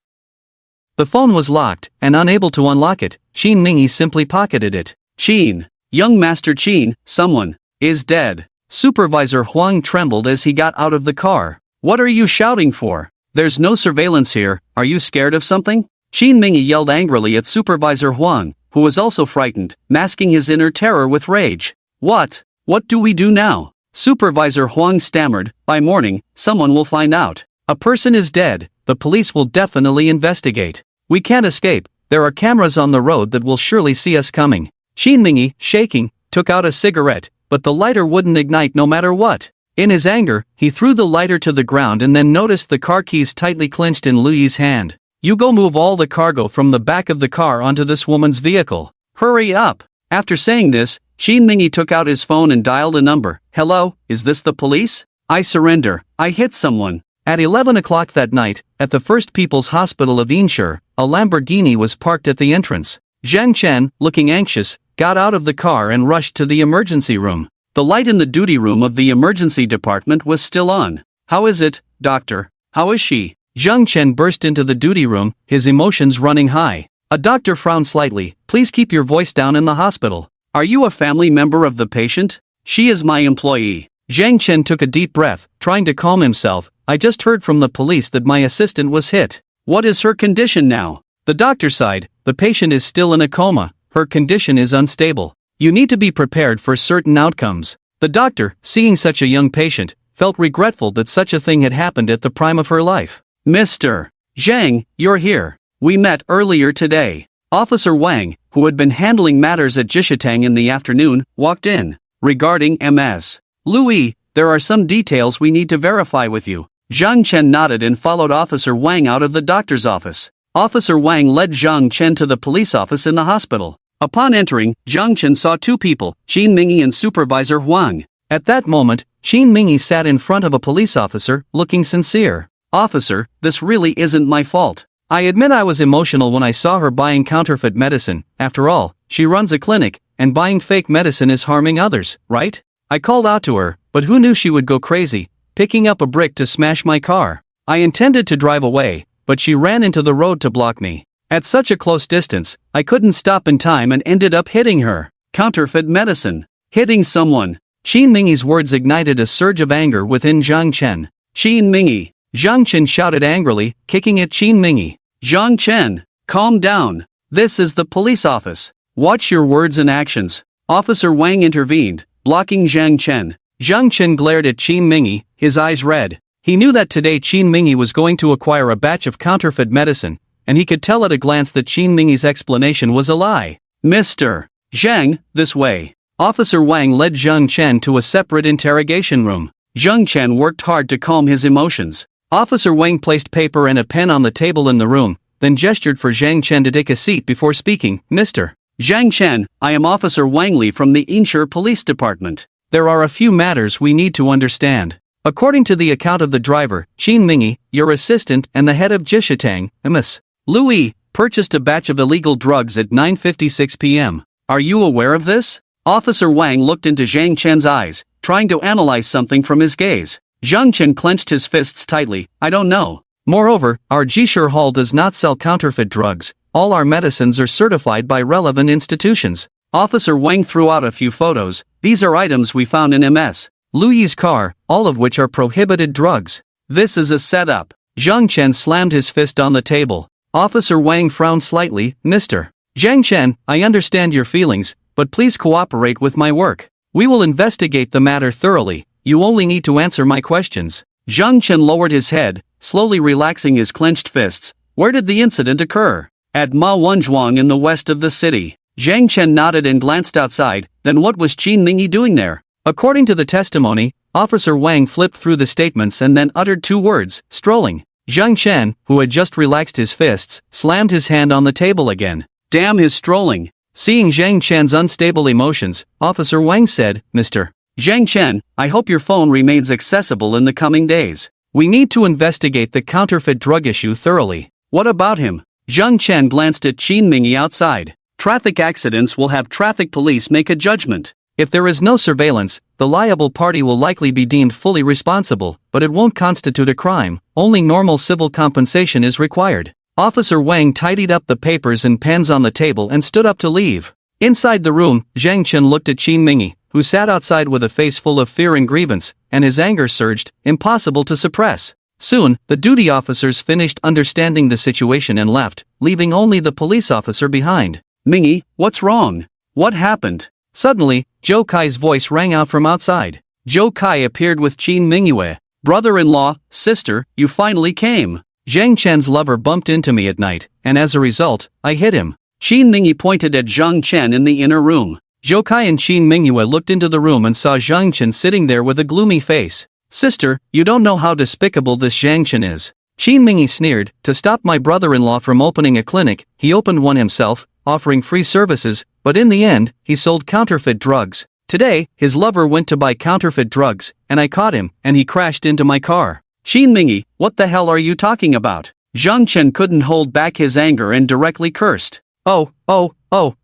The phone was locked, and unable to unlock it, Qin Mingyi simply pocketed it. Qin, young Master Qin, someone is dead. Supervisor Huang trembled as he got out of the car. What are you shouting for? There's no surveillance here, are you scared of something? Qin Mingyi yelled angrily at Supervisor Huang, who was also frightened, masking his inner terror with rage. What do we do now? Supervisor Huang stammered, by morning, someone will find out. A person is dead, the police will definitely investigate. We can't escape, there are cameras on the road that will surely see us coming. Qin Mingyi, shaking, took out a cigarette, but the lighter wouldn't ignite no matter what. In his anger, he threw the lighter to the ground and then noticed the car keys tightly clenched in Louis's hand. You go move all the cargo from the back of the car onto this woman's vehicle. Hurry up! After saying this, Qin Mingyi took out his phone and dialed a number. Hello, is this the police? I surrender, I hit someone. At 11 o'clock that night, at the First People's Hospital of Inshur, a Lamborghini was parked at the entrance. Zhang Chen, looking anxious, got out of the car and rushed to the emergency room. The light in the duty room of the emergency department was still on. How is it, doctor? How is she? Zhang Chen burst into the duty room, his emotions running high. A doctor frowned slightly. Please keep your voice down in the hospital. Are you a family member of the patient? She is my employee. Zhang Chen took a deep breath, trying to calm himself. I just heard from the police that my assistant was hit. What is her condition now? The doctor sighed. The patient is still in a coma. Her condition is unstable. You need to be prepared for certain outcomes. The doctor, seeing such a young patient, felt regretful that such a thing had happened at the prime of her life. Mr. Zhang, you're here. We met earlier today. Officer Wang, who had been handling matters at Jishitang in the afternoon, walked in. Regarding Ms. Louis, there are some details we need to verify with you. Zhang Chen nodded and followed Officer Wang out of the doctor's office. Officer Wang led Zhang Chen to the police office in the hospital. Upon entering, Zhang Chen saw two people, Qin Mingyi and Supervisor Huang. At that moment, Qin Mingyi sat in front of a police officer, looking sincere. Officer, this really isn't my fault. I admit I was emotional when I saw her buying counterfeit medicine. After all, she runs a clinic, and buying fake medicine is harming others, right? I called out to her, but who knew she would go crazy, picking up a brick to smash my car. I intended to drive away, but she ran into the road to block me. At such a close distance, I couldn't stop in time and ended up hitting her. Counterfeit medicine. Hitting someone. Qin Mingyi's words ignited a surge of anger within Zhang Chen. Qin Mingyi. Zhang Chen shouted angrily, kicking at Qin Mingyi. Zhang Chen, calm down. This is the police office. Watch your words and actions. Officer Wang intervened, blocking Zhang Chen. Zhang Chen glared at Qin Mingyi, his eyes red. He knew that today Qin Mingyi was going to acquire a batch of counterfeit medicine, and he could tell at a glance that Qin Mingyi's explanation was a lie. Mr. Zhang, this way. Officer Wang led Zhang Chen to a separate interrogation room. Zhang Chen worked hard to calm his emotions. Officer Wang placed paper and a pen on the table in the room, then gestured for Zhang Chen to take a seat before speaking. Mr. Zhang Chen, I am Officer Wang Li from the Inshur Police Department. There are a few matters we need to understand. According to the account of the driver, Qin Mingyi, your assistant and the head of Jishitang, Ms. Louis, purchased a batch of illegal drugs at 9:56 p.m. Are you aware of this? Officer Wang looked into Zhang Chen's eyes, trying to analyze something from his gaze. Zhang Chen clenched his fists tightly. I don't know. Moreover, our Jishur Hall does not sell counterfeit drugs. All our medicines are certified by relevant institutions. Officer Wang threw out a few photos. These are items we found in Ms. Louis' car, all of which are prohibited drugs. This is a setup. Zhang Chen slammed his fist on the table. Officer Wang frowned slightly. Mr. Zhang Chen, I understand your feelings, but please cooperate with my work. We will investigate the matter thoroughly. You only need to answer my questions. Zhang Chen lowered his head, slowly relaxing his clenched fists. Where did the incident occur? At Ma Wenzhuang in the west of the city. Zhang Chen nodded and glanced outside. Then what was Qin Mingyi doing there? According to the testimony, Officer Wang flipped through the statements and then uttered two words, strolling. Zhang Chen, who had just relaxed his fists, slammed his hand on the table again. Damn his strolling. Seeing Zhang Chen's unstable emotions, Officer Wang said, Mr. Zhang Chen, I hope your phone remains accessible in the coming days. We need to investigate the counterfeit drug issue thoroughly. What about him? Zhang Chen glanced at Qin Mingyi outside. Traffic accidents will have traffic police make a judgment. If there is no surveillance, the liable party will likely be deemed fully responsible, but it won't constitute a crime. Only normal civil compensation is required. Officer Wang tidied up the papers and pens on the table and stood up to leave. Inside the room, Zhang Chen looked at Qin Mingyi, who sat outside with a face full of fear and grievance, and his anger surged, impossible to suppress. Soon, the duty officers finished understanding the situation and left, leaving only the police officer behind. Mingyi, what's wrong? What happened? Suddenly, Zhou Kai's voice rang out from outside. Zhou Kai appeared with Qin Mingyi. Brother-in-law, sister, you finally came. Zhang Chen's lover bumped into me at night, and as a result, I hit him. Qin Mingyi pointed at Zhang Chen in the inner room. Zhou Kai and Qin Mingyi looked into the room and saw Zhang Chen sitting there with a gloomy face. Sister, you don't know how despicable this Zhang Chen is. Qin Mingyi sneered. To stop my brother-in-law from opening a clinic, he opened one himself, offering free services, but in the end, he sold counterfeit drugs. Today, his lover went to buy counterfeit drugs, and I caught him, and he crashed into my car. Qin Mingyi, what the hell are you talking about? Zhang Chen couldn't hold back his anger and directly cursed. Oh,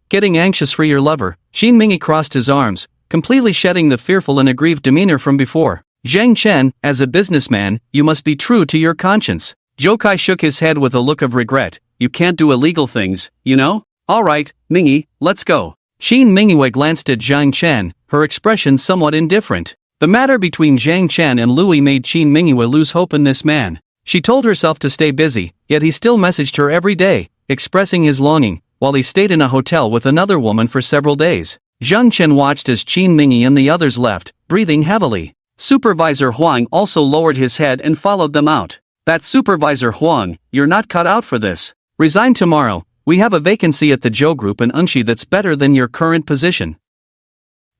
getting anxious for your lover. Qin Mingyi crossed his arms, completely shedding the fearful and aggrieved demeanor from before. Zhang Chen, as a businessman, you must be true to your conscience. Zhou Kai shook his head with a look of regret. You can't do illegal things, you know? Alright, Mingyi, let's go. Qin Mingyi glanced at Zhang Chen, her expression somewhat indifferent. The matter between Zhang Chen and Louis made Qin Mingyue lose hope in this man. She told herself to stay busy, yet he still messaged her every day, expressing his longing, while he stayed in a hotel with another woman for several days. Zhang Chen watched as Qin Mingyue and the others left, breathing heavily. Supervisor Huang also lowered his head and followed them out. That Supervisor Huang, you're not cut out for this. Resign tomorrow. We have a vacancy at the Zhou Group in Unshi that's better than your current position.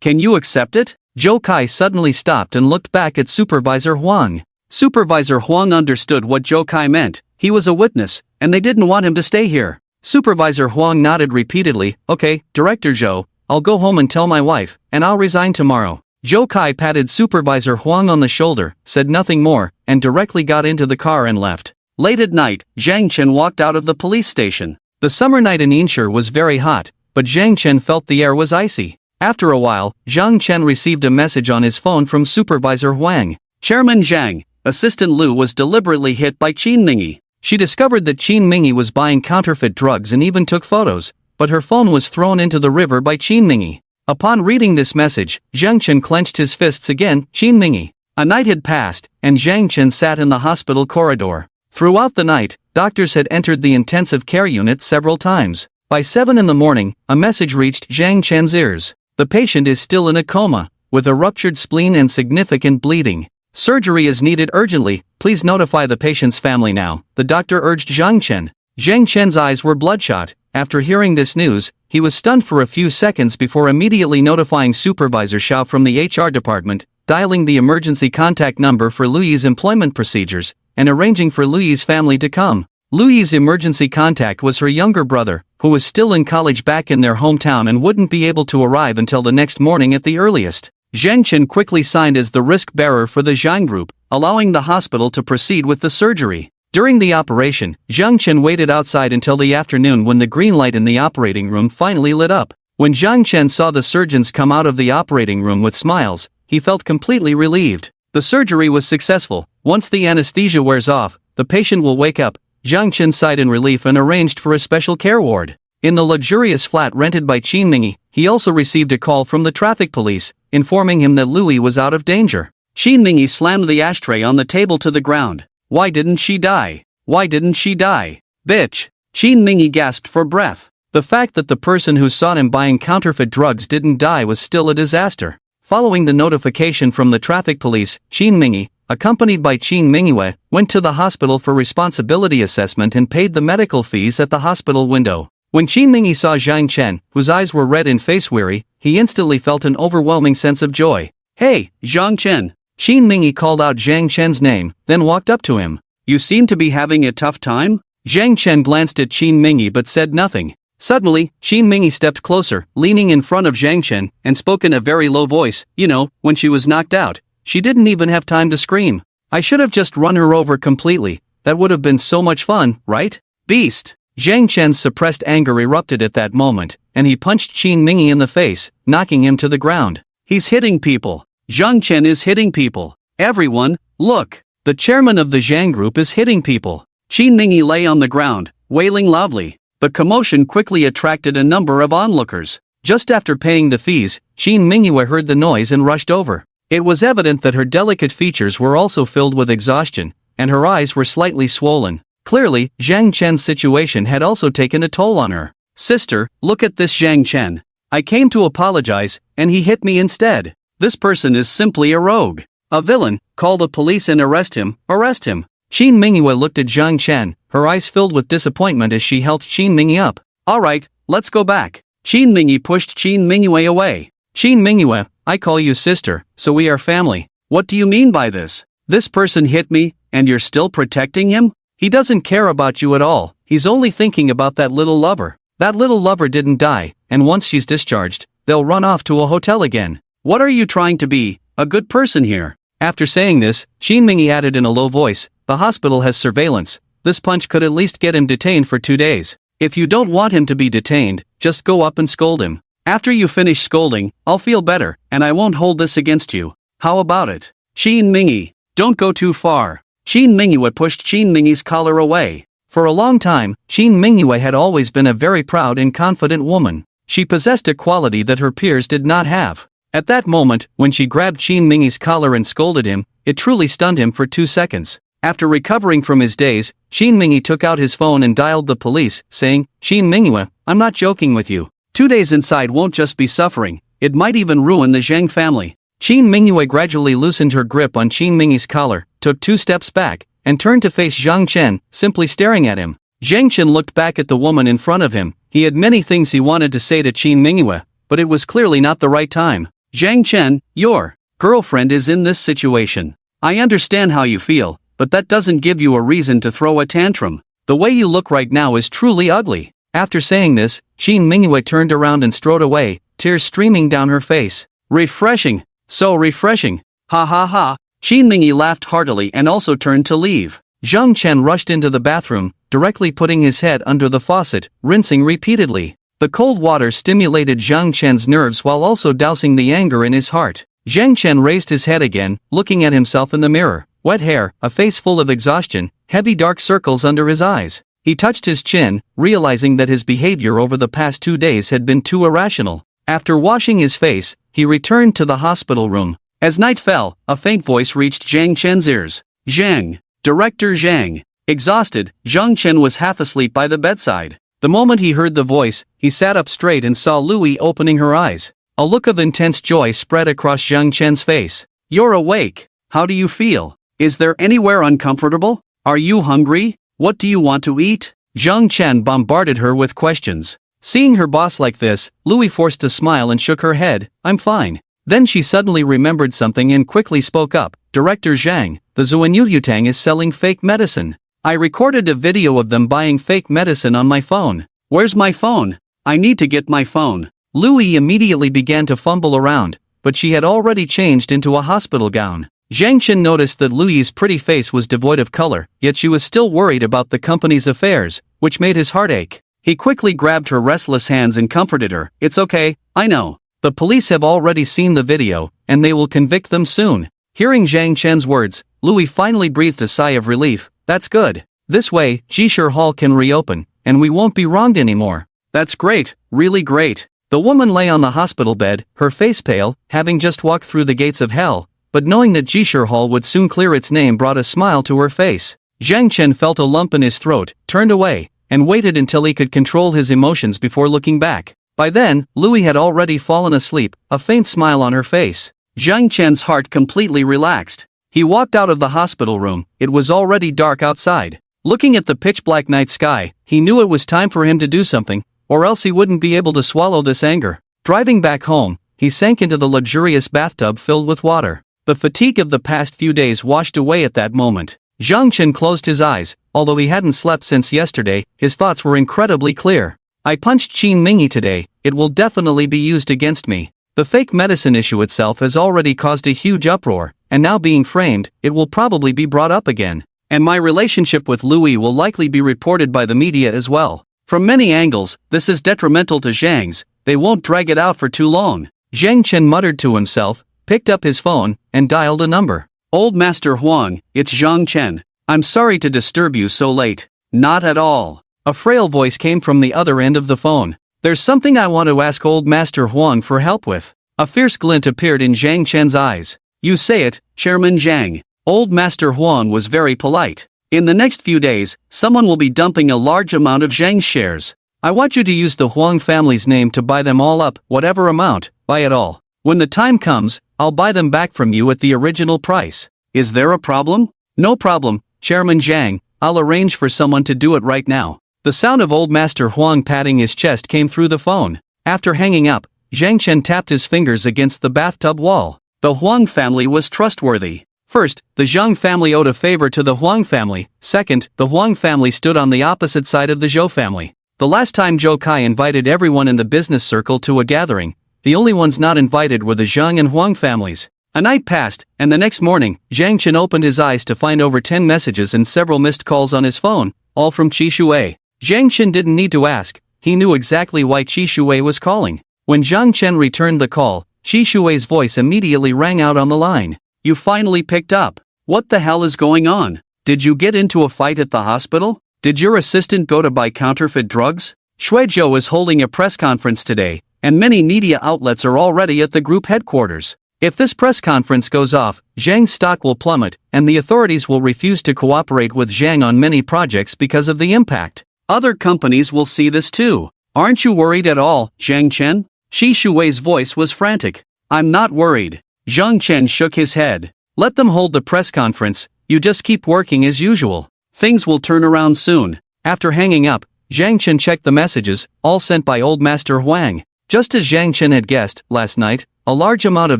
Can you accept it? Zhou Kai suddenly stopped and looked back at Supervisor Huang. Supervisor Huang understood what Zhou Kai meant. He was a witness, and they didn't want him to stay here. Supervisor Huang nodded repeatedly. Okay, Director Zhou, I'll go home and tell my wife, and I'll resign tomorrow. Zhou Kai patted Supervisor Huang on the shoulder, said nothing more, and directly got into the car and left. Late at night, Zhang Chen walked out of the police station. The summer night in Yinshi was very hot, but Zhang Chen felt the air was icy. After a while, Zhang Chen received a message on his phone from Supervisor Huang. Chairman Zhang, Assistant Liu was deliberately hit by Qin Mingyue. She discovered that Qin Mingyue was buying counterfeit drugs and even took photos, but her phone was thrown into the river by Qin Mingyue. Upon reading this message, Zhang Chen clenched his fists again. Qin Mingyue. A night had passed, and Zhang Chen sat in the hospital corridor. Throughout the night, doctors had entered the intensive care unit several times. By 7 in the morning, a message reached Zhang Chen's ears. The patient is still in a coma, with a ruptured spleen and significant bleeding. Surgery is needed urgently, please notify the patient's family now, the doctor urged Zhang Chen. Zhang Chen's eyes were bloodshot. After hearing this news, he was stunned for a few seconds before immediately notifying Supervisor Xiao from the HR department, dialing the emergency contact number for Luyi's employment procedures, and arranging for Luyi's family to come. Luyi's emergency contact was her younger brother, who was still in college back in their hometown and wouldn't be able to arrive until the next morning at the earliest. Zhang Chen quickly signed as the risk bearer for the Zhang Group, allowing the hospital to proceed with the surgery. During the operation, Zhang Chen waited outside until the afternoon when the green light in the operating room finally lit up. When Zhang Chen saw the surgeons come out of the operating room with smiles, he felt completely relieved. The surgery was successful. Once the anesthesia wears off, the patient will wake up. Zhang Chen sighed in relief and arranged for a special care ward. In the luxurious flat rented by Qin Mingyue, he also received a call from the traffic police, informing him that Louis was out of danger. Qin Mingyue slammed the ashtray on the table to the ground. Why didn't she die? Why didn't she die? Bitch! Qin Mingyue gasped for breath. The fact that the person who saw him buying counterfeit drugs didn't die was still a disaster. Following the notification from the traffic police, Qin Mingyue, accompanied by Qin Mingyue, went to the hospital for responsibility assessment and paid the medical fees at the hospital window. When Qin Mingyue saw Zhang Chen, whose eyes were red and face-weary, he instantly felt an overwhelming sense of joy. Hey, Zhang Chen! Qin Mingyue called out Zhang Chen's name, then walked up to him. You seem to be having a tough time? Zhang Chen glanced at Qin Mingyue but said nothing. Suddenly, Qin Mingyue stepped closer, leaning in front of Zhang Chen, and spoke in a very low voice. You know, when she was knocked out, she didn't even have time to scream. I should have just run her over completely. That would have been so much fun, right? Beast! Zhang Chen's suppressed anger erupted at that moment, and he punched Qin Mingyue in the face, knocking him to the ground. He's hitting people. Zhang Chen is hitting people. Everyone, look! The chairman of the Zhang Group is hitting people. Qin Mingyue lay on the ground, wailing loudly. The commotion quickly attracted a number of onlookers. Just after paying the fees, Qin Mingyue heard the noise and rushed over. It was evident that her delicate features were also filled with exhaustion, and her eyes were slightly swollen. Clearly, Zhang Chen's situation had also taken a toll on her. Sister, look at this Zhang Chen. I came to apologize, and he hit me instead. This person is simply a rogue. A villain. Call the police and arrest him. Arrest him. Qin Mingyue looked at Zhang Chen, her eyes filled with disappointment as she helped Qin Mingyue up. Alright, let's go back. Qin Mingyue pushed Qin Mingyue away. Qin Mingyue, I call you sister, so we are family. What do you mean by this? This person hit me, and you're still protecting him? He doesn't care about you at all, he's only thinking about that little lover. That little lover didn't die, and once she's discharged, they'll run off to a hotel again. What are you trying to be, a good person here? After saying this, Qin Mingyue added in a low voice, the hospital has surveillance. This punch could at least get him detained for 2 days. If you don't want him to be detained, just go up and scold him. After you finish scolding, I'll feel better, and I won't hold this against you. How about it? Qin Mingyue, don't go too far. Qin Mingyue pushed Qin Mingyue's collar away. For a long time, Qin Mingyue had always been a very proud and confident woman. She possessed a quality that her peers did not have. At that moment, when she grabbed Qin Mingyi's collar and scolded him, it truly stunned him for 2 seconds. After recovering from his daze, Qin Mingyi took out his phone and dialed the police, saying, "Qin Mingyi, I'm not joking with you. 2 days inside won't just be suffering, it might even ruin the Zhang family." Qin Mingyi gradually loosened her grip on Qin Mingyi's collar, took 2 steps back, and turned to face Zhang Chen, simply staring at him. Zhang Chen looked back at the woman in front of him. He had many things he wanted to say to Qin Mingyi, but it was clearly not the right time. "Zhang Chen, your girlfriend is in this situation. I understand how you feel, but that doesn't give you a reason to throw a tantrum. The way you look right now is truly ugly." After saying this, Qin Mingyi turned around and strode away, tears streaming down her face. "Refreshing. So refreshing. Ha ha ha." Qin Mingyi laughed heartily and also turned to leave. Zhang Chen rushed into the bathroom, directly putting his head under the faucet, rinsing repeatedly. The cold water stimulated Zhang Chen's nerves while also dousing the anger in his heart. Zhang Chen raised his head again, looking at himself in the mirror. Wet hair, a face full of exhaustion, heavy dark circles under his eyes. He touched his chin, realizing that his behavior over the past 2 days had been too irrational. After washing his face, he returned to the hospital room. As night fell, a faint voice reached Zhang Chen's ears. "Zhang. Director Zhang." Exhausted, Zhang Chen was half asleep by the bedside. The moment he heard the voice, he sat up straight and saw Louis opening her eyes. A look of intense joy spread across Zhang Chen's face. "You're awake. How do you feel? Is there anywhere uncomfortable? Are you hungry? What do you want to eat?" Zhang Chen bombarded her with questions. Seeing her boss like this, Louis forced a smile and shook her head. "I'm fine." Then she suddenly remembered something and quickly spoke up. "Director Zhang, the Zuanyutang is selling fake medicine. I recorded a video of them buying fake medicine on my phone." "Where's my phone? I need to get my phone." Louis immediately began to fumble around, but she had already changed into a hospital gown. Zhang Chen noticed that Louis's pretty face was devoid of color, yet she was still worried about the company's affairs, which made his heart ache. He quickly grabbed her restless hands and comforted her. "It's okay, I know. The police have already seen the video, and they will convict them soon." Hearing Zhang Chen's words, Louis finally breathed a sigh of relief. "That's good. This way, Jishir Hall can reopen, and we won't be wronged anymore." "That's great, really great." The woman lay on the hospital bed, her face pale, having just walked through the gates of hell, but knowing that Jishir Hall would soon clear its name brought a smile to her face. Zhang Chen felt a lump in his throat, turned away, and waited until he could control his emotions before looking back. By then, Louis had already fallen asleep, a faint smile on her face. Zhang Chen's heart completely relaxed. He walked out of the hospital room. It was already dark outside. Looking at the pitch-black night sky, he knew it was time for him to do something, or else he wouldn't be able to swallow this anger. Driving back home, he sank into the luxurious bathtub filled with water. The fatigue of the past few days washed away at that moment. Zhang Chen closed his eyes. Although he hadn't slept since yesterday, his thoughts were incredibly clear. "I punched Qin Mingyi today, it will definitely be used against me. The fake medicine issue itself has already caused a huge uproar, and now being framed, it will probably be brought up again. And my relationship with Louis will likely be reported by the media as well. From many angles, this is detrimental to Zhang's, they won't drag it out for too long." Zhang Chen muttered to himself, picked up his phone, and dialed a number. "Old Master Huang, it's Zhang Chen. I'm sorry to disturb you so late." "Not at all." A frail voice came from the other end of the phone. "There's something I want to ask Old Master Huang for help with." A fierce glint appeared in Zhang Chen's eyes. "You say it, Chairman Zhang." Old Master Huang was very polite. "In the next few days, someone will be dumping a large amount of Zhang's shares. I want you to use the Huang family's name to buy them all up, whatever amount, buy it all. When the time comes, I'll buy them back from you at the original price." "Is there a problem?" "No problem, Chairman Zhang, I'll arrange for someone to do it right now." The sound of Old Master Huang patting his chest came through the phone. After hanging up, Zhang Chen tapped his fingers against the bathtub wall. The Huang family was trustworthy. First, the Zhang family owed a favor to the Huang family. Second, the Huang family stood on the opposite side of the Zhou family. The last time Zhou Kai invited everyone in the business circle to a gathering, the only ones not invited were the Zhang and Huang families. A night passed, and the next morning, Zhang Chen opened his eyes to find over 10 messages and several missed calls on his phone, all from Qi Shuai. Zhang Chen didn't need to ask, he knew exactly why Qi Shuai was calling. When Zhang Chen returned the call, Qi Shuai's voice immediately rang out on the line. "You finally picked up. What the hell is going on? Did you get into a fight at the hospital? Did your assistant go to buy counterfeit drugs?" Shuizhou is holding a press conference today, and many media outlets are already at the group headquarters. If this press conference goes off, Zhang's stock will plummet, and the authorities will refuse to cooperate with Zhang on many projects because of the impact. Other companies will see this too. Aren't you worried at all, Zhang Chen? Shi Shui's voice was frantic. I'm not worried. Zhang Chen shook his head. Let them hold the press conference, you just keep working as usual. Things will turn around soon. After hanging up, Zhang Chen checked the messages, all sent by Old Master Huang. Just as Zhang Chen had guessed, last night, a large amount of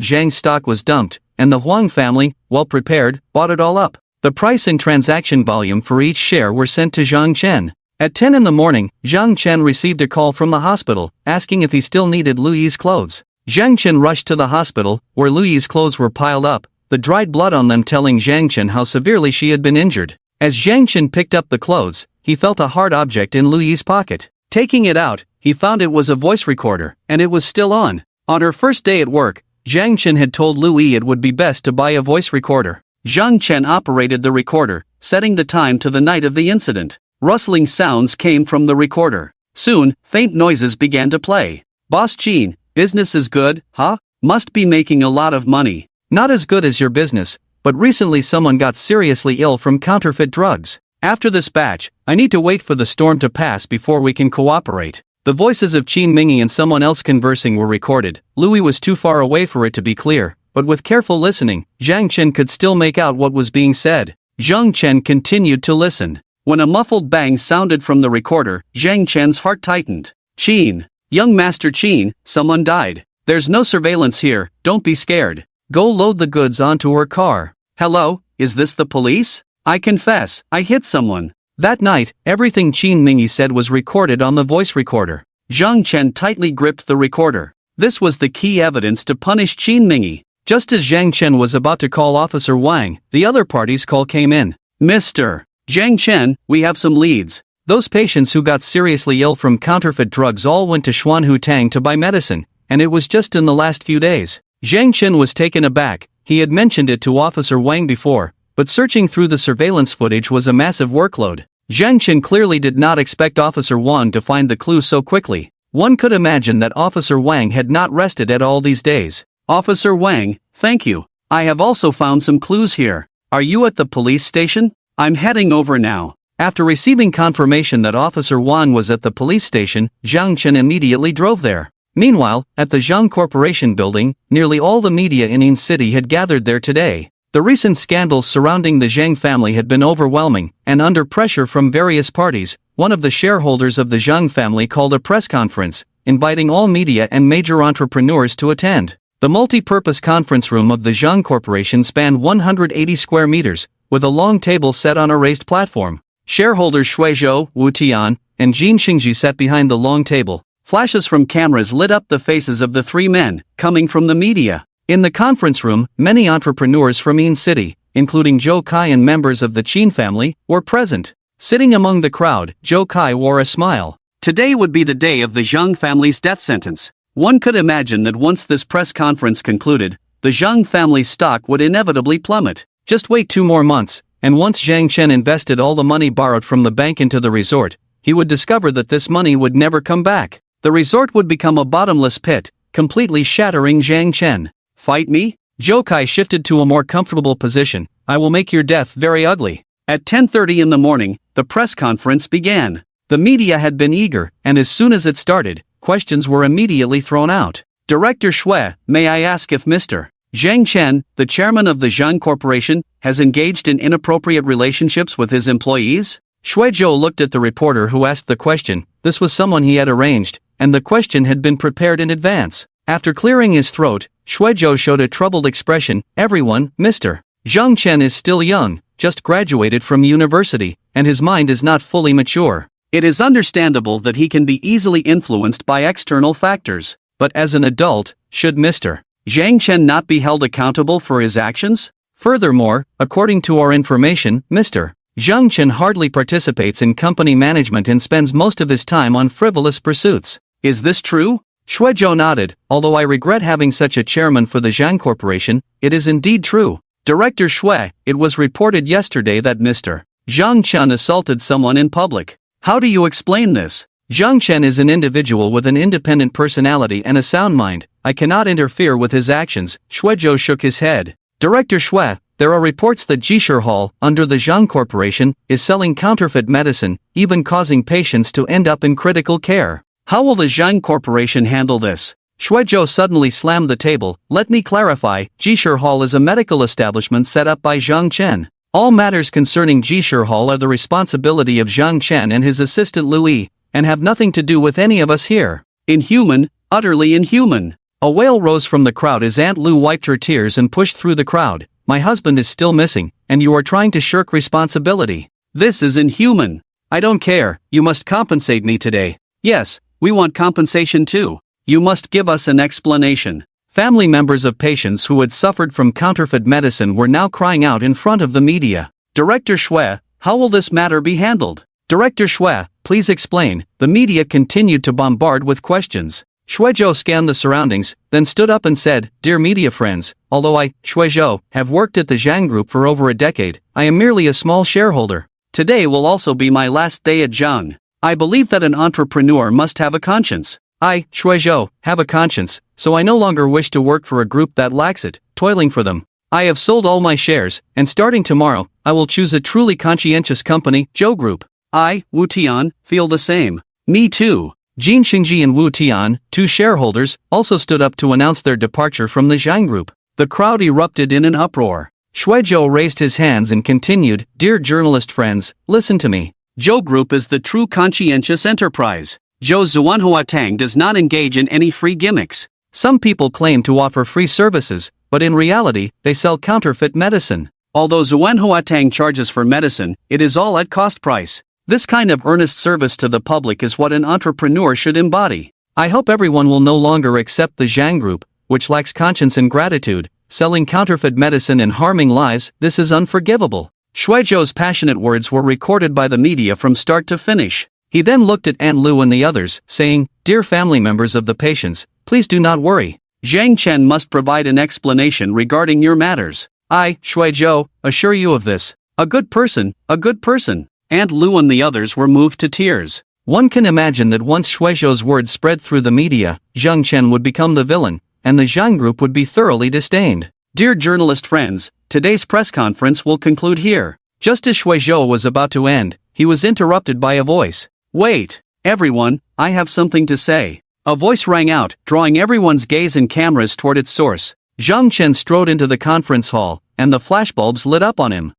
Zhang's stock was dumped, and the Huang family, well prepared, bought it all up. The price and transaction volume for each share were sent to Zhang Chen. At 10 in the morning, Zhang Chen received a call from the hospital, asking if he still needed Luyi's clothes. Zhang Chen rushed to the hospital, where Luyi's clothes were piled up, the dried blood on them telling Zhang Chen how severely she had been injured. As Zhang Chen picked up the clothes, he felt a hard object in Luyi's pocket. Taking it out, he found it was a voice recorder, and it was still on. On her first day at work, Zhang Chen had told Luyi it would be best to buy a voice recorder. Zhang Chen operated the recorder, setting the time to the night of the incident. Rustling sounds came from the recorder. Soon, faint noises began to play. Boss Jean, business is good, huh? Must be making a lot of money. Not as good as your business, but recently someone got seriously ill from counterfeit drugs. After this batch, I need to wait for the storm to pass before we can cooperate. The voices of Qin Mingy and someone else conversing were recorded. Luyi was too far away for it to be clear, but with careful listening, Zhang Chen could still make out what was being said. Zhang Chen continued to listen. When a muffled bang sounded from the recorder, Zhang Chen's heart tightened. Qin. Young Master Qin, someone died. There's no surveillance here, don't be scared. Go load the goods onto her car. Hello, is this the police? I confess, I hit someone. That night, everything Qin Mingy said was recorded on the voice recorder. Zhang Chen tightly gripped the recorder. This was the key evidence to punish Qin Mingy. Just as Zhang Chen was about to call Officer Wang, the other party's call came in. Mr. Zhang Chen, we have some leads. Those patients who got seriously ill from counterfeit drugs all went to Xuanhu Tang to buy medicine, and it was just in the last few days. Zhang Chen was taken aback. He had mentioned it to Officer Wang before, but searching through the surveillance footage was a massive workload. Zhang Chen clearly did not expect Officer Wang to find the clue so quickly. One could imagine that Officer Wang had not rested at all these days. Officer Wang, thank you. I have also found some clues here. Are you at the police station? I'm heading over now. After receiving confirmation that Officer Wang was at the police station, Zhang Chen immediately drove there. Meanwhile, at the Zhang Corporation building, nearly all the media in Yin City had gathered there today. The recent scandals surrounding the Zhang family had been overwhelming, and under pressure from various parties, one of the shareholders of the Zhang family called a press conference, inviting all media and major entrepreneurs to attend. The multi-purpose conference room of the Zhang Corporation spanned 180 square meters, with a long table set on a raised platform. Shareholders Shui Zhou, Wu Tian, and Jin Xingji sat behind the long table. Flashes from cameras lit up the faces of the three men, coming from the media. In the conference room, many entrepreneurs from Yin City, including Zhou Kai and members of the Qin family, were present. Sitting among the crowd, Zhou Kai wore a smile. Today would be the day of the Zhang family's death sentence. One could imagine that once this press conference concluded, the Zhang family's stock would inevitably plummet. Just wait 2 more months, and once Zhang Chen invested all the money borrowed from the bank into the resort, he would discover that this money would never come back. The resort would become a bottomless pit, completely shattering Zhang Chen. Fight me? Zhou Kai shifted to a more comfortable position. I will make your death very ugly. At 10:30 in the morning, the press conference began. The media had been eager, and as soon as it started, questions were immediately thrown out. Director Shui, may I ask if Mr. Zhang Chen, the chairman of the Zhang Corporation, has engaged in inappropriate relationships with his employees? Shui Zhou looked at the reporter who asked the question. This was someone he had arranged, and the question had been prepared in advance. After clearing his throat, Shui Zhou showed a troubled expression. Everyone, Mr. Zhang Chen is still young, just graduated from university, and his mind is not fully mature. It is understandable that he can be easily influenced by external factors, but as an adult, should Mr. Zhang Chen not be held accountable for his actions? Furthermore, according to our information, Mr. Zhang Chen hardly participates in company management and spends most of his time on frivolous pursuits. Is this true? Shui Zhou nodded. Although I regret having such a chairman for the Zhang Corporation, it is indeed true. Director Shui, it was reported yesterday that Mr. Zhang Chen assaulted someone in public. How do you explain this? Zhang Chen is an individual with an independent personality and a sound mind. I cannot interfere with his actions. Shuizhou shook his head. Director Shui, there are reports that Jishir Hall, under the Zhang Corporation, is selling counterfeit medicine, even causing patients to end up in critical care. How will the Zhang Corporation handle this? Shuizhou suddenly slammed the table. Let me clarify, Jishir Hall is a medical establishment set up by Zhang Chen. All matters concerning Jishir Hall are the responsibility of Zhang Chen and his assistant Louis, and have nothing to do with any of us here. Inhuman, utterly inhuman. A wail rose from the crowd as Aunt Lu wiped her tears and pushed through the crowd. My husband is still missing, and you are trying to shirk responsibility. This is inhuman. I don't care, you must compensate me today. Yes, we want compensation too. You must give us an explanation. Family members of patients who had suffered from counterfeit medicine were now crying out in front of the media. Director Shui, how will this matter be handled? Director Shui, please explain. The media continued to bombard with questions. Shuizhou scanned the surroundings, then stood up and said, Dear media friends, although I, Shuizhou, have worked at the Zhang Group for over a decade, I am merely a small shareholder. Today will also be my last day at Zhang. I believe that an entrepreneur must have a conscience. I, Shuizhou, have a conscience, so I no longer wish to work for a group that lacks it, toiling for them. I have sold all my shares, and starting tomorrow, I will choose a truly conscientious company, Zhou Group. I, Wu Tian, feel the same. Me too. Jin Xingji and Wu Tian, two shareholders, also stood up to announce their departure from the Zhang Group. The crowd erupted in an uproar. Shuizhou raised his hands and continued, Dear journalist friends, listen to me. Zhou Group is the true conscientious enterprise. Zhou Zuanhua Tang does not engage in any free gimmicks. Some people claim to offer free services, but in reality, they sell counterfeit medicine. Although Zuanhua Tang charges for medicine, it is all at cost price. This kind of earnest service to the public is what an entrepreneur should embody. I hope everyone will no longer accept the Zhang Group, which lacks conscience and gratitude, selling counterfeit medicine and harming lives. This is unforgivable. Shuizhou's passionate words were recorded by the media from start to finish. He then looked at Aunt Lu and the others, saying, Dear family members of the patients, please do not worry. Zhang Chen must provide an explanation regarding your matters. I, Shuizhou, assure you of this. A good person, a good person. Aunt Lu and the others were moved to tears. One can imagine that once Shuizhou's words spread through the media, Zhang Chen would become the villain, and the Zhang Group would be thoroughly disdained. Dear journalist friends, today's press conference will conclude here. Just as Shuizhou was about to end, he was interrupted by a voice. Wait, everyone, I have something to say. A voice rang out, drawing everyone's gaze and cameras toward its source. Zhang Chen strode into the conference hall, and the flashbulbs lit up on him.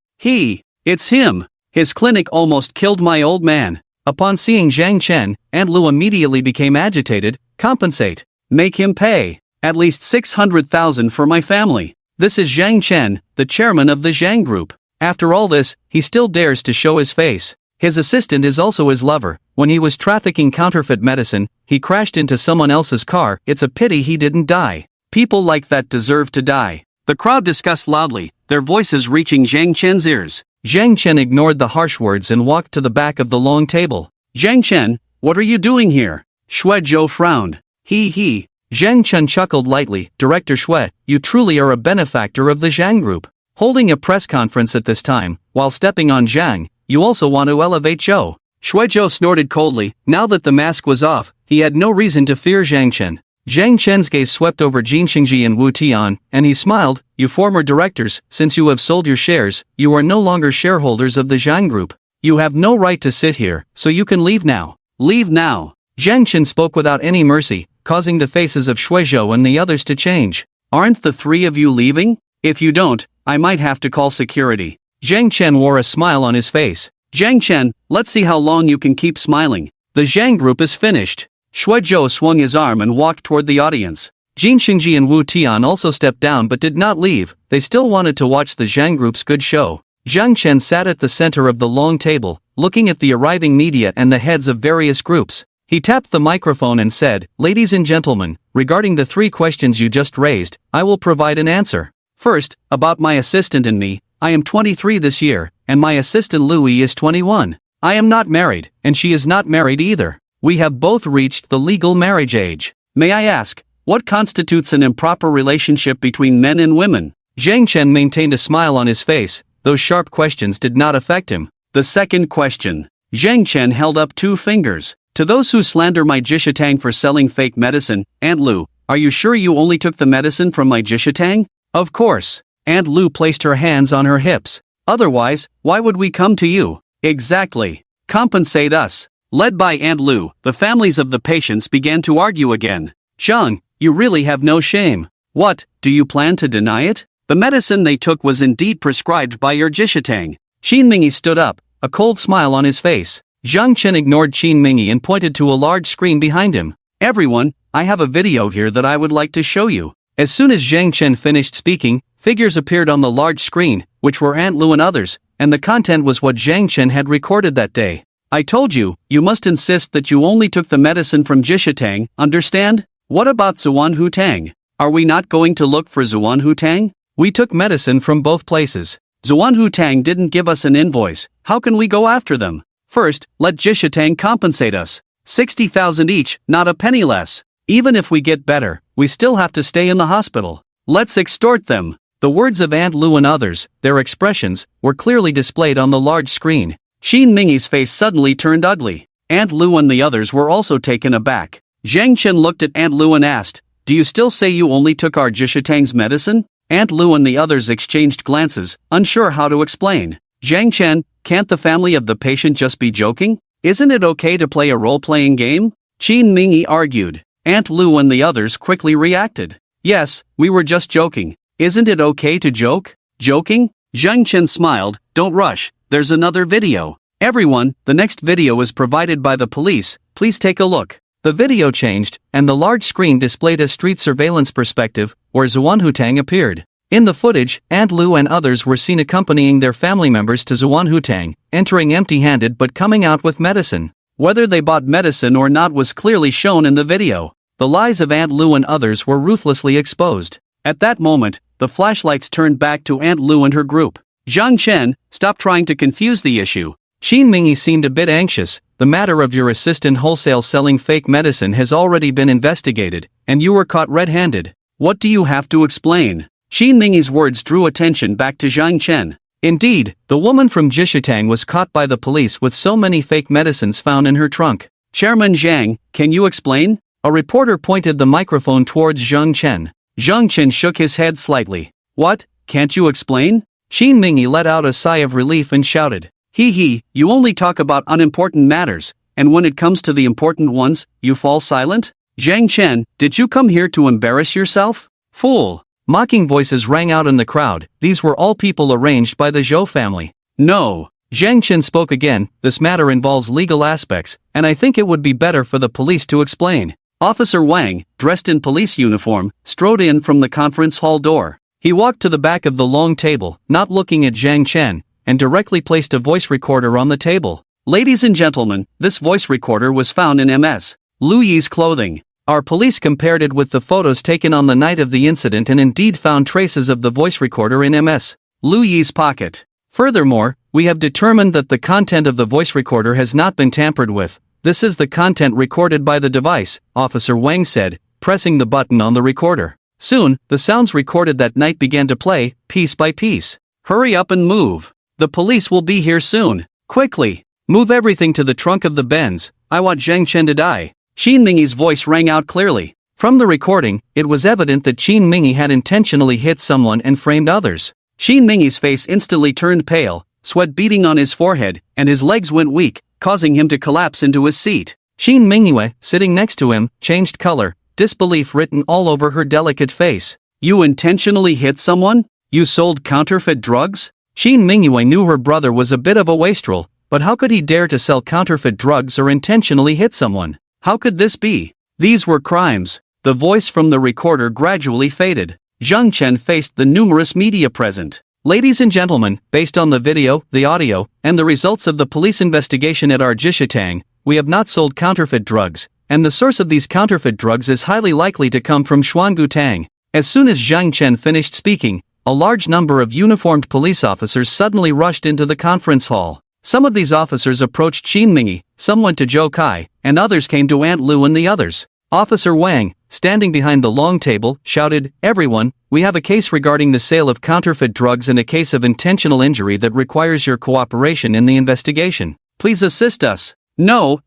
It's him. His clinic almost killed my old man. Upon seeing Zhang Chen, Aunt Lu immediately became agitated. Compensate. Make him pay. At least 600,000 for my family. This is Zhang Chen, the chairman of the Zhang Group. After all this, he still dares to show his face. His assistant is also his lover. When he was trafficking counterfeit medicine, he crashed into someone else's car. It's a pity he didn't die. People like that deserve to die. The crowd discussed loudly, their voices reaching Zhang Chen's ears. Zhang Chen ignored the harsh words and walked to the back of the long table. Zhang Chen, what are you doing here? Shuizhou frowned. Zhang Chen chuckled lightly. Director Shui, you truly are a benefactor of the Zhang Group. Holding a press conference at this time, while stepping on Zhang, you also want to elevate Zhou. Shuizhou snorted coldly. Now that the mask was off, he had no reason to fear Zhang Chen. Zhang Chen's gaze swept over Jin Xingji and Wu Tian, and he smiled. You former directors, since you have sold your shares, you are no longer shareholders of the Zhang Group. You have no right to sit here, so you can leave now. Leave now. Zhang Chen spoke without any mercy, causing the faces of Shuizhou and the others to change. Aren't the three of you leaving? If you don't, I might have to call security. Zhang Chen wore a smile on his face. Zhang Chen, let's see how long you can keep smiling. The Zhang Group is finished. Shuizhou swung his arm and walked toward the audience. Jin Xingji and Wu Tian also stepped down but did not leave. They still wanted to watch the Zhang Group's good show. Zhang Chen sat at the center of the long table, looking at the arriving media and the heads of various groups. He tapped the microphone and said, Ladies and gentlemen, regarding the 3 questions you just raised, I will provide an answer. First, about my assistant and me. I am 23 this year, and my assistant Louis is 21. I am not married, and she is not married either. We have both reached the legal marriage age. May I ask, what constitutes an improper relationship between men and women? Zhang Chen maintained a smile on his face. Those sharp questions did not affect him. The second question. Zhang Chen held up 2 fingers. To those who slander my Jishatang for selling fake medicine, Aunt Lu, are you sure you only took the medicine from my Jishatang? Of course. Aunt Lu placed her hands on her hips. Otherwise, why would we come to you? Exactly. Compensate us. Led by Aunt Lu, the families of the patients began to argue again. Zhang, you really have no shame. What, do you plan to deny it? The medicine they took was indeed prescribed by your Jishatang. Qin Mingyi stood up, a cold smile on his face. Zhang Chen ignored Qin Mingyi and pointed to a large screen behind him. Everyone, I have a video here that I would like to show you. As soon as Zhang Chen finished speaking, figures appeared on the large screen, which were Aunt Lu and others, and the content was what Zhang Chen had recorded that day. I told you, you must insist that you only took the medicine from Jishatang, understand? What about Zuan Hu Tang? Are we not going to look for Zuan Hu Tang? We took medicine from both places. Zuan Hu Tang didn't give us an invoice, how can we go after them? First, let Jishatang compensate us. 60,000 each, not a penny less. Even if we get better, we still have to stay in the hospital. Let's extort them. The words of Aunt Lu and others, their expressions, were clearly displayed on the large screen. Qin Mingyi's face suddenly turned ugly. Aunt Lu and the others were also taken aback. Zhang Chen looked at Aunt Lu and asked, do you still say you only took our Jishatang's medicine? Aunt Lu and the others exchanged glances, unsure how to explain. Zhang Chen, can't the family of the patient just be joking? Isn't it okay to play a role-playing game? Qin Mingyi argued. Aunt Lu and the others quickly reacted. Yes, we were just joking. Isn't it okay to joke? Joking? Zhang Chen smiled, don't rush, there's another video. Everyone, the next video is provided by the police, please take a look. The video changed, and the large screen displayed a street surveillance perspective, where Zuan Hu Tang appeared. In the footage, Aunt Lu and others were seen accompanying their family members to Zuan Hu Tang, entering empty-handed but coming out with medicine. Whether they bought medicine or not was clearly shown in the video. The lies of Aunt Lu and others were ruthlessly exposed. At that moment, the flashlights turned back to Aunt Lu and her group. Zhang Chen, stop trying to confuse the issue. Qin Mingyi seemed a bit anxious. The matter of your assistant wholesale selling fake medicine has already been investigated, and you were caught red-handed. What do you have to explain? Qin Mingyi's words drew attention back to Zhang Chen. Indeed, the woman from Jishatang was caught by the police with so many fake medicines found in her trunk. Chairman Zhang, can you explain? A reporter pointed the microphone towards Zhang Chen. Zhang Chen shook his head slightly. What, can't you explain? Qin Mingyi let out a sigh of relief and shouted. He, you only talk about unimportant matters, and when it comes to the important ones, you fall silent? Zhang Chen, did you come here to embarrass yourself? Fool! Mocking voices rang out in the crowd. These were all people arranged by the Zhou family. No. Zhang Chen spoke again, this matter involves legal aspects, and I think it would be better for the police to explain. Officer Wang, dressed in police uniform, strode in from the conference hall door. He walked to the back of the long table, not looking at Zhang Chen, and directly placed a voice recorder on the table. Ladies and gentlemen, this voice recorder was found in Ms. Lu Yi's clothing. Our police compared it with the photos taken on the night of the incident and indeed found traces of the voice recorder in Ms. Lu Yi's pocket. Furthermore, we have determined that the content of the voice recorder has not been tampered with. This is the content recorded by the device, Officer Wang said, pressing the button on the recorder. Soon, the sounds recorded that night began to play, piece by piece. Hurry up and move. The police will be here soon. Quickly. Move everything to the trunk of the Benz. I want Zhang Chen to die. Qin Mingyi's voice rang out clearly. From the recording, it was evident that Qin Mingyi had intentionally hit someone and framed others. Qin Mingyi's face instantly turned pale, sweat beading on his forehead, and his legs went weak, causing him to collapse into his seat. Qin Mingyi, sitting next to him, changed color, disbelief written all over her delicate face. You intentionally hit someone? You sold counterfeit drugs? Qin Mingyi knew her brother was a bit of a wastrel, but how could he dare to sell counterfeit drugs or intentionally hit someone? How could this be? These were crimes. The voice from the recorder gradually faded. Zhang Chen faced the numerous media present. Ladies and gentlemen, based on the video, the audio, and the results of the police investigation at our Jishatang, we have not sold counterfeit drugs, and the source of these counterfeit drugs is highly likely to come from Xuangu Tang. As soon as Zhang Chen finished speaking, a large number of uniformed police officers suddenly rushed into the conference hall. Some of these officers approached Qin Mingyi, some went to Zhou Kai, and others came to Aunt Lu and the others. Officer Wang, standing behind the long table, shouted, Everyone, we have a case regarding the sale of counterfeit drugs and a case of intentional injury that requires your cooperation in the investigation. Please assist us. No.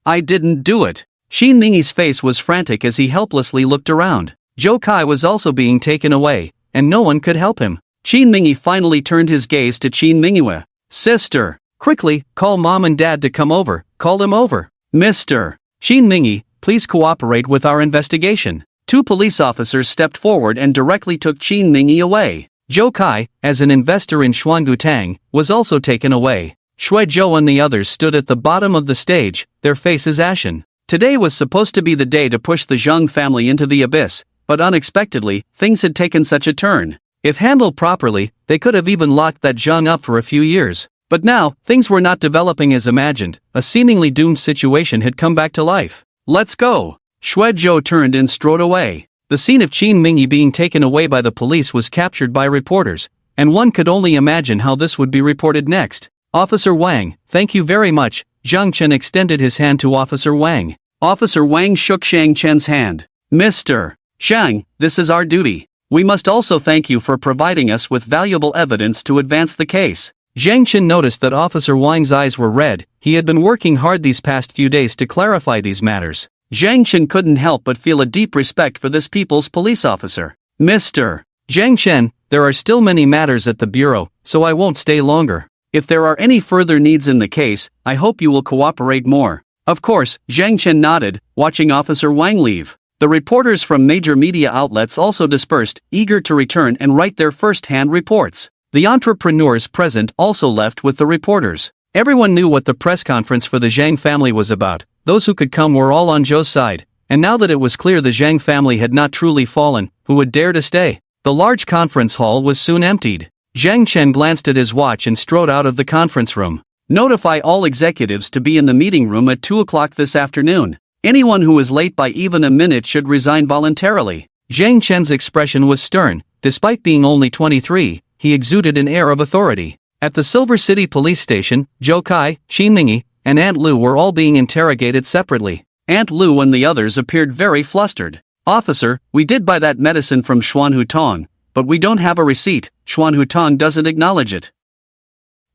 I didn't do it. Xin Mingyi's face was frantic as he helplessly looked around. Zhou Kai was also being taken away, and no one could help him. Xin Mingyi finally turned his gaze to Qin Mingyue. Sister, quickly, call mom and dad to come over, call them over. Mr. Xin Mingyi, please cooperate with our investigation. Two police officers stepped forward and directly took Qin Mingyi away. Zhou Kai, as an investor in Xuangutang, was also taken away. Shui Zhou and the others stood at the bottom of the stage, their faces ashen. Today was supposed to be the day to push the Zhang family into the abyss, but unexpectedly, things had taken such a turn. If handled properly, they could have even locked that Zhang up for a few years. But now, things were not developing as imagined. A seemingly doomed situation had come back to life. Let's go. Shui Zhou turned and strode away. The scene of Qin Mingyi being taken away by the police was captured by reporters, and one could only imagine how this would be reported next. Officer Wang, thank you very much. Zhang Chen extended his hand to Officer Wang. Officer Wang shook Zhang Chen's hand. Mr. Zhang, this is our duty. We must also thank you for providing us with valuable evidence to advance the case. Zhang Chen noticed that Officer Wang's eyes were red. He had been working hard these past few days to clarify these matters. Zhang Chen couldn't help but feel a deep respect for this people's police officer. Mr. Zhang Chen, there are still many matters at the bureau, so I won't stay longer. If there are any further needs in the case, I hope you will cooperate more. Of course, Zhang Chen nodded, watching Officer Wang leave. The reporters from major media outlets also dispersed, eager to return and write their first-hand reports. The entrepreneurs present also left with the reporters. Everyone knew what the press conference for the Zhang family was about. Those who could come were all on Zhou's side, and now that it was clear the Zhang family had not truly fallen, who would dare to stay? The large conference hall was soon emptied. Zhang Chen glanced at his watch and strode out of the conference room. Notify all executives to be in the meeting room at 2 o'clock this afternoon. Anyone who is late by even a minute should resign voluntarily. Zhang Chen's expression was stern. Despite being only 23, he exuded an air of authority. At the Silver City police station, Zhou Kai, Qin Mingyi, and Aunt Lu were all being interrogated separately. Aunt Lu and the others appeared very flustered. Officer, we did buy that medicine from Xuanhutong, but we don't have a receipt. Xuanhutong doesn't acknowledge it.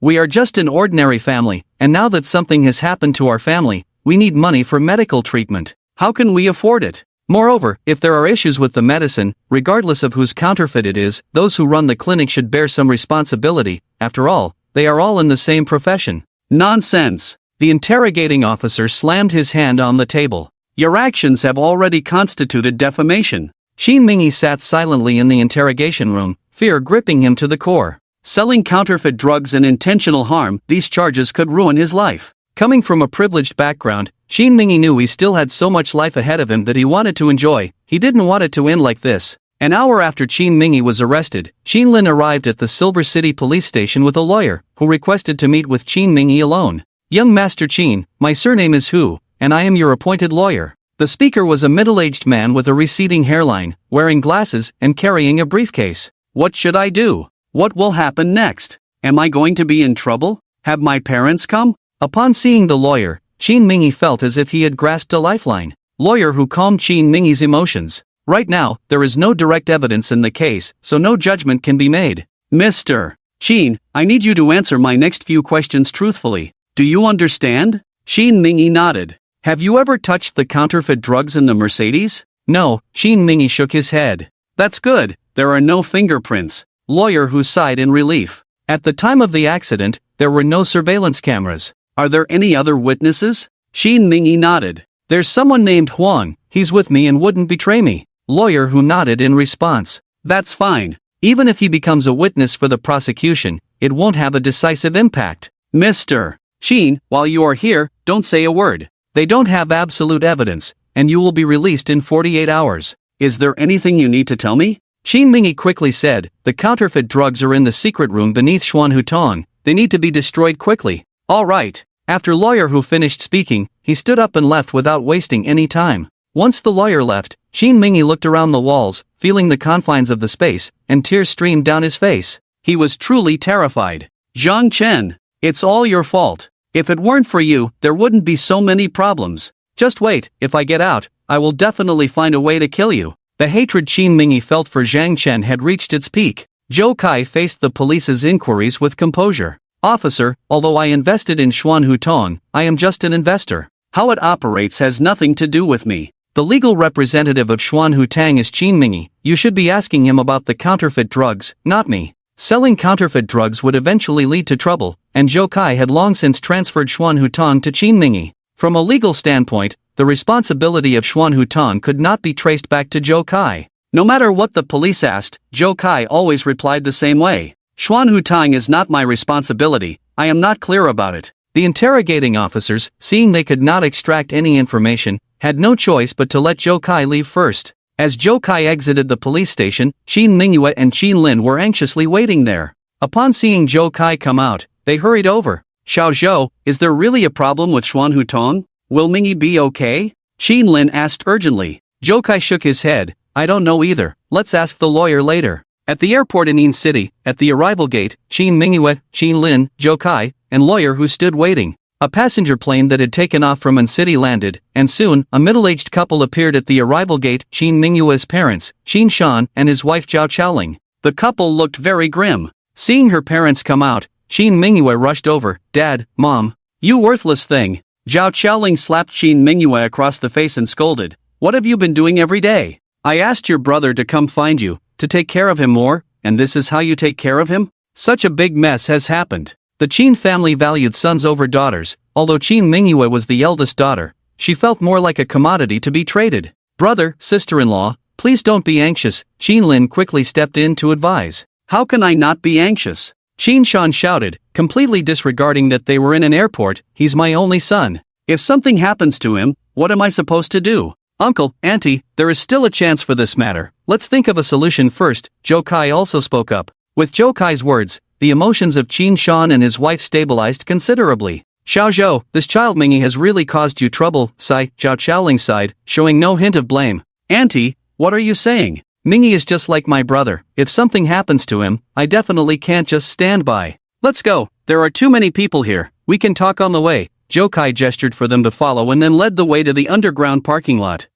We are just an ordinary family, and now that something has happened to our family, we need money for medical treatment. How can we afford it? Moreover, if there are issues with the medicine, regardless of whose counterfeit it is, those who run the clinic should bear some responsibility. After all, they are all in the same profession. Nonsense! The interrogating officer slammed his hand on the table. Your actions have already constituted defamation. Qin Mingyi sat silently in the interrogation room, fear gripping him to the core. Selling counterfeit drugs and intentional harm, these charges could ruin his life. Coming from a privileged background, Qin Mingyi knew he still had so much life ahead of him that he wanted to enjoy. He didn't want it to end like this. An hour after Qin Mingyi was arrested, Qin Lin arrived at the Silver City police station with a lawyer, who requested to meet with Qin Mingyi alone. Young Master Qin, my surname is Hu, and I am your appointed lawyer. The speaker was a middle-aged man with a receding hairline, wearing glasses and carrying a briefcase. What should I do? What will happen next? Am I going to be in trouble? Have my parents come? Upon seeing the lawyer, Qin Mingyi felt as if he had grasped a lifeline. Lawyer who calmed Qin Mingyi's emotions. Right now, there is no direct evidence in the case, so no judgment can be made. Mr. Qin, I need you to answer my next few questions truthfully. Do you understand? Qin Mingyi nodded. Have you ever touched the counterfeit drugs in the Mercedes? No, Qin Mingyi shook his head. That's good, there are no fingerprints. Lawyer who sighed in relief. At the time of the accident, there were no surveillance cameras. Are there any other witnesses? Qin Mingyi nodded. There's someone named Huang, he's with me and wouldn't betray me. Lawyer who nodded in response. That's fine. Even if he becomes a witness for the prosecution, it won't have a decisive impact. Mr. Qin, while you are here, don't say a word. They don't have absolute evidence, and you will be released in 48 hours. Is there anything you need to tell me? Qin Mingyi quickly said, the counterfeit drugs are in the secret room beneath Xuanhutong. They need to be destroyed quickly. All right. After Lawyer Hu finished speaking, he stood up and left without wasting any time. Once the lawyer left, Qin Mingyi looked around the walls, feeling the confines of the space, and tears streamed down his face. He was truly terrified. Zhang Chen, it's all your fault. If it weren't for you, there wouldn't be so many problems. Just wait, if I get out, I will definitely find a way to kill you. The hatred Qin Mingyi felt for Zhang Chen had reached its peak. Zhou Kai faced the police's inquiries with composure. Officer, although I invested in Xuanhutong, I am just an investor. How it operates has nothing to do with me. The legal representative of Xuanhu Tang is Qin Mingyi. You should be asking him about the counterfeit drugs, not me. Selling counterfeit drugs would eventually lead to trouble, and Zhou Kai had long since transferred Xuanhu Tang to Qin Mingyi. From a legal standpoint, the responsibility of Xuanhu Tang could not be traced back to Zhou Kai. No matter what the police asked, Zhou Kai always replied the same way. Xuanhu Tang is not my responsibility, I am not clear about it. The interrogating officers, seeing they could not extract any information, had no choice but to let Zhou Kai leave first. As Zhou Kai exited the police station, Qin Mingyue and Qin Lin were anxiously waiting there. Upon seeing Zhou Kai come out, they hurried over. Xiao Zhou, is there really a problem with Xuanhu Tang? Will Mingyi be okay? Qin Lin asked urgently. Zhou Kai shook his head. I don't know either, let's ask the lawyer later. At the airport in Yin City, at the arrival gate, Qin Mingyue, Qin Lin, Zhou Kai, and lawyer who stood waiting. A passenger plane that had taken off from Yin City landed, and soon, a middle-aged couple appeared at the arrival gate, Qin Mingyue's parents, Qin Shan and his wife Zhao Chaoling. The couple looked very grim. Seeing her parents come out, Qin Mingyue rushed over. Dad, Mom. You worthless thing. Zhao Chaoling slapped Qin Mingyue across the face and scolded. What have you been doing every day? I asked your brother to come find you, to take care of him more, and this is how you take care of him? Such a big mess has happened. The Qin family valued sons over daughters. Although Qin Mingyue was the eldest daughter, she felt more like a commodity to be traded. Brother, sister-in-law, please don't be anxious, Qin Lin quickly stepped in to advise. How can I not be anxious? Qin Shan shouted, completely disregarding that they were in an airport. He's my only son. If something happens to him, what am I supposed to do? Uncle, Auntie, there is still a chance for this matter. Let's think of a solution first, Zhou Kai also spoke up. With Zhou Kai's words, the emotions of Qin Shan and his wife stabilized considerably. Xiao Zhou, this child Mingyi has really caused you trouble, sighed. Zhao Chaoling sighed, showing no hint of blame. Auntie, what are you saying? Mingyi is just like my brother. If something happens to him, I definitely can't just stand by. Let's go, there are too many people here, we can talk on the way. Zhou Kai gestured for them to follow and then led the way to the underground parking lot.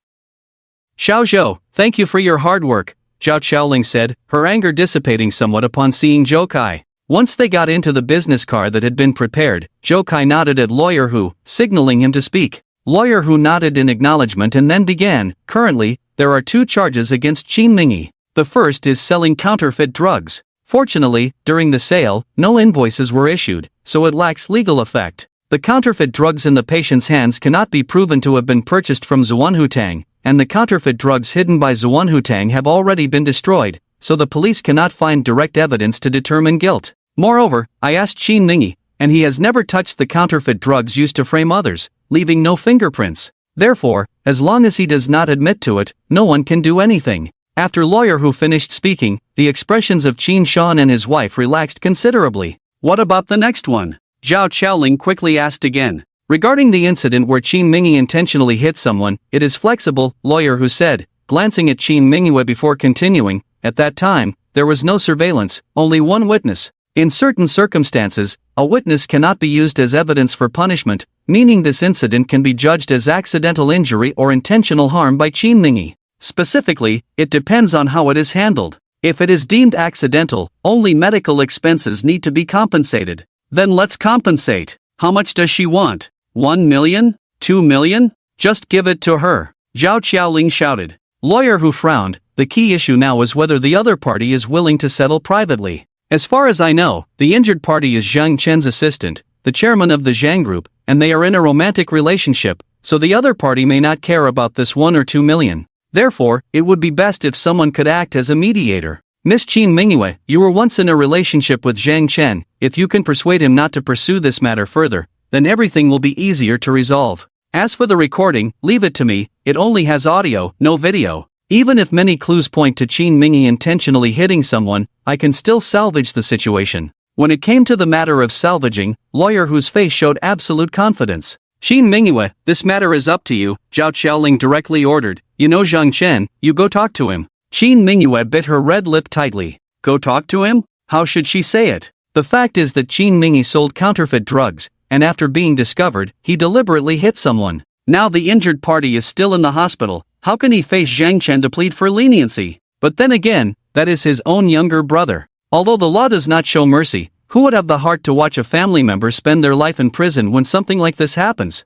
Xiao Zhou, thank you for your hard work, Zhao Chaoling said, her anger dissipating somewhat upon seeing Zhou Kai. Once they got into the business car that had been prepared, Zhou Kai nodded at Lawyer Hu, signaling him to speak. Lawyer Hu nodded in acknowledgement and then began. Currently, there are 2 charges against Qin Mingyi. The first is selling counterfeit drugs. Fortunately, during the sale, no invoices were issued, so it lacks legal effect. The counterfeit drugs in the patient's hands cannot be proven to have been purchased from Xuanhu Tang, and the counterfeit drugs hidden by Xuanhu Tang have already been destroyed, so the police cannot find direct evidence to determine guilt. Moreover, I asked Qin Mingyi, and he has never touched the counterfeit drugs used to frame others, leaving no fingerprints. Therefore, as long as he does not admit to it, no one can do anything. After Lawyer Hu finished speaking, the expressions of Qin Shan and his wife relaxed considerably. What about the next one? Zhao Chaoling quickly asked again. Regarding the incident where Qin Mingyi intentionally hit someone, it is flexible, Lawyer Hu said, glancing at Qin Mingyue before continuing. At that time, there was no surveillance, only one witness. In certain circumstances, a witness cannot be used as evidence for punishment, meaning this incident can be judged as accidental injury or intentional harm by Qin Mingyi. Specifically, it depends on how it is handled. If it is deemed accidental, only medical expenses need to be compensated. Then let's compensate. How much does she want? 1 million? 2 million? Just give it to her. Zhao Chaoling shouted. Lawyer Hu frowned. The key issue now is whether the other party is willing to settle privately. As far as I know, the injured party is Zhang Chen's assistant, the chairman of the Zhang Group, and they are in a romantic relationship, so the other party may not care about this 1 or 2 million. Therefore, it would be best if someone could act as a mediator. Miss Qin Mingyue, you were once in a relationship with Zhang Chen. If you can persuade him not to pursue this matter further, then everything will be easier to resolve. As for the recording, leave it to me, it only has audio, no video. Even if many clues point to Qin Mingyi intentionally hitting someone, I can still salvage the situation. When it came to the matter of salvaging, Lawyer Hu's face showed absolute confidence. Qin Mingyue, this matter is up to you, Zhao Chaoling directly ordered. You know Zhang Chen, you go talk to him. Qin Mingyue bit her red lip tightly. Go talk to him? How should she say it? The fact is that Qin Mingyi sold counterfeit drugs, and after being discovered, he deliberately hit someone. Now the injured party is still in the hospital. How can he face Zhang Chen to plead for leniency? But then again, that is his own younger brother. Although the law does not show mercy, who would have the heart to watch a family member spend their life in prison when something like this happens?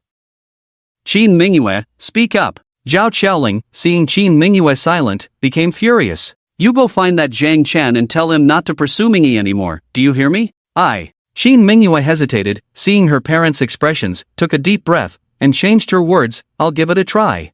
Qin Mingyue, speak up. Zhao Qiaoling, seeing Qin Mingyue silent, became furious. You go find that Zhang Chen and tell him not to pursue Mingy anymore, do you hear me? Qin Mingyue hesitated, seeing her parents' expressions, took a deep breath, and changed her words, I'll give it a try.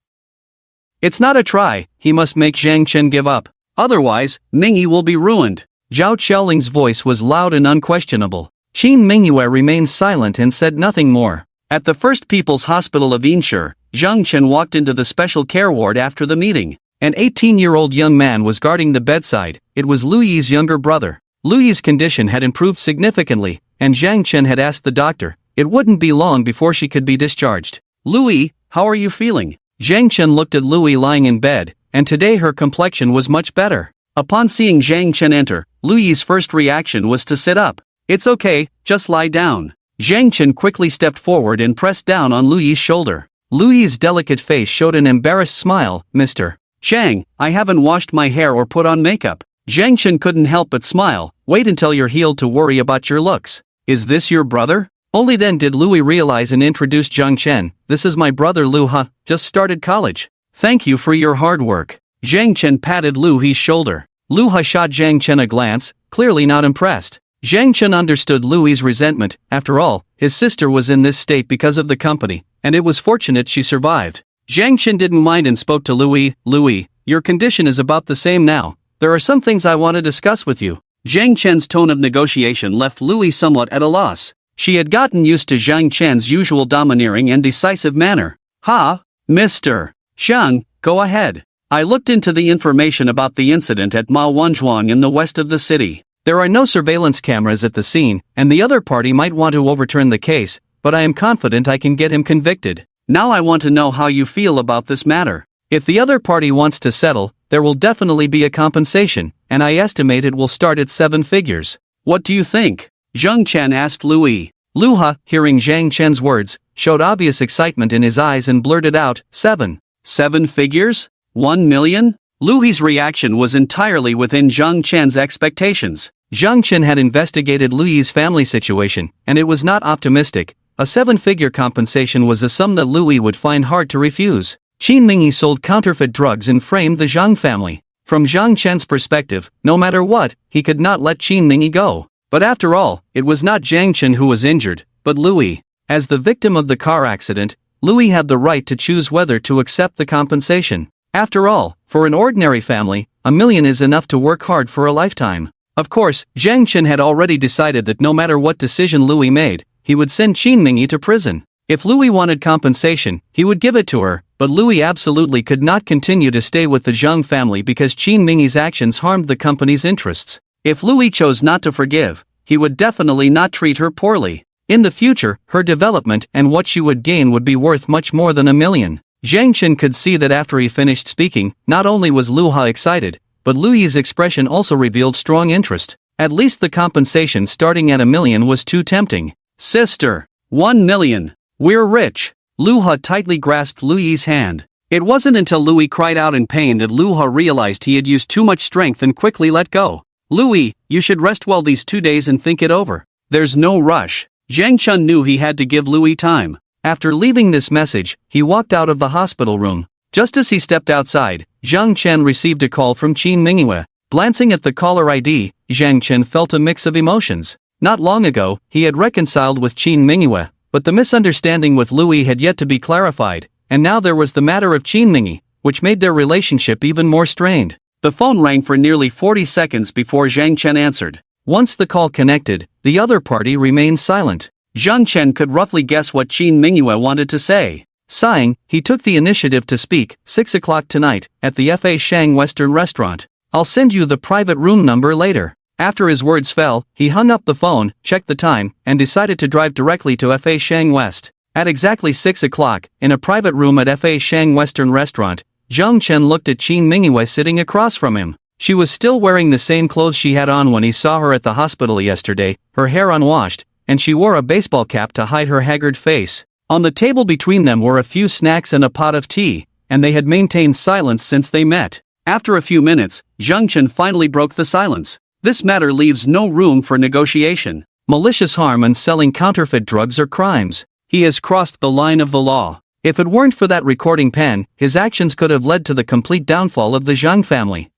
It's not a try, he must make Zhang Chen give up. Otherwise, Mingy will be ruined. Zhao Qiaoling's voice was loud and unquestionable. Qin Mingyue remained silent and said nothing more. At the First People's Hospital of Yinshi, Zhang Chen walked into the special care ward after the meeting. An 18-year-old young man was guarding the bedside. It was Lu Yi's younger brother. Lu Yi's condition had improved significantly, and Zhang Chen had asked the doctor, it wouldn't be long before she could be discharged. Lu Yi, how are you feeling? Zhang Chen looked at Lu Yi lying in bed, and today her complexion was much better. Upon seeing Zhang Chen enter, Lu Yi's first reaction was to sit up. It's okay, just lie down. Zhang Chen quickly stepped forward and pressed down on Lu Yi's shoulder. Lu Yi's delicate face showed an embarrassed smile. Mr. Zhang, I haven't washed my hair or put on makeup. Zhang Chen couldn't help but smile. Wait until you're healed to worry about your looks. Is this your brother? Only then did Lu Yi realize and introduce Zhang Chen. This is my brother Lu He, just started college. Thank you for your hard work. Zhang Chen patted Lu Yi's shoulder. Lu He shot Zhang Chen a glance, clearly not impressed. Zhang Chen understood Lu Yi's resentment. After all, his sister was in this state because of the company, and it was fortunate she survived. Zhang Chen didn't mind and spoke to Lu Yi. Lu Yi, your condition is about the same now. There are some things I want to discuss with you. Zhang Chen's tone of negotiation left Lu Yi somewhat at a loss. She had gotten used to Zhang Chen's usual domineering and decisive manner. Mr. Zhang, go ahead. I looked into the information about the incident at Ma Wanzhuang in the west of the city. There are no surveillance cameras at the scene, and the other party might want to overturn the case, but I am confident I can get him convicted. Now I want to know how you feel about this matter. If the other party wants to settle, there will definitely be a compensation, and I estimate it will start at 7 figures. What do you think? Zhang Chen asked Lu Yi. Lu He, hearing Zhang Chen's words, showed obvious excitement in his eyes and blurted out, 7. 7 figures? 1 million? Lu Yi's reaction was entirely within Zhang Chen's expectations. Zhang Chen had investigated Lu Yi's family situation, and it was not optimistic. A 7-figure compensation was a sum that Lu Yi would find hard to refuse. Qin Mingy sold counterfeit drugs and framed the Zhang family. From Zhang Chen's perspective, no matter what, he could not let Qin Mingy go. But after all, it was not Zhang Chen who was injured, but Lu Yi. As the victim of the car accident, Lu Yi had the right to choose whether to accept the compensation. After all, for an ordinary family, $1 million is enough to work hard for a lifetime. Of course, Zhang Chen had already decided that no matter what decision Lu Yi made, he would send Qin Mingy to prison. If Lu Yi wanted compensation, he would give it to her, but Lu Yi absolutely could not continue to stay with the Zhang family because Qin Mingy's actions harmed the company's interests. If Lu Yi chose not to forgive, he would definitely not treat her poorly. In the future, her development and what she would gain would be worth much more than $1 million. Zhang Chen could see that after he finished speaking, not only was Lu He excited, but Lu Yi's expression also revealed strong interest. At least the compensation starting at $1 million was too tempting. Sister, 1 million. We're rich. Lu He tightly grasped Lu Yi's hand. It wasn't until Lu Yi cried out in pain that Lu He realized he had used too much strength and quickly let go. Lu Yi, you should rest well these 2 days and think it over. There's no rush. Zhang Chen knew he had to give Lu Yi time. After leaving this message, he walked out of the hospital room. Just as he stepped outside, Zhang Chen received a call from Qin Mingyue. Glancing at the caller ID, Zhang Chen felt a mix of emotions. Not long ago, he had reconciled with Qin Mingyue, but the misunderstanding with Lu Yi had yet to be clarified, and now there was the matter of Qin Mingy, which made their relationship even more strained. The phone rang for nearly 40 seconds before Zhang Chen answered. Once the call connected, the other party remained silent. Zhang Chen could roughly guess what Qin Mingyue wanted to say. Sighing, he took the initiative to speak. 6 o'clock tonight, at the Fa Shang Western restaurant. I'll send you the private room number later. After his words fell, he hung up the phone, checked the time, and decided to drive directly to Fa Shang West. At exactly 6 o'clock, in a private room at Fa Shang Western restaurant, Zhang Chen looked at Qin Mingyue sitting across from him. She was still wearing the same clothes she had on when he saw her at the hospital yesterday, her hair unwashed, and she wore a baseball cap to hide her haggard face. On the table between them were a few snacks and a pot of tea, and they had maintained silence since they met. After a few minutes, Zhang Chen finally broke the silence. This matter leaves no room for negotiation. Malicious harm and selling counterfeit drugs are crimes. He has crossed the line of the law. If it weren't for that recording pen, his actions could have led to the complete downfall of the Zhang family.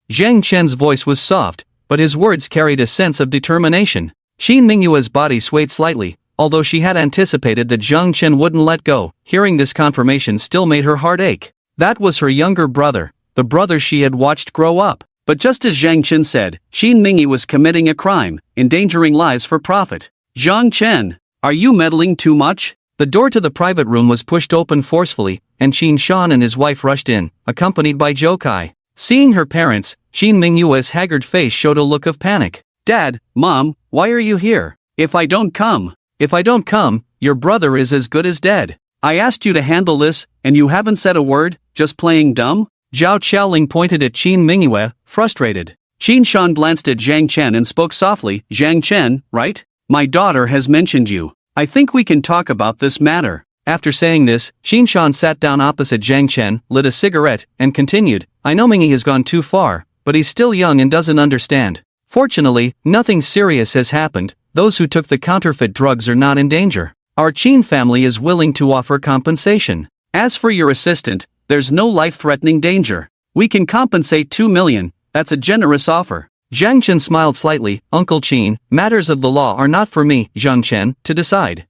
Zhang Chen's voice was soft, but his words carried a sense of determination. Xin Mingyue's body swayed slightly, although she had anticipated that Zhang Chen wouldn't let go. Hearing this confirmation still made her heart ache. That was her younger brother, the brother she had watched grow up. But just as Zhang Chen said, Xin Mingyi was committing a crime, endangering lives for profit. Zhang Chen, are you meddling too much? The door to the private room was pushed open forcefully, and Qin Shan and his wife rushed in, accompanied by Zhou Kai. Seeing her parents, Xin Mingyue's haggard face showed a look of panic. Dad, Mom, why are you here? If I don't come, your brother is as good as dead. I asked you to handle this, and you haven't said a word, just playing dumb? Zhao Qiaoling pointed at Qin Mingyue, frustrated. Qin Shan glanced at Zhang Chen and spoke softly. Zhang Chen, right? My daughter has mentioned you. I think we can talk about this matter. After saying this, Qin Shan sat down opposite Zhang Chen, lit a cigarette, and continued, I know Mingyi has gone too far, but he's still young and doesn't understand. Fortunately, nothing serious has happened. Those who took the counterfeit drugs are not in danger. Our Qin family is willing to offer compensation. As for your assistant, there's no life-threatening danger. We can compensate 2 million, that's a generous offer. Zhang Chen smiled slightly. Uncle Qin, matters of the law are not for me, Zhang Chen, to decide.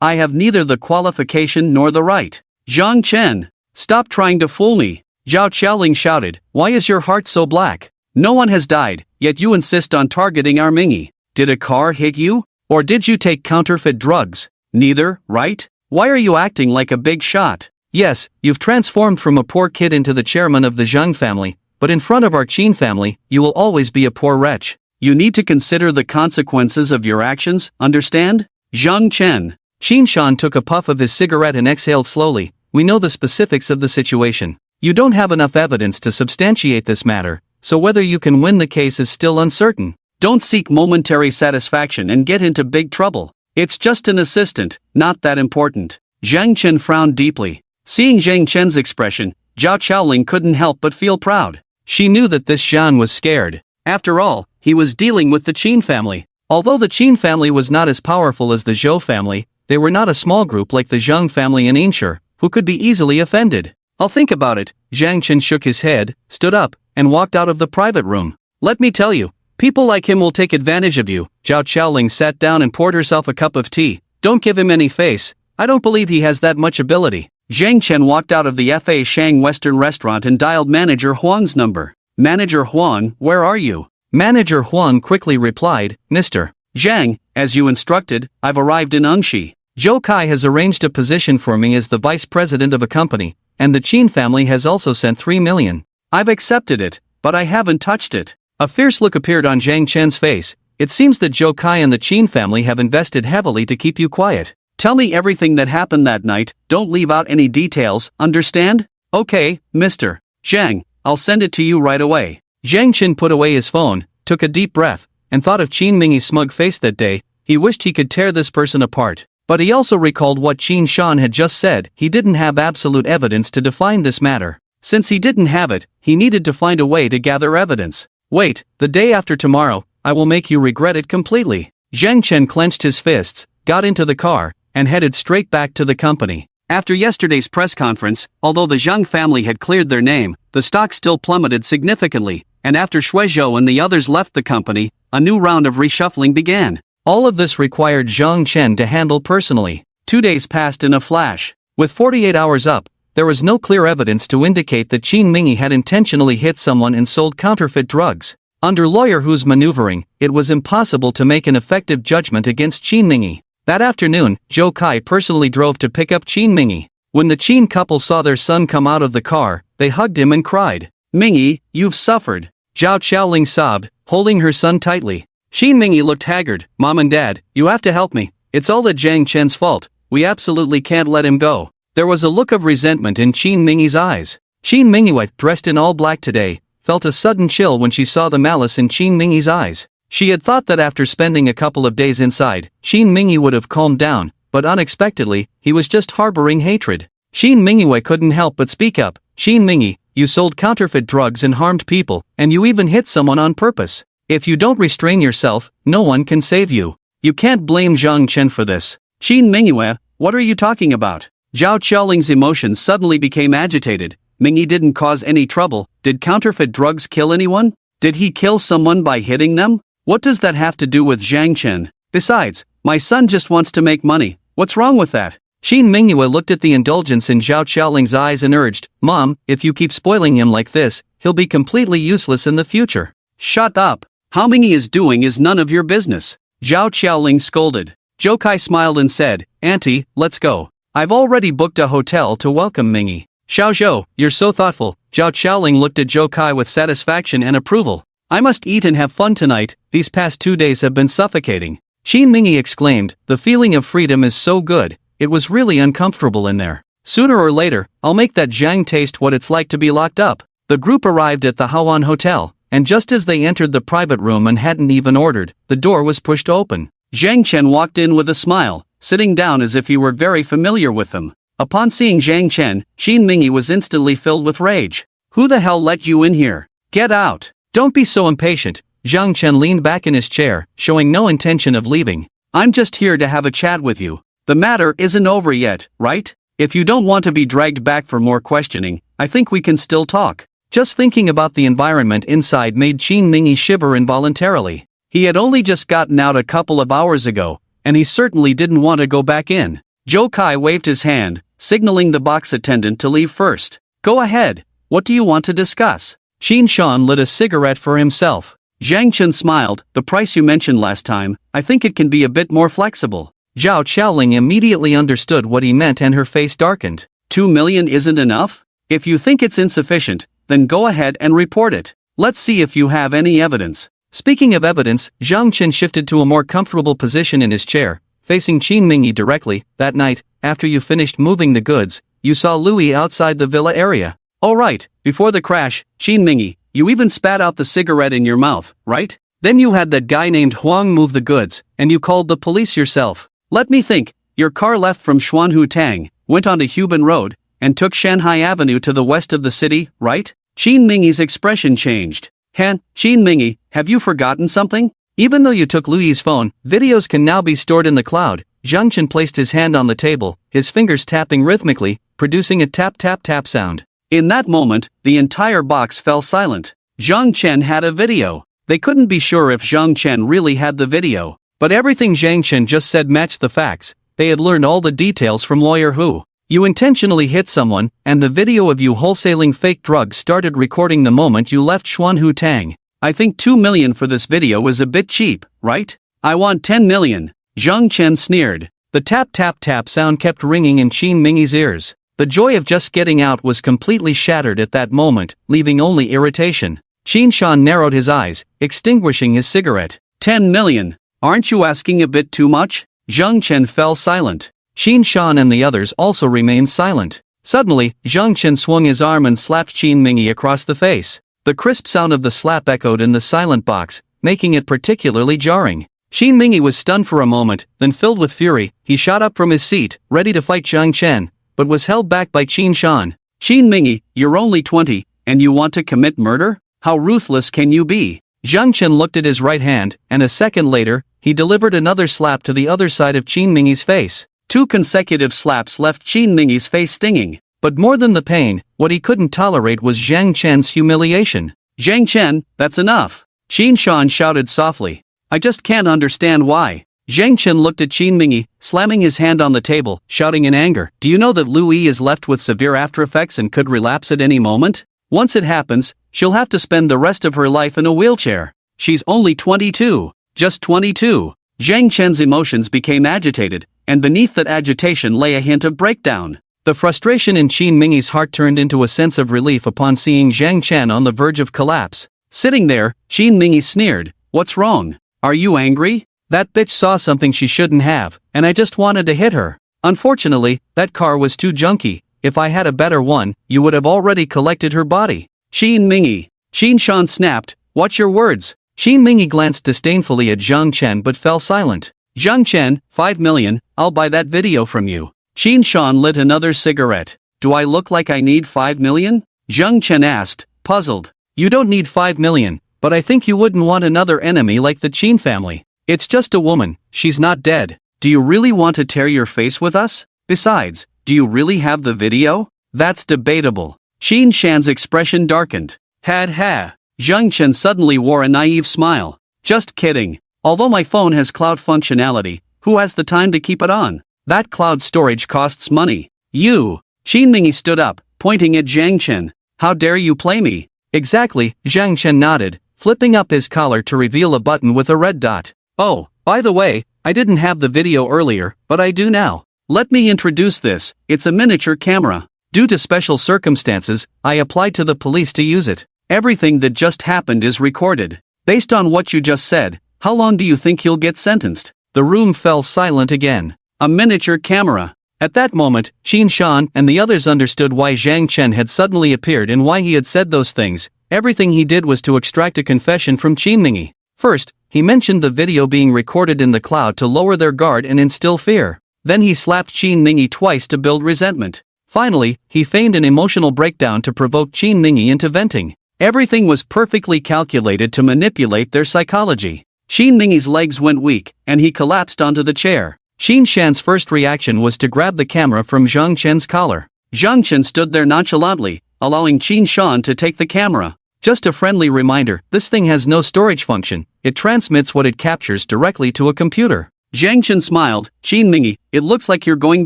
I have neither the qualification nor the right. Zhang Chen, stop trying to fool me. Zhao Qiaoling shouted, why is your heart so black? No one has died, yet you insist on targeting our Mingyi. Did a car hit you? Or did you take counterfeit drugs? Neither, right? Why are you acting like a big shot? Yes, you've transformed from a poor kid into the chairman of the Zhang family, but in front of our Qin family, you will always be a poor wretch. You need to consider the consequences of your actions, understand? Zhang Chen. Qin Shan took a puff of his cigarette and exhaled slowly. We know the specifics of the situation. You don't have enough evidence to substantiate this matter, so whether you can win the case is still uncertain. Don't seek momentary satisfaction and get into big trouble. It's just an assistant, not that important. Zhang Chen frowned deeply. Seeing Zhang Chen's expression, Zhao Qiaoling couldn't help but feel proud. She knew that this Zhang was scared. After all, he was dealing with the Qin family. Although the Qin family was not as powerful as the Zhou family, they were not a small group like the Zhang family in Yinshi, who could be easily offended. I'll think about it. Zhang Chen shook his head, stood up, and walked out of the private room. Let me tell you, people like him will take advantage of you. Zhao Qiaoling sat down and poured herself a cup of tea. Don't give him any face. I don't believe he has that much ability. Zhang Chen walked out of the Fa Shang Western restaurant and dialed Manager Huang's number. Manager Huang, where are you? Manager Huang quickly replied, Mr. Zhang, as you instructed, I've arrived in Engshi. Zhou Kai has arranged a position for me as the vice president of a company, and the Qin family has also sent 3 million. I've accepted it, but I haven't touched it. A fierce look appeared on Zhang Chen's face. It seems that Zhou Kai and the Qin family have invested heavily to keep you quiet. Tell me everything that happened that night, don't leave out any details, understand? Okay, Mr. Zhang, I'll send it to you right away. Zhang Chen put away his phone, took a deep breath, and thought of Qin Mingyi's smug face that day. He wished he could tear this person apart. But he also recalled what Qin Shan had just said. He didn't have absolute evidence to define this matter. Since he didn't have it, he needed to find a way to gather evidence. Wait, the day after tomorrow, I will make you regret it completely. Zhang Chen clenched his fists, got into the car, and headed straight back to the company. After yesterday's press conference, although the Zhang family had cleared their name, the stock still plummeted significantly, and after Shuizhou and the others left the company, a new round of reshuffling began. All of this required Zhang Chen to handle personally. 2 days passed in a flash. With 48 hours up, there was no clear evidence to indicate that Qin Mingyi had intentionally hit someone and sold counterfeit drugs. Under Lawyer Hu's maneuvering, it was impossible to make an effective judgment against Qin Mingyi. That afternoon, Zhou Kai personally drove to pick up Qin Mingyi. When the Qin couple saw their son come out of the car, they hugged him and cried, Mingyi, you've suffered. Zhao Qiaoling sobbed, holding her son tightly. Qin Mingyi looked haggard. Mom and Dad, you have to help me. It's all that Zhang Chen's fault. We absolutely can't let him go. There was a look of resentment in Qin Mingyi's eyes. Qin Mingyi, dressed in all black today, felt a sudden chill when she saw the malice in Qin Mingyi's eyes. She had thought that after spending a couple of days inside, Qin Mingyi would have calmed down, but unexpectedly, he was just harboring hatred. Qin Mingyi couldn't help but speak up. Qin Mingyi, you sold counterfeit drugs and harmed people, and you even hit someone on purpose. If you don't restrain yourself, no one can save you. You can't blame Zhang Chen for this. Qin Mingyi, what are you talking about? Zhao Qiaoling's emotions suddenly became agitated. Mingyi didn't cause any trouble. Did counterfeit drugs kill anyone? Did he kill someone by hitting them? What does that have to do with Zhang Chen? Besides, my son just wants to make money. What's wrong with that? Qin Mingyue looked at the indulgence in Zhao Qiaoling's eyes and urged, Mom, if you keep spoiling him like this, he'll be completely useless in the future. Shut up. How Mingyi is doing is none of your business. Zhao Qiaoling scolded. Zhou Kai smiled and said, Auntie, let's go. I've already booked a hotel to welcome Mingyi. Xiao Zhou, you're so thoughtful. Zhao Qiaoling looked at Zhou Kai with satisfaction and approval. I must eat and have fun tonight, these past 2 days have been suffocating. Qin Mingyi exclaimed, the feeling of freedom is so good, it was really uncomfortable in there. Sooner or later, I'll make that Zhang taste what it's like to be locked up. The group arrived at the Hawan Hotel, and just as they entered the private room and hadn't even ordered, the door was pushed open. Zhang Chen walked in with a smile, sitting down as if he were very familiar with them. Upon seeing Zhang Chen, Qin Mingyi was instantly filled with rage. Who the hell let you in here? Get out! Don't be so impatient. Zhang Chen leaned back in his chair, showing no intention of leaving. I'm just here to have a chat with you. The matter isn't over yet, right? If you don't want to be dragged back for more questioning, I think we can still talk. Just thinking about the environment inside made Qin Mingyi shiver involuntarily. He had only just gotten out a couple of hours ago, and he certainly didn't want to go back in. Zhou Kai waved his hand, signaling the box attendant to leave first. Go ahead, what do you want to discuss? Qin Shan lit a cigarette for himself. Zhang Chen smiled, the price you mentioned last time, I think it can be a bit more flexible. Zhao Qiaoling immediately understood what he meant and her face darkened. 2 million isn't enough? If you think it's insufficient, then go ahead and report it. Let's see if you have any evidence. Speaking of evidence, Zhang Chen shifted to a more comfortable position in his chair, facing Qin Mingyi directly. That night, after you finished moving the goods, you saw Louis outside the villa area. Oh right, before the crash, Qin Mingyi, you even spat out the cigarette in your mouth, right? Then you had that guy named Huang move the goods, and you called the police yourself. Let me think, your car left from Xuanhu Tang, went onto Huban Road, and took Shanghai Avenue to the west of the city, right? Qin Mingyi's expression changed. Qin Mingyi, have you forgotten something? Even though you took Louis's phone, videos can now be stored in the cloud. Zhang Chen placed his hand on the table, his fingers tapping rhythmically, producing a tap-tap-tap sound. In that moment, the entire box fell silent. Zhang Chen had a video. They couldn't be sure if Zhang Chen really had the video. But everything Zhang Chen just said matched the facts. They had learned all the details from Lawyer Hu. You intentionally hit someone, and the video of you wholesaling fake drugs started recording the moment you left Xuanhu Tang. I think 2 million for this video is a bit cheap, right? I want 10 million. Zhang Chen sneered. The tap-tap-tap sound kept ringing in Qin Mingyi's ears. The joy of just getting out was completely shattered at that moment, leaving only irritation. Qin Shan narrowed his eyes, extinguishing his cigarette. 10 million. Aren't you asking a bit too much? Zhang Chen fell silent. Qin Shan and the others also remained silent. Suddenly, Zhang Chen swung his arm and slapped Qin Mingyi across the face. The crisp sound of the slap echoed in the silent box, making it particularly jarring. Qin Mingyi was stunned for a moment, then filled with fury, he shot up from his seat, ready to fight Zhang Chen, but was held back by Qin Shan. Qin Mingyi, you're only 20, and you want to commit murder? How ruthless can you be? Zhang Chen looked at his right hand, and a second later, he delivered another slap to the other side of Qin Mingyi's face. 2 consecutive slaps left Qin Mingyi's face stinging. But more than the pain, what he couldn't tolerate was Zhang Chen's humiliation. Zhang Chen, that's enough. Qin Shan shouted softly. I just can't understand why. Zhang Chen looked at Qin Mingyi, slamming his hand on the table, shouting in anger. Do you know that Louis is left with severe aftereffects and could relapse at any moment? Once it happens, she'll have to spend the rest of her life in a wheelchair. She's only 22. Just 22. Zhang Chen's emotions became agitated, and beneath that agitation lay a hint of breakdown. The frustration in Qin Mingyi's heart turned into a sense of relief upon seeing Zhang Chen on the verge of collapse. Sitting there, Qin Mingyi sneered. What's wrong? Are you angry? That bitch saw something she shouldn't have, and I just wanted to hit her. Unfortunately, that car was too junky. If I had a better one, you would have already collected her body. Qin Mingyi. Qin Shan snapped. Watch your words. Qin Mingyi glanced disdainfully at Zhang Chen but fell silent. Zhang Chen, 5 million, I'll buy that video from you. Qin Shan lit another cigarette. Do I look like I need 5 million? Zhang Chen asked, puzzled. You don't need 5 million, but I think you wouldn't want another enemy like the Qin family. It's just a woman, she's not dead. Do you really want to tear your face with us? Besides, Do you really have the video? That's debatable. Qin Shan's expression darkened. Had ha. Zhang Chen suddenly wore a naive smile. Just kidding. Although my phone has cloud functionality, who has the time to keep it on? That cloud storage costs money. You. Qin Mingy stood up, pointing at Zhang Chen. How dare you play me? Exactly, Zhang Chen nodded, flipping up his collar to reveal a button with a red dot. Oh, by the way, I didn't have the video earlier, but I do now. Let me introduce this, it's a miniature camera. Due to special circumstances, I applied to the police to use it. Everything that just happened is recorded. Based on what you just said, how long do you think you'll get sentenced? The room fell silent again. A miniature camera. At that moment, Qin Shan and the others understood why Zhang Chen had suddenly appeared and why he had said those things. Everything he did was to extract a confession from Qin Mingy. First, he mentioned the video being recorded in the cloud to lower their guard and instill fear. Then he slapped Qin Mingy twice to build resentment. Finally, he feigned an emotional breakdown to provoke Qin Mingy into venting. Everything was perfectly calculated to manipulate their psychology. Qin Mingy's legs went weak, and he collapsed onto the chair. Qin Shan's first reaction was to grab the camera from Zhang Chen's collar. Zhang Chen stood there nonchalantly, allowing Qin Shan to take the camera. Just a friendly reminder, this thing has no storage function, it transmits what it captures directly to a computer. Zhang Chen smiled. Qin Mingy, it looks like you're going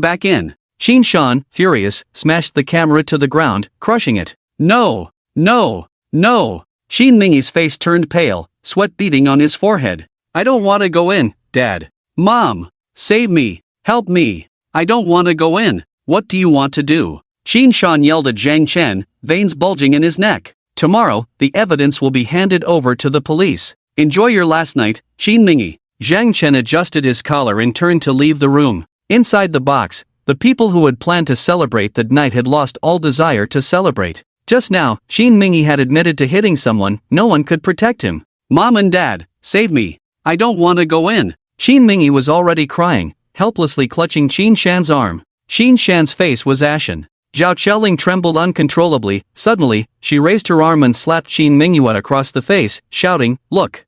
back in. Qin Shan, furious, smashed the camera to the ground, crushing it. No, no, no. Qin Mingy's face turned pale, sweat beading on his forehead. I don't want to go in, Dad. Mom, save me, help me. I don't want to go in. What do you want to do? Qin Shan yelled at Zhang Chen, veins bulging in his neck. Tomorrow, the evidence will be handed over to the police. Enjoy your last night, Qin Mingy. Zhang Chen adjusted his collar and turned to leave the room. Inside the box, the people who had planned to celebrate that night had lost all desire to celebrate. Just now, Qin Mingy had admitted to hitting someone. No one could protect him. Mom and Dad, save me. I don't want to go in. Qin Mingy was already crying, helplessly clutching Qin Shan's arm. Qin Shan's face was ashen. Zhao Qiaoling trembled uncontrollably. Suddenly, she raised her arm and slapped Qin Mingyue across the face, shouting, "Look!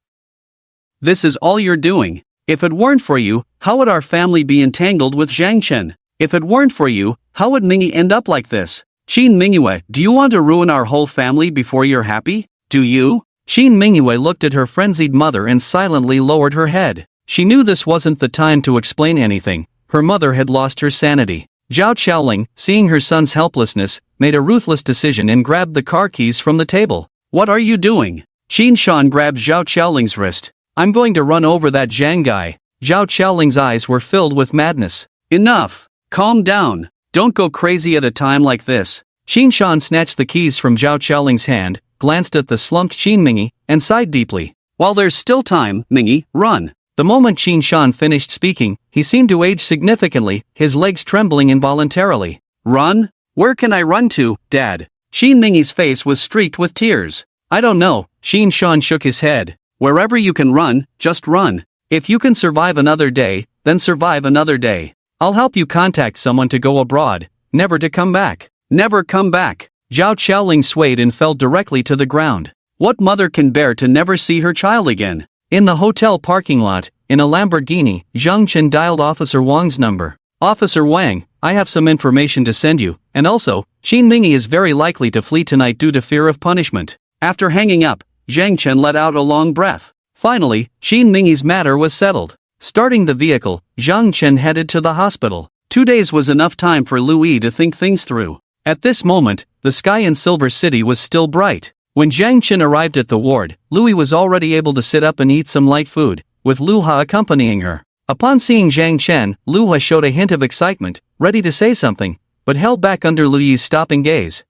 This is all you're doing. If it weren't for you, how would our family be entangled with Zhang Chen? If it weren't for you, how would Mingy end up like this? Qin Mingyue, do you want to ruin our whole family before you're happy? Do you?" Qin Mingyue looked at her frenzied mother and silently lowered her head. She knew this wasn't the time to explain anything. Her mother had lost her sanity. Zhao Qiaoling, seeing her son's helplessness, made a ruthless decision and grabbed the car keys from the table. What are you doing? Qin Shan grabbed Zhao Qiaoling's wrist. I'm going to run over that Zhang guy. Zhao Qiaoling's eyes were filled with madness. Enough. Calm down. Don't go crazy at a time like this. Qin Shan snatched the keys from Zhao Qiaoling's hand, glanced at the slumped Qin Mingy, and sighed deeply. While there's still time, Mingy, run. The moment Qin Shan finished speaking, he seemed to age significantly, his legs trembling involuntarily. Run? Where can I run to, Dad? Qin Mingy's face was streaked with tears. I don't know, Qin Shan shook his head. Wherever you can run, just run. If you can survive another day, then survive another day. I'll help you contact someone to go abroad, never to come back. Never come back. Zhao Qiaoling swayed and fell directly to the ground. What mother can bear to never see her child again? In the hotel parking lot, in a Lamborghini, Zhang Chen dialed Officer Wang's number. Officer Wang, I have some information to send you, and also, Qin Mingy is very likely to flee tonight due to fear of punishment. After hanging up, Zhang Chen let out a long breath. Finally, Qin Mingy's matter was settled. Starting the vehicle, Zhang Chen headed to the hospital. 2 days was enough time for Louis to think things through. At this moment, the sky in Silver City was still bright. When Zhang Chen arrived at the ward, Louis was already able to sit up and eat some light food, with Lu Ha accompanying her. Upon seeing Zhang Chen, Lu Ha showed a hint of excitement, ready to say something, but held back under Louis's stopping gaze.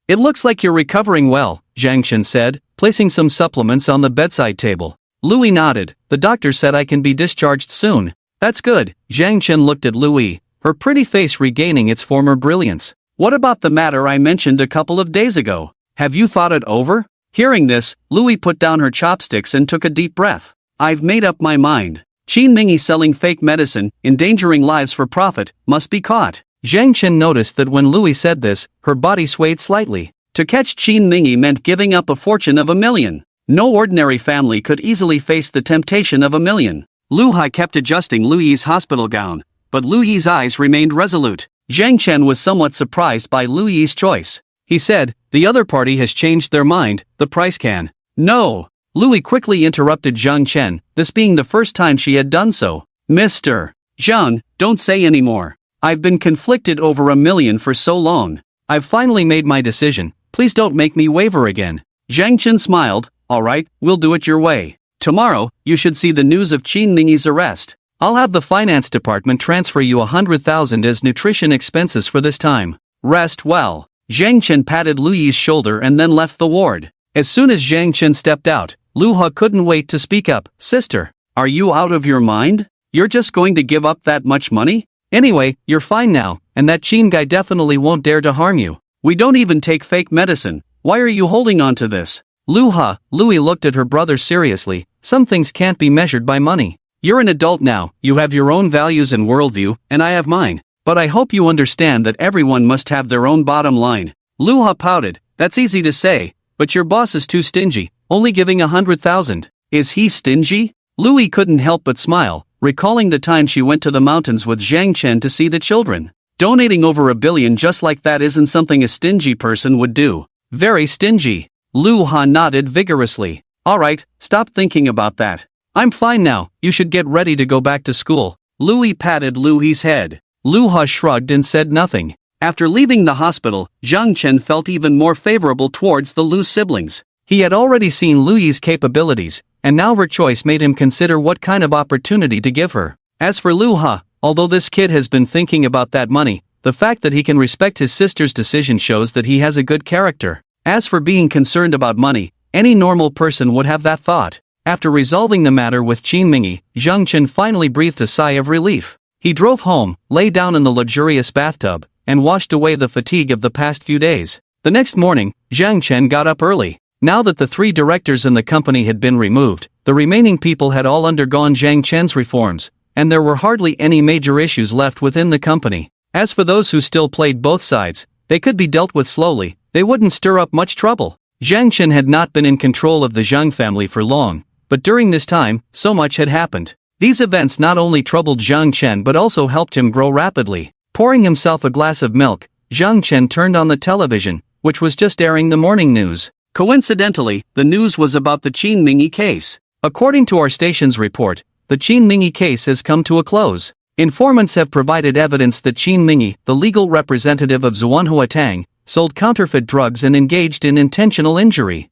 It looks like you're recovering well, Zhang Chen said, placing some supplements on the bedside table. Louis nodded. The doctor said I can be discharged soon. That's good. Zhang Chen looked at Louis, her pretty face regaining its former brilliance. What about the matter I mentioned a couple of days ago? Have you thought it over? Hearing this, Louis put down her chopsticks and took a deep breath. I've made up my mind. Qin Mingy selling fake medicine, endangering lives for profit, must be caught. Zhang Chen noticed that when Louis said this, her body swayed slightly. To catch Qin Mingy meant giving up a fortune of $1 million. No ordinary family could easily face the temptation of $1 million. Lu Hai kept adjusting Louis's hospital gown, but Louis's eyes remained resolute. Zhang Chen was somewhat surprised by Lu Yi's choice. He said, "The other party has changed their mind, the price can." "No." Lu Yi quickly interrupted Zhang Chen, this being the first time she had done so. "Mr. Zhang, don't say any more. I've been conflicted over $1 million for so long. I've finally made my decision, please don't make me waver again." Zhang Chen smiled, "Alright, we'll do it your way. Tomorrow, you should see the news of Qin Mingyi's arrest. I'll have the finance department transfer you 100,000 as nutrition expenses for this time. Rest well." Zhang Chen patted Lu Yi's shoulder and then left the ward. As soon as Zhang Chen stepped out, Lu Ha couldn't wait to speak up. "Sister, are you out of your mind? You're just going to give up that much money? Anyway, you're fine now, and that Qin guy definitely won't dare to harm you. We don't even take fake medicine. Why are you holding on to this?" Lu Yi looked at her brother seriously. "Some things can't be measured by money. You're an adult now, you have your own values and worldview, and I have mine. But I hope you understand that everyone must have their own bottom line." Lu Ha pouted, "That's easy to say, but your boss is too stingy, only giving 100,000. Is he stingy?" Lu Yi couldn't help but smile, recalling the time she went to the mountains with Zhang Chen to see the children. Donating over $1 billion just like that isn't something a stingy person would do. Very stingy. Lu Ha nodded vigorously. "Alright, stop thinking about that. I'm fine now, you should get ready to go back to school." Lu Yi patted Lu Yi's head. Lu Ha shrugged and said nothing. After leaving the hospital, Zhang Chen felt even more favorable towards the Lu siblings. He had already seen Lu Yi's capabilities, and now her choice made him consider what kind of opportunity to give her. As for Lu Ha, although this kid has been thinking about that money, the fact that he can respect his sister's decision shows that he has a good character. As for being concerned about money, any normal person would have that thought. After resolving the matter with Qin Mingyi, Zhang Chen finally breathed a sigh of relief. He drove home, lay down in the luxurious bathtub, and washed away the fatigue of the past few days. The next morning, Zhang Chen got up early. Now that the 3 directors in the company had been removed, the remaining people had all undergone Zhang Chen's reforms, and there were hardly any major issues left within the company. As for those who still played both sides, they could be dealt with slowly, they wouldn't stir up much trouble. Zhang Chen had not been in control of the Zhang family for long, but during this time, so much had happened. These events not only troubled Zhang Chen but also helped him grow rapidly. Pouring himself a glass of milk, Zhang Chen turned on the television, which was just airing the morning news. Coincidentally, the news was about the Qin Mingyi case. According to our station's report, the Qin Mingyi case has come to a close. Informants have provided evidence that Qin Mingyi, the legal representative of Xuanhua Tang, sold counterfeit drugs and engaged in intentional injury.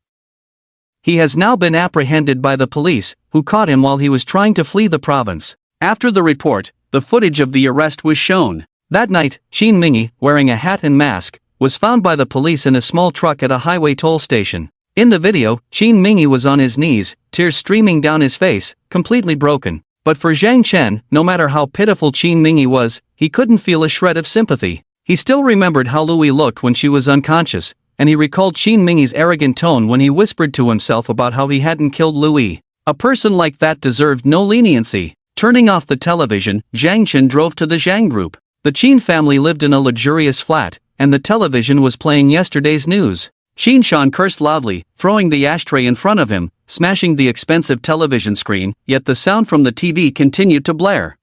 He has now been apprehended by the police, who caught him while he was trying to flee the province. After the report, the footage of the arrest was shown. That night, Qin Mingyi, wearing a hat and mask, was found by the police in a small truck at a highway toll station. In the video, Qin Mingyi was on his knees, tears streaming down his face, completely broken. But for Zhang Chen, no matter how pitiful Qin Mingyi was, he couldn't feel a shred of sympathy. He still remembered how Lu Yi looked when she was unconscious, and he recalled Qin Mingyi's arrogant tone when he whispered to himself about how he hadn't killed Lu Yi. A person like that deserved no leniency. Turning off the television, Zhang Chen drove to the Zhang group. The Qin family lived in a luxurious flat, and the television was playing yesterday's news. Qin Shan cursed loudly, throwing the ashtray in front of him, smashing the expensive television screen, yet the sound from the TV continued to blare.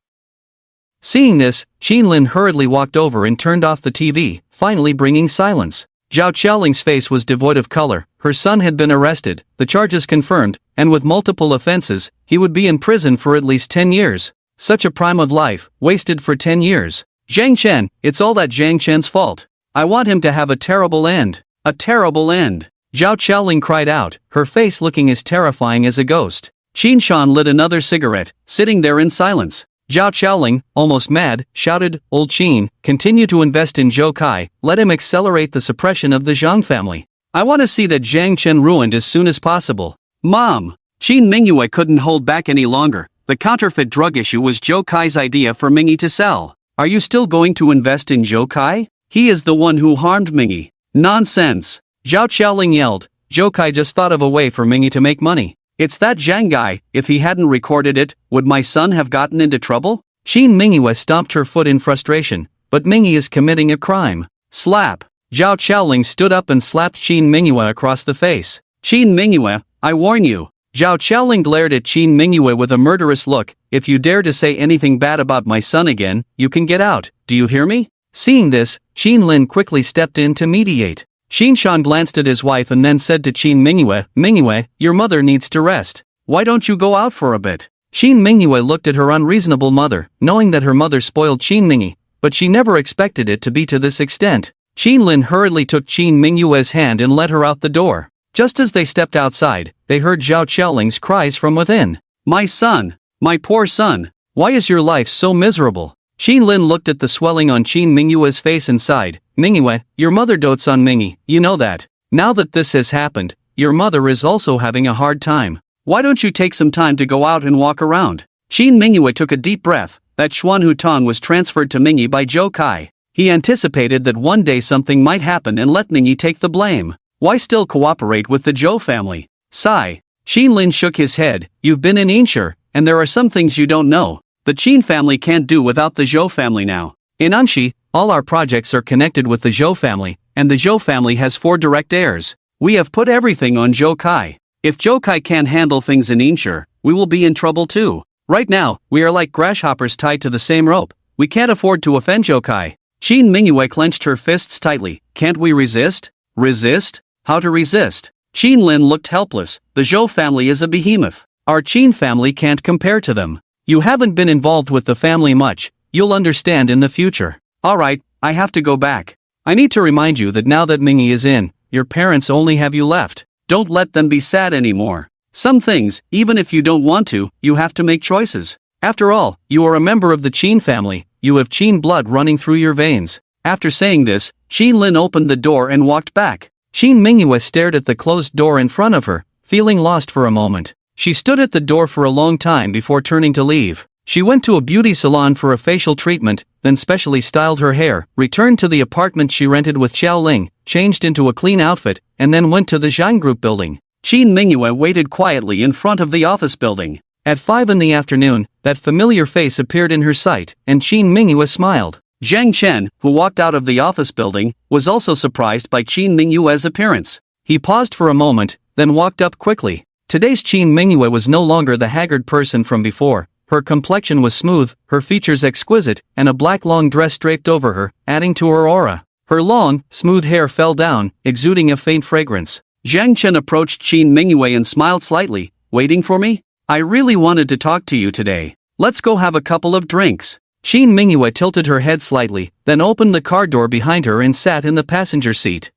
Seeing this, Qin Lin hurriedly walked over and turned off the TV, finally bringing silence. Zhao Qiaoling's face was devoid of color. Her son had been arrested, the charges confirmed, and with multiple offenses, he would be in prison for at least 10 years. Such a prime of life, wasted for 10 years. Zhang Chen, it's all that Zhang Chen's fault. I want him to have a terrible end. A terrible end. Zhao Qiaoling cried out, her face looking as terrifying as a ghost. Qin Shan lit another cigarette, sitting there in silence. Zhao Qiaoling, almost mad, shouted, Old Qin, continue to invest in Zhou Kai, let him accelerate the suppression of the Zhang family. I want to see that Zhang Chen ruined as soon as possible. Mom! Qin Mingyue couldn't hold back any longer. The counterfeit drug issue was Zhou Kai's idea for Mingyi to sell. Are you still going to invest in Zhou Kai? He is the one who harmed Mingyi. Nonsense! Zhao Qiaoling yelled. Zhou Kai just thought of a way for Mingyi to make money. It's that Zhang guy. If he hadn't recorded it, would my son have gotten into trouble? Qin Mingyue stomped her foot in frustration, but Mingyi is committing a crime. Slap! Zhao Qiaoling stood up and slapped Qin Mingyue across the face. Qin Mingyue, I warn you. Zhao Qiaoling glared at Qin Mingyue with a murderous look. If you dare to say anything bad about my son again, you can get out, do you hear me? Seeing this, Qin Lin quickly stepped in to mediate. Qin Shan glanced at his wife and then said to Qin Mingyue, "Mingyue, your mother needs to rest. Why don't you go out for a bit?" Qin Mingyue looked at her unreasonable mother, knowing that her mother spoiled Qin Mingy, but she never expected it to be to this extent. Qin Lin hurriedly took Qin Mingyue's hand and led her out the door. Just as they stepped outside, they heard Zhao Qiaoling's cries from within. My son! My poor son! Why is your life so miserable? Qin Lin looked at the swelling on Qin Mingyue's face and sighed. Mingyue, your mother dotes on Mingy, you know that. Now that this has happened, your mother is also having a hard time. Why don't you take some time to go out and walk around? Qin Mingyue took a deep breath. That Xuan Hutan was transferred to Mingy by Zhou Kai. He anticipated that one day something might happen and let Mingy take the blame. Why still cooperate with the Zhou family? Sigh. Qin Lin shook his head. You've been in Anxi, and there are some things you don't know. The Qin family can't do without the Zhou family now. In Anxi, all our projects are connected with the Zhou family, and the Zhou family has 4 direct heirs. We have put everything on Zhou Kai. If Zhou Kai can't handle things in Anxi, we will be in trouble too. Right now, we are like grasshoppers tied to the same rope. We can't afford to offend Zhou Kai. Qin Mingyue clenched her fists tightly. Can't we resist? Resist? How to resist? Qin Lin looked helpless. The Zhou family is a behemoth. Our Qin family can't compare to them. You haven't been involved with the family much, you'll understand in the future. Alright, I have to go back. I need to remind you that now that Mingy is in, your parents only have you left. Don't let them be sad anymore. Some things, even if you don't want to, you have to make choices. After all, you are a member of the Qin family, you have Qin blood running through your veins. After saying this, Qin Lin opened the door and walked back. Qin Mingyue stared at the closed door in front of her, feeling lost for a moment. She stood at the door for a long time before turning to leave. She went to a beauty salon for a facial treatment, then specially styled her hair, returned to the apartment she rented with Xiaoling, changed into a clean outfit, and then went to the Zhang Group building. Qin Mingyue waited quietly in front of the office building. At 5 in the afternoon, that familiar face appeared in her sight, and Qin Mingyue smiled. Zhang Chen, who walked out of the office building, was also surprised by Qin Mingyue's appearance. He paused for a moment, then walked up quickly. Today's Qin Mingyue was no longer the haggard person from before. Her complexion was smooth, her features exquisite, and a black long dress draped over her, adding to her aura. Her long, smooth hair fell down, exuding a faint fragrance. Zhang Chen approached Qin Mingyue and smiled slightly. Waiting for me? I really wanted to talk to you today. Let's go have a couple of drinks. Qin Mingyue tilted her head slightly, then opened the car door behind her and sat in the passenger seat.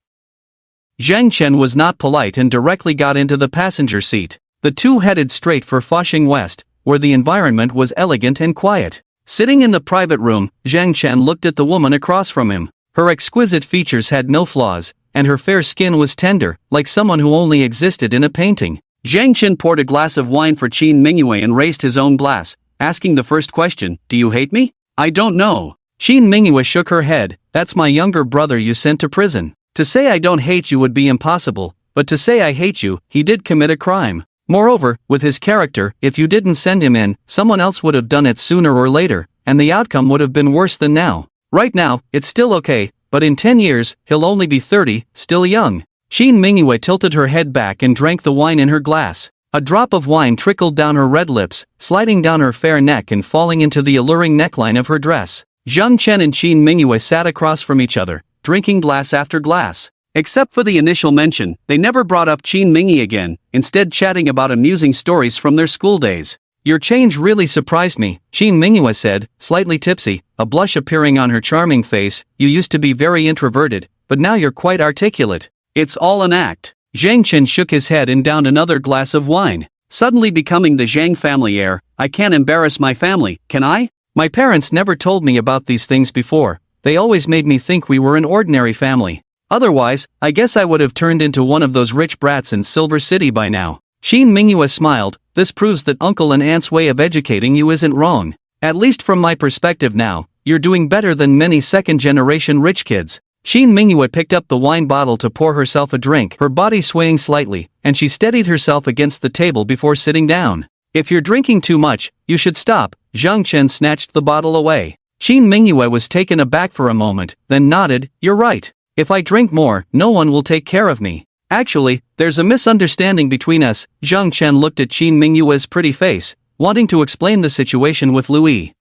Zhang Chen was not polite and directly got into the passenger seat. The two headed straight for Flushing West, where the environment was elegant and quiet. Sitting in the private room, Zhang Chen looked at the woman across from him. Her exquisite features had no flaws, and her fair skin was tender, like someone who only existed in a painting. Zhang Chen poured a glass of wine for Qin Mingyue and raised his own glass, asking the first question, "Do you hate me?" "I don't know." Qin Mingyue shook her head. "That's my younger brother you sent to prison. To say I don't hate you would be impossible, but to say I hate you, he did commit a crime. Moreover, with his character, if you didn't send him in, someone else would have done it sooner or later, and the outcome would have been worse than now. Right now, it's still okay, but in 10 years, he'll only be 30, still young." Qin Mingyue tilted her head back and drank the wine in her glass. A drop of wine trickled down her red lips, sliding down her fair neck and falling into the alluring neckline of her dress. Zhang Chen and Qin Mingyue sat across from each other, drinking glass after glass. Except for the initial mention, they never brought up Qin Mingy again, instead chatting about amusing stories from their school days. "Your change really surprised me," Qin Mingyue said, slightly tipsy, a blush appearing on her charming face. "You used to be very introverted, but now you're quite articulate." "It's all an act." Zhang Chen shook his head and downed another glass of wine. "Suddenly becoming the Zhang family heir, I can't embarrass my family, can I? My parents never told me about these things before. They always made me think we were an ordinary family. Otherwise, I guess I would have turned into one of those rich brats in Silver City by now." Qin Mingyue smiled. "This proves that uncle and aunt's way of educating you isn't wrong. At least from my perspective now, you're doing better than many second-generation rich kids." Qin Mingyue picked up the wine bottle to pour herself a drink, her body swaying slightly, and she steadied herself against the table before sitting down. "If you're drinking too much, you should stop." Zhang Chen snatched the bottle away. Qin Mingyue was taken aback for a moment, then nodded. "You're right. If I drink more, no one will take care of me. Actually, there's a misunderstanding between us." Zhang Chen looked at Qin Mingyue's pretty face, wanting to explain the situation with Louis.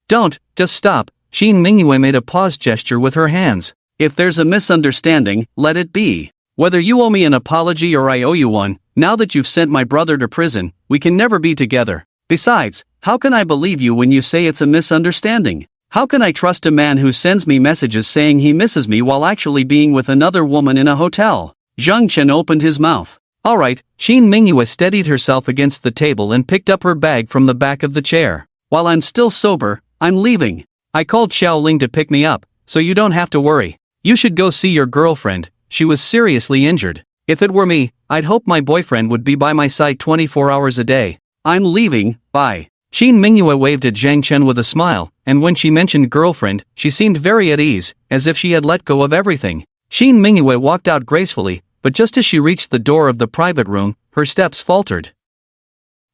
"Don't, just stop." Shin Mingyue made a pause gesture with her hands. If there's a misunderstanding, let it be. Whether you owe me an apology or I owe you one, now that you've sent my brother to prison, we can never be together. Besides, how can I believe you when you say it's a misunderstanding? How can I trust a man who sends me messages saying he misses me while actually being with another woman in a hotel? Zhang Chen opened his mouth. Alright, Shin Mingyue steadied herself against the table and picked up her bag from the back of the chair. While I'm still sober, I'm leaving. I called Xiaoling to pick me up, so you don't have to worry. You should go see your girlfriend, she was seriously injured. If it were me, I'd hope my boyfriend would be by my side 24 hours a day. I'm leaving, bye. Shin Mingyue waved at Zhang Chen with a smile, and when she mentioned girlfriend, she seemed very at ease, as if she had let go of everything. Shin Mingyue walked out gracefully, but just as she reached the door of the private room, her steps faltered.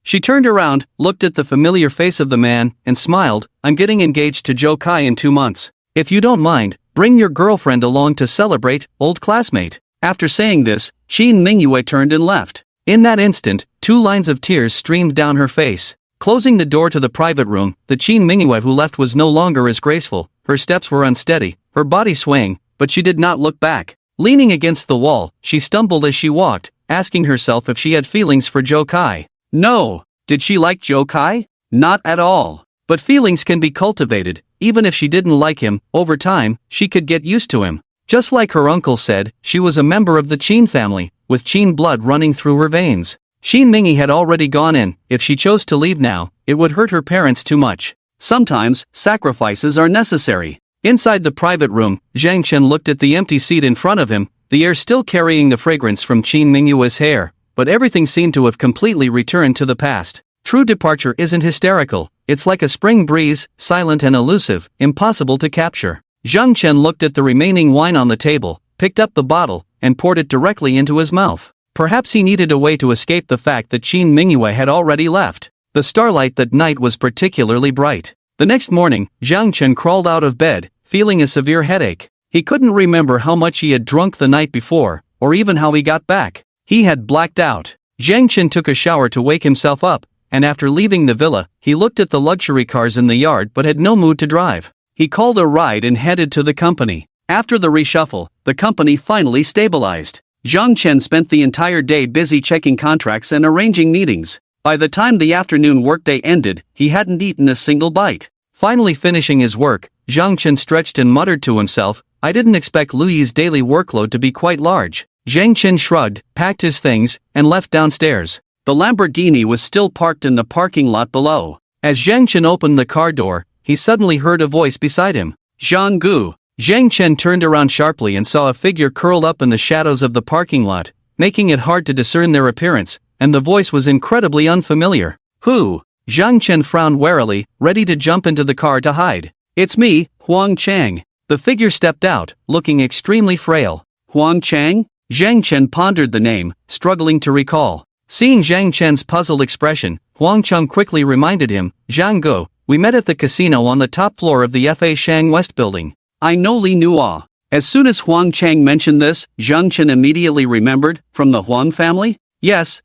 She turned around, looked at the familiar face of the man, and smiled. I'm getting engaged to Joe Kai in 2 months. If you don't mind, bring your girlfriend along to celebrate, old classmate. After saying this, Shin Mingyue turned and left. In that instant, 2 lines of tears streamed down her face. Closing the door to the private room, the Shin Mingyue who left was no longer as graceful. Her steps were unsteady, her body swaying, but she did not look back. Leaning against the wall, she stumbled as she walked, asking herself if she had feelings for Joe Kai. No. Did she like Joe Kai? Not at all. But feelings can be cultivated. Even if she didn't like him, over time, she could get used to him. Just like her uncle said, she was a member of the Qin family, with Qin blood running through her veins. Shin Mingyue had already gone in. If she chose to leave now, it would hurt her parents too much. Sometimes, sacrifices are necessary. Inside the private room, Zhang Chen looked at the empty seat in front of him, the air still carrying the fragrance from Shin Mingyue's hair, but everything seemed to have completely returned to the past. True departure isn't hysterical, it's like a spring breeze, silent and elusive, impossible to capture. Zhang Chen looked at the remaining wine on the table, picked up the bottle, and poured it directly into his mouth. Perhaps he needed a way to escape the fact that Shin Mingyue had already left. The starlight that night was particularly bright. The next morning, Zhang Chen crawled out of bed, feeling a severe headache. He couldn't remember how much he had drunk the night before, or even how he got back. He had blacked out. Zhang Chen took a shower to wake himself up, and after leaving the villa, he looked at the luxury cars in the yard but had no mood to drive. He called a ride and headed to the company. After the reshuffle, the company finally stabilized. Zhang Chen spent the entire day busy checking contracts and arranging meetings. By the time the afternoon workday ended, he hadn't eaten a single bite. Finally finishing his work, Zhang Chen stretched and muttered to himself, I didn't expect Luyi's daily workload to be quite large. Zhang Chen shrugged, packed his things, and left downstairs. The Lamborghini was still parked in the parking lot below. As Zhang Chen opened the car door, he suddenly heard a voice beside him. Zhang Gu. Zhang Chen turned around sharply and saw a figure curled up in the shadows of the parking lot, making it hard to discern their appearance, and the voice was incredibly unfamiliar. Who? Zhang Chen frowned warily, ready to jump into the car to hide. It's me, Huang Chang. The figure stepped out, looking extremely frail. Huang Chang? Zhang Chen pondered the name, struggling to recall. Seeing Zhang Chen's puzzled expression, Huang Chang quickly reminded him, Zhang Go, we met at the casino on the top floor of the Fa Shang West building. I know Li Nua. As soon as Huang Chang mentioned this, Zhang Chen immediately remembered, from the Huang family? Yes,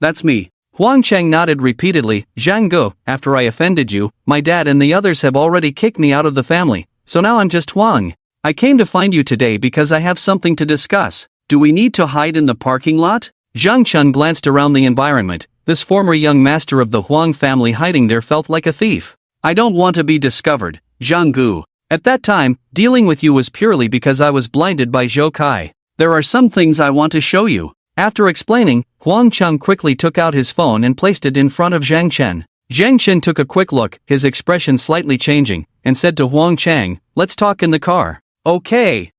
that's me. Huang Chang nodded repeatedly, Zhang Go, after I offended you, my dad and the others have already kicked me out of the family, so now I'm just Huang. I came to find you today because I have something to discuss. Do we need to hide in the parking lot? Zhang Chen glanced around the environment. This former young master of the Huang family hiding there felt like a thief. I don't want to be discovered, Zhang Gu. At that time, dealing with you was purely because I was blinded by Zhou Kai. There are some things I want to show you. After explaining, Huang Chang quickly took out his phone and placed it in front of Zhang Chen. Zhang Chen took a quick look, his expression slightly changing, and said to Huang Chang, let's talk in the car. Okay.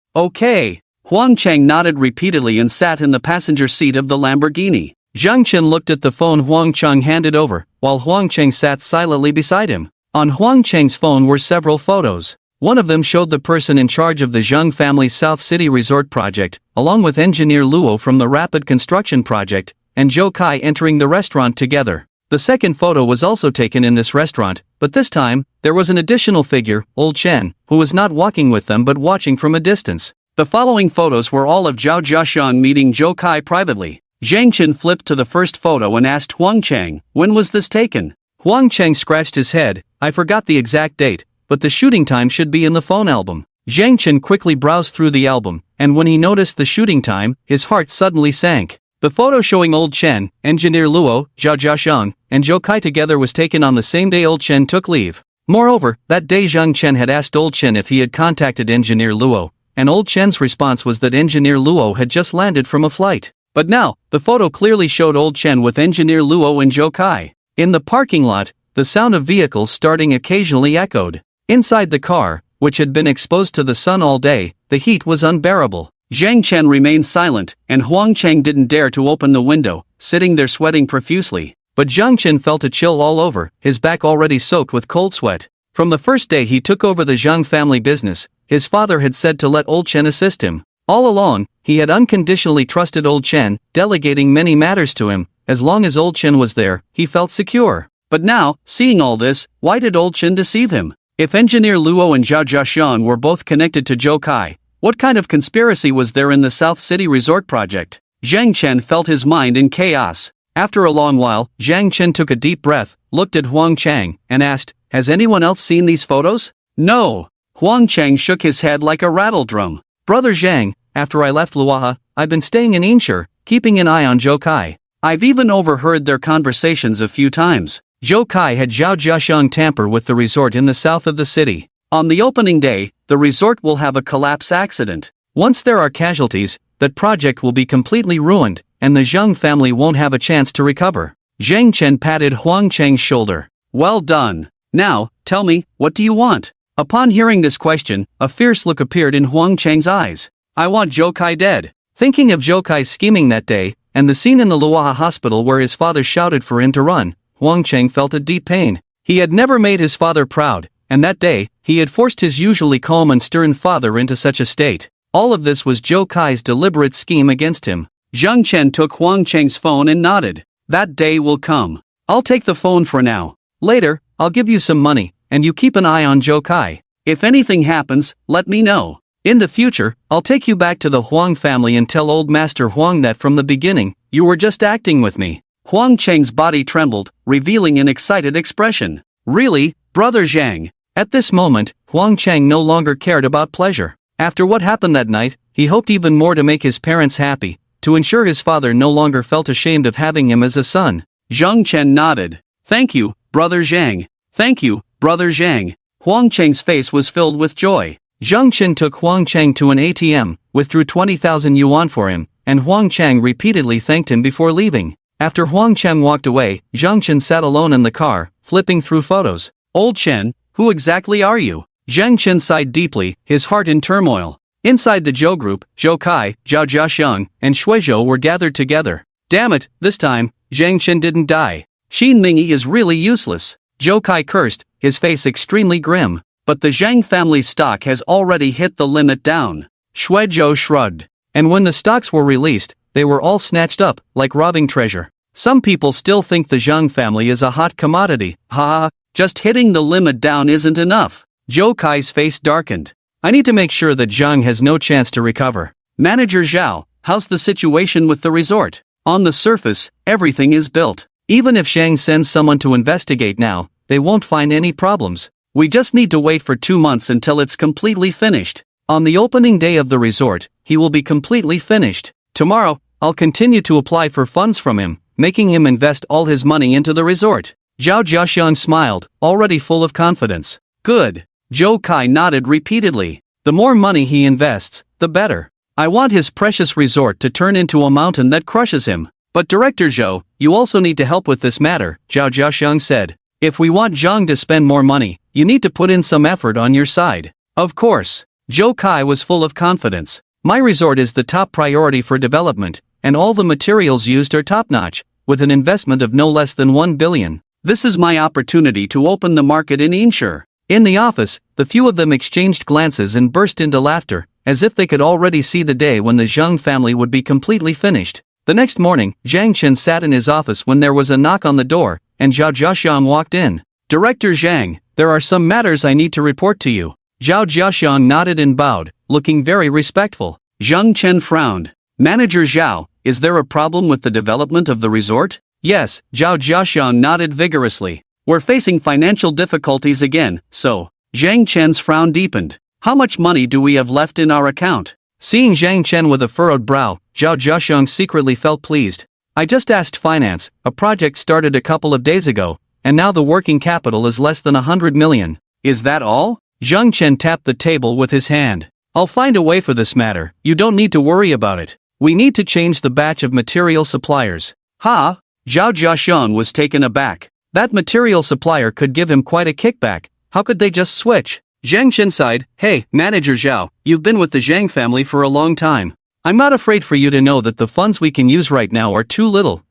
Huang Chang nodded repeatedly and sat in the passenger seat of the Lamborghini. Zhang Chen looked at the phone Huang Chang handed over, while Huang Chang sat silently beside him. On Huang Chang's phone were several photos. One of them showed the person in charge of the Zheng family's South City Resort project, along with engineer Luo from the Rapid Construction project, and Zhou Kai entering the restaurant together. The second photo was also taken in this restaurant, but this time, there was an additional figure, Old Chen, who was not walking with them but watching from a distance. The following photos were all of Zhao Jiashan meeting Zhou Kai privately. Zhang Chen flipped to the first photo and asked Huang Chang, when was this taken? Huang Chang scratched his head, I forgot the exact date, but the shooting time should be in the phone album. Zhang Chen quickly browsed through the album, and when he noticed the shooting time, his heart suddenly sank. The photo showing Old Chen, Engineer Luo, Zhao Jiaxiang, and Zhou Kai together was taken on the same day Old Chen took leave. Moreover, that day Zhang Chen had asked Old Chen if he had contacted Engineer Luo, and Old Chen's response was that Engineer Luo had just landed from a flight. But now, the photo clearly showed Old Chen with Engineer Luo and Zhou Kai. In the parking lot, the sound of vehicles starting occasionally echoed. Inside the car, which had been exposed to the sun all day, the heat was unbearable. Zhang Chen remained silent, and Huang Cheng didn't dare to open the window, sitting there sweating profusely. But Zhang Chen felt a chill all over, his back already soaked with cold sweat. From the first day he took over the Zhang family business, his father had said to let Old Chen assist him. All along, he had unconditionally trusted Old Chen, delegating many matters to him. As long as Old Chen was there, he felt secure. But now, seeing all this, why did Old Chen deceive him? If Engineer Luo and Zhao Jiaxiang were both connected to Zhou Kai, what kind of conspiracy was there in the South City Resort project? Zhang Chen felt his mind in chaos. After a long while, Zhang Chen took a deep breath, looked at Huang Cheng, and asked, "Has anyone else seen these photos?" No. Huang Cheng shook his head like a rattle drum. Brother Zhang, after I left Luoha, I've been staying in Yingshi, keeping an eye on Zhou Kai. I've even overheard their conversations a few times. Zhou Kai had Zhao Jiaxiang tamper with the resort in the south of the city. On the opening day, the resort will have a collapse accident. Once there are casualties, that project will be completely ruined, and the Zhang family won't have a chance to recover. Zhang Chen patted Huang Cheng's shoulder. Well done. Now, tell me, what do you want? Upon hearing this question, a fierce look appeared in Huang Cheng's eyes. I want Zhou Kai dead. Thinking of Zhou Kai's scheming that day, and the scene in the Luoha hospital where his father shouted for him to run, Huang Cheng felt a deep pain. He had never made his father proud, and that day, he had forced his usually calm and stern father into such a state. All of this was Zhou Kai's deliberate scheme against him. Zhang Chen took Huang Cheng's phone and nodded. That day will come. I'll take the phone for now. Later, I'll give you some money, and you keep an eye on Zhou Kai. If anything happens, let me know. In the future, I'll take you back to the Huang family and tell old Master Huang that from the beginning, you were just acting with me. Huang Cheng's body trembled, revealing an excited expression. Really, Brother Zhang? At this moment, Huang Cheng no longer cared about pleasure. After what happened that night, he hoped even more to make his parents happy, to ensure his father no longer felt ashamed of having him as a son. Zhang Chen nodded. Thank you, Brother Zhang. Thank you, Brother Zhang. Huang Cheng's face was filled with joy. Zhang Chen took Huang Cheng to an ATM, withdrew 20,000 yuan for him, and Huang Cheng repeatedly thanked him before leaving. After Huang Cheng walked away, Zhang Chen sat alone in the car, flipping through photos. Old Chen, who exactly are you? Zhang Chen sighed deeply, his heart in turmoil. Inside the Zhou group, Zhou Kai, Zhao Jiaxiang, and Shuizhou were gathered together. Damn it, this time, Zhang Chen didn't die. Xin Mingyi is really useless. Zhou Kai cursed, his face extremely grim. But the Zhang family's stock has already hit the limit down. Shuizhou shrugged. And when the stocks were released, they were all snatched up, like robbing treasure. Some people still think the Zhang family is a hot commodity. Ha! Just hitting the limit down isn't enough. Zhou Kai's face darkened. I need to make sure that Zhang has no chance to recover. Manager Zhao, how's the situation with the resort? On the surface, everything is built. Even if Zhang sends someone to investigate now, they won't find any problems. We just need to wait for 2 months until it's completely finished. On the opening day of the resort, he will be completely finished. Tomorrow, I'll continue to apply for funds from him, making him invest all his money into the resort. Zhao Jiaxiang smiled, already full of confidence. Good. Zhou Kai nodded repeatedly. The more money he invests, the better. I want his precious resort to turn into a mountain that crushes him. But Director Zhou, you also need to help with this matter, Zhao Jiaxiang said. If we want Zhang to spend more money, you need to put in some effort on your side. Of course. Zhou Kai was full of confidence. My resort is the top priority for development, and all the materials used are top-notch, with an investment of no less than 1 billion. This is my opportunity to open the market in Yingshi. In the office, the few of them exchanged glances and burst into laughter, as if they could already see the day when the Zhang family would be completely finished. The next morning, Zhang Chen sat in his office when there was a knock on the door, and Zhao Jiaxiang walked in. Director Zhang, there are some matters I need to report to you. Zhao Jiaxiang nodded and bowed, looking very respectful. Zhang Chen frowned. Manager Zhao, is there a problem with the development of the resort? Yes, Zhao Jiaxiang nodded vigorously. We're facing financial difficulties again, so, Zhang Chen's frown deepened. How much money do we have left in our account? Seeing Zhang Chen with a furrowed brow, Zhao Jiaxiong secretly felt pleased. I just asked finance, a project started a couple of days ago, and now the working capital is less than 100 million. Is that all? Zhang Chen tapped the table with his hand. I'll find a way for this matter, you don't need to worry about it. We need to change the batch of material suppliers. Ha! Zhao Jiaxiong was taken aback. That material supplier could give him quite a kickback. How could they just switch? Zhang Chen sighed. Hey, Manager Zhao, you've been with the Zhang family for a long time. I'm not afraid for you to know that the funds we can use right now are too little.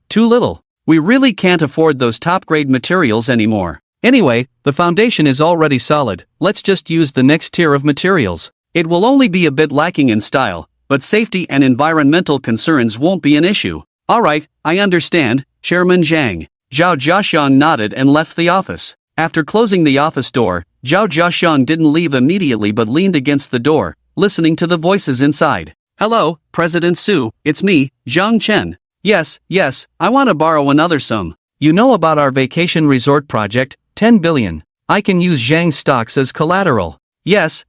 We really can't afford those top-grade materials anymore. Anyway, the foundation is already solid, let's just use the next tier of materials. It will only be a bit lacking in style, but safety and environmental concerns won't be an issue. Alright, I understand, Chairman Zhang. Zhao Jiaxiong nodded and left the office. After closing the office door, Zhao Jiaxiong didn't leave immediately but leaned against the door, listening to the voices inside. Hello, President Su, it's me, Zhang Chen. Yes, I want to borrow another sum. You know about our vacation resort project, 10 billion. I can use Zhang's stocks as collateral. Yes.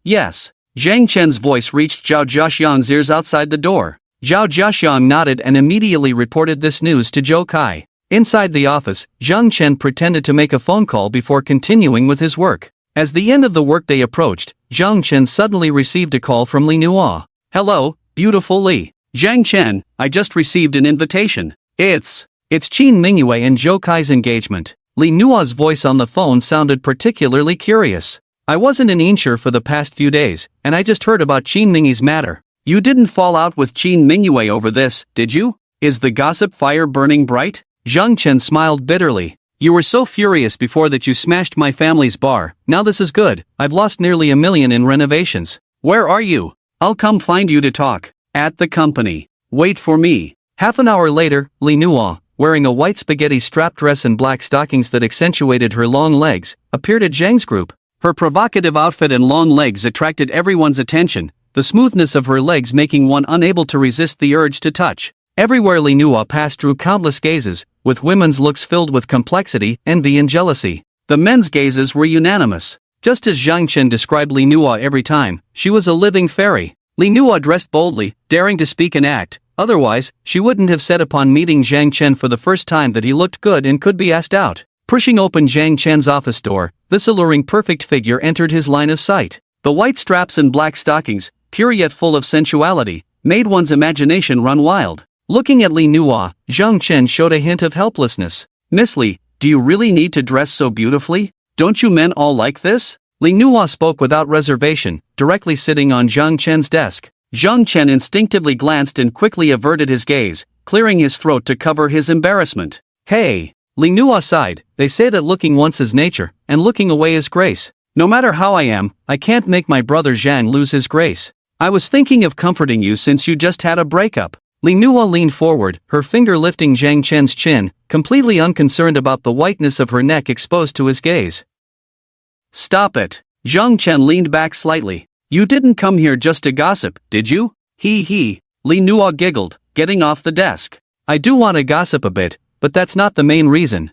Zhang Chen's voice reached Zhao Jiaxiong's ears outside the door. Zhao Jiaxiong nodded and immediately reported this news to Zhou Kai. Inside the office, Zhang Chen pretended to make a phone call before continuing with his work. As the end of the workday approached, Zhang Chen suddenly received a call from Li Nuo. Hello, beautiful Li. Zhang Chen, I just received an invitation. It's Qin Mingyue and Zhou Kai's engagement. Li Nuo's voice on the phone sounded particularly curious. I wasn't in Yinshe for the past few days, and I just heard about Qin Mingyue's matter. You didn't fall out with Qin Mingyue over this, did you? Is the gossip fire burning bright? Zhang Chen smiled bitterly. You were so furious before that you smashed my family's bar, now this is good, I've lost nearly 1 million in renovations. Where are you? I'll come find you to talk. At the company. Wait for me. Half an hour later, Li Nuo, wearing a white spaghetti strap dress and black stockings that accentuated her long legs, appeared at Zhang's group. Her provocative outfit and long legs attracted everyone's attention, the smoothness of her legs making one unable to resist the urge to touch. Everywhere Li Nuo passed drew countless gazes, with women's looks filled with complexity, envy and jealousy. The men's gazes were unanimous. Just as Zhang Chen described Li Nuo every time, she was a living fairy. Li Nuo dressed boldly, daring to speak and act, otherwise, she wouldn't have said upon meeting Zhang Chen for the first time that he looked good and could be asked out. Pushing open Zhang Chen's office door, this alluring perfect figure entered his line of sight. The white straps and black stockings, pure yet full of sensuality, made one's imagination run wild. Looking at Li Nuo, Zhang Chen showed a hint of helplessness. Miss Li, do you really need to dress so beautifully? Don't you men all like this? Li Nuo spoke without reservation, directly sitting on Zhang Chen's desk. Zhang Chen instinctively glanced and quickly averted his gaze, clearing his throat to cover his embarrassment. Hey! Li Nuo sighed. They say that looking once is nature, and looking away is grace. No matter how I am, I can't make my brother Zhang lose his grace. I was thinking of comforting you since you just had a breakup. Li Nuo leaned forward, her finger lifting Zhang Chen's chin, completely unconcerned about the whiteness of her neck exposed to his gaze. Stop it. Zhang Chen leaned back slightly. You didn't come here just to gossip, did you? He. Li Nuo giggled, getting off the desk. I do want to gossip a bit, but that's not the main reason.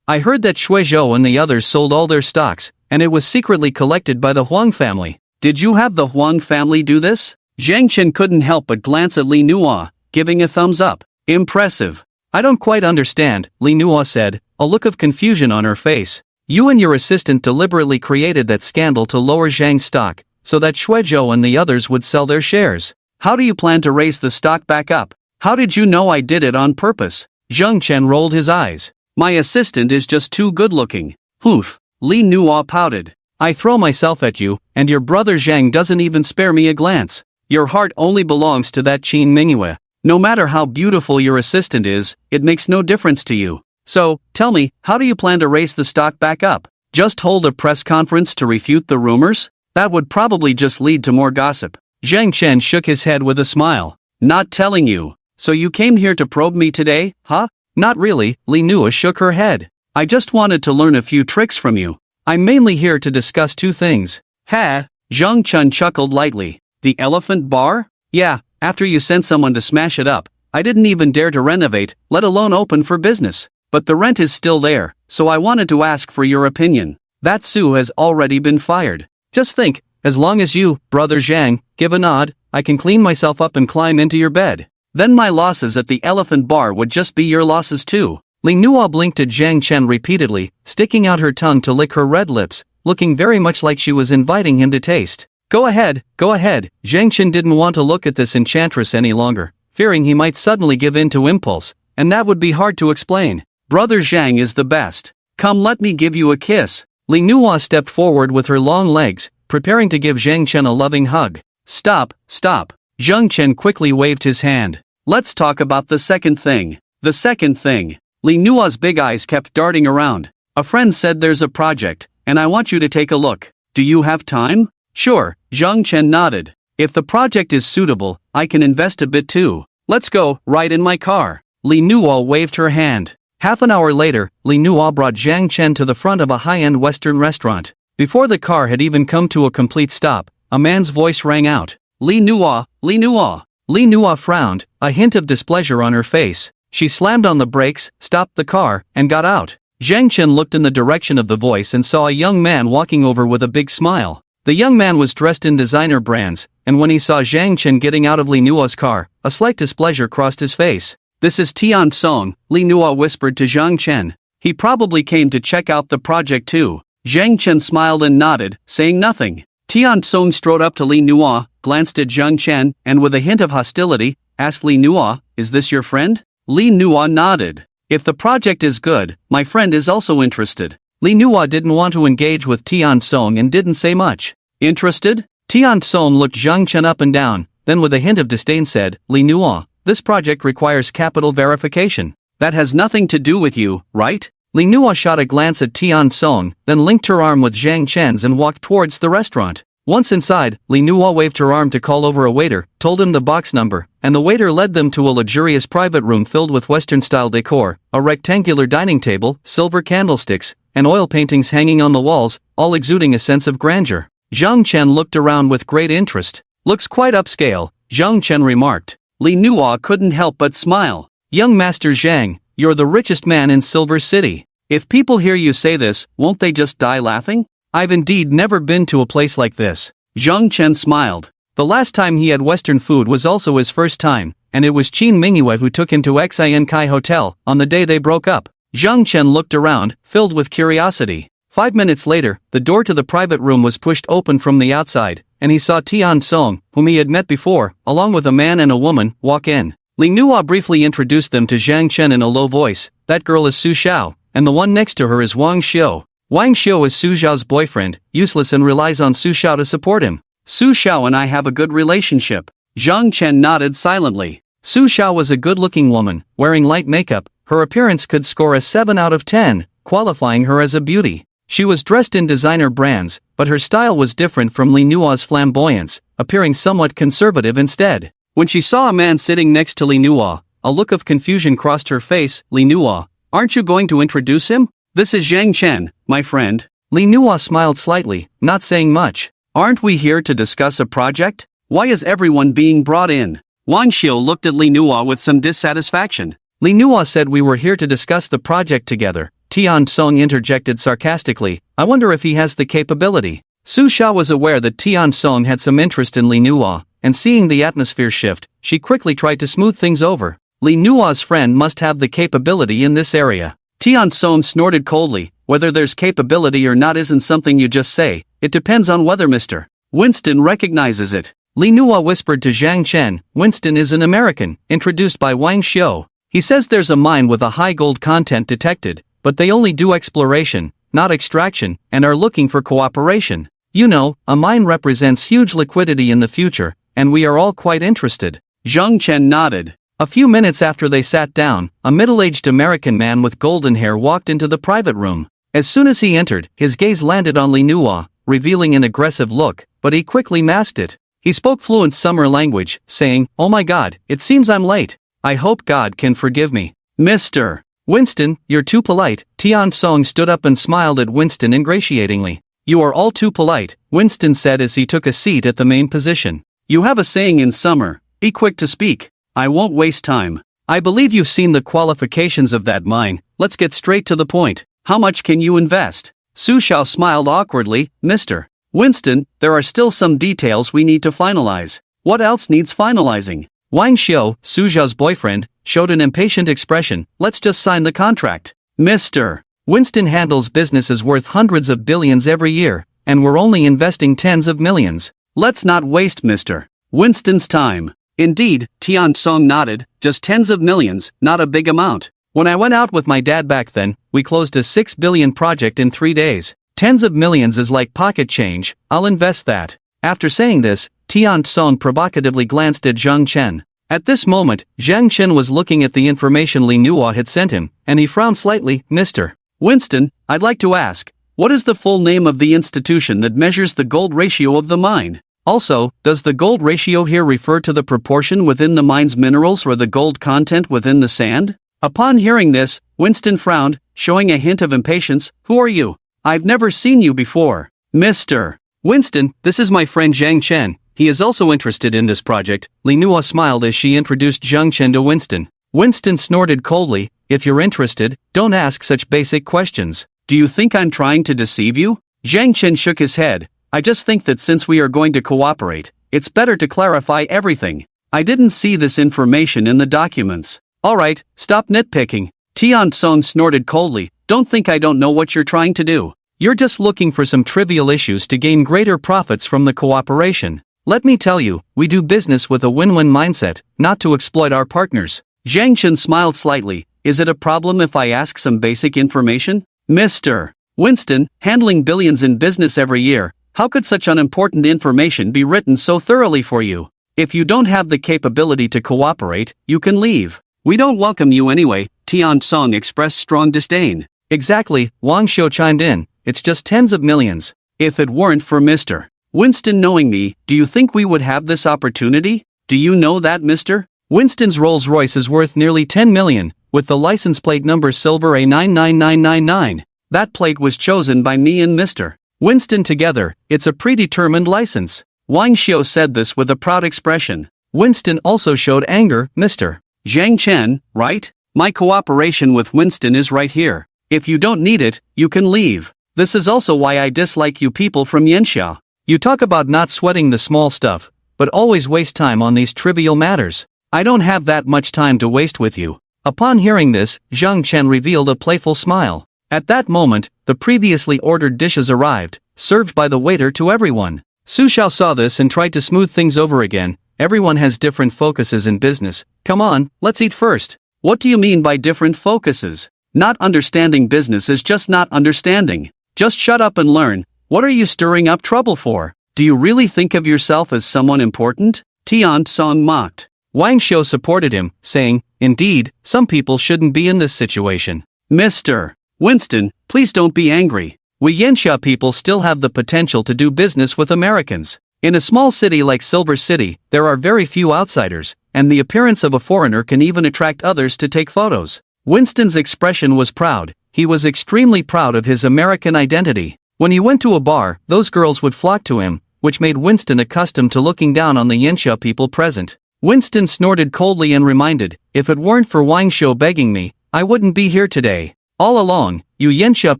I heard that Shui Zhou and the others sold all their stocks, and it was secretly collected by the Huang family. Did you have the Huang family do this? Zhang Chen couldn't help but glance at Li Nuo, giving a thumbs up. Impressive. I don't quite understand, Li Nuo said, a look of confusion on her face. You and your assistant deliberately created that scandal to lower Zhang's stock, so that Shui Zhou and the others would sell their shares. How do you plan to raise the stock back up? How did you know I did it on purpose? Zhang Chen rolled his eyes. My assistant is just too good-looking. Oof. Li Nuo pouted. I throw myself at you, and your brother Zhang doesn't even spare me a glance. Your heart only belongs to that Qin Mingyue. No matter how beautiful your assistant is, it makes no difference to you. So, tell me, how do you plan to raise the stock back up? Just hold a press conference to refute the rumors? That would probably just lead to more gossip. Zhang Chen shook his head with a smile. Not telling you. So you came here to probe me today, huh? Not really, Li Nuo shook her head. I just wanted to learn a few tricks from you. I'm mainly here to discuss two things. Ha! Zhang Chen chuckled lightly. The elephant bar? Yeah, after you sent someone to smash it up, I didn't even dare to renovate, let alone open for business. But the rent is still there, so I wanted to ask for your opinion. That Sue has already been fired. Just think, as long as you, Brother Zhang, give a nod, I can clean myself up and climb into your bed. Then my losses at the elephant bar would just be your losses too. Li Nuo blinked at Zhang Chen repeatedly, sticking out her tongue to lick her red lips, looking very much like she was inviting him to taste. Go ahead, go ahead. Zhang Chen didn't want to look at this enchantress any longer, fearing he might suddenly give in to impulse, and that would be hard to explain. Brother Zhang is the best. Come, let me give you a kiss. Li Nuo stepped forward with her long legs, preparing to give Zhang Chen a loving hug. Stop, stop. Zhang Chen quickly waved his hand. Let's talk about the second thing. The second thing. Li Nuo's big eyes kept darting around. A friend said there's a project, and I want you to take a look. Do you have time? Sure, Zhang Chen nodded. If the project is suitable, I can invest a bit too. Let's go, ride in my car. Li Nuo waved her hand. Half an hour later, Li Nuo brought Zhang Chen to the front of a high-end Western restaurant. Before the car had even come to a complete stop, a man's voice rang out. Li Nuo, Li Nuo. Li Nuo frowned, a hint of displeasure on her face. She slammed on the brakes, stopped the car, and got out. Zhang Chen looked in the direction of the voice and saw a young man walking over with a big smile. The young man was dressed in designer brands, and when he saw Zhang Chen getting out of Li Nuo's car, a slight displeasure crossed his face. This is Tian Song, Li Nuo whispered to Zhang Chen. He probably came to check out the project too. Zhang Chen smiled and nodded, saying nothing. Tian Song strode up to Li Nuo, glanced at Zhang Chen, and with a hint of hostility, asked Li Nuo, "Is this your friend?" Li Nuo nodded. If the project is good, my friend is also interested. Li Nuo didn't want to engage with Tian Song and didn't say much. Interested? Tian Song looked Zhang Chen up and down, then with a hint of disdain said, Li Nuo, this project requires capital verification. That has nothing to do with you, right? Li Nuo shot a glance at Tian Song, then linked her arm with Zhang Chen's and walked towards the restaurant. Once inside, Li Nuo waved her arm to call over a waiter, told him the box number, and the waiter led them to a luxurious private room filled with Western-style decor, a rectangular dining table, silver candlesticks, and oil paintings hanging on the walls, all exuding a sense of grandeur. Zhang Chen looked around with great interest. Looks quite upscale, Zhang Chen remarked. Li Nuo couldn't help but smile. Young Master Zhang, you're the richest man in Silver City. If people hear you say this, won't they just die laughing? I've indeed never been to a place like this. Zhang Chen smiled. The last time he had Western food was also his first time, and it was Qin Mingyue who took him to Xin Kai Hotel on the day they broke up. Zhang Chen looked around, filled with curiosity. 5 minutes later, the door to the private room was pushed open from the outside, and he saw Tian Song, whom he had met before, along with a man and a woman, walk in. Li Nuo briefly introduced them to Zhang Chen in a low voice. That girl is Su Xiao, and the one next to her is Wang Xiu. Wang Xiu is Su Xiao's boyfriend, useless and relies on Su Xiao to support him. Su Xiao and I have a good relationship. Zhang Chen nodded silently. Su Xiao was a good-looking woman, wearing light makeup. Her appearance could score a 7 out of 10, qualifying her as a beauty. She was dressed in designer brands, but her style was different from Li Nuo's flamboyance, appearing somewhat conservative instead. When she saw a man sitting next to Li Nuo, a look of confusion crossed her face. Li Nuo, aren't you going to introduce him? This is Zhang Chen, my friend. Li Nuo smiled slightly, not saying much. Aren't we here to discuss a project? Why is everyone being brought in? Wang Xiu looked at Li Nuo with some dissatisfaction. Li Nuo said we were here to discuss the project together. Tian Song interjected sarcastically, I wonder if he has the capability. Su Xiao was aware that Tian Song had some interest in Li Nuo, and seeing the atmosphere shift, she quickly tried to smooth things over. Li Nuo's friend must have the capability in this area. Tian Song snorted coldly, whether there's capability or not isn't something you just say, it depends on whether Mr. Winston recognizes it. Li Nuo whispered to Zhang Chen, Winston is an American, introduced by Wang Xiu. He says there's a mine with a high gold content detected, but they only do exploration, not extraction, and are looking for cooperation. You know, a mine represents huge liquidity in the future, and we are all quite interested. Zhang Chen nodded. A few minutes after they sat down, a middle-aged American man with golden hair walked into the private room. As soon as he entered, his gaze landed on Li Nuo, revealing an aggressive look, but he quickly masked it. He spoke fluent summer language, saying, Oh my God, it seems I'm late. I hope God can forgive me. Mr. Winston, you're too polite. Tian Song stood up and smiled at Winston ingratiatingly. You are all too polite, Winston said as he took a seat at the main position. You have a saying in summer, be quick to speak. I won't waste time. I believe you've seen the qualifications of that mine, let's get straight to the point. How much can you invest? Su Xiao smiled awkwardly. Mr. Winston, there are still some details we need to finalize. What else needs finalizing? Wang Xiu, Su Xiao's boyfriend, showed an impatient expression. Let's just sign the contract. Mr. Winston handles businesses worth hundreds of billions every year, and we're only investing tens of millions. Let's not waste Mr. Winston's time. Indeed, Tian Song nodded, just tens of millions, not a big amount. When I went out with my dad back then, we closed a 6 billion project in 3 days. Tens of millions is like pocket change, I'll invest that. After saying this, Tian Song provocatively glanced at Zhang Chen. At this moment, Zhang Chen was looking at the information Li Nuo had sent him, and he frowned slightly. Mr. Winston, I'd like to ask, what is the full name of the institution that measures the gold ratio of the mine? Also, does the gold ratio here refer to the proportion within the mine's minerals or the gold content within the sand? Upon hearing this, Winston frowned, showing a hint of impatience. Who are you? I've never seen you before. Mr. Winston, this is my friend Zhang Chen. He is also interested in this project. Li Nuo smiled as she introduced Zhang Chen to Winston. Winston snorted coldly. If you're interested, don't ask such basic questions. Do you think I'm trying to deceive you? Zhang Chen shook his head. I just think that since we are going to cooperate, it's better to clarify everything. I didn't see this information in the documents. Alright, stop nitpicking. Tian Song snorted coldly. Don't think I don't know what you're trying to do. You're just looking for some trivial issues to gain greater profits from the cooperation. Let me tell you, we do business with a win-win mindset, not to exploit our partners. Zhang Chen smiled slightly. Is it a problem if I ask some basic information? Mr. Winston, handling billions in business every year, how could such unimportant information be written so thoroughly for you? If you don't have the capability to cooperate, you can leave. We don't welcome you anyway. Tian Song expressed strong disdain. Exactly, Wang Xiu chimed in. It's just tens of millions. If it weren't for Mr. Winston knowing me, do you think we would have this opportunity? Do you know that, Mr. Winston's Rolls-Royce is worth nearly 10 million, with the license plate number silver A99999. That plate was chosen by me and Mr. Winston together. It's a predetermined license. Wang Xiu said this with a proud expression. Winston also showed anger. Mr. Zhang Chen, right? My cooperation with Winston is right here. If you don't need it, you can leave. This is also why I dislike you people from Yanxia. You talk about not sweating the small stuff, but always waste time on these trivial matters. I don't have that much time to waste with you. Upon hearing this, Zhang Chen revealed a playful smile. At that moment, the previously ordered dishes arrived, served by the waiter to everyone. Su Xiao saw this and tried to smooth things over again. Everyone has different focuses in business. Come on, let's eat first. What do you mean by different focuses? Not understanding business is just not understanding. Just shut up and learn. What are you stirring up trouble for? Do you really think of yourself as someone important? Tian Song mocked. Wang Xiu supported him, saying, indeed, some people shouldn't be in this situation. Mr. Winston, please don't be angry. We Yanxia people still have the potential to do business with Americans. In a small city like Silver City, there are very few outsiders, and the appearance of a foreigner can even attract others to take photos. Winston's expression was proud. He was extremely proud of his American identity. When he went to a bar, those girls would flock to him, which made Winston accustomed to looking down on the Yanxia people present. Winston snorted coldly and reminded, if it weren't for Wang Xiu begging me, I wouldn't be here today. All along, you Yanxia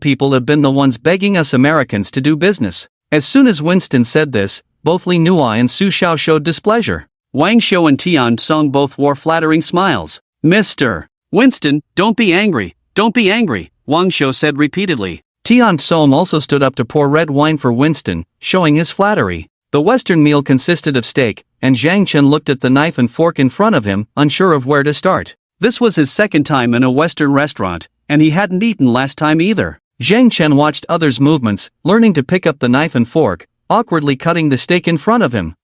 people have been the ones begging us Americans to do business. As soon as Winston said this, both Li Nuo and Su Xiao showed displeasure. Wang Xiu and Tian Song both wore flattering smiles. Mr. Winston, don't be angry, don't be angry, Wang Xiu said repeatedly. Tian Song also stood up to pour red wine for Winston, showing his flattery. The Western meal consisted of steak, and Zhang Chen looked at the knife and fork in front of him, unsure of where to start. This was his second time in a Western restaurant, and he hadn't eaten last time either. Zhang Chen watched others' movements, learning to pick up the knife and fork, awkwardly cutting the steak in front of him.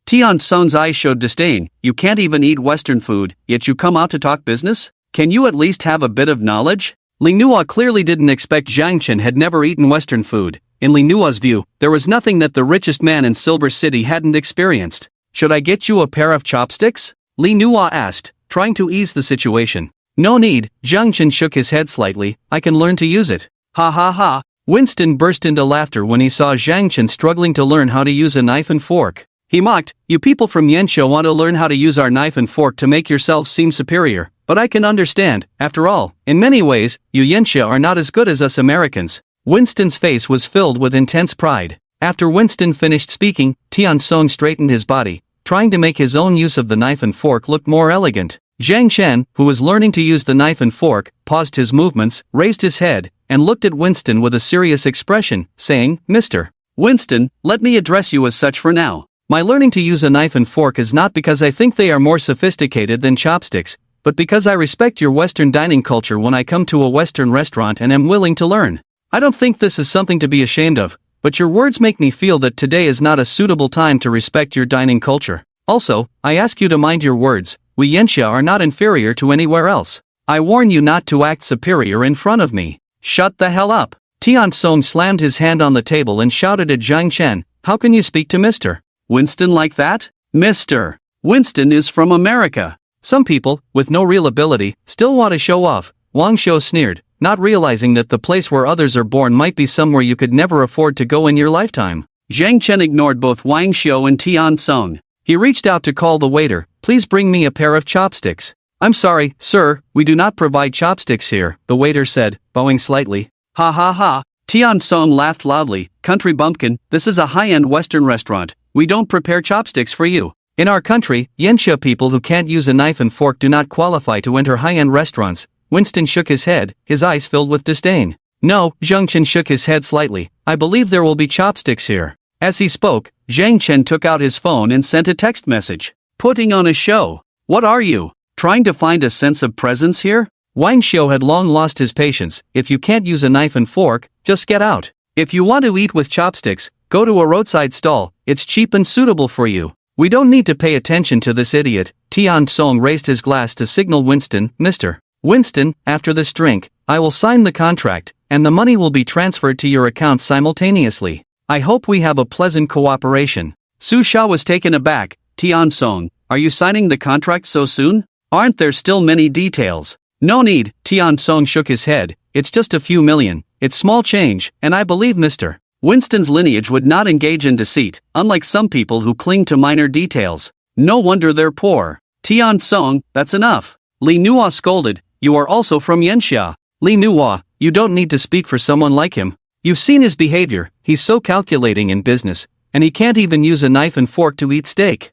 Tian Song's eyes showed disdain. You can't even eat Western food, yet you come out to talk business? Can you at least have a bit of knowledge? Li Nuo clearly didn't expect Zhang Chen had never eaten Western food. In Li Nuo's view, there was nothing that the richest man in Silver City hadn't experienced. Should I get you a pair of chopsticks? Li Nuo asked, trying to ease the situation. No need, Zhang Chen shook his head slightly, I can learn to use it. Ha ha ha. Winston burst into laughter when he saw Zhang Chen struggling to learn how to use a knife and fork. He mocked, you people from Yanxia want to learn how to use our knife and fork to make yourselves seem superior, but I can understand, after all, in many ways, you Yanxia are not as good as us Americans. Winston's face was filled with intense pride. After Winston finished speaking, Tian-sung straightened his body, trying to make his own use of the knife and fork look more elegant. Zhang Chen, who was learning to use the knife and fork, paused his movements, raised his head, and looked at Winston with a serious expression, saying, "Mr. Winston, let me address you as such for now. My learning to use a knife and fork is not because I think they are more sophisticated than chopsticks, but because I respect your Western dining culture when I come to a Western restaurant and am willing to learn. I don't think this is something to be ashamed of, but your words make me feel that today is not a suitable time to respect your dining culture. Also, I ask you to mind your words. We Yanxia are not inferior to anywhere else. I warn you not to act superior in front of me." Shut the hell up. Tian-sung slammed his hand on the table and shouted at Zhang Chen, "How can you speak to Mr. Winston like that? Mr. Winston is from America." Some people, with no real ability, still want to show off, Wang Xiu sneered, not realizing that the place where others are born might be somewhere you could never afford to go in your lifetime. Zhang Chen ignored both Wang Xiu and Tian-sung. He reached out to call the waiter. "Please bring me a pair of chopsticks." "I'm sorry, sir, we do not provide chopsticks here," the waiter said, bowing slightly. Ha ha ha. Tian-sung laughed loudly. "Country bumpkin, this is a high-end Western restaurant. We don't prepare chopsticks for you." In our country, Yanxia people who can't use a knife and fork do not qualify to enter high-end restaurants. Winston shook his head, his eyes filled with disdain. "No," Zhang Chen shook his head slightly. "I believe there will be chopsticks here." As he spoke, Zhang Chen took out his phone and sent a text message. "Putting on a show. What are you? Trying to find a sense of presence here?" Wang Xiu had long lost his patience. "If you can't use a knife and fork, just get out. If you want to eat with chopsticks, go to a roadside stall, it's cheap and suitable for you. We don't need to pay attention to this idiot." Tian-sung raised his glass to signal Winston, "Mr. Winston, after this drink, I will sign the contract, and the money will be transferred to your account simultaneously. I hope we have a pleasant cooperation." Su Sha was taken aback. "Tian-sung, are you signing the contract so soon? Aren't there still many details?" "No need," Tian-sung shook his head. "It's just a few million. It's small change, and I believe Mr. Winston's lineage would not engage in deceit, unlike some people who cling to minor details. No wonder they're poor." "Tian-sung, that's enough." Li Nuo scolded. "You are also from Yanxia." "Li Nuo, you don't need to speak for someone like him. You've seen his behavior, he's so calculating in business, and he can't even use a knife and fork to eat steak.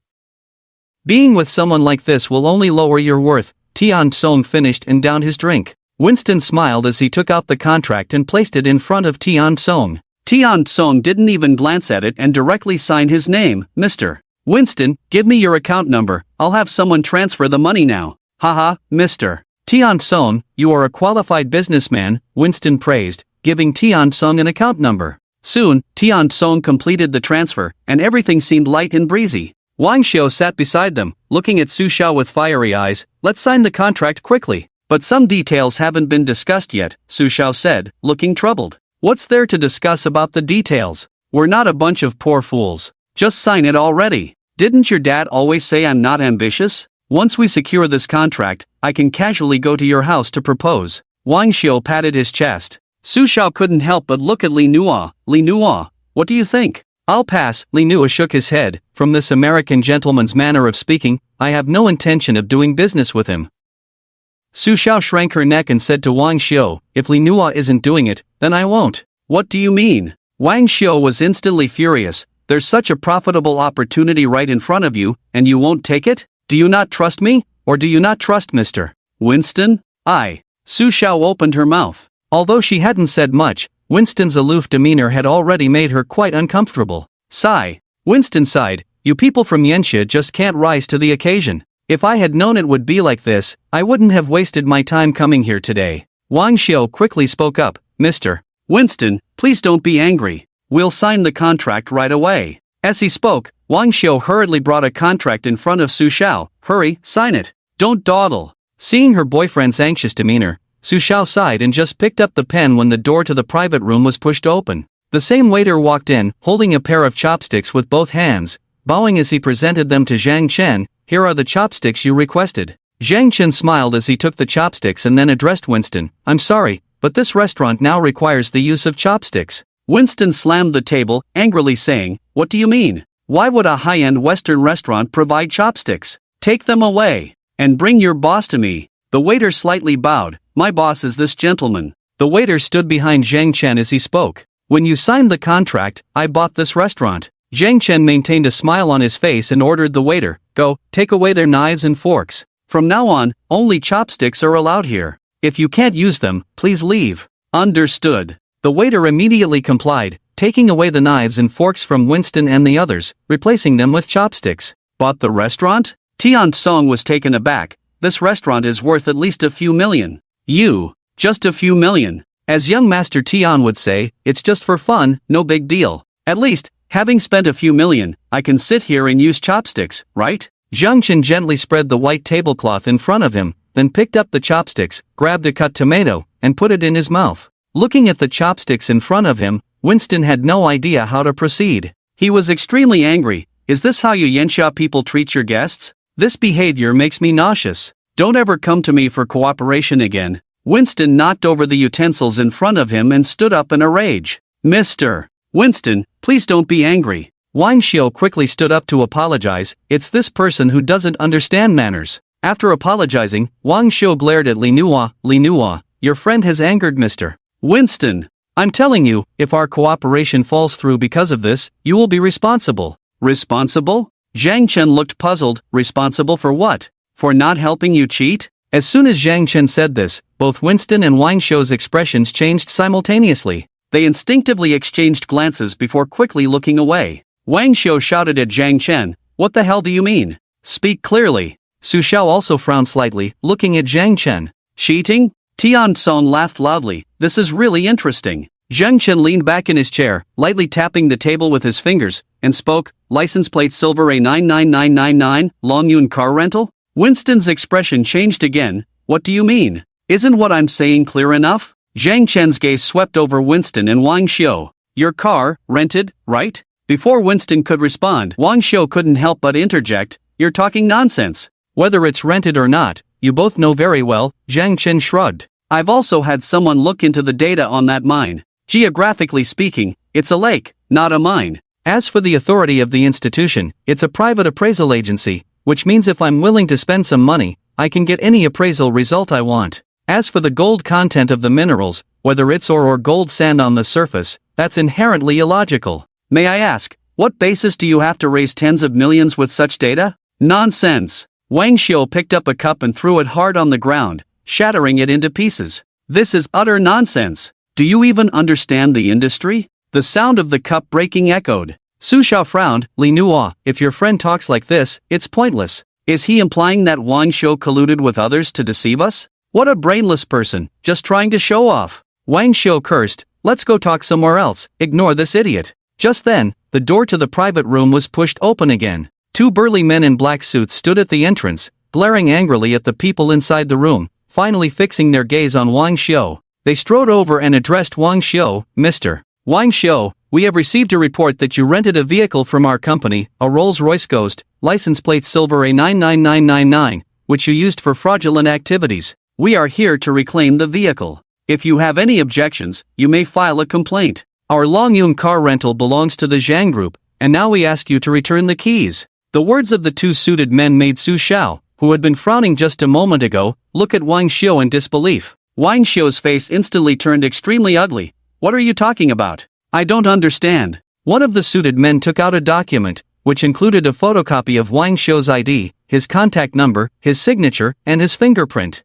Being with someone like this will only lower your worth." Tian-sung finished and downed his drink. Winston smiled as he took out the contract and placed it in front of Tian-sung. Tian-sung didn't even glance at it and directly signed his name, "Mr. Winston, give me your account number, I'll have someone transfer the money now." "Haha, Mr. Tian-sung, you are a qualified businessman," Winston praised, giving Tian-sung an account number. Soon, Tian-sung completed the transfer, and everything seemed light and breezy. Wang Xiu sat beside them, looking at Su Xiao with fiery eyes. "Let's sign the contract quickly." "But some details haven't been discussed yet," Su Xiao said, looking troubled. "What's there to discuss about the details? We're not a bunch of poor fools. Just sign it already. Didn't your dad always say I'm not ambitious? Once we secure this contract, I can casually go to your house to propose." Wang Xiu patted his chest. Su Xiao couldn't help but look at Li Nuo. "Li Nuo, what do you think?" "I'll pass." Li Nuo shook his head. "From this American gentleman's manner of speaking, I have no intention of doing business with him." Su Xiao shrank her neck and said to Wang Xiu, "If Li Nuo isn't doing it, then I won't." "What do you mean?" Wang Xiu was instantly furious. "There's such a profitable opportunity right in front of you, and you won't take it? Do you not trust me, or do you not trust Mr. Winston?" Su Xiao opened her mouth. Although she hadn't said much, Winston's aloof demeanor had already made her quite uncomfortable. Sigh. Winston sighed. "You people from Yanxia just can't rise to the occasion. If I had known it would be like this, I wouldn't have wasted my time coming here today." Wang Xiu quickly spoke up. "Mr. Winston, please don't be angry. We'll sign the contract right away." As he spoke, Wang Xiu hurriedly brought a contract in front of Su Xiao. "Hurry, sign it. Don't dawdle." Seeing her boyfriend's anxious demeanor, Su Xiao sighed and just picked up the pen when the door to the private room was pushed open. The same waiter walked in, holding a pair of chopsticks with both hands, bowing as he presented them to Zhang Chen. "Here are the chopsticks you requested." Zhang Chen smiled as he took the chopsticks and then addressed Winston. "I'm sorry, but this restaurant now requires the use of chopsticks." Winston slammed the table, angrily saying, "What do you mean? Why would a high-end Western restaurant provide chopsticks? Take them away, and bring your boss to me." The waiter slightly bowed. "My boss is this gentleman." The waiter stood behind Zhang Chen as he spoke. When you signed the contract, I bought this restaurant. Zhang Chen maintained a smile on his face and ordered the waiter, go, take away their knives and forks. From now on, only chopsticks are allowed here. If you can't use them, please leave. Understood. The waiter immediately complied, taking away the knives and forks from Winston and the others, replacing them with chopsticks. Bought the restaurant? Tian Song was taken aback. This restaurant is worth at least a few million. Just a few million. As young Master Tian would say, it's just for fun, no big deal. At least, having spent a few million, I can sit here and use chopsticks, right? Zhang Chen gently spread the white tablecloth in front of him, then picked up the chopsticks, grabbed a cut tomato, and put it in his mouth. Looking at the chopsticks in front of him, Winston had no idea how to proceed. He was extremely angry. Is this how you Yanxia people treat your guests? This behavior makes me nauseous. Don't ever come to me for cooperation again. Winston knocked over the utensils in front of him and stood up in a rage. Mr. Winston, please don't be angry. Wang Xiu quickly stood up to apologize. It's this person who doesn't understand manners. After apologizing, Wang Xiu glared at Li Nuo, your friend has angered Mr. Winston. I'm telling you, if our cooperation falls through because of this, you will be responsible. Responsible? Zhang Chen looked puzzled. Responsible for what? For not helping you cheat? As soon as Zhang Chen said this, both Winston and Wang Xiu's expressions changed simultaneously. They instinctively exchanged glances before quickly looking away. Wang Xiu shouted at Zhang Chen, what the hell do you mean? Speak clearly. Su Xiao also frowned slightly, looking at Zhang Chen. Cheating? Tian Song laughed loudly. This is really interesting. Zhang Chen leaned back in his chair, lightly tapping the table with his fingers, and spoke, license plate silver A99999, Longyun car rental? Winston's expression changed again. What do you mean? Isn't what I'm saying clear enough? Zhang Chen's gaze swept over Winston and Wang Xiu. Your car, rented, right? Before Winston could respond, Wang Xiu couldn't help but interject, you're talking nonsense. Whether it's rented or not, you both know very well, Zhang Chen shrugged. I've also had someone look into the data on that mine. Geographically speaking, it's a lake, not a mine. As for the authority of the institution, it's a private appraisal agency, which means if I'm willing to spend some money, I can get any appraisal result I want. As for the gold content of the minerals, whether it's ore or gold sand on the surface, that's inherently illogical. May I ask, what basis do you have to raise tens of millions with such data? Nonsense. Wang Xiu picked up a cup and threw it hard on the ground, shattering it into pieces. This is utter nonsense. Do you even understand the industry? The sound of the cup breaking echoed. Su Xiao frowned. Li Nuo, if your friend talks like this, it's pointless. Is he implying that Wang Xiu colluded with others to deceive us? What a brainless person, just trying to show off. Wang Xiu cursed, let's go talk somewhere else, ignore this idiot. Just then, the door to the private room was pushed open again. Two burly men in black suits stood at the entrance, glaring angrily at the people inside the room, finally fixing their gaze on Wang Xiu. They strode over and addressed Wang Xiu, Mr. Wang Xiu, we have received a report that you rented a vehicle from our company, a Rolls-Royce Ghost, license plate silver A99999, which you used for fraudulent activities. We are here to reclaim the vehicle. If you have any objections, you may file a complaint. Our Longyun car rental belongs to the Zhang Group, and now we ask you to return the keys. The words of the two suited men made Su Xiao, who had been frowning just a moment ago, look at Wang Xiu in disbelief. Wang Xiu's face instantly turned extremely ugly. What are you talking about? I don't understand. One of the suited men took out a document, which included a photocopy of Wang Xiu's ID, his contact number, his signature, and his fingerprint.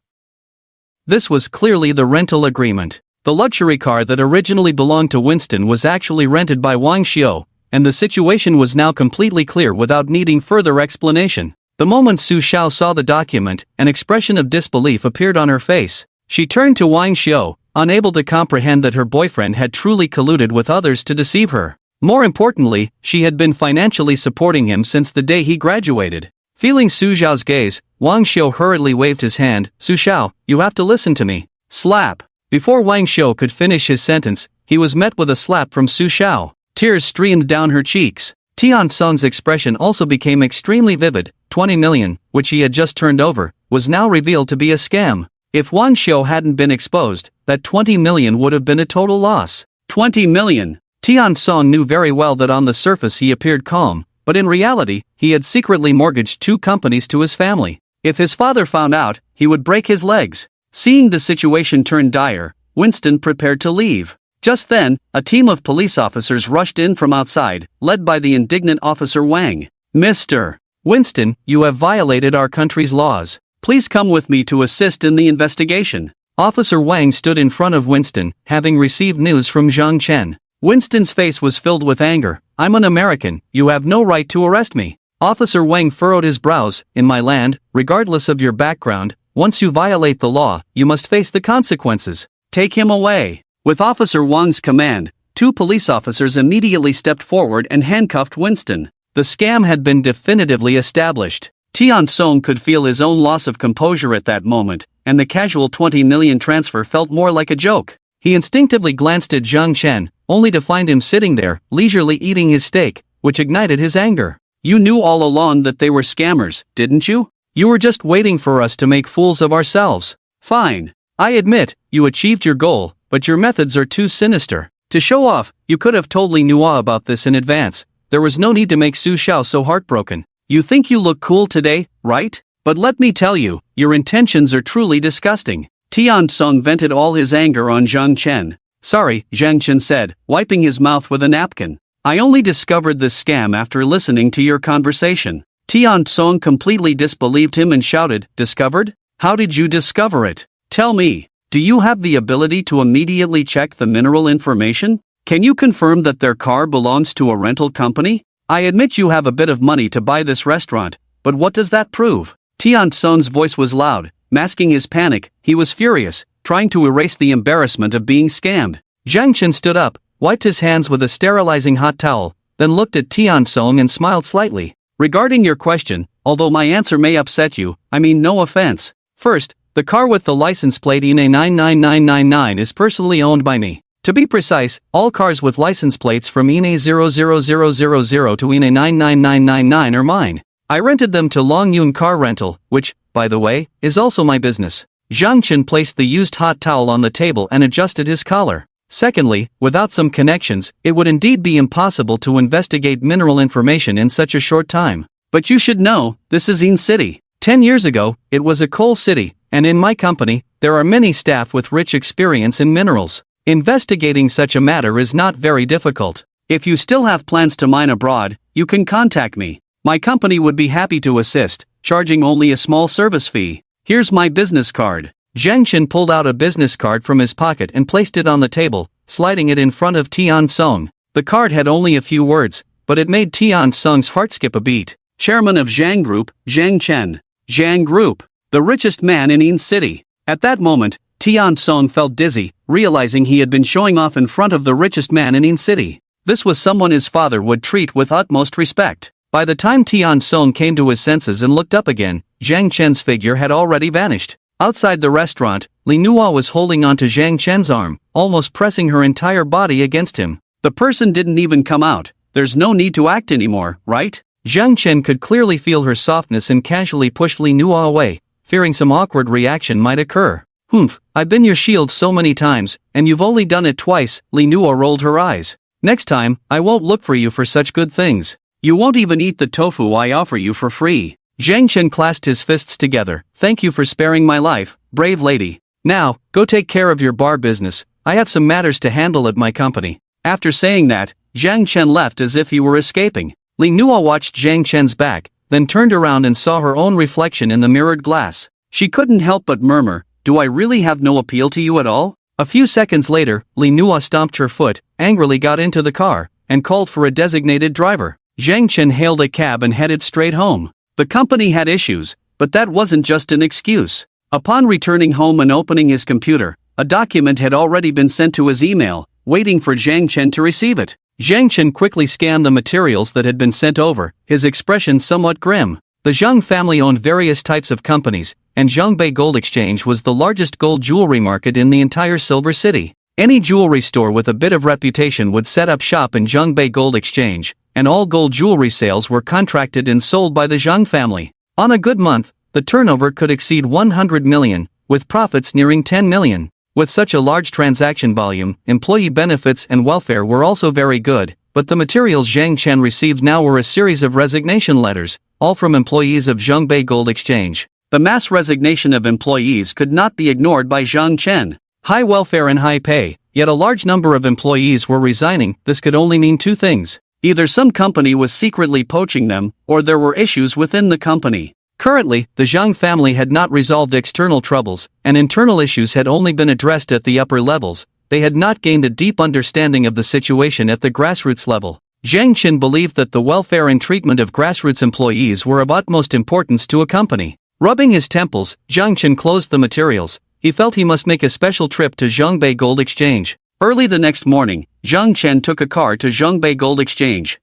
This was clearly the rental agreement. The luxury car that originally belonged to Winston was actually rented by Wang Xiu, and the situation was now completely clear without needing further explanation. The moment Su Xiao saw the document, an expression of disbelief appeared on her face. She turned to Wang Xiu, unable to comprehend that her boyfriend had truly colluded with others to deceive her. More importantly, she had been financially supporting him since the day he graduated. Feeling Su Xiao's gaze, Wang Xiu hurriedly waved his hand. Su Xiao, you have to listen to me. Slap. Before Wang Xiu could finish his sentence, he was met with a slap from Su Xiao. Tears streamed down her cheeks. Tian Song's expression also became extremely vivid. 20 million, which he had just turned over, was now revealed to be a scam. If Wang Xiu hadn't been exposed, that 20 million would have been a total loss. 20 million. Tian Song knew very well that on the surface he appeared calm, but in reality, he had secretly mortgaged 2 companies to his family. If his father found out, he would break his legs. Seeing the situation turn dire, Winston prepared to leave. Just then, a team of police officers rushed in from outside, led by the indignant Officer Wang. Mr. Winston, you have violated our country's laws. Please come with me to assist in the investigation. Officer Wang stood in front of Winston, having received news from Zhang Chen. Winston's face was filled with anger. I'm an American, you have no right to arrest me. Officer Wang furrowed his brows. In my land, regardless of your background, once you violate the law, you must face the consequences. Take him away. With Officer Wang's command, 2 police officers immediately stepped forward and handcuffed Winston. The scam had been definitively established. Tian Song could feel his own loss of composure at that moment, and the casual 20 million transfer felt more like a joke. He instinctively glanced at Zhang Chen, only to find him sitting there, leisurely eating his steak, which ignited his anger. You knew all along that they were scammers, didn't you? You were just waiting for us to make fools of ourselves. Fine. I admit, you achieved your goal, but your methods are too sinister. To show off, you could have told Li Nua about this in advance. There was no need to make Su Xiao so heartbroken. You think you look cool today, right? But let me tell you, your intentions are truly disgusting. Tian Song vented all his anger on Zhang Chen. Sorry, Zhang Chen said, wiping his mouth with a napkin. I only discovered this scam after listening to your conversation. Tian Song completely disbelieved him and shouted, Discovered? How did you discover it? Tell me, do you have the ability to immediately check the mineral information? Can you confirm that their car belongs to a rental company? I admit you have a bit of money to buy this restaurant, but what does that prove? Tian Song's voice was loud, masking his panic. He was furious, trying to erase the embarrassment of being scammed. Zhang Chen stood up, wiped his hands with a sterilizing hot towel, then looked at Tian Song and smiled slightly. Regarding your question, although my answer may upset you, I mean no offense. First, the car with the license plate INE 99999 is personally owned by me. To be precise, all cars with license plates from INE 00000 to INE 99999 are mine. I rented them to Long Yun Car Rental, which, by the way, is also my business. Zhang Chen placed the used hot towel on the table and adjusted his collar. Secondly, without some connections, it would indeed be impossible to investigate mineral information in such a short time. But you should know, this is In City. 10 years ago, it was a coal city, and in my company, there are many staff with rich experience in minerals. Investigating such a matter is not very difficult. If you still have plans to mine abroad, you can contact me. My company would be happy to assist, charging only a small service fee. Here's my business card. Zhang Chen pulled out a business card from his pocket and placed it on the table, sliding it in front of Tian Song. The card had only a few words, but it made Tian Song's heart skip a beat. Chairman of Zhang Group, Zhang Chen. Zhang Group, the richest man in In City. At that moment, Tian Song felt dizzy, realizing he had been showing off in front of the richest man in In City. This was someone his father would treat with utmost respect. By the time Tian Song came to his senses and looked up again, Zhang Chen's figure had already vanished. Outside the restaurant, Li Nua was holding onto Zhang Chen's arm, almost pressing her entire body against him. The person didn't even come out. There's no need to act anymore, right? Zhang Chen could clearly feel her softness and casually pushed Li Nua away, fearing some awkward reaction might occur. Humph, I've been your shield so many times, and you've only done it twice. Li Nua rolled her eyes. Next time, I won't look for you for such good things. You won't even eat the tofu I offer you for free. Zhang Chen clasped his fists together. Thank you for sparing my life, brave lady. Now, go take care of your bar business. I have some matters to handle at my company. After saying that, Zhang Chen left as if he were escaping. Li Nua watched Zhang Chen's back, then turned around and saw her own reflection in the mirrored glass. She couldn't help but murmur, Do I really have no appeal to you at all? A few seconds later, Li Nua stomped her foot, angrily got into the car, and called for a designated driver. Zhang Chen hailed a cab and headed straight home. The company had issues, but that wasn't just an excuse. Upon returning home and opening his computer, a document had already been sent to his email, waiting for Zhang Chen to receive it. Zhang Chen quickly scanned the materials that had been sent over, his expression somewhat grim. The Zhang family owned various types of companies, and Zhongbei Gold Exchange was the largest gold jewelry market in the entire Silver City. Any jewelry store with a bit of reputation would set up shop in Zhongbei Gold Exchange, and all gold jewelry sales were contracted and sold by the Zhang family. On a good month, the turnover could exceed 100 million, with profits nearing 10 million. With such a large transaction volume, employee benefits and welfare were also very good, but the materials Zhang Chen received now were a series of resignation letters, all from employees of Zhongbei Gold Exchange. The mass resignation of employees could not be ignored by Zhang Chen. High welfare and high pay, yet a large number of employees were resigning. This could only mean two things. Either some company was secretly poaching them, or there were issues within the company. Currently, the Zhang family had not resolved external troubles, and internal issues had only been addressed at the upper levels. They had not gained a deep understanding of the situation at the grassroots level. Zhang Qin believed that the welfare and treatment of grassroots employees were of utmost importance to a company. Rubbing his temples, Zhang Qin closed the materials. He felt he must make a special trip to Zhongbei Gold Exchange. Early the next morning, Zhang Chen took a car to Zhongbei Gold Exchange.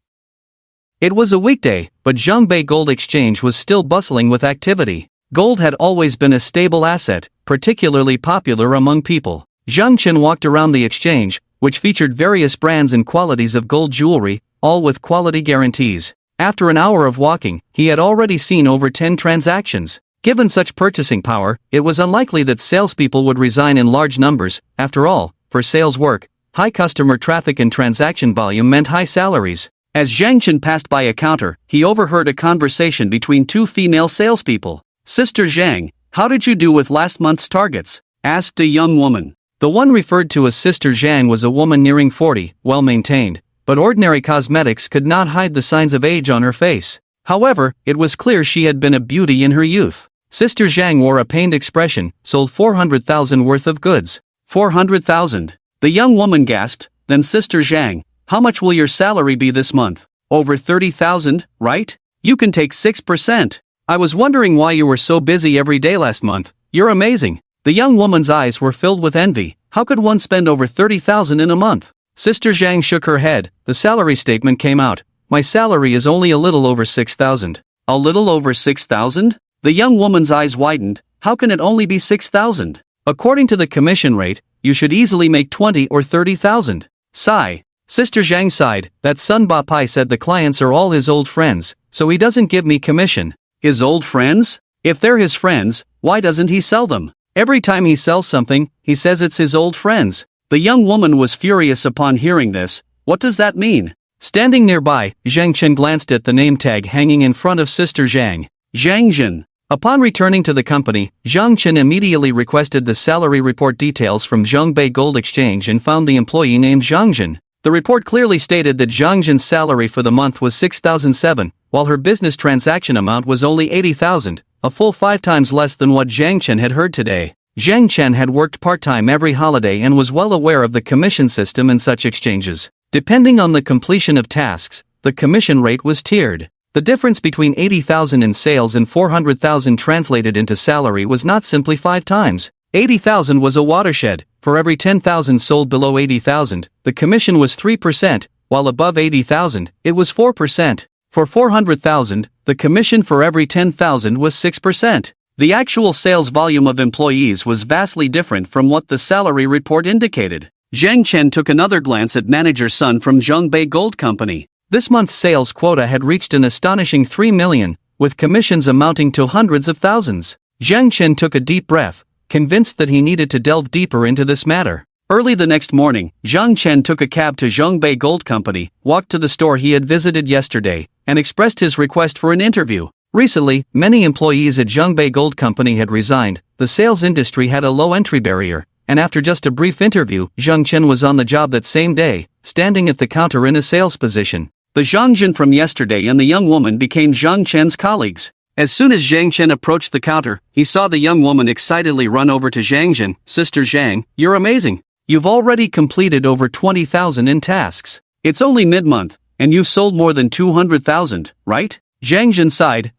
It was a weekday, but Zhongbei Gold Exchange was still bustling with activity. Gold had always been a stable asset, particularly popular among people. Zhang Chen walked around the exchange, which featured various brands and qualities of gold jewelry, all with quality guarantees. After an hour of walking, he had already seen over 10 transactions. Given such purchasing power, it was unlikely that salespeople would resign in large numbers. After all, for sales work, high customer traffic and transaction volume meant high salaries. As Zhang Chen passed by a counter, he overheard a conversation between two female salespeople. "Sister Zhang, how did you do with last month's targets?" asked a young woman. The one referred to as Sister Zhang was a woman nearing 40, well-maintained, but ordinary cosmetics could not hide the signs of age on her face. However, it was clear she had been a beauty in her youth. Sister Zhang wore a pained expression, sold 400,000 worth of goods. 400,000. The young woman gasped. Then Sister Zhang, how much will your salary be this month? Over 30,000, right? You can take 6%. I was wondering why you were so busy every day last month. You're amazing. The young woman's eyes were filled with envy. How could one spend over 30,000 in a month? Sister Zhang shook her head. The salary statement came out. My salary is only a little over 6,000. A little over 6,000? The young woman's eyes widened. How can it only be 6,000? According to the commission rate, you should easily make 20 or 30,000. Sigh. Sister Zhang sighed. That Sun Ba Pai said the clients are all his old friends, so he doesn't give me commission. His old friends? If they're his friends, why doesn't he sell them? Every time he sells something, he says it's his old friends. The young woman was furious upon hearing this. What does that mean? Standing nearby, Zhang Chen glanced at the name tag hanging in front of Sister Zhang. Zhang Jin. Upon returning to the company, Zhang Chen immediately requested the salary report details from Zhongbei Gold Exchange and found the employee named Zhang Jin. The report clearly stated that Zhang Jin's salary for the month was 6,007, while her business transaction amount was only 80,000, a full 5 times less than what Zhang Chen had heard today. Zhang Chen had worked part-time every holiday and was well aware of the commission system in such exchanges. Depending on the completion of tasks, the commission rate was tiered. The difference between 80,000 in sales and 400,000 translated into salary was not simply 5 times. 80,000 was a watershed. For every 10,000 sold below 80,000, the commission was 3%, while above 80,000, it was 4%. For 400,000, the commission for every 10,000 was 6%. The actual sales volume of employees was vastly different from what the salary report indicated. Zhang Chen took another glance at Manager Sun from Zhongbei Gold Company. This month's sales quota had reached an astonishing 3 million, with commissions amounting to hundreds of thousands. Zhang Chen took a deep breath, convinced that he needed to delve deeper into this matter. Early the next morning, Zhang Chen took a cab to Zhongbei Gold Company, walked to the store he had visited yesterday, and expressed his request for an interview. Recently, many employees at Zhongbei Gold Company had resigned. The sales industry had a low entry barrier, and after just a brief interview, Zhang Chen was on the job that same day, standing at the counter in a sales position. The Zhang Jin from yesterday and the young woman became Zhang Chen's colleagues. As soon as Zhang Chen approached the counter, he saw the young woman excitedly run over to Zhang Jin. Sister Zhang, you're amazing. You've already completed over 20,000 in tasks. It's only mid-month, and you've sold more than 200,000, right? Zhang Jin sighed.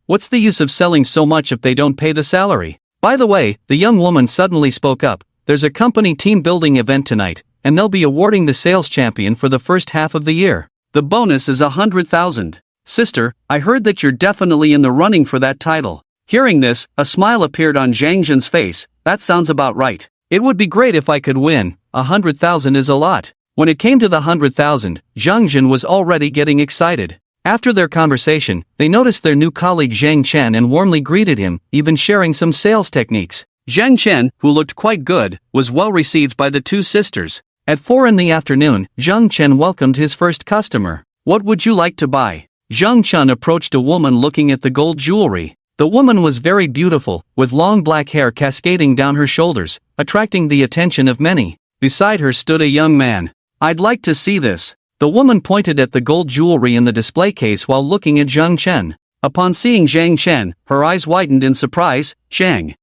What's the use of selling so much if they don't pay the salary? By the way, the young woman suddenly spoke up. There's a company team building event tonight, and they'll be awarding the sales champion for the first half of the year. The bonus is 100,000. Sister, I heard that you're definitely in the running for that title. Hearing this, a smile appeared on Zhang Jin's face. That sounds about right. It would be great if I could win. 100,000 is a lot. When it came to the 100,000, Zhang Jin was already getting excited. After their conversation, they noticed their new colleague Zhang Chen and warmly greeted him, even sharing some sales techniques. Zhang Chen, who looked quite good, was well received by the two sisters. At 4 in the afternoon, Zhang Chen welcomed his first customer. What would you like to buy? Zhang Chen approached a woman looking at the gold jewelry. The woman was very beautiful, with long black hair cascading down her shoulders, attracting the attention of many. Beside her stood a young man. "I'd like to see this." The woman pointed at the gold jewelry in the display case while looking at Zhang Chen. Upon seeing Zhang Chen, her eyes widened in surprise. Zhang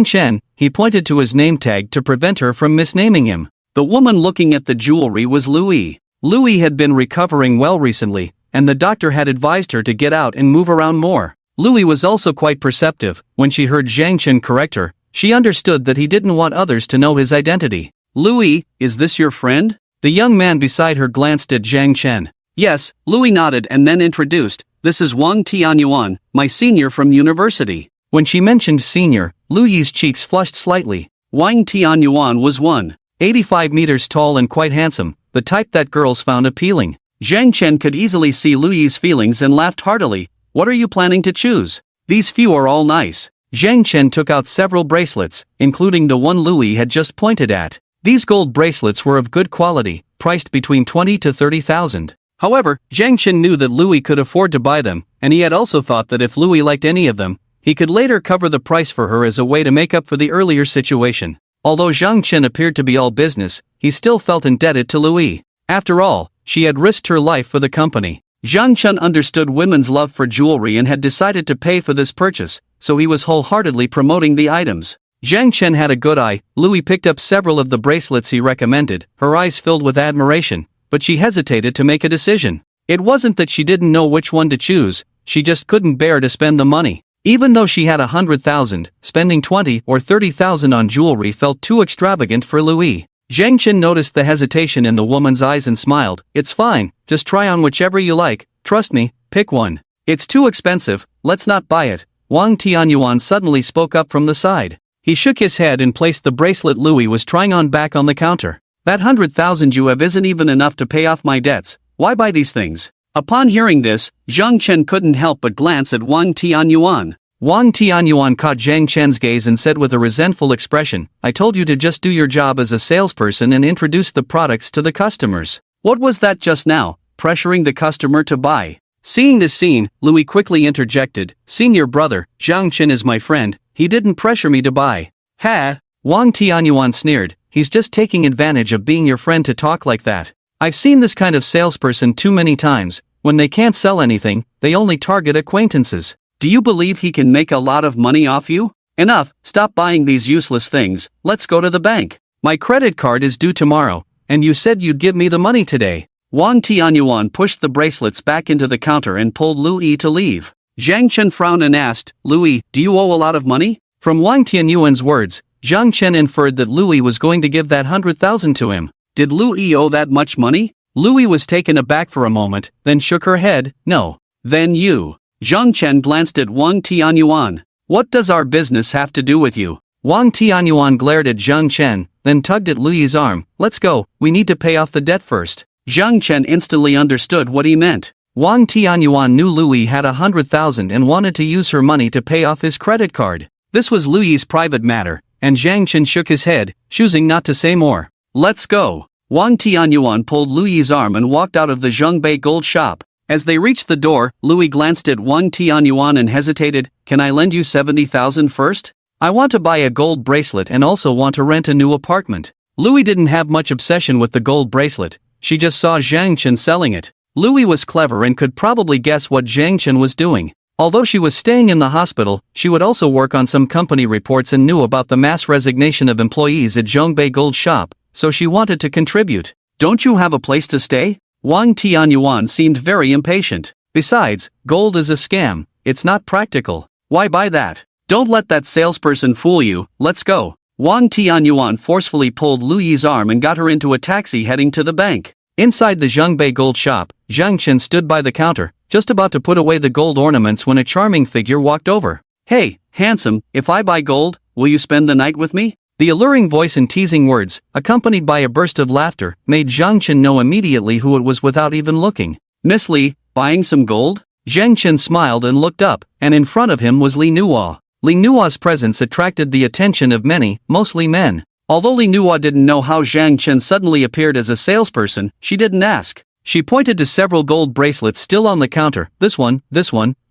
Chen, he pointed to his name tag to prevent her from misnaming him. The woman looking at the jewelry was Louis. Louis had been recovering well recently, and the doctor had advised her to get out and move around more. Louis was also quite perceptive. When she heard Zhang Chen correct her, she understood that he didn't want others to know his identity. "Louis, is this your friend?" The young man beside her glanced at Zhang Chen. "Yes," Louis nodded and then introduced, "This is Wang Tianyuan, my senior from university." When she mentioned senior, Louis's cheeks flushed slightly. Wang Tianyuan was 185 meters tall and quite handsome, the type that girls found appealing. Zhang Chen could easily see Louis's feelings and laughed heartily. "What are you planning to choose? These few are all nice." Zhang Chen took out several bracelets, including the one Louis had just pointed at. These gold bracelets were of good quality, priced between 20 to 30,000. However, Zhang Chen knew that Louis could afford to buy them, and he had also thought that if Louis liked any of them, he could later cover the price for her as a way to make up for the earlier situation. Although Zhang Chen appeared to be all business, he still felt indebted to Louis. After all, she had risked her life for the company. Zhang Chen understood women's love for jewelry and had decided to pay for this purchase, so he was wholeheartedly promoting the items. Zhang Chen had a good eye. Louis picked up several of the bracelets he recommended, her eyes filled with admiration, but she hesitated to make a decision. It wasn't that she didn't know which one to choose, she just couldn't bear to spend the money. Even though she had 100,000, spending 20 or 30,000 on jewelry felt too extravagant for Louis. Zhang Chen noticed the hesitation in the woman's eyes and smiled. "It's fine, just try on whichever you like, trust me, pick one." "It's too expensive, let's not buy it." Wang Tianyuan suddenly spoke up from the side. He shook his head and placed the bracelet Louis was trying on back on the counter. "That 100,000 you have isn't even enough to pay off my debts, why buy these things?" Upon hearing this, Zhang Chen couldn't help but glance at Wang Tianyuan. Wang Tianyuan caught Zhang Chen's gaze and said with a resentful expression, "I told you to just do your job as a salesperson and introduce the products to the customers. What was that just now, pressuring the customer to buy?" Seeing this scene, Louis quickly interjected, "Senior brother, Zhang Chen is my friend, he didn't pressure me to buy." "Ha!" Wang Tianyuan sneered, "He's just taking advantage of being your friend to talk like that. I've seen this kind of salesperson too many times. When they can't sell anything, they only target acquaintances. Do you believe he can make a lot of money off you? Enough, stop buying these useless things, let's go to the bank. My credit card is due tomorrow, and you said you'd give me the money today." Wang Tianyuan pushed the bracelets back into the counter and pulled Louis to leave. Zhang Chen frowned and asked, "Louis, do you owe a lot of money?" From Wang Tianyuan's words, Zhang Chen inferred that Louis was going to give that 100,000 to him. Did Louis owe that much money? Louis was taken aback for a moment, then shook her head, "No." "Then you." Zhang Chen glanced at Wang Tianyuan. "What does our business have to do with you?" Wang Tianyuan glared at Zhang Chen, then tugged at Louis' arm. "Let's go, we need to pay off the debt first." Zhang Chen instantly understood what he meant. Wang Tianyuan knew Louis had 100,000 and wanted to use her money to pay off his credit card. This was Louis' private matter, and Zhang Chen shook his head, choosing not to say more. "Let's go." Wang Tianyuan pulled Louis' arm and walked out of the Zhongbei gold shop. As they reached the door, Louis glanced at Wang Tianyuan and hesitated. "Can I lend you 70,000 first? I want to buy a gold bracelet and also want to rent a new apartment." Louis didn't have much obsession with the gold bracelet, she just saw Zhang Chen selling it. Louis was clever and could probably guess what Zhang Chen was doing. Although she was staying in the hospital, she would also work on some company reports and knew about the mass resignation of employees at Zhongbei Gold Shop, so she wanted to contribute. "Don't you have a place to stay?" Wang Tianyuan seemed very impatient. "Besides, gold is a scam, it's not practical. Why buy that? Don't let that salesperson fool you, let's go." Wang Tianyuan forcefully pulled Louis' arm and got her into a taxi heading to the bank. Inside the Zhongbei Gold Shop, Zhang Chen stood by the counter, just about to put away the gold ornaments when a charming figure walked over. "Hey, handsome, if I buy gold, will you spend the night with me?" The alluring voice and teasing words, accompanied by a burst of laughter, made Zhang Chen know immediately who it was without even looking. "Miss Li, buying some gold?" Zhang Chen smiled and looked up, and in front of him was Li Nuo. Li Nuo's presence attracted the attention of many, mostly men. Although Li Nuo didn't know how Zhang Chen suddenly appeared as a salesperson, she didn't ask. She pointed to several gold bracelets still on the counter. This one,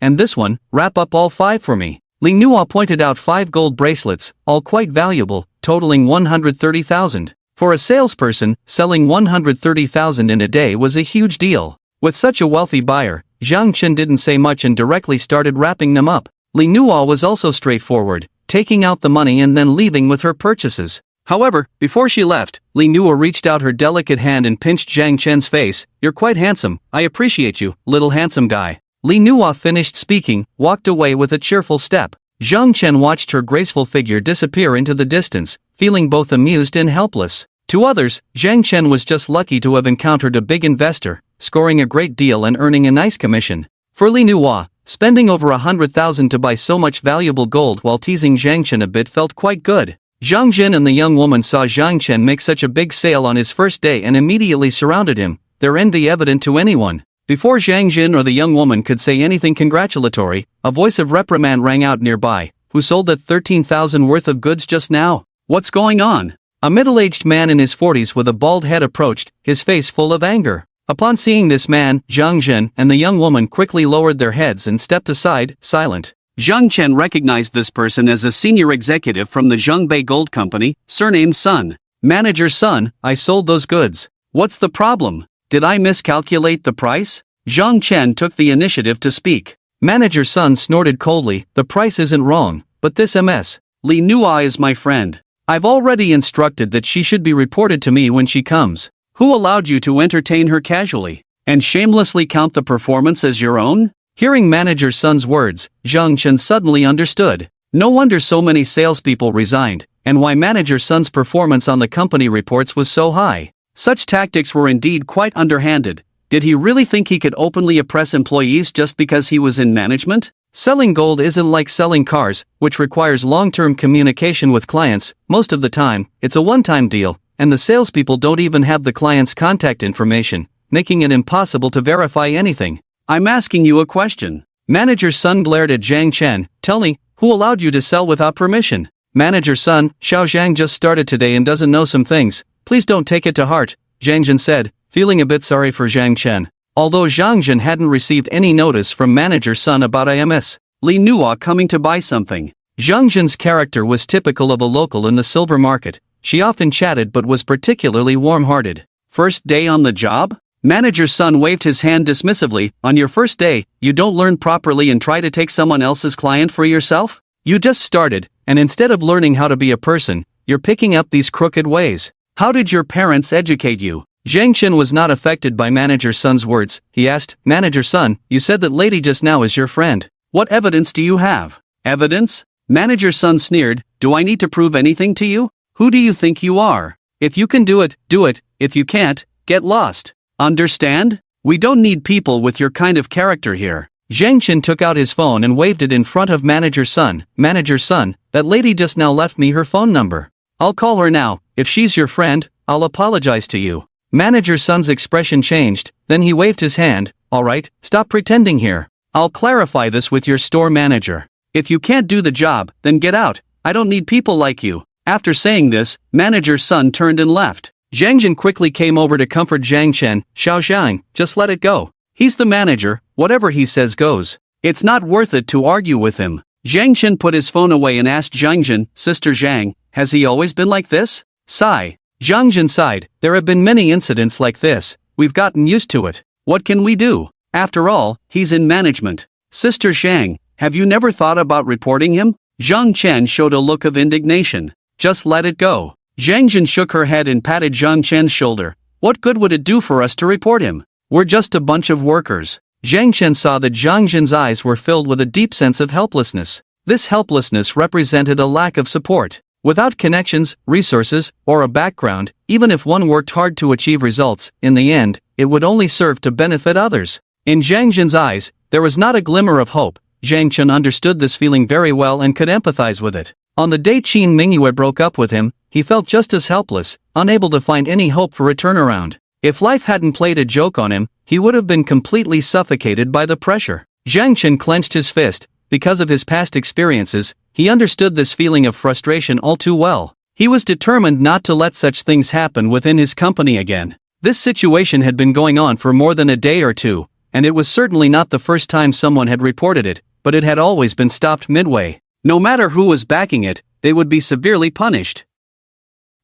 and this one, wrap up all 5 for me. Li Nuo pointed out 5 gold bracelets, all quite valuable, totaling 130,000. For a salesperson, selling 130,000 in a day was a huge deal. With such a wealthy buyer, Zhang Chen didn't say much and directly started wrapping them up. Li Nuo was also straightforward, taking out the money and then leaving with her purchases. However, before she left, Li Nuo reached out her delicate hand and pinched Zhang Chen's face. "You're quite handsome, I appreciate you, little handsome guy." Li Nuo finished speaking, walked away with a cheerful step. Zhang Chen watched her graceful figure disappear into the distance, feeling both amused and helpless. To others, Zhang Chen was just lucky to have encountered a big investor, scoring a great deal and earning a nice commission. For Li Nuo, spending over 100,000 to buy so much valuable gold while teasing Zhang Chen a bit felt quite good. Zhang Jin and the young woman saw Zhang Chen make such a big sale on his first day and immediately surrounded him, their envy evident to anyone. Before Zhang Jin or the young woman could say anything congratulatory, a voice of reprimand rang out nearby. "Who sold that 13,000 worth of goods just now? What's going on?" A middle-aged man in his 40s with a bald head approached, his face full of anger. Upon seeing this man, Zhang Jin and the young woman quickly lowered their heads and stepped aside, silent. Zhang Chen recognized this person as a senior executive from the Zhongbei Gold Company, surnamed Sun. "Manager Sun, I sold those goods. What's the problem? Did I miscalculate the price?" Zhang Chen took the initiative to speak. Manager Sun snorted coldly. "The price isn't wrong, but this MS. Li Nuo is my friend. I've already instructed that she should be reported to me when she comes." Who allowed you to entertain her casually, and shamelessly count the performance as your own? Hearing Manager Sun's words, Zhang Chen suddenly understood. No wonder so many salespeople resigned, and why Manager Sun's performance on the company reports was so high. Such tactics were indeed quite underhanded. Did he really think he could openly oppress employees just because he was in management? Selling gold isn't like selling cars, which requires long-term communication with clients. Most of the time, it's a one-time deal, and the salespeople don't even have the client's contact information, making it impossible to verify anything. I'm asking you a question. Manager Sun glared at Zhang Chen. "Tell me, who allowed you to sell without permission?" "Manager Sun, Xiao Zhang just started today and doesn't know some things. Please don't take it to heart," Zhang Jin said, feeling a bit sorry for Zhang Chen. Although Zhang Jin hadn't received any notice from Manager Sun about IMS. Li Nuo coming to buy something. Zhang Jin's character was typical of a local in the silver market. She often chatted but was particularly warm-hearted. First day on the job? Manager Sun waved his hand dismissively. On your first day, you don't learn properly and try to take someone else's client for yourself? You just started, and instead of learning how to be a person, you're picking up these crooked ways. How did your parents educate you? Zhang Chen was not affected by Manager Sun's words. He asked, "Manager Sun, you said that lady just now is your friend. What evidence do you have?" Evidence? Manager Sun sneered. "Do I need to prove anything to you? Who do you think you are? If you can do it, do it. If you can't, get lost. Understand? We don't need people with your kind of character here." Zhang Chen took out his phone and waved it in front of Manager Sun. "Manager Sun, that lady just now left me her phone number. I'll call her now. If she's your friend, I'll apologize to you." Manager Sun's expression changed, then he waved his hand. "Alright, stop pretending here. I'll clarify this with your store manager. If you can't do the job, then get out. I don't need people like you." After saying this, Manager Sun turned and left. Zhang Jin quickly came over to comfort Zhang Chen. "Xiao Zhang, just let it go. He's the manager, whatever he says goes." It's not worth it to argue with him. Zhang Chen put his phone away and asked Zhang Jin, "Sister Zhang, has he always been like this?" Sigh. Zhang Jin sighed. "There have been many incidents like this. We've gotten used to it. What can we do? After all, he's in management." "Sister Zhang, have you never thought about reporting him?" Zhang Chen showed a look of indignation. "Just let it go." Zhang Jin shook her head and patted Zhang Chen's shoulder. "What good would it do for us to report him? We're just a bunch of workers." Zhang Chen saw that Zhang Jin's eyes were filled with a deep sense of helplessness. This helplessness represented a lack of support. Without connections, resources, or a background, even if one worked hard to achieve results, in the end, it would only serve to benefit others. In Zhang Jin's eyes, there was not a glimmer of hope. Zhang Chen understood this feeling very well and could empathize with it. On the day Qin Mingyue broke up with him, he felt just as helpless, unable to find any hope for a turnaround. If life hadn't played a joke on him, he would have been completely suffocated by the pressure. Zhang Chen clenched his fist. Because of his past experiences, he understood this feeling of frustration all too well. He was determined not to let such things happen within his company again. This situation had been going on for more than a day or two, and it was certainly not the first time someone had reported it, but it had always been stopped midway. No matter who was backing it, they would be severely punished.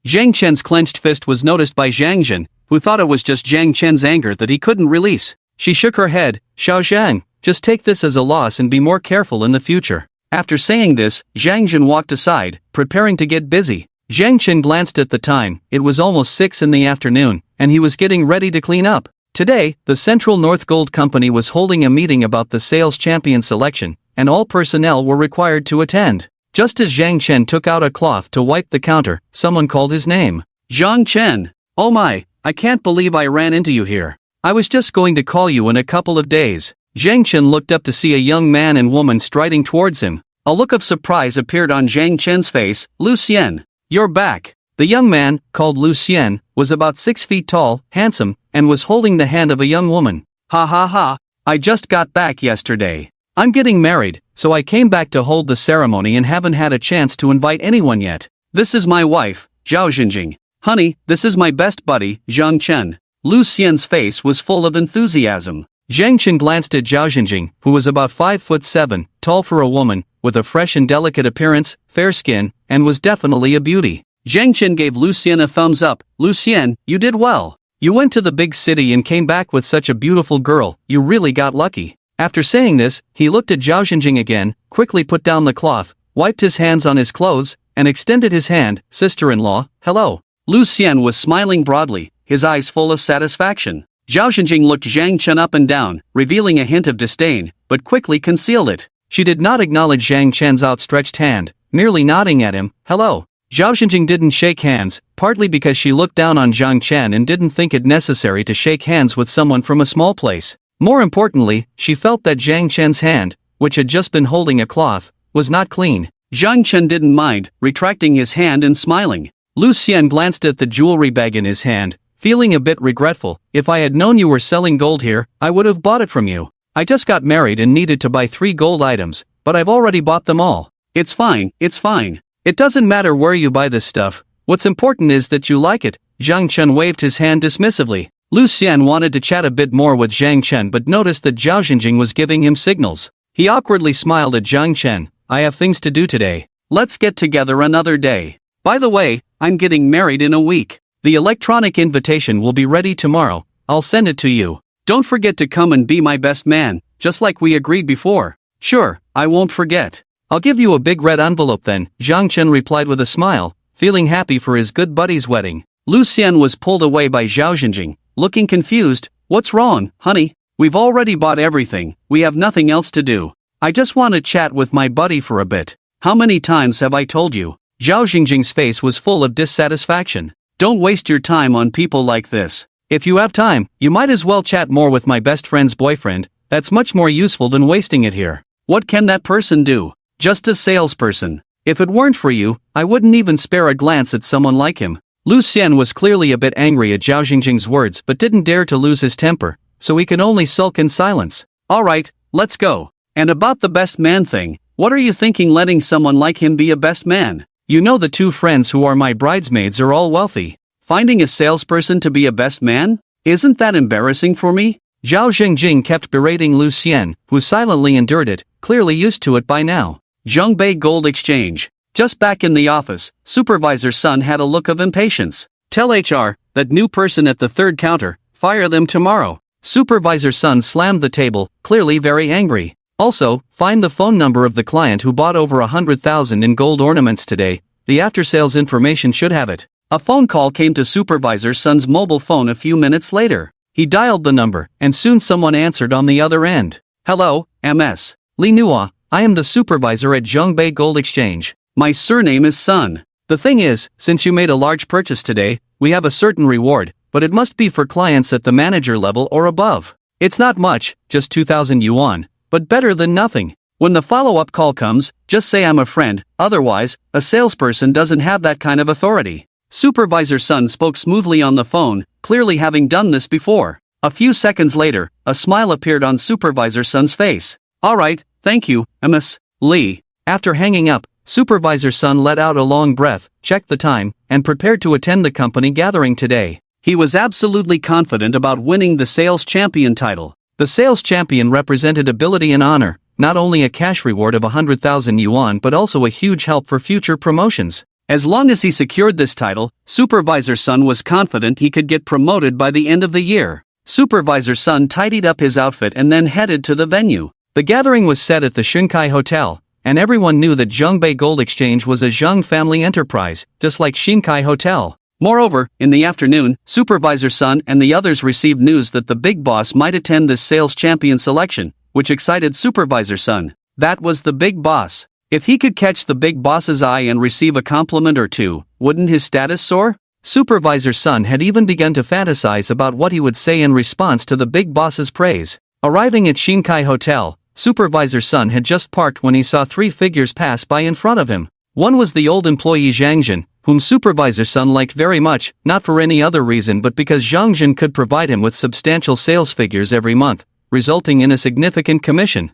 Zhang Chen's clenched fist was noticed by Zhang Zhen, who thought it was just Zhang Chen's anger that he couldn't release. She shook her head. Xiao Zhang, just take this as a loss and be more careful in the future. After saying this, Zhang Zhen walked aside, preparing to get busy. Zhang Chen glanced at the time. It was almost 6 in the afternoon, and he was getting ready to clean up. Today, the Central North Gold Company was holding a meeting about the sales champion selection, and all personnel were required to attend. Just as Zhang Chen took out a cloth to wipe the counter, someone called his name. Zhang Chen. Oh my, I can't believe I ran into you here. I was just going to call you in a couple of days. Zhang Chen looked up to see a young man and woman striding towards him. A look of surprise appeared on Zhang Chen's face. Lucien, you're back. The young man, called Lucien, was about 6 feet tall, handsome, and was holding the hand of a young woman. Ha ha ha, I just got back yesterday. I'm getting married, so I came back to hold the ceremony and haven't had a chance to invite anyone yet. This is my wife, Zhao Xinjing. Honey, this is my best buddy, Zhang Chen. Lucien's face was full of enthusiasm. Zhang Chen glanced at Zhao Xinjing, who was about 5'7", tall for a woman, with a fresh and delicate appearance, fair skin, and was definitely a beauty. Zhang Chen gave Lucien a thumbs up. Lucien, you did well. You went to the big city and came back with such a beautiful girl, you really got lucky. After saying this, he looked at Zhao Xinjing again, quickly put down the cloth, wiped his hands on his clothes, and extended his hand. Sister-in-law, hello. Lucien was smiling broadly, his eyes full of satisfaction. Zhao Xinjing looked Zhang Chen up and down, revealing a hint of disdain, but quickly concealed it. She did not acknowledge Zhang Chen's outstretched hand, merely nodding at him. Hello. Zhao Xinjing didn't shake hands, partly because she looked down on Zhang Chen and didn't think it necessary to shake hands with someone from a small place. More importantly, she felt that Zhang Chen's hand, which had just been holding a cloth, was not clean. Zhang Chen didn't mind, retracting his hand and smiling. Lucien glanced at the jewelry bag in his hand, feeling a bit regretful. If I had known you were selling gold here, I would have bought it from you. I just got married and needed to buy 3 gold items, but I've already bought them all. It's fine, it's fine. It doesn't matter where you buy this stuff, what's important is that you like it. Zhang Chen waved his hand dismissively. Lucien wanted to chat a bit more with Zhang Chen but noticed that Zhao Xinjing was giving him signals. He awkwardly smiled at Zhang Chen. I have things to do today. Let's get together another day. By the way, I'm getting married in a week. The electronic invitation will be ready tomorrow. I'll send it to you. Don't forget to come and be my best man, just like we agreed before. Sure, I won't forget. I'll give you a big red envelope then, Zhang Chen replied with a smile, feeling happy for his good buddy's wedding. Lucien was pulled away by Zhao Xinjing, looking confused. What's wrong, honey? We've already bought everything, we have nothing else to do. I just want to chat with my buddy for a bit. How many times have I told you? Zhao Xinjing's face was full of dissatisfaction. Don't waste your time on people like this. If you have time, you might as well chat more with my best friend's boyfriend. That's much more useful than wasting it here. What can that person do? Just a salesperson. If it weren't for you, I wouldn't even spare a glance at someone like him. Lucien was clearly a bit angry at Zhao Xinjing's words but didn't dare to lose his temper, so he could only sulk in silence. Alright, let's go. And about the best man thing, what are you thinking letting someone like him be a best man? You know the 2 friends who are my bridesmaids are all wealthy. Finding a salesperson to be a best man? Isn't that embarrassing for me? Zhao Xinjing kept berating Lucien, who silently endured it, clearly used to it by now. Zhongbei Gold Exchange. Just back in the office, Supervisor Sun had a look of impatience. Tell HR, that new person at the 3rd counter, fire them tomorrow. Supervisor Sun slammed the table, clearly very angry. Also, find the phone number of the client who bought over 100,000 in gold ornaments today. The after-sales information should have it. A phone call came to Supervisor Sun's mobile phone a few minutes later. He dialed the number, and soon someone answered on the other end. Hello, MS. Li Nua, I am the supervisor at Zhongbei Gold Exchange. My surname is Sun. The thing is, since you made a large purchase today, we have a certain reward, but it must be for clients at the manager level or above. It's not much, just 2,000 yuan, but better than nothing. When the follow-up call comes, just say I'm a friend, otherwise, a salesperson doesn't have that kind of authority. Supervisor Sun spoke smoothly on the phone, clearly having done this before. A few seconds later, a smile appeared on Supervisor Sun's face. Alright, thank you, MS. Lee. After hanging up, Supervisor Sun let out a long breath, checked the time, and prepared to attend the company gathering today. He was absolutely confident about winning the sales champion title. The sales champion represented ability and honor, not only a cash reward of 100,000 yuan but also a huge help for future promotions. As long as he secured this title, Supervisor Sun was confident he could get promoted by the end of the year. Supervisor Sun tidied up his outfit and then headed to the venue. The gathering was set at the Xunkai Hotel, and everyone knew that Zhongbei Gold Exchange was a Zheng family enterprise, just like Xinkai Hotel. Moreover, in the afternoon, Supervisor Sun and the others received news that the big boss might attend this sales champion selection, which excited Supervisor Sun. That was the big boss. If he could catch the big boss's eye and receive a compliment or two, wouldn't his status soar? Supervisor Sun had even begun to fantasize about what he would say in response to the big boss's praise. Arriving at Xinkai Hotel, Supervisor Sun had just parked when he saw three figures pass by in front of him. One was the old employee Zhang Jin, whom Supervisor Sun liked very much, not for any other reason but because Zhang Jin could provide him with substantial sales figures every month, resulting in a significant commission.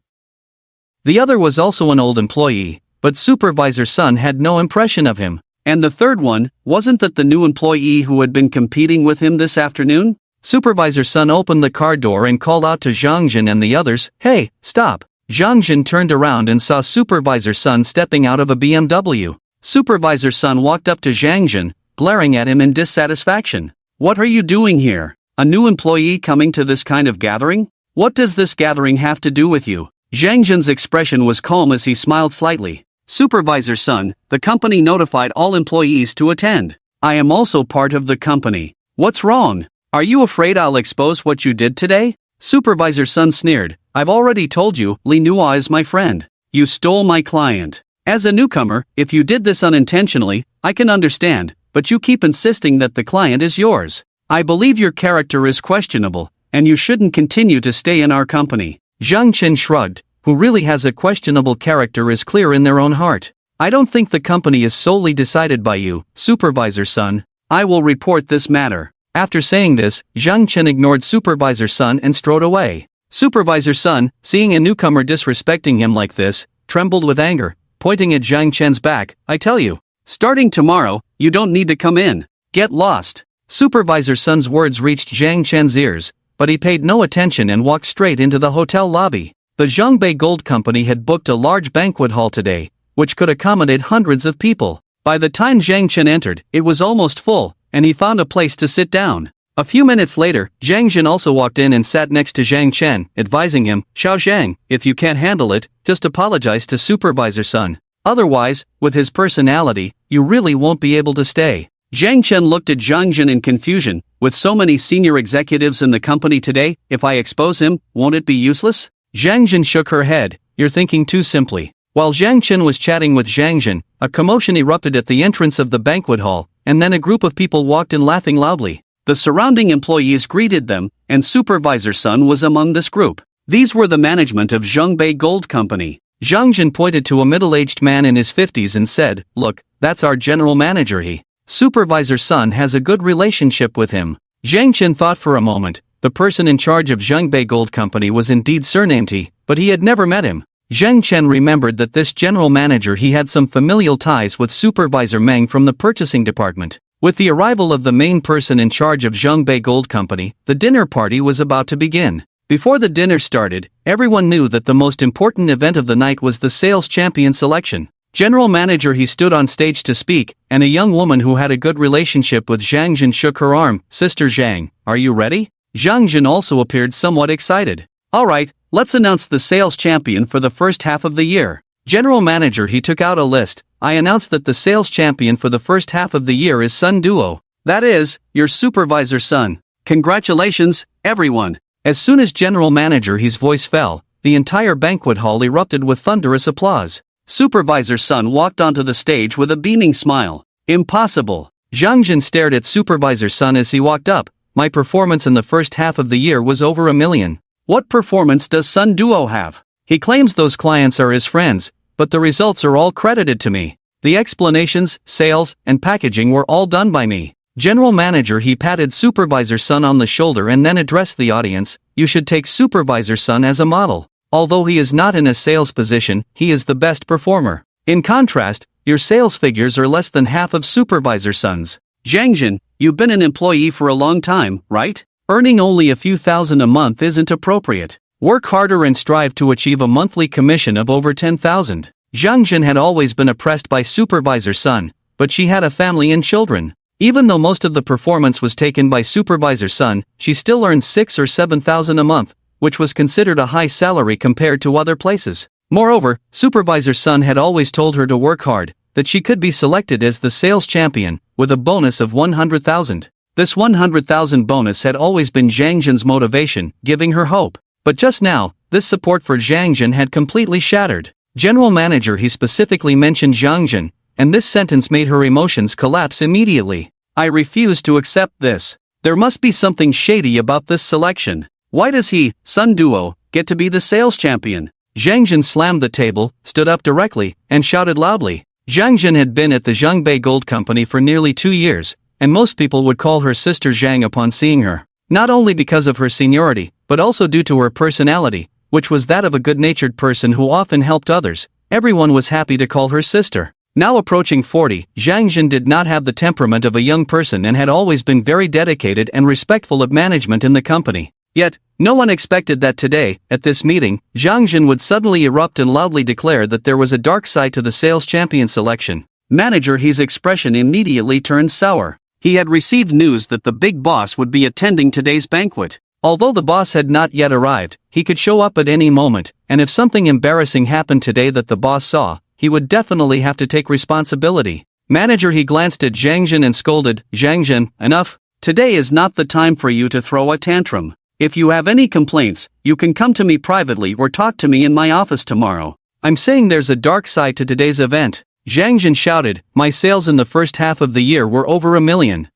The other was also an old employee, but Supervisor Sun had no impression of him. And the third one, wasn't that the new employee who had been competing with him this afternoon? Supervisor Sun opened the car door and called out to Zhang Jin and the others, "Hey, stop!" Zhang Jin turned around and saw Supervisor Sun stepping out of a BMW. Supervisor Sun walked up to Zhang Jin, glaring at him in dissatisfaction. "What are you doing here? A new employee coming to this kind of gathering? What does this gathering have to do with you?" Zhang Jin's expression was calm as he smiled slightly. "Supervisor Sun, the company notified all employees to attend. I am also part of the company. What's wrong? Are you afraid I'll expose what you did today?" Supervisor Sun sneered. "I've already told you, Li Nuo is my friend. You stole my client. As a newcomer, if you did this unintentionally, I can understand, but you keep insisting that the client is yours. I believe your character is questionable, and you shouldn't continue to stay in our company." Zhang Chen shrugged. Who really has a questionable character is clear in their own heart. "I don't think the company is solely decided by you, Supervisor Sun. I will report this matter." After saying this, Zhang Chen ignored Supervisor Sun and strode away. Supervisor Sun, seeing a newcomer disrespecting him like this, trembled with anger, pointing at Zhang Chen's back. "I tell you, starting tomorrow, you don't need to come in. Get lost." Supervisor Sun's words reached Zhang Chen's ears, but he paid no attention and walked straight into the hotel lobby. The Zhongbei Gold Company had booked a large banquet hall today, which could accommodate hundreds of people. By the time Zhang Chen entered, it was almost full, and he found a place to sit down. A few minutes later, Zhang Jin also walked in and sat next to Zhang Chen, advising him, "Xiao Zhang, if you can't handle it, just apologize to Supervisor Sun. Otherwise, with his personality, you really won't be able to stay." Zhang Chen looked at Zhang Jin in confusion. "With so many senior executives in the company today, if I expose him, won't it be useless?" Zhang Jin shook her head. "You're thinking too simply." While Zhang Chen was chatting with Zhang Jin, a commotion erupted at the entrance of the banquet hall, and then a group of people walked in laughing loudly. The surrounding employees greeted them, and Supervisor Sun was among this group. These were the management of Zhongbei Gold Company. Zhang Jin pointed to a middle-aged man in his 50s and said, "Look, that's our general manager. Supervisor Sun has a good relationship with him." Zhang Chen thought for a moment. The person in charge of Zhongbei Gold Company was indeed surnamed He, but he had never met him. Zhang Chen remembered that this general manager he had some familial ties with Supervisor Meng from the purchasing department. With the arrival of the main person in charge of Zhongbei Gold Company, the dinner party was about to begin. Before the dinner started, everyone knew that the most important event of the night was the sales champion selection. General Manager He stood on stage to speak, and a young woman who had a good relationship with Zhang Jin shook her arm. "Sister Zhang, are you ready?" Zhang Jin also appeared somewhat excited. "All right, let's announce the sales champion for the first half of the year." General Manager He took out a list. "I announce that the sales champion for the first half of the year is Sun Duo. That is, your Supervisor Sun. Congratulations, everyone." As soon as General Manager He's voice fell, the entire banquet hall erupted with thunderous applause. Supervisor Sun walked onto the stage with a beaming smile. "Impossible." Zhang Jin stared at Supervisor Sun as he walked up. "My performance in the first half of the year was over 1 million. What performance does Sun Duo have? He claims those clients are his friends, but the results are all credited to me. The explanations, sales, and packaging were all done by me." General Manager He patted Supervisor Sun on the shoulder and then addressed the audience. "You should take Supervisor Sun as a model. Although he is not in a sales position, he is the best performer. In contrast, your sales figures are less than half of Supervisor Sun's." "Zhang Jin, You've been an employee for a long time, right? Earning only a few thousand a month isn't appropriate. Work harder and strive to achieve a monthly commission of over 10,000. Zhang Jin had always been oppressed by Supervisor Sun, but she had a family and children. Even though most of the performance was taken by Supervisor Sun, she still earned 6 or 7,000 a month, which was considered a high salary compared to other places. Moreover, Supervisor Sun had always told her to work hard, that she could be selected as the sales champion, with a bonus of 100,000. This 100,000 bonus had always been Zhang Jin's motivation, giving her hope. But just now, this support for Zhang Jin had completely shattered. General Manager, he specifically mentioned Zhang Jin, and this sentence made her emotions collapse immediately. I refuse to accept this. There must be something shady about this selection. Why does he, Sun Duo, get to be the sales champion? Zhang Jin slammed the table, stood up directly, and shouted loudly. Zhang Jin had been at the Zhongbei Gold Company for nearly 2 years, and most people would call her sister Zhang upon seeing her. Not only because of her seniority, but also due to her personality, which was that of a good-natured person who often helped others. Everyone was happy to call her sister. Now approaching 40, Zhang Jin did not have the temperament of a young person and had always been very dedicated and respectful of management in the company. Yet, no one expected that today, at this meeting, Zhang Jin would suddenly erupt and loudly declare that there was a dark side to the sales champion selection. Manager, his expression immediately turned sour. He had received news that the big boss would be attending today's banquet. Although the boss had not yet arrived, he could show up at any moment, and if something embarrassing happened today that the boss saw, he would definitely have to take responsibility. Manager, he glanced at Zhang Jin and scolded, Zhang Jin, enough. Today is not the time for you to throw a tantrum. If you have any complaints, you can come to me privately or talk to me in my office tomorrow. I'm saying there's a dark side to today's event. Zhang Jin shouted, my sales in the first half of the year were over 1 million.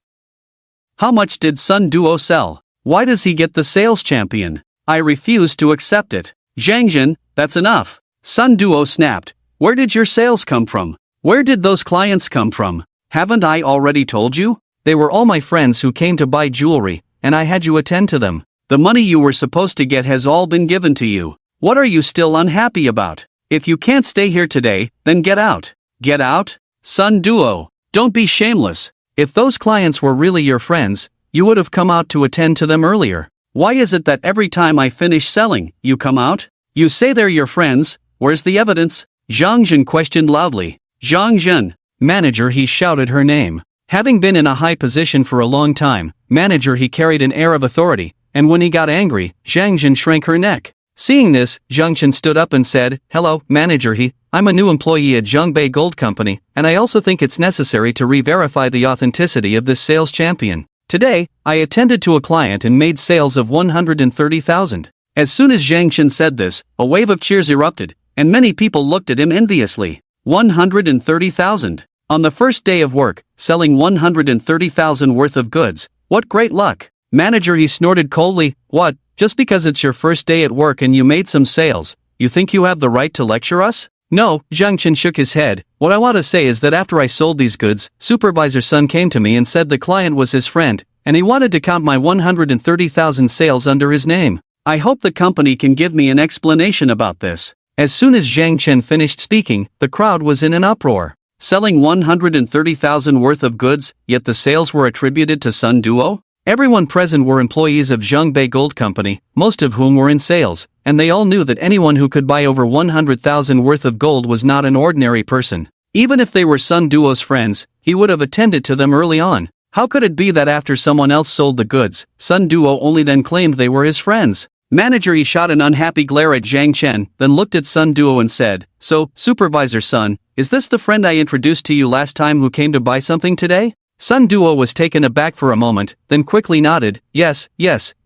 How much did Sun Duo sell? Why does he get the sales champion? I refuse to accept it. Zhang Jin, that's enough. Sun Duo snapped. Where did your sales come from? Where did those clients come from? Haven't I already told you? They were all my friends who came to buy jewelry, and I had you attend to them. The money you were supposed to get has all been given to you. What are you still unhappy about? If you can't stay here today, then get out. Get out? Sun Duo, don't be shameless. If those clients were really your friends, you would have come out to attend to them earlier. Why is it that every time I finish selling, you come out? You say they're your friends, where's the evidence? Zhang Jin questioned loudly. Zhang Jin. Manager, he shouted her name. Having been in a high position for a long time, manager, he carried an air of authority, and when he got angry, Zhang Jin shrank her neck. Seeing this, Zhang Jin stood up and said, hello, manager, I'm a new employee at Zhongbei Gold Company, and I also think it's necessary to re-verify the authenticity of this sales champion. Today, I attended to a client and made sales of 130,000. As soon as Zhang Jin said this, a wave of cheers erupted, and many people looked at him enviously. 130,000. On the first day of work, selling 130,000 worth of goods. What great luck. Manager, he snorted coldly. What, just because it's your first day at work and you made some sales, you think you have the right to lecture us? No, Zhang Jin shook his head. What I want to say is that after I sold these goods, Supervisor Sun came to me and said the client was his friend, and he wanted to count my 130,000 sales under his name. I hope the company can give me an explanation about this. As soon as Zhang Chen finished speaking, the crowd was in an uproar. Selling 130,000 worth of goods, yet the sales were attributed to Sun Duo? Everyone present were employees of Zhongbei Gold Company, most of whom were in sales, and they all knew that anyone who could buy over 100,000 worth of gold was not an ordinary person. Even if they were Sun Duo's friends, he would have attended to them early on. How could it be that after someone else sold the goods, Sun Duo only then claimed they were his friends? Manager, he shot an unhappy glare at Zhang Chen, then looked at Sun Duo and said, so, Supervisor Sun, is this the friend I introduced to you last time who came to buy something today? Sun Duo was taken aback for a moment, then quickly nodded, yes,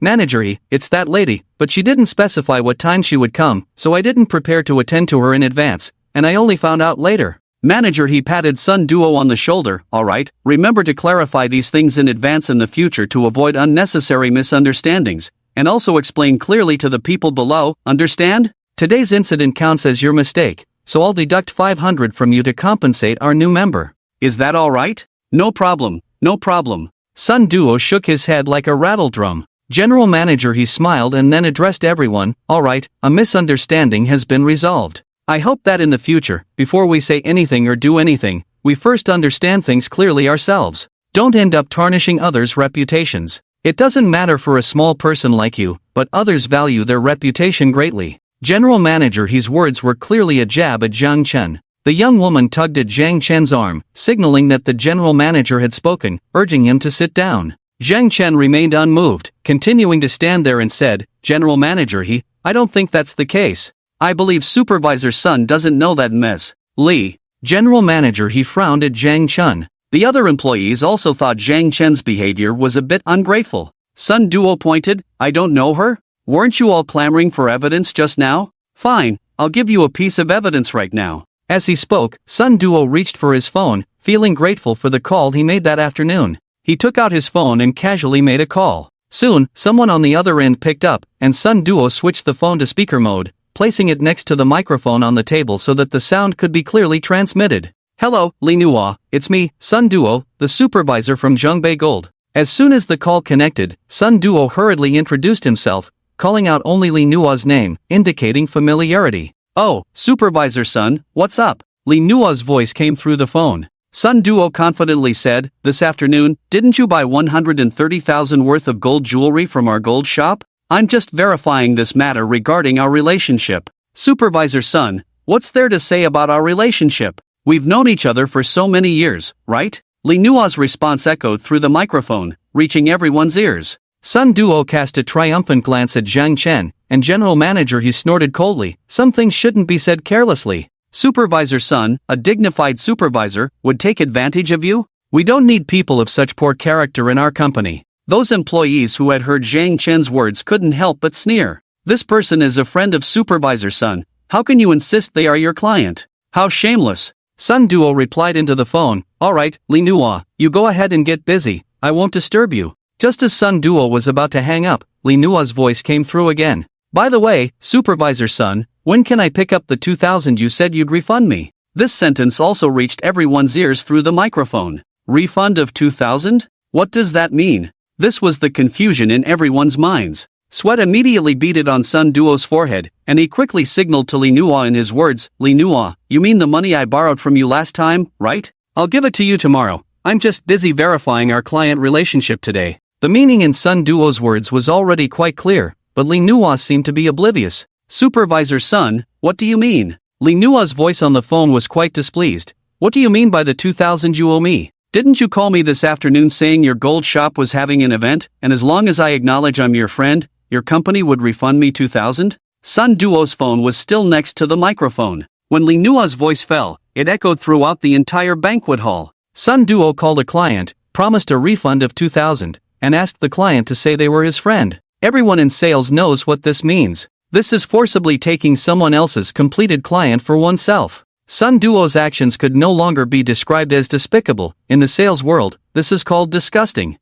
manager, it's that lady, but she didn't specify what time she would come, so I didn't prepare to attend to her in advance, and I only found out later. Manager, he patted Sun Duo on the shoulder, alright, remember to clarify these things in advance in the future to avoid unnecessary misunderstandings, and also explain clearly to the people below, understand? Today's incident counts as your mistake, so I'll deduct 500 from you to compensate our new member. Is that alright? No problem, no problem. Sun Duo shook his head like a rattle drum. General Manager, he smiled and then addressed everyone, alright, a misunderstanding has been resolved. I hope that in the future, before we say anything or do anything, we first understand things clearly ourselves. Don't end up tarnishing others' reputations. It doesn't matter for a small person like you, but others value their reputation greatly. General Manager He's words were clearly a jab at Jiang Chen. The young woman tugged at Jiang Chen's arm, signaling that the general manager had spoken, urging him to sit down. Jiang Chen remained unmoved, continuing to stand there and said, General Manager I don't think that's the case. I believe Supervisor Sun doesn't know that Ms. Li. General Manager He frowned at Jiang Chen. The other employees also thought Jiang Chen's behavior was a bit ungrateful. Sun Duo pointed, I don't know her? Weren't you all clamoring for evidence just now? Fine, I'll give you a piece of evidence right now. As he spoke, Sun Duo reached for his phone, feeling grateful for the call he made that afternoon. He took out his phone and casually made a call. Soon, someone on the other end picked up, and Sun Duo switched the phone to speaker mode, placing it next to the microphone on the table so that the sound could be clearly transmitted. Hello, Li Nua, it's me, Sun Duo, the supervisor from Zhongbei Gold. As soon as the call connected, Sun Duo hurriedly introduced himself, calling out only Li Nua's name, indicating familiarity. Oh, Supervisor Sun, what's up? Li Nua's voice came through the phone. Sun Duo confidently said, this afternoon, didn't you buy 130,000 worth of gold jewelry from our gold shop? I'm just verifying this matter regarding our relationship. Supervisor Sun, what's there to say about our relationship? We've known each other for so many years, right? Li Nua's response echoed through the microphone, reaching everyone's ears. Sun Duo cast a triumphant glance at Jiang Chen, and General Manager He snorted coldly, some things shouldn't be said carelessly. Supervisor Sun, a dignified supervisor, would take advantage of you? We don't need people of such poor character in our company. Those employees who had heard Jiang Chen's words couldn't help but sneer. This person is a friend of Supervisor Sun. How can you insist they are your client? How shameless. Sun Duo replied into the phone, alright, Li Nua, you go ahead and get busy, I won't disturb you. Just as Sun Duo was about to hang up, Li Nua's voice came through again. By the way, Supervisor Sun, when can I pick up the 2,000 you said you'd refund me? This sentence also reached everyone's ears through the microphone. Refund of 2,000? What does that mean? This was the confusion in everyone's minds. Sweat immediately beaded on Sun Duo's forehead, and he quickly signaled to Li Nua in his words, Li Nua, you mean the money I borrowed from you last time, right? I'll give it to you tomorrow. I'm just busy verifying our client relationship today. The meaning in Sun Duo's words was already quite clear, but Li Nua seemed to be oblivious. Supervisor Sun, what do you mean? Li Nua's voice on the phone was quite displeased. What do you mean by the 2,000 you owe me? Didn't you call me this afternoon saying your gold shop was having an event, and as long as I acknowledge I'm your friend, your company would refund me 2,000? Sun Duo's phone was still next to the microphone. When Li Nua's voice fell, it echoed throughout the entire banquet hall. Sun Duo called a client, promised a refund of 2,000, and asked the client to say they were his friend. Everyone in sales knows what this means. This is forcibly taking someone else's completed client for oneself. Sun Duo's actions could no longer be described as despicable. In the sales world, this is called disgusting.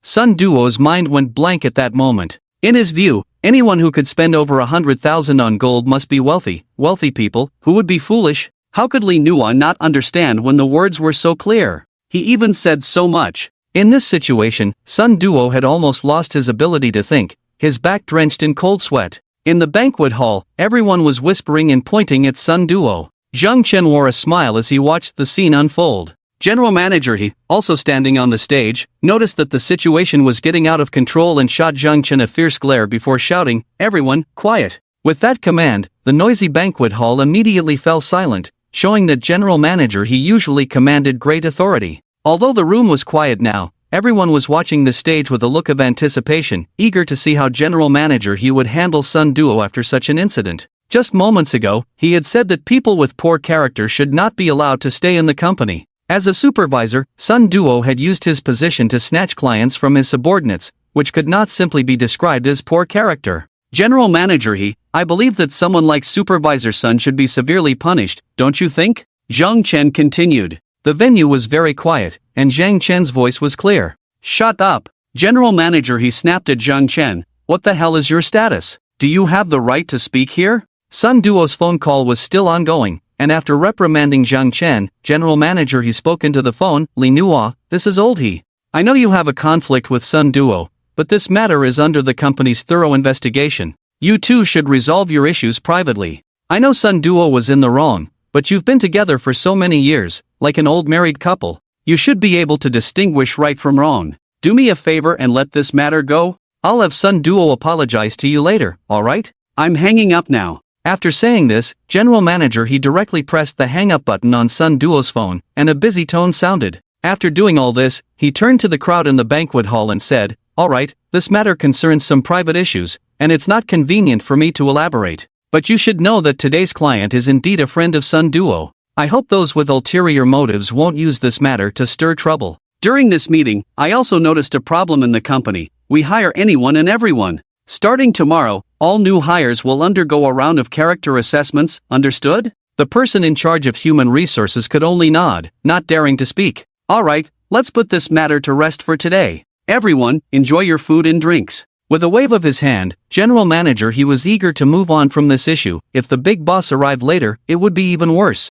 Sun Duo's mind went blank at that moment. In his view, anyone who could spend over 100,000 on gold must be wealthy. Wealthy people, who would be foolish? How could Li Nua not understand when the words were so clear? He even said so much. In this situation, Sun Duo had almost lost his ability to think, his back drenched in cold sweat. In the banquet hall, everyone was whispering and pointing at Sun Duo. Jiang Chen wore a smile as he watched the scene unfold. General Manager He, also standing on the stage, noticed that the situation was getting out of control and shot Jiang Chen a fierce glare before shouting, everyone, quiet. With that command, the noisy banquet hall immediately fell silent, showing that General Manager He usually commanded great authority. Although the room was quiet now, everyone was watching the stage with a look of anticipation, eager to see how General Manager He would handle Sun Duo after such an incident. Just moments ago, he had said that people with poor character should not be allowed to stay in the company. As a supervisor, Sun Duo had used his position to snatch clients from his subordinates, which could not simply be described as poor character. General Manager He, I believe that someone like Supervisor Sun should be severely punished, don't you think? Jiang Chen continued. The venue was very quiet, and Jiang Chen's voice was clear. Shut up! General Manager He snapped at Jiang Chen. What the hell is your status? Do you have the right to speak here? Sun Duo's phone call was still ongoing, and after reprimanding Jiang Chen, General Manager He spoke into the phone, Li Nua, this is Old He. I know you have a conflict with Sun Duo, but this matter is under the company's thorough investigation. You two should resolve your issues privately. I know Sun Duo was in the wrong, but you've been together for so many years, like an old married couple. You should be able to distinguish right from wrong. Do me a favor and let this matter go? I'll have Sun Duo apologize to you later, alright? I'm hanging up now. After saying this, General Manager he directly pressed the hang-up button on Sun Duo's phone, and a busy tone sounded. After doing all this, he turned to the crowd in the banquet hall and said, "Alright, this matter concerns some private issues, and it's not convenient for me to elaborate. But you should know that today's client is indeed a friend of Sun Duo. I hope those with ulterior motives won't use this matter to stir trouble." During this meeting, I also noticed a problem in the company. We hire anyone and everyone. Starting tomorrow, all new hires will undergo a round of character assessments, understood? The person in charge of human resources could only nod, not daring to speak. Alright, let's put this matter to rest for today. Everyone, enjoy your food and drinks. With a wave of his hand, General Manager he was eager to move on from this issue. If the big boss arrived later, it would be even worse.